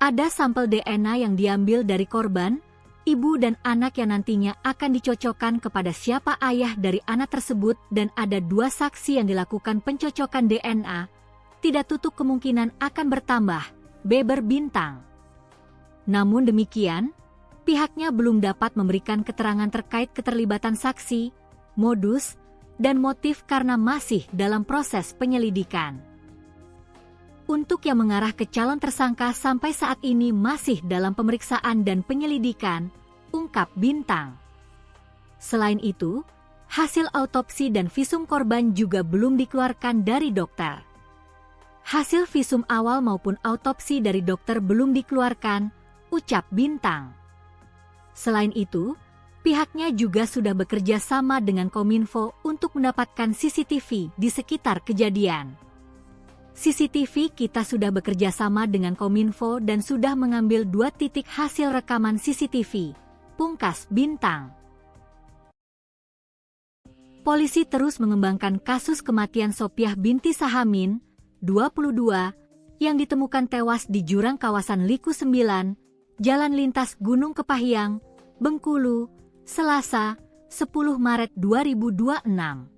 Speaker 1: Ada sampel DNA yang diambil dari korban, ibu dan anak yang nantinya akan dicocokkan kepada siapa ayah dari anak tersebut dan ada 2 saksi yang dilakukan pencocokan DNA. Tidak tutup kemungkinan akan bertambah, beber Bintang. Namun demikian, pihaknya belum dapat memberikan keterangan terkait keterlibatan saksi, modus, dan motif karena masih dalam proses penyelidikan. Untuk yang mengarah ke calon tersangka sampai saat ini masih dalam pemeriksaan dan penyelidikan, ungkap Bintang. Selain itu, hasil autopsi dan visum korban juga belum dikeluarkan dari dokter. Hasil visum awal maupun autopsi dari dokter belum dikeluarkan, ucap Bintang. Selain itu, pihaknya juga sudah bekerja sama dengan Kominfo untuk mendapatkan CCTV di sekitar kejadian. CCTV kita sudah bekerja sama dengan Kominfo dan sudah mengambil 2 titik hasil rekaman CCTV, pungkas Bintang. Polisi terus mengembangkan kasus kematian Sopiah binti Sahamin, 22, yang ditemukan tewas di jurang kawasan Liku 9, Jalan Lintas Gunung Kepahyang, Bengkulu, Selasa, 10 Maret 2026.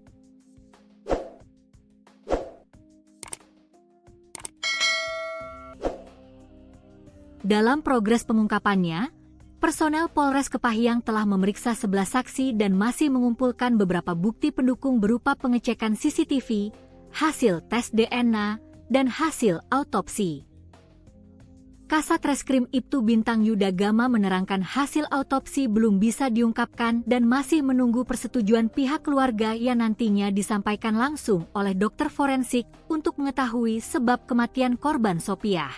Speaker 1: Dalam progres pengungkapannya, personel Polres Kepahyang telah memeriksa 11 saksi dan masih mengumpulkan beberapa bukti pendukung berupa pengecekan CCTV, hasil tes DNA, dan hasil autopsi. Kasatreskrim Ibtu Bintang Yuda Gama menerangkan hasil autopsi belum bisa diungkapkan dan masih menunggu persetujuan pihak keluarga yang nantinya disampaikan langsung oleh dokter forensik untuk mengetahui sebab kematian korban Sopiah.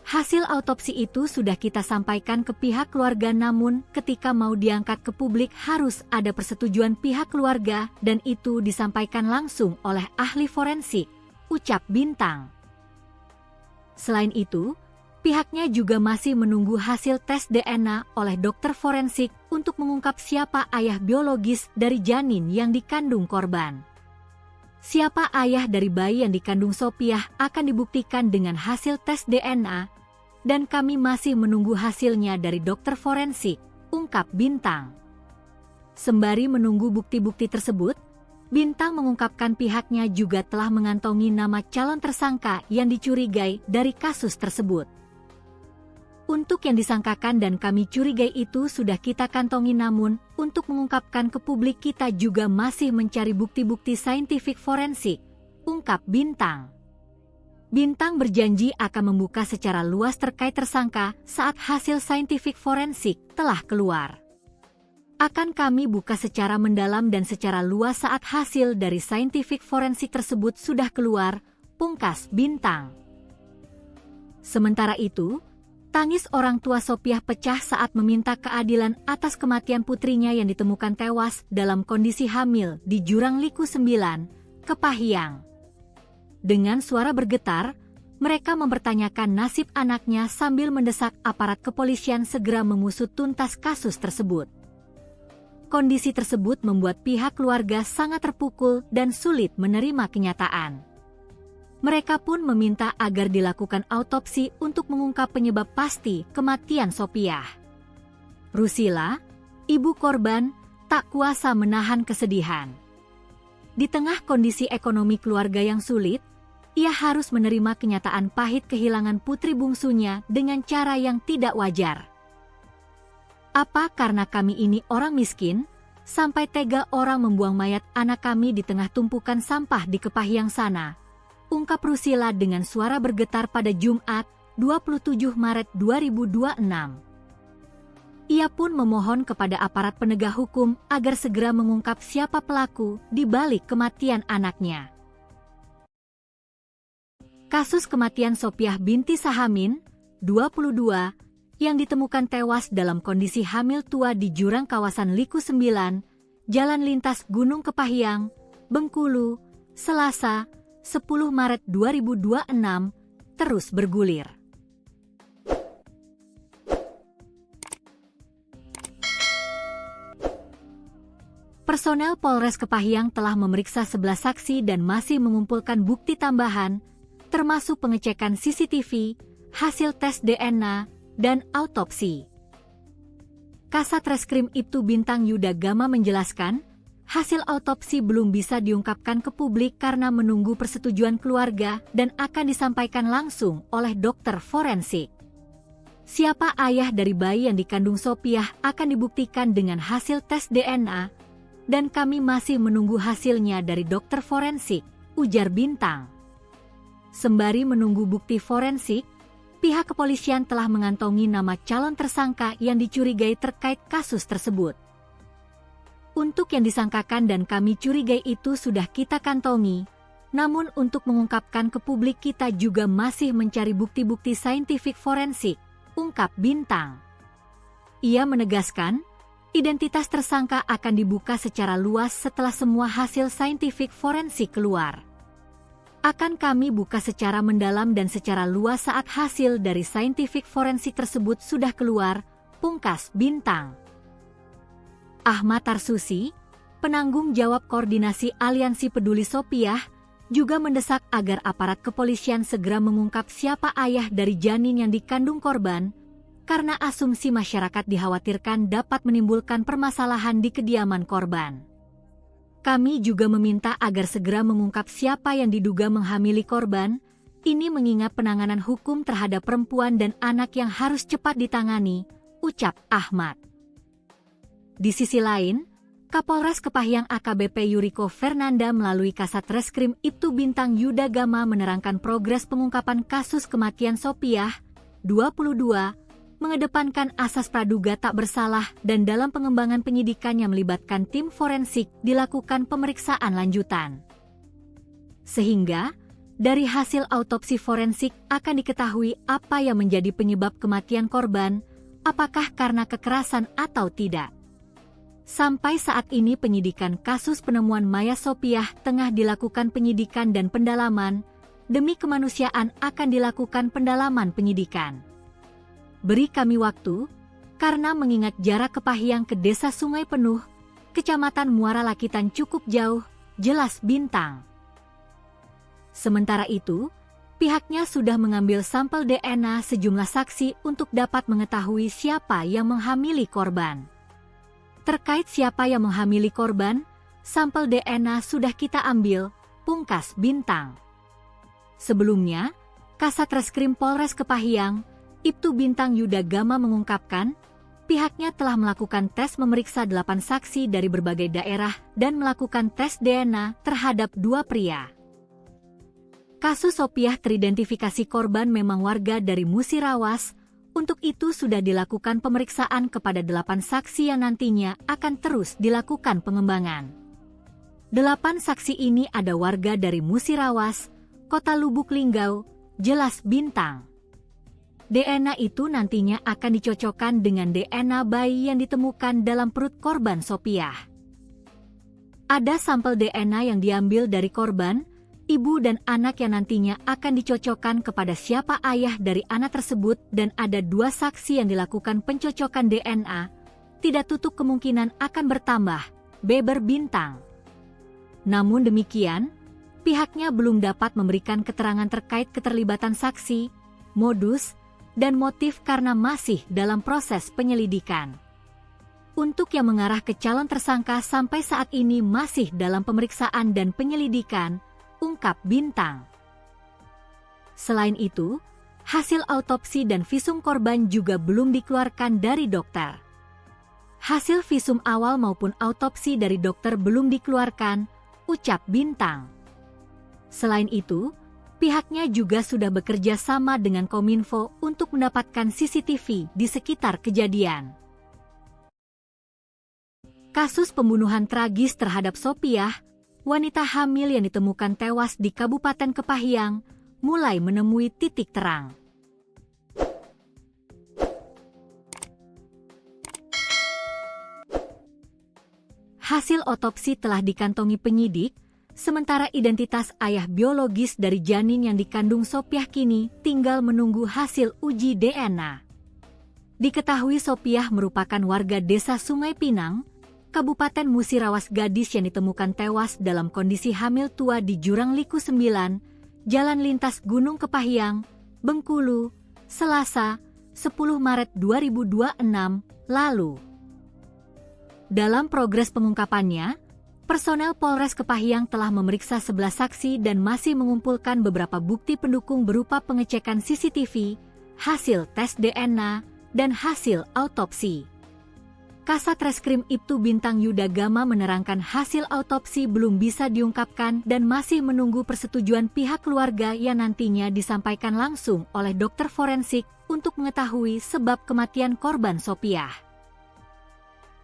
Speaker 1: Hasil autopsi itu sudah kita sampaikan ke pihak keluarga namun ketika mau diangkat ke publik harus ada persetujuan pihak keluarga dan itu disampaikan langsung oleh ahli forensik, ucap Bintang. Selain itu, pihaknya juga masih menunggu hasil tes DNA oleh dokter forensik untuk mengungkap siapa ayah biologis dari janin yang dikandung korban. Siapa ayah dari bayi yang dikandung Sopiah akan dibuktikan dengan hasil tes DNA, dan kami masih menunggu hasilnya dari dokter forensik, ungkap Bintang. Sembari menunggu bukti-bukti tersebut, Bintang mengungkapkan pihaknya juga telah mengantongi nama calon tersangka yang dicurigai dari kasus tersebut. Untuk yang disangkakan dan kami curigai itu sudah kita kantongi namun, untuk mengungkapkan ke publik kita juga masih mencari bukti-bukti saintifik forensik, ungkap Bintang. Bintang berjanji akan membuka secara luas terkait tersangka saat hasil saintifik forensik telah keluar. Akan kami buka secara mendalam dan secara luas saat hasil dari saintifik forensik tersebut sudah keluar, pungkas Bintang. Sementara itu, tangis orang tua Sopiah pecah saat meminta keadilan atas kematian putrinya yang ditemukan tewas dalam kondisi hamil di Jurang Liku 9, Kepahyang. Dengan suara bergetar, mereka mempertanyakan nasib anaknya sambil mendesak aparat kepolisian segera mengusut tuntas kasus tersebut. Kondisi tersebut membuat pihak keluarga sangat terpukul dan sulit menerima kenyataan. Mereka pun meminta agar dilakukan autopsi untuk mengungkap penyebab pasti kematian Sopiah. Rusila, ibu korban, tak kuasa menahan kesedihan. Di tengah kondisi ekonomi keluarga yang sulit, ia harus menerima kenyataan pahit kehilangan putri bungsunya dengan cara yang tidak wajar. Apa karena kami ini orang miskin, sampai tega orang membuang mayat anak kami di tengah tumpukan sampah di Kepahyang sana? ungkap Rusila dengan suara bergetar pada Jumat, 27 Maret 2026. Ia pun memohon kepada aparat penegak hukum agar segera mengungkap siapa pelaku di balik kematian anaknya. Kasus kematian Sopiah binti Sahamin, 22, yang ditemukan tewas dalam kondisi hamil tua di jurang kawasan Liku 9, Jalan Lintas Gunung Kepahyang, Bengkulu, Selasa, 10 Maret 2026, terus bergulir. Personel Polres Kepahyang telah memeriksa 11 saksi dan masih mengumpulkan bukti tambahan, termasuk pengecekan CCTV, hasil tes DNA, dan autopsi. Kasat Reskrim Ibtu Bintang Yuda Gama menjelaskan, hasil autopsi belum bisa diungkapkan ke publik karena menunggu persetujuan keluarga dan akan disampaikan langsung oleh dokter forensik. Siapa ayah dari bayi yang dikandung Sopiah akan dibuktikan dengan hasil tes DNA, dan kami masih menunggu hasilnya dari dokter forensik, ujar Bintang. Sembari menunggu bukti forensik, pihak kepolisian telah mengantongi nama calon tersangka yang dicurigai terkait kasus tersebut. Untuk yang disangkakan dan kami curigai itu sudah kita kantongi, namun untuk mengungkapkan ke publik kita juga masih mencari bukti-bukti saintifik forensik, ungkap Bintang. Ia menegaskan, identitas tersangka akan dibuka secara luas setelah semua hasil saintifik forensik keluar. Akan kami buka secara mendalam dan secara luas saat hasil dari saintifik forensik tersebut sudah keluar, pungkas Bintang. Ahmad Tarsusi, penanggung jawab koordinasi Aliansi Peduli Sopiah, juga mendesak agar aparat kepolisian segera mengungkap siapa ayah dari janin yang dikandung korban, karena asumsi masyarakat dikhawatirkan dapat menimbulkan permasalahan di kediaman korban. Kami juga meminta agar segera mengungkap siapa yang diduga menghamili korban, ini mengingat penanganan hukum terhadap perempuan dan anak yang harus cepat ditangani, ucap Ahmad. Di sisi lain, Kapolres Kepahyang AKBP Yuriko Fernanda melalui Kasat Reskrim Ibtu Bintang Yuda Gama menerangkan progres pengungkapan kasus kematian Sopiah, 22, mengedepankan asas praduga tak bersalah dan dalam pengembangan penyidikan yang melibatkan tim forensik dilakukan pemeriksaan lanjutan. Sehingga, dari hasil autopsi forensik akan diketahui apa yang menjadi penyebab kematian korban, apakah karena kekerasan atau tidak. Sampai saat ini penyidikan kasus penemuan mayat Sopiah tengah dilakukan penyidikan dan pendalaman, demi kemanusiaan akan dilakukan pendalaman penyidikan. Beri kami waktu, karena mengingat jarak Kepahyang ke Desa Sungai Penuh, Kecamatan Muara Lakitan cukup jauh, jelas Bintang. Sementara itu, pihaknya sudah mengambil sampel DNA sejumlah saksi untuk dapat mengetahui siapa yang menghamili korban. Terkait siapa yang menghamili korban, sampel DNA sudah kita ambil, pungkas Bintang. Sebelumnya, Kasat Reskrim Polres Kepahyang, Ibtu Bintang Yuda Gama mengungkapkan, pihaknya telah melakukan tes memeriksa 8 saksi dari berbagai daerah dan melakukan tes DNA terhadap 2 pria. Kasus Sopiah teridentifikasi korban memang warga dari Musirawas, untuk itu sudah dilakukan pemeriksaan kepada 8 saksi yang nantinya akan terus dilakukan pengembangan. 8 saksi ini ada warga dari Musirawas, Kota Lubuk Linggau, jelas Bintang. DNA itu nantinya akan dicocokkan dengan DNA bayi yang ditemukan dalam perut korban Sopiah. Ada sampel DNA yang diambil dari korban, ibu dan anak yang nantinya akan dicocokkan kepada siapa ayah dari anak tersebut dan ada 2 saksi yang dilakukan pencocokan DNA, tidak tutup kemungkinan akan bertambah, beber Bintang. Namun demikian, pihaknya belum dapat memberikan keterangan terkait keterlibatan saksi, modus, dan motif karena masih dalam proses penyelidikan. Untuk yang mengarah ke calon tersangka sampai saat ini masih dalam pemeriksaan dan penyelidikan, ungkap Bintang. Selain itu, hasil autopsi dan visum korban juga belum dikeluarkan dari dokter. Hasil visum awal maupun autopsi dari dokter belum dikeluarkan, ucap Bintang. Selain itu, Pihaknya juga sudah bekerja sama dengan Kominfo untuk mendapatkan CCTV di sekitar kejadian. Kasus pembunuhan tragis terhadap Sopiah, wanita hamil yang ditemukan tewas di Kabupaten Kepahyang, mulai menemui titik terang. Hasil otopsi telah dikantongi penyidik, sementara identitas ayah biologis dari janin yang dikandung Sopiah kini tinggal menunggu hasil uji DNA. Diketahui Sopiah merupakan warga desa Sungai Pinang, Kabupaten Musirawas, gadis yang ditemukan tewas dalam kondisi hamil tua di Jurang Liku 9, Jalan Lintas Gunung Kepahyang, Bengkulu, Selasa, 10 Maret 2026 lalu. Dalam progres pengungkapannya, personel Polres Kepahyang telah memeriksa 11 saksi dan masih mengumpulkan beberapa bukti pendukung berupa pengecekan CCTV, hasil tes DNA, dan hasil autopsi. Kasat Reskrim Ibtu Bintang Yudagama menerangkan hasil autopsi belum bisa diungkapkan dan masih menunggu persetujuan pihak keluarga yang nantinya disampaikan langsung oleh dokter forensik untuk mengetahui sebab kematian korban Sopiah.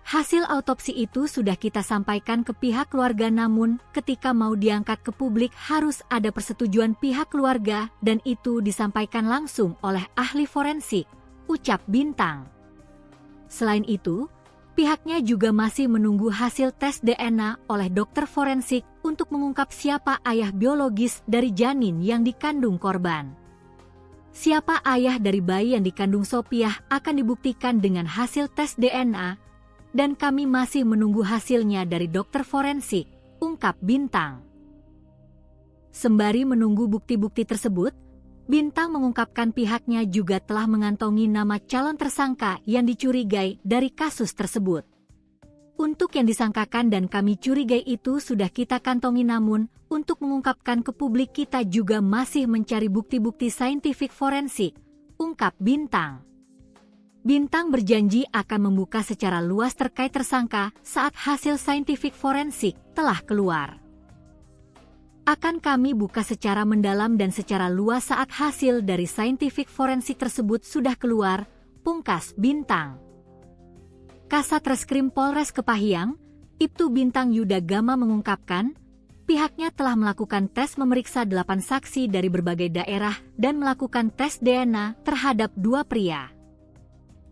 Speaker 1: Hasil autopsi itu sudah kita sampaikan ke pihak keluarga, namun ketika mau diangkat ke publik harus ada persetujuan pihak keluarga dan itu disampaikan langsung oleh ahli forensik, ucap Bintang. Selain itu, pihaknya juga masih menunggu hasil tes DNA oleh dokter forensik untuk mengungkap siapa ayah biologis dari janin yang dikandung korban. Siapa ayah dari bayi yang dikandung Sopiah akan dibuktikan dengan hasil tes DNA, dan kami masih menunggu hasilnya dari dokter forensik, ungkap Bintang. Sembari menunggu bukti-bukti tersebut, Bintang mengungkapkan pihaknya juga telah mengantongi nama calon tersangka yang dicurigai dari kasus tersebut. Untuk yang disangkakan dan kami curigai itu sudah kita kantongi, namun untuk mengungkapkan ke publik kita juga masih mencari bukti-bukti saintifik forensik, ungkap Bintang. Bintang berjanji akan membuka secara luas terkait tersangka saat hasil saintifik forensik telah keluar. Akan kami buka secara mendalam dan secara luas saat hasil dari saintifik forensik tersebut sudah keluar, pungkas Bintang. Kasat Reskrim Polres Kepahyang, Ibtu Bintang Yudagama mengungkapkan, pihaknya telah melakukan tes memeriksa 8 saksi dari berbagai daerah dan melakukan tes DNA terhadap 2 pria.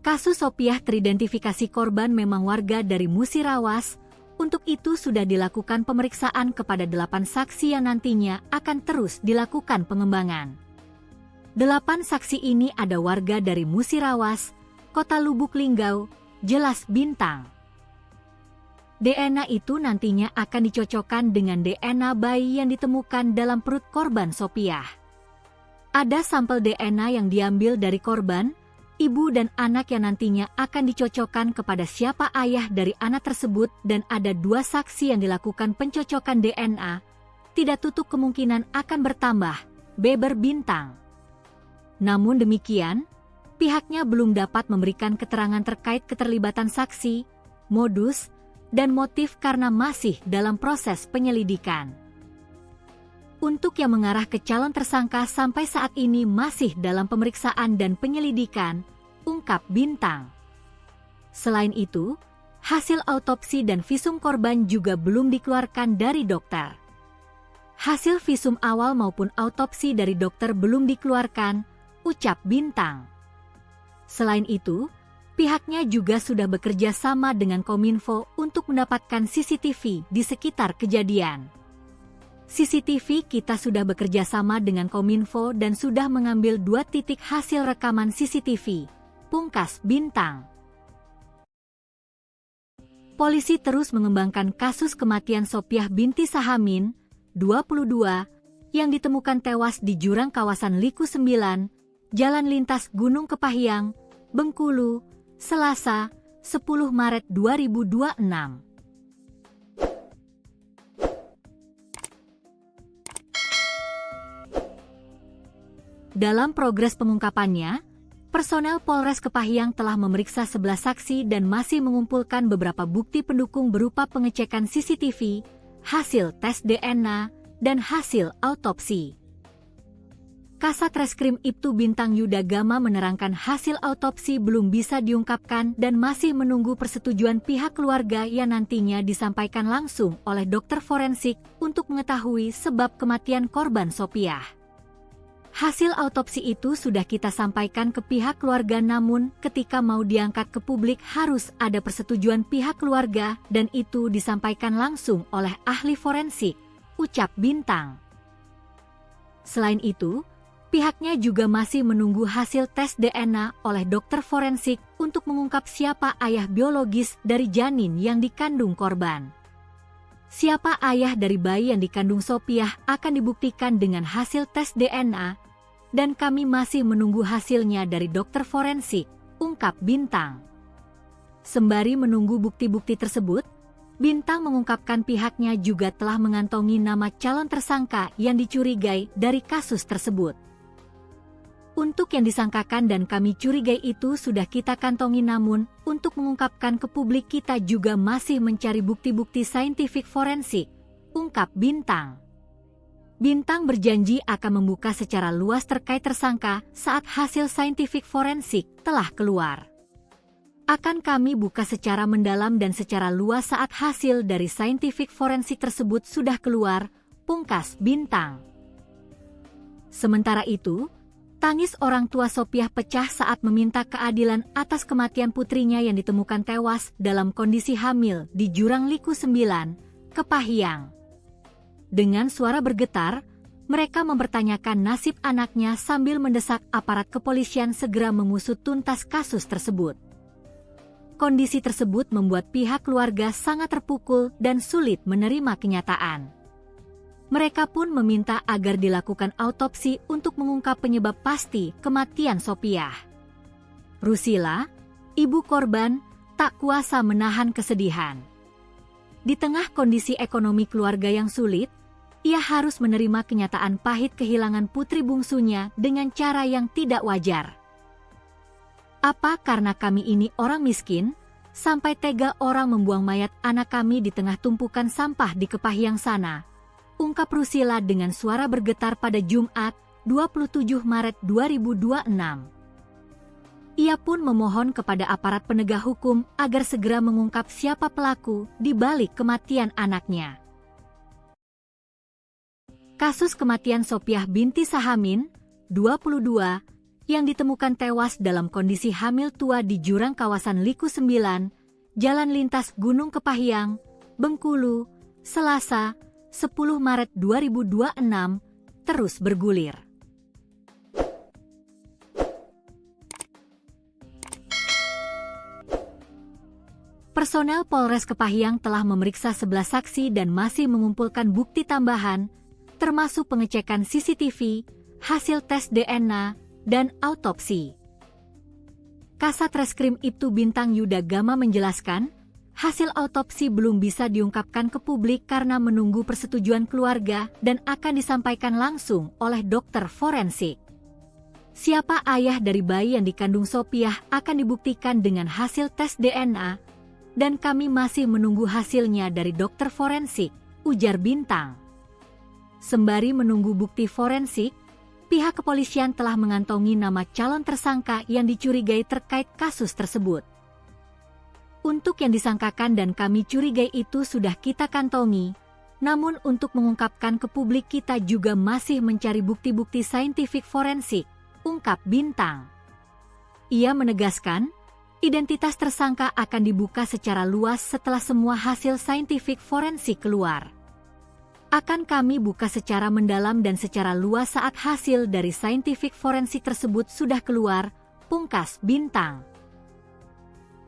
Speaker 1: Kasus Sopiah teridentifikasi korban memang warga dari Musirawas, untuk itu sudah dilakukan pemeriksaan kepada 8 saksi yang nantinya akan terus dilakukan pengembangan. 8 saksi ini ada warga dari Musirawas, Kota Lubuk Linggau, jelas Bintang. DNA itu nantinya akan dicocokkan dengan DNA bayi yang ditemukan dalam perut korban Sopiah. Ada sampel DNA yang diambil dari korban, ibu dan anak yang nantinya akan dicocokkan kepada siapa ayah dari anak tersebut, dan ada 2 saksi yang dilakukan pencocokan DNA. Tidak tutup kemungkinan akan bertambah, beber Bintang. Namun demikian, pihaknya belum dapat memberikan keterangan terkait keterlibatan saksi, modus, dan motif karena masih dalam proses penyelidikan. Untuk yang mengarah ke calon tersangka sampai saat ini masih dalam pemeriksaan dan penyelidikan, ungkap Bintang. Selain itu, hasil autopsi dan visum korban juga belum dikeluarkan dari dokter. Hasil visum awal maupun autopsi dari dokter belum dikeluarkan, ucap Bintang. Selain itu, pihaknya juga sudah bekerja sama dengan Kominfo untuk mendapatkan CCTV di sekitar kejadian. CCTV kita sudah bekerja sama dengan Kominfo dan sudah mengambil 2 titik hasil rekaman CCTV, pungkas Bintang. Polisi terus mengembangkan kasus kematian Sopiah binti Sahamin, 22, yang ditemukan tewas di jurang kawasan Liku 9, Jalan Lintas Gunung Kepahyang, Bengkulu, Selasa, 10 Maret 2026. Dalam progres pengungkapannya, personel Polres Kepahyang telah memeriksa 11 saksi dan masih mengumpulkan beberapa bukti pendukung berupa pengecekan CCTV, hasil tes DNA, dan hasil autopsi. Kasat Reskrim Ibtu Bintang Yuda Gama menerangkan hasil autopsi belum bisa diungkapkan dan masih menunggu persetujuan pihak keluarga yang nantinya disampaikan langsung oleh dokter forensik untuk mengetahui sebab kematian korban Sopiah. Hasil autopsi itu sudah kita sampaikan ke pihak keluarga, namun ketika mau diangkat ke publik harus ada persetujuan pihak keluarga dan itu disampaikan langsung oleh ahli forensik, ucap Bintang. Selain itu, pihaknya juga masih menunggu hasil tes DNA oleh dokter forensik untuk mengungkap siapa ayah biologis dari janin yang dikandung korban. Siapa ayah dari bayi yang dikandung Sopiah akan dibuktikan dengan hasil tes DNA, dan kami masih menunggu hasilnya dari dokter forensik, ungkap Bintang. Sembari menunggu bukti-bukti tersebut, Bintang mengungkapkan pihaknya juga telah mengantongi nama calon tersangka yang dicurigai dari kasus tersebut. Untuk yang disangkakan dan kami curigai itu sudah kita kantongi, namun untuk mengungkapkan ke publik kita juga masih mencari bukti-bukti saintifik forensik, ungkap Bintang. Bintang berjanji akan membuka secara luas terkait tersangka saat hasil saintifik forensik telah keluar. Akan kami buka secara mendalam dan secara luas saat hasil dari saintifik forensik tersebut sudah keluar, pungkas Bintang. Sementara itu, tangis orang tua Sopiah pecah saat meminta keadilan atas kematian putrinya yang ditemukan tewas dalam kondisi hamil di Jurang Liku 9, Kepahyang. Dengan suara bergetar, mereka mempertanyakan nasib anaknya sambil mendesak aparat kepolisian segera mengusut tuntas kasus tersebut. Kondisi tersebut membuat pihak keluarga sangat terpukul dan sulit menerima kenyataan. Mereka pun meminta agar dilakukan autopsi untuk mengungkap penyebab pasti kematian Sopiah. Rusila, ibu korban, tak kuasa menahan kesedihan. Di tengah kondisi ekonomi keluarga yang sulit, ia harus menerima kenyataan pahit kehilangan putri bungsunya dengan cara yang tidak wajar. Apa karena kami ini orang miskin, sampai tega orang membuang mayat anak kami di tengah tumpukan sampah di Kepahyang sana? Ungkap Rusila dengan suara bergetar pada Jumat, 27 Maret 2026. Ia pun memohon kepada aparat penegak hukum agar segera mengungkap siapa pelaku di balik kematian anaknya. Kasus kematian Sopiah binti Sahamin, 22, yang ditemukan tewas dalam kondisi hamil tua di jurang kawasan Liku 9, Jalan Lintas Gunung Kepahyang, Bengkulu, Selasa, 10 Maret 2026, terus bergulir. Personel Polres Kepahyang telah memeriksa 11 saksi dan masih mengumpulkan bukti tambahan, termasuk pengecekan CCTV, hasil tes DNA, dan autopsi. Kasat Reskrim Ibtu Bintang Yuda Gama menjelaskan, hasil autopsi belum bisa diungkapkan ke publik karena menunggu persetujuan keluarga dan akan disampaikan langsung oleh dokter forensik. Siapa ayah dari bayi yang dikandung Sopiah akan dibuktikan dengan hasil tes DNA, dan kami masih menunggu hasilnya dari dokter forensik, ujar Bintang. Sembari menunggu bukti forensik, pihak kepolisian telah mengantongi nama calon tersangka yang dicurigai terkait kasus tersebut. Untuk yang disangkakan dan kami curigai itu sudah kita kantongi, namun untuk mengungkapkan ke publik kita juga masih mencari bukti-bukti saintifik forensik, ungkap Bintang. Ia menegaskan, identitas tersangka akan dibuka secara luas setelah semua hasil saintifik forensik keluar. Akan kami buka secara mendalam dan secara luas saat hasil dari saintifik forensik tersebut sudah keluar, pungkas Bintang.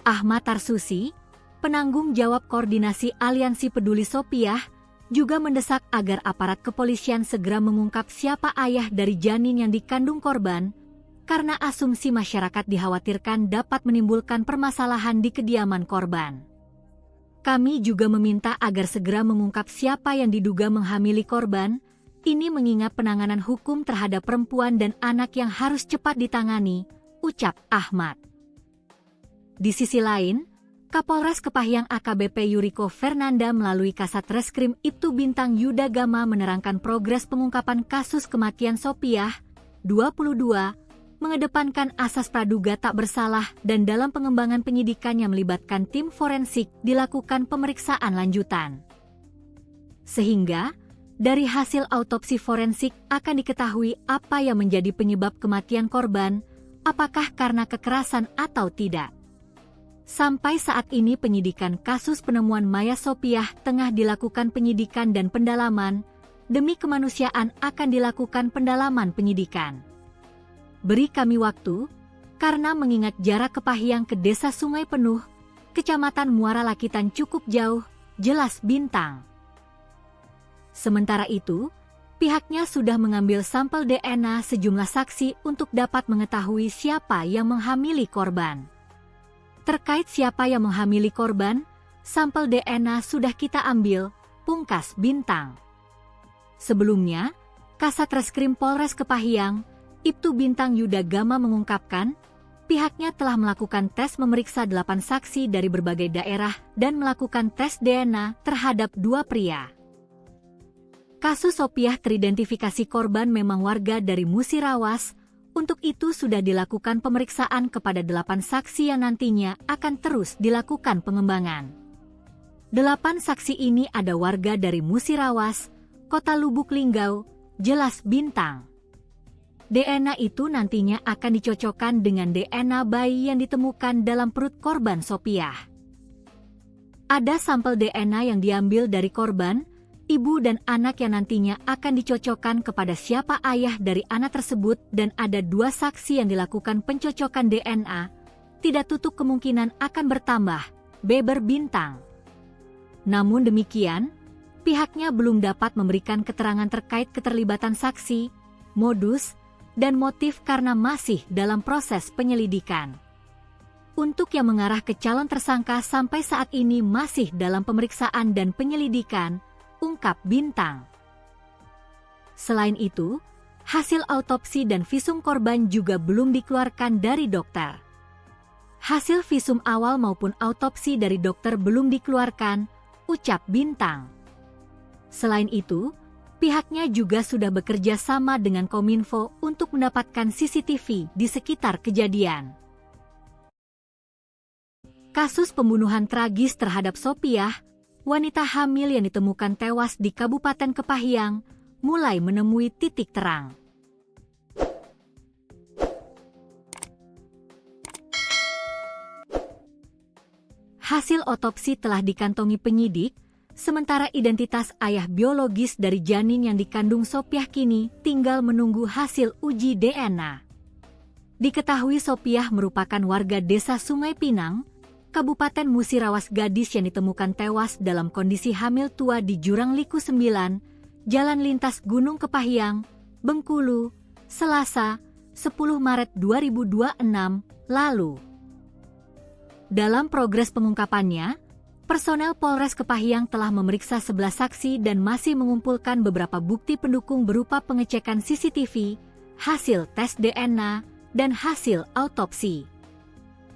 Speaker 1: Ahmad Tarsusi, penanggung jawab koordinasi Aliansi Peduli Sopiah, juga mendesak agar aparat kepolisian segera mengungkap siapa ayah dari janin yang dikandung korban, karena asumsi masyarakat dikhawatirkan dapat menimbulkan permasalahan di kediaman korban. Kami juga meminta agar segera mengungkap siapa yang diduga menghamili korban, ini mengingat penanganan hukum terhadap perempuan dan anak yang harus cepat ditangani, ucap Ahmad. Di sisi lain, Kapolres Kepahyang AKBP Yuriko Fernanda melalui Kasat Reskrim Ibtu Bintang Yuda Gama menerangkan progres pengungkapan kasus kematian Sopiah, 2022, mengedepankan asas praduga tak bersalah dan dalam pengembangan penyidikan yang melibatkan tim forensik dilakukan pemeriksaan lanjutan. Sehingga, dari hasil autopsi forensik akan diketahui apa yang menjadi penyebab kematian korban, apakah karena kekerasan atau tidak. Sampai saat ini penyidikan kasus penemuan mayat Sopiah tengah dilakukan penyidikan dan pendalaman, demi kemanusiaan akan dilakukan pendalaman penyidikan. Beri kami waktu, karena mengingat jarak Kepahyang ke Desa Sungai Penuh, Kecamatan Muara Lakitan cukup jauh, jelas Bintang. Sementara itu, pihaknya sudah mengambil sampel DNA sejumlah saksi untuk dapat mengetahui siapa yang menghamili korban. Terkait siapa yang menghamili korban, sampel DNA sudah kita ambil, pungkas Bintang. Sebelumnya, Kasat Reskrim Polres Kepahyang, Ibtu Bintang Yuda Gama mengungkapkan, pihaknya telah melakukan tes memeriksa 8 saksi dari berbagai daerah dan melakukan tes DNA terhadap 2 pria. Kasus Sopiah teridentifikasi korban memang warga dari Musirawas, untuk itu sudah dilakukan pemeriksaan kepada 8 saksi yang nantinya akan terus dilakukan pengembangan. 8 saksi ini ada warga dari Musirawas, Kota Lubuk Linggau, jelas Bintang. DNA itu nantinya akan dicocokkan dengan DNA bayi yang ditemukan dalam perut korban Sopiah. Ada sampel DNA yang diambil dari korban, ibu dan anak yang nantinya akan dicocokkan kepada siapa ayah dari anak tersebut dan ada 2 saksi yang dilakukan pencocokan DNA, tidak tutup kemungkinan akan bertambah, beber Bintang. Namun demikian, pihaknya belum dapat memberikan keterangan terkait keterlibatan saksi, modus, dan motif karena masih dalam proses penyelidikan. Untuk yang mengarah ke calon tersangka sampai saat ini masih dalam pemeriksaan dan penyelidikan, ungkap Bintang. Selain itu, hasil autopsi dan visum korban juga belum dikeluarkan dari dokter. Hasil visum awal maupun autopsi dari dokter belum dikeluarkan, ucap Bintang. Selain itu, pihaknya juga sudah bekerja sama dengan Kominfo untuk mendapatkan CCTV di sekitar kejadian. Kasus pembunuhan tragis terhadap Sopiah, wanita hamil yang ditemukan tewas di Kabupaten Kepahyang, mulai menemui titik terang. Hasil otopsi telah dikantongi penyidik, sementara identitas ayah biologis dari janin yang dikandung Sopiah kini tinggal menunggu hasil uji DNA. Diketahui Sopiah merupakan warga Desa Sungai Pinang, Kabupaten Musirawas, gadis yang ditemukan tewas dalam kondisi hamil tua di Jurang Liku 9, Jalan Lintas Gunung Kepahyang, Bengkulu, Selasa, 10 Maret 2026, lalu. Dalam progres pengungkapannya, personel Polres Kepahyang telah memeriksa 11 saksi dan masih mengumpulkan beberapa bukti pendukung berupa pengecekan CCTV, hasil tes DNA, dan hasil autopsi.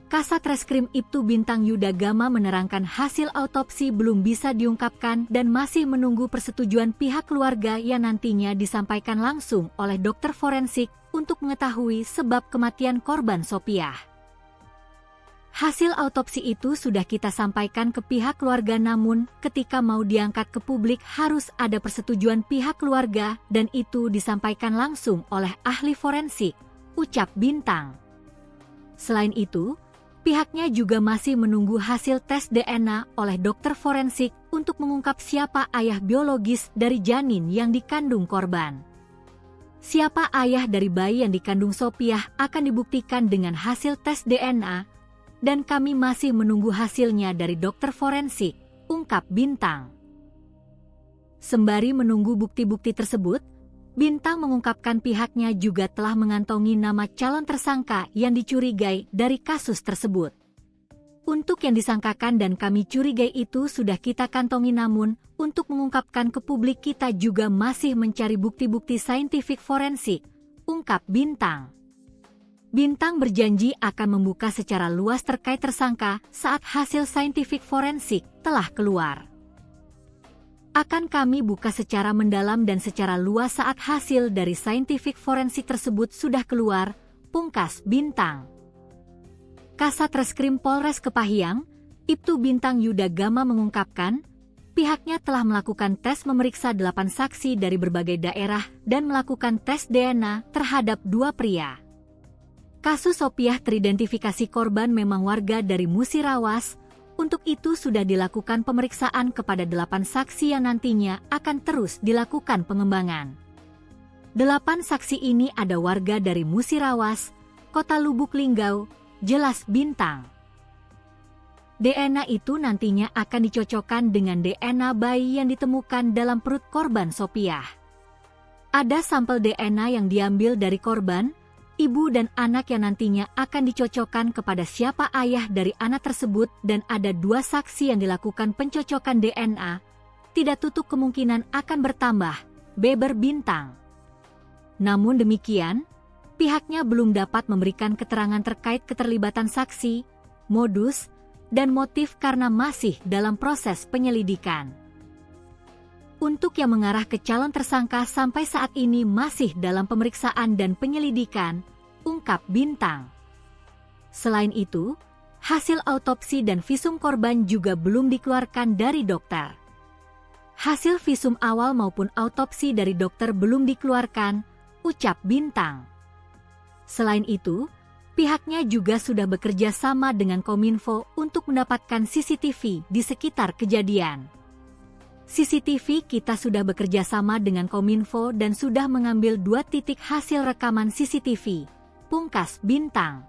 Speaker 1: Kasat Reskrim Ibtu Bintang Yuda Gama menerangkan hasil autopsi belum bisa diungkapkan dan masih menunggu persetujuan pihak keluarga yang nantinya disampaikan langsung oleh dokter forensik untuk mengetahui sebab kematian korban Sopiah. Hasil autopsi itu sudah kita sampaikan ke pihak keluarga, namun ketika mau diangkat ke publik harus ada persetujuan pihak keluarga dan itu disampaikan langsung oleh ahli forensik, ucap Bintang. Selain itu, pihaknya juga masih menunggu hasil tes DNA oleh dokter forensik untuk mengungkap siapa ayah biologis dari janin yang dikandung korban. Siapa ayah dari bayi yang dikandung Sopiah akan dibuktikan dengan hasil tes DNA, dan kami masih menunggu hasilnya dari dokter forensik, ungkap Bintang. Sembari menunggu bukti-bukti tersebut, Bintang mengungkapkan pihaknya juga telah mengantongi nama calon tersangka yang dicurigai dari kasus tersebut. Untuk yang disangkakan dan kami curigai itu sudah kita kantongi, namun untuk mengungkapkan ke publik kita juga masih mencari bukti-bukti saintifik forensik, ungkap Bintang. Bintang berjanji akan membuka secara luas terkait tersangka saat hasil saintifik forensik telah keluar. Akan kami buka secara mendalam dan secara luas saat hasil dari saintifik forensik tersebut sudah keluar, pungkas Bintang. Kasat Reskrim Polres Kepahyang, Ibtu Bintang Yuda Gama mengungkapkan, pihaknya telah melakukan tes memeriksa 8 saksi dari berbagai daerah dan melakukan tes DNA terhadap 2 pria. Kasus Sopiah teridentifikasi korban memang warga dari Musirawas. Untuk itu sudah dilakukan pemeriksaan kepada 8 saksi yang nantinya akan terus dilakukan pengembangan. 8 saksi ini ada warga dari Musirawas, Kota Lubuk Linggau, jelas Bintang. DNA itu nantinya akan dicocokkan dengan DNA bayi yang ditemukan dalam perut korban Sopiah. Ada sampel DNA yang diambil dari korban, ibu dan anak yang nantinya akan dicocokkan kepada siapa ayah dari anak tersebut dan ada 2 saksi yang dilakukan pencocokan DNA. Tidak tutup kemungkinan akan bertambah, beber Bintang. Namun demikian, pihaknya belum dapat memberikan keterangan terkait keterlibatan saksi, modus, dan motif karena masih dalam proses penyelidikan. Untuk yang mengarah ke calon tersangka sampai saat ini masih dalam pemeriksaan dan penyelidikan, ungkap Bintang. Selain itu, hasil autopsi dan visum korban juga belum dikeluarkan dari dokter. Hasil visum awal maupun autopsi dari dokter belum dikeluarkan, ucap Bintang. Selain itu, pihaknya juga sudah bekerja sama dengan Kominfo untuk mendapatkan CCTV di sekitar kejadian. CCTV kita sudah bekerja sama dengan Kominfo dan sudah mengambil 2 titik hasil rekaman CCTV, pungkas Bintang.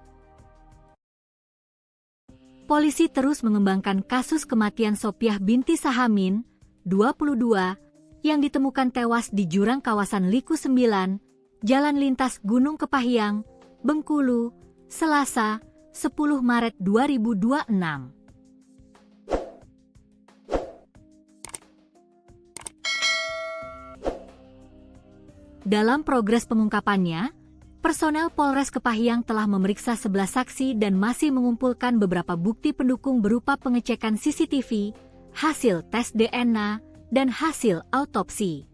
Speaker 1: Polisi terus mengembangkan kasus kematian Sopiah binti Sahamin, 22, yang ditemukan tewas di jurang kawasan Liku 9, Jalan Lintas Gunung Kepahyang, Bengkulu, Selasa, 10 Maret 2026. Dalam progres pengungkapannya, personel Polres Kepahyang telah memeriksa 11 saksi dan masih mengumpulkan beberapa bukti pendukung berupa pengecekan CCTV, hasil tes DNA, dan hasil autopsi.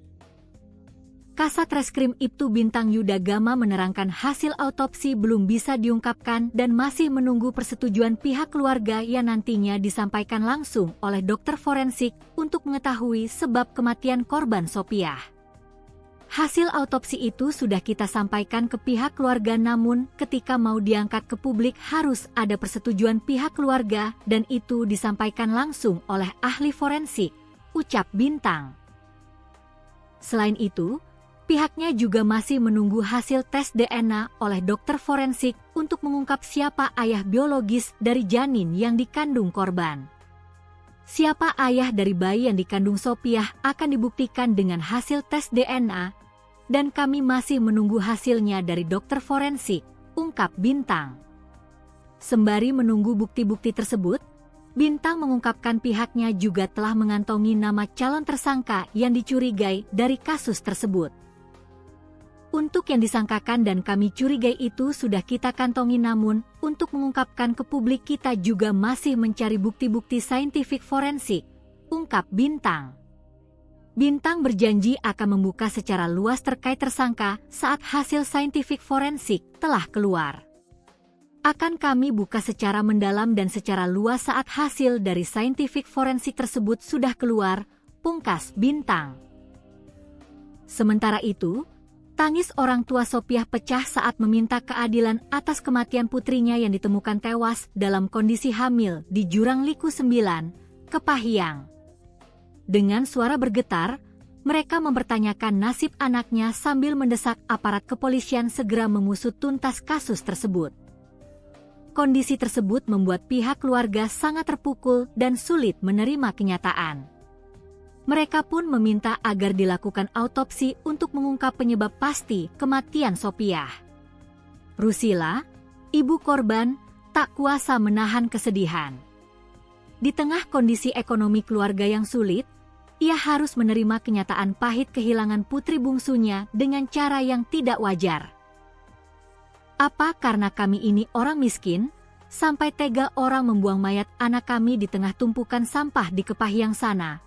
Speaker 1: Kasat Reskrim Ibtu Bintang Yuda Gama menerangkan hasil autopsi belum bisa diungkapkan dan masih menunggu persetujuan pihak keluarga yang nantinya disampaikan langsung oleh dokter forensik untuk mengetahui sebab kematian korban Sopiah. Hasil autopsi itu sudah kita sampaikan ke pihak keluarga namun ketika mau diangkat ke publik harus ada persetujuan pihak keluarga dan itu disampaikan langsung oleh ahli forensik, ucap Bintang. Selain itu, pihaknya juga masih menunggu hasil tes DNA oleh dokter forensik untuk mengungkap siapa ayah biologis dari janin yang dikandung korban. Siapa ayah dari bayi yang dikandung Sopiah akan dibuktikan dengan hasil tes DNA, dan kami masih menunggu hasilnya dari dokter forensik, ungkap Bintang. Sembari menunggu bukti-bukti tersebut, Bintang mengungkapkan pihaknya juga telah mengantongi nama calon tersangka yang dicurigai dari kasus tersebut. Untuk yang disangkakan dan kami curigai itu sudah kita kantongi namun, untuk mengungkapkan ke publik kita juga masih mencari bukti-bukti saintifik forensik, ungkap Bintang. Bintang berjanji akan membuka secara luas terkait tersangka saat hasil saintifik forensik telah keluar. Akan kami buka secara mendalam dan secara luas saat hasil dari saintifik forensik tersebut sudah keluar, pungkas Bintang. Sementara itu, tangis orang tua Sopiah pecah saat meminta keadilan atas kematian putrinya yang ditemukan tewas dalam kondisi hamil di Jurang Liku 9, Kepahyang. Dengan suara bergetar, mereka mempertanyakan nasib anaknya sambil mendesak aparat kepolisian segera mengusut tuntas kasus tersebut. Kondisi tersebut membuat pihak keluarga sangat terpukul dan sulit menerima kenyataan. Mereka pun meminta agar dilakukan autopsi untuk mengungkap penyebab pasti kematian Sopiah. Rusila, ibu korban, tak kuasa menahan kesedihan. Di tengah kondisi ekonomi keluarga yang sulit, ia harus menerima kenyataan pahit kehilangan putri bungsunya dengan cara yang tidak wajar. Apa karena kami ini orang miskin, sampai tega orang membuang mayat anak kami di tengah tumpukan sampah di Kepahyang sana?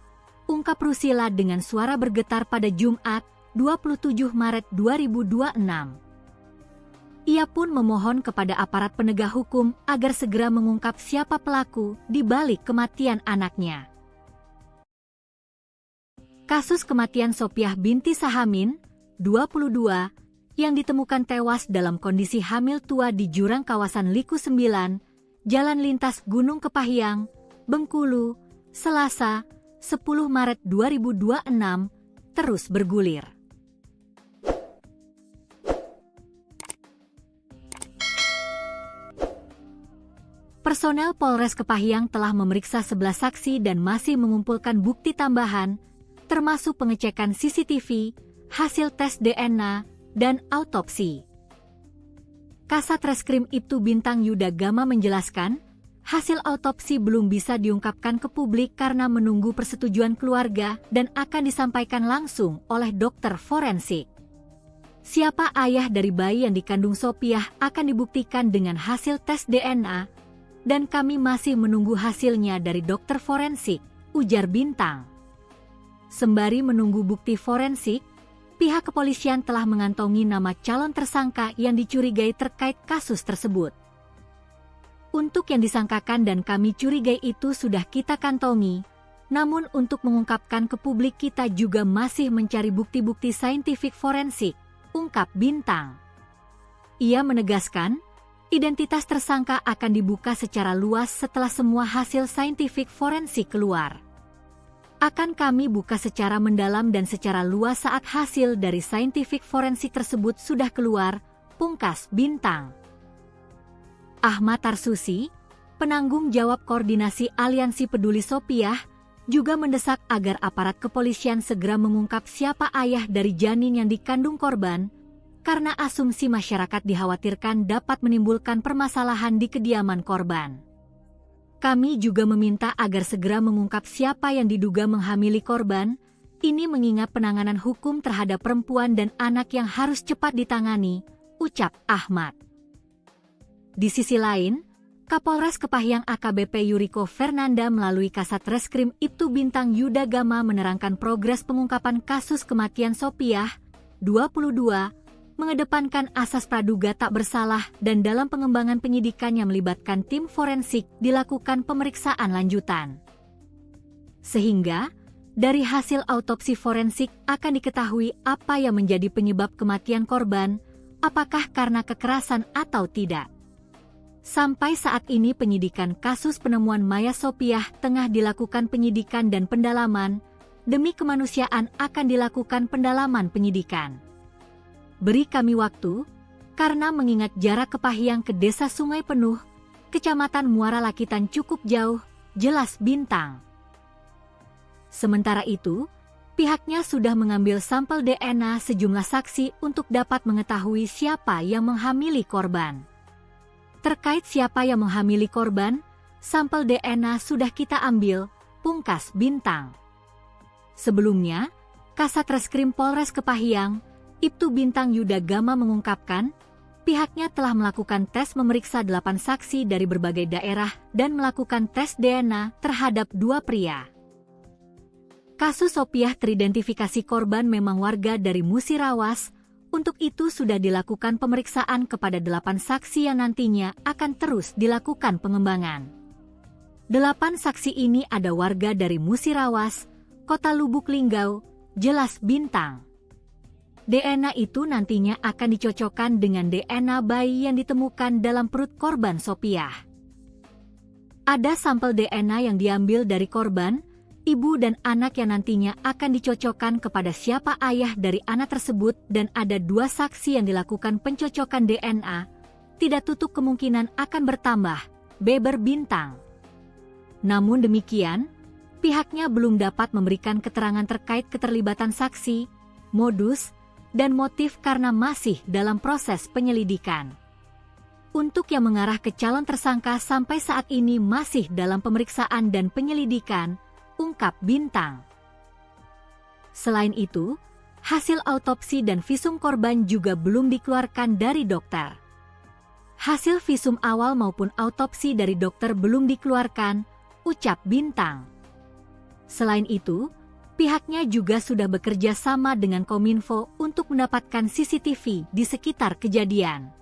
Speaker 1: ungkap Rusila dengan suara bergetar pada Jumat, 27 Maret 2026. Ia pun memohon kepada aparat penegak hukum agar segera mengungkap siapa pelaku di balik kematian anaknya. Kasus kematian Sopiah binti Sahamin, 22, yang ditemukan tewas dalam kondisi hamil tua di jurang kawasan Liku 9, Jalan Lintas Gunung Kepahyang, Bengkulu, Selasa, 10 Maret 2026, terus bergulir. Personel Polres Kepahyang telah memeriksa 11 saksi dan masih mengumpulkan bukti tambahan, termasuk pengecekan CCTV, hasil tes DNA, dan autopsi. Kasat Reskrim Ibtu Bintang Yuda Gama menjelaskan, hasil autopsi belum bisa diungkapkan ke publik karena menunggu persetujuan keluarga dan akan disampaikan langsung oleh dokter forensik. Siapa ayah dari bayi yang dikandung Sopiah akan dibuktikan dengan hasil tes DNA, dan kami masih menunggu hasilnya dari dokter forensik, ujar Bintang. Sembari menunggu bukti forensik, pihak kepolisian telah mengantongi nama calon tersangka yang dicurigai terkait kasus tersebut. Untuk yang disangkakan dan kami curigai itu sudah kita kantongi, namun untuk mengungkapkan ke publik kita juga masih mencari bukti-bukti saintifik forensik, ungkap Bintang. Ia menegaskan, identitas tersangka akan dibuka secara luas setelah semua hasil saintifik forensik keluar. Akan kami buka secara mendalam dan secara luas saat hasil dari saintifik forensik tersebut sudah keluar, pungkas Bintang. Ahmad Tarsusi, penanggung jawab koordinasi Aliansi Peduli Sopiah, juga mendesak agar aparat kepolisian segera mengungkap siapa ayah dari janin yang dikandung korban, karena asumsi masyarakat dikhawatirkan dapat menimbulkan permasalahan di kediaman korban. Kami juga meminta agar segera mengungkap siapa yang diduga menghamili korban, ini mengingat penanganan hukum terhadap perempuan dan anak yang harus cepat ditangani, ucap Ahmad. Di sisi lain, Kapolres Kepahyang AKBP Yuriko Fernanda melalui Kasat Reskrim Ibtu Bintang Yuda Gama menerangkan progres pengungkapan kasus kematian Sopiah, 22, mengedepankan asas praduga tak bersalah dan dalam pengembangan penyidikan yang melibatkan tim forensik dilakukan pemeriksaan lanjutan. Sehingga, dari hasil autopsi forensik akan diketahui apa yang menjadi penyebab kematian korban, apakah karena kekerasan atau tidak. Sampai saat ini penyidikan kasus penemuan mayat Sopiah tengah dilakukan penyidikan dan pendalaman, demi kemanusiaan akan dilakukan pendalaman penyidikan. Beri kami waktu, karena mengingat jarak Kepahyang ke Desa Sungai Penuh, Kecamatan Muara Lakitan cukup jauh, jelas Bintang. Sementara itu, pihaknya sudah mengambil sampel DNA sejumlah saksi untuk dapat mengetahui siapa yang menghamili korban. Terkait siapa yang menghamili korban, sampel DNA sudah kita ambil, pungkas Bintang. Sebelumnya, Kasat Reskrim Polres Kepahyang, Ibtu Bintang Yuda Gama mengungkapkan, pihaknya telah melakukan tes memeriksa 8 saksi dari berbagai daerah dan melakukan tes DNA terhadap 2 pria. Kasus Sopiah teridentifikasi korban memang warga dari Musirawas, untuk itu sudah dilakukan pemeriksaan kepada 8 saksi yang nantinya akan terus dilakukan pengembangan. 8 saksi ini ada warga dari Musirawas, Kota Lubuk Linggau, jelas Bintang. DNA itu nantinya akan dicocokkan dengan DNA bayi yang ditemukan dalam perut korban Sopiah. Ada sampel DNA yang diambil dari korban, ibu dan anak yang nantinya akan dicocokkan kepada siapa ayah dari anak tersebut dan ada 2 saksi yang dilakukan pencocokan DNA, tidak tutup kemungkinan akan bertambah, beber Bintang. Namun demikian, pihaknya belum dapat memberikan keterangan terkait keterlibatan saksi, modus, dan motif karena masih dalam proses penyelidikan. Untuk yang mengarah ke calon tersangka sampai saat ini masih dalam pemeriksaan dan penyelidikan, ungkap Bintang. Selain itu, hasil autopsi dan visum korban juga belum dikeluarkan dari dokter. Hasil visum awal maupun autopsi dari dokter belum dikeluarkan, ucap Bintang. Selain itu, Pihaknya juga sudah bekerja sama dengan Kominfo untuk mendapatkan CCTV di sekitar kejadian.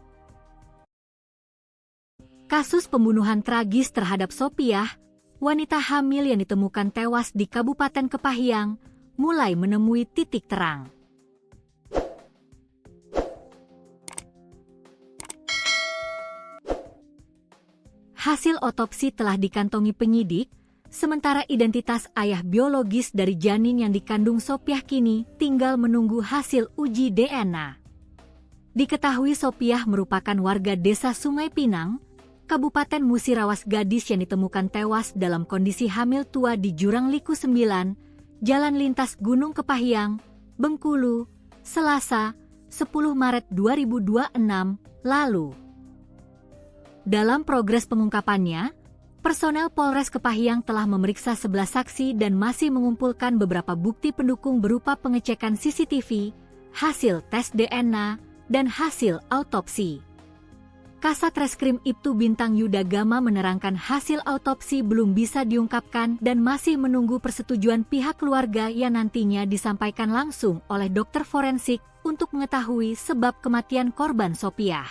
Speaker 1: Kasus pembunuhan tragis terhadap Sopiah, wanita hamil yang ditemukan tewas di Kabupaten Kepahyang, mulai menemui titik terang. Hasil otopsi telah dikantongi penyidik, sementara identitas ayah biologis dari janin yang dikandung Sopiah kini tinggal menunggu hasil uji DNA. Diketahui Sopiah merupakan warga desa Sungai Pinang, Kabupaten Musirawas, gadis yang ditemukan tewas dalam kondisi hamil tua di Jurang Liku 9, Jalan Lintas Gunung Kepahyang, Bengkulu, Selasa, 10 Maret 2026 lalu. Dalam progres pengungkapannya, personel Polres Kepahyang telah memeriksa 11 saksi dan masih mengumpulkan beberapa bukti pendukung berupa pengecekan CCTV, hasil tes DNA, dan hasil autopsi. Kasat Reskrim Ibtu Bintang Yuda Gama menerangkan hasil autopsi belum bisa diungkapkan dan masih menunggu persetujuan pihak keluarga yang nantinya disampaikan langsung oleh dokter forensik untuk mengetahui sebab kematian korban Sopiah.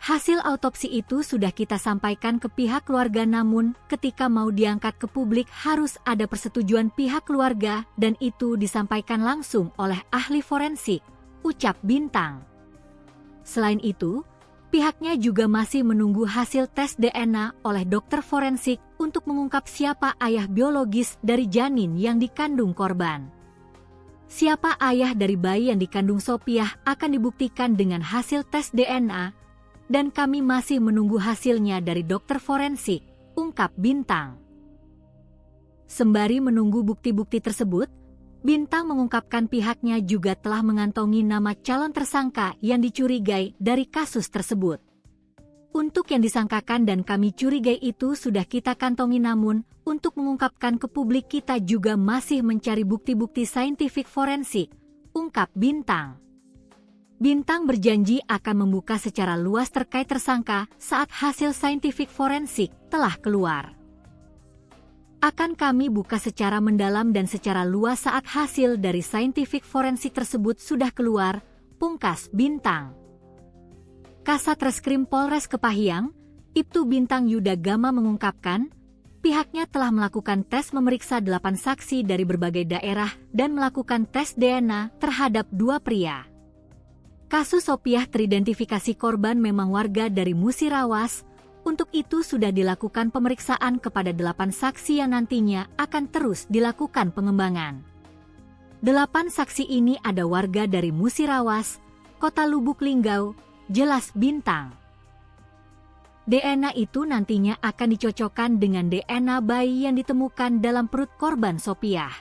Speaker 1: Hasil autopsi itu sudah kita sampaikan ke pihak keluarga, namun ketika mau diangkat ke publik harus ada persetujuan pihak keluarga dan itu disampaikan langsung oleh ahli forensik, ucap Bintang. Selain itu, pihaknya juga masih menunggu hasil tes DNA oleh dokter forensik untuk mengungkap siapa ayah biologis dari janin yang dikandung korban. Siapa ayah dari bayi yang dikandung Sopiah akan dibuktikan dengan hasil tes DNA, dan kami masih menunggu hasilnya dari dokter forensik, ungkap Bintang. Sembari menunggu bukti-bukti tersebut, Bintang mengungkapkan pihaknya juga telah mengantongi nama calon tersangka yang dicurigai dari kasus tersebut. Untuk yang disangkakan dan kami curigai itu sudah kita kantongi, namun untuk mengungkapkan ke publik kita juga masih mencari bukti-bukti saintifik forensik, ungkap Bintang. Bintang berjanji akan membuka secara luas terkait tersangka saat hasil saintifik forensik telah keluar. Akan kami buka secara mendalam dan secara luas saat hasil dari saintifik forensik tersebut sudah keluar, pungkas Bintang. Kasat Reskrim Polres Kepahyang, Ibtu Bintang Yuda Gama mengungkapkan, pihaknya telah melakukan tes memeriksa 8 saksi dari berbagai daerah dan melakukan tes DNA terhadap 2 pria. Kasus Sopiah teridentifikasi korban memang warga dari Musirawas, untuk itu sudah dilakukan pemeriksaan kepada 8 saksi yang nantinya akan terus dilakukan pengembangan. 8 saksi ini ada warga dari Musirawas, Kota Lubuk Linggau, jelas Bintang. DNA itu nantinya akan dicocokkan dengan DNA bayi yang ditemukan dalam perut korban Sopiah.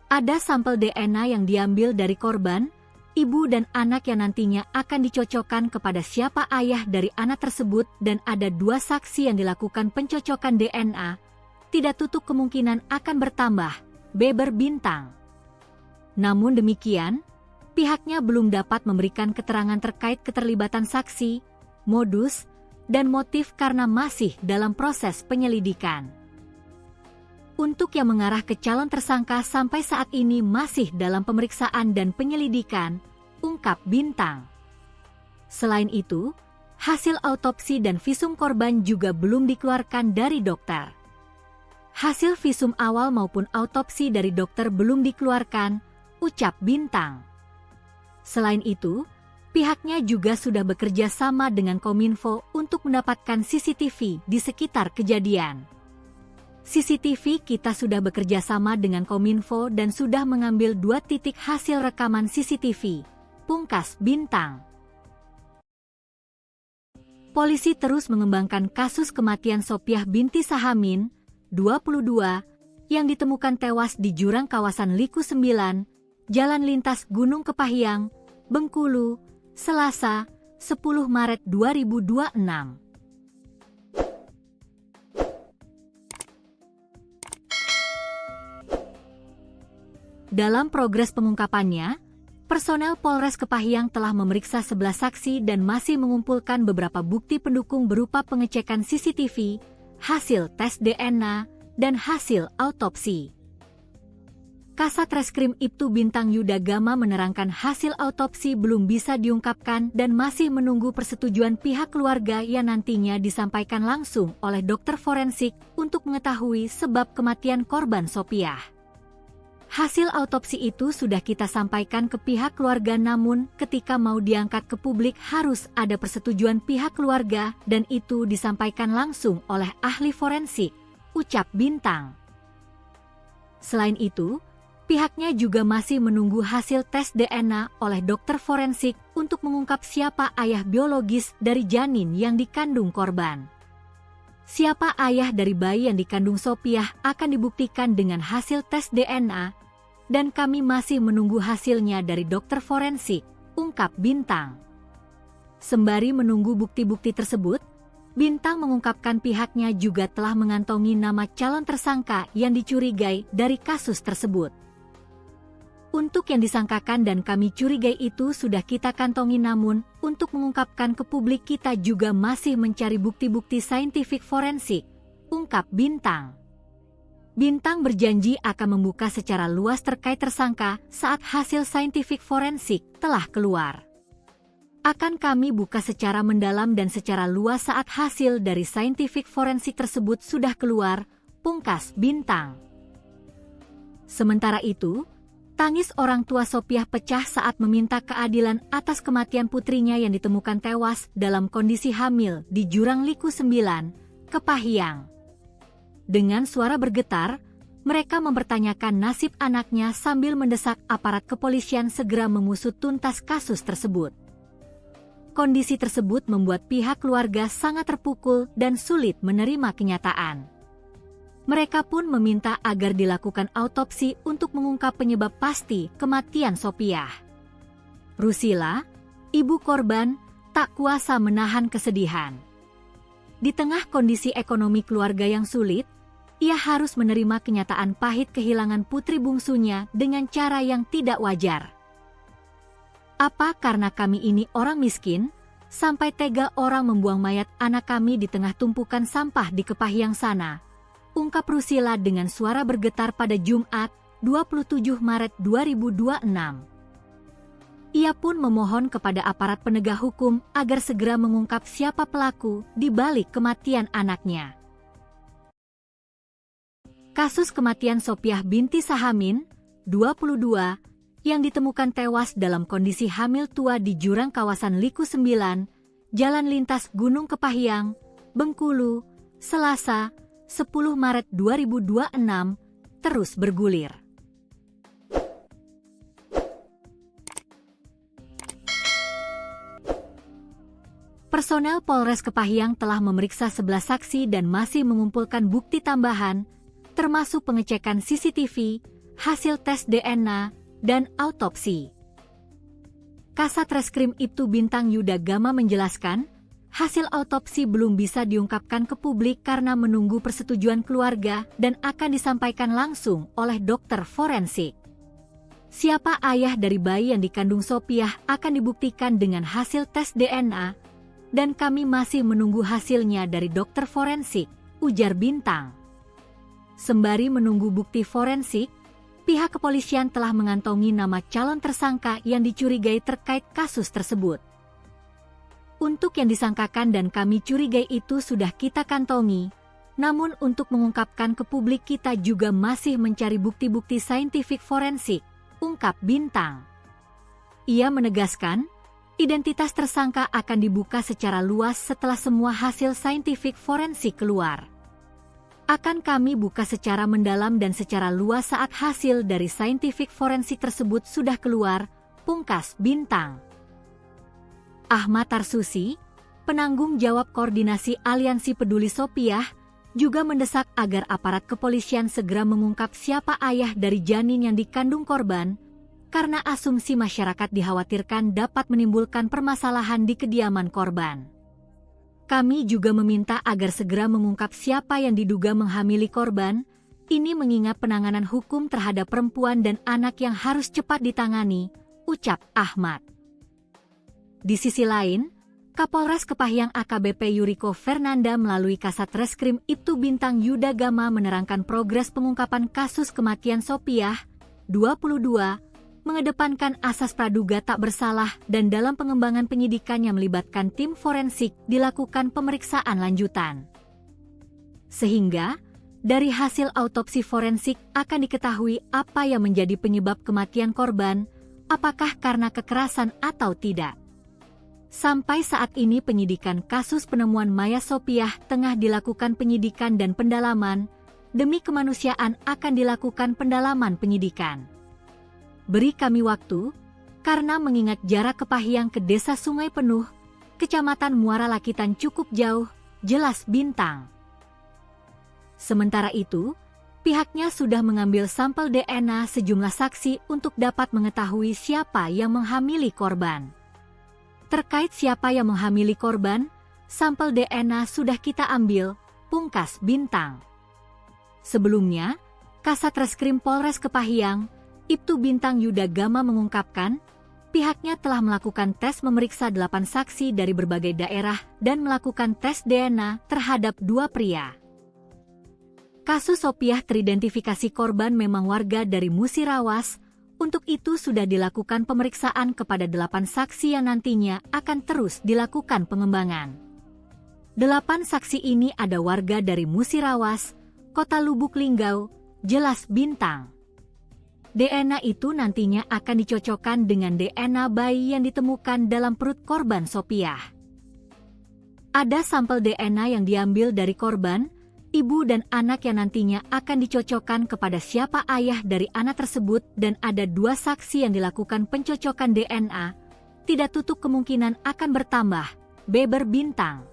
Speaker 1: Ada sampel DNA yang diambil dari korban, ibu dan anak yang nantinya akan dicocokkan kepada siapa ayah dari anak tersebut, dan ada 2 saksi yang dilakukan pencocokan DNA. Tidak tutup kemungkinan akan bertambah, beber Bintang. Namun demikian, pihaknya belum dapat memberikan keterangan terkait keterlibatan saksi, modus, dan motif karena masih dalam proses penyelidikan. Untuk yang mengarah ke calon tersangka sampai saat ini masih dalam pemeriksaan dan penyelidikan, ungkap Bintang. Selain itu, hasil autopsi dan visum korban juga belum dikeluarkan dari dokter. Hasil visum awal maupun autopsi dari dokter belum dikeluarkan, ucap Bintang. Selain itu, pihaknya juga sudah bekerja sama dengan Kominfo untuk mendapatkan CCTV di sekitar kejadian. CCTV kita sudah bekerja sama dengan Kominfo dan sudah mengambil 2 titik hasil rekaman CCTV, pungkas Bintang. Polisi terus mengembangkan kasus kematian Sopiah binti Sahamin, 22, yang ditemukan tewas di jurang kawasan Liku 9, Jalan Lintas Gunung Kepahyang, Bengkulu, Selasa, 10 Maret 2026. Dalam progres pengungkapannya, personel Polres Kepahyang telah memeriksa 11 saksi dan masih mengumpulkan beberapa bukti pendukung berupa pengecekan CCTV, hasil tes DNA, dan hasil autopsi. Kasat Reskrim Ibtu Bintang Yuda Gama menerangkan hasil autopsi belum bisa diungkapkan dan masih menunggu persetujuan pihak keluarga yang nantinya disampaikan langsung oleh dokter forensik untuk mengetahui sebab kematian korban Sopiah. Hasil autopsi itu sudah kita sampaikan ke pihak keluarga, namun ketika mau diangkat ke publik harus ada persetujuan pihak keluarga dan itu disampaikan langsung oleh ahli forensik, ucap Bintang. Selain itu, pihaknya juga masih menunggu hasil tes DNA oleh dokter forensik untuk mengungkap siapa ayah biologis dari janin yang dikandung korban. Siapa ayah dari bayi yang dikandung Sopiah akan dibuktikan dengan hasil tes DNA, dan kami masih menunggu hasilnya dari dokter forensik, ungkap Bintang. Sembari menunggu bukti-bukti tersebut, Bintang mengungkapkan pihaknya juga telah mengantongi nama calon tersangka yang dicurigai dari kasus tersebut. Untuk yang disangkakan dan kami curigai itu sudah kita kantongi, namun untuk mengungkapkan ke publik kita juga masih mencari bukti-bukti saintifik forensik, ungkap Bintang. Bintang berjanji akan membuka secara luas terkait tersangka saat hasil saintifik forensik telah keluar. Akan kami buka secara mendalam dan secara luas saat hasil dari saintifik forensik tersebut sudah keluar, pungkas Bintang. Sementara itu, tangis orang tua Sopiah pecah saat meminta keadilan atas kematian putrinya yang ditemukan tewas dalam kondisi hamil di Jurang Liku 9, Kepahyang. Dengan suara bergetar, mereka mempertanyakan nasib anaknya sambil mendesak aparat kepolisian segera mengusut tuntas kasus tersebut. Kondisi tersebut membuat pihak keluarga sangat terpukul dan sulit menerima kenyataan. Mereka pun meminta agar dilakukan autopsi untuk mengungkap penyebab pasti kematian Sopiah. Rusila, ibu korban, tak kuasa menahan kesedihan. Di tengah kondisi ekonomi keluarga yang sulit, ia harus menerima kenyataan pahit kehilangan putri bungsunya dengan cara yang tidak wajar. Apa karena kami ini orang miskin, sampai tega orang membuang mayat anak kami di tengah tumpukan sampah di Kepahyang sana? Ungkap Rusila dengan suara bergetar pada Jumat, 27 Maret 2026. Ia pun memohon kepada aparat penegak hukum agar segera mengungkap siapa pelaku di balik kematian anaknya. Kasus kematian Sopiah binti Sahamin, 22, yang ditemukan tewas dalam kondisi hamil tua di jurang kawasan Liku 9, Jalan Lintas Gunung Kepahyang, Bengkulu, Selasa, 10 Maret 2026, terus bergulir. Personel Polres Kepahyang telah memeriksa 11 saksi dan masih mengumpulkan bukti tambahan, termasuk pengecekan CCTV, hasil tes DNA, dan autopsi. Kasat Reskrim Ibtu Bintang Yuda Gama menjelaskan, hasil autopsi belum bisa diungkapkan ke publik karena menunggu persetujuan keluarga dan akan disampaikan langsung oleh dokter forensik. Siapa ayah dari bayi yang dikandung Sopiah akan dibuktikan dengan hasil tes DNA, dan kami masih menunggu hasilnya dari dokter forensik, ujar Bintang. Sembari menunggu bukti forensik, pihak kepolisian telah mengantongi nama calon tersangka yang dicurigai terkait kasus tersebut. Untuk yang disangkakan dan kami curigai itu sudah kita kantongi, namun untuk mengungkapkan ke publik kita juga masih mencari bukti-bukti saintifik forensik, ungkap Bintang. Ia menegaskan, identitas tersangka akan dibuka secara luas setelah semua hasil saintifik forensik keluar. Akan kami buka secara mendalam dan secara luas saat hasil dari saintifik forensik tersebut sudah keluar, pungkas Bintang. Ahmad Tarsusi, penanggung jawab koordinasi Aliansi Peduli Sopiah, juga mendesak agar aparat kepolisian segera mengungkap siapa ayah dari janin yang dikandung korban, karena asumsi masyarakat dikhawatirkan dapat menimbulkan permasalahan di kediaman korban. Kami juga meminta agar segera mengungkap siapa yang diduga menghamili korban, ini mengingat penanganan hukum terhadap perempuan dan anak yang harus cepat ditangani, ucap Ahmad. Di sisi lain, Kapolres Kepahyang AKBP Yuriko Fernanda melalui Kasat Reskrim Ibtu Bintang Yuda Gama menerangkan progres pengungkapan kasus kematian Sopiah 22, mengedepankan asas praduga tak bersalah dan dalam pengembangan penyidikan yang melibatkan tim forensik dilakukan pemeriksaan lanjutan. Sehingga, dari hasil autopsi forensik akan diketahui apa yang menjadi penyebab kematian korban, apakah karena kekerasan atau tidak. Sampai saat ini penyidikan kasus penemuan mayat Sopiah tengah dilakukan penyidikan dan pendalaman, demi kemanusiaan akan dilakukan pendalaman penyidikan. Beri kami waktu, karena mengingat jarak Kepahyang ke Desa Sungai Penuh, Kecamatan Muara Lakitan cukup jauh, jelas Bintang. Sementara itu, pihaknya sudah mengambil sampel DNA sejumlah saksi untuk dapat mengetahui siapa yang menghamili korban. Terkait siapa yang menghamili korban, sampel DNA sudah kita ambil, pungkas Bintang. Sebelumnya, Kasat Reskrim Polres Kepahyang, Ibtu Bintang Yuda Gama mengungkapkan, pihaknya telah melakukan tes memeriksa 8 saksi dari berbagai daerah dan melakukan tes DNA terhadap 2 pria. Kasus Sopiah teridentifikasi korban memang warga dari Musirawas. Untuk itu sudah dilakukan pemeriksaan kepada 8 saksi yang nantinya akan terus dilakukan pengembangan. 8 saksi ini ada warga dari Musirawas, Kota Lubuk Linggau, jelas Bintang. DNA itu nantinya akan dicocokkan dengan DNA bayi yang ditemukan dalam perut korban Sopiah. Ada sampel DNA yang diambil dari korban, ibu dan anak yang nantinya akan dicocokkan kepada siapa ayah dari anak tersebut dan ada 2 saksi yang dilakukan pencocokan DNA, tidak tutup kemungkinan akan bertambah, beber Bintang.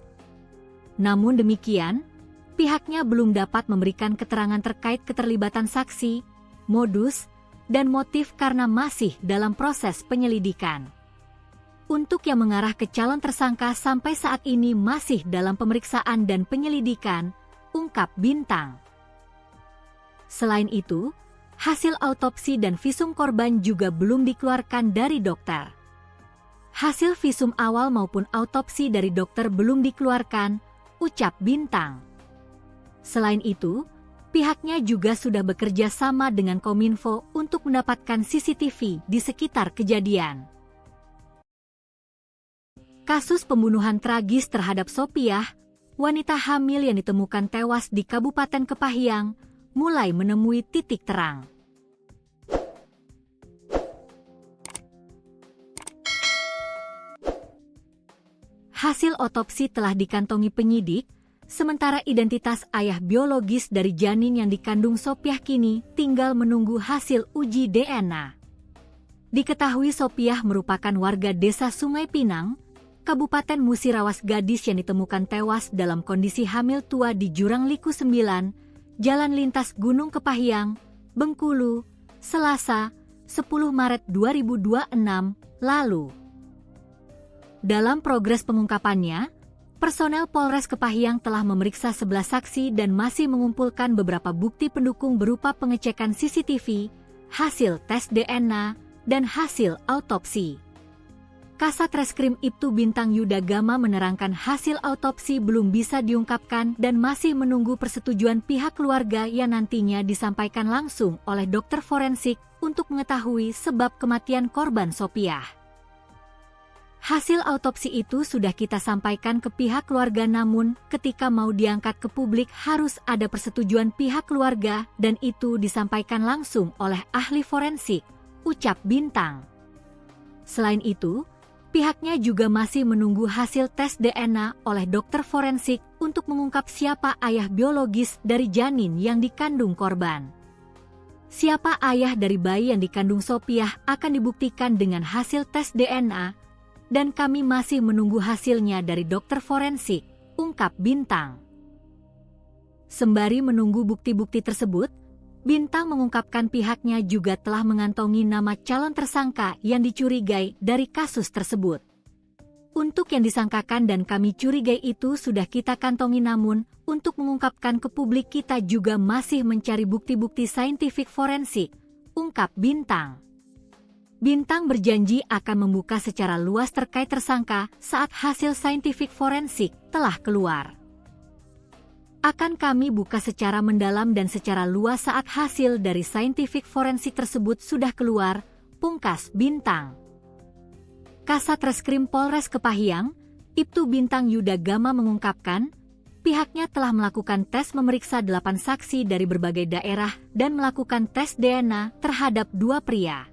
Speaker 1: Namun demikian, pihaknya belum dapat memberikan keterangan terkait keterlibatan saksi, modus, dan motif karena masih dalam proses penyelidikan. Untuk yang mengarah ke calon tersangka sampai saat ini masih dalam pemeriksaan dan penyelidikan, ungkap Bintang. Selain itu, hasil autopsi dan visum korban juga belum dikeluarkan dari dokter. Hasil visum awal maupun autopsi dari dokter belum dikeluarkan, ucap Bintang. Selain itu, pihaknya juga sudah bekerja sama dengan Kominfo untuk mendapatkan CCTV di sekitar kejadian. Kasus pembunuhan tragis terhadap Sopiah, wanita hamil yang ditemukan tewas di Kabupaten Kepahyang, mulai menemui titik terang. Hasil otopsi telah dikantongi penyidik, sementara identitas ayah biologis dari janin yang dikandung Sopiah kini tinggal menunggu hasil uji DNA. Diketahui Sopiah merupakan warga Desa Sungai Pinang, Kabupaten Musirawas, gadis yang ditemukan tewas dalam kondisi hamil tua di Jurang Liku 9, Jalan Lintas Gunung Kepahyang, Bengkulu, Selasa, 10 Maret 2026, lalu. Dalam progres pengungkapannya, personel Polres Kepahyang telah memeriksa 11 saksi dan masih mengumpulkan beberapa bukti pendukung berupa pengecekan CCTV, hasil tes DNA, dan hasil autopsi. Kasat Reskrim Ibtu Bintang Yuda Gama menerangkan hasil autopsi belum bisa diungkapkan dan masih menunggu persetujuan pihak keluarga yang nantinya disampaikan langsung oleh dokter forensik untuk mengetahui sebab kematian korban Sopiah. Hasil autopsi itu sudah kita sampaikan ke pihak keluarga, namun ketika mau diangkat ke publik harus ada persetujuan pihak keluarga dan itu disampaikan langsung oleh ahli forensik, ucap Bintang. Selain itu, pihaknya juga masih menunggu hasil tes DNA oleh dokter forensik untuk mengungkap siapa ayah biologis dari janin yang dikandung korban. Siapa ayah dari bayi yang dikandung Sopiah akan dibuktikan dengan hasil tes DNA, dan kami masih menunggu hasilnya dari dokter forensik, ungkap Bintang. Sembari menunggu bukti-bukti tersebut, Bintang mengungkapkan pihaknya juga telah mengantongi nama calon tersangka yang dicurigai dari kasus tersebut. Untuk yang disangkakan dan kami curigai itu sudah kita kantongi, namun untuk mengungkapkan ke publik kita juga masih mencari bukti-bukti saintifik forensik, ungkap Bintang. Bintang berjanji akan membuka secara luas terkait tersangka saat hasil saintifik forensik telah keluar. Akan kami buka secara mendalam dan secara luas saat hasil dari saintifik forensik tersebut sudah keluar, pungkas Bintang. Kasat Reskrim Polres Kepahyang, Ibtu Bintang Yuda Gama mengungkapkan, pihaknya telah melakukan tes memeriksa 8 saksi dari berbagai daerah dan melakukan tes DNA terhadap 2 pria.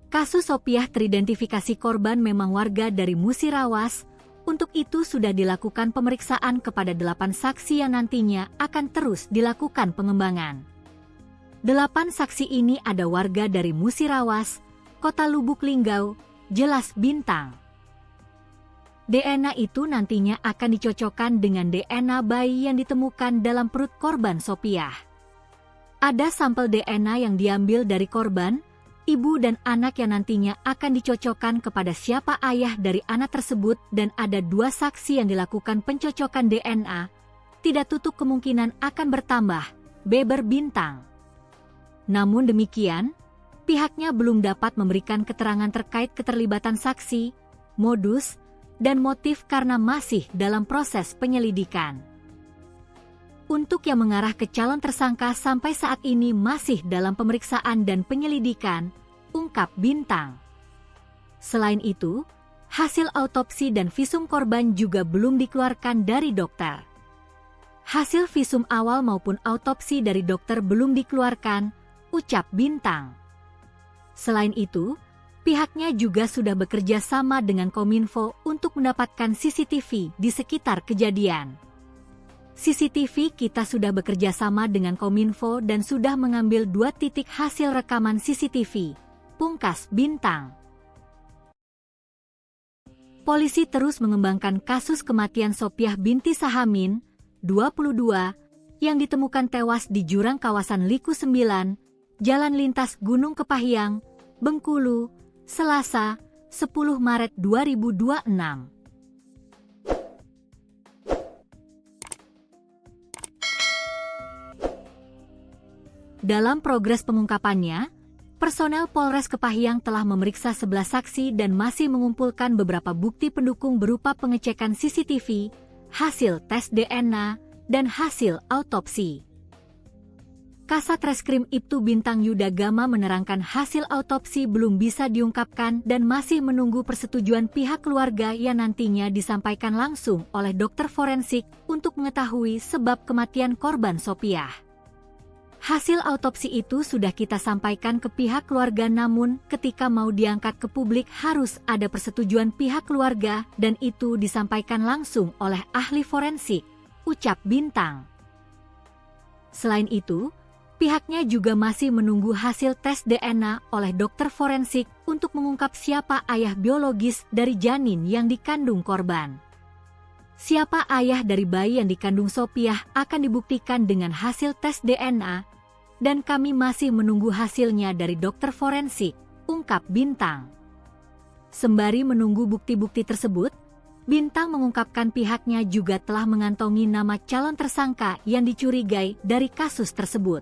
Speaker 1: Kasus Sopiah teridentifikasi korban memang warga dari Musirawas. Untuk itu sudah dilakukan pemeriksaan kepada 8 saksi yang nantinya akan terus dilakukan pengembangan. 8 saksi ini ada warga dari Musirawas, Kota Lubuk Linggau, jelas Bintang. DNA itu nantinya akan dicocokkan dengan DNA bayi yang ditemukan dalam perut korban Sopiah. Ada sampel DNA yang diambil dari korban, ibu dan anak yang nantinya akan dicocokkan kepada siapa ayah dari anak tersebut dan ada 2 saksi yang dilakukan pencocokan DNA. Tidak tutup kemungkinan akan bertambah, beber Bintang. Namun demikian, pihaknya belum dapat memberikan keterangan terkait keterlibatan saksi, modus, dan motif karena masih dalam proses penyelidikan. Untuk yang mengarah ke calon tersangka sampai saat ini masih dalam pemeriksaan dan penyelidikan, ungkap Bintang. Selain itu, hasil autopsi dan visum korban juga belum dikeluarkan dari dokter. Hasil visum awal maupun autopsi dari dokter belum dikeluarkan, ucap Bintang. Selain itu, pihaknya juga sudah bekerja sama dengan Kominfo untuk mendapatkan CCTV di sekitar kejadian. CCTV kita sudah bekerja sama dengan Kominfo dan sudah mengambil 2 titik hasil rekaman CCTV, pungkas Bintang. Polisi terus mengembangkan kasus kematian Sopiah binti Sahamin, 22, yang ditemukan tewas di jurang kawasan Liku 9, Jalan Lintas Gunung Kepahyang, Bengkulu, Selasa, 10 Maret 2026. Dalam progres pengungkapannya, personel Polres Kepahyang telah memeriksa 11 saksi dan masih mengumpulkan beberapa bukti pendukung berupa pengecekan CCTV, hasil tes DNA, dan hasil autopsi. Kasat Reskrim Ibtu Bintang Yuda Gama menerangkan hasil autopsi belum bisa diungkapkan dan masih menunggu persetujuan pihak keluarga yang nantinya disampaikan langsung oleh dokter forensik untuk mengetahui sebab kematian korban Sopiah. Hasil autopsi itu sudah kita sampaikan ke pihak keluarga namun ketika mau diangkat ke publik harus ada persetujuan pihak keluarga dan itu disampaikan langsung oleh ahli forensik, ucap Bintang. Selain itu, pihaknya juga masih menunggu hasil tes DNA oleh dokter forensik untuk mengungkap siapa ayah biologis dari janin yang dikandung korban. Siapa ayah dari bayi yang dikandung Sopiah akan dibuktikan dengan hasil tes DNA, dan kami masih menunggu hasilnya dari dokter forensik, ungkap Bintang. Sembari menunggu bukti-bukti tersebut, Bintang mengungkapkan pihaknya juga telah mengantongi nama calon tersangka yang dicurigai dari kasus tersebut.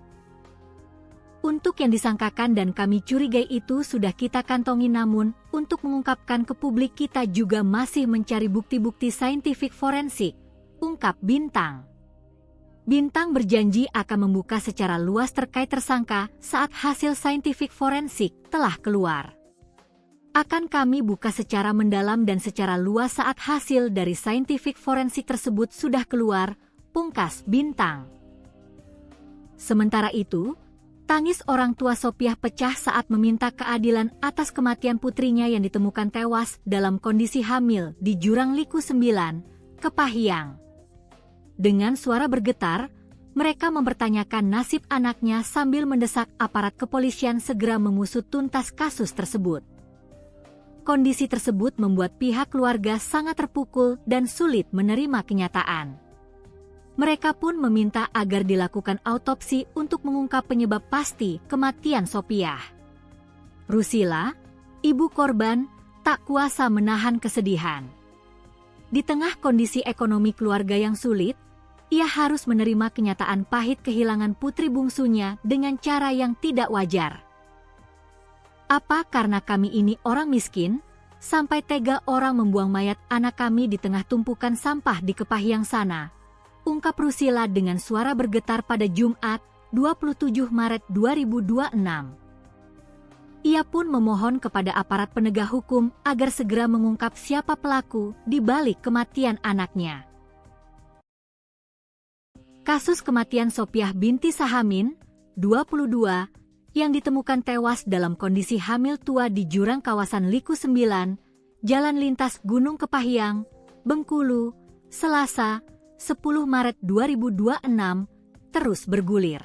Speaker 1: Untuk yang disangkakan dan kami curigai itu sudah kita kantongi namun, untuk mengungkapkan ke publik kita juga masih mencari bukti-bukti saintifik forensik, ungkap Bintang. Bintang berjanji akan membuka secara luas terkait tersangka saat hasil saintifik forensik telah keluar. Akan kami buka secara mendalam dan secara luas saat hasil dari saintifik forensik tersebut sudah keluar, pungkas Bintang. Sementara itu, tangis orang tua Sopiah pecah saat meminta keadilan atas kematian putrinya yang ditemukan tewas dalam kondisi hamil di Jurang Liku 9, Kepahyang. Dengan suara bergetar, mereka mempertanyakan nasib anaknya sambil mendesak aparat kepolisian segera mengusut tuntas kasus tersebut. Kondisi tersebut membuat pihak keluarga sangat terpukul dan sulit menerima kenyataan. Mereka pun meminta agar dilakukan autopsi untuk mengungkap penyebab pasti kematian Sopiah. Rusila, ibu korban, tak kuasa menahan kesedihan. Di tengah kondisi ekonomi keluarga yang sulit, ia harus menerima kenyataan pahit kehilangan putri bungsunya dengan cara yang tidak wajar. Apa karena kami ini orang miskin, sampai tega orang membuang mayat anak kami di tengah tumpukan sampah di Kepahyang sana? ungkap Rusila dengan suara bergetar pada Jumat, 27 Maret 2026. Ia pun memohon kepada aparat penegak hukum agar segera mengungkap siapa pelaku di balik kematian anaknya. Kasus kematian Sopiah binti Sahamin, 22, yang ditemukan tewas dalam kondisi hamil tua di jurang kawasan Liku 9, Jalan Lintas Gunung Kepahyang, Bengkulu, Selasa, 10 Maret 2026, terus bergulir.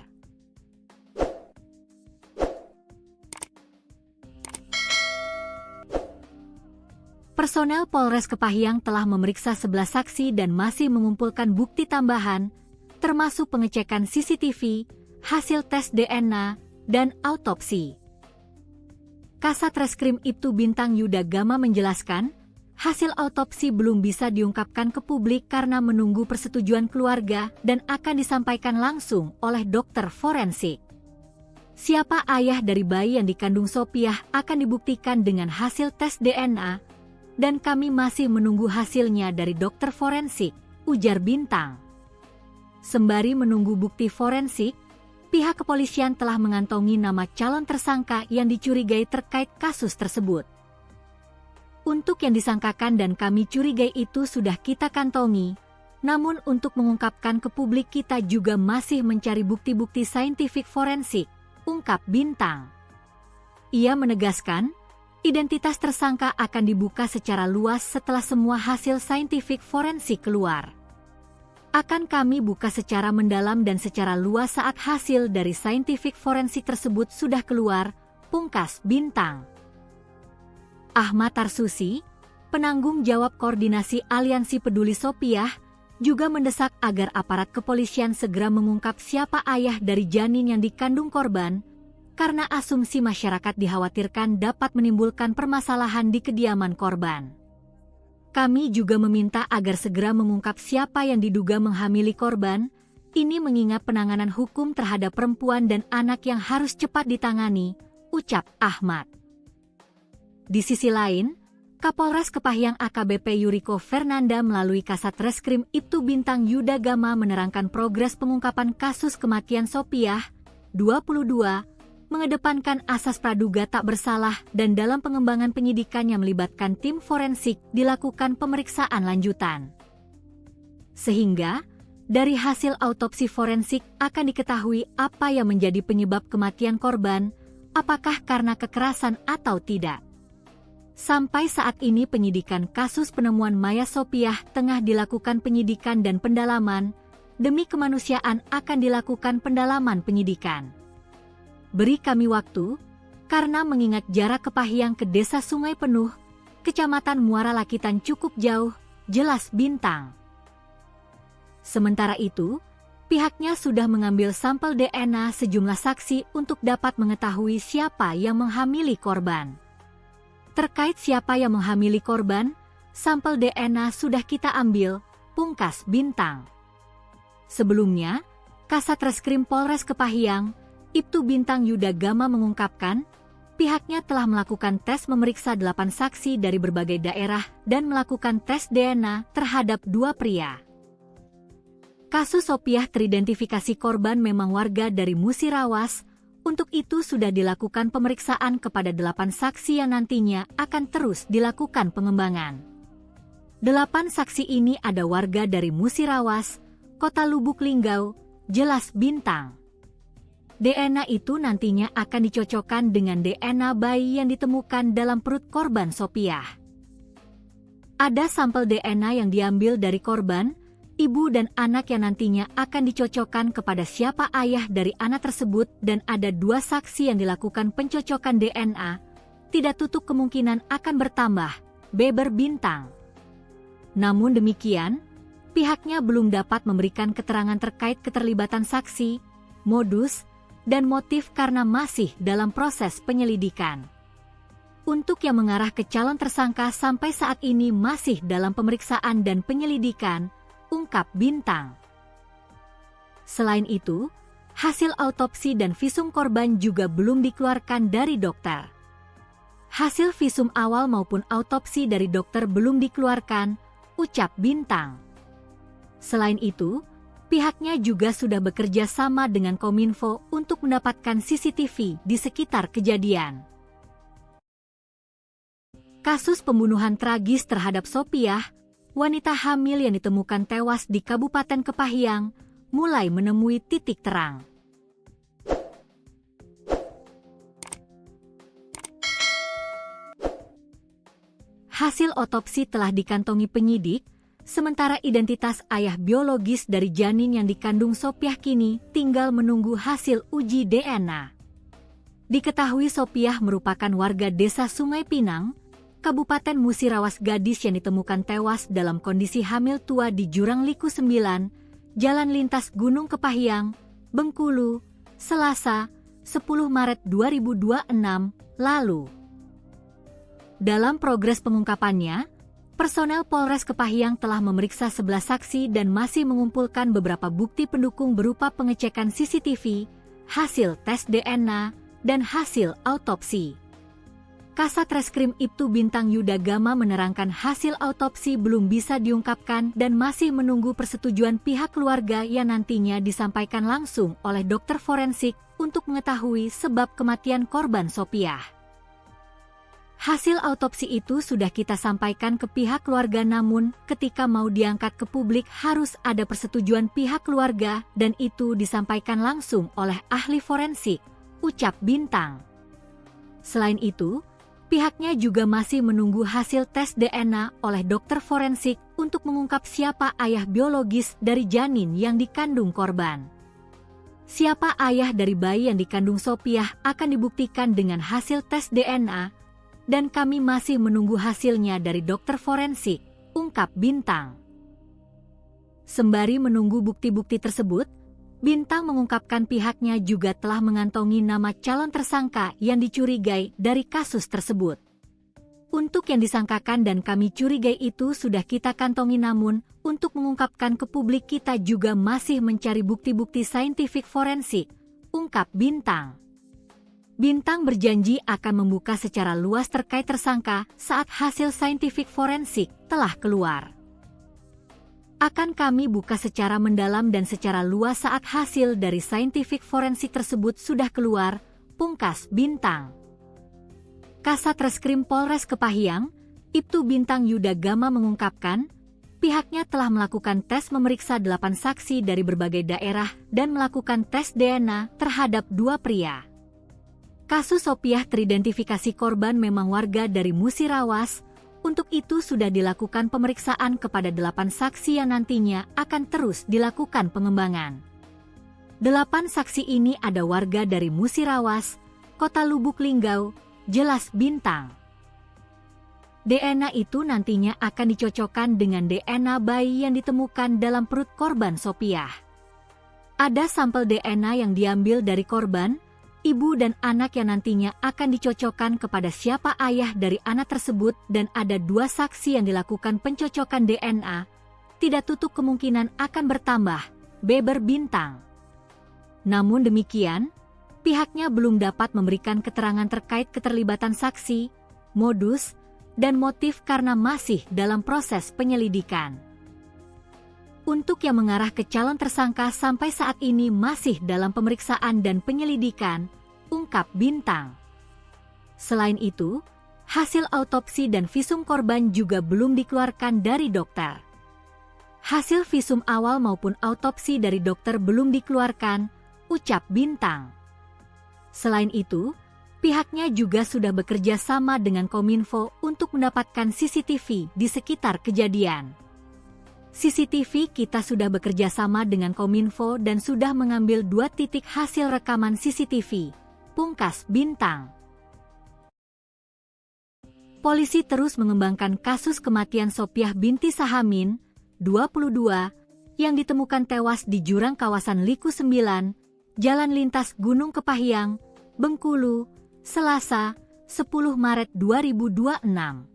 Speaker 1: Personel Polres Kepahyang telah memeriksa 11 saksi dan masih mengumpulkan bukti tambahan, termasuk pengecekan CCTV, hasil tes DNA, dan autopsi. Kasat Reskrim Ibtu Bintang Yuda Gama menjelaskan, hasil autopsi belum bisa diungkapkan ke publik karena menunggu persetujuan keluarga dan akan disampaikan langsung oleh dokter forensik. Siapa ayah dari bayi yang dikandung Sopiah akan dibuktikan dengan hasil tes DNA, dan kami masih menunggu hasilnya dari dokter forensik, ujar Bintang. Sembari menunggu bukti forensik, pihak kepolisian telah mengantongi nama calon tersangka yang dicurigai terkait kasus tersebut. Untuk yang disangkakan dan kami curigai itu sudah kita kantongi, namun untuk mengungkapkan ke publik kita juga masih mencari bukti-bukti saintifik forensik, ungkap Bintang. Ia menegaskan, identitas tersangka akan dibuka secara luas setelah semua hasil saintifik forensik keluar. Akan kami buka secara mendalam dan secara luas saat hasil dari saintifik forensik tersebut sudah keluar, pungkas Bintang. Ahmad Tarsusi, penanggung jawab koordinasi Aliansi Peduli Sopiah, juga mendesak agar aparat kepolisian segera mengungkap siapa ayah dari janin yang dikandung korban, karena asumsi masyarakat dikhawatirkan dapat menimbulkan permasalahan di kediaman korban. Kami juga meminta agar segera mengungkap siapa yang diduga menghamili korban, ini mengingat penanganan hukum terhadap perempuan dan anak yang harus cepat ditangani, ucap Ahmad. Di sisi lain, Kapolres Kepahyang AKBP Yuriko Fernanda melalui Kasat Reskrim Ibtu Bintang Yuda Gama menerangkan progres pengungkapan kasus kematian Sopiah, 22, mengedepankan asas praduga tak bersalah dan dalam pengembangan penyidikan yang melibatkan tim forensik dilakukan pemeriksaan lanjutan. Sehingga, dari hasil autopsi forensik akan diketahui apa yang menjadi penyebab kematian korban, apakah karena kekerasan atau tidak. Sampai saat ini penyidikan kasus penemuan mayat Sopiah tengah dilakukan penyidikan dan pendalaman, demi kemanusiaan akan dilakukan pendalaman penyidikan. Beri kami waktu, karena mengingat jarak Kepahyang ke Desa Sungai Penuh, Kecamatan Muara Lakitan cukup jauh, jelas Bintang. Sementara itu, pihaknya sudah mengambil sampel DNA sejumlah saksi untuk dapat mengetahui siapa yang menghamili korban. Terkait siapa yang menghamili korban, sampel DNA sudah kita ambil, pungkas Bintang. Sebelumnya, Kasat Reskrim Polres Kepahyang, Ibtu Bintang Yuda Gama mengungkapkan, pihaknya telah melakukan tes memeriksa 8 saksi dari berbagai daerah dan melakukan tes DNA terhadap 2 pria. Kasus Sopiah teridentifikasi korban memang warga dari Musirawas, untuk itu sudah dilakukan pemeriksaan kepada 8 saksi yang nantinya akan terus dilakukan pengembangan. 8 saksi ini ada warga dari Musirawas, Kota Lubuk Linggau, jelas Bintang. DNA itu nantinya akan dicocokkan dengan DNA bayi yang ditemukan dalam perut korban Sopiah. Ada sampel DNA yang diambil dari korban, ibu dan anak yang nantinya akan dicocokkan kepada siapa ayah dari anak tersebut dan ada 2 saksi yang dilakukan pencocokan DNA, tidak tutup kemungkinan akan bertambah, beber Bintang. Namun demikian, pihaknya belum dapat memberikan keterangan terkait keterlibatan saksi, modus, dan motif karena masih dalam proses penyelidikan. Untuk yang mengarah ke calon tersangka sampai saat ini masih dalam pemeriksaan dan penyelidikan, ungkap Bintang. Selain itu, hasil autopsi dan visum korban juga belum dikeluarkan dari dokter. Hasil visum awal maupun autopsi dari dokter belum dikeluarkan, ucap Bintang. Selain itu, Pihaknya juga sudah bekerja sama dengan Kominfo untuk mendapatkan CCTV di sekitar kejadian. Kasus pembunuhan tragis terhadap Sopiah, wanita hamil yang ditemukan tewas di Kabupaten Kepahyang, mulai menemui titik terang. Hasil otopsi telah dikantongi penyidik, sementara identitas ayah biologis dari janin yang dikandung Sopiah kini tinggal menunggu hasil uji DNA. Diketahui Sopiah merupakan warga desa Sungai Pinang, Kabupaten Musirawas Gadis yang ditemukan tewas dalam kondisi hamil tua di Jurang Liku 9, Jalan Lintas Gunung Kepahyang, Bengkulu, Selasa, 10 Maret 2026, lalu. Dalam progres pengungkapannya, personel Polres Kepahyang telah memeriksa 11 saksi dan masih mengumpulkan beberapa bukti pendukung berupa pengecekan CCTV, hasil tes DNA, dan hasil autopsi. Kasat Reskrim Ibtu Bintang Yuda Gama menerangkan hasil autopsi belum bisa diungkapkan dan masih menunggu persetujuan pihak keluarga yang nantinya disampaikan langsung oleh dokter forensik untuk mengetahui sebab kematian korban Sopiah. Hasil autopsi itu sudah kita sampaikan ke pihak keluarga, namun ketika mau diangkat ke publik harus ada persetujuan pihak keluarga dan itu disampaikan langsung oleh ahli forensik, ucap Bintang. Selain itu, pihaknya juga masih menunggu hasil tes DNA oleh dokter forensik untuk mengungkap siapa ayah biologis dari janin yang dikandung korban. Siapa ayah dari bayi yang dikandung Sopiah akan dibuktikan dengan hasil tes DNA, dan kami masih menunggu hasilnya dari dokter forensik, ungkap Bintang. Sembari menunggu bukti-bukti tersebut, Bintang mengungkapkan pihaknya juga telah mengantongi nama calon tersangka yang dicurigai dari kasus tersebut. Untuk yang disangkakan dan kami curigai itu sudah kita kantongi, namun untuk mengungkapkan ke publik kita juga masih mencari bukti-bukti saintifik forensik, ungkap Bintang. Bintang berjanji akan membuka secara luas terkait tersangka saat hasil saintifik forensik telah keluar. Akan kami buka secara mendalam dan secara luas saat hasil dari saintifik forensik tersebut sudah keluar, pungkas Bintang. Kasat Reskrim Polres Kepahyang, Ibtu Bintang Yuda Gama mengungkapkan, pihaknya telah melakukan tes memeriksa 8 saksi dari berbagai daerah dan melakukan tes DNA terhadap 2 pria. Kasus Sopiah teridentifikasi korban memang warga dari Musirawas, untuk itu sudah dilakukan pemeriksaan kepada 8 saksi yang nantinya akan terus dilakukan pengembangan. 8 saksi ini ada warga dari Musirawas, Kota Lubuk Linggau, jelas Bintang. DNA itu nantinya akan dicocokkan dengan DNA bayi yang ditemukan dalam perut korban Sopiah. Ada sampel DNA yang diambil dari korban, ibu dan anak yang nantinya akan dicocokkan kepada siapa ayah dari anak tersebut, dan ada 2 saksi yang dilakukan pencocokan DNA. Tidak tutup kemungkinan akan bertambah, beber Bintang. Namun demikian, pihaknya belum dapat memberikan keterangan terkait keterlibatan saksi, modus, dan motif karena masih dalam proses penyelidikan. Untuk yang mengarah ke calon tersangka sampai saat ini masih dalam pemeriksaan dan penyelidikan, ungkap Bintang. Selain itu, hasil autopsi dan visum korban juga belum dikeluarkan dari dokter. Hasil visum awal maupun autopsi dari dokter belum dikeluarkan, ucap Bintang. Selain itu, pihaknya juga sudah bekerja sama dengan Kominfo untuk mendapatkan CCTV di sekitar kejadian. CCTV kita sudah bekerja sama dengan Kominfo dan sudah mengambil 2 titik hasil rekaman CCTV, pungkas Bintang. Polisi terus mengembangkan kasus kematian Sopiah binti Sahamin, 22, yang ditemukan tewas di jurang kawasan Liku 9, Jalan Lintas Gunung Kepahyang, Bengkulu, Selasa, 10 Maret 2026.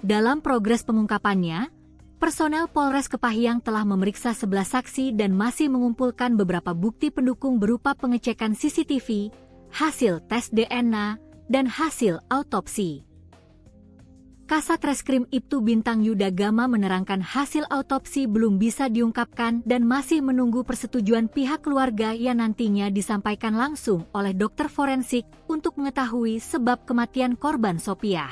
Speaker 1: Dalam progres pengungkapannya, personel Polres Kepahyang telah memeriksa 11 saksi dan masih mengumpulkan beberapa bukti pendukung berupa pengecekan CCTV, hasil tes DNA, dan hasil autopsi. Kasat Reskrim Ibtu Bintang Yuda Gama menerangkan hasil autopsi belum bisa diungkapkan dan masih menunggu persetujuan pihak keluarga yang nantinya disampaikan langsung oleh dokter forensik untuk mengetahui sebab kematian korban Sopiah.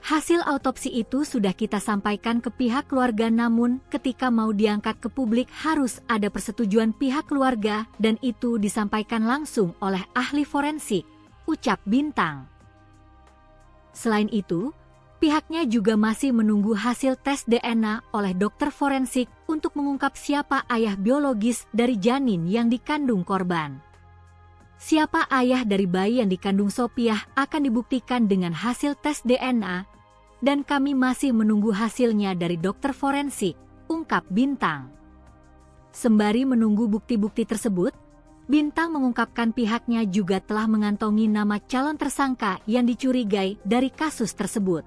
Speaker 1: Hasil autopsi itu sudah kita sampaikan ke pihak keluarga, namun ketika mau diangkat ke publik harus ada persetujuan pihak keluarga dan itu disampaikan langsung oleh ahli forensik, ucap Bintang. Selain itu, pihaknya juga masih menunggu hasil tes DNA oleh dokter forensik untuk mengungkap siapa ayah biologis dari janin yang dikandung korban. Siapa ayah dari bayi yang dikandung Sopiah akan dibuktikan dengan hasil tes DNA, dan kami masih menunggu hasilnya dari dokter forensik, ungkap Bintang. Sembari menunggu bukti-bukti tersebut, Bintang mengungkapkan pihaknya juga telah mengantongi nama calon tersangka yang dicurigai dari kasus tersebut.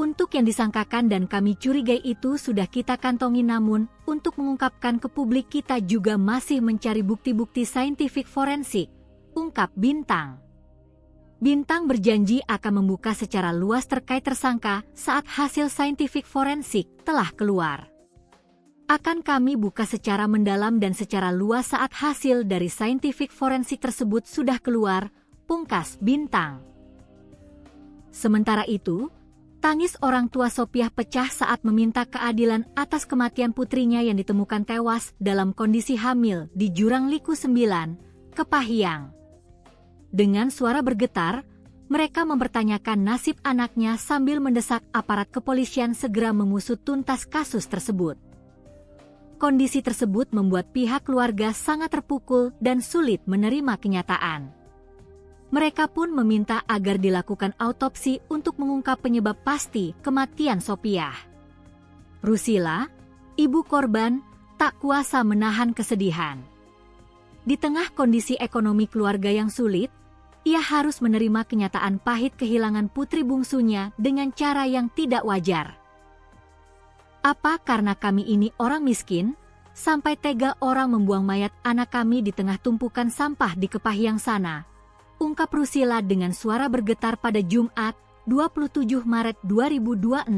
Speaker 1: Untuk yang disangkakan dan kami curigai itu sudah kita kantongi, namun untuk mengungkapkan ke publik kita juga masih mencari bukti-bukti saintifik forensik, ungkap Bintang. Bintang berjanji akan membuka secara luas terkait tersangka saat hasil saintifik forensik telah keluar. Akan kami buka secara mendalam dan secara luas saat hasil dari saintifik forensik tersebut sudah keluar, pungkas Bintang. Sementara itu, tangis orang tua Sopiah pecah saat meminta keadilan atas kematian putrinya yang ditemukan tewas dalam kondisi hamil di Jurang Liku 9, Kepahyang. Dengan suara bergetar, mereka mempertanyakan nasib anaknya sambil mendesak aparat kepolisian segera mengusut tuntas kasus tersebut. Kondisi tersebut membuat pihak keluarga sangat terpukul dan sulit menerima kenyataan. Mereka pun meminta agar dilakukan autopsi untuk mengungkap penyebab pasti kematian Sopiah. Rusila, ibu korban, tak kuasa menahan kesedihan. Di tengah kondisi ekonomi keluarga yang sulit, ia harus menerima kenyataan pahit kehilangan putri bungsunya dengan cara yang tidak wajar. Apa karena kami ini orang miskin, sampai tega orang membuang mayat anak kami di tengah tumpukan sampah di Kepahyang sana? Ungkap Rusila dengan suara bergetar pada Jumat, 27 Maret 2026.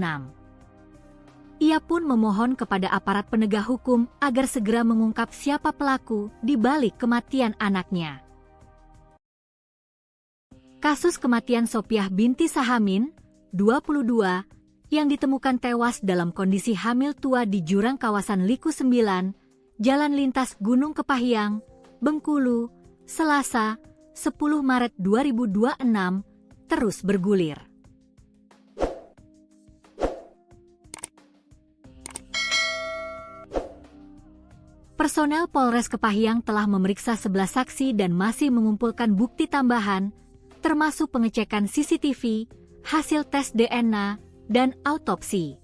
Speaker 1: Ia pun memohon kepada aparat penegak hukum agar segera mengungkap siapa pelaku di balik kematian anaknya. Kasus kematian Sopiah binti Sahamin, 22, yang ditemukan tewas dalam kondisi hamil tua di jurang kawasan Liku 9, Jalan Lintas Gunung Kepahyang, Bengkulu, Selasa, 10 Maret 2026, terus bergulir. Personel Polres Kepahyang telah memeriksa 11 saksi dan masih mengumpulkan bukti tambahan, termasuk pengecekan CCTV, hasil tes DNA, dan autopsi.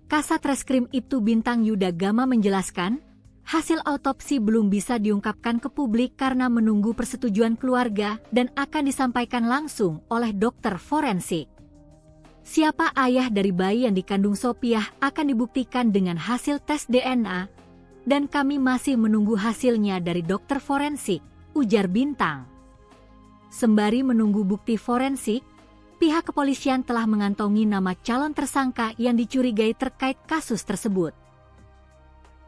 Speaker 1: Kasat Reskrim Ibtu Bintang Yuda Gama menjelaskan, hasil autopsi belum bisa diungkapkan ke publik karena menunggu persetujuan keluarga dan akan disampaikan langsung oleh dokter forensik. Siapa ayah dari bayi yang dikandung Sopiah akan dibuktikan dengan hasil tes DNA, dan kami masih menunggu hasilnya dari dokter forensik, ujar Bintang. Sembari menunggu bukti forensik, pihak kepolisian telah mengantongi nama calon tersangka yang dicurigai terkait kasus tersebut.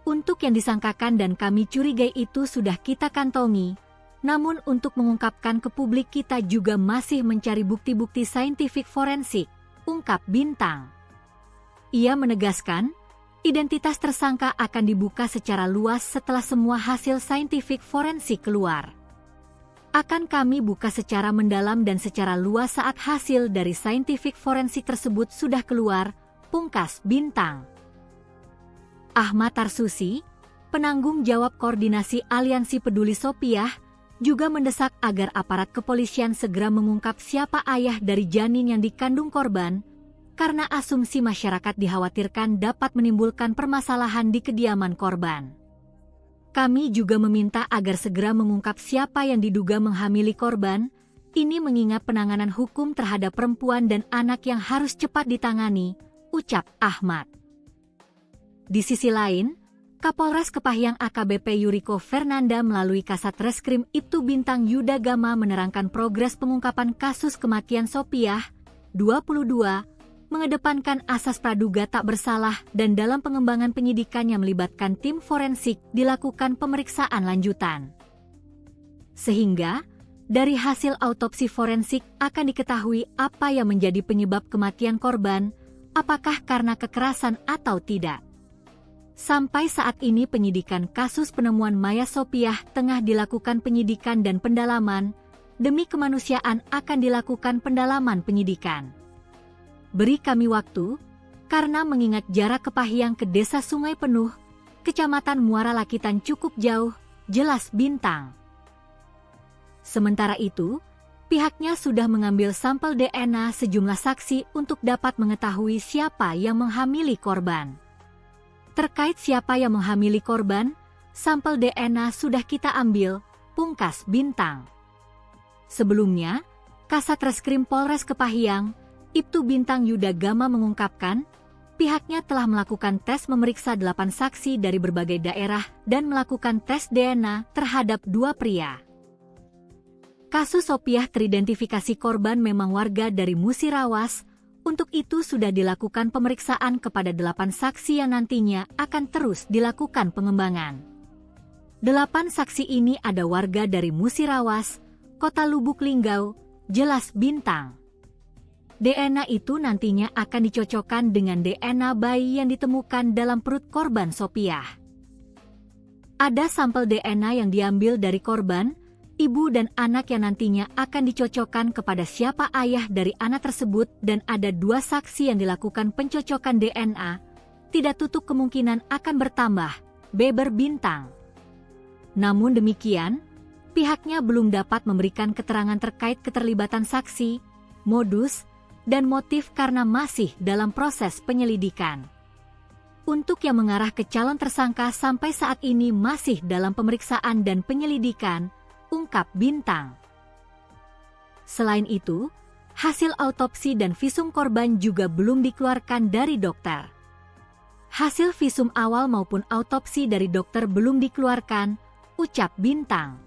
Speaker 1: Untuk yang disangkakan dan kami curigai itu sudah kita kantongi, namun untuk mengungkapkan ke publik kita juga masih mencari bukti-bukti saintifik forensik, ungkap Bintang. Ia menegaskan, identitas tersangka akan dibuka secara luas setelah semua hasil saintifik forensik keluar. Akan kami buka secara mendalam dan secara luas saat hasil dari saintifik forensik tersebut sudah keluar, pungkas Bintang. Ahmad Tarsusi, penanggung jawab koordinasi Aliansi Peduli Sopiah, juga mendesak agar aparat kepolisian segera mengungkap siapa ayah dari janin yang dikandung korban, karena asumsi masyarakat dikhawatirkan dapat menimbulkan permasalahan di kediaman korban. Kami juga meminta agar segera mengungkap siapa yang diduga menghamili korban, ini mengingat penanganan hukum terhadap perempuan dan anak yang harus cepat ditangani, ucap Ahmad. Di sisi lain, Kapolres Kepahyang AKBP Yuriko Fernanda melalui Kasat Reskrim Ibtu Bintang Yuda Gama menerangkan progres pengungkapan kasus kematian Sopiah, 22, mengedepankan asas praduga tak bersalah dan dalam pengembangan penyidikan yang melibatkan tim forensik dilakukan pemeriksaan lanjutan. Sehingga, dari hasil autopsi forensik akan diketahui apa yang menjadi penyebab kematian korban, apakah karena kekerasan atau tidak. Sampai saat ini penyidikan kasus penemuan mayat Sopiah tengah dilakukan penyidikan dan pendalaman, demi kemanusiaan akan dilakukan pendalaman penyidikan. Beri kami waktu, karena mengingat jarak Kepahyang ke Desa Sungai Penuh, Kecamatan Muara Lakitan cukup jauh, jelas Bintang. Sementara itu, pihaknya sudah mengambil sampel DNA sejumlah saksi untuk dapat mengetahui siapa yang menghamili korban. Terkait siapa yang menghamili korban, sampel DNA sudah kita ambil, pungkas Bintang. Sebelumnya, Kasat Reskrim Polres Kepahyang, Ibtu Bintang Yuda Gama mengungkapkan, pihaknya telah melakukan tes memeriksa 8 saksi dari berbagai daerah dan melakukan tes DNA terhadap 2 pria. Kasus Sopiah teridentifikasi korban memang warga dari Musirawas, untuk itu sudah dilakukan pemeriksaan kepada 8 saksi yang nantinya akan terus dilakukan pengembangan. 8 saksi ini ada warga dari Musirawas, Kota Lubuk Linggau, jelas Bintang. DNA itu nantinya akan dicocokkan dengan DNA bayi yang ditemukan dalam perut korban Sopiah. Ada sampel DNA yang diambil dari korban, ibu dan anak yang nantinya akan dicocokkan kepada siapa ayah dari anak tersebut dan ada 2 saksi yang dilakukan pencocokan DNA, tidak tutup kemungkinan akan bertambah, beber Bintang. Namun demikian, pihaknya belum dapat memberikan keterangan terkait keterlibatan saksi, modus, dan motif karena masih dalam proses penyelidikan. Untuk yang mengarah ke calon tersangka sampai saat ini masih dalam pemeriksaan dan penyelidikan, ungkap Bintang. Selain itu, hasil autopsi dan visum korban juga belum dikeluarkan dari dokter. Hasil visum awal maupun autopsi dari dokter belum dikeluarkan, ucap Bintang.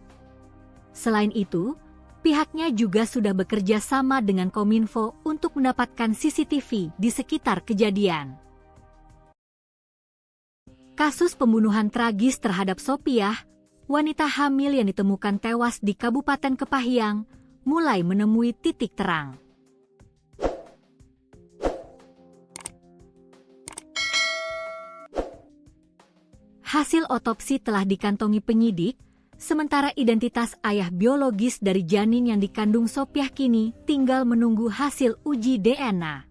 Speaker 1: Selain itu, pihaknya juga sudah bekerja sama dengan Kominfo untuk mendapatkan CCTV di sekitar kejadian. Kasus pembunuhan tragis terhadap Sopiah, wanita hamil yang ditemukan tewas di Kabupaten Kepahyang, mulai menemui titik terang. Hasil otopsi telah dikantongi penyidik, sementara identitas ayah biologis dari janin yang dikandung Sopiah kini tinggal menunggu hasil uji DNA.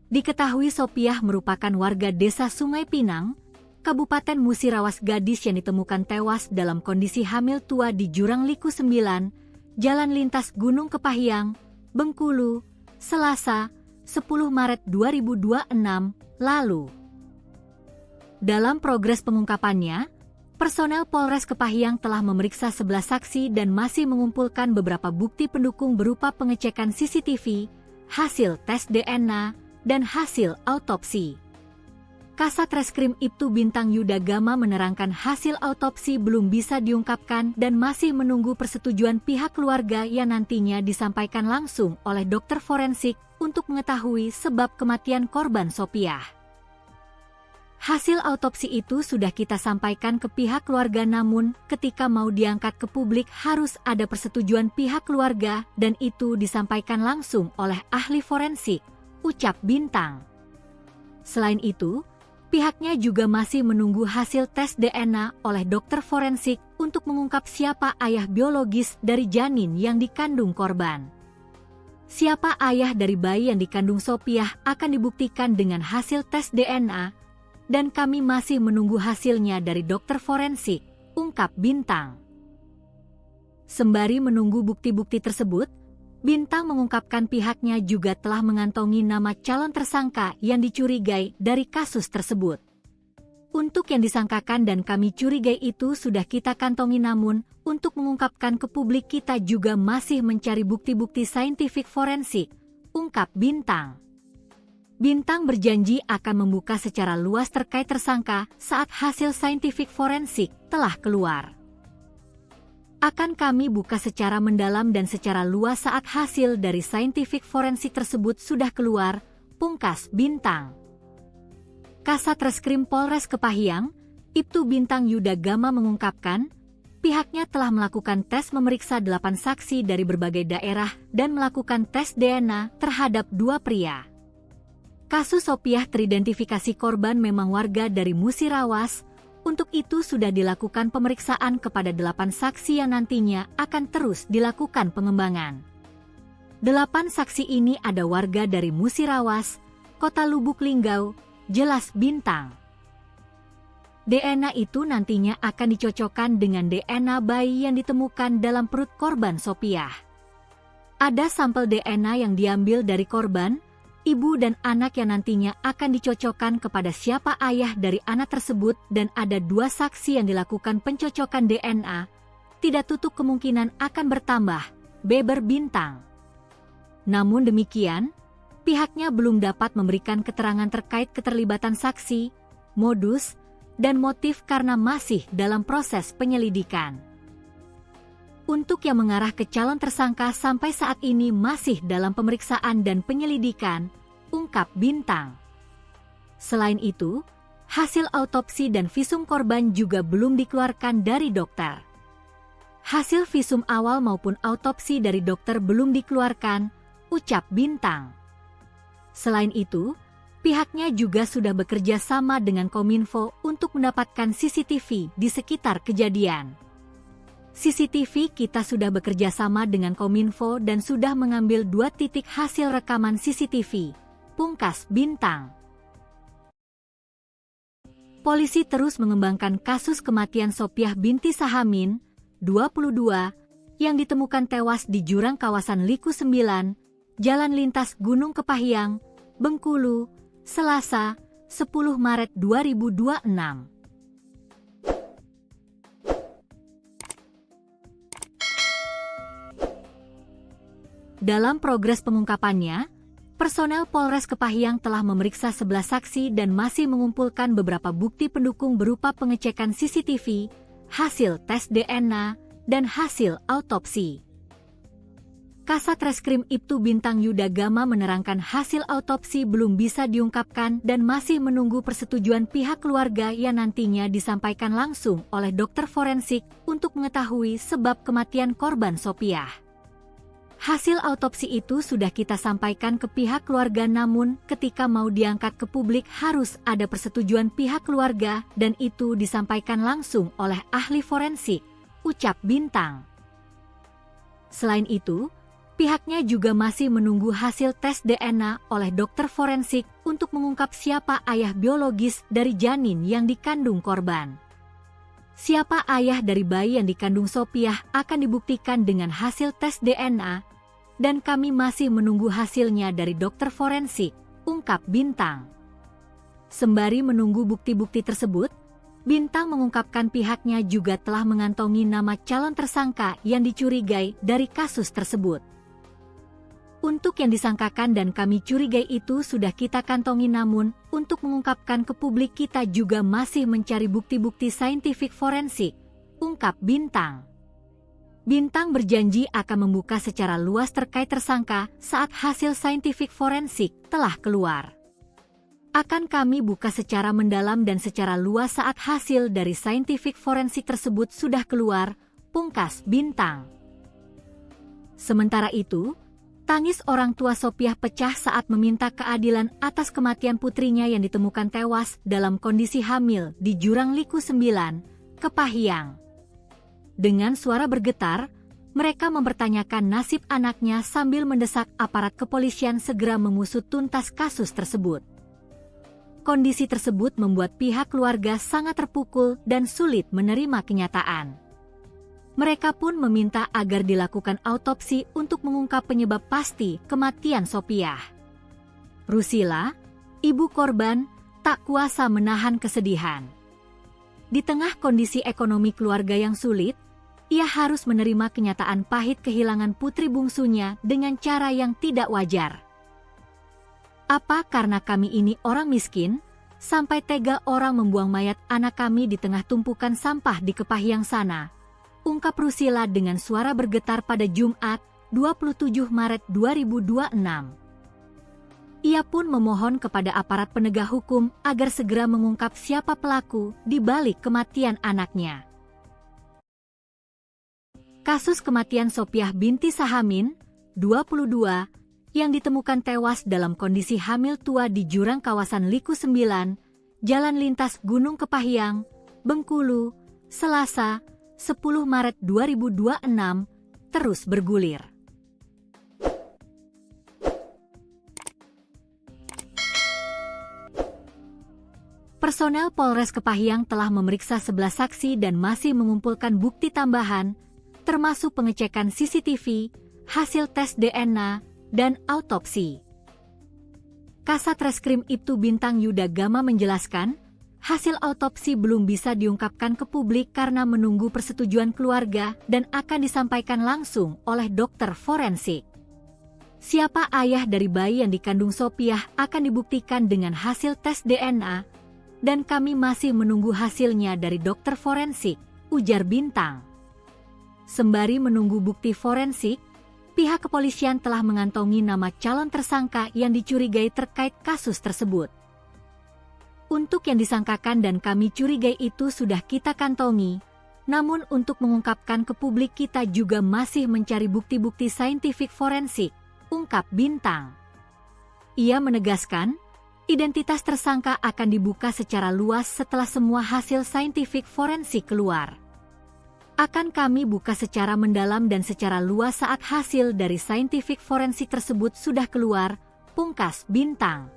Speaker 1: Diketahui Sopiah merupakan warga Desa Sungai Pinang, Kabupaten Musirawas, gadis yang ditemukan tewas dalam kondisi hamil tua di Jurang Liku 9, Jalan Lintas Gunung Kepahyang, Bengkulu, Selasa, 10 Maret 2026, lalu. Dalam progres pengungkapannya, personel Polres Kepahyang telah memeriksa 11 saksi dan masih mengumpulkan beberapa bukti pendukung berupa pengecekan CCTV, hasil tes DNA, dan hasil autopsi. Kasat Reskrim Ibtu Bintang Yuda Gama menerangkan hasil autopsi belum bisa diungkapkan dan masih menunggu persetujuan pihak keluarga yang nantinya disampaikan langsung oleh dokter forensik untuk mengetahui sebab kematian korban Sopiah. Hasil autopsi itu sudah kita sampaikan ke pihak keluarga, namun ketika mau diangkat ke publik harus ada persetujuan pihak keluarga dan itu disampaikan langsung oleh ahli forensik, ucap Bintang. Selain itu, pihaknya juga masih menunggu hasil tes DNA oleh dokter forensik untuk mengungkap siapa ayah biologis dari janin yang dikandung korban. Siapa ayah dari bayi yang dikandung Sopiah akan dibuktikan dengan hasil tes DNA, dan kami masih menunggu hasilnya dari dokter forensik, ungkap Bintang. Sembari menunggu bukti-bukti tersebut, Bintang mengungkapkan pihaknya juga telah mengantongi nama calon tersangka yang dicurigai dari kasus tersebut. Untuk yang disangkakan dan kami curigai itu sudah kita kantongi, namun untuk mengungkapkan ke publik kita juga masih mencari bukti-bukti saintifik forensik, ungkap Bintang. Bintang berjanji akan membuka secara luas terkait tersangka saat hasil saintifik forensik telah keluar. Akan kami buka secara mendalam dan secara luas saat hasil dari scientific forensik tersebut sudah keluar, pungkas Bintang. Kasat Reskrim Polres Kepahyang, Ibtu Bintang Yuda Gama mengungkapkan, pihaknya telah melakukan tes memeriksa 8 saksi dari berbagai daerah dan melakukan tes DNA terhadap 2 pria. Kasus Sopiah teridentifikasi korban memang warga dari Musirawas. Untuk itu sudah dilakukan pemeriksaan kepada 8 saksi yang nantinya akan terus dilakukan pengembangan. 8 saksi ini ada warga dari Musirawas, Kota Lubuk Linggau, jelas Bintang. DNA itu nantinya akan dicocokkan dengan DNA bayi yang ditemukan dalam perut korban Sopiah. Ada sampel DNA yang diambil dari korban, ibu dan anak yang nantinya akan dicocokkan kepada siapa ayah dari anak tersebut dan ada 2 saksi yang dilakukan pencocokan DNA, tidak tutup kemungkinan akan bertambah, beber Bintang. Namun demikian, pihaknya belum dapat memberikan keterangan terkait keterlibatan saksi, modus, dan motif karena masih dalam proses penyelidikan. Untuk yang mengarah ke calon tersangka sampai saat ini masih dalam pemeriksaan dan penyelidikan, ungkap Bintang. Selain itu, hasil autopsi dan visum korban juga belum dikeluarkan dari dokter. Hasil visum awal maupun autopsi dari dokter belum dikeluarkan, ucap Bintang. Selain itu, pihaknya juga sudah bekerja sama dengan Kominfo untuk mendapatkan CCTV di sekitar kejadian. CCTV kita sudah bekerja sama dengan Kominfo dan sudah mengambil 2 titik hasil rekaman CCTV, pungkas Bintang. Polisi terus mengembangkan kasus kematian Sopiah binti Sahamin, 22, yang ditemukan tewas di jurang kawasan Liku 9, Jalan Lintas Gunung Kepahyang, Bengkulu, Selasa, 10 Maret 2026. Dalam progres pengungkapannya, personel Polres Kepahyang telah memeriksa 11 saksi dan masih mengumpulkan beberapa bukti pendukung berupa pengecekan CCTV, hasil tes DNA, dan hasil autopsi. Kasat Reskrim Ibtu Bintang Yuda Gama menerangkan hasil autopsi belum bisa diungkapkan dan masih menunggu persetujuan pihak keluarga yang nantinya disampaikan langsung oleh dokter forensik untuk mengetahui sebab kematian korban Sopiah. Hasil autopsi itu sudah kita sampaikan ke pihak keluarga namun ketika mau diangkat ke publik harus ada persetujuan pihak keluarga dan itu disampaikan langsung oleh ahli forensik, ucap Bintang. Selain itu, pihaknya juga masih menunggu hasil tes DNA oleh dokter forensik untuk mengungkap siapa ayah biologis dari janin yang dikandung korban. Siapa ayah dari bayi yang dikandung Sopiah akan dibuktikan dengan hasil tes DNA, dan kami masih menunggu hasilnya dari dokter forensik, ungkap Bintang. Sembari menunggu bukti-bukti tersebut, Bintang mengungkapkan pihaknya juga telah mengantongi nama calon tersangka yang dicurigai dari kasus tersebut. Untuk yang disangkakan dan kami curigai itu sudah kita kantongi namun, untuk mengungkapkan ke publik kita juga masih mencari bukti-bukti saintifik forensik, ungkap Bintang. Bintang berjanji akan membuka secara luas terkait tersangka saat hasil saintifik forensik telah keluar. Akan kami buka secara mendalam dan secara luas saat hasil dari saintifik forensik tersebut sudah keluar, pungkas Bintang. Sementara itu, tangis orang tua Sopiah pecah saat meminta keadilan atas kematian putrinya yang ditemukan tewas dalam kondisi hamil di Jurang Liku 9, Kepahyang. Dengan suara bergetar, mereka mempertanyakan nasib anaknya sambil mendesak aparat kepolisian segera mengusut tuntas kasus tersebut. Kondisi tersebut membuat pihak keluarga sangat terpukul dan sulit menerima kenyataan. Mereka pun meminta agar dilakukan autopsi untuk mengungkap penyebab pasti kematian Sopiah. Rusila, ibu korban, tak kuasa menahan kesedihan. Di tengah kondisi ekonomi keluarga yang sulit, ia harus menerima kenyataan pahit kehilangan putri bungsunya dengan cara yang tidak wajar. Apa karena kami ini orang miskin, sampai tega orang membuang mayat anak kami di tengah tumpukan sampah di Kepahyang sana? ungkap Rusila dengan suara bergetar pada Jumat, 27 Maret 2026. Ia pun memohon kepada aparat penegak hukum agar segera mengungkap siapa pelaku di balik kematian anaknya. Kasus kematian Sopiah binti Sahamin, 22, yang ditemukan tewas dalam kondisi hamil tua di jurang kawasan Liku 9, Jalan Lintas Gunung Kepahyang, Bengkulu, Selasa, 10 Maret 2026, terus bergulir. Personel Polres Kepahyang telah memeriksa 11 saksi dan masih mengumpulkan bukti tambahan, termasuk pengecekan CCTV, hasil tes DNA, dan autopsi. Kasat Reskrim Ibtu Bintang Yuda Gama menjelaskan, hasil autopsi belum bisa diungkapkan ke publik karena menunggu persetujuan keluarga dan akan disampaikan langsung oleh dokter forensik. Siapa ayah dari bayi yang dikandung Sopiah akan dibuktikan dengan hasil tes DNA, dan kami masih menunggu hasilnya dari dokter forensik, ujar Bintang. Sembari menunggu bukti forensik, pihak kepolisian telah mengantongi nama calon tersangka yang dicurigai terkait kasus tersebut. Untuk yang disangkakan dan kami curigai itu sudah kita kantongi, namun untuk mengungkapkan ke publik kita juga masih mencari bukti-bukti saintifik forensik, ungkap Bintang. Ia menegaskan, identitas tersangka akan dibuka secara luas setelah semua hasil saintifik forensik keluar. Akan kami buka secara mendalam dan secara luas saat hasil dari saintifik forensik tersebut sudah keluar, pungkas Bintang.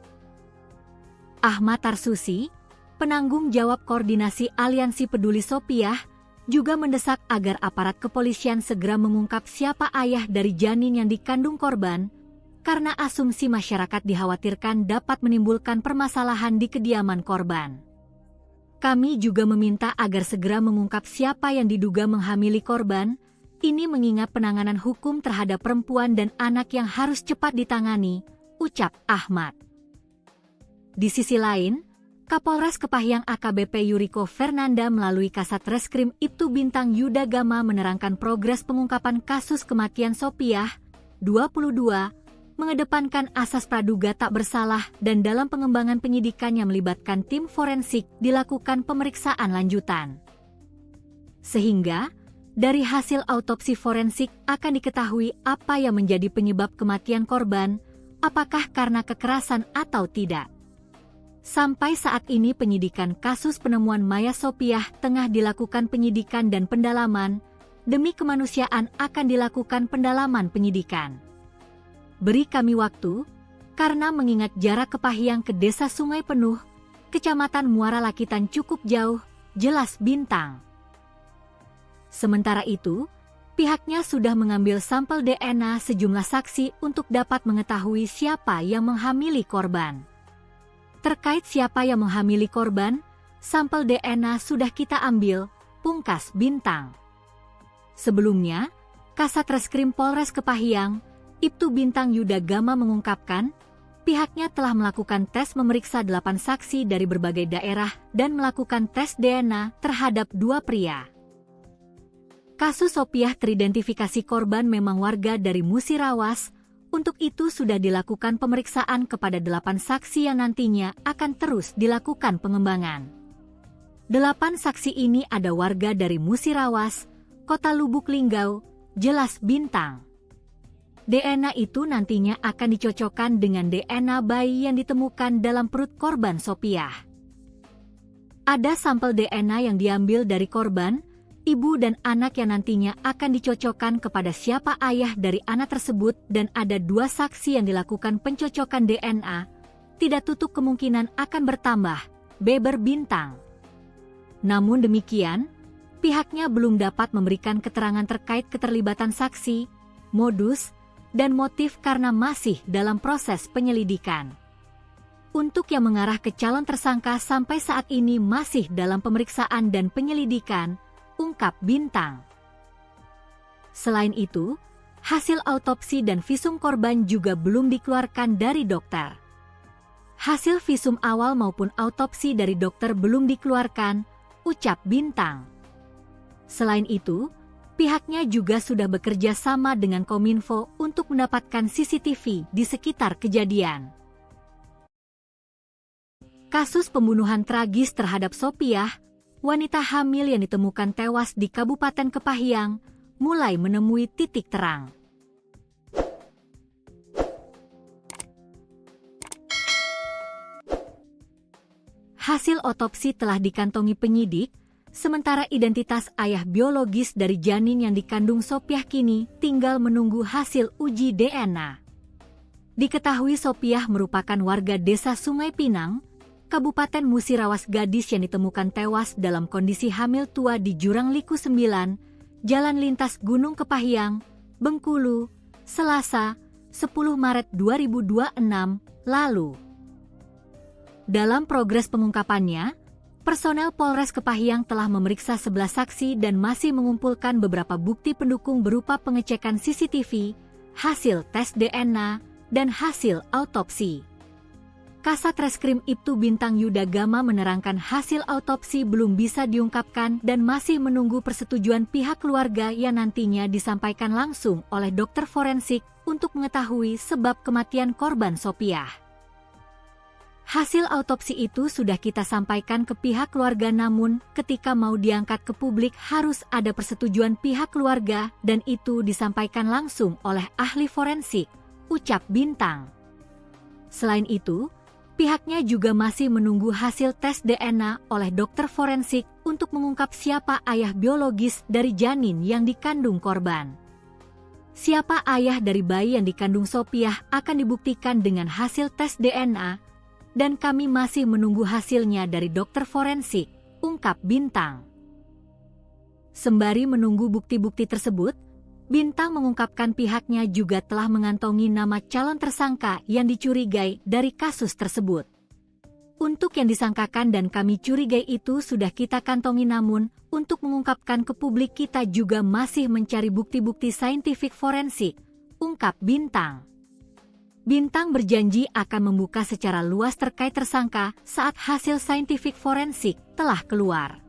Speaker 1: Ahmad Tarsusi, penanggung jawab koordinasi Aliansi Peduli Sopiah, juga mendesak agar aparat kepolisian segera mengungkap siapa ayah dari janin yang dikandung korban, karena asumsi masyarakat dikhawatirkan dapat menimbulkan permasalahan di kediaman korban. Kami juga meminta agar segera mengungkap siapa yang diduga menghamili korban, ini mengingat penanganan hukum terhadap perempuan dan anak yang harus cepat ditangani, ucap Ahmad. Di sisi lain, Kapolres Kepahyang AKBP Yuriko Fernanda melalui Kasat Reskrim Ibtu Bintang Yuda Gama menerangkan progres pengungkapan kasus kematian Sopiah, 22, mengedepankan asas praduga tak bersalah dan dalam pengembangan penyidikan yang melibatkan tim forensik dilakukan pemeriksaan lanjutan. Sehingga, dari hasil autopsi forensik akan diketahui apa yang menjadi penyebab kematian korban, apakah karena kekerasan atau tidak. Sampai saat ini penyidikan kasus penemuan mayat Sopiah tengah dilakukan penyidikan dan pendalaman, demi kemanusiaan akan dilakukan pendalaman penyidikan. Beri kami waktu, karena mengingat jarak Kepahyang ke Desa Sungai Penuh, Kecamatan Muara Lakitan cukup jauh, jelas Bintang. Sementara itu, pihaknya sudah mengambil sampel DNA sejumlah saksi untuk dapat mengetahui siapa yang menghamili korban. Terkait siapa yang menghamili korban, sampel DNA sudah kita ambil, pungkas Bintang. Sebelumnya, Kasat Reskrim Polres Kepahyang, Ibtu Bintang Yuda Gama mengungkapkan, pihaknya telah melakukan tes memeriksa 8 saksi dari berbagai daerah dan melakukan tes DNA terhadap 2 pria. Kasus Sopiah teridentifikasi korban memang warga dari Musirawas, untuk itu sudah dilakukan pemeriksaan kepada 8 saksi yang nantinya akan terus dilakukan pengembangan. 8 saksi ini ada warga dari Musirawas, Kota Lubuk Linggau, jelas Bintang. DNA itu nantinya akan dicocokkan dengan DNA bayi yang ditemukan dalam perut korban Sopiah. Ada sampel DNA yang diambil dari korban, ibu dan anak yang nantinya akan dicocokkan kepada siapa ayah dari anak tersebut dan ada 2 saksi yang dilakukan pencocokan DNA, tidak tutup kemungkinan akan bertambah, beber Bintang. Namun demikian, pihaknya belum dapat memberikan keterangan terkait keterlibatan saksi, modus, dan motif karena masih dalam proses penyelidikan. Untuk yang mengarah ke calon tersangka sampai saat ini masih dalam pemeriksaan dan penyelidikan, ungkap Bintang. Selain itu, hasil autopsi dan visum korban juga belum dikeluarkan dari dokter. Hasil visum awal maupun autopsi dari dokter belum dikeluarkan, ucap Bintang. Selain itu, Pihaknya juga sudah bekerja sama dengan Kominfo untuk mendapatkan CCTV di sekitar kejadian. Kasus pembunuhan tragis terhadap Sopiah, wanita hamil yang ditemukan tewas di Kabupaten Kepahyang, mulai menemui titik terang. Hasil otopsi telah dikantongi penyidik, sementara identitas ayah biologis dari janin yang dikandung Sopiah kini tinggal menunggu hasil uji DNA. Diketahui Sopiah merupakan warga desa Sungai Pinang, Kabupaten Musirawas, gadis yang ditemukan tewas dalam kondisi hamil tua di Jurang Liku 9, Jalan Lintas Gunung Kepahyang, Bengkulu, Selasa, 10 Maret 2026 lalu. Dalam progres pengungkapannya, personel Polres Kepahyang telah memeriksa 11 saksi dan masih mengumpulkan beberapa bukti pendukung berupa pengecekan CCTV, hasil tes DNA, dan hasil autopsi. Kasat Reskrim Ibtu Bintang Yuda Gama menerangkan hasil autopsi belum bisa diungkapkan dan masih menunggu persetujuan pihak keluarga yang nantinya disampaikan langsung oleh dokter forensik untuk mengetahui sebab kematian korban Sopiah. Hasil autopsi itu sudah kita sampaikan ke pihak keluarga, namun ketika mau diangkat ke publik harus ada persetujuan pihak keluarga dan itu disampaikan langsung oleh ahli forensik, ucap Bintang. Selain itu, pihaknya juga masih menunggu hasil tes DNA oleh dokter forensik untuk mengungkap siapa ayah biologis dari janin yang dikandung korban. Siapa ayah dari bayi yang dikandung Sopiah akan dibuktikan dengan hasil tes DNA, dan kami masih menunggu hasilnya dari dokter forensik, ungkap Bintang. Sembari menunggu bukti-bukti tersebut, Bintang mengungkapkan pihaknya juga telah mengantongi nama calon tersangka yang dicurigai dari kasus tersebut. Untuk yang disangkakan dan kami curigai itu sudah kita kantongi, namun untuk mengungkapkan ke publik kita juga masih mencari bukti-bukti saintifik forensik, ungkap Bintang. Bintang berjanji akan membuka secara luas terkait tersangka saat hasil saintifik forensik telah keluar.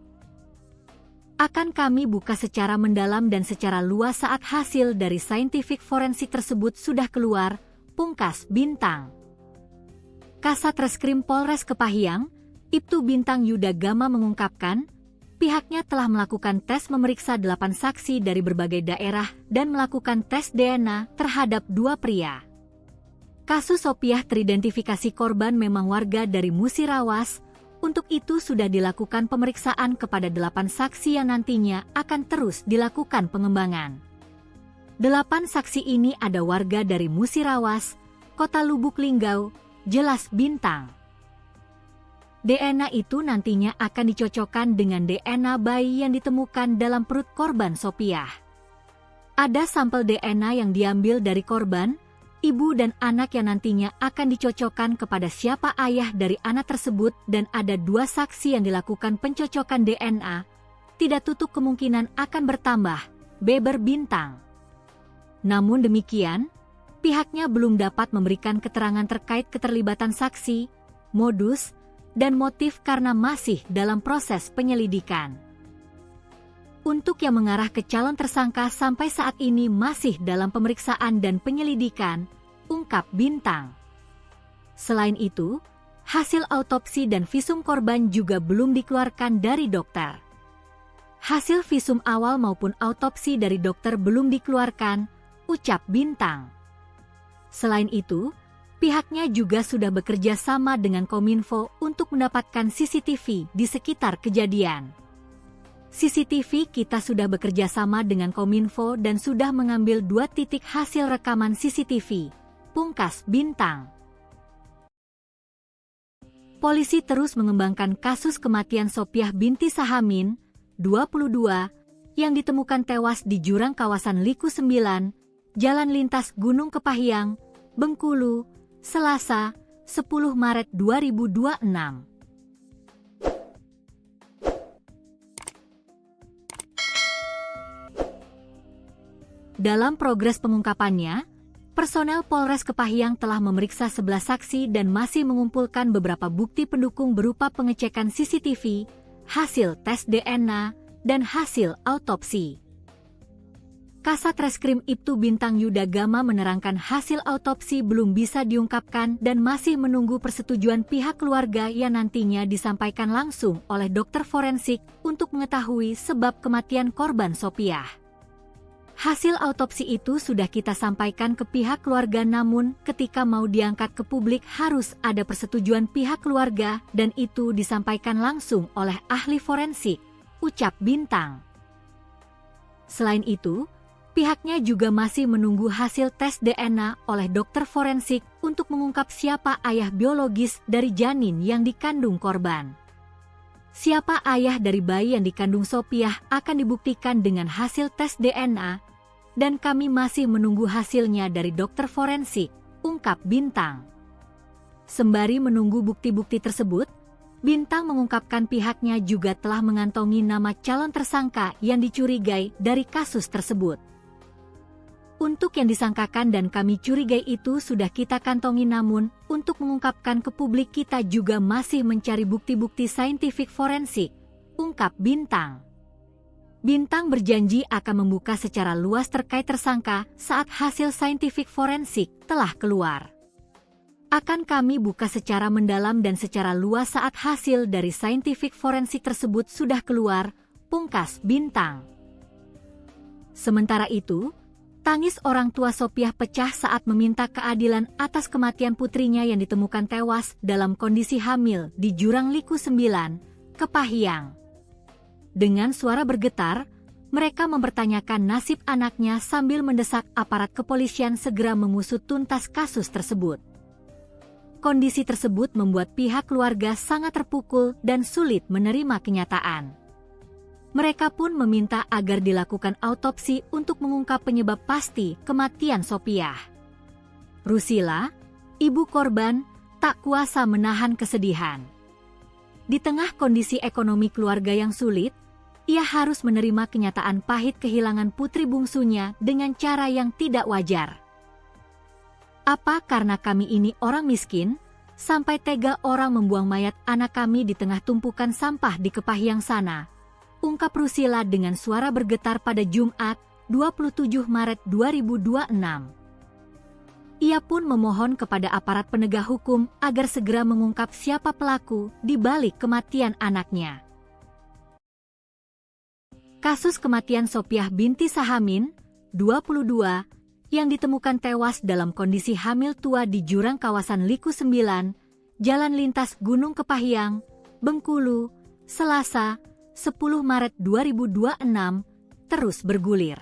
Speaker 1: Akan kami buka secara mendalam dan secara luas saat hasil dari saintifik forensik tersebut sudah keluar, pungkas Bintang. Kasat Reskrim Polres Kepahyang, Ibtu Bintang Yuda Gama mengungkapkan, pihaknya telah melakukan tes memeriksa 8 saksi dari berbagai daerah dan melakukan tes DNA terhadap 2 pria. Kasus Sopiah teridentifikasi korban memang warga dari Musirawas, untuk itu sudah dilakukan pemeriksaan kepada 8 saksi yang nantinya akan terus dilakukan pengembangan. 8 saksi ini ada warga dari Musirawas, Kota Lubuk Linggau, jelas Bintang. DNA itu nantinya akan dicocokkan dengan DNA bayi yang ditemukan dalam perut korban Sopiah. Ada sampel DNA yang diambil dari korban, ibu dan anak yang nantinya akan dicocokkan kepada siapa ayah dari anak tersebut, dan ada 2 saksi yang dilakukan pencocokan DNA. Tidak tutup kemungkinan akan bertambah, beber Bintang. Namun demikian, pihaknya belum dapat memberikan keterangan terkait keterlibatan saksi, modus, dan motif karena masih dalam proses penyelidikan. Untuk yang mengarah ke calon tersangka sampai saat ini masih dalam pemeriksaan dan penyelidikan, ungkap Bintang. Selain itu, hasil autopsi dan visum korban juga belum dikeluarkan dari dokter. Hasil visum awal maupun autopsi dari dokter belum dikeluarkan, ucap Bintang. Selain itu, pihaknya juga sudah bekerja sama dengan Kominfo untuk mendapatkan CCTV di sekitar kejadian. CCTV kita sudah bekerja sama dengan Kominfo dan sudah mengambil 2 titik hasil rekaman CCTV, pungkas Bintang. Polisi terus mengembangkan kasus kematian Sopiah binti Sahamin, 22, yang ditemukan tewas di jurang kawasan Liku 9, Jalan Lintas Gunung Kepahyang, Bengkulu, Selasa, 10 Maret 2026. Dalam progres pengungkapannya, personel Polres Kepahyang telah memeriksa 11 saksi dan masih mengumpulkan beberapa bukti pendukung berupa pengecekan CCTV, hasil tes DNA, dan hasil autopsi. Kasat Reskrim Ibtu Bintang Yuda Gama menerangkan hasil autopsi belum bisa diungkapkan dan masih menunggu persetujuan pihak keluarga yang nantinya disampaikan langsung oleh dokter forensik untuk mengetahui sebab kematian korban Sopiah. Hasil autopsi itu sudah kita sampaikan ke pihak keluarga, namun ketika mau diangkat ke publik harus ada persetujuan pihak keluarga dan itu disampaikan langsung oleh ahli forensik, ucap Bintang. Selain itu, pihaknya juga masih menunggu hasil tes DNA oleh dokter forensik untuk mengungkap siapa ayah biologis dari janin yang dikandung korban. Siapa ayah dari bayi yang dikandung Sopiah akan dibuktikan dengan hasil tes DNA, dan kami masih menunggu hasilnya dari dokter forensik, ungkap Bintang. Sembari menunggu bukti-bukti tersebut, Bintang mengungkapkan pihaknya juga telah mengantongi nama calon tersangka yang dicurigai dari kasus tersebut. Untuk yang disangkakan dan kami curigai itu sudah kita kantongi, namun untuk mengungkapkan ke publik kita juga masih mencari bukti-bukti saintifik forensik, ungkap Bintang. Bintang berjanji akan membuka secara luas terkait tersangka saat hasil saintifik forensik telah keluar. Akan kami buka secara mendalam dan secara luas saat hasil dari saintifik forensik tersebut sudah keluar, pungkas Bintang. Sementara itu, tangis orang tua Sopiah pecah saat meminta keadilan atas kematian putrinya yang ditemukan tewas dalam kondisi hamil di Jurang Liku 9, Kepahyang. Dengan suara bergetar, mereka mempertanyakan nasib anaknya sambil mendesak aparat kepolisian segera mengusut tuntas kasus tersebut. Kondisi tersebut membuat pihak keluarga sangat terpukul dan sulit menerima kenyataan. Mereka pun meminta agar dilakukan autopsi untuk mengungkap penyebab pasti kematian Sopiah. Rusila, ibu korban, tak kuasa menahan kesedihan. Di tengah kondisi ekonomi keluarga yang sulit, ia harus menerima kenyataan pahit kehilangan putri bungsunya dengan cara yang tidak wajar. Apa karena kami ini orang miskin, sampai tega orang membuang mayat anak kami di tengah tumpukan sampah di Kepahyang sana? Ungkap Rusila dengan suara bergetar pada Jumat, 27 Maret 2026. Ia pun memohon kepada aparat penegak hukum agar segera mengungkap siapa pelaku di balik kematian anaknya. Kasus kematian Sopiah binti Sahamin, 22, yang ditemukan tewas dalam kondisi hamil tua di jurang kawasan Liku 9, Jalan Lintas Gunung Kepahyang, Bengkulu, Selasa, 10 Maret 2026, terus bergulir.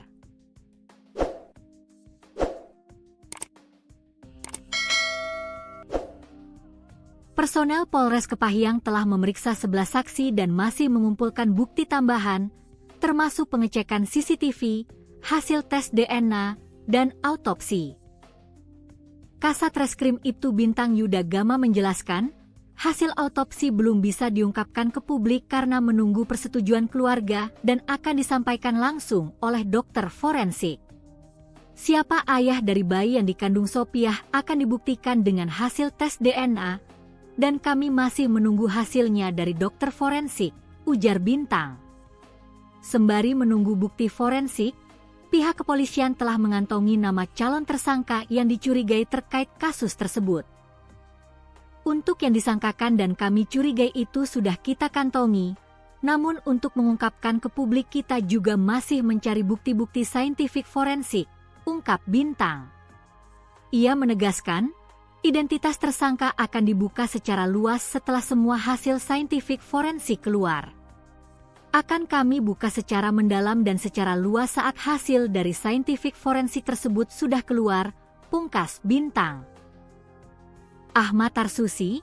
Speaker 1: Personel Polres Kepahyang telah memeriksa 11 saksi dan masih mengumpulkan bukti tambahan, termasuk pengecekan CCTV, hasil tes DNA, dan autopsi. Kasat Reskrim Ibtu Bintang Yuda Gama menjelaskan, hasil autopsi belum bisa diungkapkan ke publik karena menunggu persetujuan keluarga dan akan disampaikan langsung oleh dokter forensik. Siapa ayah dari bayi yang dikandung Sopiah akan dibuktikan dengan hasil tes DNA, dan kami masih menunggu hasilnya dari dokter forensik, ujar Bintang. Sembari menunggu bukti forensik, pihak kepolisian telah mengantongi nama calon tersangka yang dicurigai terkait kasus tersebut. Untuk yang disangkakan dan kami curigai itu sudah kita kantongi, namun untuk mengungkapkan ke publik kita juga masih mencari bukti-bukti saintifik forensik, ungkap Bintang. Ia menegaskan, identitas tersangka akan dibuka secara luas setelah semua hasil saintifik forensik keluar. Akan kami buka secara mendalam dan secara luas saat hasil dari saintifik forensik tersebut sudah keluar, pungkas Bintang. Ahmad Tarsusi,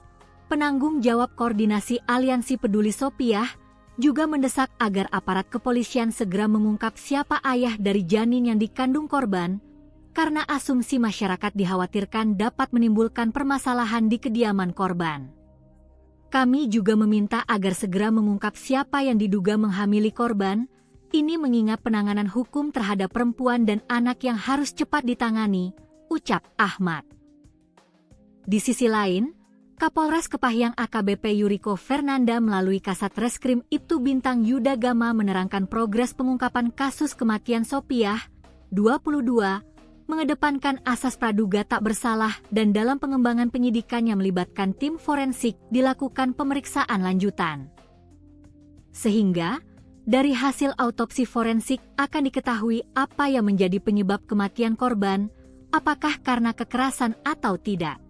Speaker 1: penanggung jawab koordinasi Aliansi Peduli Sopiah, juga mendesak agar aparat kepolisian segera mengungkap siapa ayah dari janin yang dikandung korban, karena asumsi masyarakat dikhawatirkan dapat menimbulkan permasalahan di kediaman korban. Kami juga meminta agar segera mengungkap siapa yang diduga menghamili korban, ini mengingat penanganan hukum terhadap perempuan dan anak yang harus cepat ditangani, ucap Ahmad. Di sisi lain, Kapolres Kepahyang AKBP Yuriko Fernanda melalui Kasat Reskrim Ibtu Bintang Yuda Gama menerangkan progres pengungkapan kasus kematian Sopiah, 2022, mengedepankan asas praduga tak bersalah dan dalam pengembangan penyidikan yang melibatkan tim forensik dilakukan pemeriksaan lanjutan. Sehingga, dari hasil autopsi forensik akan diketahui apa yang menjadi penyebab kematian korban, apakah karena kekerasan atau tidak.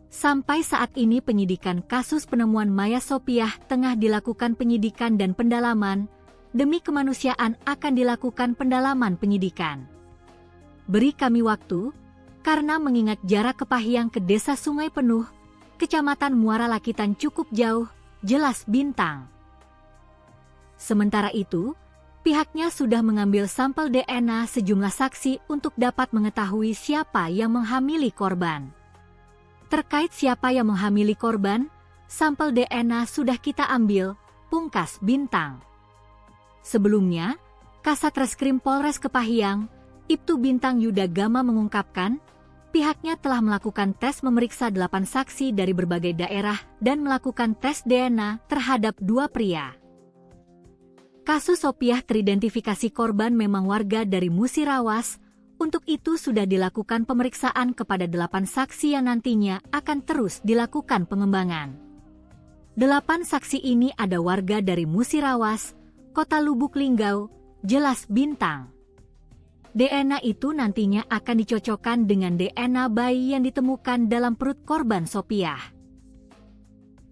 Speaker 1: Sampai saat ini penyidikan kasus penemuan mayat Sopiah tengah dilakukan penyidikan dan pendalaman, demi kemanusiaan akan dilakukan pendalaman penyidikan. Beri kami waktu, karena mengingat jarak Kepahyang ke Desa Sungai Penuh, Kecamatan Muara Lakitan cukup jauh, jelas Bintang. Sementara itu, pihaknya sudah mengambil sampel DNA sejumlah saksi untuk dapat mengetahui siapa yang menghamili korban. Terkait siapa yang menghamili korban, sampel DNA sudah kita ambil, pungkas Bintang. Sebelumnya, Kasat Reskrim Polres Kepahyang, Ibtu Bintang Yuda Gama mengungkapkan, pihaknya telah melakukan tes memeriksa 8 saksi dari berbagai daerah dan melakukan tes DNA terhadap 2 pria. Kasus Sopiah teridentifikasi korban memang warga dari Musirawas, untuk itu sudah dilakukan pemeriksaan kepada 8 saksi yang nantinya akan terus dilakukan pengembangan. 8 saksi ini ada warga dari Musirawas, Kota Lubuk Linggau, jelas Bintang. DNA itu nantinya akan dicocokkan dengan DNA bayi yang ditemukan dalam perut korban Sopiah.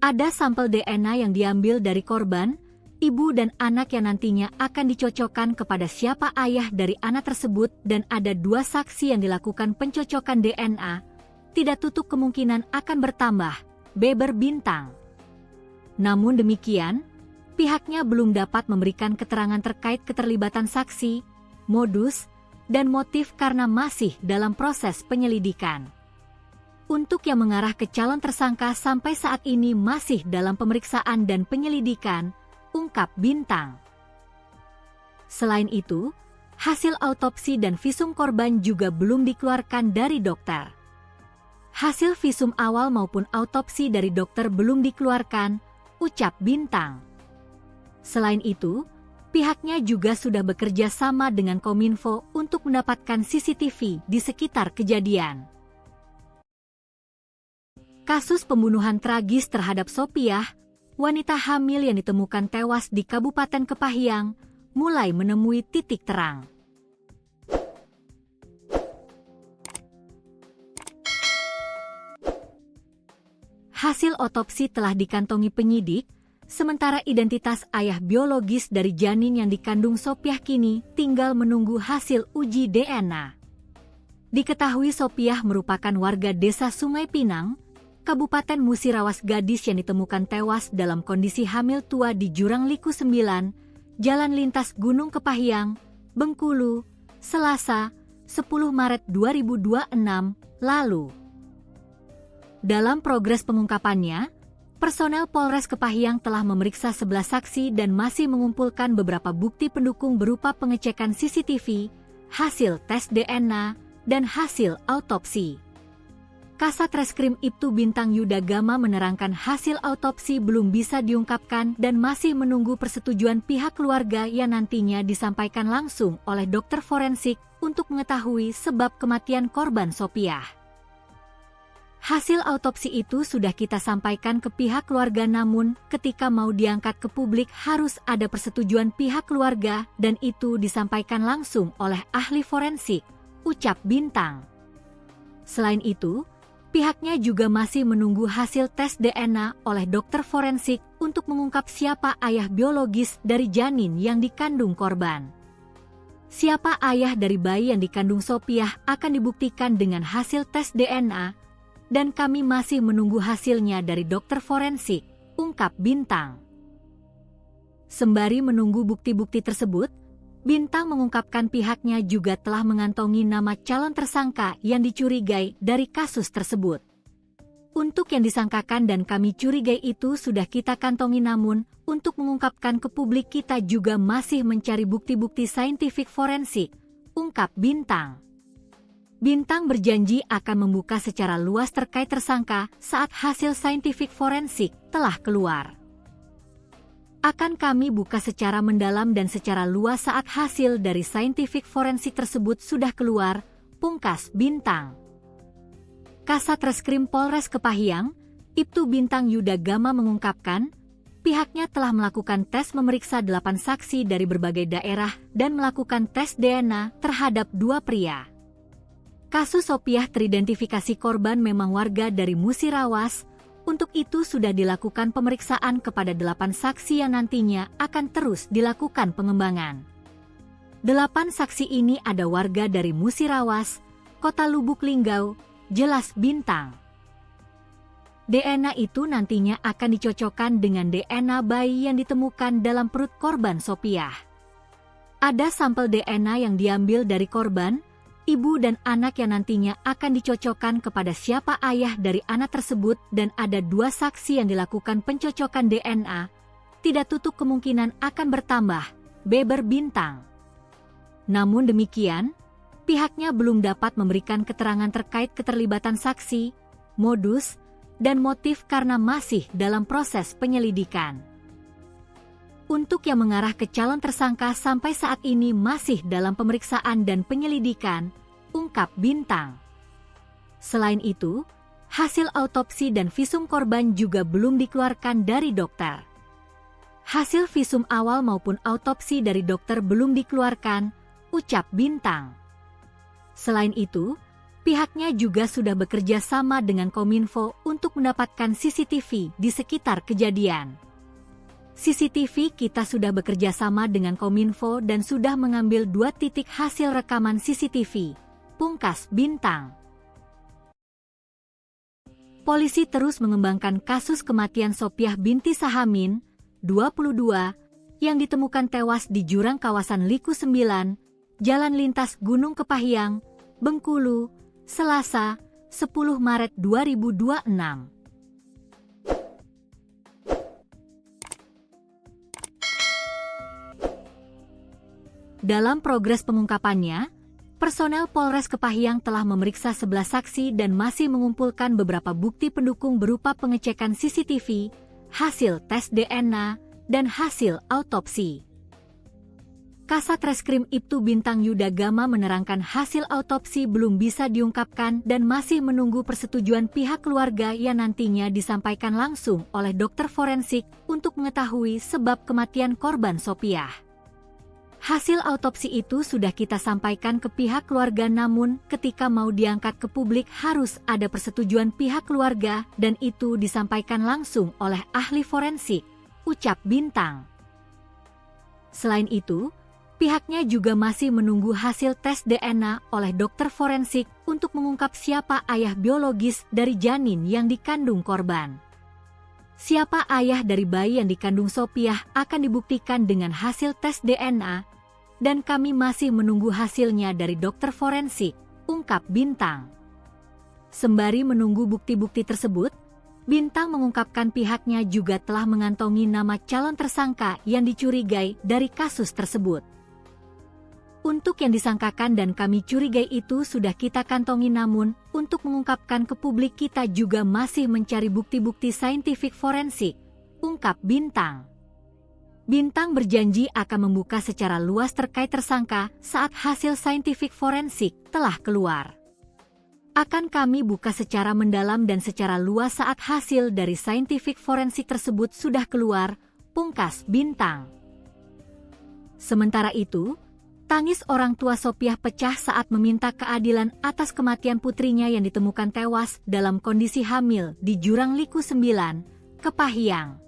Speaker 1: Ada sampel DNA yang diambil dari korban, ibu dan anak yang nantinya akan dicocokkan kepada siapa ayah dari anak tersebut dan ada 2 saksi yang dilakukan pencocokan DNA, tidak tutup kemungkinan akan bertambah, beber Bintang. Namun demikian, pihaknya belum dapat memberikan keterangan terkait keterlibatan saksi, modus, dan motif karena masih dalam proses penyelidikan. Untuk yang mengarah ke calon tersangka sampai saat ini masih dalam pemeriksaan dan penyelidikan, ungkap Bintang. Selain itu, hasil autopsi dan visum korban juga belum dikeluarkan dari dokter. Hasil visum awal maupun autopsi dari dokter belum dikeluarkan, ucap Bintang. Selain itu, pihaknya juga sudah bekerja sama dengan Kominfo untuk mendapatkan CCTV di sekitar kejadian. Kasus pembunuhan tragis terhadap Sopiah, wanita hamil yang ditemukan tewas di Kabupaten Kepahyang, mulai menemui titik terang. Hasil otopsi telah dikantongi penyidik, sementara identitas ayah biologis dari janin yang dikandung Sopiah kini tinggal menunggu hasil uji DNA. Diketahui Sopiah merupakan warga Desa Sungai Pinang, Kabupaten Musirawas, gadis yang ditemukan tewas dalam kondisi hamil tua di Jurang Liku 9, Jalan Lintas Gunung Kepahyang, Bengkulu, Selasa, 10 Maret 2026, lalu. Dalam progres pengungkapannya, personel Polres Kepahyang telah memeriksa 11 saksi dan masih mengumpulkan beberapa bukti pendukung berupa pengecekan CCTV, hasil tes DNA, dan hasil autopsi. Kasat Reskrim Ibtu Bintang Yuda Gama menerangkan hasil autopsi belum bisa diungkapkan dan masih menunggu persetujuan pihak keluarga yang nantinya disampaikan langsung oleh dokter forensik untuk mengetahui sebab kematian korban Sopiah. Hasil autopsi itu sudah kita sampaikan ke pihak keluarga, namun ketika mau diangkat ke publik harus ada persetujuan pihak keluarga dan itu disampaikan langsung oleh ahli forensik, ucap Bintang. Selain itu, pihaknya juga masih menunggu hasil tes DNA oleh dokter forensik untuk mengungkap siapa ayah biologis dari janin yang dikandung korban. Siapa ayah dari bayi yang dikandung Sopiah akan dibuktikan dengan hasil tes DNA, dan kami masih menunggu hasilnya dari dokter forensik, ungkap Bintang. Sembari menunggu bukti-bukti tersebut, Bintang mengungkapkan pihaknya juga telah mengantongi nama calon tersangka yang dicurigai dari kasus tersebut. Untuk yang disangkakan dan kami curigai itu sudah kita kantongi, namun untuk mengungkapkan ke publik kita juga masih mencari bukti-bukti saintifik forensik, ungkap Bintang. Bintang berjanji akan membuka secara luas terkait tersangka saat hasil saintifik forensik telah keluar. Akan kami buka secara mendalam dan secara luas saat hasil dari saintifik forensik tersebut sudah keluar, pungkas Bintang. Kasat Reskrim Polres Kepahyang, Ibtu Bintang Yuda Gama mengungkapkan, pihaknya telah melakukan tes memeriksa 8 saksi dari berbagai daerah dan melakukan tes DNA terhadap 2 pria. Kasus Sopiah teridentifikasi korban memang warga dari Musirawas. Untuk itu sudah dilakukan pemeriksaan kepada 8 saksi yang nantinya akan terus dilakukan pengembangan. 8 saksi ini ada warga dari Musirawas, Kota Lubuk Linggau, jelas Bintang. DNA itu nantinya akan dicocokkan dengan DNA bayi yang ditemukan dalam perut korban Sopiah. Ada sampel DNA yang diambil dari korban, ibu dan anak yang nantinya akan dicocokkan kepada siapa ayah dari anak tersebut dan ada 2 saksi yang dilakukan pencocokan DNA. Tidak tutup kemungkinan akan bertambah, beber Bintang. Namun demikian, pihaknya belum dapat memberikan keterangan terkait keterlibatan saksi, modus, dan motif karena masih dalam proses penyelidikan. Untuk yang mengarah ke calon tersangka sampai saat ini masih dalam pemeriksaan dan penyelidikan, ungkap Bintang. Selain itu, hasil autopsi dan visum korban juga belum dikeluarkan dari dokter. Hasil visum awal maupun autopsi dari dokter belum dikeluarkan, ucap Bintang. Selain itu, pihaknya juga sudah bekerja sama dengan Kominfo untuk mendapatkan CCTV di sekitar kejadian. CCTV kita sudah bekerja sama dengan Kominfo dan sudah mengambil 2 titik hasil rekaman CCTV, pungkas Bintang. Polisi terus mengembangkan kasus kematian Sopiah binti Sahamin, 22, yang ditemukan tewas di jurang kawasan Liku 9, Jalan Lintas Gunung Kepahyang, Bengkulu, Selasa, 10 Maret 2026. Dalam progres pengungkapannya, personel Polres Kepahyang telah memeriksa 11 saksi dan masih mengumpulkan beberapa bukti pendukung berupa pengecekan CCTV, hasil tes DNA, dan hasil autopsi. Kasat Reskrim Ibtu Bintang Yuda Gama menerangkan hasil autopsi belum bisa diungkapkan dan masih menunggu persetujuan pihak keluarga yang nantinya disampaikan langsung oleh dokter forensik untuk mengetahui sebab kematian korban Sopiah. Hasil autopsi itu sudah kita sampaikan ke pihak keluarga, namun ketika mau diangkat ke publik harus ada persetujuan pihak keluarga dan itu disampaikan langsung oleh ahli forensik, ucap Bintang. Selain itu, pihaknya juga masih menunggu hasil tes DNA oleh dokter forensik untuk mengungkap siapa ayah biologis dari janin yang dikandung korban. Siapa ayah dari bayi yang dikandung Sopiah akan dibuktikan dengan hasil tes DNA, dan kami masih menunggu hasilnya dari dokter forensik, ungkap Bintang. Sembari menunggu bukti-bukti tersebut, Bintang mengungkapkan pihaknya juga telah mengantongi nama calon tersangka yang dicurigai dari kasus tersebut. Untuk yang disangkakan dan kami curigai itu sudah kita kantongi, namun untuk mengungkapkan ke publik kita juga masih mencari bukti-bukti saintifik forensik, ungkap Bintang. Bintang berjanji akan membuka secara luas terkait tersangka saat hasil saintifik forensik telah keluar. Akan kami buka secara mendalam dan secara luas saat hasil dari saintifik forensik tersebut sudah keluar, pungkas Bintang. Sementara itu, tangis orang tua Sopiah pecah saat meminta keadilan atas kematian putrinya yang ditemukan tewas dalam kondisi hamil di Jurang Liku 9, Kepahyang.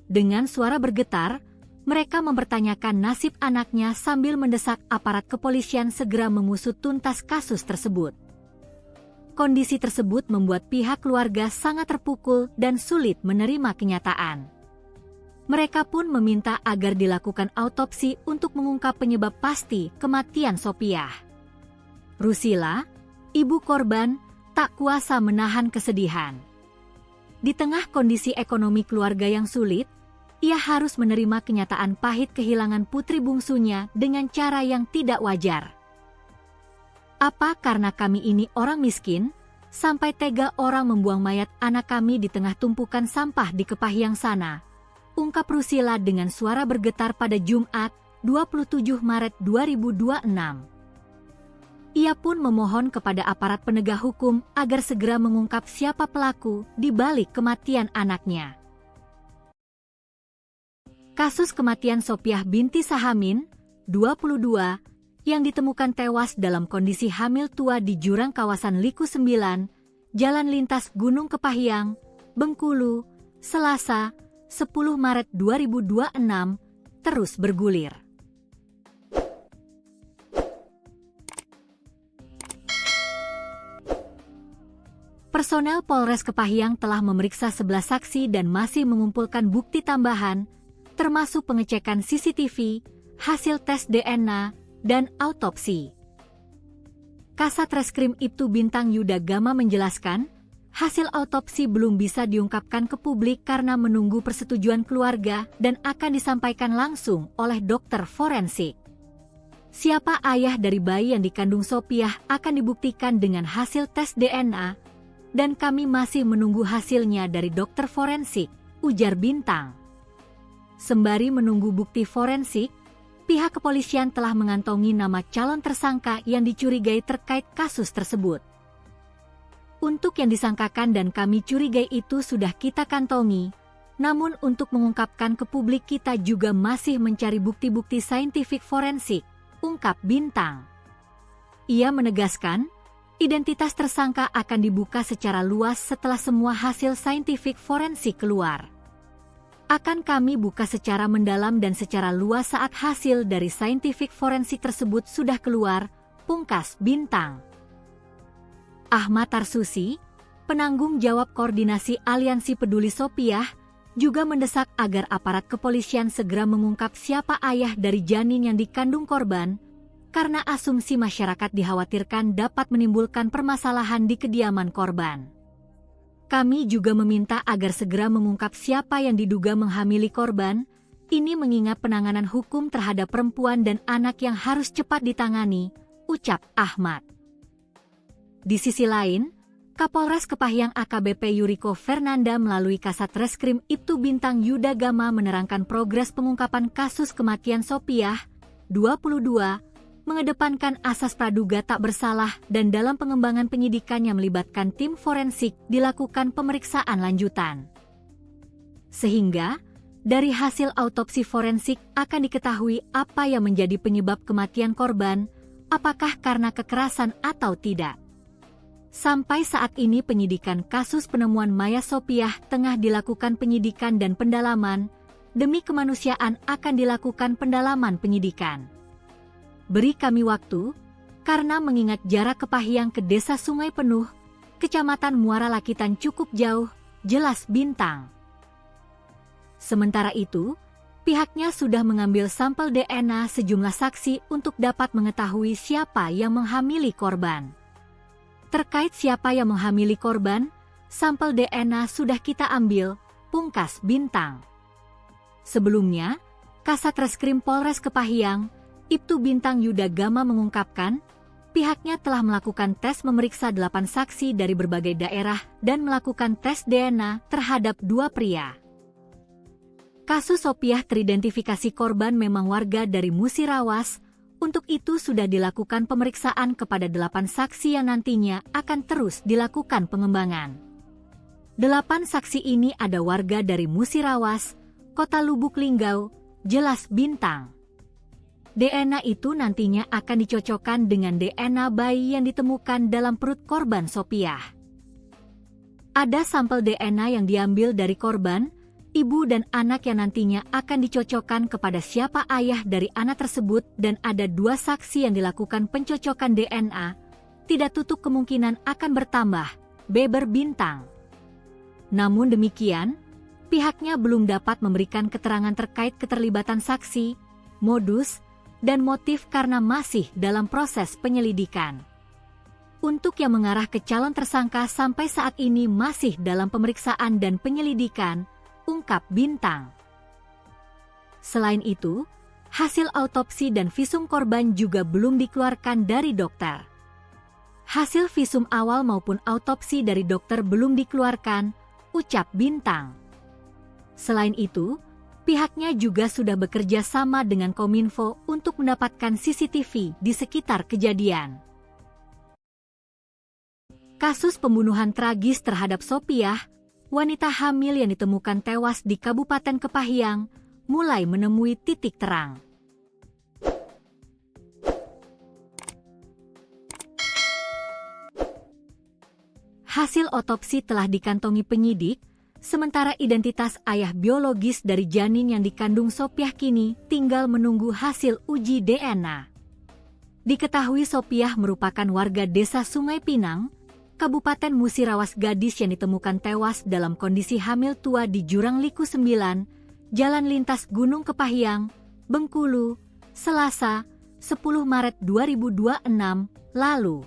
Speaker 1: Dengan suara bergetar, mereka mempertanyakan nasib anaknya sambil mendesak aparat kepolisian segera mengusut tuntas kasus tersebut. Kondisi tersebut membuat pihak keluarga sangat terpukul dan sulit menerima kenyataan. Mereka pun meminta agar dilakukan autopsi untuk mengungkap penyebab pasti kematian Sopiah. Rusila, ibu korban, tak kuasa menahan kesedihan. Di tengah kondisi ekonomi keluarga yang sulit, ia harus menerima kenyataan pahit kehilangan putri bungsunya dengan cara yang tidak wajar. Apa karena kami ini orang miskin, sampai tega orang membuang mayat anak kami di tengah tumpukan sampah di Kepahyang sana? ungkap Rusila dengan suara bergetar pada Jumat, 27 Maret 2026. Ia pun memohon kepada aparat penegak hukum agar segera mengungkap siapa pelaku di balik kematian anaknya. Kasus kematian Sopiah binti Sahamin, 22, yang ditemukan tewas dalam kondisi hamil tua di jurang kawasan Liku 9, Jalan Lintas Gunung Kepahyang, Bengkulu, Selasa, 10 Maret 2026, terus bergulir. Personel Polres Kepahyang telah memeriksa 11 saksi dan masih mengumpulkan bukti tambahan, termasuk pengecekan CCTV, hasil tes DNA, dan autopsi. Kasat Reskrim Ibtu Bintang Yuda Gama menjelaskan, hasil autopsi belum bisa diungkapkan ke publik karena menunggu persetujuan keluarga dan akan disampaikan langsung oleh dokter forensik. Siapa ayah dari bayi yang dikandung Sopiah akan dibuktikan dengan hasil tes DNA, dan kami masih menunggu hasilnya dari dokter forensik, ujar Bintang. Sembari menunggu bukti forensik, pihak kepolisian telah mengantongi nama calon tersangka yang dicurigai terkait kasus tersebut. Untuk yang disangkakan dan kami curigai itu sudah kita kantongi, namun untuk mengungkapkan ke publik kita juga masih mencari bukti-bukti saintifik forensik, ungkap Bintang. Ia menegaskan, identitas tersangka akan dibuka secara luas setelah semua hasil saintifik forensik keluar. Akan kami buka secara mendalam dan secara luas saat hasil dari saintifik forensik tersebut sudah keluar, pungkas Bintang. Ahmad Tarsusi, penanggung jawab koordinasi Aliansi Peduli Sopiah, juga mendesak agar aparat kepolisian segera mengungkap siapa ayah dari janin yang dikandung korban, karena asumsi masyarakat dikhawatirkan dapat menimbulkan permasalahan di kediaman korban. Kami juga meminta agar segera mengungkap siapa yang diduga menghamili korban, ini mengingat penanganan hukum terhadap perempuan dan anak yang harus cepat ditangani, ucap Ahmad. Di sisi lain, Kapolres Kepahyang AKBP Yuriko Fernanda melalui Kasat Reskrim Ibtu Bintang Yuda Gama menerangkan progres pengungkapan kasus kematian Sopiah, 22, mengedepankan asas praduga tak bersalah dan dalam pengembangan penyidikan yang melibatkan tim forensik dilakukan pemeriksaan lanjutan. Sehingga, dari hasil autopsi forensik akan diketahui apa yang menjadi penyebab kematian korban, apakah karena kekerasan atau tidak. Sampai saat ini penyidikan kasus penemuan mayat Sopiah tengah dilakukan penyidikan dan pendalaman, demi kemanusiaan akan dilakukan pendalaman penyidikan. Beri kami waktu, karena mengingat jarak Kepahyang ke Desa Sungai Penuh, Kecamatan Muara Lakitan cukup jauh, jelas Bintang. Sementara itu, pihaknya sudah mengambil sampel DNA sejumlah saksi untuk dapat mengetahui siapa yang menghamili korban. Terkait siapa yang menghamili korban, sampel DNA sudah kita ambil, pungkas Bintang. Sebelumnya, Kasat Reskrim Polres Kepahyang, Ibtu Bintang Yuda Gama mengungkapkan, pihaknya telah melakukan tes memeriksa 8 saksi dari berbagai daerah dan melakukan tes DNA terhadap 2 pria. Kasus Sopiah teridentifikasi korban memang warga dari Musirawas, untuk itu sudah dilakukan pemeriksaan kepada 8 saksi yang nantinya akan terus dilakukan pengembangan. 8 saksi ini ada warga dari Musirawas, Kota Lubuk Linggau, jelas Bintang. DNA itu nantinya akan dicocokkan dengan DNA bayi yang ditemukan dalam perut korban Sopiah. Ada sampel DNA yang diambil dari korban, ibu dan anak yang nantinya akan dicocokkan kepada siapa ayah dari anak tersebut dan ada 2 saksi yang dilakukan pencocokan DNA, tidak tutup kemungkinan akan bertambah, beber Bintang. Namun demikian, pihaknya belum dapat memberikan keterangan terkait keterlibatan saksi, modus, dan motif karena masih dalam proses penyelidikan. Untuk yang mengarah ke calon tersangka sampai saat ini masih dalam pemeriksaan dan penyelidikan, ungkap Bintang. Selain itu, hasil autopsi dan visum korban juga belum dikeluarkan dari dokter. Hasil visum awal maupun autopsi dari dokter belum dikeluarkan, ucap Bintang. Selain itu, Pihaknya juga sudah bekerja sama dengan Kominfo untuk mendapatkan CCTV di sekitar kejadian. Kasus pembunuhan tragis terhadap Sopiah, wanita hamil yang ditemukan tewas di Kabupaten Kepahyang, mulai menemui titik terang. Hasil otopsi telah dikantongi penyidik, sementara identitas ayah biologis dari janin yang dikandung Sopiah kini tinggal menunggu hasil uji DNA. Diketahui Sopiah merupakan warga desa Sungai Pinang, Kabupaten Musirawas, gadis yang ditemukan tewas dalam kondisi hamil tua di Jurang Liku 9, Jalan Lintas Gunung Kepahyang, Bengkulu, Selasa, 10 Maret 2026 lalu.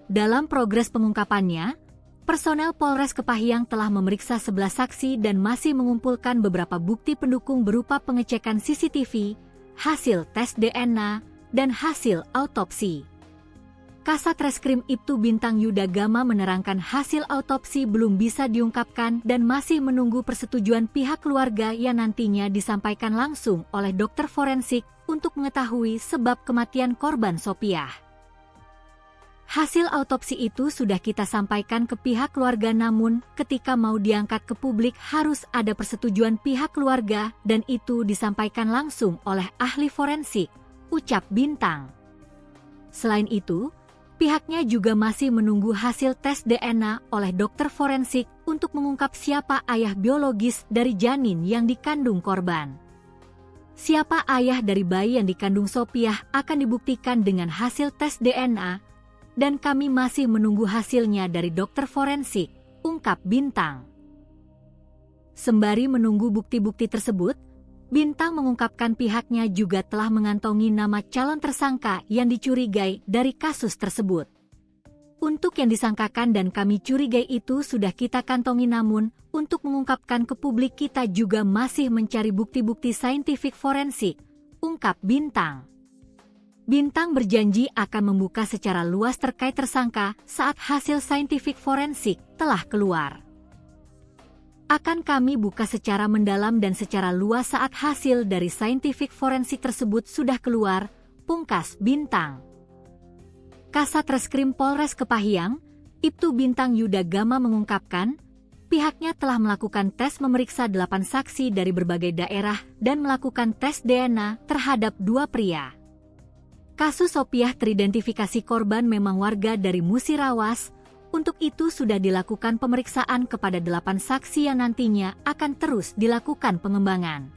Speaker 1: Dalam progres pengungkapannya, personel Polres Kepahyang telah memeriksa 11 saksi dan masih mengumpulkan beberapa bukti pendukung berupa pengecekan CCTV, hasil tes DNA, dan hasil autopsi. Kasat Reskrim Ibtu Bintang Yuda Gama menerangkan hasil autopsi belum bisa diungkapkan dan masih menunggu persetujuan pihak keluarga yang nantinya disampaikan langsung oleh dokter forensik untuk mengetahui sebab kematian korban Sopiah. Hasil autopsi itu sudah kita sampaikan ke pihak keluarga, namun ketika mau diangkat ke publik harus ada persetujuan pihak keluarga dan itu disampaikan langsung oleh ahli forensik, ucap Bintang. Selain itu, pihaknya juga masih menunggu hasil tes DNA oleh dokter forensik untuk mengungkap siapa ayah biologis dari janin yang dikandung korban. Siapa ayah dari bayi yang dikandung Sopiah akan dibuktikan dengan hasil tes DNA, dan kami masih menunggu hasilnya dari dokter forensik, ungkap Bintang. Sembari menunggu bukti-bukti tersebut, Bintang mengungkapkan pihaknya juga telah mengantongi nama calon tersangka yang dicurigai dari kasus tersebut. Untuk yang disangkakan dan kami curigai itu sudah kita kantongi, namun untuk mengungkapkan ke publik kita juga masih mencari bukti-bukti saintifik forensik, ungkap Bintang. Bintang berjanji akan membuka secara luas terkait tersangka saat hasil saintifik forensik telah keluar. Akan kami buka secara mendalam dan secara luas saat hasil dari saintifik forensik tersebut sudah keluar, pungkas Bintang. Kasat Reskrim Polres Kepahyang, Ibtu Bintang Yuda Gama mengungkapkan, pihaknya telah melakukan tes memeriksa 8 saksi dari berbagai daerah dan melakukan tes DNA terhadap 2 pria. Kasus Sopiah teridentifikasi korban memang warga dari Musirawas, untuk itu sudah dilakukan pemeriksaan kepada 8 saksi yang nantinya akan terus dilakukan pengembangan.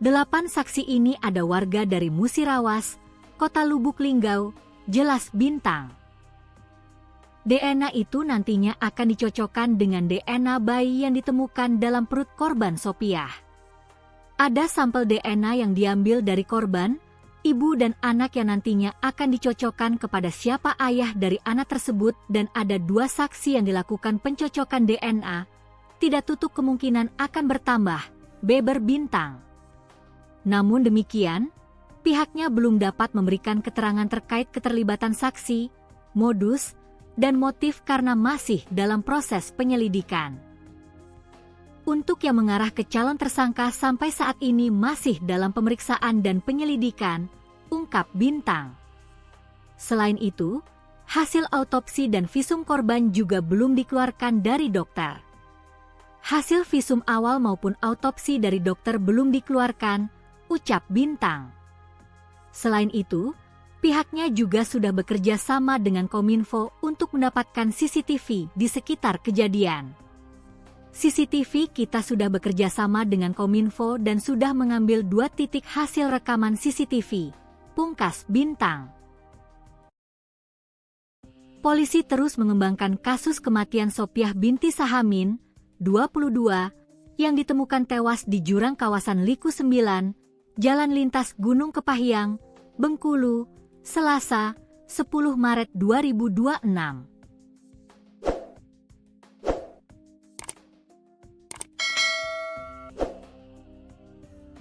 Speaker 1: 8 saksi ini ada warga dari Musirawas, Kota Lubuk Linggau, jelas Bintang. DNA itu nantinya akan dicocokkan dengan DNA bayi yang ditemukan dalam perut korban Sopiah. Ada sampel DNA yang diambil dari korban, ibu dan anak yang nantinya akan dicocokkan kepada siapa ayah dari anak tersebut, dan ada 2 saksi yang dilakukan pencocokan DNA. Tidak tutup kemungkinan akan bertambah, beber Bintang. Namun demikian, pihaknya belum dapat memberikan keterangan terkait keterlibatan saksi, modus, dan motif karena masih dalam proses penyelidikan. Untuk yang mengarah ke calon tersangka sampai saat ini masih dalam pemeriksaan dan penyelidikan, ungkap Bintang. Selain itu, hasil autopsi dan visum korban juga belum dikeluarkan dari dokter. Hasil visum awal maupun autopsi dari dokter belum dikeluarkan, ucap Bintang. Selain itu, pihaknya juga sudah bekerja sama dengan Kominfo untuk mendapatkan CCTV di sekitar kejadian. CCTV kita sudah bekerja sama dengan Kominfo dan sudah mengambil 2 titik hasil rekaman CCTV, pungkas Bintang. Polisi terus mengembangkan kasus kematian Sopiah binti Sahamin, 22, yang ditemukan tewas di jurang kawasan Liku 9, Jalan Lintas Gunung Kepahyang, Bengkulu, Selasa, 10 Maret 2026.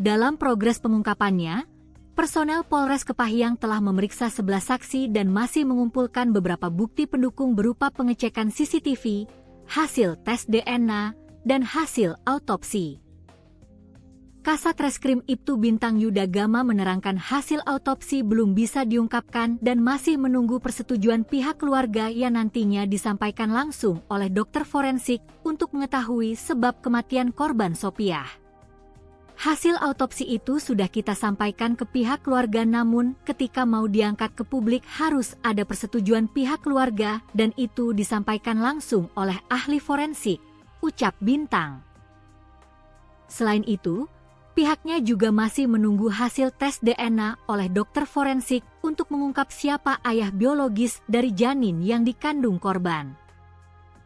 Speaker 1: Dalam progres pengungkapannya, personel Polres Kepahyang telah memeriksa 11 saksi dan masih mengumpulkan beberapa bukti pendukung berupa pengecekan CCTV, hasil tes DNA, dan hasil autopsi. Kasat Reskrim Ibtu Bintang Yuda Gama menerangkan hasil autopsi belum bisa diungkapkan dan masih menunggu persetujuan pihak keluarga yang nantinya disampaikan langsung oleh dokter forensik untuk mengetahui sebab kematian korban Sopiah. Hasil autopsi itu sudah kita sampaikan ke pihak keluarga, namun ketika mau diangkat ke publik harus ada persetujuan pihak keluarga dan itu disampaikan langsung oleh ahli forensik, ucap Bintang. Selain itu, pihaknya juga masih menunggu hasil tes DNA oleh dokter forensik untuk mengungkap siapa ayah biologis dari janin yang dikandung korban.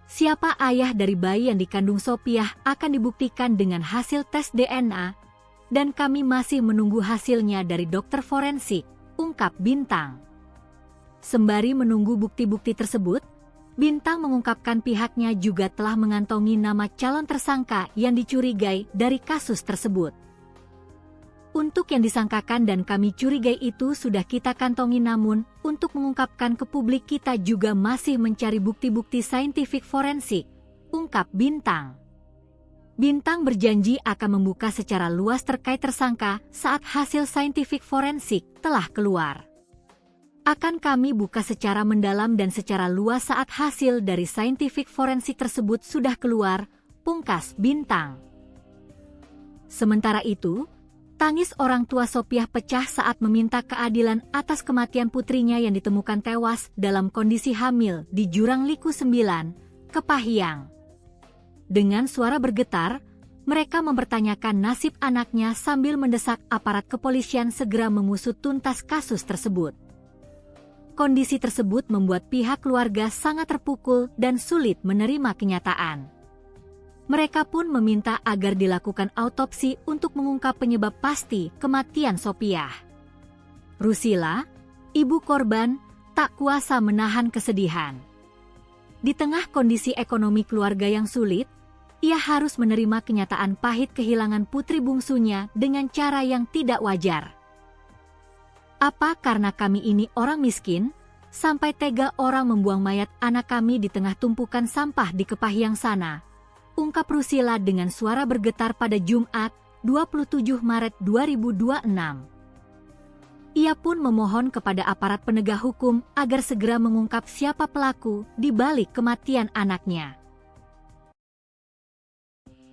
Speaker 1: Siapa ayah dari bayi yang dikandung Sopiah akan dibuktikan dengan hasil tes DNA, dan kami masih menunggu hasilnya dari dokter forensik, ungkap Bintang. Sembari menunggu bukti-bukti tersebut, Bintang mengungkapkan pihaknya juga telah mengantongi nama calon tersangka yang dicurigai dari kasus tersebut. Untuk yang disangkakan dan kami curigai itu sudah kita kantongi, namun untuk mengungkapkan ke publik kita juga masih mencari bukti-bukti saintifik forensik, ungkap Bintang. Bintang berjanji akan membuka secara luas terkait tersangka saat hasil saintifik forensik telah keluar. Akan kami buka secara mendalam dan secara luas saat hasil dari saintifik forensik tersebut sudah keluar, pungkas Bintang. Sementara itu, tangis orang tua Sopiah pecah saat meminta keadilan atas kematian putrinya yang ditemukan tewas dalam kondisi hamil di Jurang Liku 9, Kepahyang. Dengan suara bergetar, mereka mempertanyakan nasib anaknya sambil mendesak aparat kepolisian segera mengusut tuntas kasus tersebut. Kondisi tersebut membuat pihak keluarga sangat terpukul dan sulit menerima kenyataan. Mereka pun meminta agar dilakukan autopsi untuk mengungkap penyebab pasti kematian Sopiah. Rusila, ibu korban, tak kuasa menahan kesedihan. Di tengah kondisi ekonomi keluarga yang sulit, ia harus menerima kenyataan pahit kehilangan putri bungsunya dengan cara yang tidak wajar. Apa karena kami ini orang miskin, sampai tega orang membuang mayat anak kami di tengah tumpukan sampah di Kepahyang sana? Ungkap Rusila dengan suara bergetar pada Jumat, 27 Maret 2026. Ia pun memohon kepada aparat penegak hukum agar segera mengungkap siapa pelaku di balik kematian anaknya.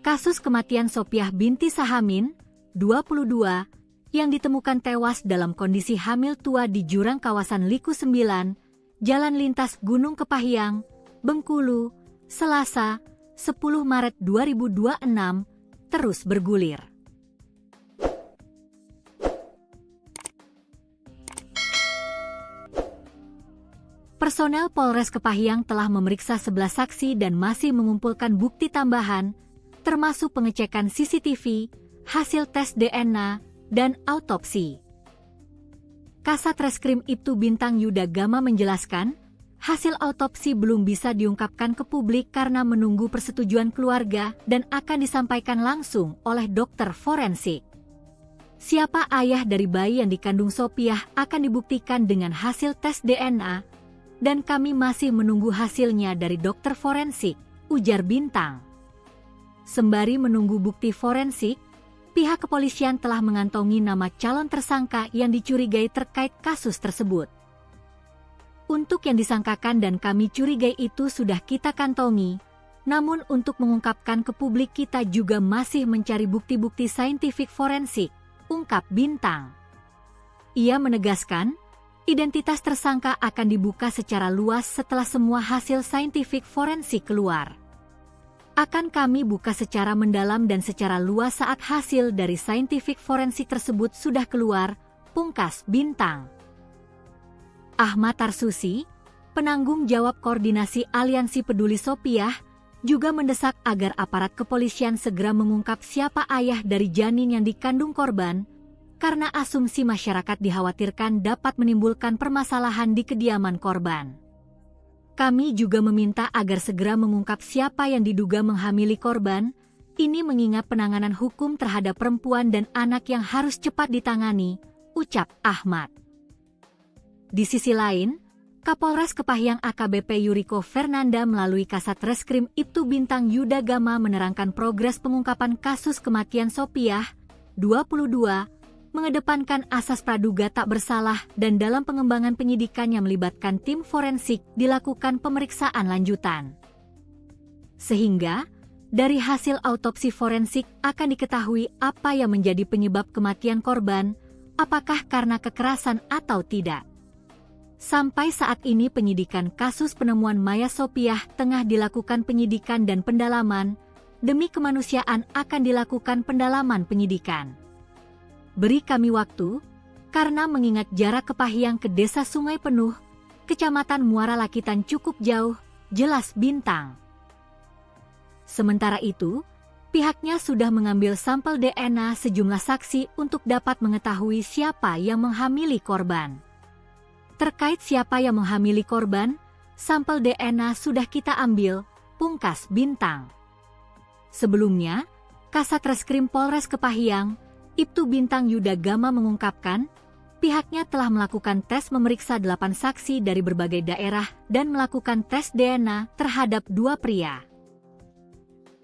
Speaker 1: Kasus kematian Sopiah binti Sahamin, 22, yang ditemukan tewas dalam kondisi hamil tua di jurang kawasan Liku 9, Jalan Lintas Gunung Kepahyang, Bengkulu, Selasa, 10 Maret 2026, terus bergulir. Personel Polres Kepahyang telah memeriksa 11 saksi dan masih mengumpulkan bukti tambahan, termasuk pengecekan CCTV, hasil tes DNA, dan autopsi. Kasat Reskrim Ibtu Bintang Yuda Gama menjelaskan, hasil autopsi belum bisa diungkapkan ke publik karena menunggu persetujuan keluarga dan akan disampaikan langsung oleh dokter forensik. Siapa ayah dari bayi yang dikandung Sopiah akan dibuktikan dengan hasil tes DNA, dan kami masih menunggu hasilnya dari dokter forensik, ujar Bintang. Sembari menunggu bukti forensik, pihak kepolisian telah mengantongi nama calon tersangka yang dicurigai terkait kasus tersebut. Untuk yang disangkakan dan kami curigai itu sudah kita kantongi, namun untuk mengungkapkan ke publik kita juga masih mencari bukti-bukti saintifik forensik, ungkap Bintang. Ia menegaskan, identitas tersangka akan dibuka secara luas setelah semua hasil saintifik forensik keluar. Akan kami buka secara mendalam dan secara luas saat hasil dari saintifik forensik tersebut sudah keluar, pungkas Bintang. Ahmad Tarsusi, penanggung jawab koordinasi Aliansi Peduli Sopiah, juga mendesak agar aparat kepolisian segera mengungkap siapa ayah dari janin yang dikandung korban, karena asumsi masyarakat dikhawatirkan dapat menimbulkan permasalahan di kediaman korban. Kami juga meminta agar segera mengungkap siapa yang diduga menghamili korban, ini mengingat penanganan hukum terhadap perempuan dan anak yang harus cepat ditangani, ucap Ahmad. Di sisi lain, Kapolres Kepahyang AKBP Yuriko Fernanda melalui Kasat Reskrim Ibtu Bintang Yuda Gama menerangkan progres pengungkapan kasus kematian Sopiah, 2022, mengedepankan asas praduga tak bersalah dan dalam pengembangan penyidikan yang melibatkan tim forensik dilakukan pemeriksaan lanjutan. Sehingga, dari hasil autopsi forensik akan diketahui apa yang menjadi penyebab kematian korban, apakah karena kekerasan atau tidak. Sampai saat ini penyidikan kasus penemuan mayat Sopiah tengah dilakukan penyidikan dan pendalaman, demi kemanusiaan akan dilakukan pendalaman penyidikan. Beri kami waktu, karena mengingat jarak Kepahyang ke Desa Sungai Penuh, Kecamatan Muara Lakitan cukup jauh, jelas Bintang. Sementara itu, pihaknya sudah mengambil sampel DNA sejumlah saksi untuk dapat mengetahui siapa yang menghamili korban. Terkait siapa yang menghamili korban, sampel DNA sudah kita ambil, pungkas Bintang. Sebelumnya, Kasat Reskrim Polres Kepahyang, Ibtu Bintang Yuda Gama mengungkapkan, pihaknya telah melakukan tes memeriksa 8 saksi dari berbagai daerah dan melakukan tes DNA terhadap 2 pria.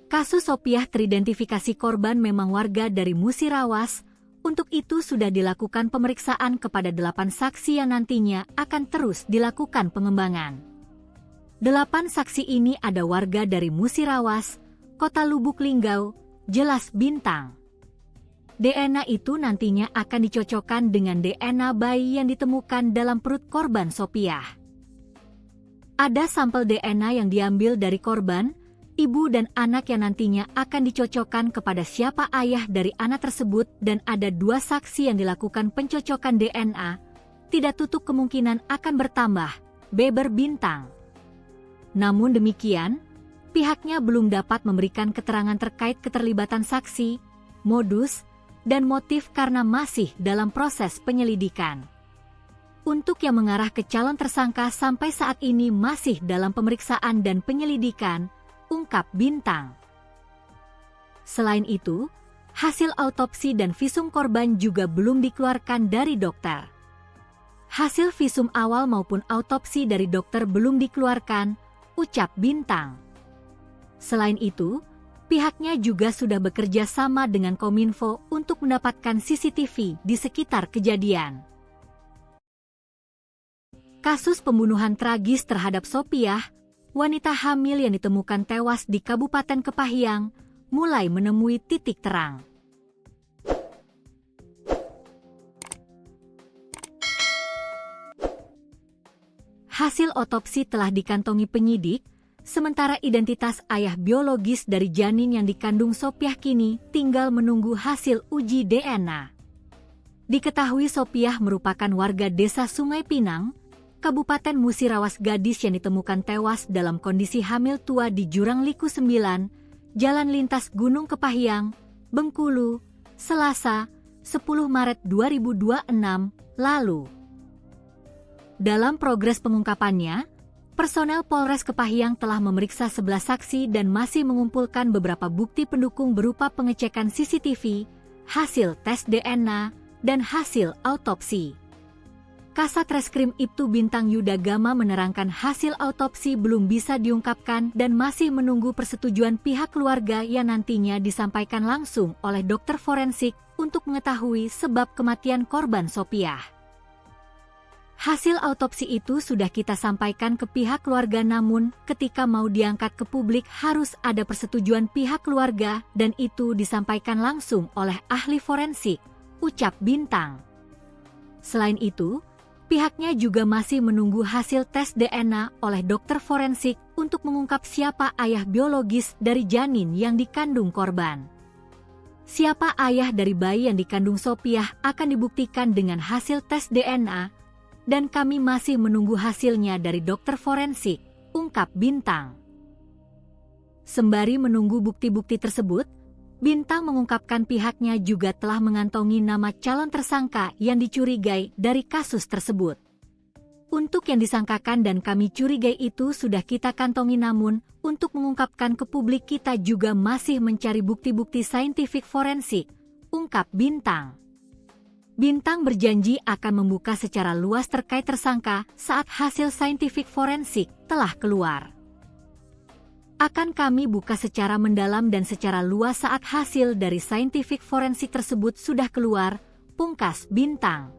Speaker 1: Kasus Sopiah teridentifikasi korban memang warga dari Musirawas. Untuk itu sudah dilakukan pemeriksaan kepada 8 saksi yang nantinya akan terus dilakukan pengembangan. 8 saksi ini ada warga dari Musirawas, Kota Lubuk Linggau, jelas Bintang. DNA itu nantinya akan dicocokkan dengan DNA bayi yang ditemukan dalam perut korban Sopiah. Ada sampel DNA yang diambil dari korban, ibu dan anak yang nantinya akan dicocokkan kepada siapa ayah dari anak tersebut dan ada 2 saksi yang dilakukan pencocokan DNA, tidak tutup kemungkinan akan bertambah, beber Bintang. Namun demikian, pihaknya belum dapat memberikan keterangan terkait keterlibatan saksi, modus, dan motif karena masih dalam proses penyelidikan. Untuk yang mengarah ke calon tersangka sampai saat ini masih dalam pemeriksaan dan penyelidikan, ungkap Bintang. Selain itu, hasil autopsi dan visum korban juga belum dikeluarkan dari dokter. Hasil visum awal maupun autopsi dari dokter belum dikeluarkan, ucap Bintang. Selain itu, pihaknya juga sudah bekerja sama dengan Kominfo untuk mendapatkan CCTV di sekitar kejadian. Kasus pembunuhan tragis terhadap Sopiah, wanita hamil yang ditemukan tewas di Kabupaten Kepahyang, mulai menemui titik terang. Hasil otopsi telah dikantongi penyidik, sementara identitas ayah biologis dari janin yang dikandung Sopiah kini tinggal menunggu hasil uji DNA. Diketahui Sopiah merupakan warga Desa Sungai Pinang, Kabupaten Musirawas, gadis yang ditemukan tewas dalam kondisi hamil tua di Jurang Liku 9, Jalan Lintas Gunung Kepahyang, Bengkulu, Selasa, 10 Maret 2026, lalu. Dalam progres pengungkapannya, personel Polres Kepahyang telah memeriksa 11 saksi dan masih mengumpulkan beberapa bukti pendukung berupa pengecekan CCTV, hasil tes DNA, dan hasil autopsi. Kasat Reskrim Ibtu Bintang Yuda Gama menerangkan hasil autopsi belum bisa diungkapkan dan masih menunggu persetujuan pihak keluarga yang nantinya disampaikan langsung oleh dokter forensik untuk mengetahui sebab kematian korban Sopiah. Hasil autopsi itu sudah kita sampaikan ke pihak keluarga, namun ketika mau diangkat ke publik harus ada persetujuan pihak keluarga dan itu disampaikan langsung oleh ahli forensik, ucap Bintang. Selain itu, pihaknya juga masih menunggu hasil tes DNA oleh dokter forensik untuk mengungkap siapa ayah biologis dari janin yang dikandung korban. Siapa ayah dari bayi yang dikandung Sopiah akan dibuktikan dengan hasil tes DNA, dan kami masih menunggu hasilnya dari dokter forensik, ungkap Bintang. Sembari menunggu bukti-bukti tersebut, Bintang mengungkapkan pihaknya juga telah mengantongi nama calon tersangka yang dicurigai dari kasus tersebut. Untuk yang disangkakan dan kami curigai itu sudah kita kantongi, namun untuk mengungkapkan ke publik kita juga masih mencari bukti-bukti saintifik forensik, ungkap Bintang. Bintang berjanji akan membuka secara luas terkait tersangka saat hasil saintifik forensik telah keluar. Akan kami buka secara mendalam dan secara luas saat hasil dari saintifik forensik tersebut sudah keluar, pungkas Bintang.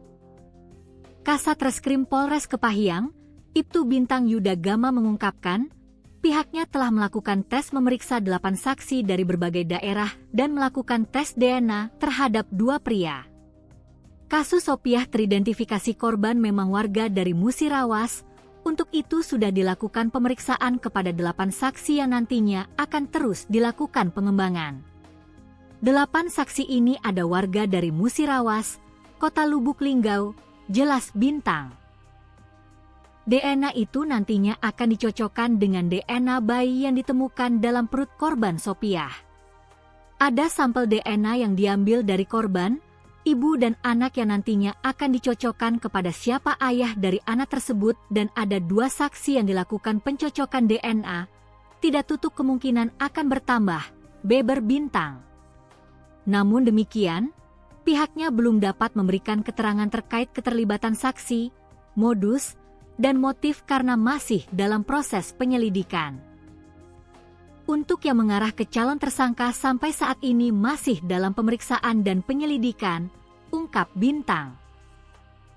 Speaker 1: Kasat Reskrim Polres Kepahyang, Ibtu Bintang Yuda Gama mengungkapkan, pihaknya telah melakukan tes memeriksa 8 saksi dari berbagai daerah dan melakukan tes DNA terhadap 2 pria. Kasus Sopiah teridentifikasi korban memang warga dari Musirawas. Untuk itu sudah dilakukan pemeriksaan kepada 8 saksi yang nantinya akan terus dilakukan pengembangan. 8 saksi ini ada warga dari Musirawas, Kota Lubuk Linggau, jelas Bintang. DNA itu nantinya akan dicocokkan dengan DNA bayi yang ditemukan dalam perut korban Sopiah. Ada sampel DNA yang diambil dari korban, ibu dan anak yang nantinya akan dicocokkan kepada siapa ayah dari anak tersebut dan ada 2 saksi yang dilakukan pencocokan DNA, tidak tutup kemungkinan akan bertambah, beber Bintang. Namun demikian, pihaknya belum dapat memberikan keterangan terkait keterlibatan saksi, modus, dan motif karena masih dalam proses penyelidikan. Untuk yang mengarah ke calon tersangka sampai saat ini masih dalam pemeriksaan dan penyelidikan, ungkap Bintang.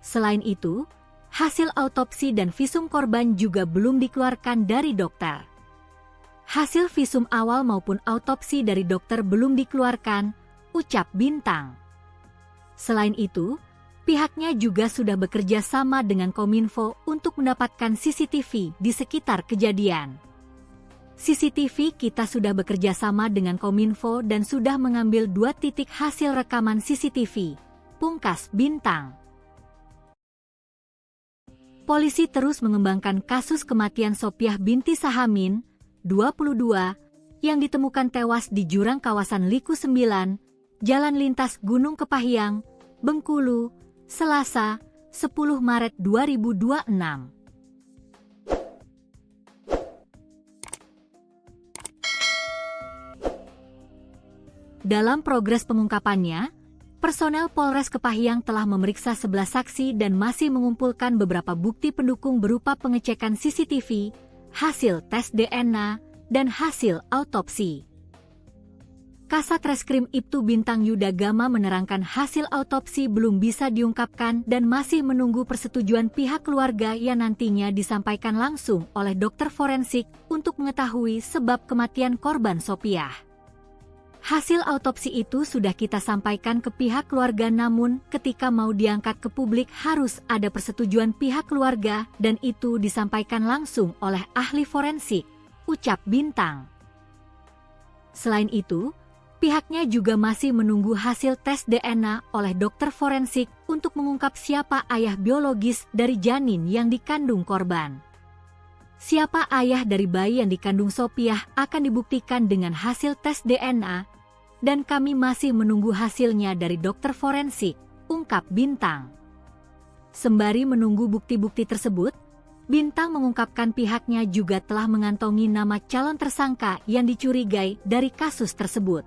Speaker 1: Selain itu, hasil autopsi dan visum korban juga belum dikeluarkan dari dokter. Hasil visum awal maupun autopsi dari dokter belum dikeluarkan, ucap Bintang. Selain itu, pihaknya juga sudah bekerja sama dengan Kominfo untuk mendapatkan CCTV di sekitar kejadian. CCTV kita sudah bekerja sama dengan Kominfo dan sudah mengambil 2 titik hasil rekaman CCTV, pungkas Bintang. Polisi terus mengembangkan kasus kematian Sopiah binti Sahamin, 22, yang ditemukan tewas di jurang kawasan Liku 9, Jalan Lintas Gunung Kepahyang, Bengkulu, Selasa, 10 Maret 2026. Dalam progres pengungkapannya, personel Polres Kepahyang telah memeriksa 11 saksi dan masih mengumpulkan beberapa bukti pendukung berupa pengecekan CCTV, hasil tes DNA, dan hasil autopsi. Kasat Reskrim Ibtu Bintang Yuda Gama menerangkan hasil autopsi belum bisa diungkapkan dan masih menunggu persetujuan pihak keluarga yang nantinya disampaikan langsung oleh dokter forensik untuk mengetahui sebab kematian korban Sopiah. Hasil autopsi itu sudah kita sampaikan ke pihak keluarga namun ketika mau diangkat ke publik harus ada persetujuan pihak keluarga dan itu disampaikan langsung oleh ahli forensik, ucap Bintang. Selain itu, pihaknya juga masih menunggu hasil tes DNA oleh dokter forensik untuk mengungkap siapa ayah biologis dari janin yang dikandung korban. Siapa ayah dari bayi yang dikandung Sopiah akan dibuktikan dengan hasil tes DNA, dan kami masih menunggu hasilnya dari dokter forensik, ungkap Bintang. Sembari menunggu bukti-bukti tersebut, Bintang mengungkapkan pihaknya juga telah mengantongi nama calon tersangka yang dicurigai dari kasus tersebut.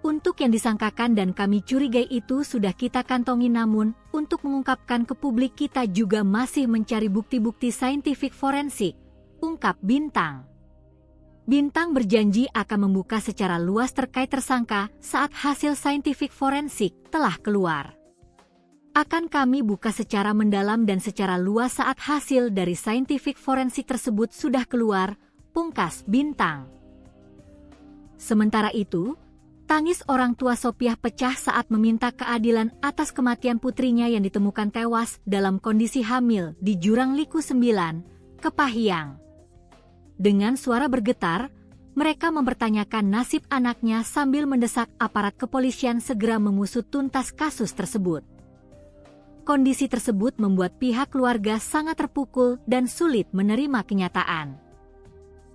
Speaker 1: Untuk yang disangkakan dan kami curigai itu sudah kita kantongi namun, untuk mengungkapkan ke publik kita juga masih mencari bukti-bukti saintifik forensik, ungkap Bintang. Bintang berjanji akan membuka secara luas terkait tersangka saat hasil saintifik forensik telah keluar. Akan kami buka secara mendalam dan secara luas saat hasil dari saintifik forensik tersebut sudah keluar, pungkas Bintang. Sementara itu, tangis orang tua Sopiah pecah saat meminta keadilan atas kematian putrinya yang ditemukan tewas dalam kondisi hamil di Jurang Liku 9, Kepahyang. Dengan suara bergetar, mereka mempertanyakan nasib anaknya sambil mendesak aparat kepolisian segera mengusut tuntas kasus tersebut. Kondisi tersebut membuat pihak keluarga sangat terpukul dan sulit menerima kenyataan.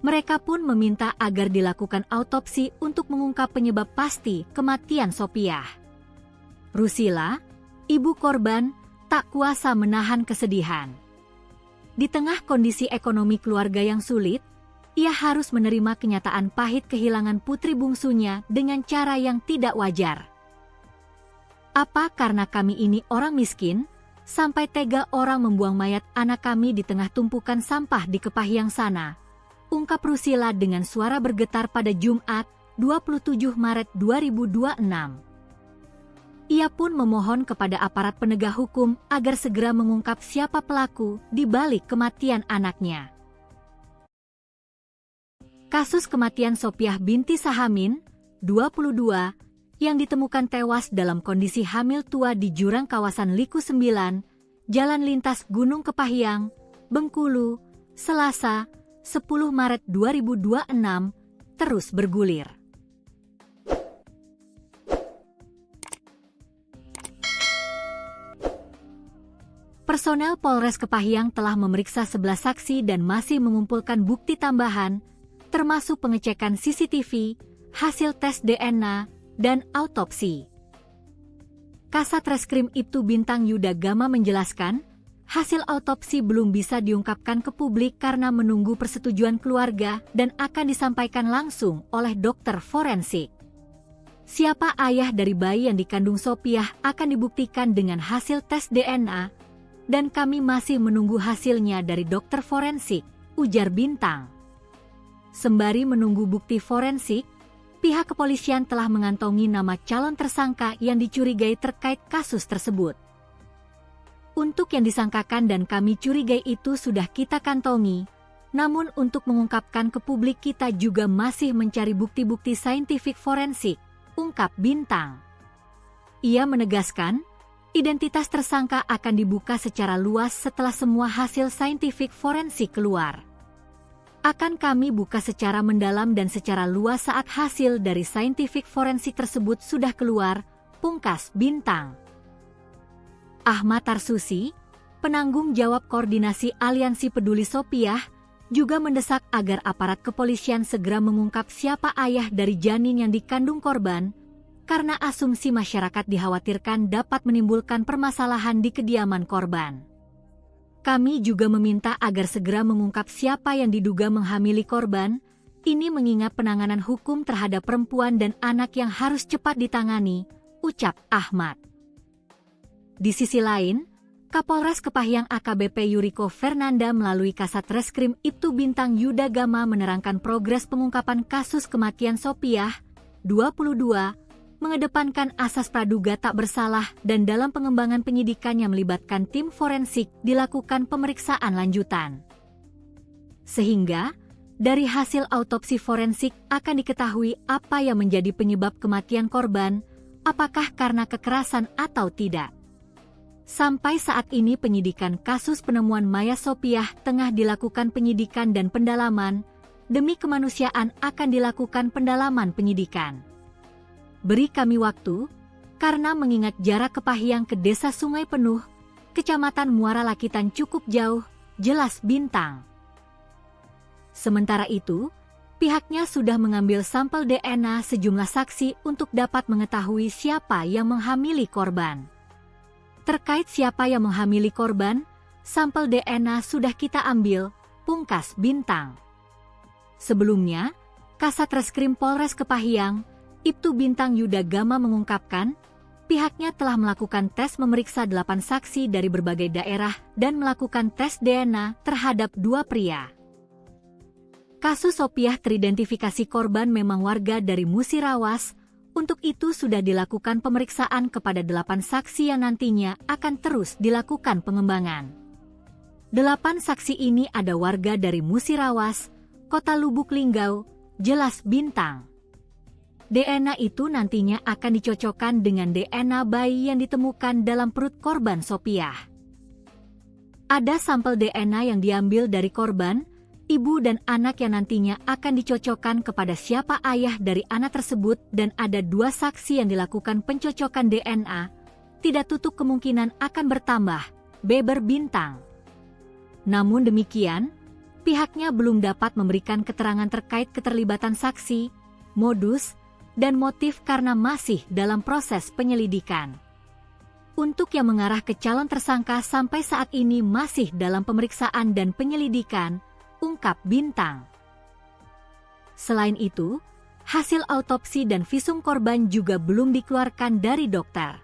Speaker 1: Mereka pun meminta agar dilakukan autopsi untuk mengungkap penyebab pasti kematian Sopiah. Rusila, ibu korban, tak kuasa menahan kesedihan. Di tengah kondisi ekonomi keluarga yang sulit, ia harus menerima kenyataan pahit kehilangan putri bungsunya dengan cara yang tidak wajar. Apa karena kami ini orang miskin, sampai tega orang membuang mayat anak kami di tengah tumpukan sampah di Kepahyang sana, ungkap Rusila dengan suara bergetar pada Jumat, 27 Maret 2026. Ia pun memohon kepada aparat penegak hukum agar segera mengungkap siapa pelaku di balik kematian anaknya. Kasus kematian Sophiah binti Sahamin, 22, yang ditemukan tewas dalam kondisi hamil tua di jurang kawasan Liku 9, Jalan Lintas Gunung Kepahyang, Bengkulu, Selasa, 10 Maret 2026, terus bergulir. Personel Polres Kepahyang telah memeriksa 11 saksi dan masih mengumpulkan bukti tambahan, termasuk pengecekan CCTV, hasil tes DNA, dan autopsi. Kasat Reskrim Ibtu Bintang Yuda Gama menjelaskan, hasil autopsi belum bisa diungkapkan ke publik karena menunggu persetujuan keluarga dan akan disampaikan langsung oleh dokter forensik. Siapa ayah dari bayi yang dikandung Sophiah akan dibuktikan dengan hasil tes DNA, dan kami masih menunggu hasilnya dari dokter forensik, ujar Bintang. Sembari menunggu bukti forensik, pihak kepolisian telah mengantongi nama calon tersangka yang dicurigai terkait kasus tersebut. Untuk yang disangkakan dan kami curigai itu sudah kita kantongi, namun untuk mengungkapkan ke publik kita juga masih mencari bukti-bukti saintifik forensik, ungkap Bintang. Ia menegaskan, identitas tersangka akan dibuka secara luas setelah semua hasil saintifik forensik keluar. Akan kami buka secara mendalam dan secara luas saat hasil dari saintifik forensik tersebut sudah keluar, pungkas Bintang. Ahmad Tarsusi, penanggung jawab koordinasi Aliansi Peduli Sophiah, juga mendesak agar aparat kepolisian segera mengungkap siapa ayah dari janin yang dikandung korban, karena asumsi masyarakat dikhawatirkan dapat menimbulkan permasalahan di kediaman korban. Kami juga meminta agar segera mengungkap siapa yang diduga menghamili korban, ini mengingat penanganan hukum terhadap perempuan dan anak yang harus cepat ditangani, ucap Ahmad. Di sisi lain, Kapolres Kepahyang AKBP Yuriko Fernanda melalui Kasat Reskrim Ibtu Bintang Yuda Gama menerangkan progres pengungkapan kasus kematian Sophiah, 22, mengedepankan asas praduga tak bersalah dan dalam pengembangan penyidikan yang melibatkan tim forensik dilakukan pemeriksaan lanjutan. Sehingga, dari hasil autopsi forensik akan diketahui apa yang menjadi penyebab kematian korban, apakah karena kekerasan atau tidak. Sampai saat ini penyidikan kasus penemuan mayat Sophiah tengah dilakukan penyidikan dan pendalaman, demi kemanusiaan akan dilakukan pendalaman penyidikan. Beri kami waktu, karena mengingat jarak Kepahyang ke Desa Sungai Penuh, Kecamatan Muara Lakitan cukup jauh, jelas Bintang. Sementara itu, pihaknya sudah mengambil sampel DNA sejumlah saksi untuk dapat mengetahui siapa yang menghamili korban. Terkait siapa yang menghamili korban, sampel DNA sudah kita ambil, pungkas Bintang. Sebelumnya, Kasat Reskrim Polres Kepahyang, Ibtu Bintang Yuda Gama mengungkapkan, pihaknya telah melakukan tes memeriksa 8 saksi dari berbagai daerah dan melakukan tes DNA terhadap 2 pria. Kasus Sophiah teridentifikasi korban memang warga dari Musirawas, untuk itu sudah dilakukan pemeriksaan kepada 8 saksi yang nantinya akan terus dilakukan pengembangan. 8 saksi ini ada warga dari Musirawas, Kota Lubuk Linggau, jelas Bintang. DNA itu nantinya akan dicocokkan dengan DNA bayi yang ditemukan dalam perut korban Sophiah. Ada sampel DNA yang diambil dari korban, ibu dan anak yang nantinya akan dicocokkan kepada siapa ayah dari anak tersebut dan ada 2 saksi yang dilakukan pencocokan DNA, tidak tutup kemungkinan akan bertambah, beber Bintang. Namun demikian, pihaknya belum dapat memberikan keterangan terkait keterlibatan saksi, modus, dan motif karena masih dalam proses penyelidikan. Untuk yang mengarah ke calon tersangka sampai saat ini masih dalam pemeriksaan dan penyelidikan, ungkap Bintang. Selain itu, hasil autopsi dan visum korban juga belum dikeluarkan dari dokter.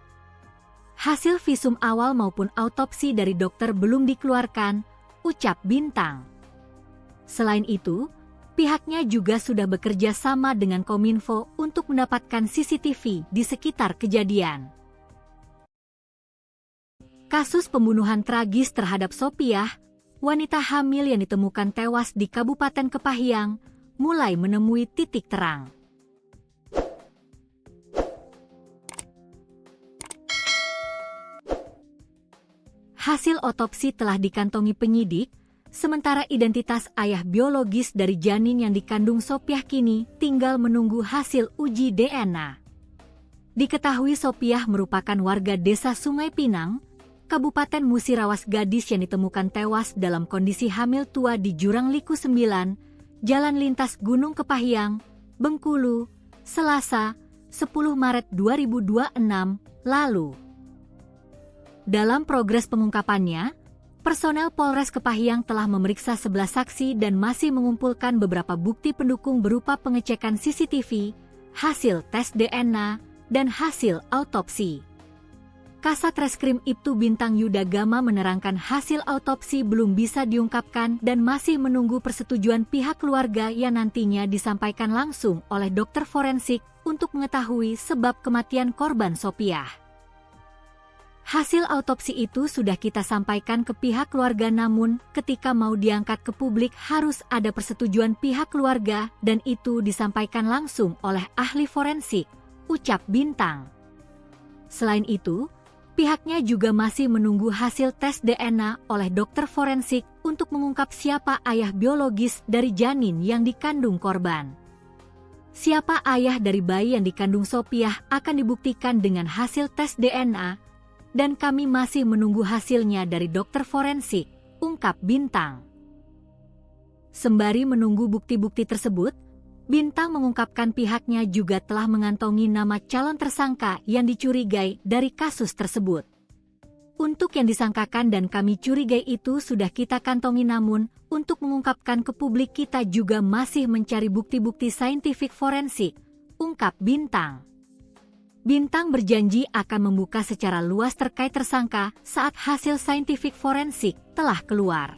Speaker 1: Hasil visum awal maupun autopsi dari dokter belum dikeluarkan, ucap Bintang. Selain itu, Pihaknya juga sudah bekerja sama dengan Kominfo untuk mendapatkan CCTV di sekitar kejadian. Kasus pembunuhan tragis terhadap Sopiah, wanita hamil yang ditemukan tewas di Kabupaten Kepahyang, mulai menemui titik terang. Hasil otopsi telah dikantongi penyidik, sementara identitas ayah biologis dari janin yang dikandung Sopiah kini tinggal menunggu hasil uji DNA. Diketahui Sopiah merupakan warga desa Sungai Pinang, Kabupaten Musirawas Gadis yang ditemukan tewas dalam kondisi hamil tua di Jurang Liku 9, Jalan Lintas Gunung Kepahyang, Bengkulu, Selasa, 10 Maret 2026, lalu. Dalam progres pengungkapannya, personel Polres Kepahyang telah memeriksa 11 saksi dan masih mengumpulkan beberapa bukti pendukung berupa pengecekan CCTV, hasil tes DNA, dan hasil autopsi. Kasat Reskrim Ibtu Bintang Yuda Gama menerangkan hasil autopsi belum bisa diungkapkan dan masih menunggu persetujuan pihak keluarga yang nantinya disampaikan langsung oleh dokter forensik untuk mengetahui sebab kematian korban Sopiah. Hasil autopsi itu sudah kita sampaikan ke pihak keluarga, namun ketika mau diangkat ke publik harus ada persetujuan pihak keluarga dan itu disampaikan langsung oleh ahli forensik, ucap Bintang. Selain itu, pihaknya juga masih menunggu hasil tes DNA oleh dokter forensik untuk mengungkap siapa ayah biologis dari janin yang dikandung korban. Siapa ayah dari bayi yang dikandung Sopiah akan dibuktikan dengan hasil tes DNA, dan kami masih menunggu hasilnya dari dokter forensik, ungkap Bintang. Sembari menunggu bukti-bukti tersebut, Bintang mengungkapkan pihaknya juga telah mengantongi nama calon tersangka yang dicurigai dari kasus tersebut. Untuk yang disangkakan dan kami curigai itu sudah kita kantongi, namun untuk mengungkapkan ke publik kita juga masih mencari bukti-bukti saintifik forensik, ungkap Bintang. Bintang berjanji akan membuka secara luas terkait tersangka saat hasil saintifik forensik telah keluar.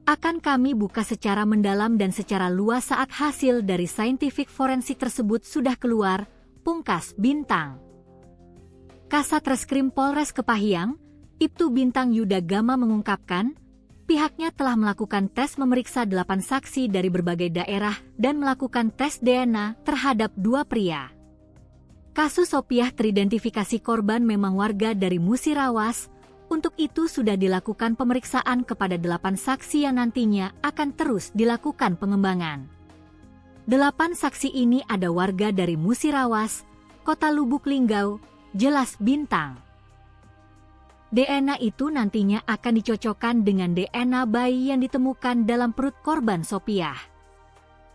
Speaker 1: Akan kami buka secara mendalam dan secara luas saat hasil dari saintifik forensik tersebut sudah keluar, pungkas Bintang. Kasat Reskrim Polres Kepahyang, Ibtu Bintang Yuda Gama mengungkapkan, pihaknya telah melakukan tes memeriksa 8 saksi dari berbagai daerah dan melakukan tes DNA terhadap 2 pria. Kasus Sopiah teridentifikasi korban memang warga dari Musirawas, untuk itu sudah dilakukan pemeriksaan kepada 8 saksi yang nantinya akan terus dilakukan pengembangan. 8 saksi ini ada warga dari Musirawas, Kota Lubuk Linggau, jelas Bintang. DNA itu nantinya akan dicocokkan dengan DNA bayi yang ditemukan dalam perut korban Sopiah.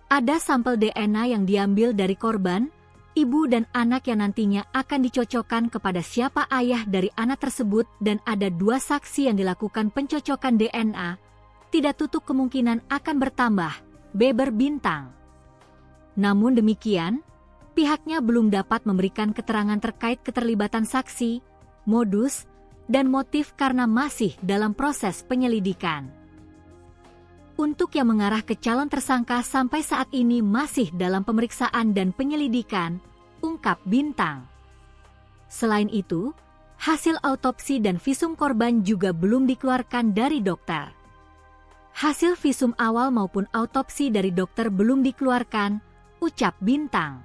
Speaker 1: Ada sampel DNA yang diambil dari korban, ibu dan anak yang nantinya akan dicocokkan kepada siapa ayah dari anak tersebut dan ada 2 saksi yang dilakukan pencocokan DNA, tidak tutup kemungkinan akan bertambah, beber Bintang. Namun demikian, pihaknya belum dapat memberikan keterangan terkait keterlibatan saksi, modus, dan motif karena masih dalam proses penyelidikan. Untuk yang mengarah ke calon tersangka sampai saat ini masih dalam pemeriksaan dan penyelidikan, ungkap Bintang. Selain itu, hasil autopsi dan visum korban juga belum dikeluarkan dari dokter. Hasil visum awal maupun autopsi dari dokter belum dikeluarkan, ucap Bintang.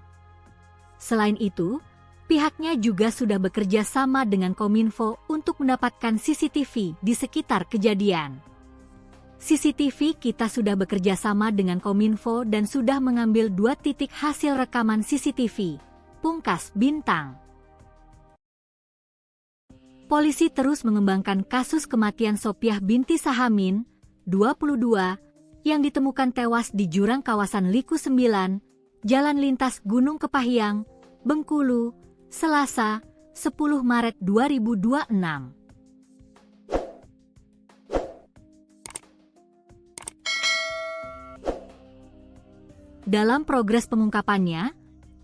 Speaker 1: Selain itu, pihaknya juga sudah bekerja sama dengan Kominfo untuk mendapatkan CCTV di sekitar kejadian. CCTV kita sudah bekerja sama dengan Kominfo dan sudah mengambil 2 titik hasil rekaman CCTV, pungkas Bintang. Polisi terus mengembangkan kasus kematian Sopiah binti Sahamin, 22, yang ditemukan tewas di jurang kawasan Liku 9, Jalan Lintas Gunung Kepahyang, Bengkulu, Selasa, 10 Maret 2026. Dalam progres pengungkapannya,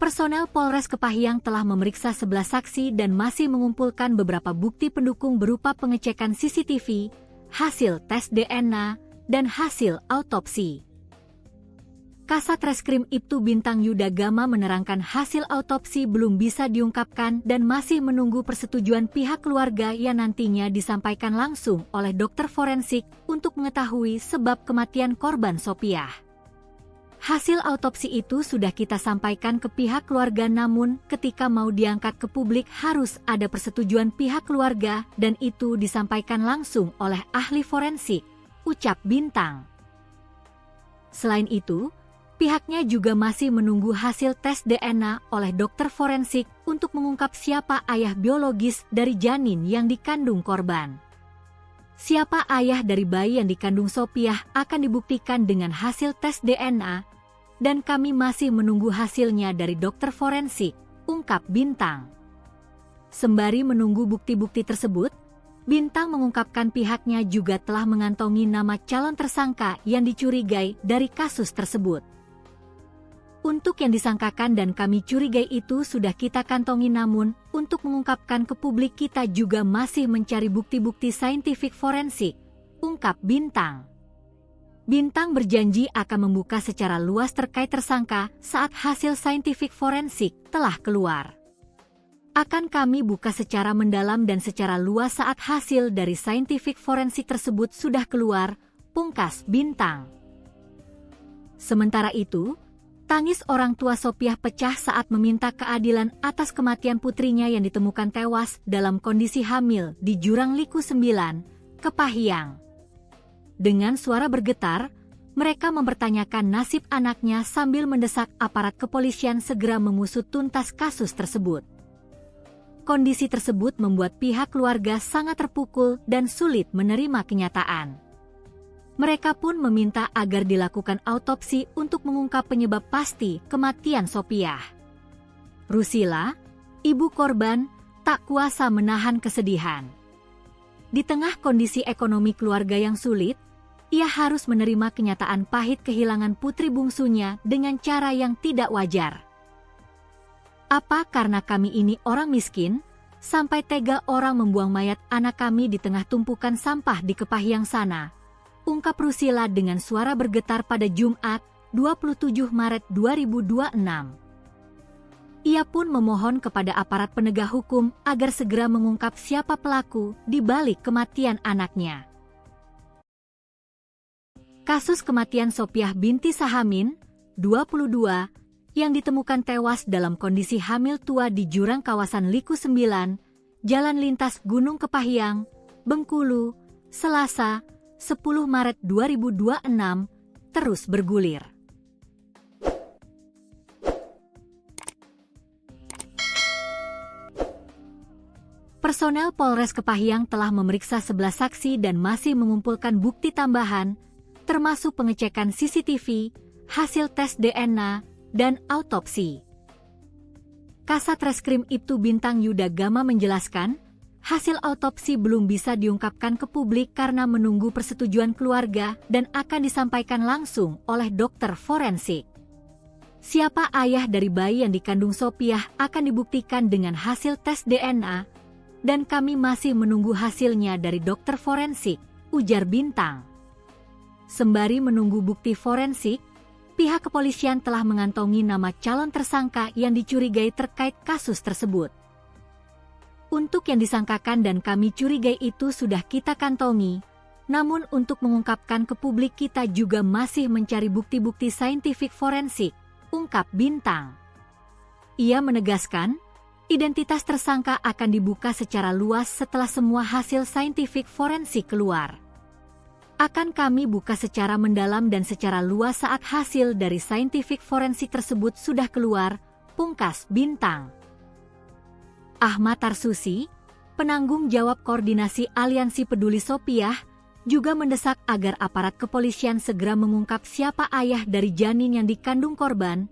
Speaker 1: personel Polres Kepahyang telah memeriksa 11 saksi dan masih mengumpulkan beberapa bukti pendukung berupa pengecekan CCTV, hasil tes DNA, dan hasil autopsi. Kasat Reskrim Ibtu Bintang Yuda Gama menerangkan hasil autopsi belum bisa diungkapkan dan masih menunggu persetujuan pihak keluarga yang nantinya disampaikan langsung oleh dokter forensik untuk mengetahui sebab kematian korban Sopiah. Hasil autopsi itu sudah kita sampaikan ke pihak keluarga, namun ketika mau diangkat ke publik harus ada persetujuan pihak keluarga dan itu disampaikan langsung oleh ahli forensik, ucap Bintang. Selain itu, pihaknya juga masih menunggu hasil tes DNA oleh dokter forensik untuk mengungkap siapa ayah biologis dari janin yang dikandung korban. Siapa ayah dari bayi yang dikandung Sopiah akan dibuktikan dengan hasil tes DNA, dan kami masih menunggu hasilnya dari dokter forensik, ungkap Bintang. Sembari menunggu bukti-bukti tersebut, Bintang mengungkapkan pihaknya juga telah mengantongi nama calon tersangka yang dicurigai dari kasus tersebut. Untuk yang disangkakan dan kami curigai itu sudah kita kantongi, namun untuk mengungkapkan ke publik kita juga masih mencari bukti-bukti saintifik forensik, ungkap Bintang. Bintang berjanji akan membuka secara luas terkait tersangka saat hasil saintifik forensik telah keluar. Akan kami buka secara mendalam dan secara luas saat hasil dari saintifik forensik tersebut sudah keluar, pungkas Bintang. Sementara itu, tangis orang tua Sopiah pecah saat meminta keadilan atas kematian putrinya yang ditemukan tewas dalam kondisi hamil di Jurang Liku 9, Kepahyang. Dengan suara bergetar, mereka mempertanyakan nasib anaknya sambil mendesak aparat kepolisian segera mengusut tuntas kasus tersebut. Kondisi tersebut membuat pihak keluarga sangat terpukul dan sulit menerima kenyataan. Mereka pun meminta agar dilakukan autopsi untuk mengungkap penyebab pasti kematian Sopiah. Rusila, ibu korban, tak kuasa menahan kesedihan. Di tengah kondisi ekonomi keluarga yang sulit, ia harus menerima kenyataan pahit kehilangan putri bungsunya dengan cara yang tidak wajar. Apa karena kami ini orang miskin, sampai tega orang membuang mayat anak kami di tengah tumpukan sampah di Kepahyang sana? Ungkap Rusila dengan suara bergetar pada Jumat, 27 Maret 2026. Ia pun memohon kepada aparat penegak hukum agar segera mengungkap siapa pelaku di balik kematian anaknya. Kasus kematian Sopiah binti Sahamin, 22, yang ditemukan tewas dalam kondisi hamil tua di jurang kawasan Liku 9, Jalan Lintas Gunung Kepahyang, Bengkulu, Selasa, 10 Maret 2026, terus bergulir. Personel Polres Kepahyang telah memeriksa 11 saksi dan masih mengumpulkan bukti tambahan, termasuk pengecekan CCTV, hasil tes DNA, dan autopsi. Kasat Reskrim Ibtu Bintang Yuda Gama menjelaskan, hasil autopsi belum bisa diungkapkan ke publik karena menunggu persetujuan keluarga dan akan disampaikan langsung oleh dokter forensik. Siapa ayah dari bayi yang dikandung Sopiah akan dibuktikan dengan hasil tes DNA, dan kami masih menunggu hasilnya dari dokter forensik, ujar Bintang. Sembari menunggu bukti forensik, pihak kepolisian telah mengantongi nama calon tersangka yang dicurigai terkait kasus tersebut. Untuk yang disangkakan dan kami curigai itu sudah kita kantongi, namun untuk mengungkapkan ke publik kita juga masih mencari bukti-bukti saintifik forensik, ungkap Bintang. Ia menegaskan, identitas tersangka akan dibuka secara luas setelah semua hasil saintifik forensik keluar. Akan kami buka secara mendalam dan secara luas saat hasil dari saintifik forensik tersebut sudah keluar, pungkas Bintang. Ahmad Tarsusi, penanggung jawab koordinasi Aliansi Peduli Sopiah, juga mendesak agar aparat kepolisian segera mengungkap siapa ayah dari janin yang dikandung korban,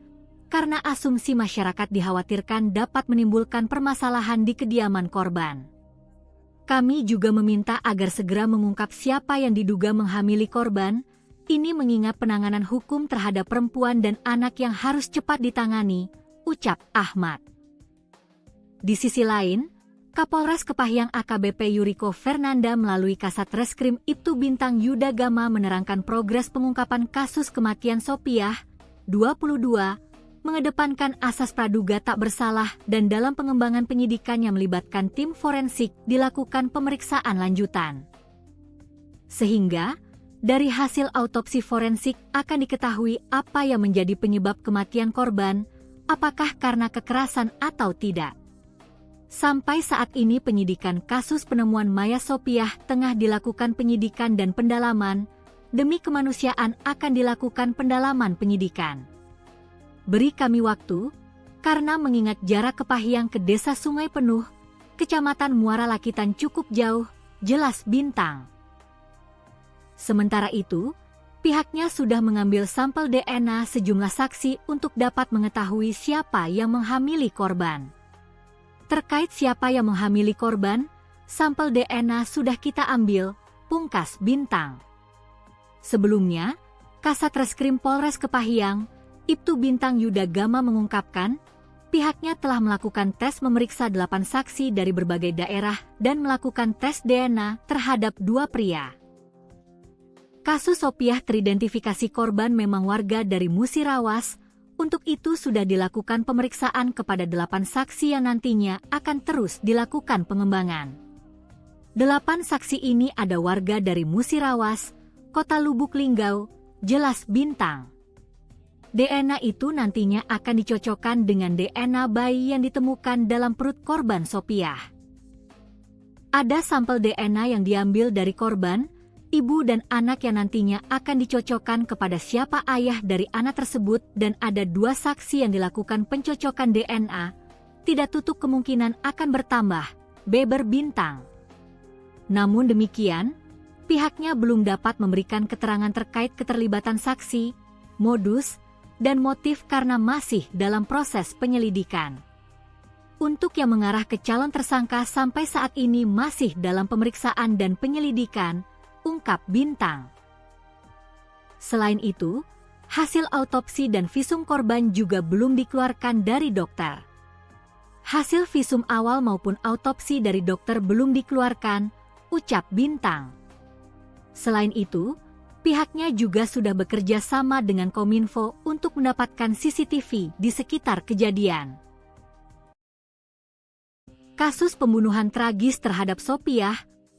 Speaker 1: karena asumsi masyarakat dikhawatirkan dapat menimbulkan permasalahan di kediaman korban. Kami juga meminta agar segera mengungkap siapa yang diduga menghamili korban, ini mengingat penanganan hukum terhadap perempuan dan anak yang harus cepat ditangani, ucap Ahmad. Di sisi lain, Kapolres Kepahyang AKBP Yuriko Fernanda melalui Kasat Reskrim Ibtu Bintang Yuda Gama menerangkan progres pengungkapan kasus kematian Sopiah, 22, mengedepankan asas praduga tak bersalah dan dalam pengembangan penyidikan yang melibatkan tim forensik dilakukan pemeriksaan lanjutan. Sehingga, dari hasil autopsi forensik akan diketahui apa yang menjadi penyebab kematian korban, apakah karena kekerasan atau tidak. Sampai saat ini penyidikan kasus penemuan mayat Sopiah tengah dilakukan penyidikan dan pendalaman, demi kemanusiaan akan dilakukan pendalaman penyidikan. Beri kami waktu, karena mengingat jarak Kepahyang ke Desa Sungai Penuh, Kecamatan Muara Lakitan cukup jauh, jelas Bintang. Sementara itu, pihaknya sudah mengambil sampel DNA sejumlah saksi untuk dapat mengetahui siapa yang menghamili korban. Terkait siapa yang menghamili korban, sampel DNA sudah kita ambil, pungkas Bintang. Sebelumnya, Kasat Reskrim Polres Kepahyang, Ibtu Bintang Yuda Gama mengungkapkan, pihaknya telah melakukan tes memeriksa 8 saksi dari berbagai daerah dan melakukan tes DNA terhadap 2 pria. Kasus Sopiah teridentifikasi korban memang warga dari Musirawas, untuk itu sudah dilakukan pemeriksaan kepada 8 saksi yang nantinya akan terus dilakukan pengembangan. 8 saksi ini ada warga dari Musirawas, Kota Lubuk Linggau, jelas Bintang. DNA itu nantinya akan dicocokkan dengan DNA bayi yang ditemukan dalam perut korban Sopiah. Ada sampel DNA yang diambil dari korban, ibu dan anak yang nantinya akan dicocokkan kepada siapa ayah dari anak tersebut dan ada 2 saksi yang dilakukan pencocokan DNA, tidak tutup kemungkinan akan bertambah, beber Bintang. Namun demikian, pihaknya belum dapat memberikan keterangan terkait keterlibatan saksi, modus, dan motif karena masih dalam proses penyelidikan. Untuk yang mengarah ke calon tersangka sampai saat ini masih dalam pemeriksaan dan penyelidikan, ungkap Bintang. Selain itu, hasil autopsi dan visum korban juga belum dikeluarkan dari dokter. Hasil visum awal maupun autopsi dari dokter belum dikeluarkan, ucap Bintang. Selain itu, pihaknya juga sudah bekerja sama dengan Kominfo untuk mendapatkan CCTV di sekitar kejadian. Kasus pembunuhan tragis terhadap Sopiah,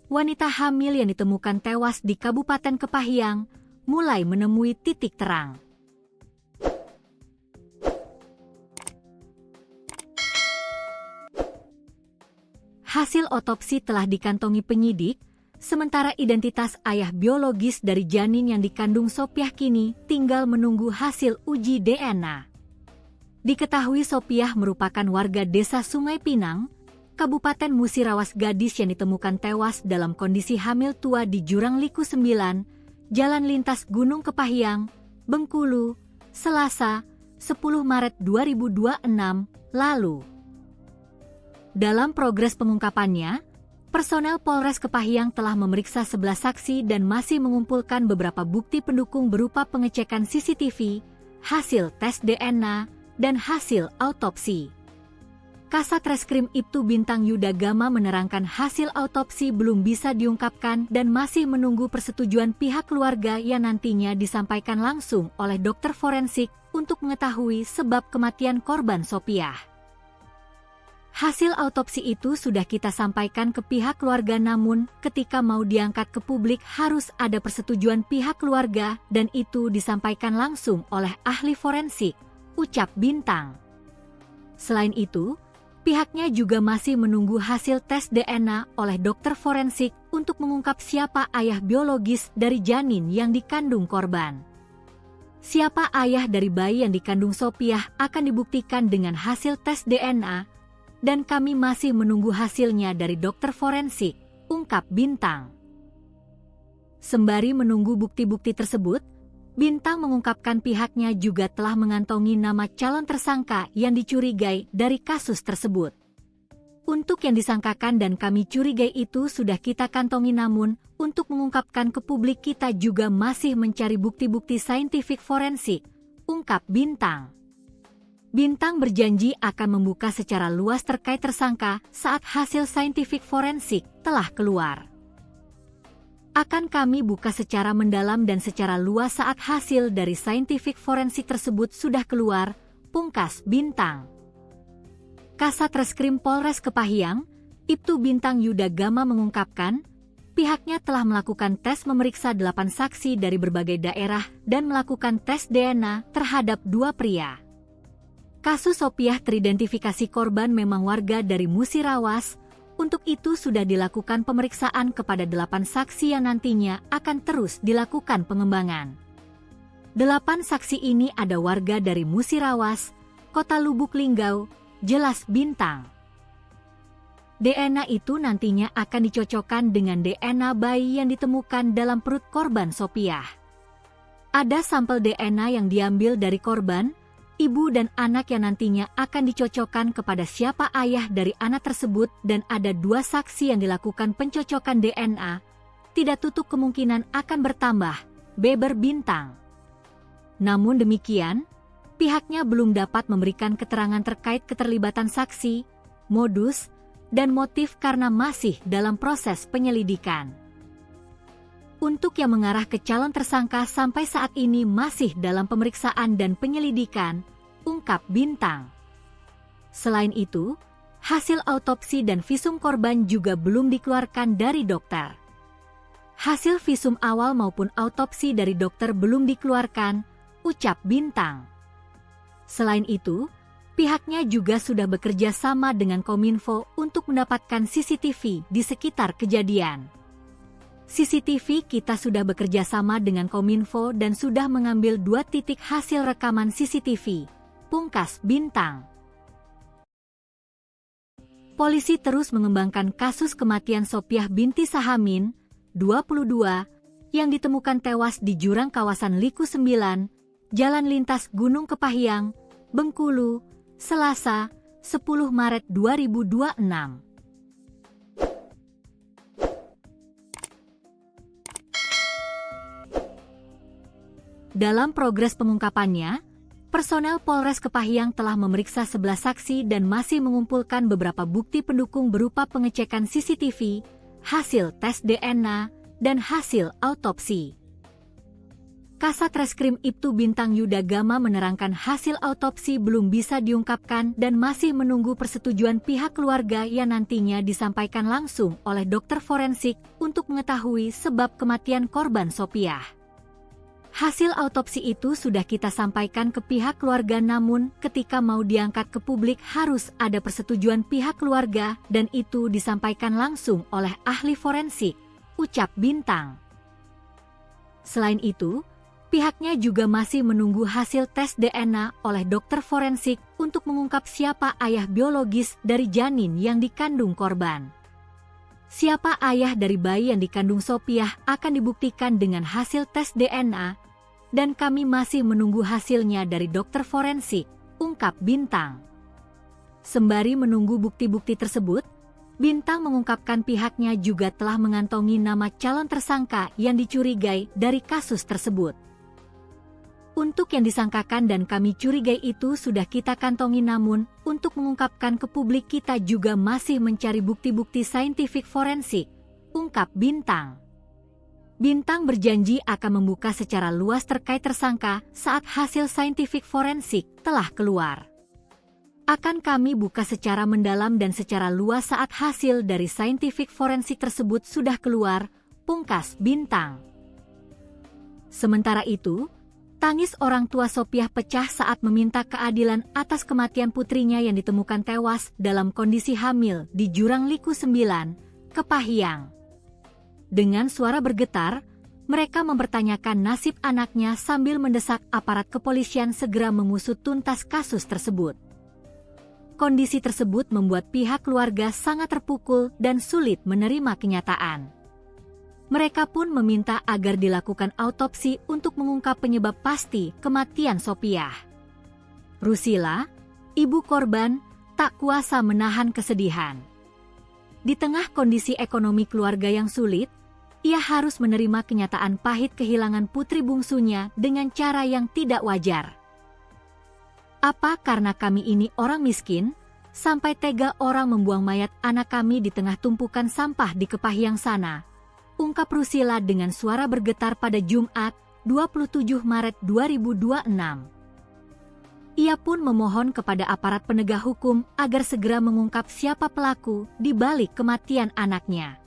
Speaker 1: wanita hamil yang ditemukan tewas di Kabupaten Kepahyang, mulai menemui titik terang. Hasil otopsi telah dikantongi penyidik, sementara identitas ayah biologis dari janin yang dikandung Sopiah kini tinggal menunggu hasil uji DNA. Diketahui Sopiah merupakan warga Desa Sungai Pinang, Kabupaten Musirawas, gadis yang ditemukan tewas dalam kondisi hamil tua di Jurang Liku 9, Jalan Lintas Gunung Kepahyang, Bengkulu, Selasa, 10 Maret 2026, lalu. Dalam progres pengungkapannya, personel Polres Kepahyang telah memeriksa 11 saksi dan masih mengumpulkan beberapa bukti pendukung berupa pengecekan CCTV, hasil tes DNA, dan hasil autopsi. Kasat Reskrim Ibtu Bintang Yuda Gama menerangkan hasil autopsi belum bisa diungkapkan dan masih menunggu persetujuan pihak keluarga yang nantinya disampaikan langsung oleh dokter forensik untuk mengetahui sebab kematian korban Sopiah. Hasil autopsi itu sudah kita sampaikan ke pihak keluarga, namun ketika mau diangkat ke publik harus ada persetujuan pihak keluarga dan itu disampaikan langsung oleh ahli forensik, ucap Bintang. Selain itu, pihaknya juga masih menunggu hasil tes DNA oleh dokter forensik untuk mengungkap siapa ayah biologis dari janin yang dikandung korban. Siapa ayah dari bayi yang dikandung Sopiah akan dibuktikan dengan hasil tes DNA, dan kami masih menunggu hasilnya dari dokter forensik, ungkap Bintang. Sembari menunggu bukti-bukti tersebut, Bintang mengungkapkan pihaknya juga telah mengantongi nama calon tersangka yang dicurigai dari kasus tersebut. Untuk yang disangkakan dan kami curigai itu sudah kita kantongi, namun untuk mengungkapkan ke publik kita juga masih mencari bukti-bukti saintifik forensik, ungkap Bintang. Bintang berjanji akan membuka secara luas terkait tersangka saat hasil saintifik forensik telah keluar. Akan kami buka secara mendalam dan secara luas saat hasil dari saintifik forensik tersebut sudah keluar, pungkas Bintang. Kasat Reskrim Polres Kepahyang, Ibtu Bintang Yuda Gama mengungkapkan, pihaknya telah melakukan tes memeriksa 8 saksi dari berbagai daerah dan melakukan tes DNA terhadap 2 pria. Kasus Sopiah teridentifikasi korban memang warga dari Musirawas. Untuk itu sudah dilakukan pemeriksaan kepada 8 saksi yang nantinya akan terus dilakukan pengembangan. 8 saksi ini ada warga dari Musirawas, Kota Lubuk Linggau, jelas Bintang. DNA itu nantinya akan dicocokkan dengan DNA bayi yang ditemukan dalam perut korban Sopiah. Ada sampel DNA yang diambil dari korban, ibu dan anak yang nantinya akan dicocokkan kepada siapa ayah dari anak tersebut dan ada 2 saksi yang dilakukan pencocokan DNA. Tidak tutup kemungkinan akan bertambah, beber Bintang. Namun demikian, pihaknya belum dapat memberikan keterangan terkait keterlibatan saksi, modus, dan motif karena masih dalam proses penyelidikan. Untuk yang mengarah ke calon tersangka sampai saat ini masih dalam pemeriksaan dan penyelidikan, ungkap Bintang. Selain itu, hasil autopsi dan visum korban juga belum dikeluarkan dari dokter. Hasil visum awal maupun autopsi dari dokter belum dikeluarkan, ucap Bintang. Selain itu, pihaknya juga sudah bekerja sama dengan Kominfo untuk mendapatkan CCTV di sekitar kejadian. CCTV kita sudah bekerja sama dengan Kominfo dan sudah mengambil 2 titik hasil rekaman CCTV, pungkas Bintang. Polisi terus mengembangkan kasus kematian Sopiah binti Sahamin, 22, yang ditemukan tewas di jurang kawasan Liku 9, Jalan Lintas Gunung Kepahyang, Bengkulu, Selasa, 10 Maret 2026. Dalam progres pengungkapannya, personel Polres Kepahyang telah memeriksa 11 saksi dan masih mengumpulkan beberapa bukti pendukung berupa pengecekan CCTV, hasil tes DNA, dan hasil autopsi. Kasat Reskrim Ibtu Bintang Yuda Gama menerangkan hasil autopsi belum bisa diungkapkan dan masih menunggu persetujuan pihak keluarga yang nantinya disampaikan langsung oleh dokter forensik untuk mengetahui sebab kematian korban Sopiah. Hasil autopsi itu sudah kita sampaikan ke pihak keluarga namun ketika mau diangkat ke publik harus ada persetujuan pihak keluarga dan itu disampaikan langsung oleh ahli forensik, ucap Bintang. Selain itu, pihaknya juga masih menunggu hasil tes DNA oleh dokter forensik untuk mengungkap siapa ayah biologis dari janin yang dikandung korban. Siapa ayah dari bayi yang dikandung Sopiah akan dibuktikan dengan hasil tes DNA, dan kami masih menunggu hasilnya dari dokter forensik, ungkap Bintang. Sembari menunggu bukti-bukti tersebut, Bintang mengungkapkan pihaknya juga telah mengantongi nama calon tersangka yang dicurigai dari kasus tersebut. Untuk yang disangkakan dan kami curigai itu sudah kita kantongi namun, untuk mengungkapkan ke publik kita juga masih mencari bukti-bukti saintifik forensik, ungkap Bintang. Bintang berjanji akan membuka secara luas terkait tersangka saat hasil saintifik forensik telah keluar. Akan kami buka secara mendalam dan secara luas saat hasil dari saintifik forensik tersebut sudah keluar, pungkas Bintang. Sementara itu, tangis orang tua Sopiah pecah saat meminta keadilan atas kematian putrinya yang ditemukan tewas dalam kondisi hamil di Jurang Liku 9, Kepahyang. Dengan suara bergetar, mereka mempertanyakan nasib anaknya sambil mendesak aparat kepolisian segera mengusut tuntas kasus tersebut. Kondisi tersebut membuat pihak keluarga sangat terpukul dan sulit menerima kenyataan. Mereka pun meminta agar dilakukan autopsi untuk mengungkap penyebab pasti kematian Sopiah. Rusila, ibu korban, tak kuasa menahan kesedihan. Di tengah kondisi ekonomi keluarga yang sulit, ia harus menerima kenyataan pahit kehilangan putri bungsunya dengan cara yang tidak wajar. Apa karena kami ini orang miskin, sampai tega orang membuang mayat anak kami di tengah tumpukan sampah di Kepahyang sana? ungkap Rusila dengan suara bergetar pada Jumat, 27 Maret 2026. Ia pun memohon kepada aparat penegak hukum agar segera mengungkap siapa pelaku di balik kematian anaknya.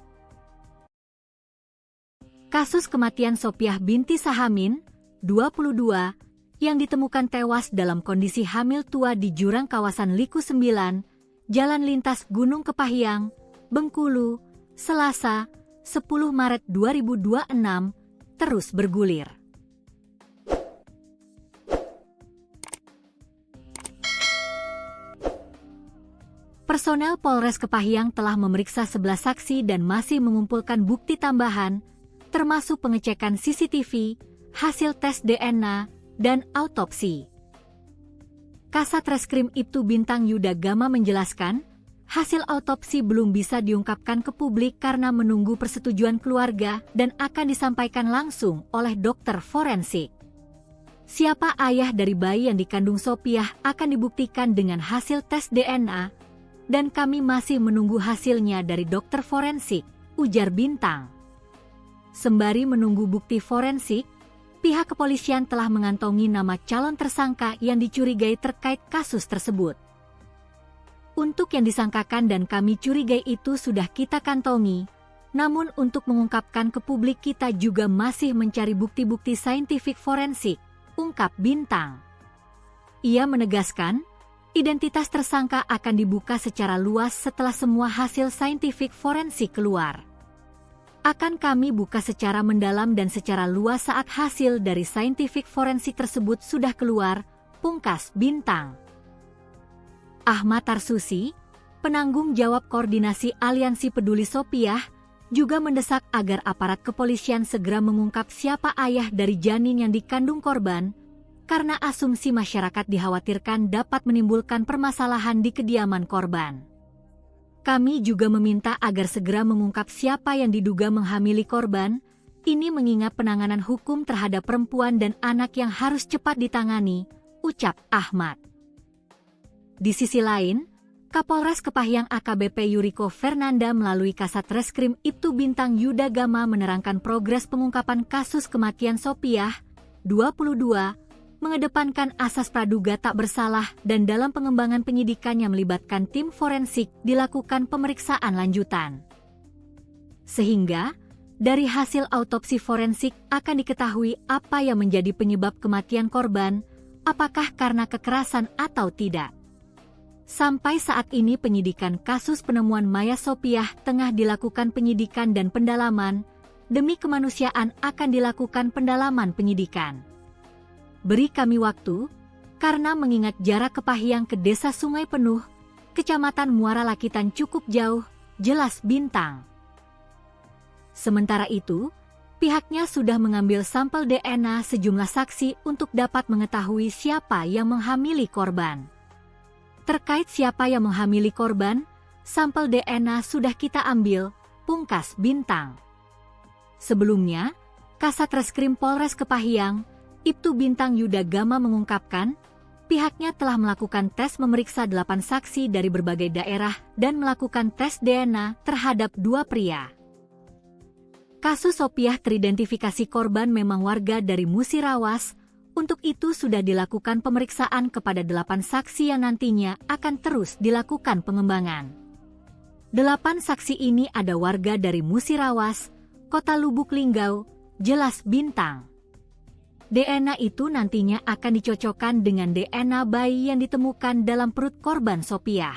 Speaker 1: Kasus kematian Sopiah binti Sahamin, 22, yang ditemukan tewas dalam kondisi hamil tua di jurang kawasan Liku 9, Jalan Lintas Gunung Kepahyang, Bengkulu, Selasa, 10 Maret 2026, terus bergulir. Personel Polres Kepahyang telah memeriksa 11 saksi dan masih mengumpulkan bukti tambahan, termasuk pengecekan CCTV, hasil tes DNA, dan autopsi. Kasat Reskrim Ibtu Bintang Yuda Gama menjelaskan, hasil autopsi belum bisa diungkapkan ke publik karena menunggu persetujuan keluarga dan akan disampaikan langsung oleh dokter forensik. Siapa ayah dari bayi yang dikandung Sopiah akan dibuktikan dengan hasil tes DNA, dan kami masih menunggu hasilnya dari dokter forensik, ujar Bintang. Sembari menunggu bukti forensik, pihak kepolisian telah mengantongi nama calon tersangka yang dicurigai terkait kasus tersebut. Untuk yang disangkakan dan kami curigai itu sudah kita kantongi, namun untuk mengungkapkan ke publik kita juga masih mencari bukti-bukti saintifik forensik, ungkap Bintang. Ia menegaskan, identitas tersangka akan dibuka secara luas setelah semua hasil saintifik forensik keluar. Akan kami buka secara mendalam dan secara luas saat hasil dari saintifik forensik tersebut sudah keluar, pungkas Bintang. Ahmad Tarsusi, penanggung jawab koordinasi Aliansi Peduli Sopiah, juga mendesak agar aparat kepolisian segera mengungkap siapa ayah dari janin yang dikandung korban, karena asumsi masyarakat dikhawatirkan dapat menimbulkan permasalahan di kediaman korban. Kami juga meminta agar segera mengungkap siapa yang diduga menghamili korban, ini mengingat penanganan hukum terhadap perempuan dan anak yang harus cepat ditangani, ucap Ahmad. Di sisi lain, Kapolres Kepahyang AKBP Yuriko Fernanda melalui Kasat Reskrim Ibtu Bintang Yuda Gama menerangkan progres pengungkapan kasus kematian Sopiah, 22, mengedepankan asas praduga tak bersalah dan dalam pengembangan penyidikan yang melibatkan tim forensik dilakukan pemeriksaan lanjutan. Sehingga, dari hasil autopsi forensik akan diketahui apa yang menjadi penyebab kematian korban, apakah karena kekerasan atau tidak. Sampai saat ini penyidikan kasus penemuan mayat Sopiah tengah dilakukan penyidikan dan pendalaman, demi kemanusiaan akan dilakukan pendalaman penyidikan. Beri kami waktu, karena mengingat jarak Kepahyang ke Desa Sungai Penuh, Kecamatan Muara Lakitan cukup jauh, jelas Bintang. Sementara itu, pihaknya sudah mengambil sampel DNA sejumlah saksi untuk dapat mengetahui siapa yang menghamili korban. Terkait siapa yang menghamili korban, sampel DNA sudah kita ambil, pungkas Bintang. Sebelumnya, Kasat Reskrim Polres Kepahyang, Ibtu Bintang Yuda Gama mengungkapkan, pihaknya telah melakukan tes memeriksa 8 saksi dari berbagai daerah dan melakukan tes DNA terhadap 2 pria. Kasus Sopiah teridentifikasi korban memang warga dari Musirawas, untuk itu sudah dilakukan pemeriksaan kepada 8 saksi yang nantinya akan terus dilakukan pengembangan. 8 saksi ini ada warga dari Musirawas, Kota Lubuk Linggau, jelas Bintang. DNA itu nantinya akan dicocokkan dengan DNA bayi yang ditemukan dalam perut korban Sopiah.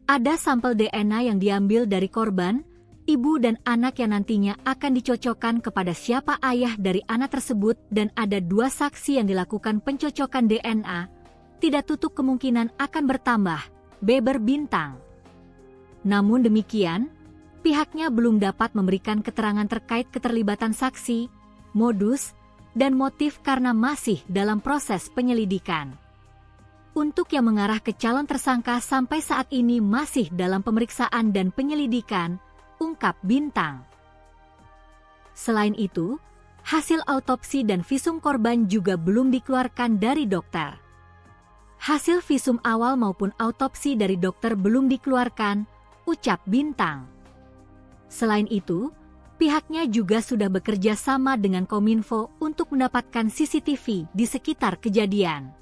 Speaker 1: Ada sampel DNA yang diambil dari korban, ibu dan anak yang nantinya akan dicocokkan kepada siapa ayah dari anak tersebut dan ada 2 saksi yang dilakukan pencocokan DNA, tidak tutup kemungkinan akan bertambah, beber Bintang. Namun demikian, pihaknya belum dapat memberikan keterangan terkait keterlibatan saksi, modus, dan motif karena masih dalam proses penyelidikan. Untuk yang mengarah ke calon tersangka sampai saat ini masih dalam pemeriksaan dan penyelidikan, ungkap Bintang. Selain itu, hasil autopsi dan visum korban juga belum dikeluarkan dari dokter. Hasil visum awal maupun autopsi dari dokter belum dikeluarkan, ucap Bintang. Selain itu, Pihaknya juga sudah bekerja sama dengan Kominfo untuk mendapatkan CCTV di sekitar kejadian.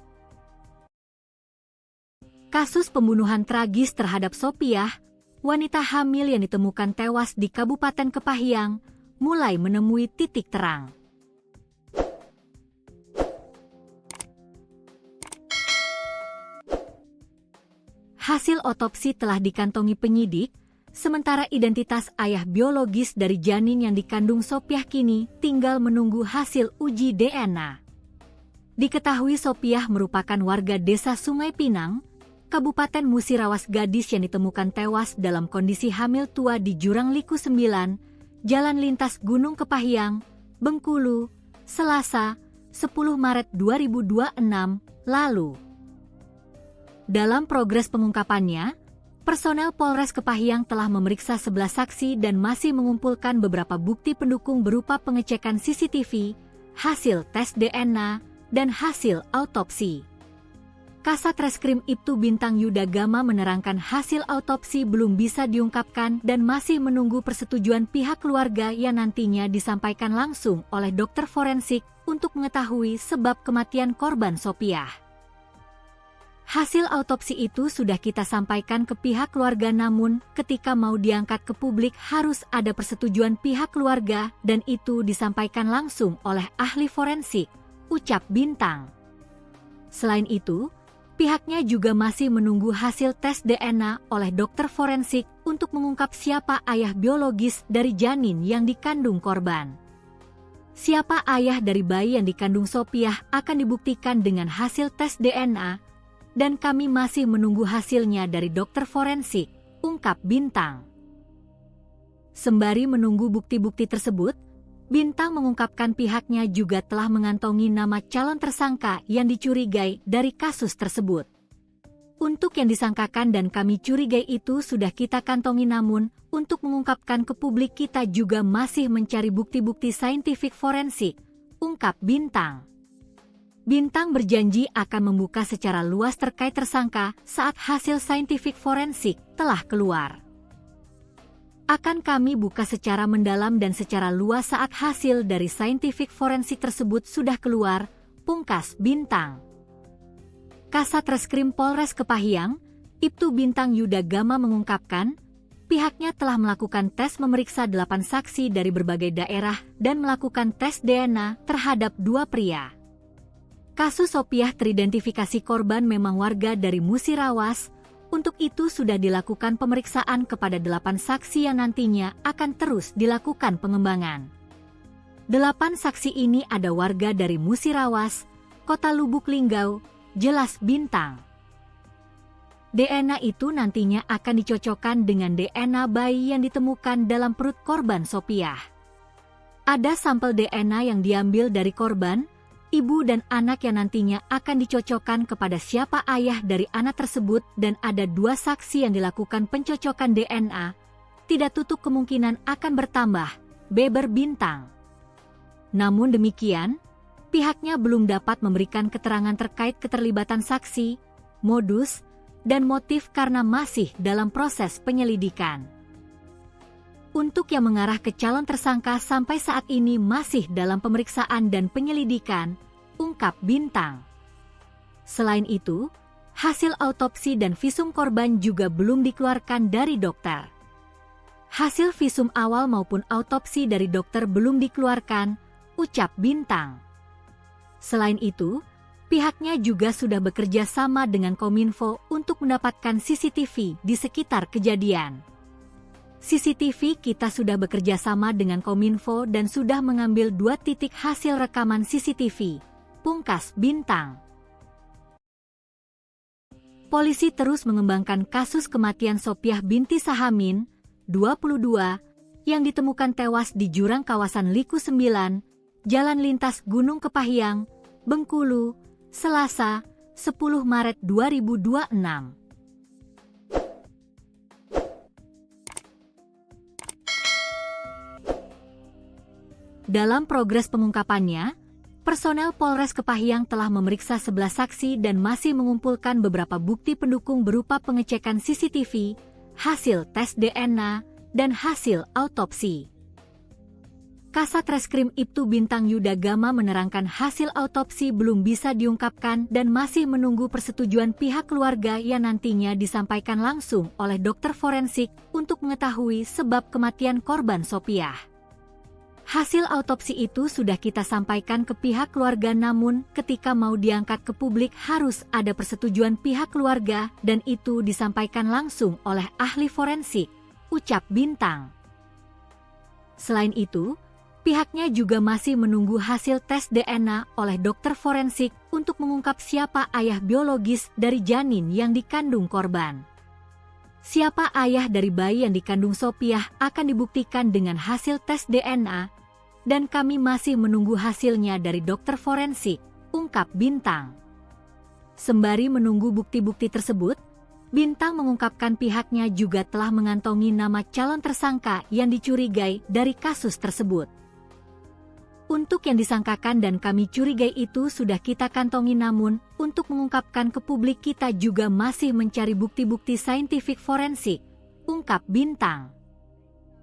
Speaker 1: Kasus pembunuhan tragis terhadap Sopiah, wanita hamil yang ditemukan tewas di Kabupaten Kepahyang, mulai menemui titik terang. Hasil otopsi telah dikantongi penyidik, sementara identitas ayah biologis dari janin yang dikandung Sopiah kini tinggal menunggu hasil uji DNA. Diketahui Sopiah merupakan warga desa Sungai Pinang, Kabupaten Musirawas, gadis yang ditemukan tewas dalam kondisi hamil tua di Jurang Liku 9, Jalan Lintas Gunung Kepahyang, Bengkulu, Selasa, 10 Maret 2026, lalu. Dalam progres pengungkapannya, personel Polres Kepahyang telah memeriksa 11 saksi dan masih mengumpulkan beberapa bukti pendukung berupa pengecekan CCTV, hasil tes DNA, dan hasil autopsi. Kasat Reskrim Ibtu Bintang Yuda Gama menerangkan hasil autopsi belum bisa diungkapkan dan masih menunggu persetujuan pihak keluarga yang nantinya disampaikan langsung oleh dokter forensik untuk mengetahui sebab kematian korban Sopiah. Hasil autopsi itu sudah kita sampaikan ke pihak keluarga, namun ketika mau diangkat ke publik harus ada persetujuan pihak keluarga dan itu disampaikan langsung oleh ahli forensik, ucap Bintang. Selain itu, pihaknya juga masih menunggu hasil tes DNA oleh dokter forensik untuk mengungkap siapa ayah biologis dari janin yang dikandung korban. Siapa ayah dari bayi yang dikandung Sopiah akan dibuktikan dengan hasil tes DNA, dan kami masih menunggu hasilnya dari dokter forensik, ungkap Bintang. Sembari menunggu bukti-bukti tersebut, Bintang mengungkapkan pihaknya juga telah mengantongi nama calon tersangka yang dicurigai dari kasus tersebut. Untuk yang disangkakan dan kami curigai itu sudah kita kantongi, namun untuk mengungkapkan ke publik kita juga masih mencari bukti-bukti saintifik forensik, ungkap Bintang. Bintang berjanji akan membuka secara luas terkait tersangka saat hasil saintifik forensik telah keluar. Akan kami buka secara mendalam dan secara luas saat hasil dari saintifik forensik tersebut sudah keluar, pungkas Bintang. Kasat Reskrim Polres Kepahyang, Ibtu Bintang Yuda Gama mengungkapkan, pihaknya telah melakukan tes memeriksa 8 saksi dari berbagai daerah dan melakukan tes DNA terhadap 2 pria. Kasus Sopiah teridentifikasi korban memang warga dari Musirawas, untuk itu sudah dilakukan pemeriksaan kepada 8 saksi yang nantinya akan terus dilakukan pengembangan. 8 saksi ini ada warga dari Musirawas, Kota Lubuk Linggau, jelas Bintang. DNA itu nantinya akan dicocokkan dengan DNA bayi yang ditemukan dalam perut korban Sopiah. Ada sampel DNA yang diambil dari korban, ibu dan anak yang nantinya akan dicocokkan kepada siapa ayah dari anak tersebut, dan ada 2 saksi yang dilakukan pencocokan DNA. Tidak tutup kemungkinan akan bertambah, beber Bintang. Namun demikian, pihaknya belum dapat memberikan keterangan terkait keterlibatan saksi, modus, dan motif karena masih dalam proses penyelidikan. Untuk yang mengarah ke calon tersangka sampai saat ini masih dalam pemeriksaan dan penyelidikan, ungkap Bintang. Selain itu, hasil autopsi dan visum korban juga belum dikeluarkan dari dokter. Hasil visum awal maupun autopsi dari dokter belum dikeluarkan, ucap Bintang. Selain itu, pihaknya juga sudah bekerja sama dengan Kominfo untuk mendapatkan CCTV di sekitar kejadian. CCTV kita sudah bekerja sama dengan Kominfo dan sudah mengambil 2 titik hasil rekaman CCTV, pungkas Bintang. Polisi terus mengembangkan kasus kematian Sopiah binti Sahamin, 22, yang ditemukan tewas di jurang kawasan Liku 9, Jalan Lintas Gunung Kepahyang, Bengkulu, Selasa, 10 Maret 2026. Dalam progres pengungkapannya, personel Polres Kepahyang telah memeriksa 11 saksi dan masih mengumpulkan beberapa bukti pendukung berupa pengecekan CCTV, hasil tes DNA, dan hasil autopsi. Kasat Reskrim Ibtu Bintang Yudagama menerangkan hasil autopsi belum bisa diungkapkan dan masih menunggu persetujuan pihak keluarga yang nantinya disampaikan langsung oleh dokter forensik untuk mengetahui sebab kematian korban Sopiah. Hasil autopsi itu sudah kita sampaikan ke pihak keluarga, namun ketika mau diangkat ke publik harus ada persetujuan pihak keluarga dan itu disampaikan langsung oleh ahli forensik, ucap Bintang. Selain itu, pihaknya juga masih menunggu hasil tes DNA oleh dokter forensik untuk mengungkap siapa ayah biologis dari janin yang dikandung korban. Siapa ayah dari bayi yang dikandung Sopiah akan dibuktikan dengan hasil tes DNA, dan kami masih menunggu hasilnya dari dokter forensik, ungkap Bintang. Sembari menunggu bukti-bukti tersebut, Bintang mengungkapkan pihaknya juga telah mengantongi nama calon tersangka yang dicurigai dari kasus tersebut. Untuk yang disangkakan dan kami curigai itu sudah kita kantongi, namun untuk mengungkapkan ke publik kita juga masih mencari bukti-bukti saintifik forensik, ungkap Bintang.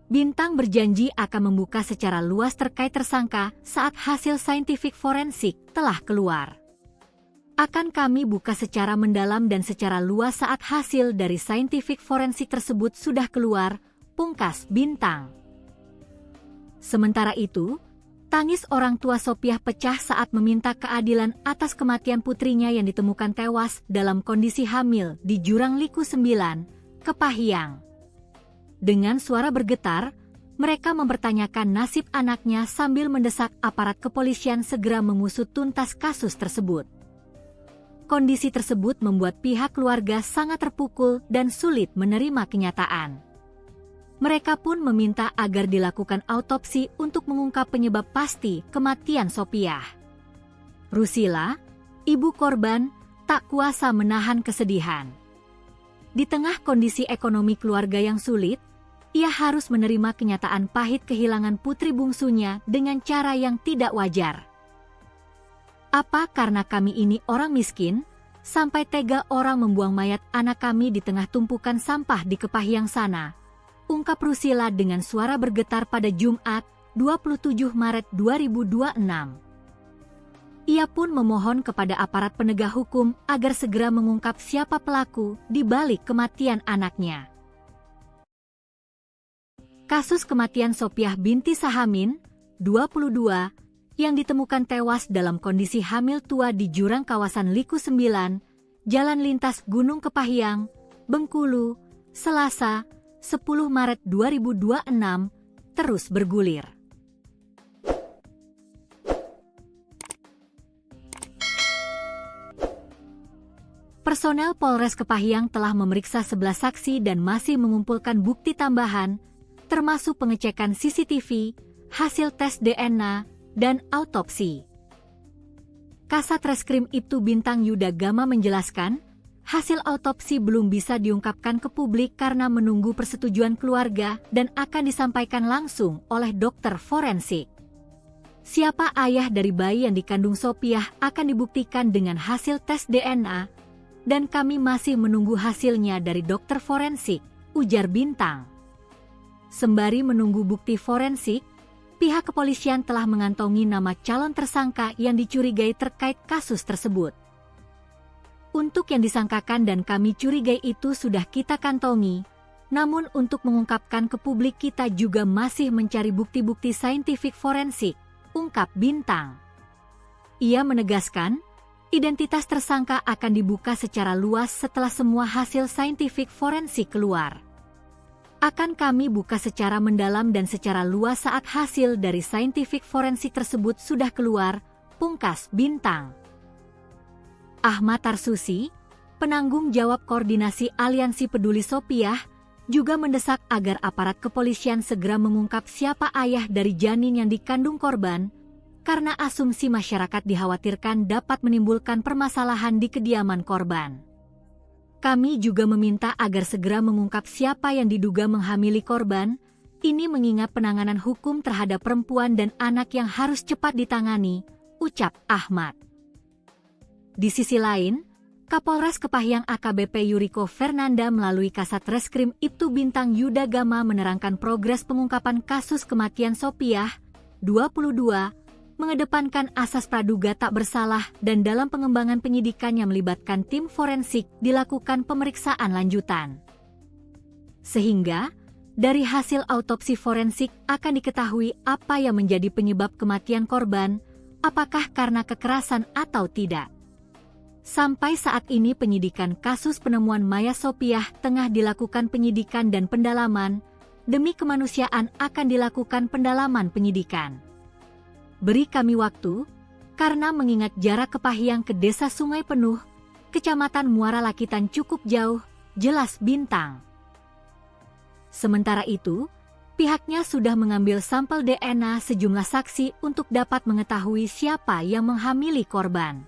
Speaker 1: Bintang berjanji akan membuka secara luas terkait tersangka saat hasil saintifik forensik telah keluar. Akan kami buka secara mendalam dan secara luas saat hasil dari saintifik forensik tersebut sudah keluar, pungkas Bintang. Sementara itu, tangis orang tua Sopiah pecah saat meminta keadilan atas kematian putrinya yang ditemukan tewas dalam kondisi hamil di Jurang Liku 9, Kepahyang. Dengan suara bergetar, mereka mempertanyakan nasib anaknya sambil mendesak aparat kepolisian segera mengusut tuntas kasus tersebut. Kondisi tersebut membuat pihak keluarga sangat terpukul dan sulit menerima kenyataan. Mereka pun meminta agar dilakukan autopsi untuk mengungkap penyebab pasti kematian Sopiah. Rusila, ibu korban, tak kuasa menahan kesedihan. Di tengah kondisi ekonomi keluarga yang sulit, ia harus menerima kenyataan pahit kehilangan putri bungsunya dengan cara yang tidak wajar. Apa karena kami ini orang miskin, sampai tega orang membuang mayat anak kami di tengah tumpukan sampah di Kepahyang sana? Ungkap Rusila dengan suara bergetar pada Jumat, 27 Maret 2026. Ia pun memohon kepada aparat penegak hukum agar segera mengungkap siapa pelaku di balik kematian anaknya. Kasus kematian Sopiah binti Sahamin, 22, yang ditemukan tewas dalam kondisi hamil tua di jurang kawasan Liku 9, Jalan Lintas Gunung Kepahyang, Bengkulu, Selasa, 10 Maret 2026, terus bergulir. Personel Polres Kepahyang telah memeriksa 11 saksi dan masih mengumpulkan bukti tambahan, termasuk pengecekan CCTV, hasil tes DNA, dan autopsi. Kasat Reskrim Ibtu Bintang Yudagama menjelaskan, hasil autopsi belum bisa diungkapkan ke publik karena menunggu persetujuan keluarga dan akan disampaikan langsung oleh dokter forensik. Siapa ayah dari bayi yang dikandung Sopiah akan dibuktikan dengan hasil tes DNA, dan kami masih menunggu hasilnya dari dokter forensik, ujar Bintang. Sembari menunggu bukti forensik, pihak kepolisian telah mengantongi nama calon tersangka yang dicurigai terkait kasus tersebut. Untuk yang disangkakan dan kami curigai itu sudah kita kantongi, namun untuk mengungkapkan ke publik kita juga masih mencari bukti-bukti saintifik forensik, ungkap Bintang. Ia menegaskan, identitas tersangka akan dibuka secara luas setelah semua hasil saintifik forensik keluar. Akan kami buka secara mendalam dan secara luas saat hasil dari saintifik forensik tersebut sudah keluar, pungkas Bintang. Ahmad Tarsusi, penanggung jawab koordinasi Aliansi Peduli Sopiah, juga mendesak agar aparat kepolisian segera mengungkap siapa ayah dari janin yang dikandung korban, karena asumsi masyarakat dikhawatirkan dapat menimbulkan permasalahan di kediaman korban. Kami juga meminta agar segera mengungkap siapa yang diduga menghamili korban, ini mengingat penanganan hukum terhadap perempuan dan anak yang harus cepat ditangani, ucap Ahmad. Di sisi lain, Kapolres Kepahyang AKBP Yuriko Fernanda melalui Kasat Reskrim Ibtu Bintang Yudagama menerangkan progres pengungkapan kasus kematian Sopiah 2022, mengedepankan asas praduga tak bersalah dan dalam pengembangan penyidikan yang melibatkan tim forensik dilakukan pemeriksaan lanjutan. Sehingga, dari hasil autopsi forensik akan diketahui apa yang menjadi penyebab kematian korban, apakah karena kekerasan atau tidak. Sampai saat ini penyidikan kasus penemuan mayat Sopiah tengah dilakukan penyidikan dan pendalaman, demi kemanusiaan akan dilakukan pendalaman penyidikan. Beri kami waktu, karena mengingat jarak Kepahyang ke Desa Sungai Penuh, Kecamatan Muara Lakitan cukup jauh, jelas Bintang. Sementara itu, pihaknya sudah mengambil sampel DNA sejumlah saksi untuk dapat mengetahui siapa yang menghamili korban.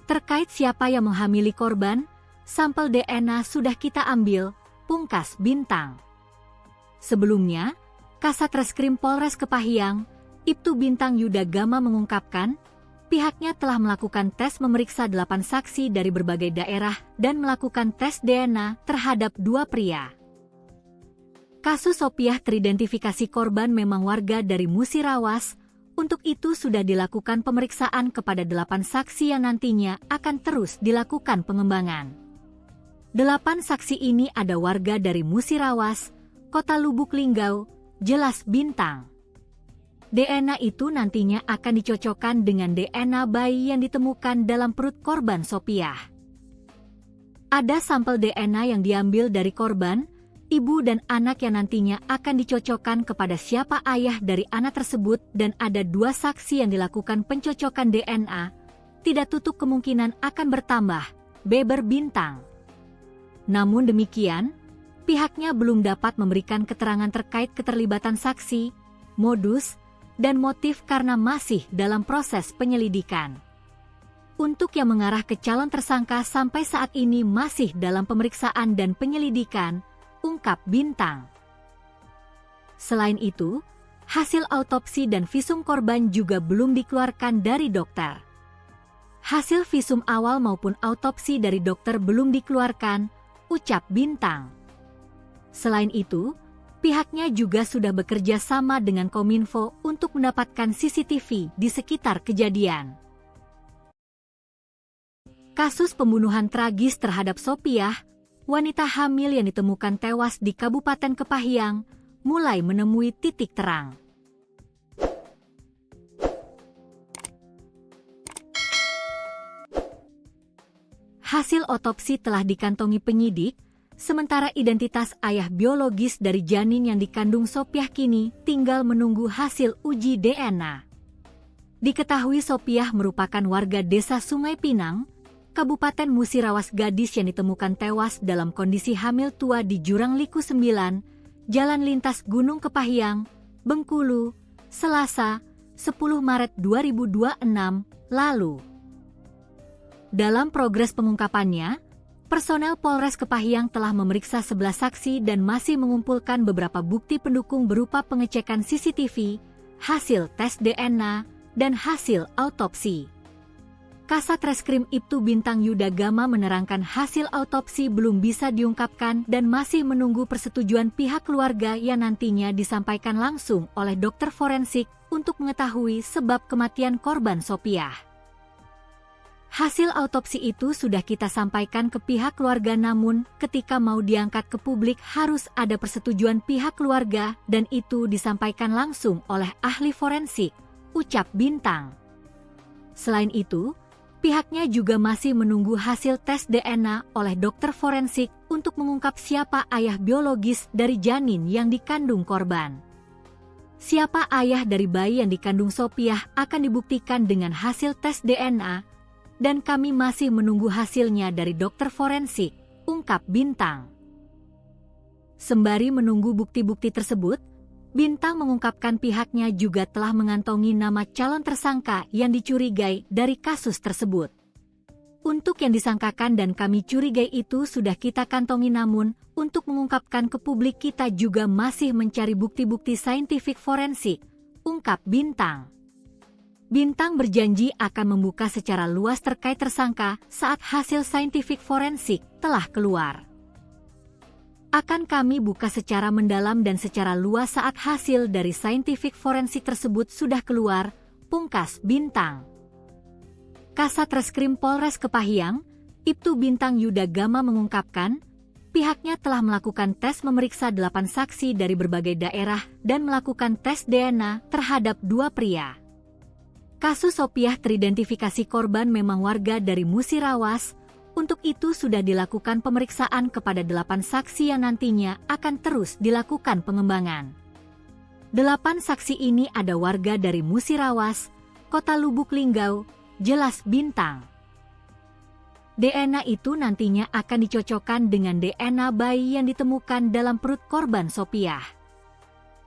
Speaker 1: Terkait siapa yang menghamili korban, sampel DNA sudah kita ambil, pungkas Bintang. Sebelumnya, Kasat Reskrim Polres Kepahyang, Ibtu Bintang Yuda Gama mengungkapkan, pihaknya telah melakukan tes memeriksa 8 saksi dari berbagai daerah dan melakukan tes DNA terhadap 2 pria. Kasus Sopiah teridentifikasi korban memang warga dari Musirawas, untuk itu sudah dilakukan pemeriksaan kepada 8 saksi yang nantinya akan terus dilakukan pengembangan. 8 saksi ini ada warga dari Musirawas, Kota Lubuk Linggau, jelas Bintang. DNA itu nantinya akan dicocokkan dengan DNA bayi yang ditemukan dalam perut korban Sopiah. Ada sampel DNA yang diambil dari korban, ibu dan anak yang nantinya akan dicocokkan kepada siapa ayah dari anak tersebut dan ada 2 saksi yang dilakukan pencocokan DNA, tidak tutup kemungkinan akan bertambah, beber Bintang. Namun demikian, pihaknya belum dapat memberikan keterangan terkait keterlibatan saksi, modus, dan motif karena masih dalam proses penyelidikan. Untuk yang mengarah ke calon tersangka sampai saat ini masih dalam pemeriksaan dan penyelidikan, ungkap Bintang. Selain itu, hasil autopsi dan visum korban juga belum dikeluarkan dari dokter. Hasil visum awal maupun autopsi dari dokter belum dikeluarkan, ucap Bintang. Selain itu, pihaknya juga sudah bekerja sama dengan Kominfo untuk mendapatkan CCTV di sekitar kejadian. Kasus pembunuhan tragis terhadap Sopiah, wanita hamil yang ditemukan tewas di Kabupaten Kepahyang, mulai menemui titik terang. Hasil otopsi telah dikantongi penyidik, sementara identitas ayah biologis dari janin yang dikandung Sopiah kini tinggal menunggu hasil uji DNA. Diketahui Sopiah merupakan warga Desa Sungai Pinang, Kabupaten Musirawas gadis yang ditemukan tewas dalam kondisi hamil tua di Jurang Liku 9, Jalan Lintas Gunung Kepahyang, Bengkulu, Selasa, 10 Maret 2026, lalu. Dalam progres pengungkapannya, personel Polres Kepahyang telah memeriksa 11 saksi dan masih mengumpulkan beberapa bukti pendukung berupa pengecekan CCTV, hasil tes DNA, dan hasil autopsi. Kasat Reskrim Ibtu Bintang Yuda Gama menerangkan hasil autopsi belum bisa diungkapkan dan masih menunggu persetujuan pihak keluarga yang nantinya disampaikan langsung oleh dokter forensik untuk mengetahui sebab kematian korban Sopiah. Hasil autopsi itu sudah kita sampaikan ke pihak keluarga, namun ketika mau diangkat ke publik harus ada persetujuan pihak keluarga dan itu disampaikan langsung oleh ahli forensik, ucap Bintang. Selain itu, pihaknya juga masih menunggu hasil tes DNA oleh dokter forensik untuk mengungkap siapa ayah biologis dari janin yang dikandung korban. Siapa ayah dari bayi yang dikandung Sopiah akan dibuktikan dengan hasil tes DNA, dan kami masih menunggu hasilnya dari dokter forensik, ungkap Bintang. Sembari menunggu bukti-bukti tersebut, Bintang mengungkapkan pihaknya juga telah mengantongi nama calon tersangka yang dicurigai dari kasus tersebut. Untuk yang disangkakan dan kami curigai itu sudah kita kantongi, namun untuk mengungkapkan ke publik kita juga masih mencari bukti-bukti saintifik forensik, ungkap Bintang. Bintang berjanji akan membuka secara luas terkait tersangka saat hasil saintifik forensik telah keluar. Akan kami buka secara mendalam dan secara luas saat hasil dari saintifik forensik tersebut sudah keluar, pungkas Bintang. Kasat Reskrim Polres Kepahyang, Ibtu Bintang Yuda Gama mengungkapkan, pihaknya telah melakukan tes memeriksa 8 saksi dari berbagai daerah dan melakukan tes DNA terhadap 2 pria. Kasus Sopiah teridentifikasi korban memang warga dari Musirawas. Untuk itu sudah dilakukan pemeriksaan kepada 8 saksi yang nantinya akan terus dilakukan pengembangan. 8 saksi ini ada warga dari Musirawas, Kota Lubuk Linggau, jelas Bintang. DNA itu nantinya akan dicocokkan dengan DNA bayi yang ditemukan dalam perut korban Sopiah.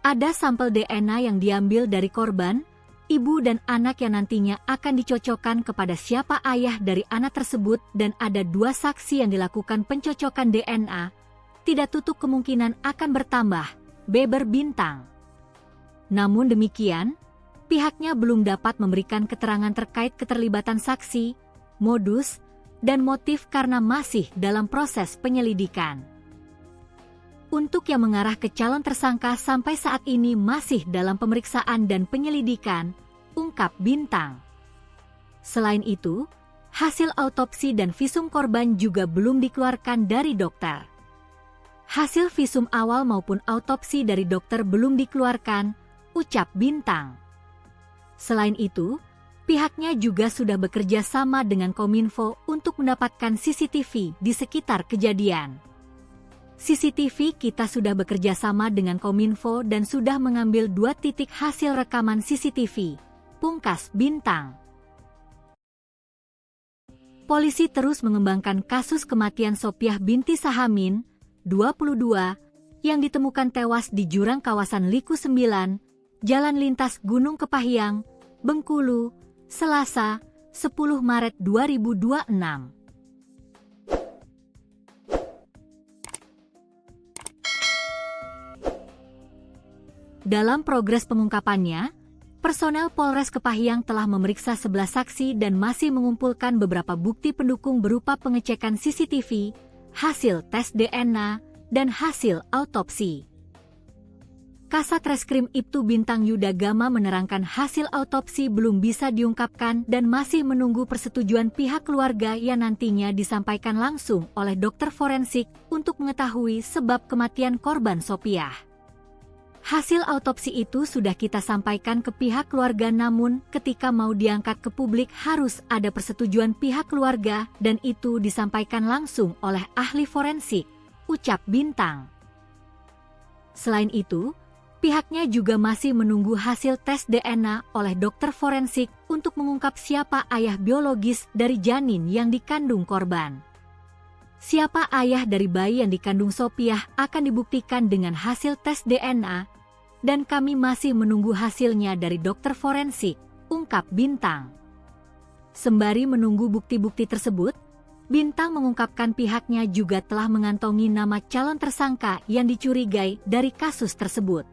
Speaker 1: Ada sampel DNA yang diambil dari korban, ibu dan anak yang nantinya akan dicocokkan kepada siapa ayah dari anak tersebut dan ada 2 saksi yang dilakukan pencocokan DNA, tidak tutup kemungkinan akan bertambah, beber Bintang. Namun demikian, pihaknya belum dapat memberikan keterangan terkait keterlibatan saksi, modus, dan motif karena masih dalam proses penyelidikan. Untuk yang mengarah ke calon tersangka sampai saat ini masih dalam pemeriksaan dan penyelidikan, ungkap Bintang. Selain itu, hasil autopsi dan visum korban juga belum dikeluarkan dari dokter. Hasil visum awal maupun autopsi dari dokter belum dikeluarkan, ucap Bintang. Selain itu, pihaknya juga sudah bekerja sama dengan Kominfo untuk mendapatkan CCTV di sekitar kejadian. CCTV kita sudah bekerja sama dengan Kominfo dan sudah mengambil 2 titik hasil rekaman CCTV, pungkas Bintang. Polisi terus mengembangkan kasus kematian Sopiah binti Sahamin, 22, yang ditemukan tewas di jurang kawasan Liku 9, Jalan Lintas Gunung Kepahyang, Bengkulu, Selasa, 10 Maret 2026. Dalam progres pengungkapannya, personel Polres Kepahyang telah memeriksa 11 saksi dan masih mengumpulkan beberapa bukti pendukung berupa pengecekan CCTV, hasil tes DNA, dan hasil autopsi. Kasat Reskrim Ibtu Bintang Yuda Gama menerangkan hasil autopsi belum bisa diungkapkan dan masih menunggu persetujuan pihak keluarga yang nantinya disampaikan langsung oleh dokter forensik untuk mengetahui sebab kematian korban Sopiah. Hasil autopsi itu sudah kita sampaikan ke pihak keluarga namun ketika mau diangkat ke publik harus ada persetujuan pihak keluarga dan itu disampaikan langsung oleh ahli forensik, ucap Bintang. Selain itu, pihaknya juga masih menunggu hasil tes DNA oleh dokter forensik untuk mengungkap siapa ayah biologis dari janin yang dikandung korban. Siapa ayah dari bayi yang dikandung Sopiah akan dibuktikan dengan hasil tes DNA, dan kami masih menunggu hasilnya dari dokter forensik, ungkap Bintang. Sembari menunggu bukti-bukti tersebut, Bintang mengungkapkan pihaknya juga telah mengantongi nama calon tersangka yang dicurigai dari kasus tersebut.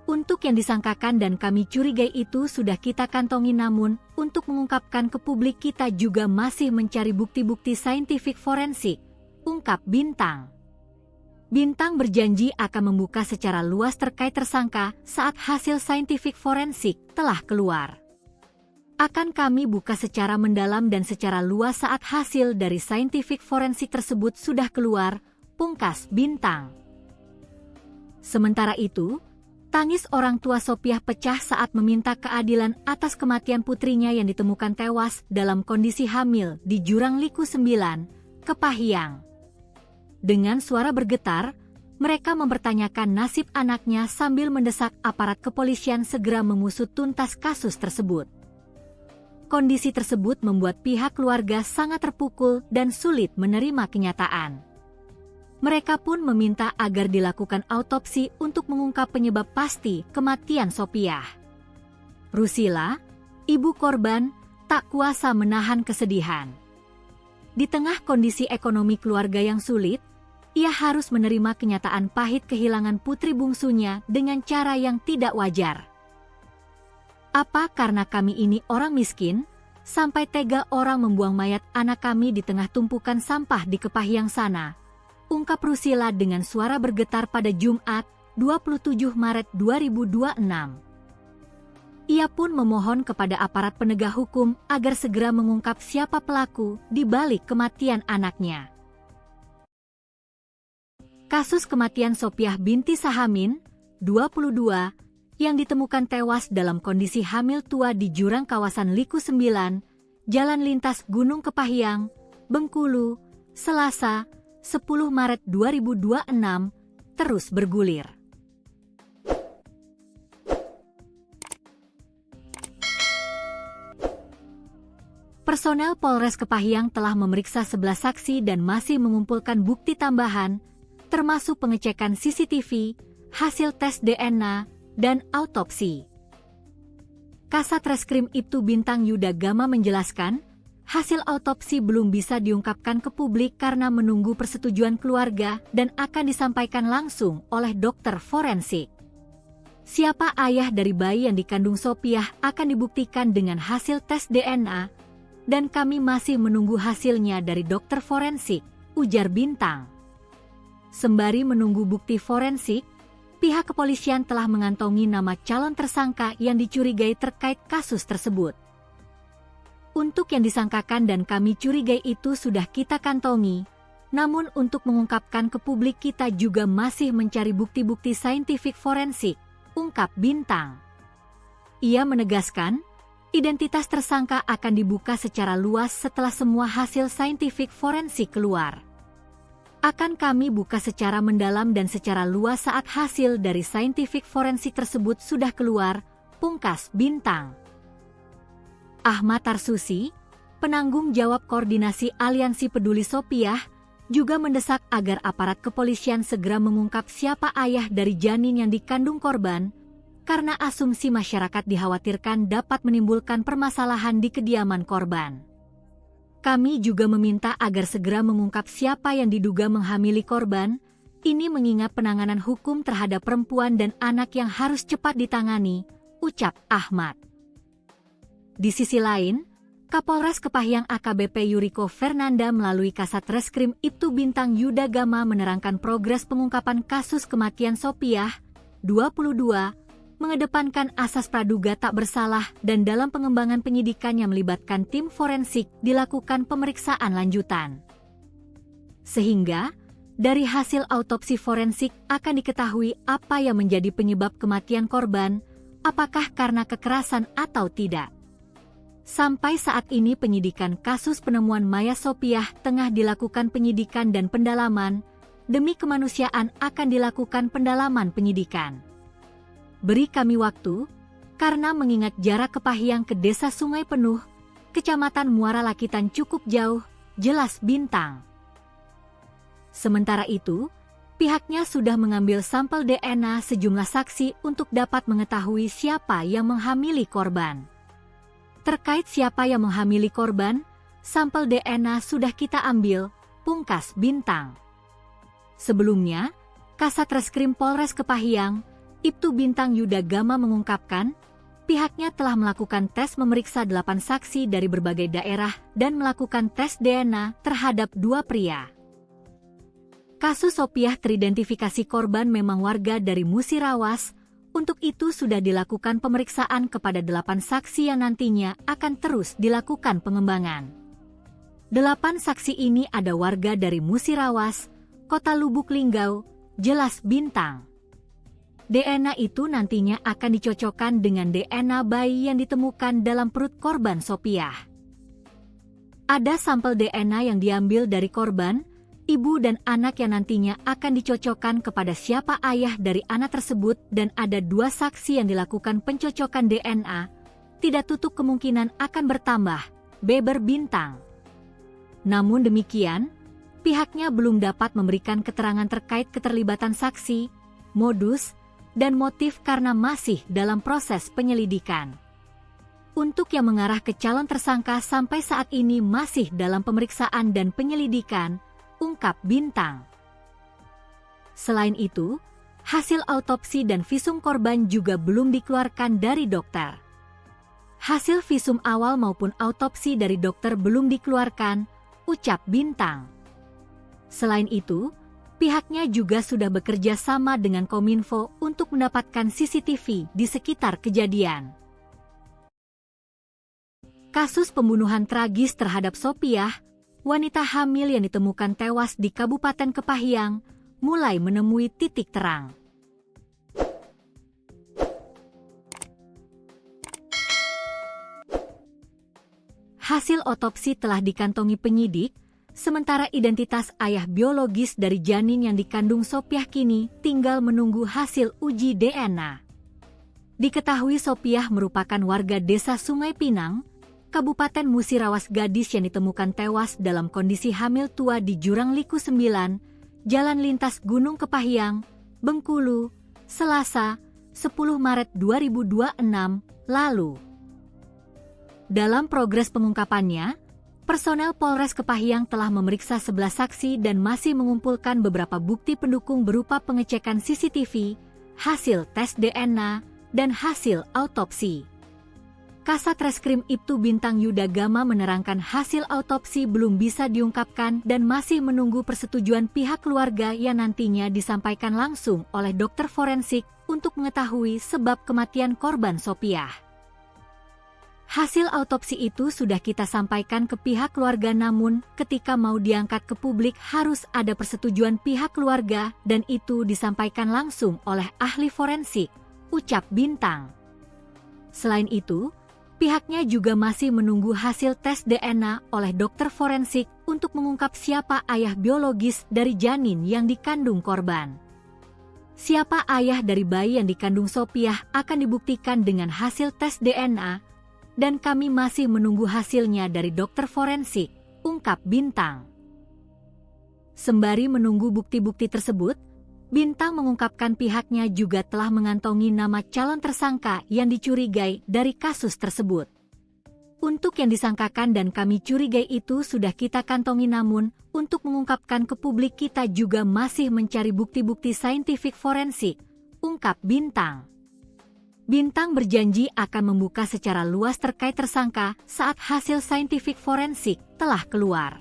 Speaker 1: Untuk yang disangkakan dan kami curigai itu sudah kita kantongi namun, untuk mengungkapkan ke publik kita juga masih mencari bukti-bukti saintifik forensik, ungkap Bintang. Bintang berjanji akan membuka secara luas terkait tersangka saat hasil saintifik forensik telah keluar. Akan kami buka secara mendalam dan secara luas saat hasil dari saintifik forensik tersebut sudah keluar, pungkas Bintang. Sementara itu, tangis orang tua Sopiah pecah saat meminta keadilan atas kematian putrinya yang ditemukan tewas dalam kondisi hamil di Jurang Liku 9, Kepahyang. Dengan suara bergetar, mereka mempertanyakan nasib anaknya sambil mendesak aparat kepolisian segera mengusut tuntas kasus tersebut. Kondisi tersebut membuat pihak keluarga sangat terpukul dan sulit menerima kenyataan. Mereka pun meminta agar dilakukan autopsi untuk mengungkap penyebab pasti kematian Sopiah. Rusila, ibu korban, tak kuasa menahan kesedihan. Di tengah kondisi ekonomi keluarga yang sulit, ia harus menerima kenyataan pahit kehilangan putri bungsunya dengan cara yang tidak wajar. Apa karena kami ini orang miskin, sampai tega orang membuang mayat anak kami di tengah tumpukan sampah di Kepahyang sana? ungkap Rusila dengan suara bergetar pada Jumat, 27 Maret 2026. Ia pun memohon kepada aparat penegak hukum agar segera mengungkap siapa pelaku di balik kematian anaknya. Kasus kematian Sophiah binti Sahamin, 22, yang ditemukan tewas dalam kondisi hamil tua di jurang kawasan Liku 9, Jalan Lintas Gunung Kepahyang, Bengkulu, Selasa, 10 Maret 2026, terus bergulir. Personel Polres Kepahyang telah memeriksa 11 saksi dan masih mengumpulkan bukti tambahan, termasuk pengecekan CCTV, hasil tes DNA, dan autopsi. Kasat Reskrim Ibtu Bintang Yuda Gama menjelaskan, hasil autopsi belum bisa diungkapkan ke publik karena menunggu persetujuan keluarga dan akan disampaikan langsung oleh dokter forensik. Siapa ayah dari bayi yang dikandung Sophiah akan dibuktikan dengan hasil tes DNA, dan kami masih menunggu hasilnya dari dokter forensik, ujar Bintang. Sembari menunggu bukti forensik, pihak kepolisian telah mengantongi nama calon tersangka yang dicurigai terkait kasus tersebut. Untuk yang disangkakan dan kami curigai itu sudah kita kantongi, namun untuk mengungkapkan ke publik kita juga masih mencari bukti-bukti saintifik forensik, ungkap Bintang. Ia menegaskan, identitas tersangka akan dibuka secara luas setelah semua hasil saintifik forensik keluar. Akan kami buka secara mendalam dan secara luas saat hasil dari saintifik forensik tersebut sudah keluar, pungkas Bintang. Ahmad Tarsusi, penanggung jawab koordinasi Aliansi Peduli Sophiah, juga mendesak agar aparat kepolisian segera mengungkap siapa ayah dari janin yang dikandung korban, karena asumsi masyarakat dikhawatirkan dapat menimbulkan permasalahan di kediaman korban. Kami juga meminta agar segera mengungkap siapa yang diduga menghamili korban, ini mengingat penanganan hukum terhadap perempuan dan anak yang harus cepat ditangani, ucap Ahmad. Di sisi lain, Kapolres Kepahyang AKBP Yuriko Fernanda melalui Kasat Reskrim Ibtu Bintang Yuda Gama menerangkan progres pengungkapan kasus kematian Sophiah, 22, mengedepankan asas praduga tak bersalah dan dalam pengembangan penyidikan yang melibatkan tim forensik dilakukan pemeriksaan lanjutan. Sehingga, dari hasil autopsi forensik akan diketahui apa yang menjadi penyebab kematian korban, apakah karena kekerasan atau tidak. Sampai saat ini penyidikan kasus penemuan mayat Sophiah tengah dilakukan penyidikan dan pendalaman, demi kemanusiaan akan dilakukan pendalaman penyidikan. Beri kami waktu, karena mengingat jarak Kepahyang ke Desa Sungai Penuh, Kecamatan Muara Lakitan cukup jauh, jelas Bintang. Sementara itu, pihaknya sudah mengambil sampel DNA sejumlah saksi untuk dapat mengetahui siapa yang menghamili korban. Terkait siapa yang menghamili korban, sampel DNA sudah kita ambil, pungkas Bintang. Sebelumnya, Kasat Reskrim Polres Kepahyang, Ibtu Bintang Yuda Gama mengungkapkan, pihaknya telah melakukan tes memeriksa 8 saksi dari berbagai daerah dan melakukan tes DNA terhadap 2 pria. Kasus Sophiah teridentifikasi korban memang warga dari Musirawas, untuk itu sudah dilakukan pemeriksaan kepada 8 saksi yang nantinya akan terus dilakukan pengembangan. 8 saksi ini ada warga dari Musirawas, Kota Lubuk Linggau, jelas Bintang. DNA itu nantinya akan dicocokkan dengan DNA bayi yang ditemukan dalam perut korban Sophiah. Ada sampel DNA yang diambil dari korban, ibu dan anak yang nantinya akan dicocokkan kepada siapa ayah dari anak tersebut dan ada 2 saksi yang dilakukan pencocokan DNA, tidak tutup kemungkinan akan bertambah, beber Bintang. Namun demikian, pihaknya belum dapat memberikan keterangan terkait keterlibatan saksi, modus, dan motif karena masih dalam proses penyelidikan. Untuk yang mengarah ke calon tersangka sampai saat ini masih dalam pemeriksaan dan penyelidikan, ungkap Bintang. Selain itu, hasil autopsi dan visum korban juga belum dikeluarkan dari dokter. Hasil visum awal maupun autopsi dari dokter belum dikeluarkan, ucap Bintang. Selain itu, Pihaknya juga sudah bekerja sama dengan Kominfo untuk mendapatkan CCTV di sekitar kejadian. Kasus pembunuhan tragis terhadap Sopiah, wanita hamil yang ditemukan tewas di Kabupaten Kepahyang, mulai menemui titik terang. Hasil otopsi telah dikantongi penyidik, sementara identitas ayah biologis dari janin yang dikandung Sopiah kini tinggal menunggu hasil uji DNA. Diketahui Sopiah merupakan warga desa Sungai Pinang, Kabupaten Musirawas, gadis yang ditemukan tewas dalam kondisi hamil tua di Jurang Liku 9, Jalan Lintas Gunung Kepahyang, Bengkulu, Selasa, 10 Maret 2026 lalu. Dalam progres pengungkapannya, personel Polres Kepahyang telah memeriksa 11 saksi dan masih mengumpulkan beberapa bukti pendukung berupa pengecekan CCTV, hasil tes DNA, dan hasil autopsi. Kasat Reskrim Ibtu Bintang Yuda Gama menerangkan hasil autopsi belum bisa diungkapkan dan masih menunggu persetujuan pihak keluarga yang nantinya disampaikan langsung oleh dokter forensik untuk mengetahui sebab kematian korban Sopiah. Hasil autopsi itu sudah kita sampaikan ke pihak keluarga, namun ketika mau diangkat ke publik harus ada persetujuan pihak keluarga dan itu disampaikan langsung oleh ahli forensik, ucap Bintang. Selain itu, pihaknya juga masih menunggu hasil tes DNA oleh dokter forensik untuk mengungkap siapa ayah biologis dari janin yang dikandung korban. Siapa ayah dari bayi yang dikandung Sopiah akan dibuktikan dengan hasil tes DNA, dan kami masih menunggu hasilnya dari dokter forensik, ungkap Bintang. Sembari menunggu bukti-bukti tersebut, Bintang mengungkapkan pihaknya juga telah mengantongi nama calon tersangka yang dicurigai dari kasus tersebut. Untuk yang disangkakan dan kami curigai itu sudah kita kantongi, namun untuk mengungkapkan ke publik kita juga masih mencari bukti-bukti saintifik forensik, ungkap Bintang. Bintang berjanji akan membuka secara luas terkait tersangka saat hasil saintifik forensik telah keluar.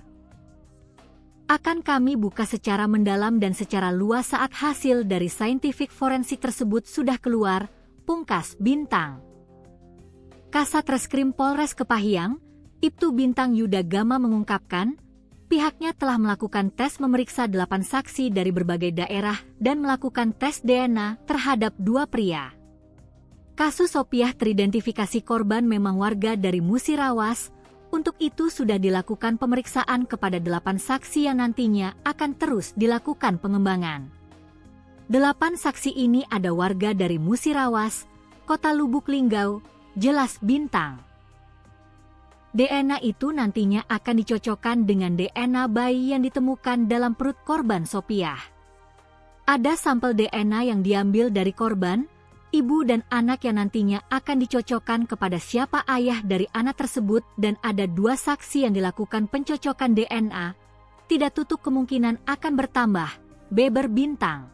Speaker 1: Akan kami buka secara mendalam dan secara luas saat hasil dari saintifik forensik tersebut sudah keluar, pungkas Bintang. Kasat Reskrim Polres Kepahyang, Ibtu Bintang Yuda Gama mengungkapkan, pihaknya telah melakukan tes memeriksa 8 saksi dari berbagai daerah dan melakukan tes DNA terhadap 2 pria. Kasus Sopiah teridentifikasi korban memang warga dari Musirawas, untuk itu sudah dilakukan pemeriksaan kepada 8 saksi yang nantinya akan terus dilakukan pengembangan. 8 saksi ini ada warga dari Musirawas, Kota Lubuk Linggau, jelas Bintang. DNA itu nantinya akan dicocokkan dengan DNA bayi yang ditemukan dalam perut korban Sopiah. Ada sampel DNA yang diambil dari korban, ibu dan anak yang nantinya akan dicocokkan kepada siapa ayah dari anak tersebut, dan ada 2 saksi yang dilakukan pencocokan DNA. Tidak tutup kemungkinan akan bertambah, beber Bintang.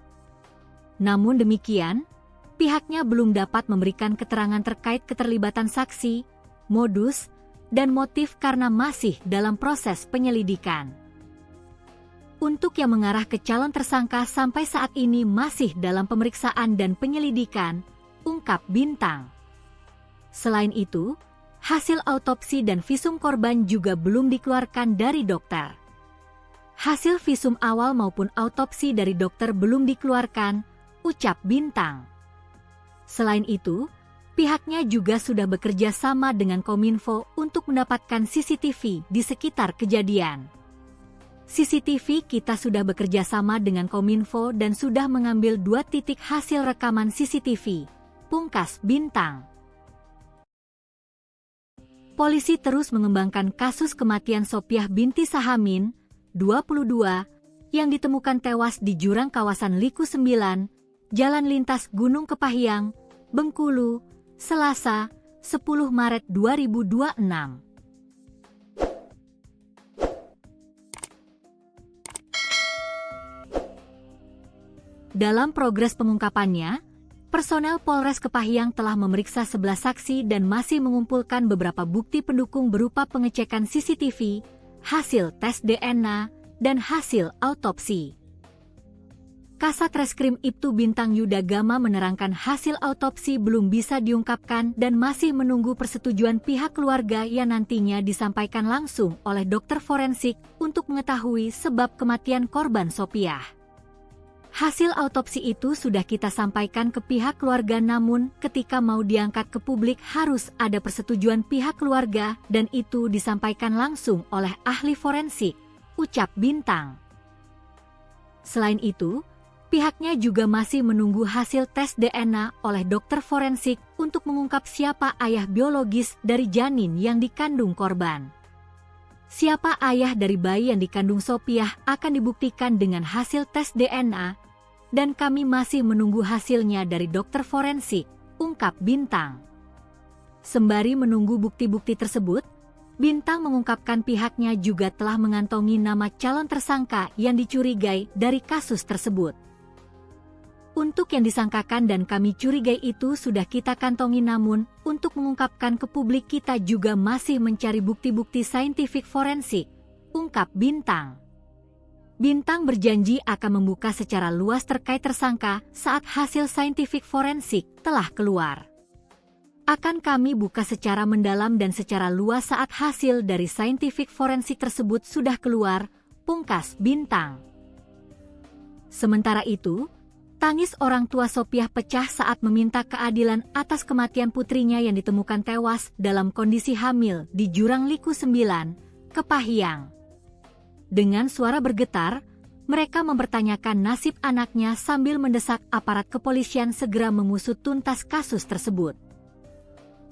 Speaker 1: Namun demikian, pihaknya belum dapat memberikan keterangan terkait keterlibatan saksi, modus, dan motif karena masih dalam proses penyelidikan. Untuk yang mengarah ke calon tersangka sampai saat ini masih dalam pemeriksaan dan penyelidikan, ungkap Bintang. Selain itu, hasil autopsi dan visum korban juga belum dikeluarkan dari dokter. Hasil visum awal maupun autopsi dari dokter belum dikeluarkan, ucap Bintang. Selain itu, pihaknya juga sudah bekerja sama dengan Kominfo untuk mendapatkan CCTV di sekitar kejadian. CCTV kita sudah bekerja sama dengan Kominfo dan sudah mengambil 2 titik hasil rekaman CCTV, pungkas Bintang. Polisi terus mengembangkan kasus kematian Sopiah binti Sahamin, 22, yang ditemukan tewas di jurang kawasan Liku 9, Jalan Lintas Gunung Kepahyang, Bengkulu, Selasa, 10 Maret 2026. Dalam progres pengungkapannya, personel Polres Kepahyang telah memeriksa 11 saksi dan masih mengumpulkan beberapa bukti pendukung berupa pengecekan CCTV, hasil tes DNA, dan hasil autopsi. Kasat Reskrim Ibtu Bintang Yuda Gama menerangkan hasil autopsi belum bisa diungkapkan dan masih menunggu persetujuan pihak keluarga yang nantinya disampaikan langsung oleh dokter forensik untuk mengetahui sebab kematian korban Sopiah. Hasil autopsi itu sudah kita sampaikan ke pihak keluarga, namun ketika mau diangkat ke publik harus ada persetujuan pihak keluarga dan itu disampaikan langsung oleh ahli forensik, ucap Bintang. Selain itu, pihaknya juga masih menunggu hasil tes DNA oleh dokter forensik untuk mengungkap siapa ayah biologis dari janin yang dikandung korban. Siapa ayah dari bayi yang dikandung Sopiah akan dibuktikan dengan hasil tes DNA, dan kami masih menunggu hasilnya dari dokter forensik, ungkap Bintang. Sembari menunggu bukti-bukti tersebut, Bintang mengungkapkan pihaknya juga telah mengantongi nama calon tersangka yang dicurigai dari kasus tersebut. Untuk yang disangkakan dan kami curigai itu sudah kita kantongi, namun untuk mengungkapkan ke publik kita juga masih mencari bukti-bukti saintifik forensik, ungkap Bintang. Bintang berjanji akan membuka secara luas terkait tersangka saat hasil saintifik forensik telah keluar. Akan kami buka secara mendalam dan secara luas saat hasil dari saintifik forensik tersebut sudah keluar, pungkas Bintang. Sementara itu, tangis orang tua Sopiah pecah saat meminta keadilan atas kematian putrinya yang ditemukan tewas dalam kondisi hamil di Jurang Liku 9, Kepahyang. Dengan suara bergetar, mereka mempertanyakan nasib anaknya sambil mendesak aparat kepolisian segera mengusut tuntas kasus tersebut.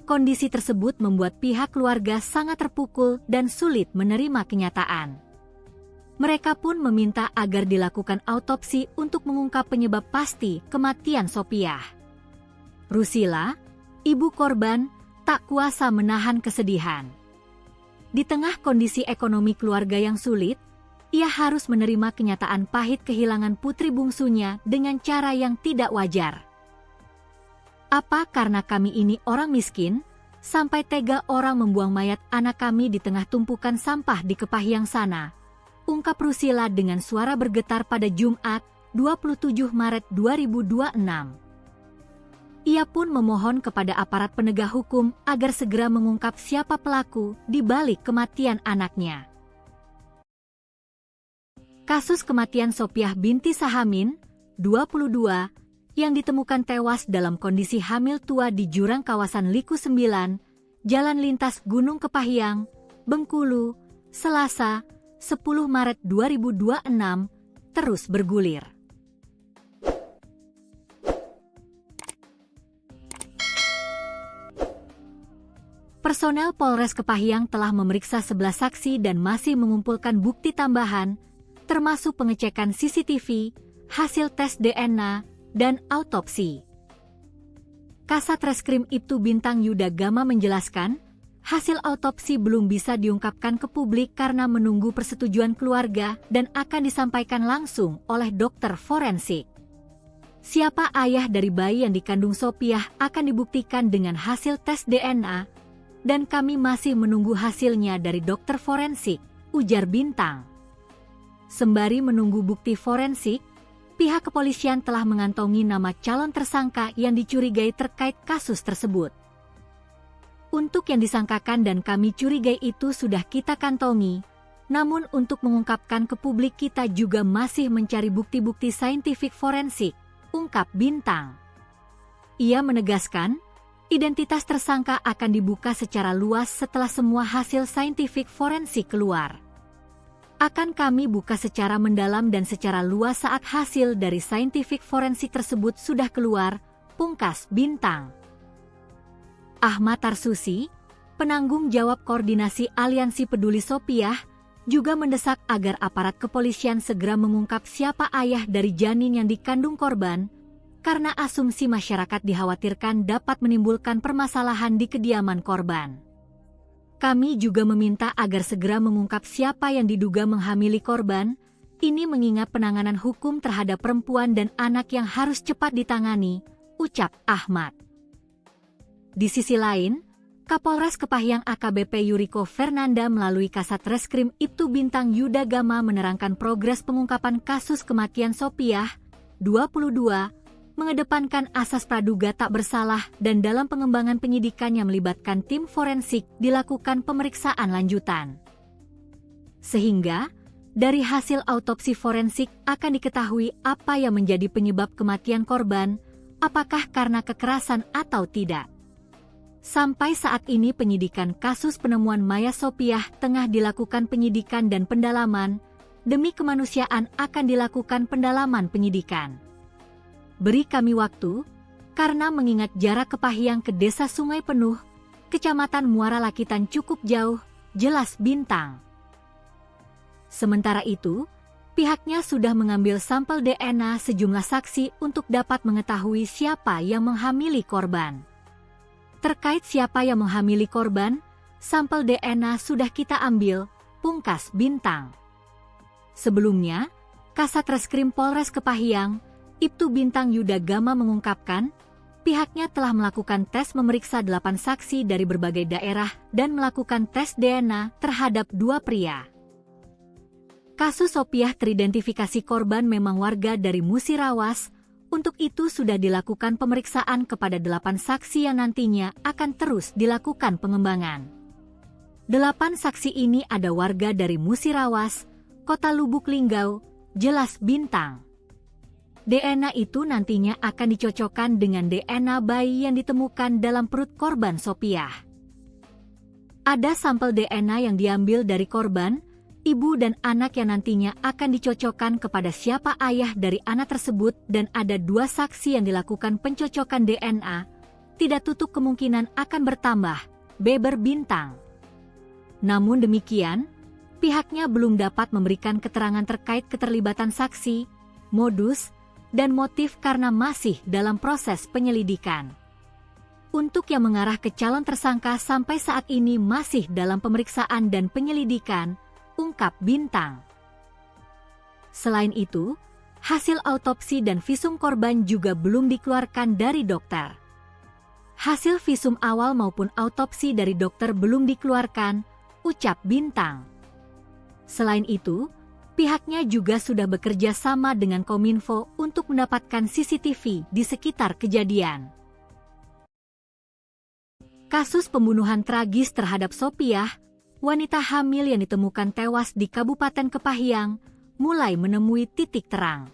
Speaker 1: Kondisi tersebut membuat pihak keluarga sangat terpukul dan sulit menerima kenyataan. Mereka pun meminta agar dilakukan autopsi untuk mengungkap penyebab pasti kematian Sopiah. Rusila, ibu korban, tak kuasa menahan kesedihan. Di tengah kondisi ekonomi keluarga yang sulit, ia harus menerima kenyataan pahit kehilangan putri bungsunya dengan cara yang tidak wajar. Apa karena kami ini orang miskin, sampai tega orang membuang mayat anak kami di tengah tumpukan sampah di Kepahyang sana? Ungkap Rusila dengan suara bergetar pada Jumat, 27 Maret 2026. Ia pun memohon kepada aparat penegak hukum agar segera mengungkap siapa pelaku di balik kematian anaknya. Kasus kematian Sopiah binti Sahamin, 22, yang ditemukan tewas dalam kondisi hamil tua di jurang kawasan Liku 9, Jalan Lintas Gunung Kepahyang, Bengkulu, Selasa, 10 Maret 2026, terus bergulir. Personel Polres Kepahyang telah memeriksa 11 saksi dan masih mengumpulkan bukti tambahan, termasuk pengecekan CCTV, hasil tes DNA, dan autopsi. Kasat Reskrim Ibtu Bintang Yuda Gama menjelaskan, hasil autopsi belum bisa diungkapkan ke publik karena menunggu persetujuan keluarga dan akan disampaikan langsung oleh dokter forensik. Siapa ayah dari bayi yang dikandung Sopiah akan dibuktikan dengan hasil tes DNA, dan kami masih menunggu hasilnya dari dokter forensik, ujar Bintang. Sembari menunggu bukti forensik, pihak kepolisian telah mengantongi nama calon tersangka yang dicurigai terkait kasus tersebut. Untuk yang disangkakan dan kami curigai itu sudah kita kantongi, namun untuk mengungkapkan ke publik kita juga masih mencari bukti-bukti saintifik forensik, ungkap Bintang. Ia menegaskan, identitas tersangka akan dibuka secara luas setelah semua hasil saintifik forensik keluar. Akan kami buka secara mendalam dan secara luas saat hasil dari saintifik forensik tersebut sudah keluar, pungkas Bintang. Ahmad Tarsusi, penanggung jawab koordinasi Aliansi Peduli Sopiah, juga mendesak agar aparat kepolisian segera mengungkap siapa ayah dari janin yang dikandung korban, karena asumsi masyarakat dikhawatirkan dapat menimbulkan permasalahan di kediaman korban. Kami juga meminta agar segera mengungkap siapa yang diduga menghamili korban, ini mengingat penanganan hukum terhadap perempuan dan anak yang harus cepat ditangani, ucap Ahmad. Di sisi lain, Kapolres Kepahyang AKBP Yuriko Fernanda melalui Kasat Reskrim Ibtu Bintang Yuda Gama menerangkan progres pengungkapan kasus kematian Sopiah, 22, mengedepankan asas praduga tak bersalah dan dalam pengembangan penyidikan yang melibatkan tim forensik dilakukan pemeriksaan lanjutan. Sehingga, dari hasil autopsi forensik akan diketahui apa yang menjadi penyebab kematian korban, apakah karena kekerasan atau tidak. Sampai saat ini penyidikan kasus penemuan mayat Sopiah tengah dilakukan penyidikan dan pendalaman, demi kemanusiaan akan dilakukan pendalaman penyidikan. Beri kami waktu, karena mengingat jarak Kepahyang ke Desa Sungai Penuh, Kecamatan Muara Lakitan cukup jauh, jelas Bintang. Sementara itu, pihaknya sudah mengambil sampel DNA sejumlah saksi untuk dapat mengetahui siapa yang menghamili korban. Terkait siapa yang menghamili korban, sampel DNA sudah kita ambil, pungkas Bintang. Sebelumnya, Kasat Reskrim Polres Kepahyang, Ibtu Bintang Yuda Gama mengungkapkan, pihaknya telah melakukan tes memeriksa 8 saksi dari berbagai daerah dan melakukan tes DNA terhadap 2 pria. Kasus Sopiah teridentifikasi korban memang warga dari Musirawas, untuk itu sudah dilakukan pemeriksaan kepada 8 saksi yang nantinya akan terus dilakukan pengembangan. 8 saksi ini ada warga dari Musirawas, Kota Lubuk Linggau, jelas Bintang. DNA itu nantinya akan dicocokkan dengan DNA bayi yang ditemukan dalam perut korban Sopiah. Ada sampel DNA yang diambil dari korban, ibu dan anak yang nantinya akan dicocokkan kepada siapa ayah dari anak tersebut dan ada 2 saksi yang dilakukan pencocokan DNA, tidak tutup kemungkinan akan bertambah, beber Bintang. Namun demikian, pihaknya belum dapat memberikan keterangan terkait keterlibatan saksi, modus, dan motif karena masih dalam proses penyelidikan. Untuk yang mengarah ke calon tersangka sampai saat ini masih dalam pemeriksaan dan penyelidikan, ungkap Bintang. Selain itu, hasil autopsi dan visum korban juga belum dikeluarkan dari dokter. Hasil visum awal maupun autopsi dari dokter belum dikeluarkan, ucap Bintang. Selain itu, pihaknya juga sudah bekerja sama dengan Kominfo untuk mendapatkan CCTV di sekitar kejadian. Kasus pembunuhan tragis terhadap Sopiah, wanita hamil yang ditemukan tewas di Kabupaten Kepahyang, mulai menemui titik terang.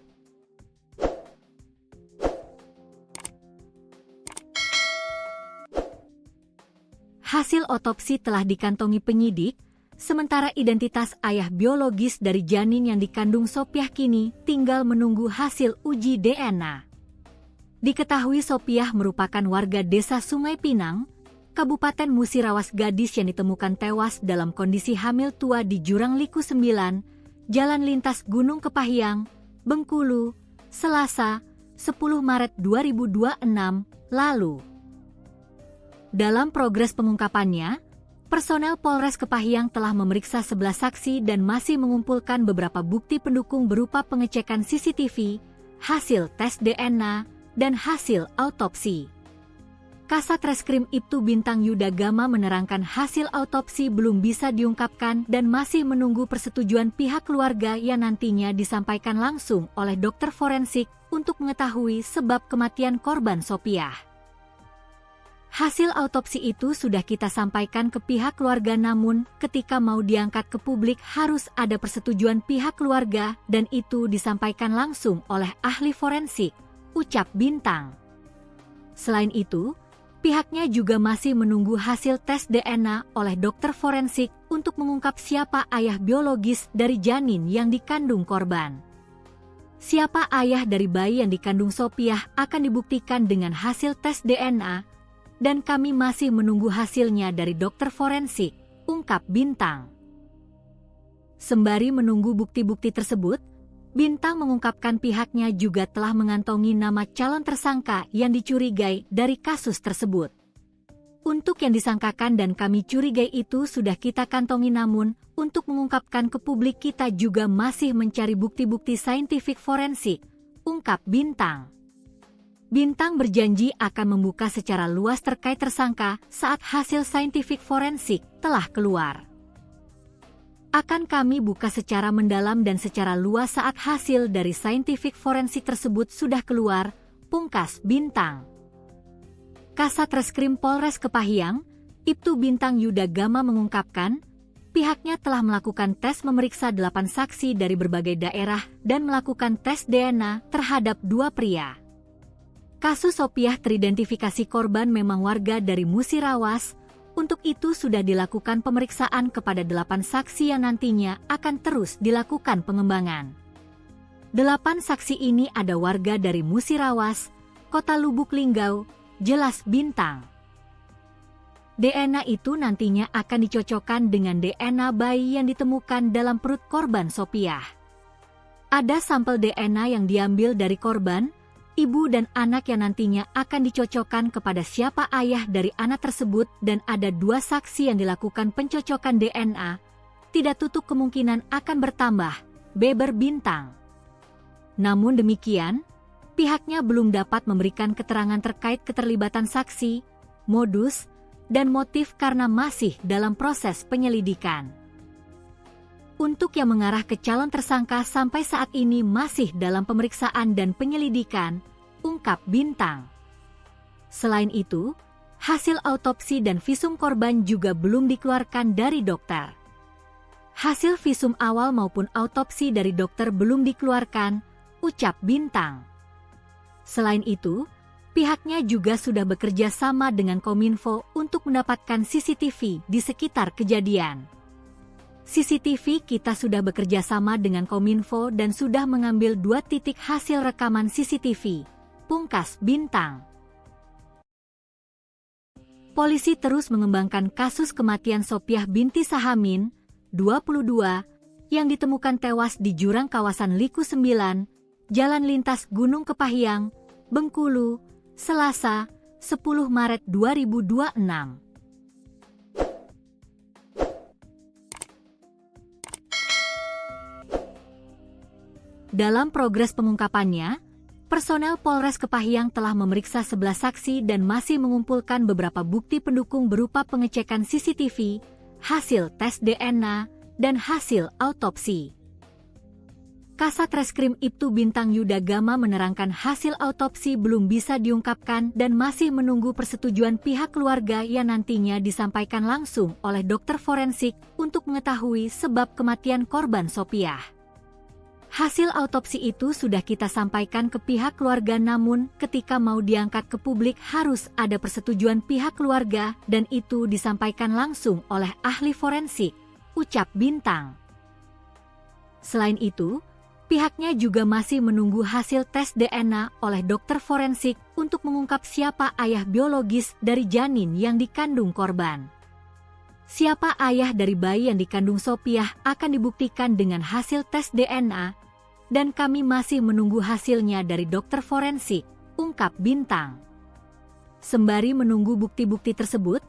Speaker 1: Hasil otopsi telah dikantongi penyidik, sementara identitas ayah biologis dari janin yang dikandung Sopiah kini tinggal menunggu hasil uji DNA. Diketahui Sopiah merupakan warga Desa Sungai Pinang, Kabupaten Musirawas, gadis yang ditemukan tewas dalam kondisi hamil tua di Jurang Liku 9, Jalan Lintas Gunung Kepahyang, Bengkulu, Selasa, 10 Maret 2026, lalu. Dalam progres pengungkapannya, personel Polres Kepahyang telah memeriksa 11 saksi dan masih mengumpulkan beberapa bukti pendukung berupa pengecekan CCTV, hasil tes DNA, dan hasil autopsi. Kasat Reskrim Ibtu Bintang Yuda Gama menerangkan hasil autopsi belum bisa diungkapkan dan masih menunggu persetujuan pihak keluarga yang nantinya disampaikan langsung oleh dokter forensik untuk mengetahui sebab kematian korban Sopiah. Hasil autopsi itu sudah kita sampaikan ke pihak keluarga, namun ketika mau diangkat ke publik harus ada persetujuan pihak keluarga dan itu disampaikan langsung oleh ahli forensik, ucap Bintang. Selain itu, pihaknya juga masih menunggu hasil tes DNA oleh dokter forensik untuk mengungkap siapa ayah biologis dari janin yang dikandung korban. Siapa ayah dari bayi yang dikandung Sopiah akan dibuktikan dengan hasil tes DNA, dan kami masih menunggu hasilnya dari dokter forensik, ungkap Bintang. Sembari menunggu bukti-bukti tersebut, Bintang mengungkapkan pihaknya juga telah mengantongi nama calon tersangka yang dicurigai dari kasus tersebut. Untuk yang disangkakan dan kami curigai itu sudah kita kantongi, namun untuk mengungkapkan ke publik kita juga masih mencari bukti-bukti saintifik forensik, ungkap Bintang. Bintang berjanji akan membuka secara luas terkait tersangka saat hasil saintifik forensik telah keluar. Akan kami buka secara mendalam dan secara luas saat hasil dari saintifik forensik tersebut sudah keluar, pungkas Bintang. Kasat Reskrim Polres Kepahyang, Ibtu Bintang Yuda Gama mengungkapkan, pihaknya telah melakukan tes memeriksa 8 saksi dari berbagai daerah dan melakukan tes DNA terhadap 2 pria. Kasus Sopiah teridentifikasi korban memang warga dari Musirawas. Untuk itu sudah dilakukan pemeriksaan kepada 8 saksi yang nantinya akan terus dilakukan pengembangan. 8 saksi ini ada warga dari Musirawas, Kota Lubuk Linggau, jelas Bintang. DNA itu nantinya akan dicocokkan dengan DNA bayi yang ditemukan dalam perut korban Sopiah. Ada sampel DNA yang diambil dari korban, ibu dan anak yang nantinya akan dicocokkan kepada siapa ayah dari anak tersebut dan ada 2 saksi yang dilakukan pencocokan DNA. Tidak tutup kemungkinan akan bertambah, beber Bintang. Namun demikian, pihaknya belum dapat memberikan keterangan terkait keterlibatan saksi, modus, dan motif karena masih dalam proses penyelidikan. Untuk yang mengarah ke calon tersangka sampai saat ini masih dalam pemeriksaan dan penyelidikan, ungkap Bintang. Selain itu, hasil autopsi dan visum korban juga belum dikeluarkan dari dokter. Hasil visum awal maupun autopsi dari dokter belum dikeluarkan, ucap Bintang. Selain itu, pihaknya juga sudah bekerja sama dengan Kominfo untuk mendapatkan CCTV di sekitar kejadian. CCTV kita sudah bekerja sama dengan Kominfo dan sudah mengambil 2 titik hasil rekaman CCTV, pungkas Bintang. Polisi terus mengembangkan kasus kematian Sopiah binti Sahamin, 22, yang ditemukan tewas di jurang kawasan Liku 9, Jalan Lintas Gunung Kepahyang, Bengkulu, Selasa, 10 Maret 2026. Dalam progres pengungkapannya, personel Polres Kepahyang telah memeriksa 11 saksi dan masih mengumpulkan beberapa bukti pendukung berupa pengecekan CCTV, hasil tes DNA, dan hasil autopsi. Kasat Reskrim Ibtu Bintang Yuda Gama menerangkan hasil autopsi belum bisa diungkapkan dan masih menunggu persetujuan pihak keluarga yang nantinya disampaikan langsung oleh dokter forensik untuk mengetahui sebab kematian korban Sopiah. Hasil autopsi itu sudah kita sampaikan ke pihak keluarga namun ketika mau diangkat ke publik harus ada persetujuan pihak keluarga dan itu disampaikan langsung oleh ahli forensik, ucap Bintang. Selain itu, pihaknya juga masih menunggu hasil tes DNA oleh dokter forensik untuk mengungkap siapa ayah biologis dari janin yang dikandung korban. Siapa ayah dari bayi yang dikandung Sopiah akan dibuktikan dengan hasil tes DNA, dan kami masih menunggu hasilnya dari dokter forensik, ungkap Bintang. Sembari menunggu bukti-bukti tersebut,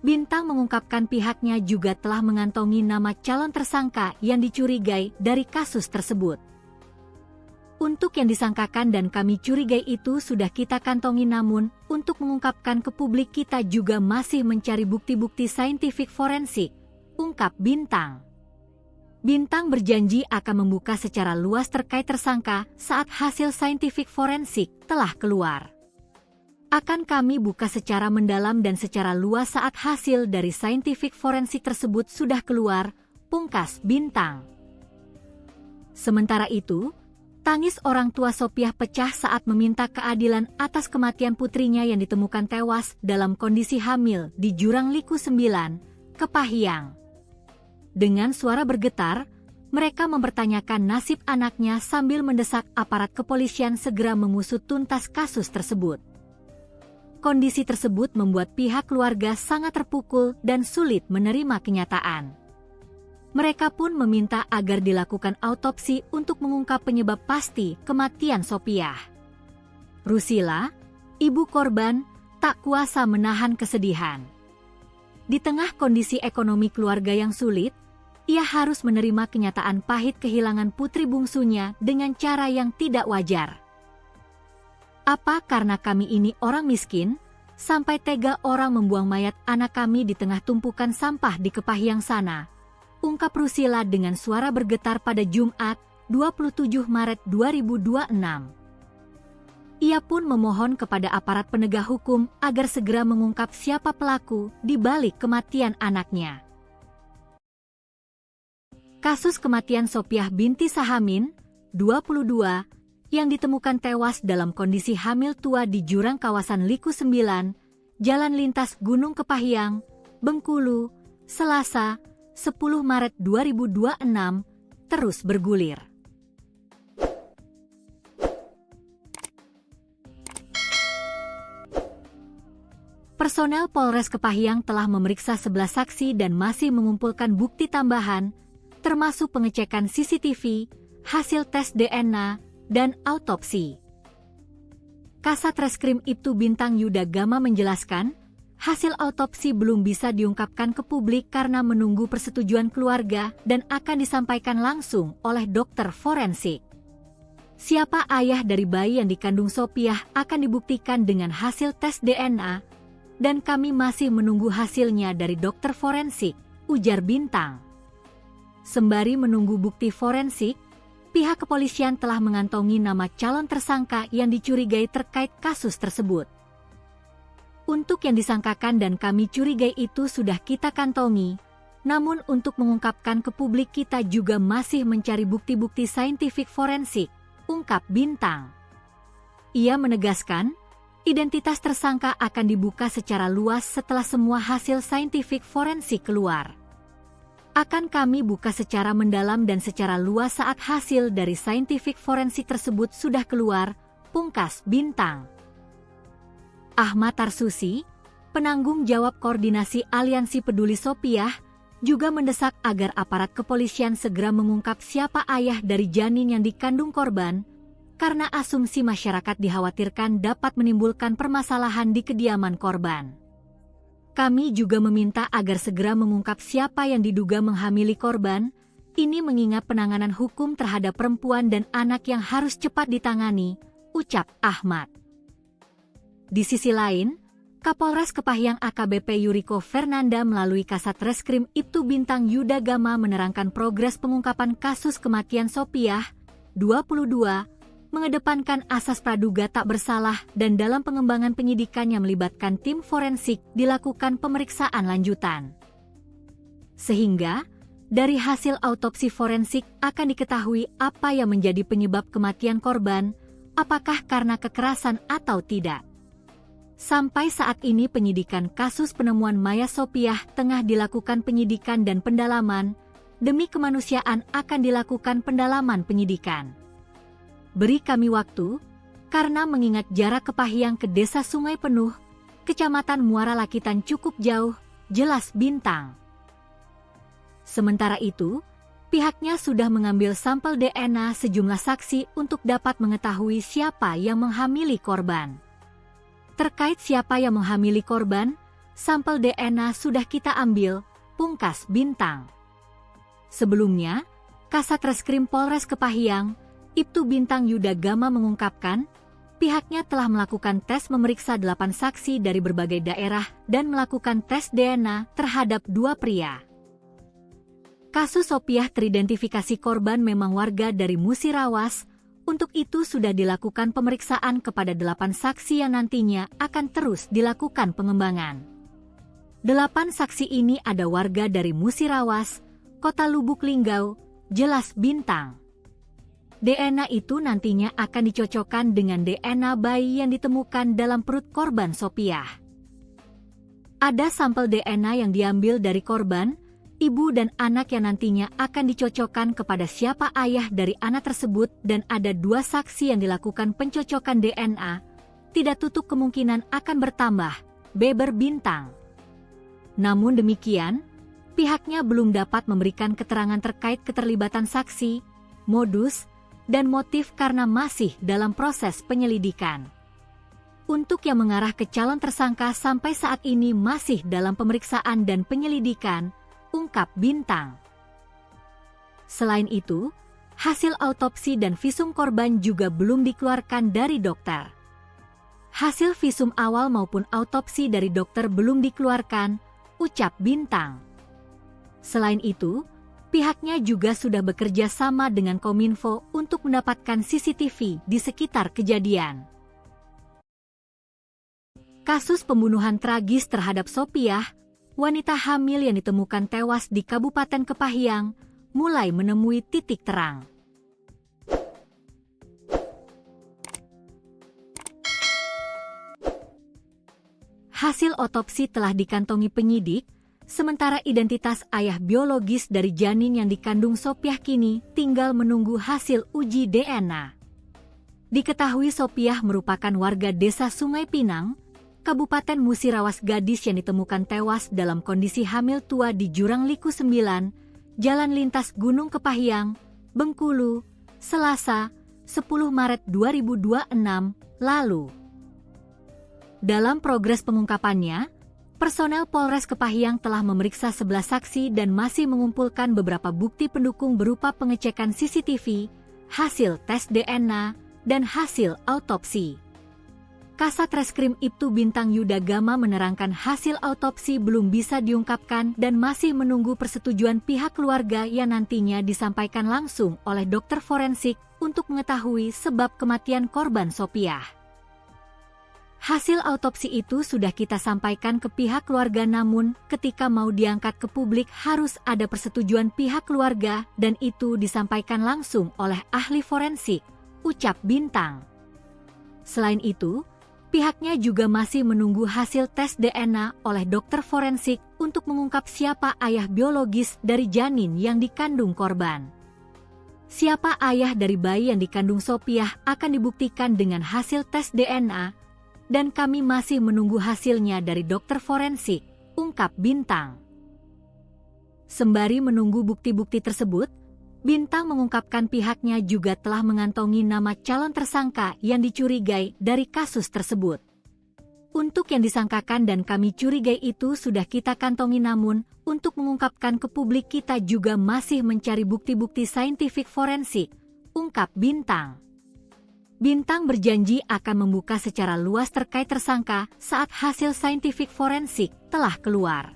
Speaker 1: Bintang mengungkapkan pihaknya juga telah mengantongi nama calon tersangka yang dicurigai dari kasus tersebut. Untuk yang disangkakan dan kami curigai itu sudah kita kantongi namun, untuk mengungkapkan ke publik kita juga masih mencari bukti-bukti saintifik forensik, ungkap Bintang. Bintang berjanji akan membuka secara luas terkait tersangka saat hasil saintifik forensik telah keluar. Akan kami buka secara mendalam dan secara luas saat hasil dari saintifik forensik tersebut sudah keluar, pungkas Bintang. Sementara itu, tangis orang tua Sopiah pecah saat meminta keadilan atas kematian putrinya yang ditemukan tewas dalam kondisi hamil di Jurang Liku 9, Kepahyang. Dengan suara bergetar, mereka mempertanyakan nasib anaknya sambil mendesak aparat kepolisian segera mengusut tuntas kasus tersebut. Kondisi tersebut membuat pihak keluarga sangat terpukul dan sulit menerima kenyataan. Mereka pun meminta agar dilakukan autopsi untuk mengungkap penyebab pasti kematian Sopiah. Rusila, ibu korban, tak kuasa menahan kesedihan. Di tengah kondisi ekonomi keluarga yang sulit, ia harus menerima kenyataan pahit kehilangan putri bungsunya dengan cara yang tidak wajar. Apa karena kami ini orang miskin, sampai tega orang membuang mayat anak kami di tengah tumpukan sampah di Kepahyang sana? ungkap Rusila dengan suara bergetar pada Jumat, 27 Maret 2026. Ia pun memohon kepada aparat penegak hukum agar segera mengungkap siapa pelaku di balik kematian anaknya. Kasus kematian Sophiah binti Sahamin, 22, yang ditemukan tewas dalam kondisi hamil tua di jurang kawasan Liku 9, Jalan Lintas Gunung Kepahyang, Bengkulu, Selasa, 10 Maret 2026, terus bergulir. Personel Polres Kepahyang telah memeriksa 11 saksi dan masih mengumpulkan bukti tambahan, termasuk pengecekan CCTV, hasil tes DNA, dan autopsi. Kasat Reskrim Ibtu Bintang Yuda Gama menjelaskan, hasil autopsi belum bisa diungkapkan ke publik karena menunggu persetujuan keluarga dan akan disampaikan langsung oleh dokter forensik. Siapa ayah dari bayi yang dikandung Sophiah akan dibuktikan dengan hasil tes DNA, dan kami masih menunggu hasilnya dari dokter forensik, ujar Bintang. Sembari menunggu bukti forensik, pihak kepolisian telah mengantongi nama calon tersangka yang dicurigai terkait kasus tersebut. Untuk yang disangkakan dan kami curigai itu sudah kita kantongi, namun untuk mengungkapkan ke publik kita juga masih mencari bukti-bukti saintifik forensik, ungkap Bintang. Ia menegaskan, identitas tersangka akan dibuka secara luas setelah semua hasil saintifik forensik keluar. Akan kami buka secara mendalam dan secara luas saat hasil dari saintifik forensik tersebut sudah keluar, pungkas Bintang. Ahmad Tarsusi, penanggung jawab koordinasi Aliansi Peduli Sophiah, juga mendesak agar aparat kepolisian segera mengungkap siapa ayah dari janin yang dikandung korban, karena asumsi masyarakat dikhawatirkan dapat menimbulkan permasalahan di kediaman korban. Kami juga meminta agar segera mengungkap siapa yang diduga menghamili korban, ini mengingat penanganan hukum terhadap perempuan dan anak yang harus cepat ditangani, ucap Ahmad. Di sisi lain, Kapolres Kepahyang AKBP Yuriko Fernanda melalui Kasat Reskrim Ibtu Bintang Yuda Gama menerangkan progres pengungkapan kasus kematian Sophiah, 22, mengedepankan asas praduga tak bersalah dan dalam pengembangan penyidikan yang melibatkan tim forensik dilakukan pemeriksaan lanjutan. Sehingga, dari hasil autopsi forensik akan diketahui apa yang menjadi penyebab kematian korban, apakah karena kekerasan atau tidak. Sampai saat ini penyidikan kasus penemuan mayat Sophiah tengah dilakukan penyidikan dan pendalaman, demi kemanusiaan akan dilakukan pendalaman penyidikan. Beri kami waktu, karena mengingat jarak Kepahyang ke Desa Sungai Penuh, Kecamatan Muara Lakitan cukup jauh, jelas Bintang. Sementara itu, pihaknya sudah mengambil sampel DNA sejumlah saksi untuk dapat mengetahui siapa yang menghamili korban. Terkait siapa yang menghamili korban, sampel DNA sudah kita ambil, pungkas Bintang. Sebelumnya, Kasat Reskrim Polres Kepahyang, Ibtu Bintang Yuda Gama mengungkapkan, pihaknya telah melakukan tes memeriksa 8 saksi dari berbagai daerah dan melakukan tes DNA terhadap 2 pria. Kasus Sophiah teridentifikasi korban memang warga dari Musirawas, untuk itu sudah dilakukan pemeriksaan kepada 8 saksi yang nantinya akan terus dilakukan pengembangan. 8 saksi ini ada warga dari Musirawas, Kota Lubuk Linggau, jelas Bintang. DNA itu nantinya akan dicocokkan dengan DNA bayi yang ditemukan dalam perut korban Sophiah. Ada sampel DNA yang diambil dari korban, ibu dan anak yang nantinya akan dicocokkan kepada siapa ayah dari anak tersebut dan ada 2 saksi yang dilakukan pencocokan DNA, tidak tutup kemungkinan akan bertambah, beber Bintang. Namun demikian, pihaknya belum dapat memberikan keterangan terkait keterlibatan saksi, modus, dan motif karena masih dalam proses penyelidikan. Untuk yang mengarah ke calon tersangka sampai saat ini masih dalam pemeriksaan dan penyelidikan, ungkap Bintang. Selain itu, hasil autopsi dan visum korban juga belum dikeluarkan dari dokter. Hasil visum awal maupun autopsi dari dokter belum dikeluarkan, ucap Bintang. Selain itu, Pihaknya juga sudah bekerja sama dengan Kominfo untuk mendapatkan CCTV di sekitar kejadian. Kasus pembunuhan tragis terhadap Sopiah, wanita hamil yang ditemukan tewas di Kabupaten Kepahyang, mulai menemui titik terang. Hasil otopsi telah dikantongi penyidik, sementara identitas ayah biologis dari janin yang dikandung Sopiah kini tinggal menunggu hasil uji DNA. Diketahui Sopiah merupakan warga desa Sungai Pinang, Kabupaten Musirawas Gadis yang ditemukan tewas dalam kondisi hamil tua di Jurang Liku 9, Jalan Lintas Gunung Kepahyang, Bengkulu, Selasa, 10 Maret 2026, lalu. Dalam progres pengungkapannya, personel Polres Kepahyang telah memeriksa 11 saksi dan masih mengumpulkan beberapa bukti pendukung berupa pengecekan CCTV, hasil tes DNA, dan hasil autopsi. Kasat Reskrim Ibtu Bintang Yuda Gama menerangkan hasil autopsi belum bisa diungkapkan dan masih menunggu persetujuan pihak keluarga yang nantinya disampaikan langsung oleh dokter forensik untuk mengetahui sebab kematian korban Sopiah. Hasil autopsi itu sudah kita sampaikan ke pihak keluarga, namun ketika mau diangkat ke publik harus ada persetujuan pihak keluarga dan itu disampaikan langsung oleh ahli forensik, ucap Bintang. Selain itu, pihaknya juga masih menunggu hasil tes DNA oleh dokter forensik untuk mengungkap siapa ayah biologis dari janin yang dikandung korban. Siapa ayah dari bayi yang dikandung Sopiah akan dibuktikan dengan hasil tes DNA, dan kami masih menunggu hasilnya dari dokter forensik, ungkap Bintang. Sembari menunggu bukti-bukti tersebut, Bintang mengungkapkan pihaknya juga telah mengantongi nama calon tersangka yang dicurigai dari kasus tersebut. Untuk yang disangkakan dan kami curigai itu sudah kita kantongi, namun untuk mengungkapkan ke publik kita juga masih mencari bukti-bukti saintifik forensik, ungkap Bintang. Bintang berjanji akan membuka secara luas terkait tersangka saat hasil saintifik forensik telah keluar.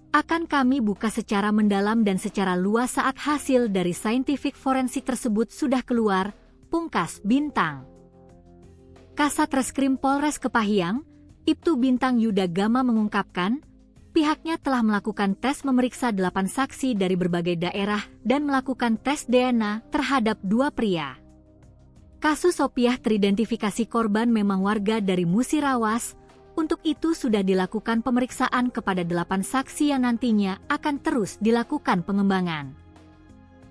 Speaker 1: Akan kami buka secara mendalam dan secara luas saat hasil dari saintifik forensik tersebut sudah keluar, pungkas Bintang. Kasat Reskrim Polres Kepahyang, Ibtu Bintang Yuda Gama mengungkapkan, pihaknya telah melakukan tes memeriksa 8 saksi dari berbagai daerah dan melakukan tes DNA terhadap 2 pria. Kasus Sopiah teridentifikasi korban memang warga dari Musirawas. Untuk itu sudah dilakukan pemeriksaan kepada 8 saksi yang nantinya akan terus dilakukan pengembangan.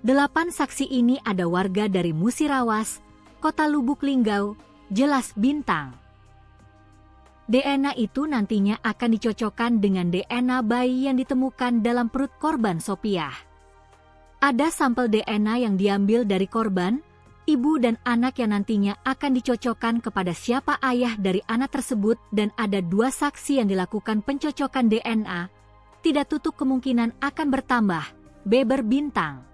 Speaker 1: 8 saksi ini ada warga dari Musirawas, Kota Lubuk Linggau, jelas Bintang. DNA itu nantinya akan dicocokkan dengan DNA bayi yang ditemukan dalam perut korban Sopiah. Ada sampel DNA yang diambil dari korban, ibu dan anak yang nantinya akan dicocokkan kepada siapa ayah dari anak tersebut, dan ada 2 saksi yang dilakukan pencocokan DNA. Tidak tutup kemungkinan akan bertambah, beber Bintang.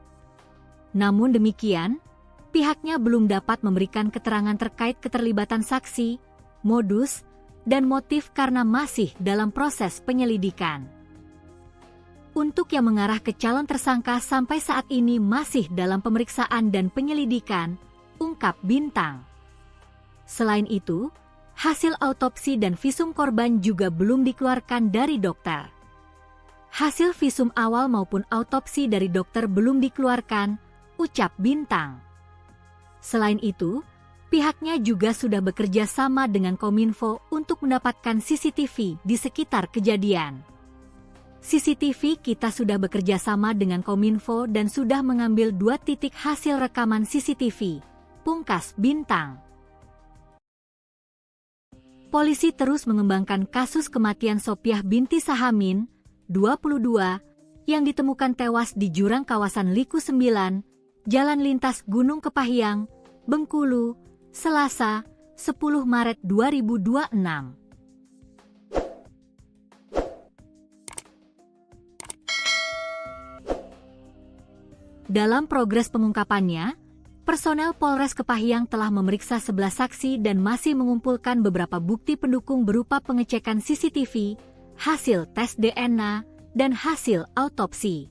Speaker 1: Namun demikian, pihaknya belum dapat memberikan keterangan terkait keterlibatan saksi, modus, dan motif karena masih dalam proses penyelidikan. Untuk yang mengarah ke calon tersangka sampai saat ini masih dalam pemeriksaan dan penyelidikan, ungkap Bintang. Selain itu, hasil autopsi dan visum korban juga belum dikeluarkan dari dokter. Hasil visum awal maupun autopsi dari dokter belum dikeluarkan, ucap Bintang. Selain itu, pihaknya juga sudah bekerja sama dengan Kominfo untuk mendapatkan CCTV di sekitar kejadian. CCTV kita sudah bekerja sama dengan Kominfo dan sudah mengambil 2 titik hasil rekaman CCTV, pungkas Bintang. Polisi terus mengembangkan kasus kematian Sopiah binti Sahamin, 22, yang ditemukan tewas di jurang kawasan Liku 9, Jalan Lintas Gunung Kepahyang, Bengkulu, Selasa, 10 Maret 2026. Dalam progres pengungkapannya, personel Polres Kepahyang telah memeriksa 11 saksi dan masih mengumpulkan beberapa bukti pendukung berupa pengecekan CCTV, hasil tes DNA, dan hasil autopsi.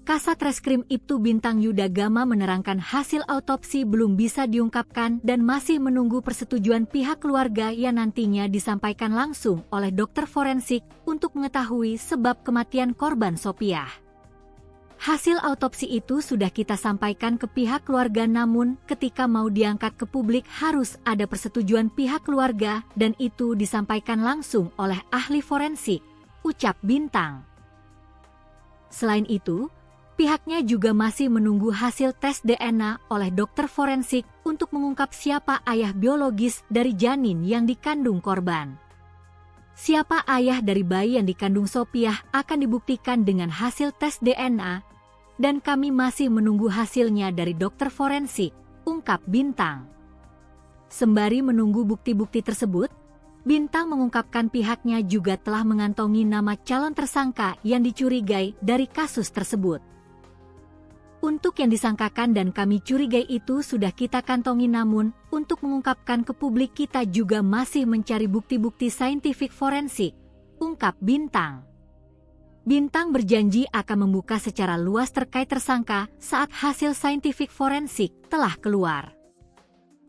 Speaker 1: Kasat Reskrim Ibtu Bintang Yuda Gama menerangkan hasil autopsi belum bisa diungkapkan dan masih menunggu persetujuan pihak keluarga yang nantinya disampaikan langsung oleh dokter forensik untuk mengetahui sebab kematian korban Sopiah. Hasil autopsi itu sudah kita sampaikan ke pihak keluarga, namun ketika mau diangkat ke publik harus ada persetujuan pihak keluarga dan itu disampaikan langsung oleh ahli forensik, ucap Bintang. Selain itu, pihaknya juga masih menunggu hasil tes DNA oleh dokter forensik untuk mengungkap siapa ayah biologis dari janin yang dikandung korban. Siapa ayah dari bayi yang dikandung Sopiah akan dibuktikan dengan hasil tes DNA, dan kami masih menunggu hasilnya dari dokter forensik, ungkap Bintang. Sembari menunggu bukti-bukti tersebut, Bintang mengungkapkan pihaknya juga telah mengantongi nama calon tersangka yang dicurigai dari kasus tersebut. Untuk yang disangkakan dan kami curigai itu sudah kita kantongi, namun untuk mengungkapkan ke publik kita juga masih mencari bukti-bukti saintifik forensik, ungkap Bintang. Bintang berjanji akan membuka secara luas terkait tersangka saat hasil saintifik forensik telah keluar.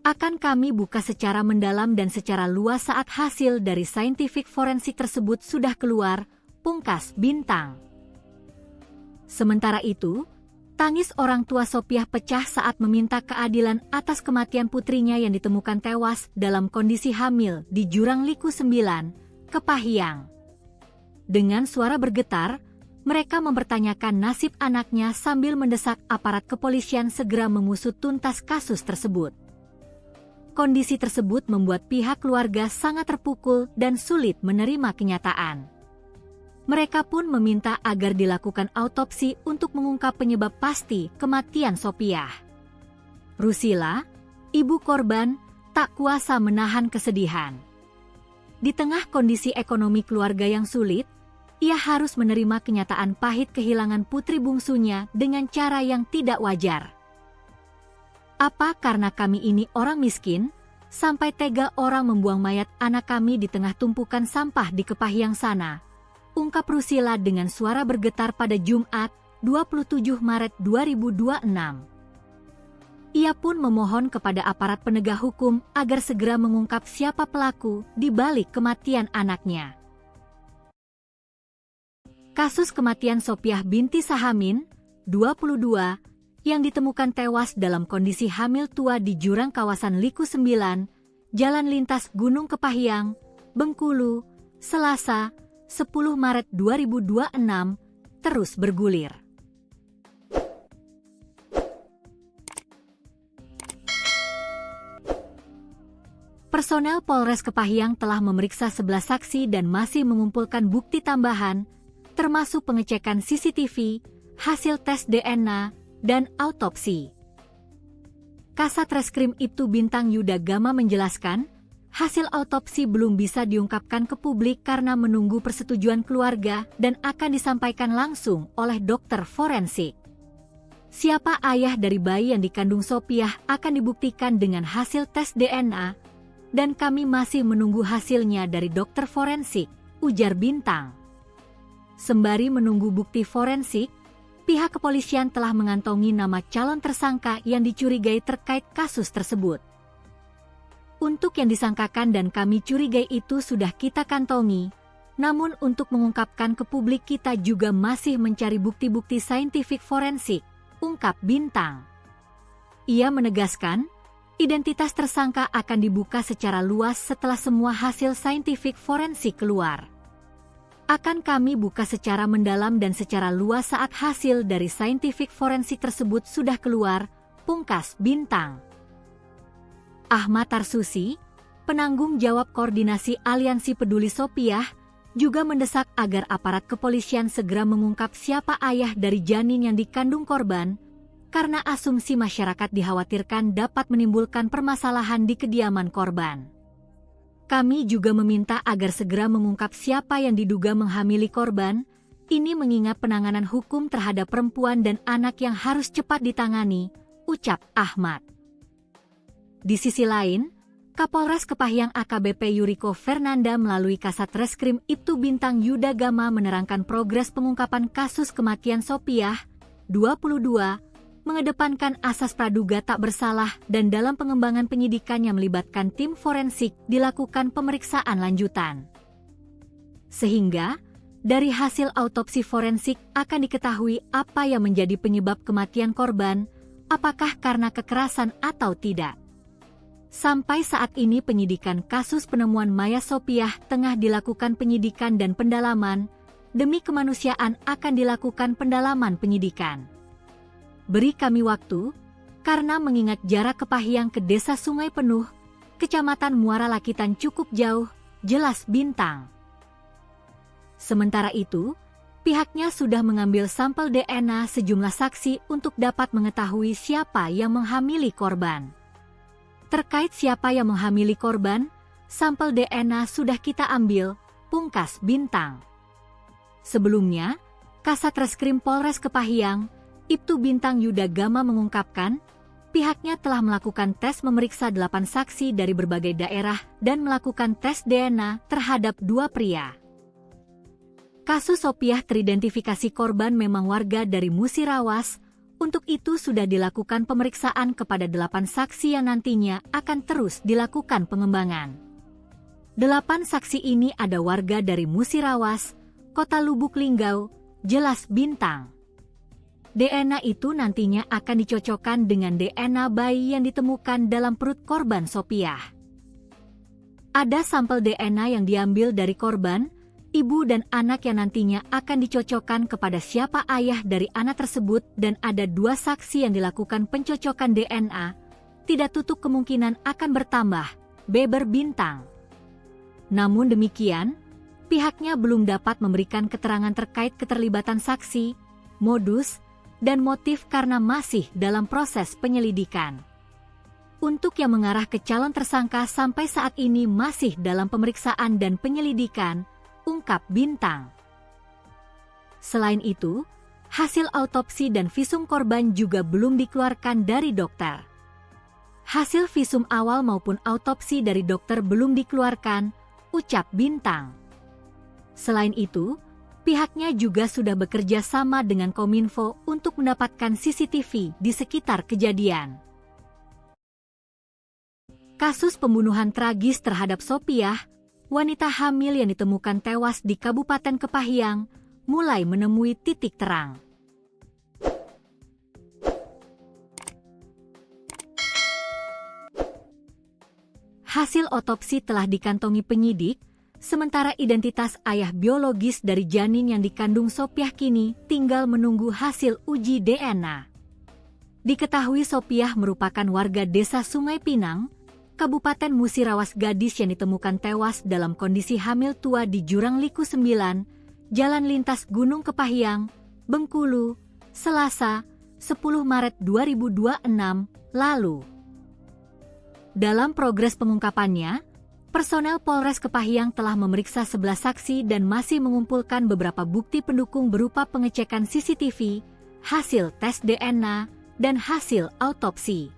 Speaker 1: Akan kami buka secara mendalam dan secara luas saat hasil dari saintifik forensik tersebut sudah keluar, pungkas Bintang. Sementara itu, tangis orang tua Sopiah pecah saat meminta keadilan atas kematian putrinya yang ditemukan tewas dalam kondisi hamil di Jurang Liku 9, Kepahyang. Dengan suara bergetar, mereka mempertanyakan nasib anaknya sambil mendesak aparat kepolisian segera mengusut tuntas kasus tersebut. Kondisi tersebut membuat pihak keluarga sangat terpukul dan sulit menerima kenyataan. Mereka pun meminta agar dilakukan autopsi untuk mengungkap penyebab pasti kematian Sopiah. Rusila, ibu korban, tak kuasa menahan kesedihan. Di tengah kondisi ekonomi keluarga yang sulit, ia harus menerima kenyataan pahit kehilangan putri bungsunya dengan cara yang tidak wajar. Apa karena kami ini orang miskin, sampai tega orang membuang mayat anak kami di tengah tumpukan sampah di Kepahyang sana? Ungkap Rusila dengan suara bergetar pada Jumat, 27 Maret 2026. Ia pun memohon kepada aparat penegak hukum agar segera mengungkap siapa pelaku di balik kematian anaknya. Kasus kematian Sopiah binti Sahamin, 22, yang ditemukan tewas dalam kondisi hamil tua di jurang kawasan Liku 9, Jalan Lintas Gunung Kepahyang, Bengkulu, Selasa, 10 Maret 2026, terus bergulir. Personel Polres Kepahyang telah memeriksa 11 saksi dan masih mengumpulkan bukti tambahan, termasuk pengecekan CCTV, hasil tes DNA, dan autopsi. Kasat Reskrim Ibtu Bintang Yuda Gama menjelaskan, hasil autopsi belum bisa diungkapkan ke publik karena menunggu persetujuan keluarga dan akan disampaikan langsung oleh dokter forensik. Siapa ayah dari bayi yang dikandung Sopiah akan dibuktikan dengan hasil tes DNA, dan kami masih menunggu hasilnya dari dokter forensik, ujar Bintang. Sembari menunggu bukti forensik, pihak kepolisian telah mengantongi nama calon tersangka yang dicurigai terkait kasus tersebut. Untuk yang disangkakan dan kami curigai itu sudah kita kantongi, namun untuk mengungkapkan ke publik kita juga masih mencari bukti-bukti saintifik forensik, ungkap Bintang. Ia menegaskan, identitas tersangka akan dibuka secara luas setelah semua hasil saintifik forensik keluar. Akan kami buka secara mendalam dan secara luas saat hasil dari saintifik forensik tersebut sudah keluar, pungkas Bintang. Ahmad Tarsusi, penanggung jawab koordinasi Aliansi Peduli Sopiah, juga mendesak agar aparat kepolisian segera mengungkap siapa ayah dari janin yang dikandung korban, karena asumsi masyarakat dikhawatirkan dapat menimbulkan permasalahan di kediaman korban. Kami juga meminta agar segera mengungkap siapa yang diduga menghamili korban, ini mengingat penanganan hukum terhadap perempuan dan anak yang harus cepat ditangani, ucap Ahmad. Di sisi lain, Kapolres Kepahyang AKBP Yuriko Fernanda melalui Kasat Reskrim Ibtu Bintang Yuda Gama menerangkan progres pengungkapan kasus kematian Sopiah, 22, mengedepankan asas praduga tak bersalah dan dalam pengembangan penyidikan yang melibatkan tim forensik dilakukan pemeriksaan lanjutan. Sehingga, dari hasil autopsi forensik akan diketahui apa yang menjadi penyebab kematian korban, apakah karena kekerasan atau tidak. Sampai saat ini penyidikan kasus penemuan mayat Sopiah tengah dilakukan penyidikan dan pendalaman, demi kemanusiaan akan dilakukan pendalaman penyidikan. Beri kami waktu, karena mengingat jarak Kepahyang ke Desa Sungai Penuh, Kecamatan Muara Lakitan cukup jauh, jelas Bintang. Sementara itu, pihaknya sudah mengambil sampel DNA sejumlah saksi untuk dapat mengetahui siapa yang menghamili korban. Terkait siapa yang menghamili korban, sampel DNA sudah kita ambil, pungkas Bintang. Sebelumnya, Kasat Reskrim Polres Kepahyang, Ibtu Bintang Yuda Gama mengungkapkan, pihaknya telah melakukan tes memeriksa 8 saksi dari berbagai daerah dan melakukan tes DNA terhadap 2 pria. Kasus Sopiah teridentifikasi korban memang warga dari Musirawas, untuk itu sudah dilakukan pemeriksaan kepada 8 saksi yang nantinya akan terus dilakukan pengembangan. 8 saksi ini ada warga dari Musirawas, Kota Lubuk Linggau, jelas Bintang. DNA itu nantinya akan dicocokkan dengan DNA bayi yang ditemukan dalam perut korban Sopiah. Ada sampel DNA yang diambil dari korban, ibu dan anak yang nantinya akan dicocokkan kepada siapa ayah dari anak tersebut dan ada 2 saksi yang dilakukan pencocokan DNA, tidak tutup kemungkinan akan bertambah, beber Bintang. Namun demikian, pihaknya belum dapat memberikan keterangan terkait keterlibatan saksi, modus, dan motif karena masih dalam proses penyelidikan. Untuk yang mengarah ke calon tersangka sampai saat ini masih dalam pemeriksaan dan penyelidikan, ungkap Bintang. Selain itu, hasil autopsi dan visum korban juga belum dikeluarkan dari dokter. Hasil visum awal maupun autopsi dari dokter belum dikeluarkan, ucap Bintang. Selain itu, pihaknya juga sudah bekerja sama dengan Kominfo untuk mendapatkan CCTV di sekitar kejadian. Kasus pembunuhan tragis terhadap Sopiah, wanita hamil yang ditemukan tewas di Kabupaten Kepahyang, mulai menemui titik terang. Hasil otopsi telah dikantongi penyidik, sementara identitas ayah biologis dari janin yang dikandung Sopiah kini tinggal menunggu hasil uji DNA. Diketahui Sopiah merupakan warga Desa Sungai Pinang, Kabupaten Musirawas gadis yang ditemukan tewas dalam kondisi hamil tua di Jurang Liku 9, Jalan Lintas Gunung Kepahyang, Bengkulu, Selasa, 10 Maret 2026, lalu. Dalam progres pengungkapannya, personel Polres Kepahyang telah memeriksa 11 saksi dan masih mengumpulkan beberapa bukti pendukung berupa pengecekan CCTV, hasil tes DNA, dan hasil autopsi.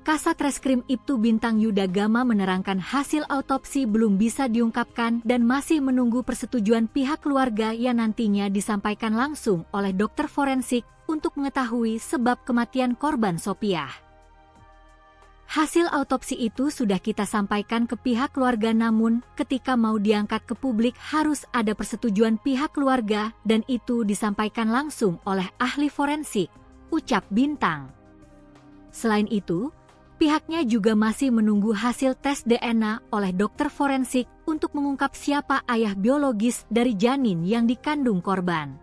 Speaker 1: Kasat Reskrim Ibtu Bintang Yuda Gama menerangkan hasil autopsi belum bisa diungkapkan dan masih menunggu persetujuan pihak keluarga yang nantinya disampaikan langsung oleh dokter forensik untuk mengetahui sebab kematian korban Sopiah. Hasil autopsi itu sudah kita sampaikan ke pihak keluarga namun ketika mau diangkat ke publik harus ada persetujuan pihak keluarga dan itu disampaikan langsung oleh ahli forensik, ucap Bintang. Selain itu, pihaknya juga masih menunggu hasil tes DNA oleh dokter forensik untuk mengungkap siapa ayah biologis dari janin yang dikandung korban.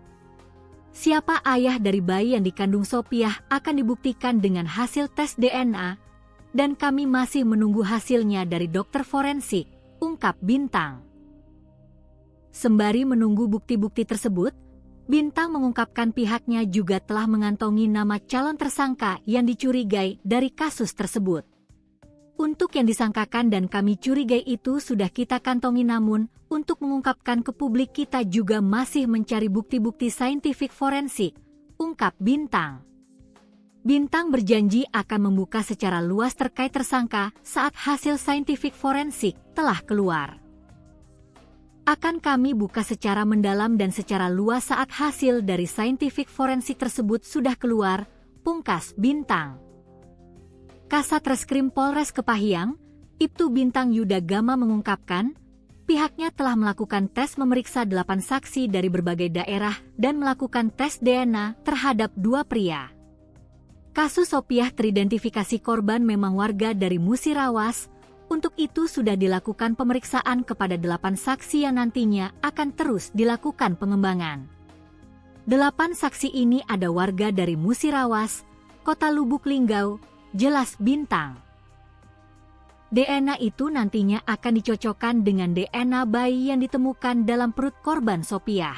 Speaker 1: Siapa ayah dari bayi yang dikandung Sopiah akan dibuktikan dengan hasil tes DNA, dan kami masih menunggu hasilnya dari dokter forensik, ungkap Bintang. Sembari menunggu bukti-bukti tersebut, Bintang mengungkapkan pihaknya juga telah mengantongi nama calon tersangka yang dicurigai dari kasus tersebut. Untuk yang disangkakan dan kami curigai itu sudah kita kantongi namun, untuk mengungkapkan ke publik kita juga masih mencari bukti-bukti saintifik forensik, ungkap Bintang. Bintang berjanji akan membuka secara luas terkait tersangka saat hasil saintifik forensik telah keluar. Akan kami buka secara mendalam dan secara luas saat hasil dari scientific forensik tersebut sudah keluar, pungkas Bintang. Kasat Reskrim Polres Kepahyang, Ibtu Bintang Yuda Gama mengungkapkan, pihaknya telah melakukan tes memeriksa 8 saksi dari berbagai daerah dan melakukan tes DNA terhadap 2 pria. Kasus Sopiah teridentifikasi korban memang warga dari Musirawas, untuk itu sudah dilakukan pemeriksaan kepada 8 saksi yang nantinya akan terus dilakukan pengembangan. 8 saksi ini ada warga dari Musirawas, Kota Lubuk Linggau, jelas Bintang. DNA itu nantinya akan dicocokkan dengan DNA bayi yang ditemukan dalam perut korban Sopiah.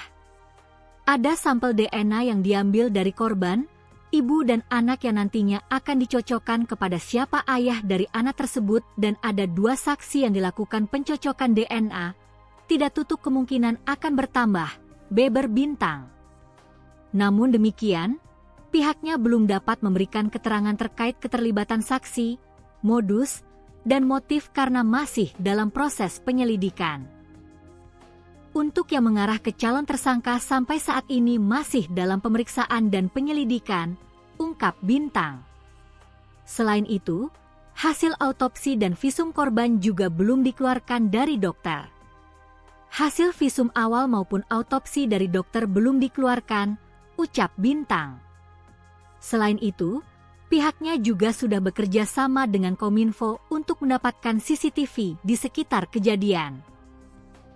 Speaker 1: Ada sampel DNA yang diambil dari korban, ibu dan anak yang nantinya akan dicocokkan kepada siapa ayah dari anak tersebut dan ada 2 saksi yang dilakukan pencocokan DNA. Tidak tutup kemungkinan akan bertambah, beber Bintang. Namun demikian, pihaknya belum dapat memberikan keterangan terkait keterlibatan saksi, modus, dan motif karena masih dalam proses penyelidikan. Untuk yang mengarah ke calon tersangka sampai saat ini masih dalam pemeriksaan dan penyelidikan, ungkap Bintang. Selain itu, hasil autopsi dan visum korban juga belum dikeluarkan dari dokter. Hasil visum awal maupun autopsi dari dokter belum dikeluarkan, ucap Bintang. Selain itu, pihaknya juga sudah bekerja sama dengan Kominfo untuk mendapatkan CCTV di sekitar kejadian.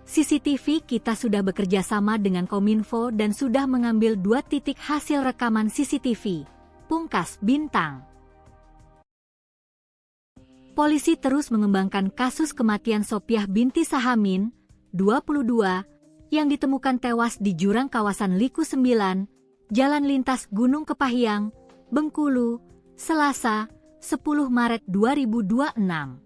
Speaker 1: CCTV kita sudah bekerja sama dengan Kominfo dan sudah mengambil 2 titik hasil rekaman CCTV, pungkas Bintang. Polisi terus mengembangkan kasus kematian Sopiah binti Sahamin, 22, yang ditemukan tewas di jurang kawasan Liku 9, Jalan Lintas Gunung Kepahyang, Bengkulu, Selasa, 10 Maret 2026.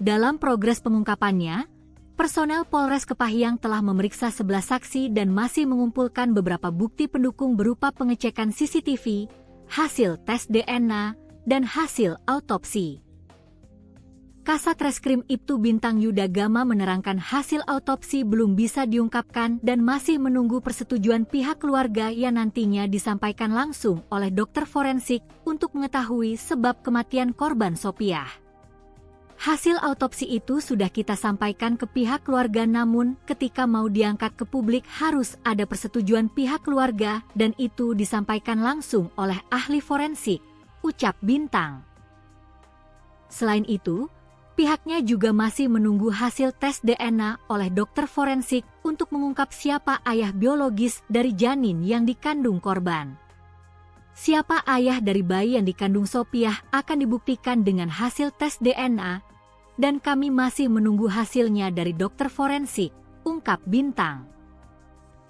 Speaker 1: Dalam progres pengungkapannya, personel Polres Kepahyang telah memeriksa 11 saksi dan masih mengumpulkan beberapa bukti pendukung berupa pengecekan CCTV, hasil tes DNA, dan hasil autopsi. Kasat Reskrim Ibtu Bintang Yuda Gama menerangkan hasil autopsi belum bisa diungkapkan dan masih menunggu persetujuan pihak keluarga yang nantinya disampaikan langsung oleh dokter forensik untuk mengetahui sebab kematian korban Sopiah. Hasil autopsi itu sudah kita sampaikan ke pihak keluarga namun ketika mau diangkat ke publik harus ada persetujuan pihak keluarga dan itu disampaikan langsung oleh ahli forensik, ucap Bintang. Selain itu, pihaknya juga masih menunggu hasil tes DNA oleh dokter forensik untuk mengungkap siapa ayah biologis dari janin yang dikandung korban. Siapa ayah dari bayi yang dikandung Sopiah akan dibuktikan dengan hasil tes DNA, dan kami masih menunggu hasilnya dari dokter forensik, ungkap Bintang.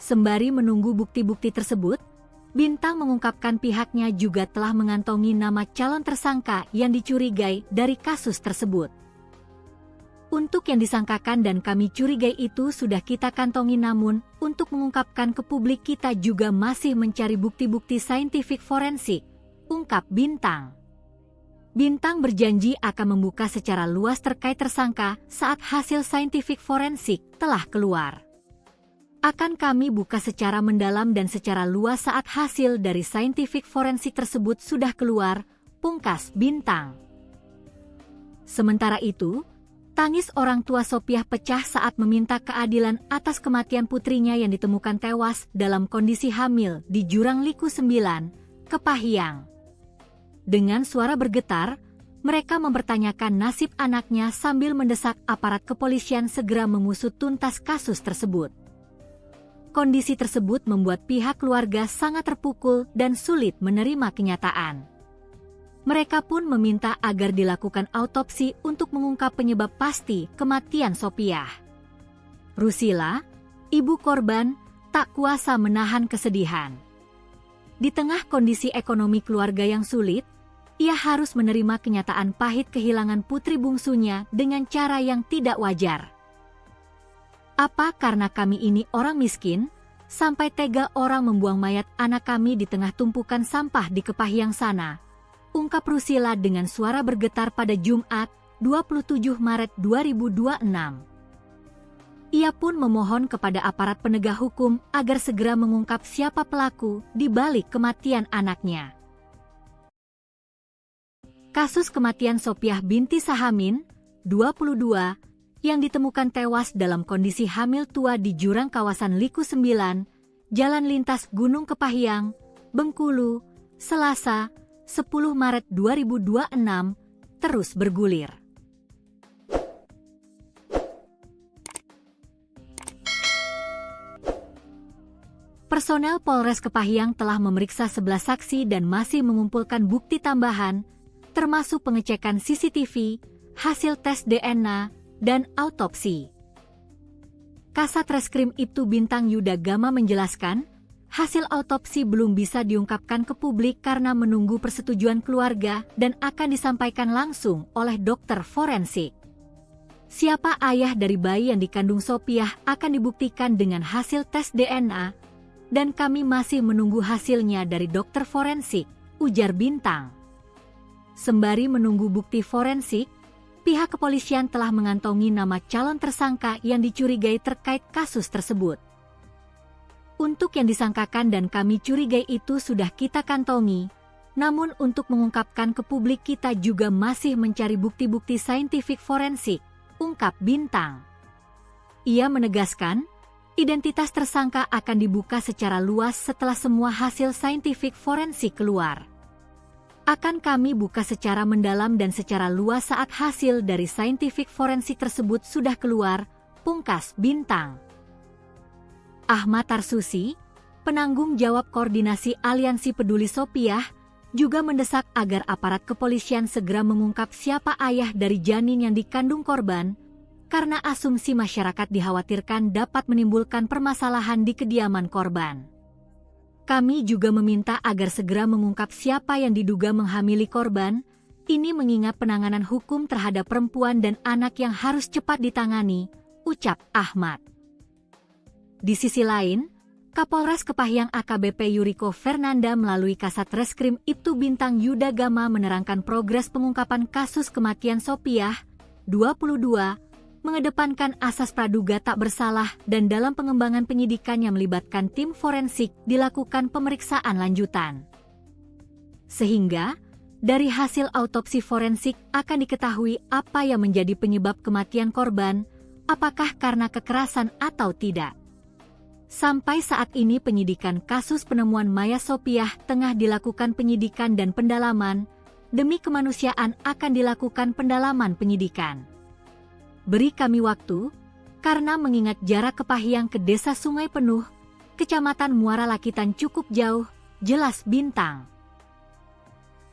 Speaker 1: Sembari menunggu bukti-bukti tersebut, Bintang mengungkapkan pihaknya juga telah mengantongi nama calon tersangka yang dicurigai dari kasus tersebut. Untuk yang disangkakan dan kami curigai itu sudah kita kantongi namun, untuk mengungkapkan ke publik kita juga masih mencari bukti-bukti saintifik forensik, ungkap Bintang. Bintang berjanji akan membuka secara luas terkait tersangka saat hasil saintifik forensik telah keluar. Akan kami buka secara mendalam dan secara luas saat hasil dari saintifik forensik tersebut sudah keluar, pungkas Bintang. Sementara itu, tangis orang tua Sopiah pecah saat meminta keadilan atas kematian putrinya yang ditemukan tewas dalam kondisi hamil di Jurang Liku 9, Kepahyang. Dengan suara bergetar, mereka mempertanyakan nasib anaknya sambil mendesak aparat kepolisian segera mengusut tuntas kasus tersebut. Kondisi tersebut membuat pihak keluarga sangat terpukul dan sulit menerima kenyataan. Mereka pun meminta agar dilakukan autopsi untuk mengungkap penyebab pasti kematian Sopiah. Rusila, ibu korban, tak kuasa menahan kesedihan. Di tengah kondisi ekonomi keluarga yang sulit, ia harus menerima kenyataan pahit kehilangan putri bungsunya dengan cara yang tidak wajar. Apa karena kami ini orang miskin, sampai tega orang membuang mayat anak kami di tengah tumpukan sampah di Kepahyang sana? ungkap Rusila dengan suara bergetar pada Jumat, 27 Maret 2026. Ia pun memohon kepada aparat penegak hukum agar segera mengungkap siapa pelaku di balik kematian anaknya. Kasus kematian Sophiah binti Sahamin, 22, yang ditemukan tewas dalam kondisi hamil tua di jurang kawasan Liku 9, Jalan Lintas Gunung Kepahyang, Bengkulu, Selasa, 10 Maret 2026, terus bergulir. Personel Polres Kepahyang telah memeriksa 11 saksi dan masih mengumpulkan bukti tambahan, termasuk pengecekan CCTV, hasil tes DNA, dan autopsi. Kasat Reskrim Ibtu Bintang Yuda Gama menjelaskan, hasil autopsi belum bisa diungkapkan ke publik karena menunggu persetujuan keluarga dan akan disampaikan langsung oleh dokter forensik. Siapa ayah dari bayi yang dikandung Sophiah akan dibuktikan dengan hasil tes DNA, dan kami masih menunggu hasilnya dari dokter forensik, ujar Bintang. Sembari menunggu bukti forensik, pihak kepolisian telah mengantongi nama calon tersangka yang dicurigai terkait kasus tersebut. Untuk yang disangkakan dan kami curigai itu sudah kita kantongi, namun untuk mengungkapkan ke publik kita juga masih mencari bukti-bukti saintifik forensik, ungkap Bintang. Ia menegaskan, identitas tersangka akan dibuka secara luas setelah semua hasil saintifik forensik keluar. Akan kami buka secara mendalam dan secara luas saat hasil dari saintifik forensik tersebut sudah keluar, pungkas Bintang. Ahmad Tarsusi, penanggung jawab koordinasi Aliansi Peduli Sophiah, juga mendesak agar aparat kepolisian segera mengungkap siapa ayah dari janin yang dikandung korban, karena asumsi masyarakat dikhawatirkan dapat menimbulkan permasalahan di kediaman korban. Kami juga meminta agar segera mengungkap siapa yang diduga menghamili korban, ini mengingat penanganan hukum terhadap perempuan dan anak yang harus cepat ditangani, ucap Ahmad. Di sisi lain, Kapolres Kepahyang AKBP Yuriko Fernanda melalui Kasat Reskrim Ibtu Bintang Yuda Gama menerangkan progres pengungkapan kasus kematian Sophiah, 22, mengedepankan asas praduga tak bersalah dan dalam pengembangan penyidikan yang melibatkan tim forensik dilakukan pemeriksaan lanjutan. Sehingga, dari hasil autopsi forensik akan diketahui apa yang menjadi penyebab kematian korban, apakah karena kekerasan atau tidak. Sampai saat ini penyidikan kasus penemuan mayat Sophiah tengah dilakukan penyidikan dan pendalaman, demi kemanusiaan akan dilakukan pendalaman penyidikan. Beri kami waktu, karena mengingat jarak Kepahyang ke Desa Sungai Penuh, Kecamatan Muara Lakitan cukup jauh, jelas Bintang.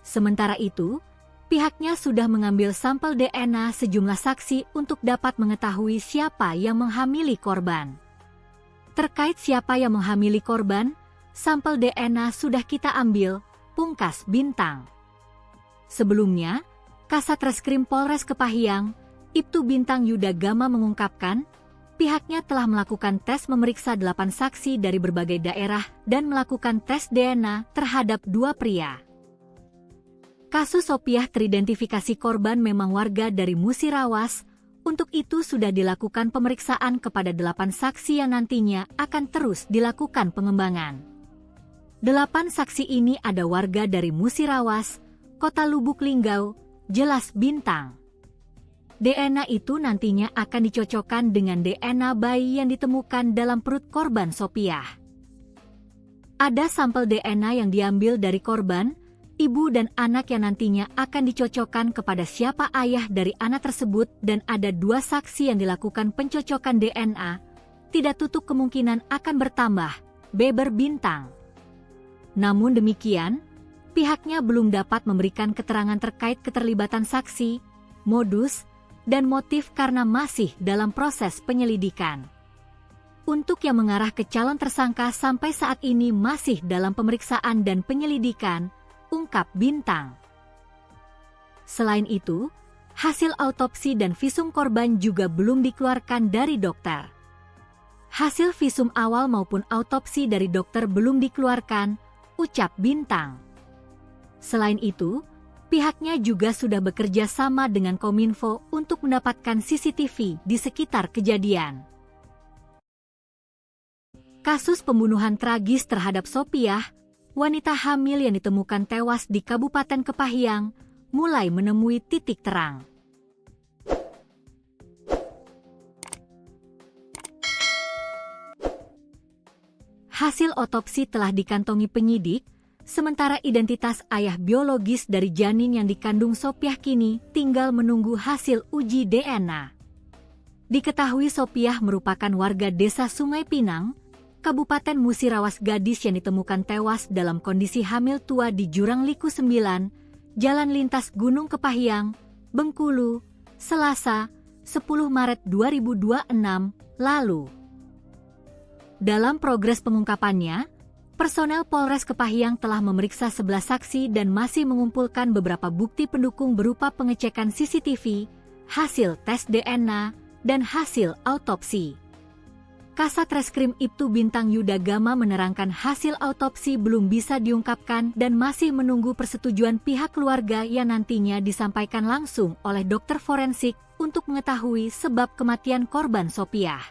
Speaker 1: Sementara itu, pihaknya sudah mengambil sampel DNA sejumlah saksi untuk dapat mengetahui siapa yang menghamili korban. Terkait siapa yang menghamili korban, sampel DNA sudah kita ambil, pungkas Bintang. Sebelumnya, Kasat Reskrim Polres Kepahyang, Ibtu Bintang Yuda Gama mengungkapkan, pihaknya telah melakukan tes memeriksa 8 saksi dari berbagai daerah dan melakukan tes DNA terhadap 2 pria. Kasus Sophiah teridentifikasi korban memang warga dari Musirawas, untuk itu sudah dilakukan pemeriksaan kepada 8 saksi yang nantinya akan terus dilakukan pengembangan. 8 saksi ini ada warga dari Musirawas, Kota Lubuk Linggau, jelas Bintang. DNA itu nantinya akan dicocokkan dengan DNA bayi yang ditemukan dalam perut korban Sophiah. Ada sampel DNA yang diambil dari korban, ibu dan anak yang nantinya akan dicocokkan kepada siapa ayah dari anak tersebut dan ada 2 saksi yang dilakukan pencocokan DNA, tidak tutup kemungkinan akan bertambah, beber Bintang. Namun demikian, pihaknya belum dapat memberikan keterangan terkait keterlibatan saksi, modus, dan motif karena masih dalam proses penyelidikan. Untuk yang mengarah ke calon tersangka sampai saat ini masih dalam pemeriksaan dan penyelidikan, ungkap Bintang. Selain itu, hasil autopsi dan visum korban juga belum dikeluarkan dari dokter. Hasil visum awal maupun autopsi dari dokter belum dikeluarkan, ucap Bintang. Selain itu, Pihaknya juga sudah bekerja sama dengan Kominfo untuk mendapatkan CCTV di sekitar kejadian. Kasus pembunuhan tragis terhadap Sopiah, wanita hamil yang ditemukan tewas di Kabupaten Kepahyang, mulai menemui titik terang. Hasil otopsi telah dikantongi penyidik, sementara identitas ayah biologis dari janin yang dikandung Sopiah kini tinggal menunggu hasil uji DNA. Diketahui Sopiah merupakan warga desa Sungai Pinang, Kabupaten Musirawas, gadis yang ditemukan tewas dalam kondisi hamil tua di Jurang Liku 9, Jalan Lintas Gunung Kepahyang, Bengkulu, Selasa, 10 Maret 2026, lalu. Dalam progres pengungkapannya, personel Polres Kepahyang telah memeriksa 11 saksi dan masih mengumpulkan beberapa bukti pendukung berupa pengecekan CCTV, hasil tes DNA, dan hasil autopsi. Kasat Reskrim Ibtu Bintang Yuda Gama menerangkan hasil autopsi belum bisa diungkapkan dan masih menunggu persetujuan pihak keluarga yang nantinya disampaikan langsung oleh dokter forensik untuk mengetahui sebab kematian korban Sopiah.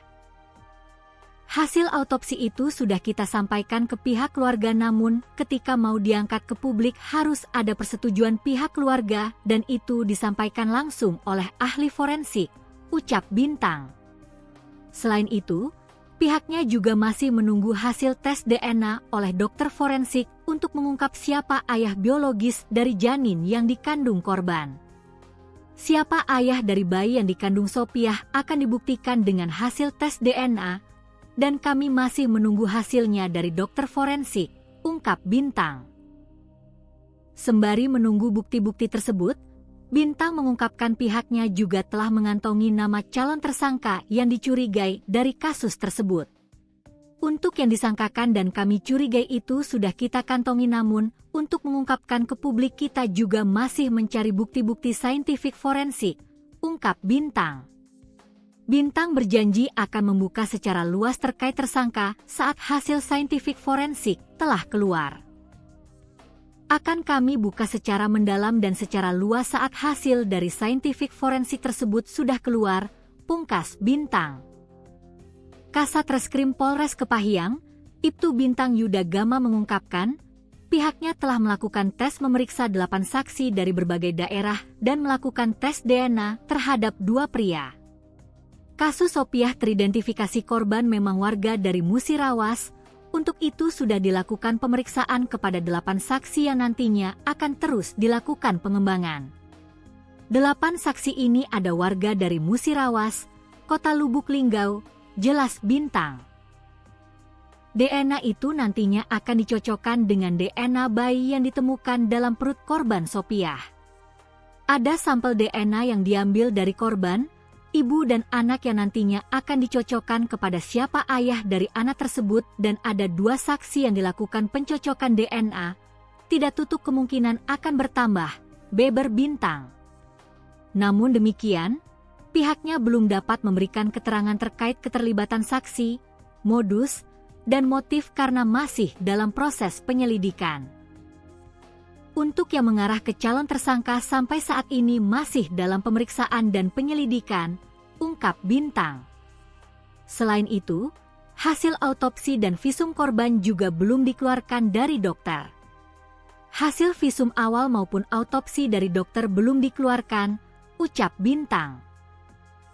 Speaker 1: Hasil autopsi itu sudah kita sampaikan ke pihak keluarga, namun ketika mau diangkat ke publik harus ada persetujuan pihak keluarga dan itu disampaikan langsung oleh ahli forensik, ucap Bintang. Selain itu, pihaknya juga masih menunggu hasil tes DNA oleh dokter forensik untuk mengungkap siapa ayah biologis dari janin yang dikandung korban. Siapa ayah dari bayi yang dikandung Sopiah akan dibuktikan dengan hasil tes DNA, dan kami masih menunggu hasilnya dari dokter forensik, ungkap Bintang. Sembari menunggu bukti-bukti tersebut, Bintang mengungkapkan pihaknya juga telah mengantongi nama calon tersangka yang dicurigai dari kasus tersebut. Untuk yang disangkakan dan kami curigai itu sudah kita kantongi, namun untuk mengungkapkan ke publik kita juga masih mencari bukti-bukti saintifik forensik, ungkap Bintang. Bintang berjanji akan membuka secara luas terkait tersangka saat hasil saintifik forensik telah keluar. Akan kami buka secara mendalam dan secara luas saat hasil dari saintifik forensik tersebut sudah keluar, pungkas Bintang. Kasat Reskrim Polres Kepahyang, Ibtu Bintang Yuda Gama mengungkapkan, pihaknya telah melakukan tes memeriksa 8 saksi dari berbagai daerah dan melakukan tes DNA terhadap 2 pria. Kasus Sopiah teridentifikasi korban memang warga dari Musirawas, untuk itu sudah dilakukan pemeriksaan kepada 8 saksi yang nantinya akan terus dilakukan pengembangan. 8 saksi ini ada warga dari Musirawas, Kota Lubuk Linggau, jelas Bintang. DNA itu nantinya akan dicocokkan dengan DNA bayi yang ditemukan dalam perut korban Sopiah. Ada sampel DNA yang diambil dari korban, ibu dan anak yang nantinya akan dicocokkan kepada siapa ayah dari anak tersebut, dan ada 2 saksi yang dilakukan pencocokan DNA, tidak tutup kemungkinan akan bertambah, beber Bintang. Namun demikian, pihaknya belum dapat memberikan keterangan terkait keterlibatan saksi, modus, dan motif karena masih dalam proses penyelidikan. Untuk yang mengarah ke calon tersangka sampai saat ini masih dalam pemeriksaan dan penyelidikan, ungkap Bintang. Selain itu, hasil autopsi dan visum korban juga belum dikeluarkan dari dokter. Hasil visum awal maupun autopsi dari dokter belum dikeluarkan, ucap Bintang.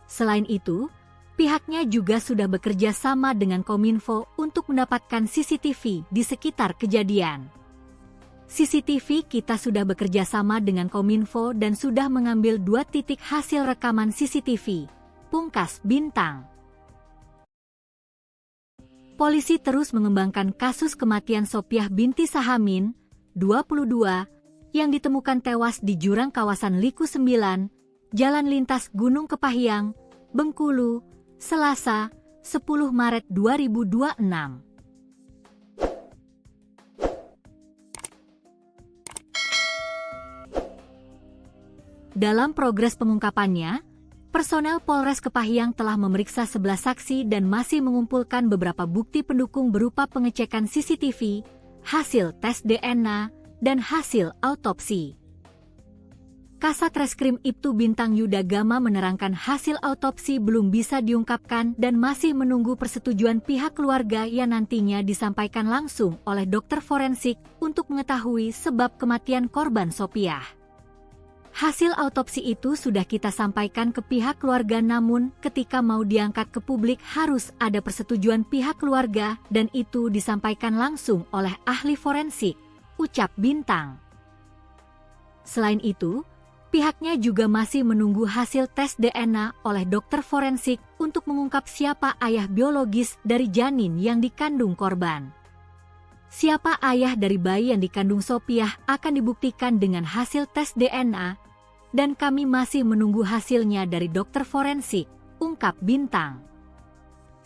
Speaker 1: Selain itu, pihaknya juga sudah bekerja sama dengan Kominfo untuk mendapatkan CCTV di sekitar kejadian. CCTV kita sudah bekerja sama dengan Kominfo dan sudah mengambil 2 titik hasil rekaman CCTV, pungkas Bintang. Polisi terus mengembangkan kasus kematian Sopiah binti Sahamin, 22, yang ditemukan tewas di jurang kawasan Liku 9, Jalan Lintas Gunung Kepahyang, Bengkulu, Selasa, 10 Maret 2026. Dalam progres pengungkapannya, personel Polres Kepahyang telah memeriksa 11 saksi dan masih mengumpulkan beberapa bukti pendukung berupa pengecekan CCTV, hasil tes DNA, dan hasil autopsi. Kasat Reskrim Ibtu Bintang Yuda Gama menerangkan hasil autopsi belum bisa diungkapkan dan masih menunggu persetujuan pihak keluarga yang nantinya disampaikan langsung oleh dokter forensik untuk mengetahui sebab kematian korban Sopiah. Hasil autopsi itu sudah kita sampaikan ke pihak keluarga, namun ketika mau diangkat ke publik harus ada persetujuan pihak keluarga dan itu disampaikan langsung oleh ahli forensik, ucap Bintang. Selain itu, pihaknya juga masih menunggu hasil tes DNA oleh dokter forensik untuk mengungkap siapa ayah biologis dari janin yang dikandung korban. Siapa ayah dari bayi yang dikandung Sopiah akan dibuktikan dengan hasil tes DNA, dan kami masih menunggu hasilnya dari dokter forensik, ungkap Bintang.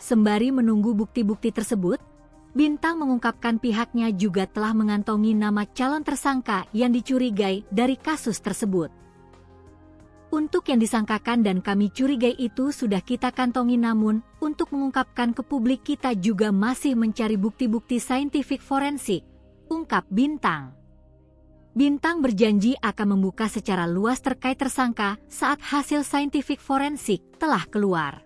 Speaker 1: Sembari menunggu bukti-bukti tersebut, Bintang mengungkapkan pihaknya juga telah mengantongi nama calon tersangka yang dicurigai dari kasus tersebut. Untuk yang disangkakan dan kami curigai itu sudah kita kantongi, namun untuk mengungkapkan ke publik kita juga masih mencari bukti-bukti saintifik forensik, ungkap Bintang. Bintang berjanji akan membuka secara luas terkait tersangka saat hasil saintifik forensik telah keluar.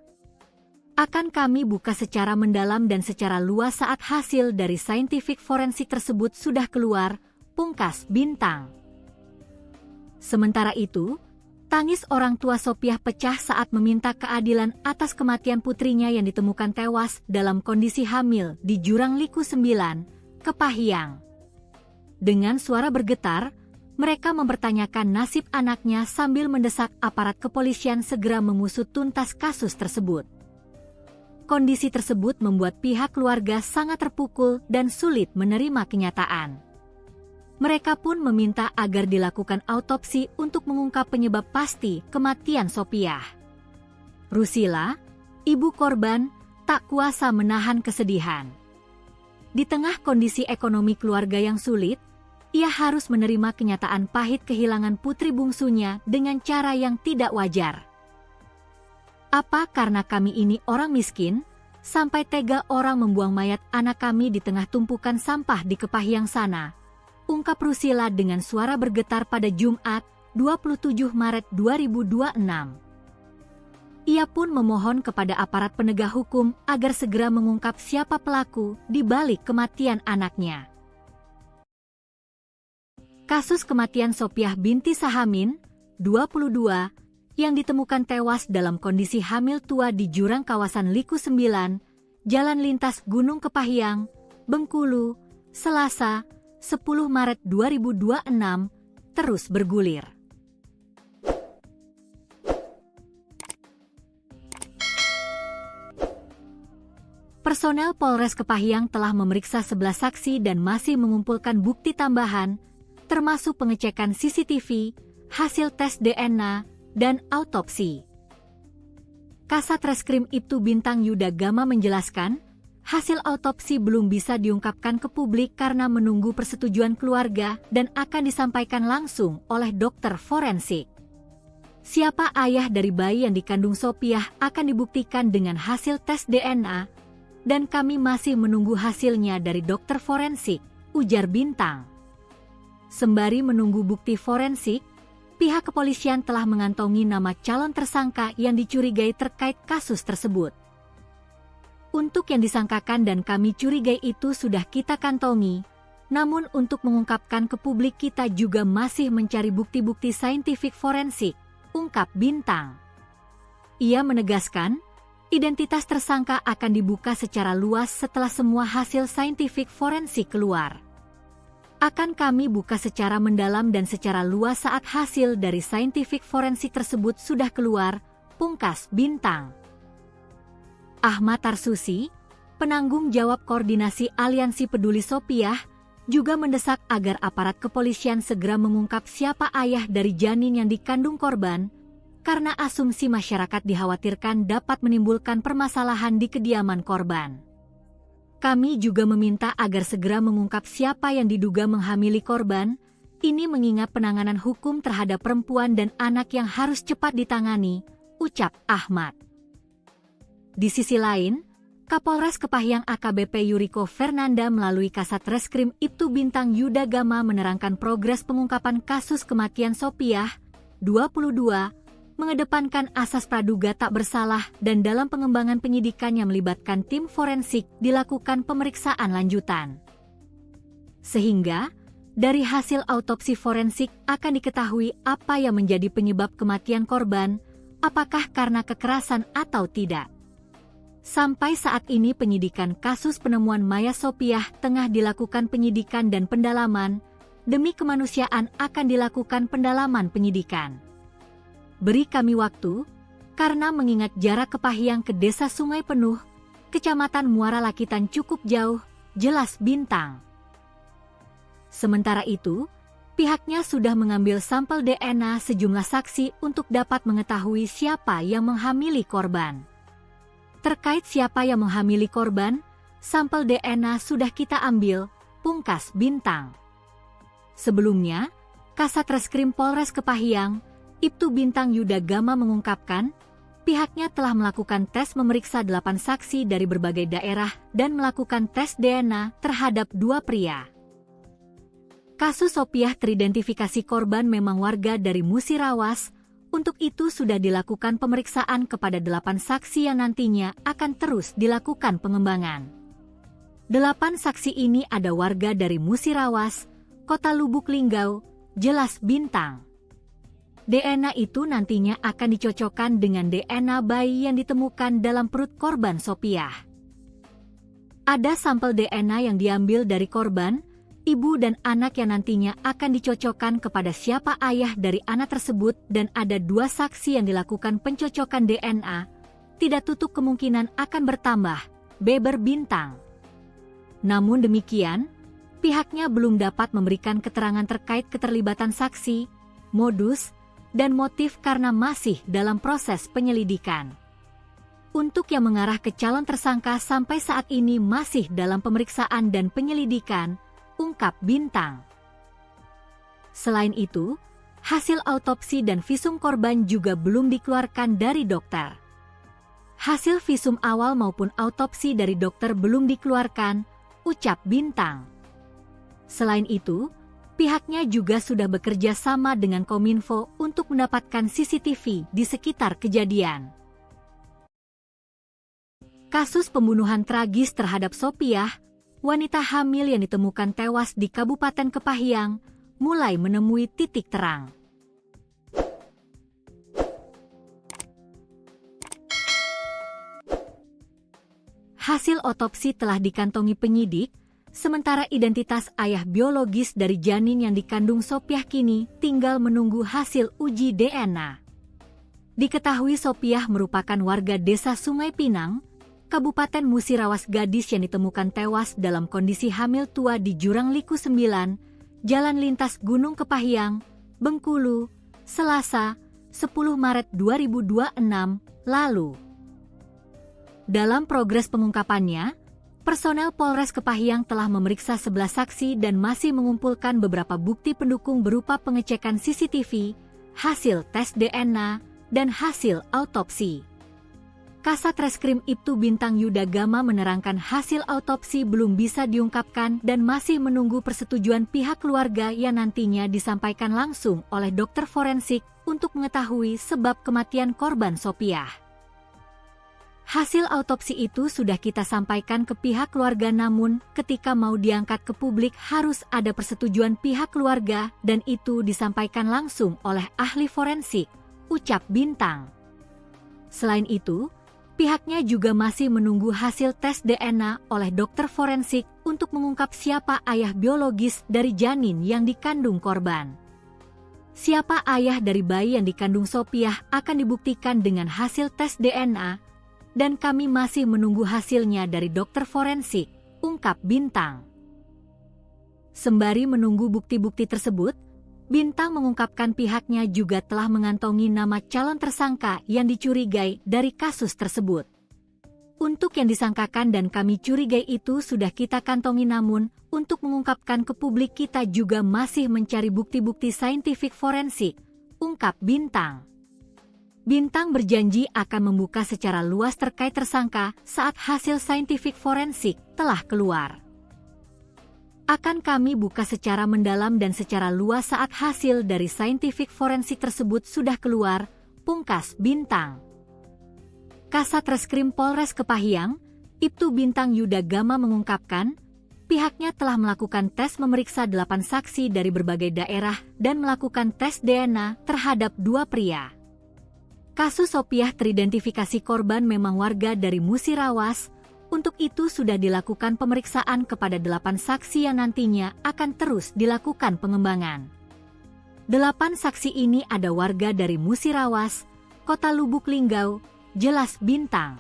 Speaker 1: Akan kami buka secara mendalam dan secara luas saat hasil dari saintifik forensik tersebut sudah keluar, pungkas Bintang. Sementara itu, tangis orang tua Sopiah pecah saat meminta keadilan atas kematian putrinya yang ditemukan tewas dalam kondisi hamil di Jurang Liku 9, Kepahyang. Dengan suara bergetar, mereka mempertanyakan nasib anaknya sambil mendesak aparat kepolisian segera mengusut tuntas kasus tersebut. Kondisi tersebut membuat pihak keluarga sangat terpukul dan sulit menerima kenyataan. Mereka pun meminta agar dilakukan autopsi untuk mengungkap penyebab pasti kematian Sopiah. Rusila, ibu korban, tak kuasa menahan kesedihan. Di tengah kondisi ekonomi keluarga yang sulit, ia harus menerima kenyataan pahit kehilangan putri bungsunya dengan cara yang tidak wajar. Apa karena kami ini orang miskin, sampai tega orang membuang mayat anak kami di tengah tumpukan sampah di Kepahyang sana? Ungkap Rusila dengan suara bergetar pada Jumat, 27 Maret 2026. Ia pun memohon kepada aparat penegak hukum agar segera mengungkap siapa pelaku di balik kematian anaknya. Kasus kematian Sopiah binti Sahamin, 22, yang ditemukan tewas dalam kondisi hamil tua di jurang kawasan Liku 9, Jalan Lintas Gunung Kepahyang, Bengkulu, Selasa, 10 Maret 2026, terus bergulir. Personel Polres Kepahyang telah memeriksa 11 saksi dan masih mengumpulkan bukti tambahan, termasuk pengecekan CCTV, hasil tes DNA, dan autopsi. Kasat Reskrim Ibtu Bintang Yuda Gama menjelaskan, hasil autopsi belum bisa diungkapkan ke publik karena menunggu persetujuan keluarga dan akan disampaikan langsung oleh dokter forensik. Siapa ayah dari bayi yang dikandung Sopiah akan dibuktikan dengan hasil tes DNA, dan kami masih menunggu hasilnya dari dokter forensik, ujar Bintang. Sembari menunggu bukti forensik, pihak kepolisian telah mengantongi nama calon tersangka yang dicurigai terkait kasus tersebut. Untuk yang disangkakan dan kami curigai itu sudah kita kantongi, namun untuk mengungkapkan ke publik kita juga masih mencari bukti-bukti saintifik forensik, ungkap Bintang. Ia menegaskan, identitas tersangka akan dibuka secara luas setelah semua hasil saintifik forensik keluar. Akan kami buka secara mendalam dan secara luas saat hasil dari saintifik forensik tersebut sudah keluar, pungkas Bintang. Ahmad Tarsusi, penanggung jawab koordinasi Aliansi Peduli Sopiah, juga mendesak agar aparat kepolisian segera mengungkap siapa ayah dari janin yang dikandung korban, karena asumsi masyarakat dikhawatirkan dapat menimbulkan permasalahan di kediaman korban. Kami juga meminta agar segera mengungkap siapa yang diduga menghamili korban, ini mengingat penanganan hukum terhadap perempuan dan anak yang harus cepat ditangani, ucap Ahmad. Di sisi lain, Kapolres Kepahyang AKBP Yuriko Fernanda melalui Kasat Reskrim Ibtu Bintang Yuda Gama menerangkan progres pengungkapan kasus kematian Sopiah, 2022, mengedepankan asas praduga tak bersalah dan dalam pengembangan penyidikan yang melibatkan tim forensik dilakukan pemeriksaan lanjutan. Sehingga, dari hasil autopsi forensik akan diketahui apa yang menjadi penyebab kematian korban, apakah karena kekerasan atau tidak. Sampai saat ini penyidikan kasus penemuan mayat Sopiah tengah dilakukan penyidikan dan pendalaman, demi kemanusiaan akan dilakukan pendalaman penyidikan. Beri kami waktu, karena mengingat jarak Kepahyang ke Desa Sungai Penuh, Kecamatan Muara Lakitan cukup jauh, jelas Bintang. Sementara itu, pihaknya sudah mengambil sampel DNA sejumlah saksi untuk dapat mengetahui siapa yang menghamili korban. Terkait siapa yang menghamili korban, sampel DNA sudah kita ambil, pungkas Bintang. Sebelumnya, Kasat Reskrim Polres Kepahyang, Ibtu Bintang Yuda Gama mengungkapkan, pihaknya telah melakukan tes memeriksa 8 saksi dari berbagai daerah dan melakukan tes DNA terhadap 2 pria. Kasus Sopiah teridentifikasi korban memang warga dari Musirawas, untuk itu sudah dilakukan pemeriksaan kepada 8 saksi yang nantinya akan terus dilakukan pengembangan. 8 saksi ini ada warga dari Musirawas, Kota Lubuk Linggau, jelas Bintang. DNA itu nantinya akan dicocokkan dengan DNA bayi yang ditemukan dalam perut korban Sopiah. Ada sampel DNA yang diambil dari korban, ibu dan anak yang nantinya akan dicocokkan kepada siapa ayah dari anak tersebut dan ada 2 saksi yang dilakukan pencocokan DNA, tidak tutup kemungkinan akan bertambah, beber Bintang. Namun demikian, pihaknya belum dapat memberikan keterangan terkait keterlibatan saksi, modus, dan motif karena masih dalam proses penyelidikan. Untuk yang mengarah ke calon tersangka sampai saat ini masih dalam pemeriksaan dan penyelidikan, ungkap Bintang. Selain itu, hasil autopsi dan visum korban juga belum dikeluarkan dari dokter. Hasil visum awal maupun autopsi dari dokter belum dikeluarkan, ucap Bintang. Selain itu, pihaknya juga sudah bekerja sama dengan Kominfo untuk mendapatkan CCTV di sekitar kejadian. Kasus pembunuhan tragis terhadap Sopiah, wanita hamil yang ditemukan tewas di Kabupaten Kepahyang, mulai menemui titik terang. Hasil otopsi telah dikantongi penyidik, sementara identitas ayah biologis dari janin yang dikandung Sopiah kini tinggal menunggu hasil uji DNA. Diketahui Sopiah merupakan warga Desa Sungai Pinang, Kabupaten Musirawas, gadis yang ditemukan tewas dalam kondisi hamil tua di Jurang Liku 9, Jalan Lintas Gunung Kepahyang, Bengkulu, Selasa, 10 Maret 2026, lalu. Dalam progres pengungkapannya, personel Polres Kepahyang telah memeriksa 11 saksi dan masih mengumpulkan beberapa bukti pendukung berupa pengecekan CCTV, hasil tes DNA, dan hasil autopsi. Kasat Reskrim Ibtu Bintang Yuda Gama menerangkan hasil autopsi belum bisa diungkapkan dan masih menunggu persetujuan pihak keluarga yang nantinya disampaikan langsung oleh dokter forensik untuk mengetahui sebab kematian korban Sopiah. Hasil autopsi itu sudah kita sampaikan ke pihak keluarga, namun ketika mau diangkat ke publik harus ada persetujuan pihak keluarga dan itu disampaikan langsung oleh ahli forensik, ucap Bintang. Selain itu, pihaknya juga masih menunggu hasil tes DNA oleh dokter forensik untuk mengungkap siapa ayah biologis dari janin yang dikandung korban. Siapa ayah dari bayi yang dikandung Sopiah akan dibuktikan dengan hasil tes DNA, dan kami masih menunggu hasilnya dari dokter forensik, ungkap Bintang. Sembari menunggu bukti-bukti tersebut, Bintang mengungkapkan pihaknya juga telah mengantongi nama calon tersangka yang dicurigai dari kasus tersebut. Untuk yang disangkakan dan kami curigai itu sudah kita kantongi, namun untuk mengungkapkan ke publik kita juga masih mencari bukti-bukti saintifik forensik, ungkap Bintang. Bintang berjanji akan membuka secara luas terkait tersangka saat hasil saintifik forensik telah keluar. Akan kami buka secara mendalam dan secara luas saat hasil dari saintifik forensik tersebut sudah keluar, pungkas Bintang. Kasat Reskrim Polres Kepahyang, Ibtu Bintang Yuda Gama mengungkapkan, pihaknya telah melakukan tes memeriksa 8 saksi dari berbagai daerah dan melakukan tes DNA terhadap 2 pria. Kasus Sopiah teridentifikasi korban memang warga dari Musirawas. Untuk itu sudah dilakukan pemeriksaan kepada 8 saksi yang nantinya akan terus dilakukan pengembangan. 8 saksi ini ada warga dari Musirawas, Kota Lubuk Linggau, jelas Bintang.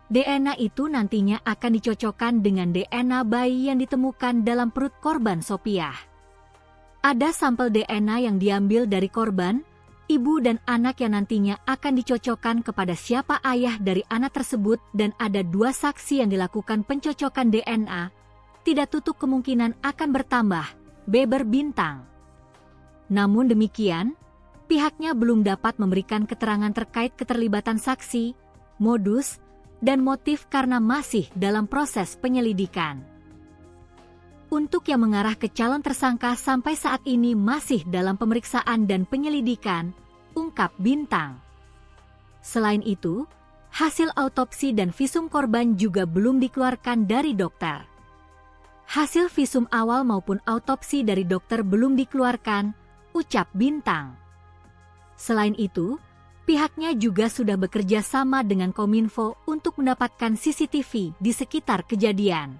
Speaker 1: DNA itu nantinya akan dicocokkan dengan DNA bayi yang ditemukan dalam perut korban Sopiah. Ada sampel DNA yang diambil dari korban, ibu dan anak yang nantinya akan dicocokkan kepada siapa ayah dari anak tersebut dan ada 2 saksi yang dilakukan pencocokan DNA. Tidak tutup kemungkinan akan bertambah, beber Bintang. Namun demikian, pihaknya belum dapat memberikan keterangan terkait keterlibatan saksi, modus, dan motif karena masih dalam proses penyelidikan. Untuk yang mengarah ke calon tersangka sampai saat ini masih dalam pemeriksaan dan penyelidikan, ungkap Bintang. Selain itu, hasil autopsi dan visum korban juga belum dikeluarkan dari dokter. Hasil visum awal maupun autopsi dari dokter belum dikeluarkan, ucap Bintang. Selain itu, pihaknya juga sudah bekerja sama dengan Kominfo untuk mendapatkan CCTV di sekitar kejadian.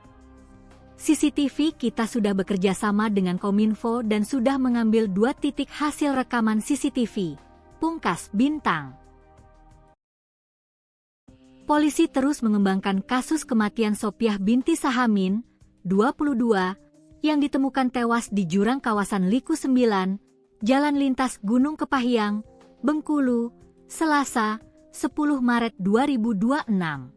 Speaker 1: CCTV kita sudah bekerja sama dengan Kominfo dan sudah mengambil 2 titik hasil rekaman CCTV, pungkas Bintang. Polisi terus mengembangkan kasus kematian Sopiah binti Sahamin, 22, yang ditemukan tewas di jurang kawasan Liku 9, Jalan Lintas Gunung Kepahyang, Bengkulu, Selasa, 10 Maret 2026.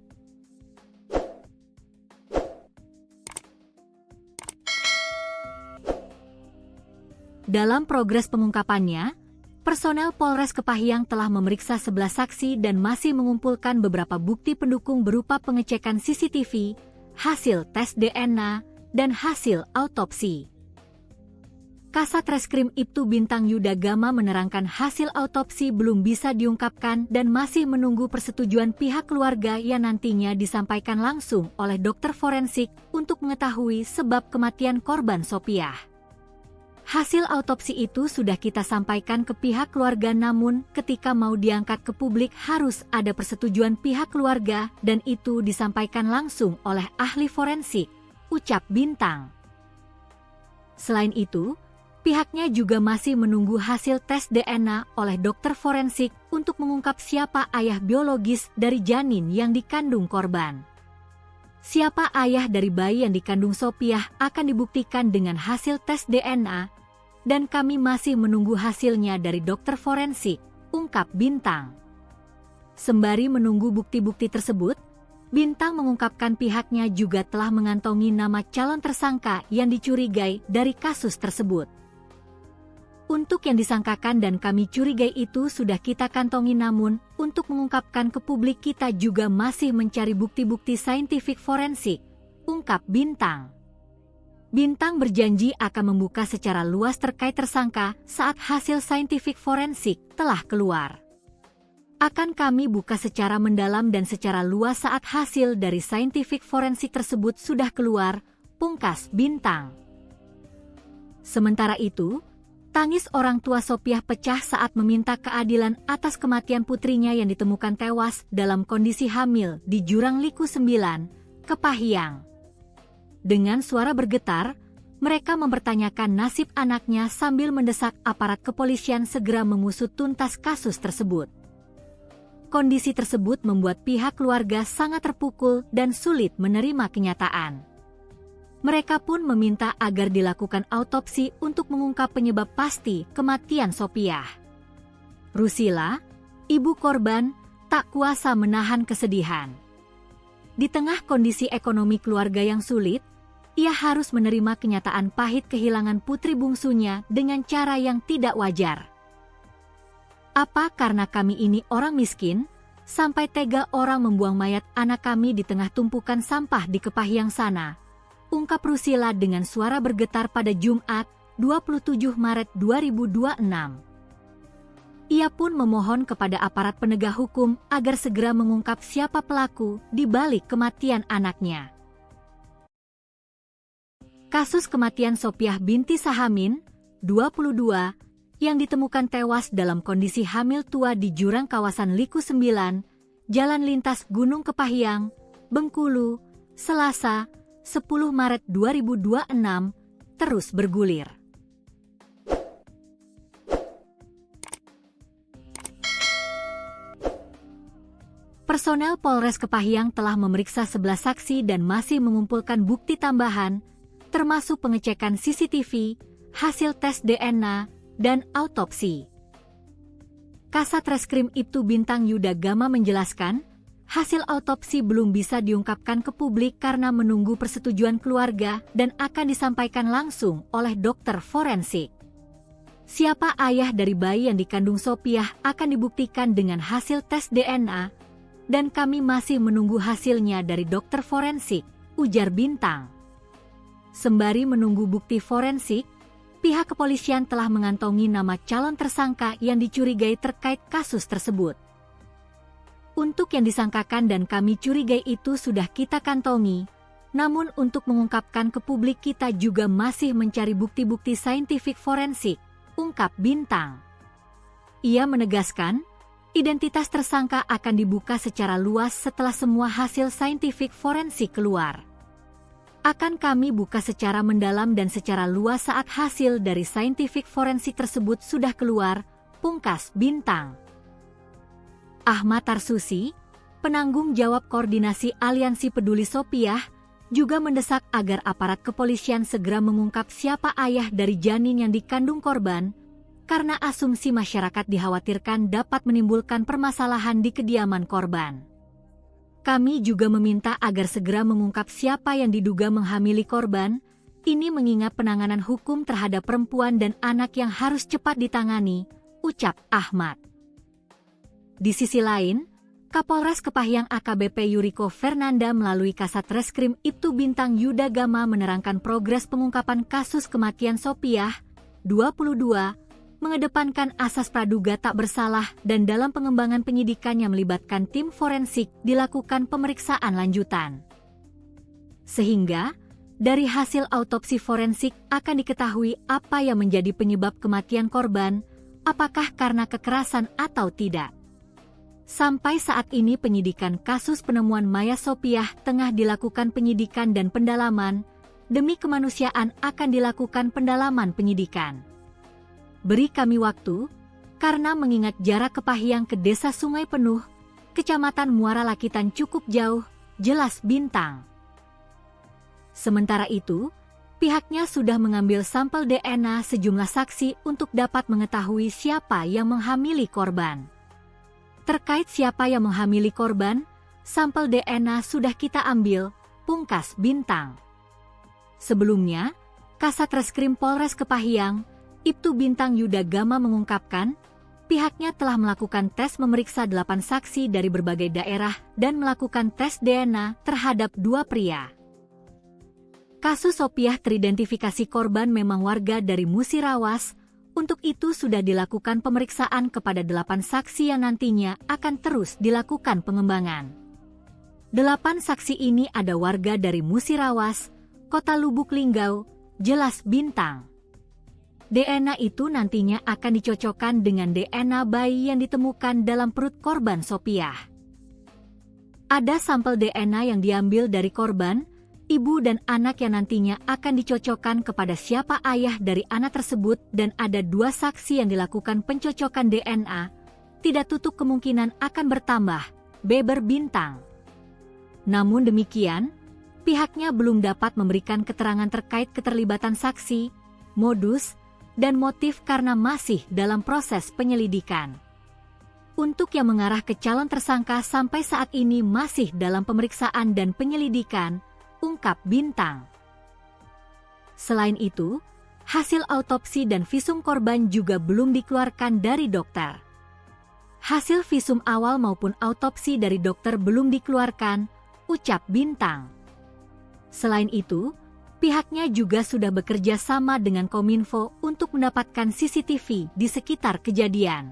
Speaker 1: Dalam progres pengungkapannya, personel Polres Kepahyang telah memeriksa 11 saksi dan masih mengumpulkan beberapa bukti pendukung berupa pengecekan CCTV, hasil tes DNA, dan hasil autopsi. Kasat Reskrim Ibtu Bintang Yuda Gama menerangkan hasil autopsi belum bisa diungkapkan dan masih menunggu persetujuan pihak keluarga yang nantinya disampaikan langsung oleh dokter forensik untuk mengetahui sebab kematian korban Sopiah. Hasil autopsi itu sudah kita sampaikan ke pihak keluarga namun ketika mau diangkat ke publik harus ada persetujuan pihak keluarga dan itu disampaikan langsung oleh ahli forensik, ucap Bintang. Selain itu, pihaknya juga masih menunggu hasil tes DNA oleh dokter forensik untuk mengungkap siapa ayah biologis dari janin yang dikandung korban. Siapa ayah dari bayi yang dikandung Sopiah akan dibuktikan dengan hasil tes DNA, dan kami masih menunggu hasilnya dari dokter forensik, ungkap Bintang. Sembari menunggu bukti-bukti tersebut, Bintang mengungkapkan pihaknya juga telah mengantongi nama calon tersangka yang dicurigai dari kasus tersebut. Untuk yang disangkakan dan kami curigai itu sudah kita kantongi namun, untuk mengungkapkan ke publik kita juga masih mencari bukti-bukti saintifik forensik, ungkap Bintang. Bintang berjanji akan membuka secara luas terkait tersangka saat hasil saintifik forensik telah keluar. Akan kami buka secara mendalam dan secara luas saat hasil dari saintifik forensik tersebut sudah keluar, pungkas Bintang. Sementara itu, tangis orang tua Sopiah pecah saat meminta keadilan atas kematian putrinya yang ditemukan tewas dalam kondisi hamil di Jurang Liku 9, Kepahyang. Dengan suara bergetar, mereka mempertanyakan nasib anaknya sambil mendesak aparat kepolisian segera mengusut tuntas kasus tersebut. Kondisi tersebut membuat pihak keluarga sangat terpukul dan sulit menerima kenyataan. Mereka pun meminta agar dilakukan autopsi untuk mengungkap penyebab pasti kematian Sopiah. Rusila, ibu korban, tak kuasa menahan kesedihan. Di tengah kondisi ekonomi keluarga yang sulit, ia harus menerima kenyataan pahit kehilangan putri bungsunya dengan cara yang tidak wajar. Apa karena kami ini orang miskin, sampai tega orang membuang mayat anak kami di tengah tumpukan sampah di Kepahyang sana? ungkap Rusila dengan suara bergetar pada Jumat, 27 Maret 2026. Ia pun memohon kepada aparat penegak hukum agar segera mengungkap siapa pelaku di balik kematian anaknya. Kasus kematian Sophiah binti Sahamin, 22, yang ditemukan tewas dalam kondisi hamil tua di jurang kawasan Liku 9, Jalan Lintas Gunung Kepahyang, Bengkulu, Selasa, 10 Maret 2026, terus bergulir. Personel Polres Kepahyang telah memeriksa 11 saksi dan masih mengumpulkan bukti tambahan, termasuk pengecekan CCTV, hasil tes DNA, dan autopsi. Kasat Reskrim Ibtu Bintang Yuda Gama menjelaskan, hasil autopsi belum bisa diungkapkan ke publik karena menunggu persetujuan keluarga dan akan disampaikan langsung oleh dokter forensik. Siapa ayah dari bayi yang dikandung Sophiah akan dibuktikan dengan hasil tes DNA, dan kami masih menunggu hasilnya dari dokter forensik, ujar Bintang. Sembari menunggu bukti forensik, pihak kepolisian telah mengantongi nama calon tersangka yang dicurigai terkait kasus tersebut. Untuk yang disangkakan dan kami curigai itu sudah kita kantongi, namun untuk mengungkapkan ke publik kita juga masih mencari bukti-bukti saintifik forensik, ungkap Bintang. Ia menegaskan, identitas tersangka akan dibuka secara luas setelah semua hasil saintifik forensik keluar. Akan kami buka secara mendalam dan secara luas saat hasil dari saintifik forensik tersebut sudah keluar, pungkas Bintang. Ahmad Tarsusi, penanggung jawab koordinasi Aliansi Peduli Sophiah, juga mendesak agar aparat kepolisian segera mengungkap siapa ayah dari janin yang dikandung korban, karena asumsi masyarakat dikhawatirkan dapat menimbulkan permasalahan di kediaman korban. Kami juga meminta agar segera mengungkap siapa yang diduga menghamili korban, ini mengingat penanganan hukum terhadap perempuan dan anak yang harus cepat ditangani, ucap Ahmad. Di sisi lain, Kapolres Kepahyang AKBP Yuriko Fernanda melalui Kasat Reskrim Ibtu Bintang Yuda Gama menerangkan progres pengungkapan kasus kematian Sophiah, 22, mengedepankan asas praduga tak bersalah dan dalam pengembangan penyidikan yang melibatkan tim forensik dilakukan pemeriksaan lanjutan. Sehingga, dari hasil autopsi forensik akan diketahui apa yang menjadi penyebab kematian korban, apakah karena kekerasan atau tidak. Sampai saat ini penyidikan kasus penemuan mayat Sophiah tengah dilakukan penyidikan dan pendalaman, demi kemanusiaan akan dilakukan pendalaman penyidikan. Beri kami waktu, karena mengingat jarak Kepahyang ke Desa Sungai Penuh, Kecamatan Muara Lakitan cukup jauh, jelas Bintang. Sementara itu, pihaknya sudah mengambil sampel DNA sejumlah saksi untuk dapat mengetahui siapa yang menghamili korban. Terkait siapa yang menghamili korban, sampel DNA sudah kita ambil, pungkas Bintang. Sebelumnya, Kasat Reskrim Polres Kepahyang, Ibtu Bintang Yuda Gama mengungkapkan, pihaknya telah melakukan tes memeriksa 8 saksi dari berbagai daerah dan melakukan tes DNA terhadap 2 pria. Kasus Sophiah teridentifikasi korban memang warga dari Musirawas, untuk itu sudah dilakukan pemeriksaan kepada 8 saksi yang nantinya akan terus dilakukan pengembangan. 8 saksi ini ada warga dari Musirawas, Kota Lubuk Linggau, jelas Bintang. DNA itu nantinya akan dicocokkan dengan DNA bayi yang ditemukan dalam perut korban Sophiah. Ada sampel DNA yang diambil dari korban, ibu dan anak yang nantinya akan dicocokkan kepada siapa ayah dari anak tersebut dan ada 2 saksi yang dilakukan pencocokan DNA, tidak tutup kemungkinan akan bertambah, beber Bintang. Namun demikian, pihaknya belum dapat memberikan keterangan terkait keterlibatan saksi, modus, dan motif karena masih dalam proses penyelidikan. Untuk yang mengarah ke calon tersangka sampai saat ini masih dalam pemeriksaan dan penyelidikan, ungkap Bintang. Selain itu, hasil autopsi dan visum korban juga belum dikeluarkan dari dokter. Hasil visum awal maupun autopsi dari dokter belum dikeluarkan, ucap Bintang. Selain itu, Pihaknya juga sudah bekerja sama dengan Kominfo untuk mendapatkan CCTV di sekitar kejadian.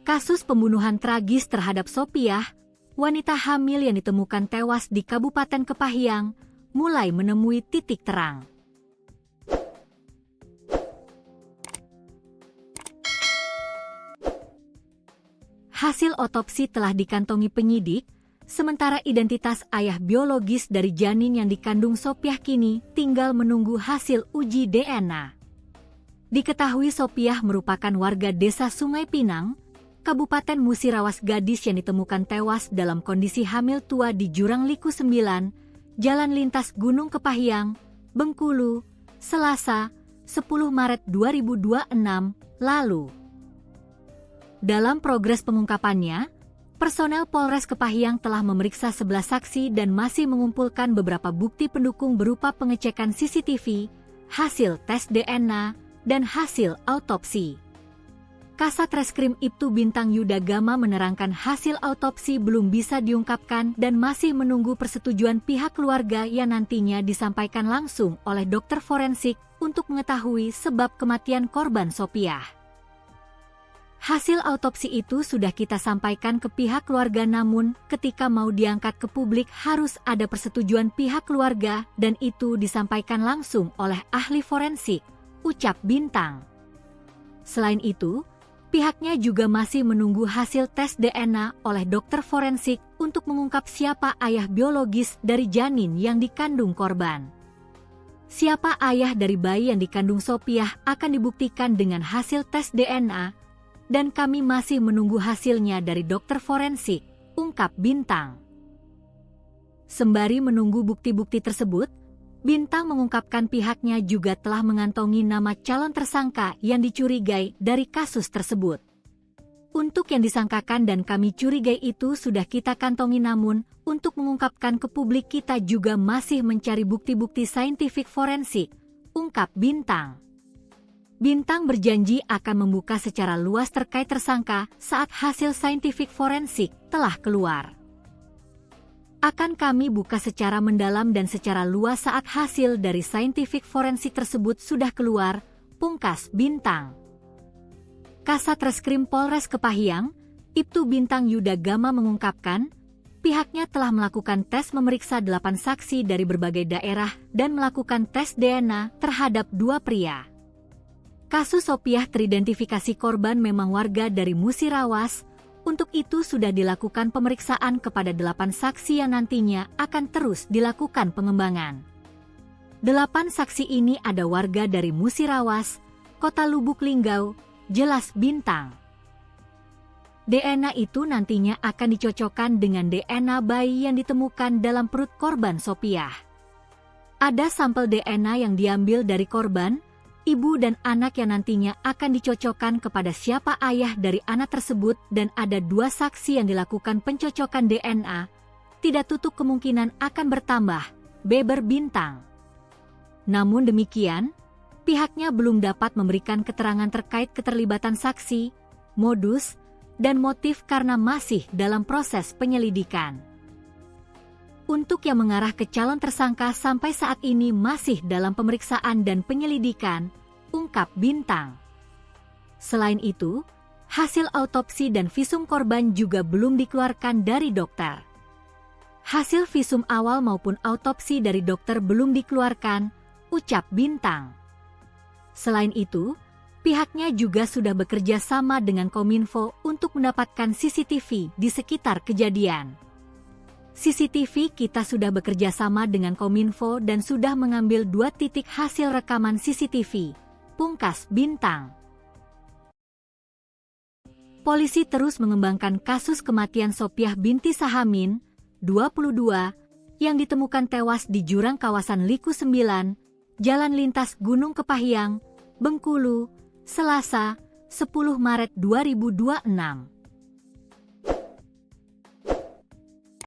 Speaker 1: Kasus pembunuhan tragis terhadap Sopiah, wanita hamil yang ditemukan tewas di Kabupaten Kepahyang, mulai menemui titik terang. Hasil otopsi telah dikantongi penyidik, sementara identitas ayah biologis dari janin yang dikandung Sopiah kini tinggal menunggu hasil uji DNA. Diketahui Sopiah merupakan warga desa Sungai Pinang, Kabupaten Musirawas, gadis yang ditemukan tewas dalam kondisi hamil tua di Jurang Liku 9, Jalan Lintas Gunung Kepahyang, Bengkulu, Selasa, 10 Maret 2026 lalu. Dalam progres pengungkapannya, personel Polres Kepahyang telah memeriksa 11 saksi dan masih mengumpulkan beberapa bukti pendukung berupa pengecekan CCTV, hasil tes DNA, dan hasil autopsi. Kasat Reskrim Ibtu Bintang Yuda Gama menerangkan hasil autopsi belum bisa diungkapkan dan masih menunggu persetujuan pihak keluarga yang nantinya disampaikan langsung oleh dokter forensik untuk mengetahui sebab kematian korban Sopiah. Hasil autopsi itu sudah kita sampaikan ke pihak keluarga, namun ketika mau diangkat ke publik harus ada persetujuan pihak keluarga dan itu disampaikan langsung oleh ahli forensik, ucap Bintang. Selain itu, pihaknya juga masih menunggu hasil tes DNA oleh dokter forensik untuk mengungkap siapa ayah biologis dari janin yang dikandung korban. Siapa ayah dari bayi yang dikandung Sopiah akan dibuktikan dengan hasil tes DNA, dan kami masih menunggu hasilnya dari dokter forensik, ungkap Bintang. Sembari menunggu bukti-bukti tersebut, Bintang mengungkapkan pihaknya juga telah mengantongi nama calon tersangka yang dicurigai dari kasus tersebut. Untuk yang disangkakan dan kami curigai itu sudah kita kantongi, namun untuk mengungkapkan ke publik kita juga masih mencari bukti-bukti saintifik forensik, ungkap Bintang. Bintang berjanji akan membuka secara luas terkait tersangka saat hasil saintifik forensik telah keluar. Akan kami buka secara mendalam dan secara luas saat hasil dari saintifik forensik tersebut sudah keluar, pungkas Bintang. Kasat Reskrim Polres Kepahyang, Ibtu Bintang Yuda Gama mengungkapkan, pihaknya telah melakukan tes memeriksa 8 saksi dari berbagai daerah dan melakukan tes DNA terhadap 2 pria. Kasus Sopiah teridentifikasi korban memang warga dari Musirawas, untuk itu sudah dilakukan pemeriksaan kepada 8 saksi yang nantinya akan terus dilakukan pengembangan. 8 saksi ini ada warga dari Musirawas, Kota Lubuk Linggau, jelas Bintang. DNA itu nantinya akan dicocokkan dengan DNA bayi yang ditemukan dalam perut korban Sopiah. Ada sampel DNA yang diambil dari korban, ibu dan anak yang nantinya akan dicocokkan kepada siapa ayah dari anak tersebut, dan ada 2 saksi yang dilakukan pencocokan DNA. Tidak tutup kemungkinan akan bertambah, beber Bintang. Namun demikian, pihaknya belum dapat memberikan keterangan terkait keterlibatan saksi, modus, dan motif karena masih dalam proses penyelidikan. Untuk yang mengarah ke calon tersangka sampai saat ini masih dalam pemeriksaan dan penyelidikan, ungkap Bintang. Selain itu, hasil autopsi dan visum korban juga belum dikeluarkan dari dokter. Hasil visum awal maupun autopsi dari dokter belum dikeluarkan, ucap Bintang. Selain itu, pihaknya juga sudah bekerja sama dengan Kominfo untuk mendapatkan CCTV di sekitar kejadian. CCTV kita sudah bekerja sama dengan Kominfo dan sudah mengambil 2 titik hasil rekaman CCTV, pungkas Bintang. Polisi terus mengembangkan kasus kematian Sopiah binti Sahamin, 22, yang ditemukan tewas di jurang kawasan Liku 9, Jalan Lintas Gunung Kepahyang, Bengkulu, Selasa, 10 Maret 2026.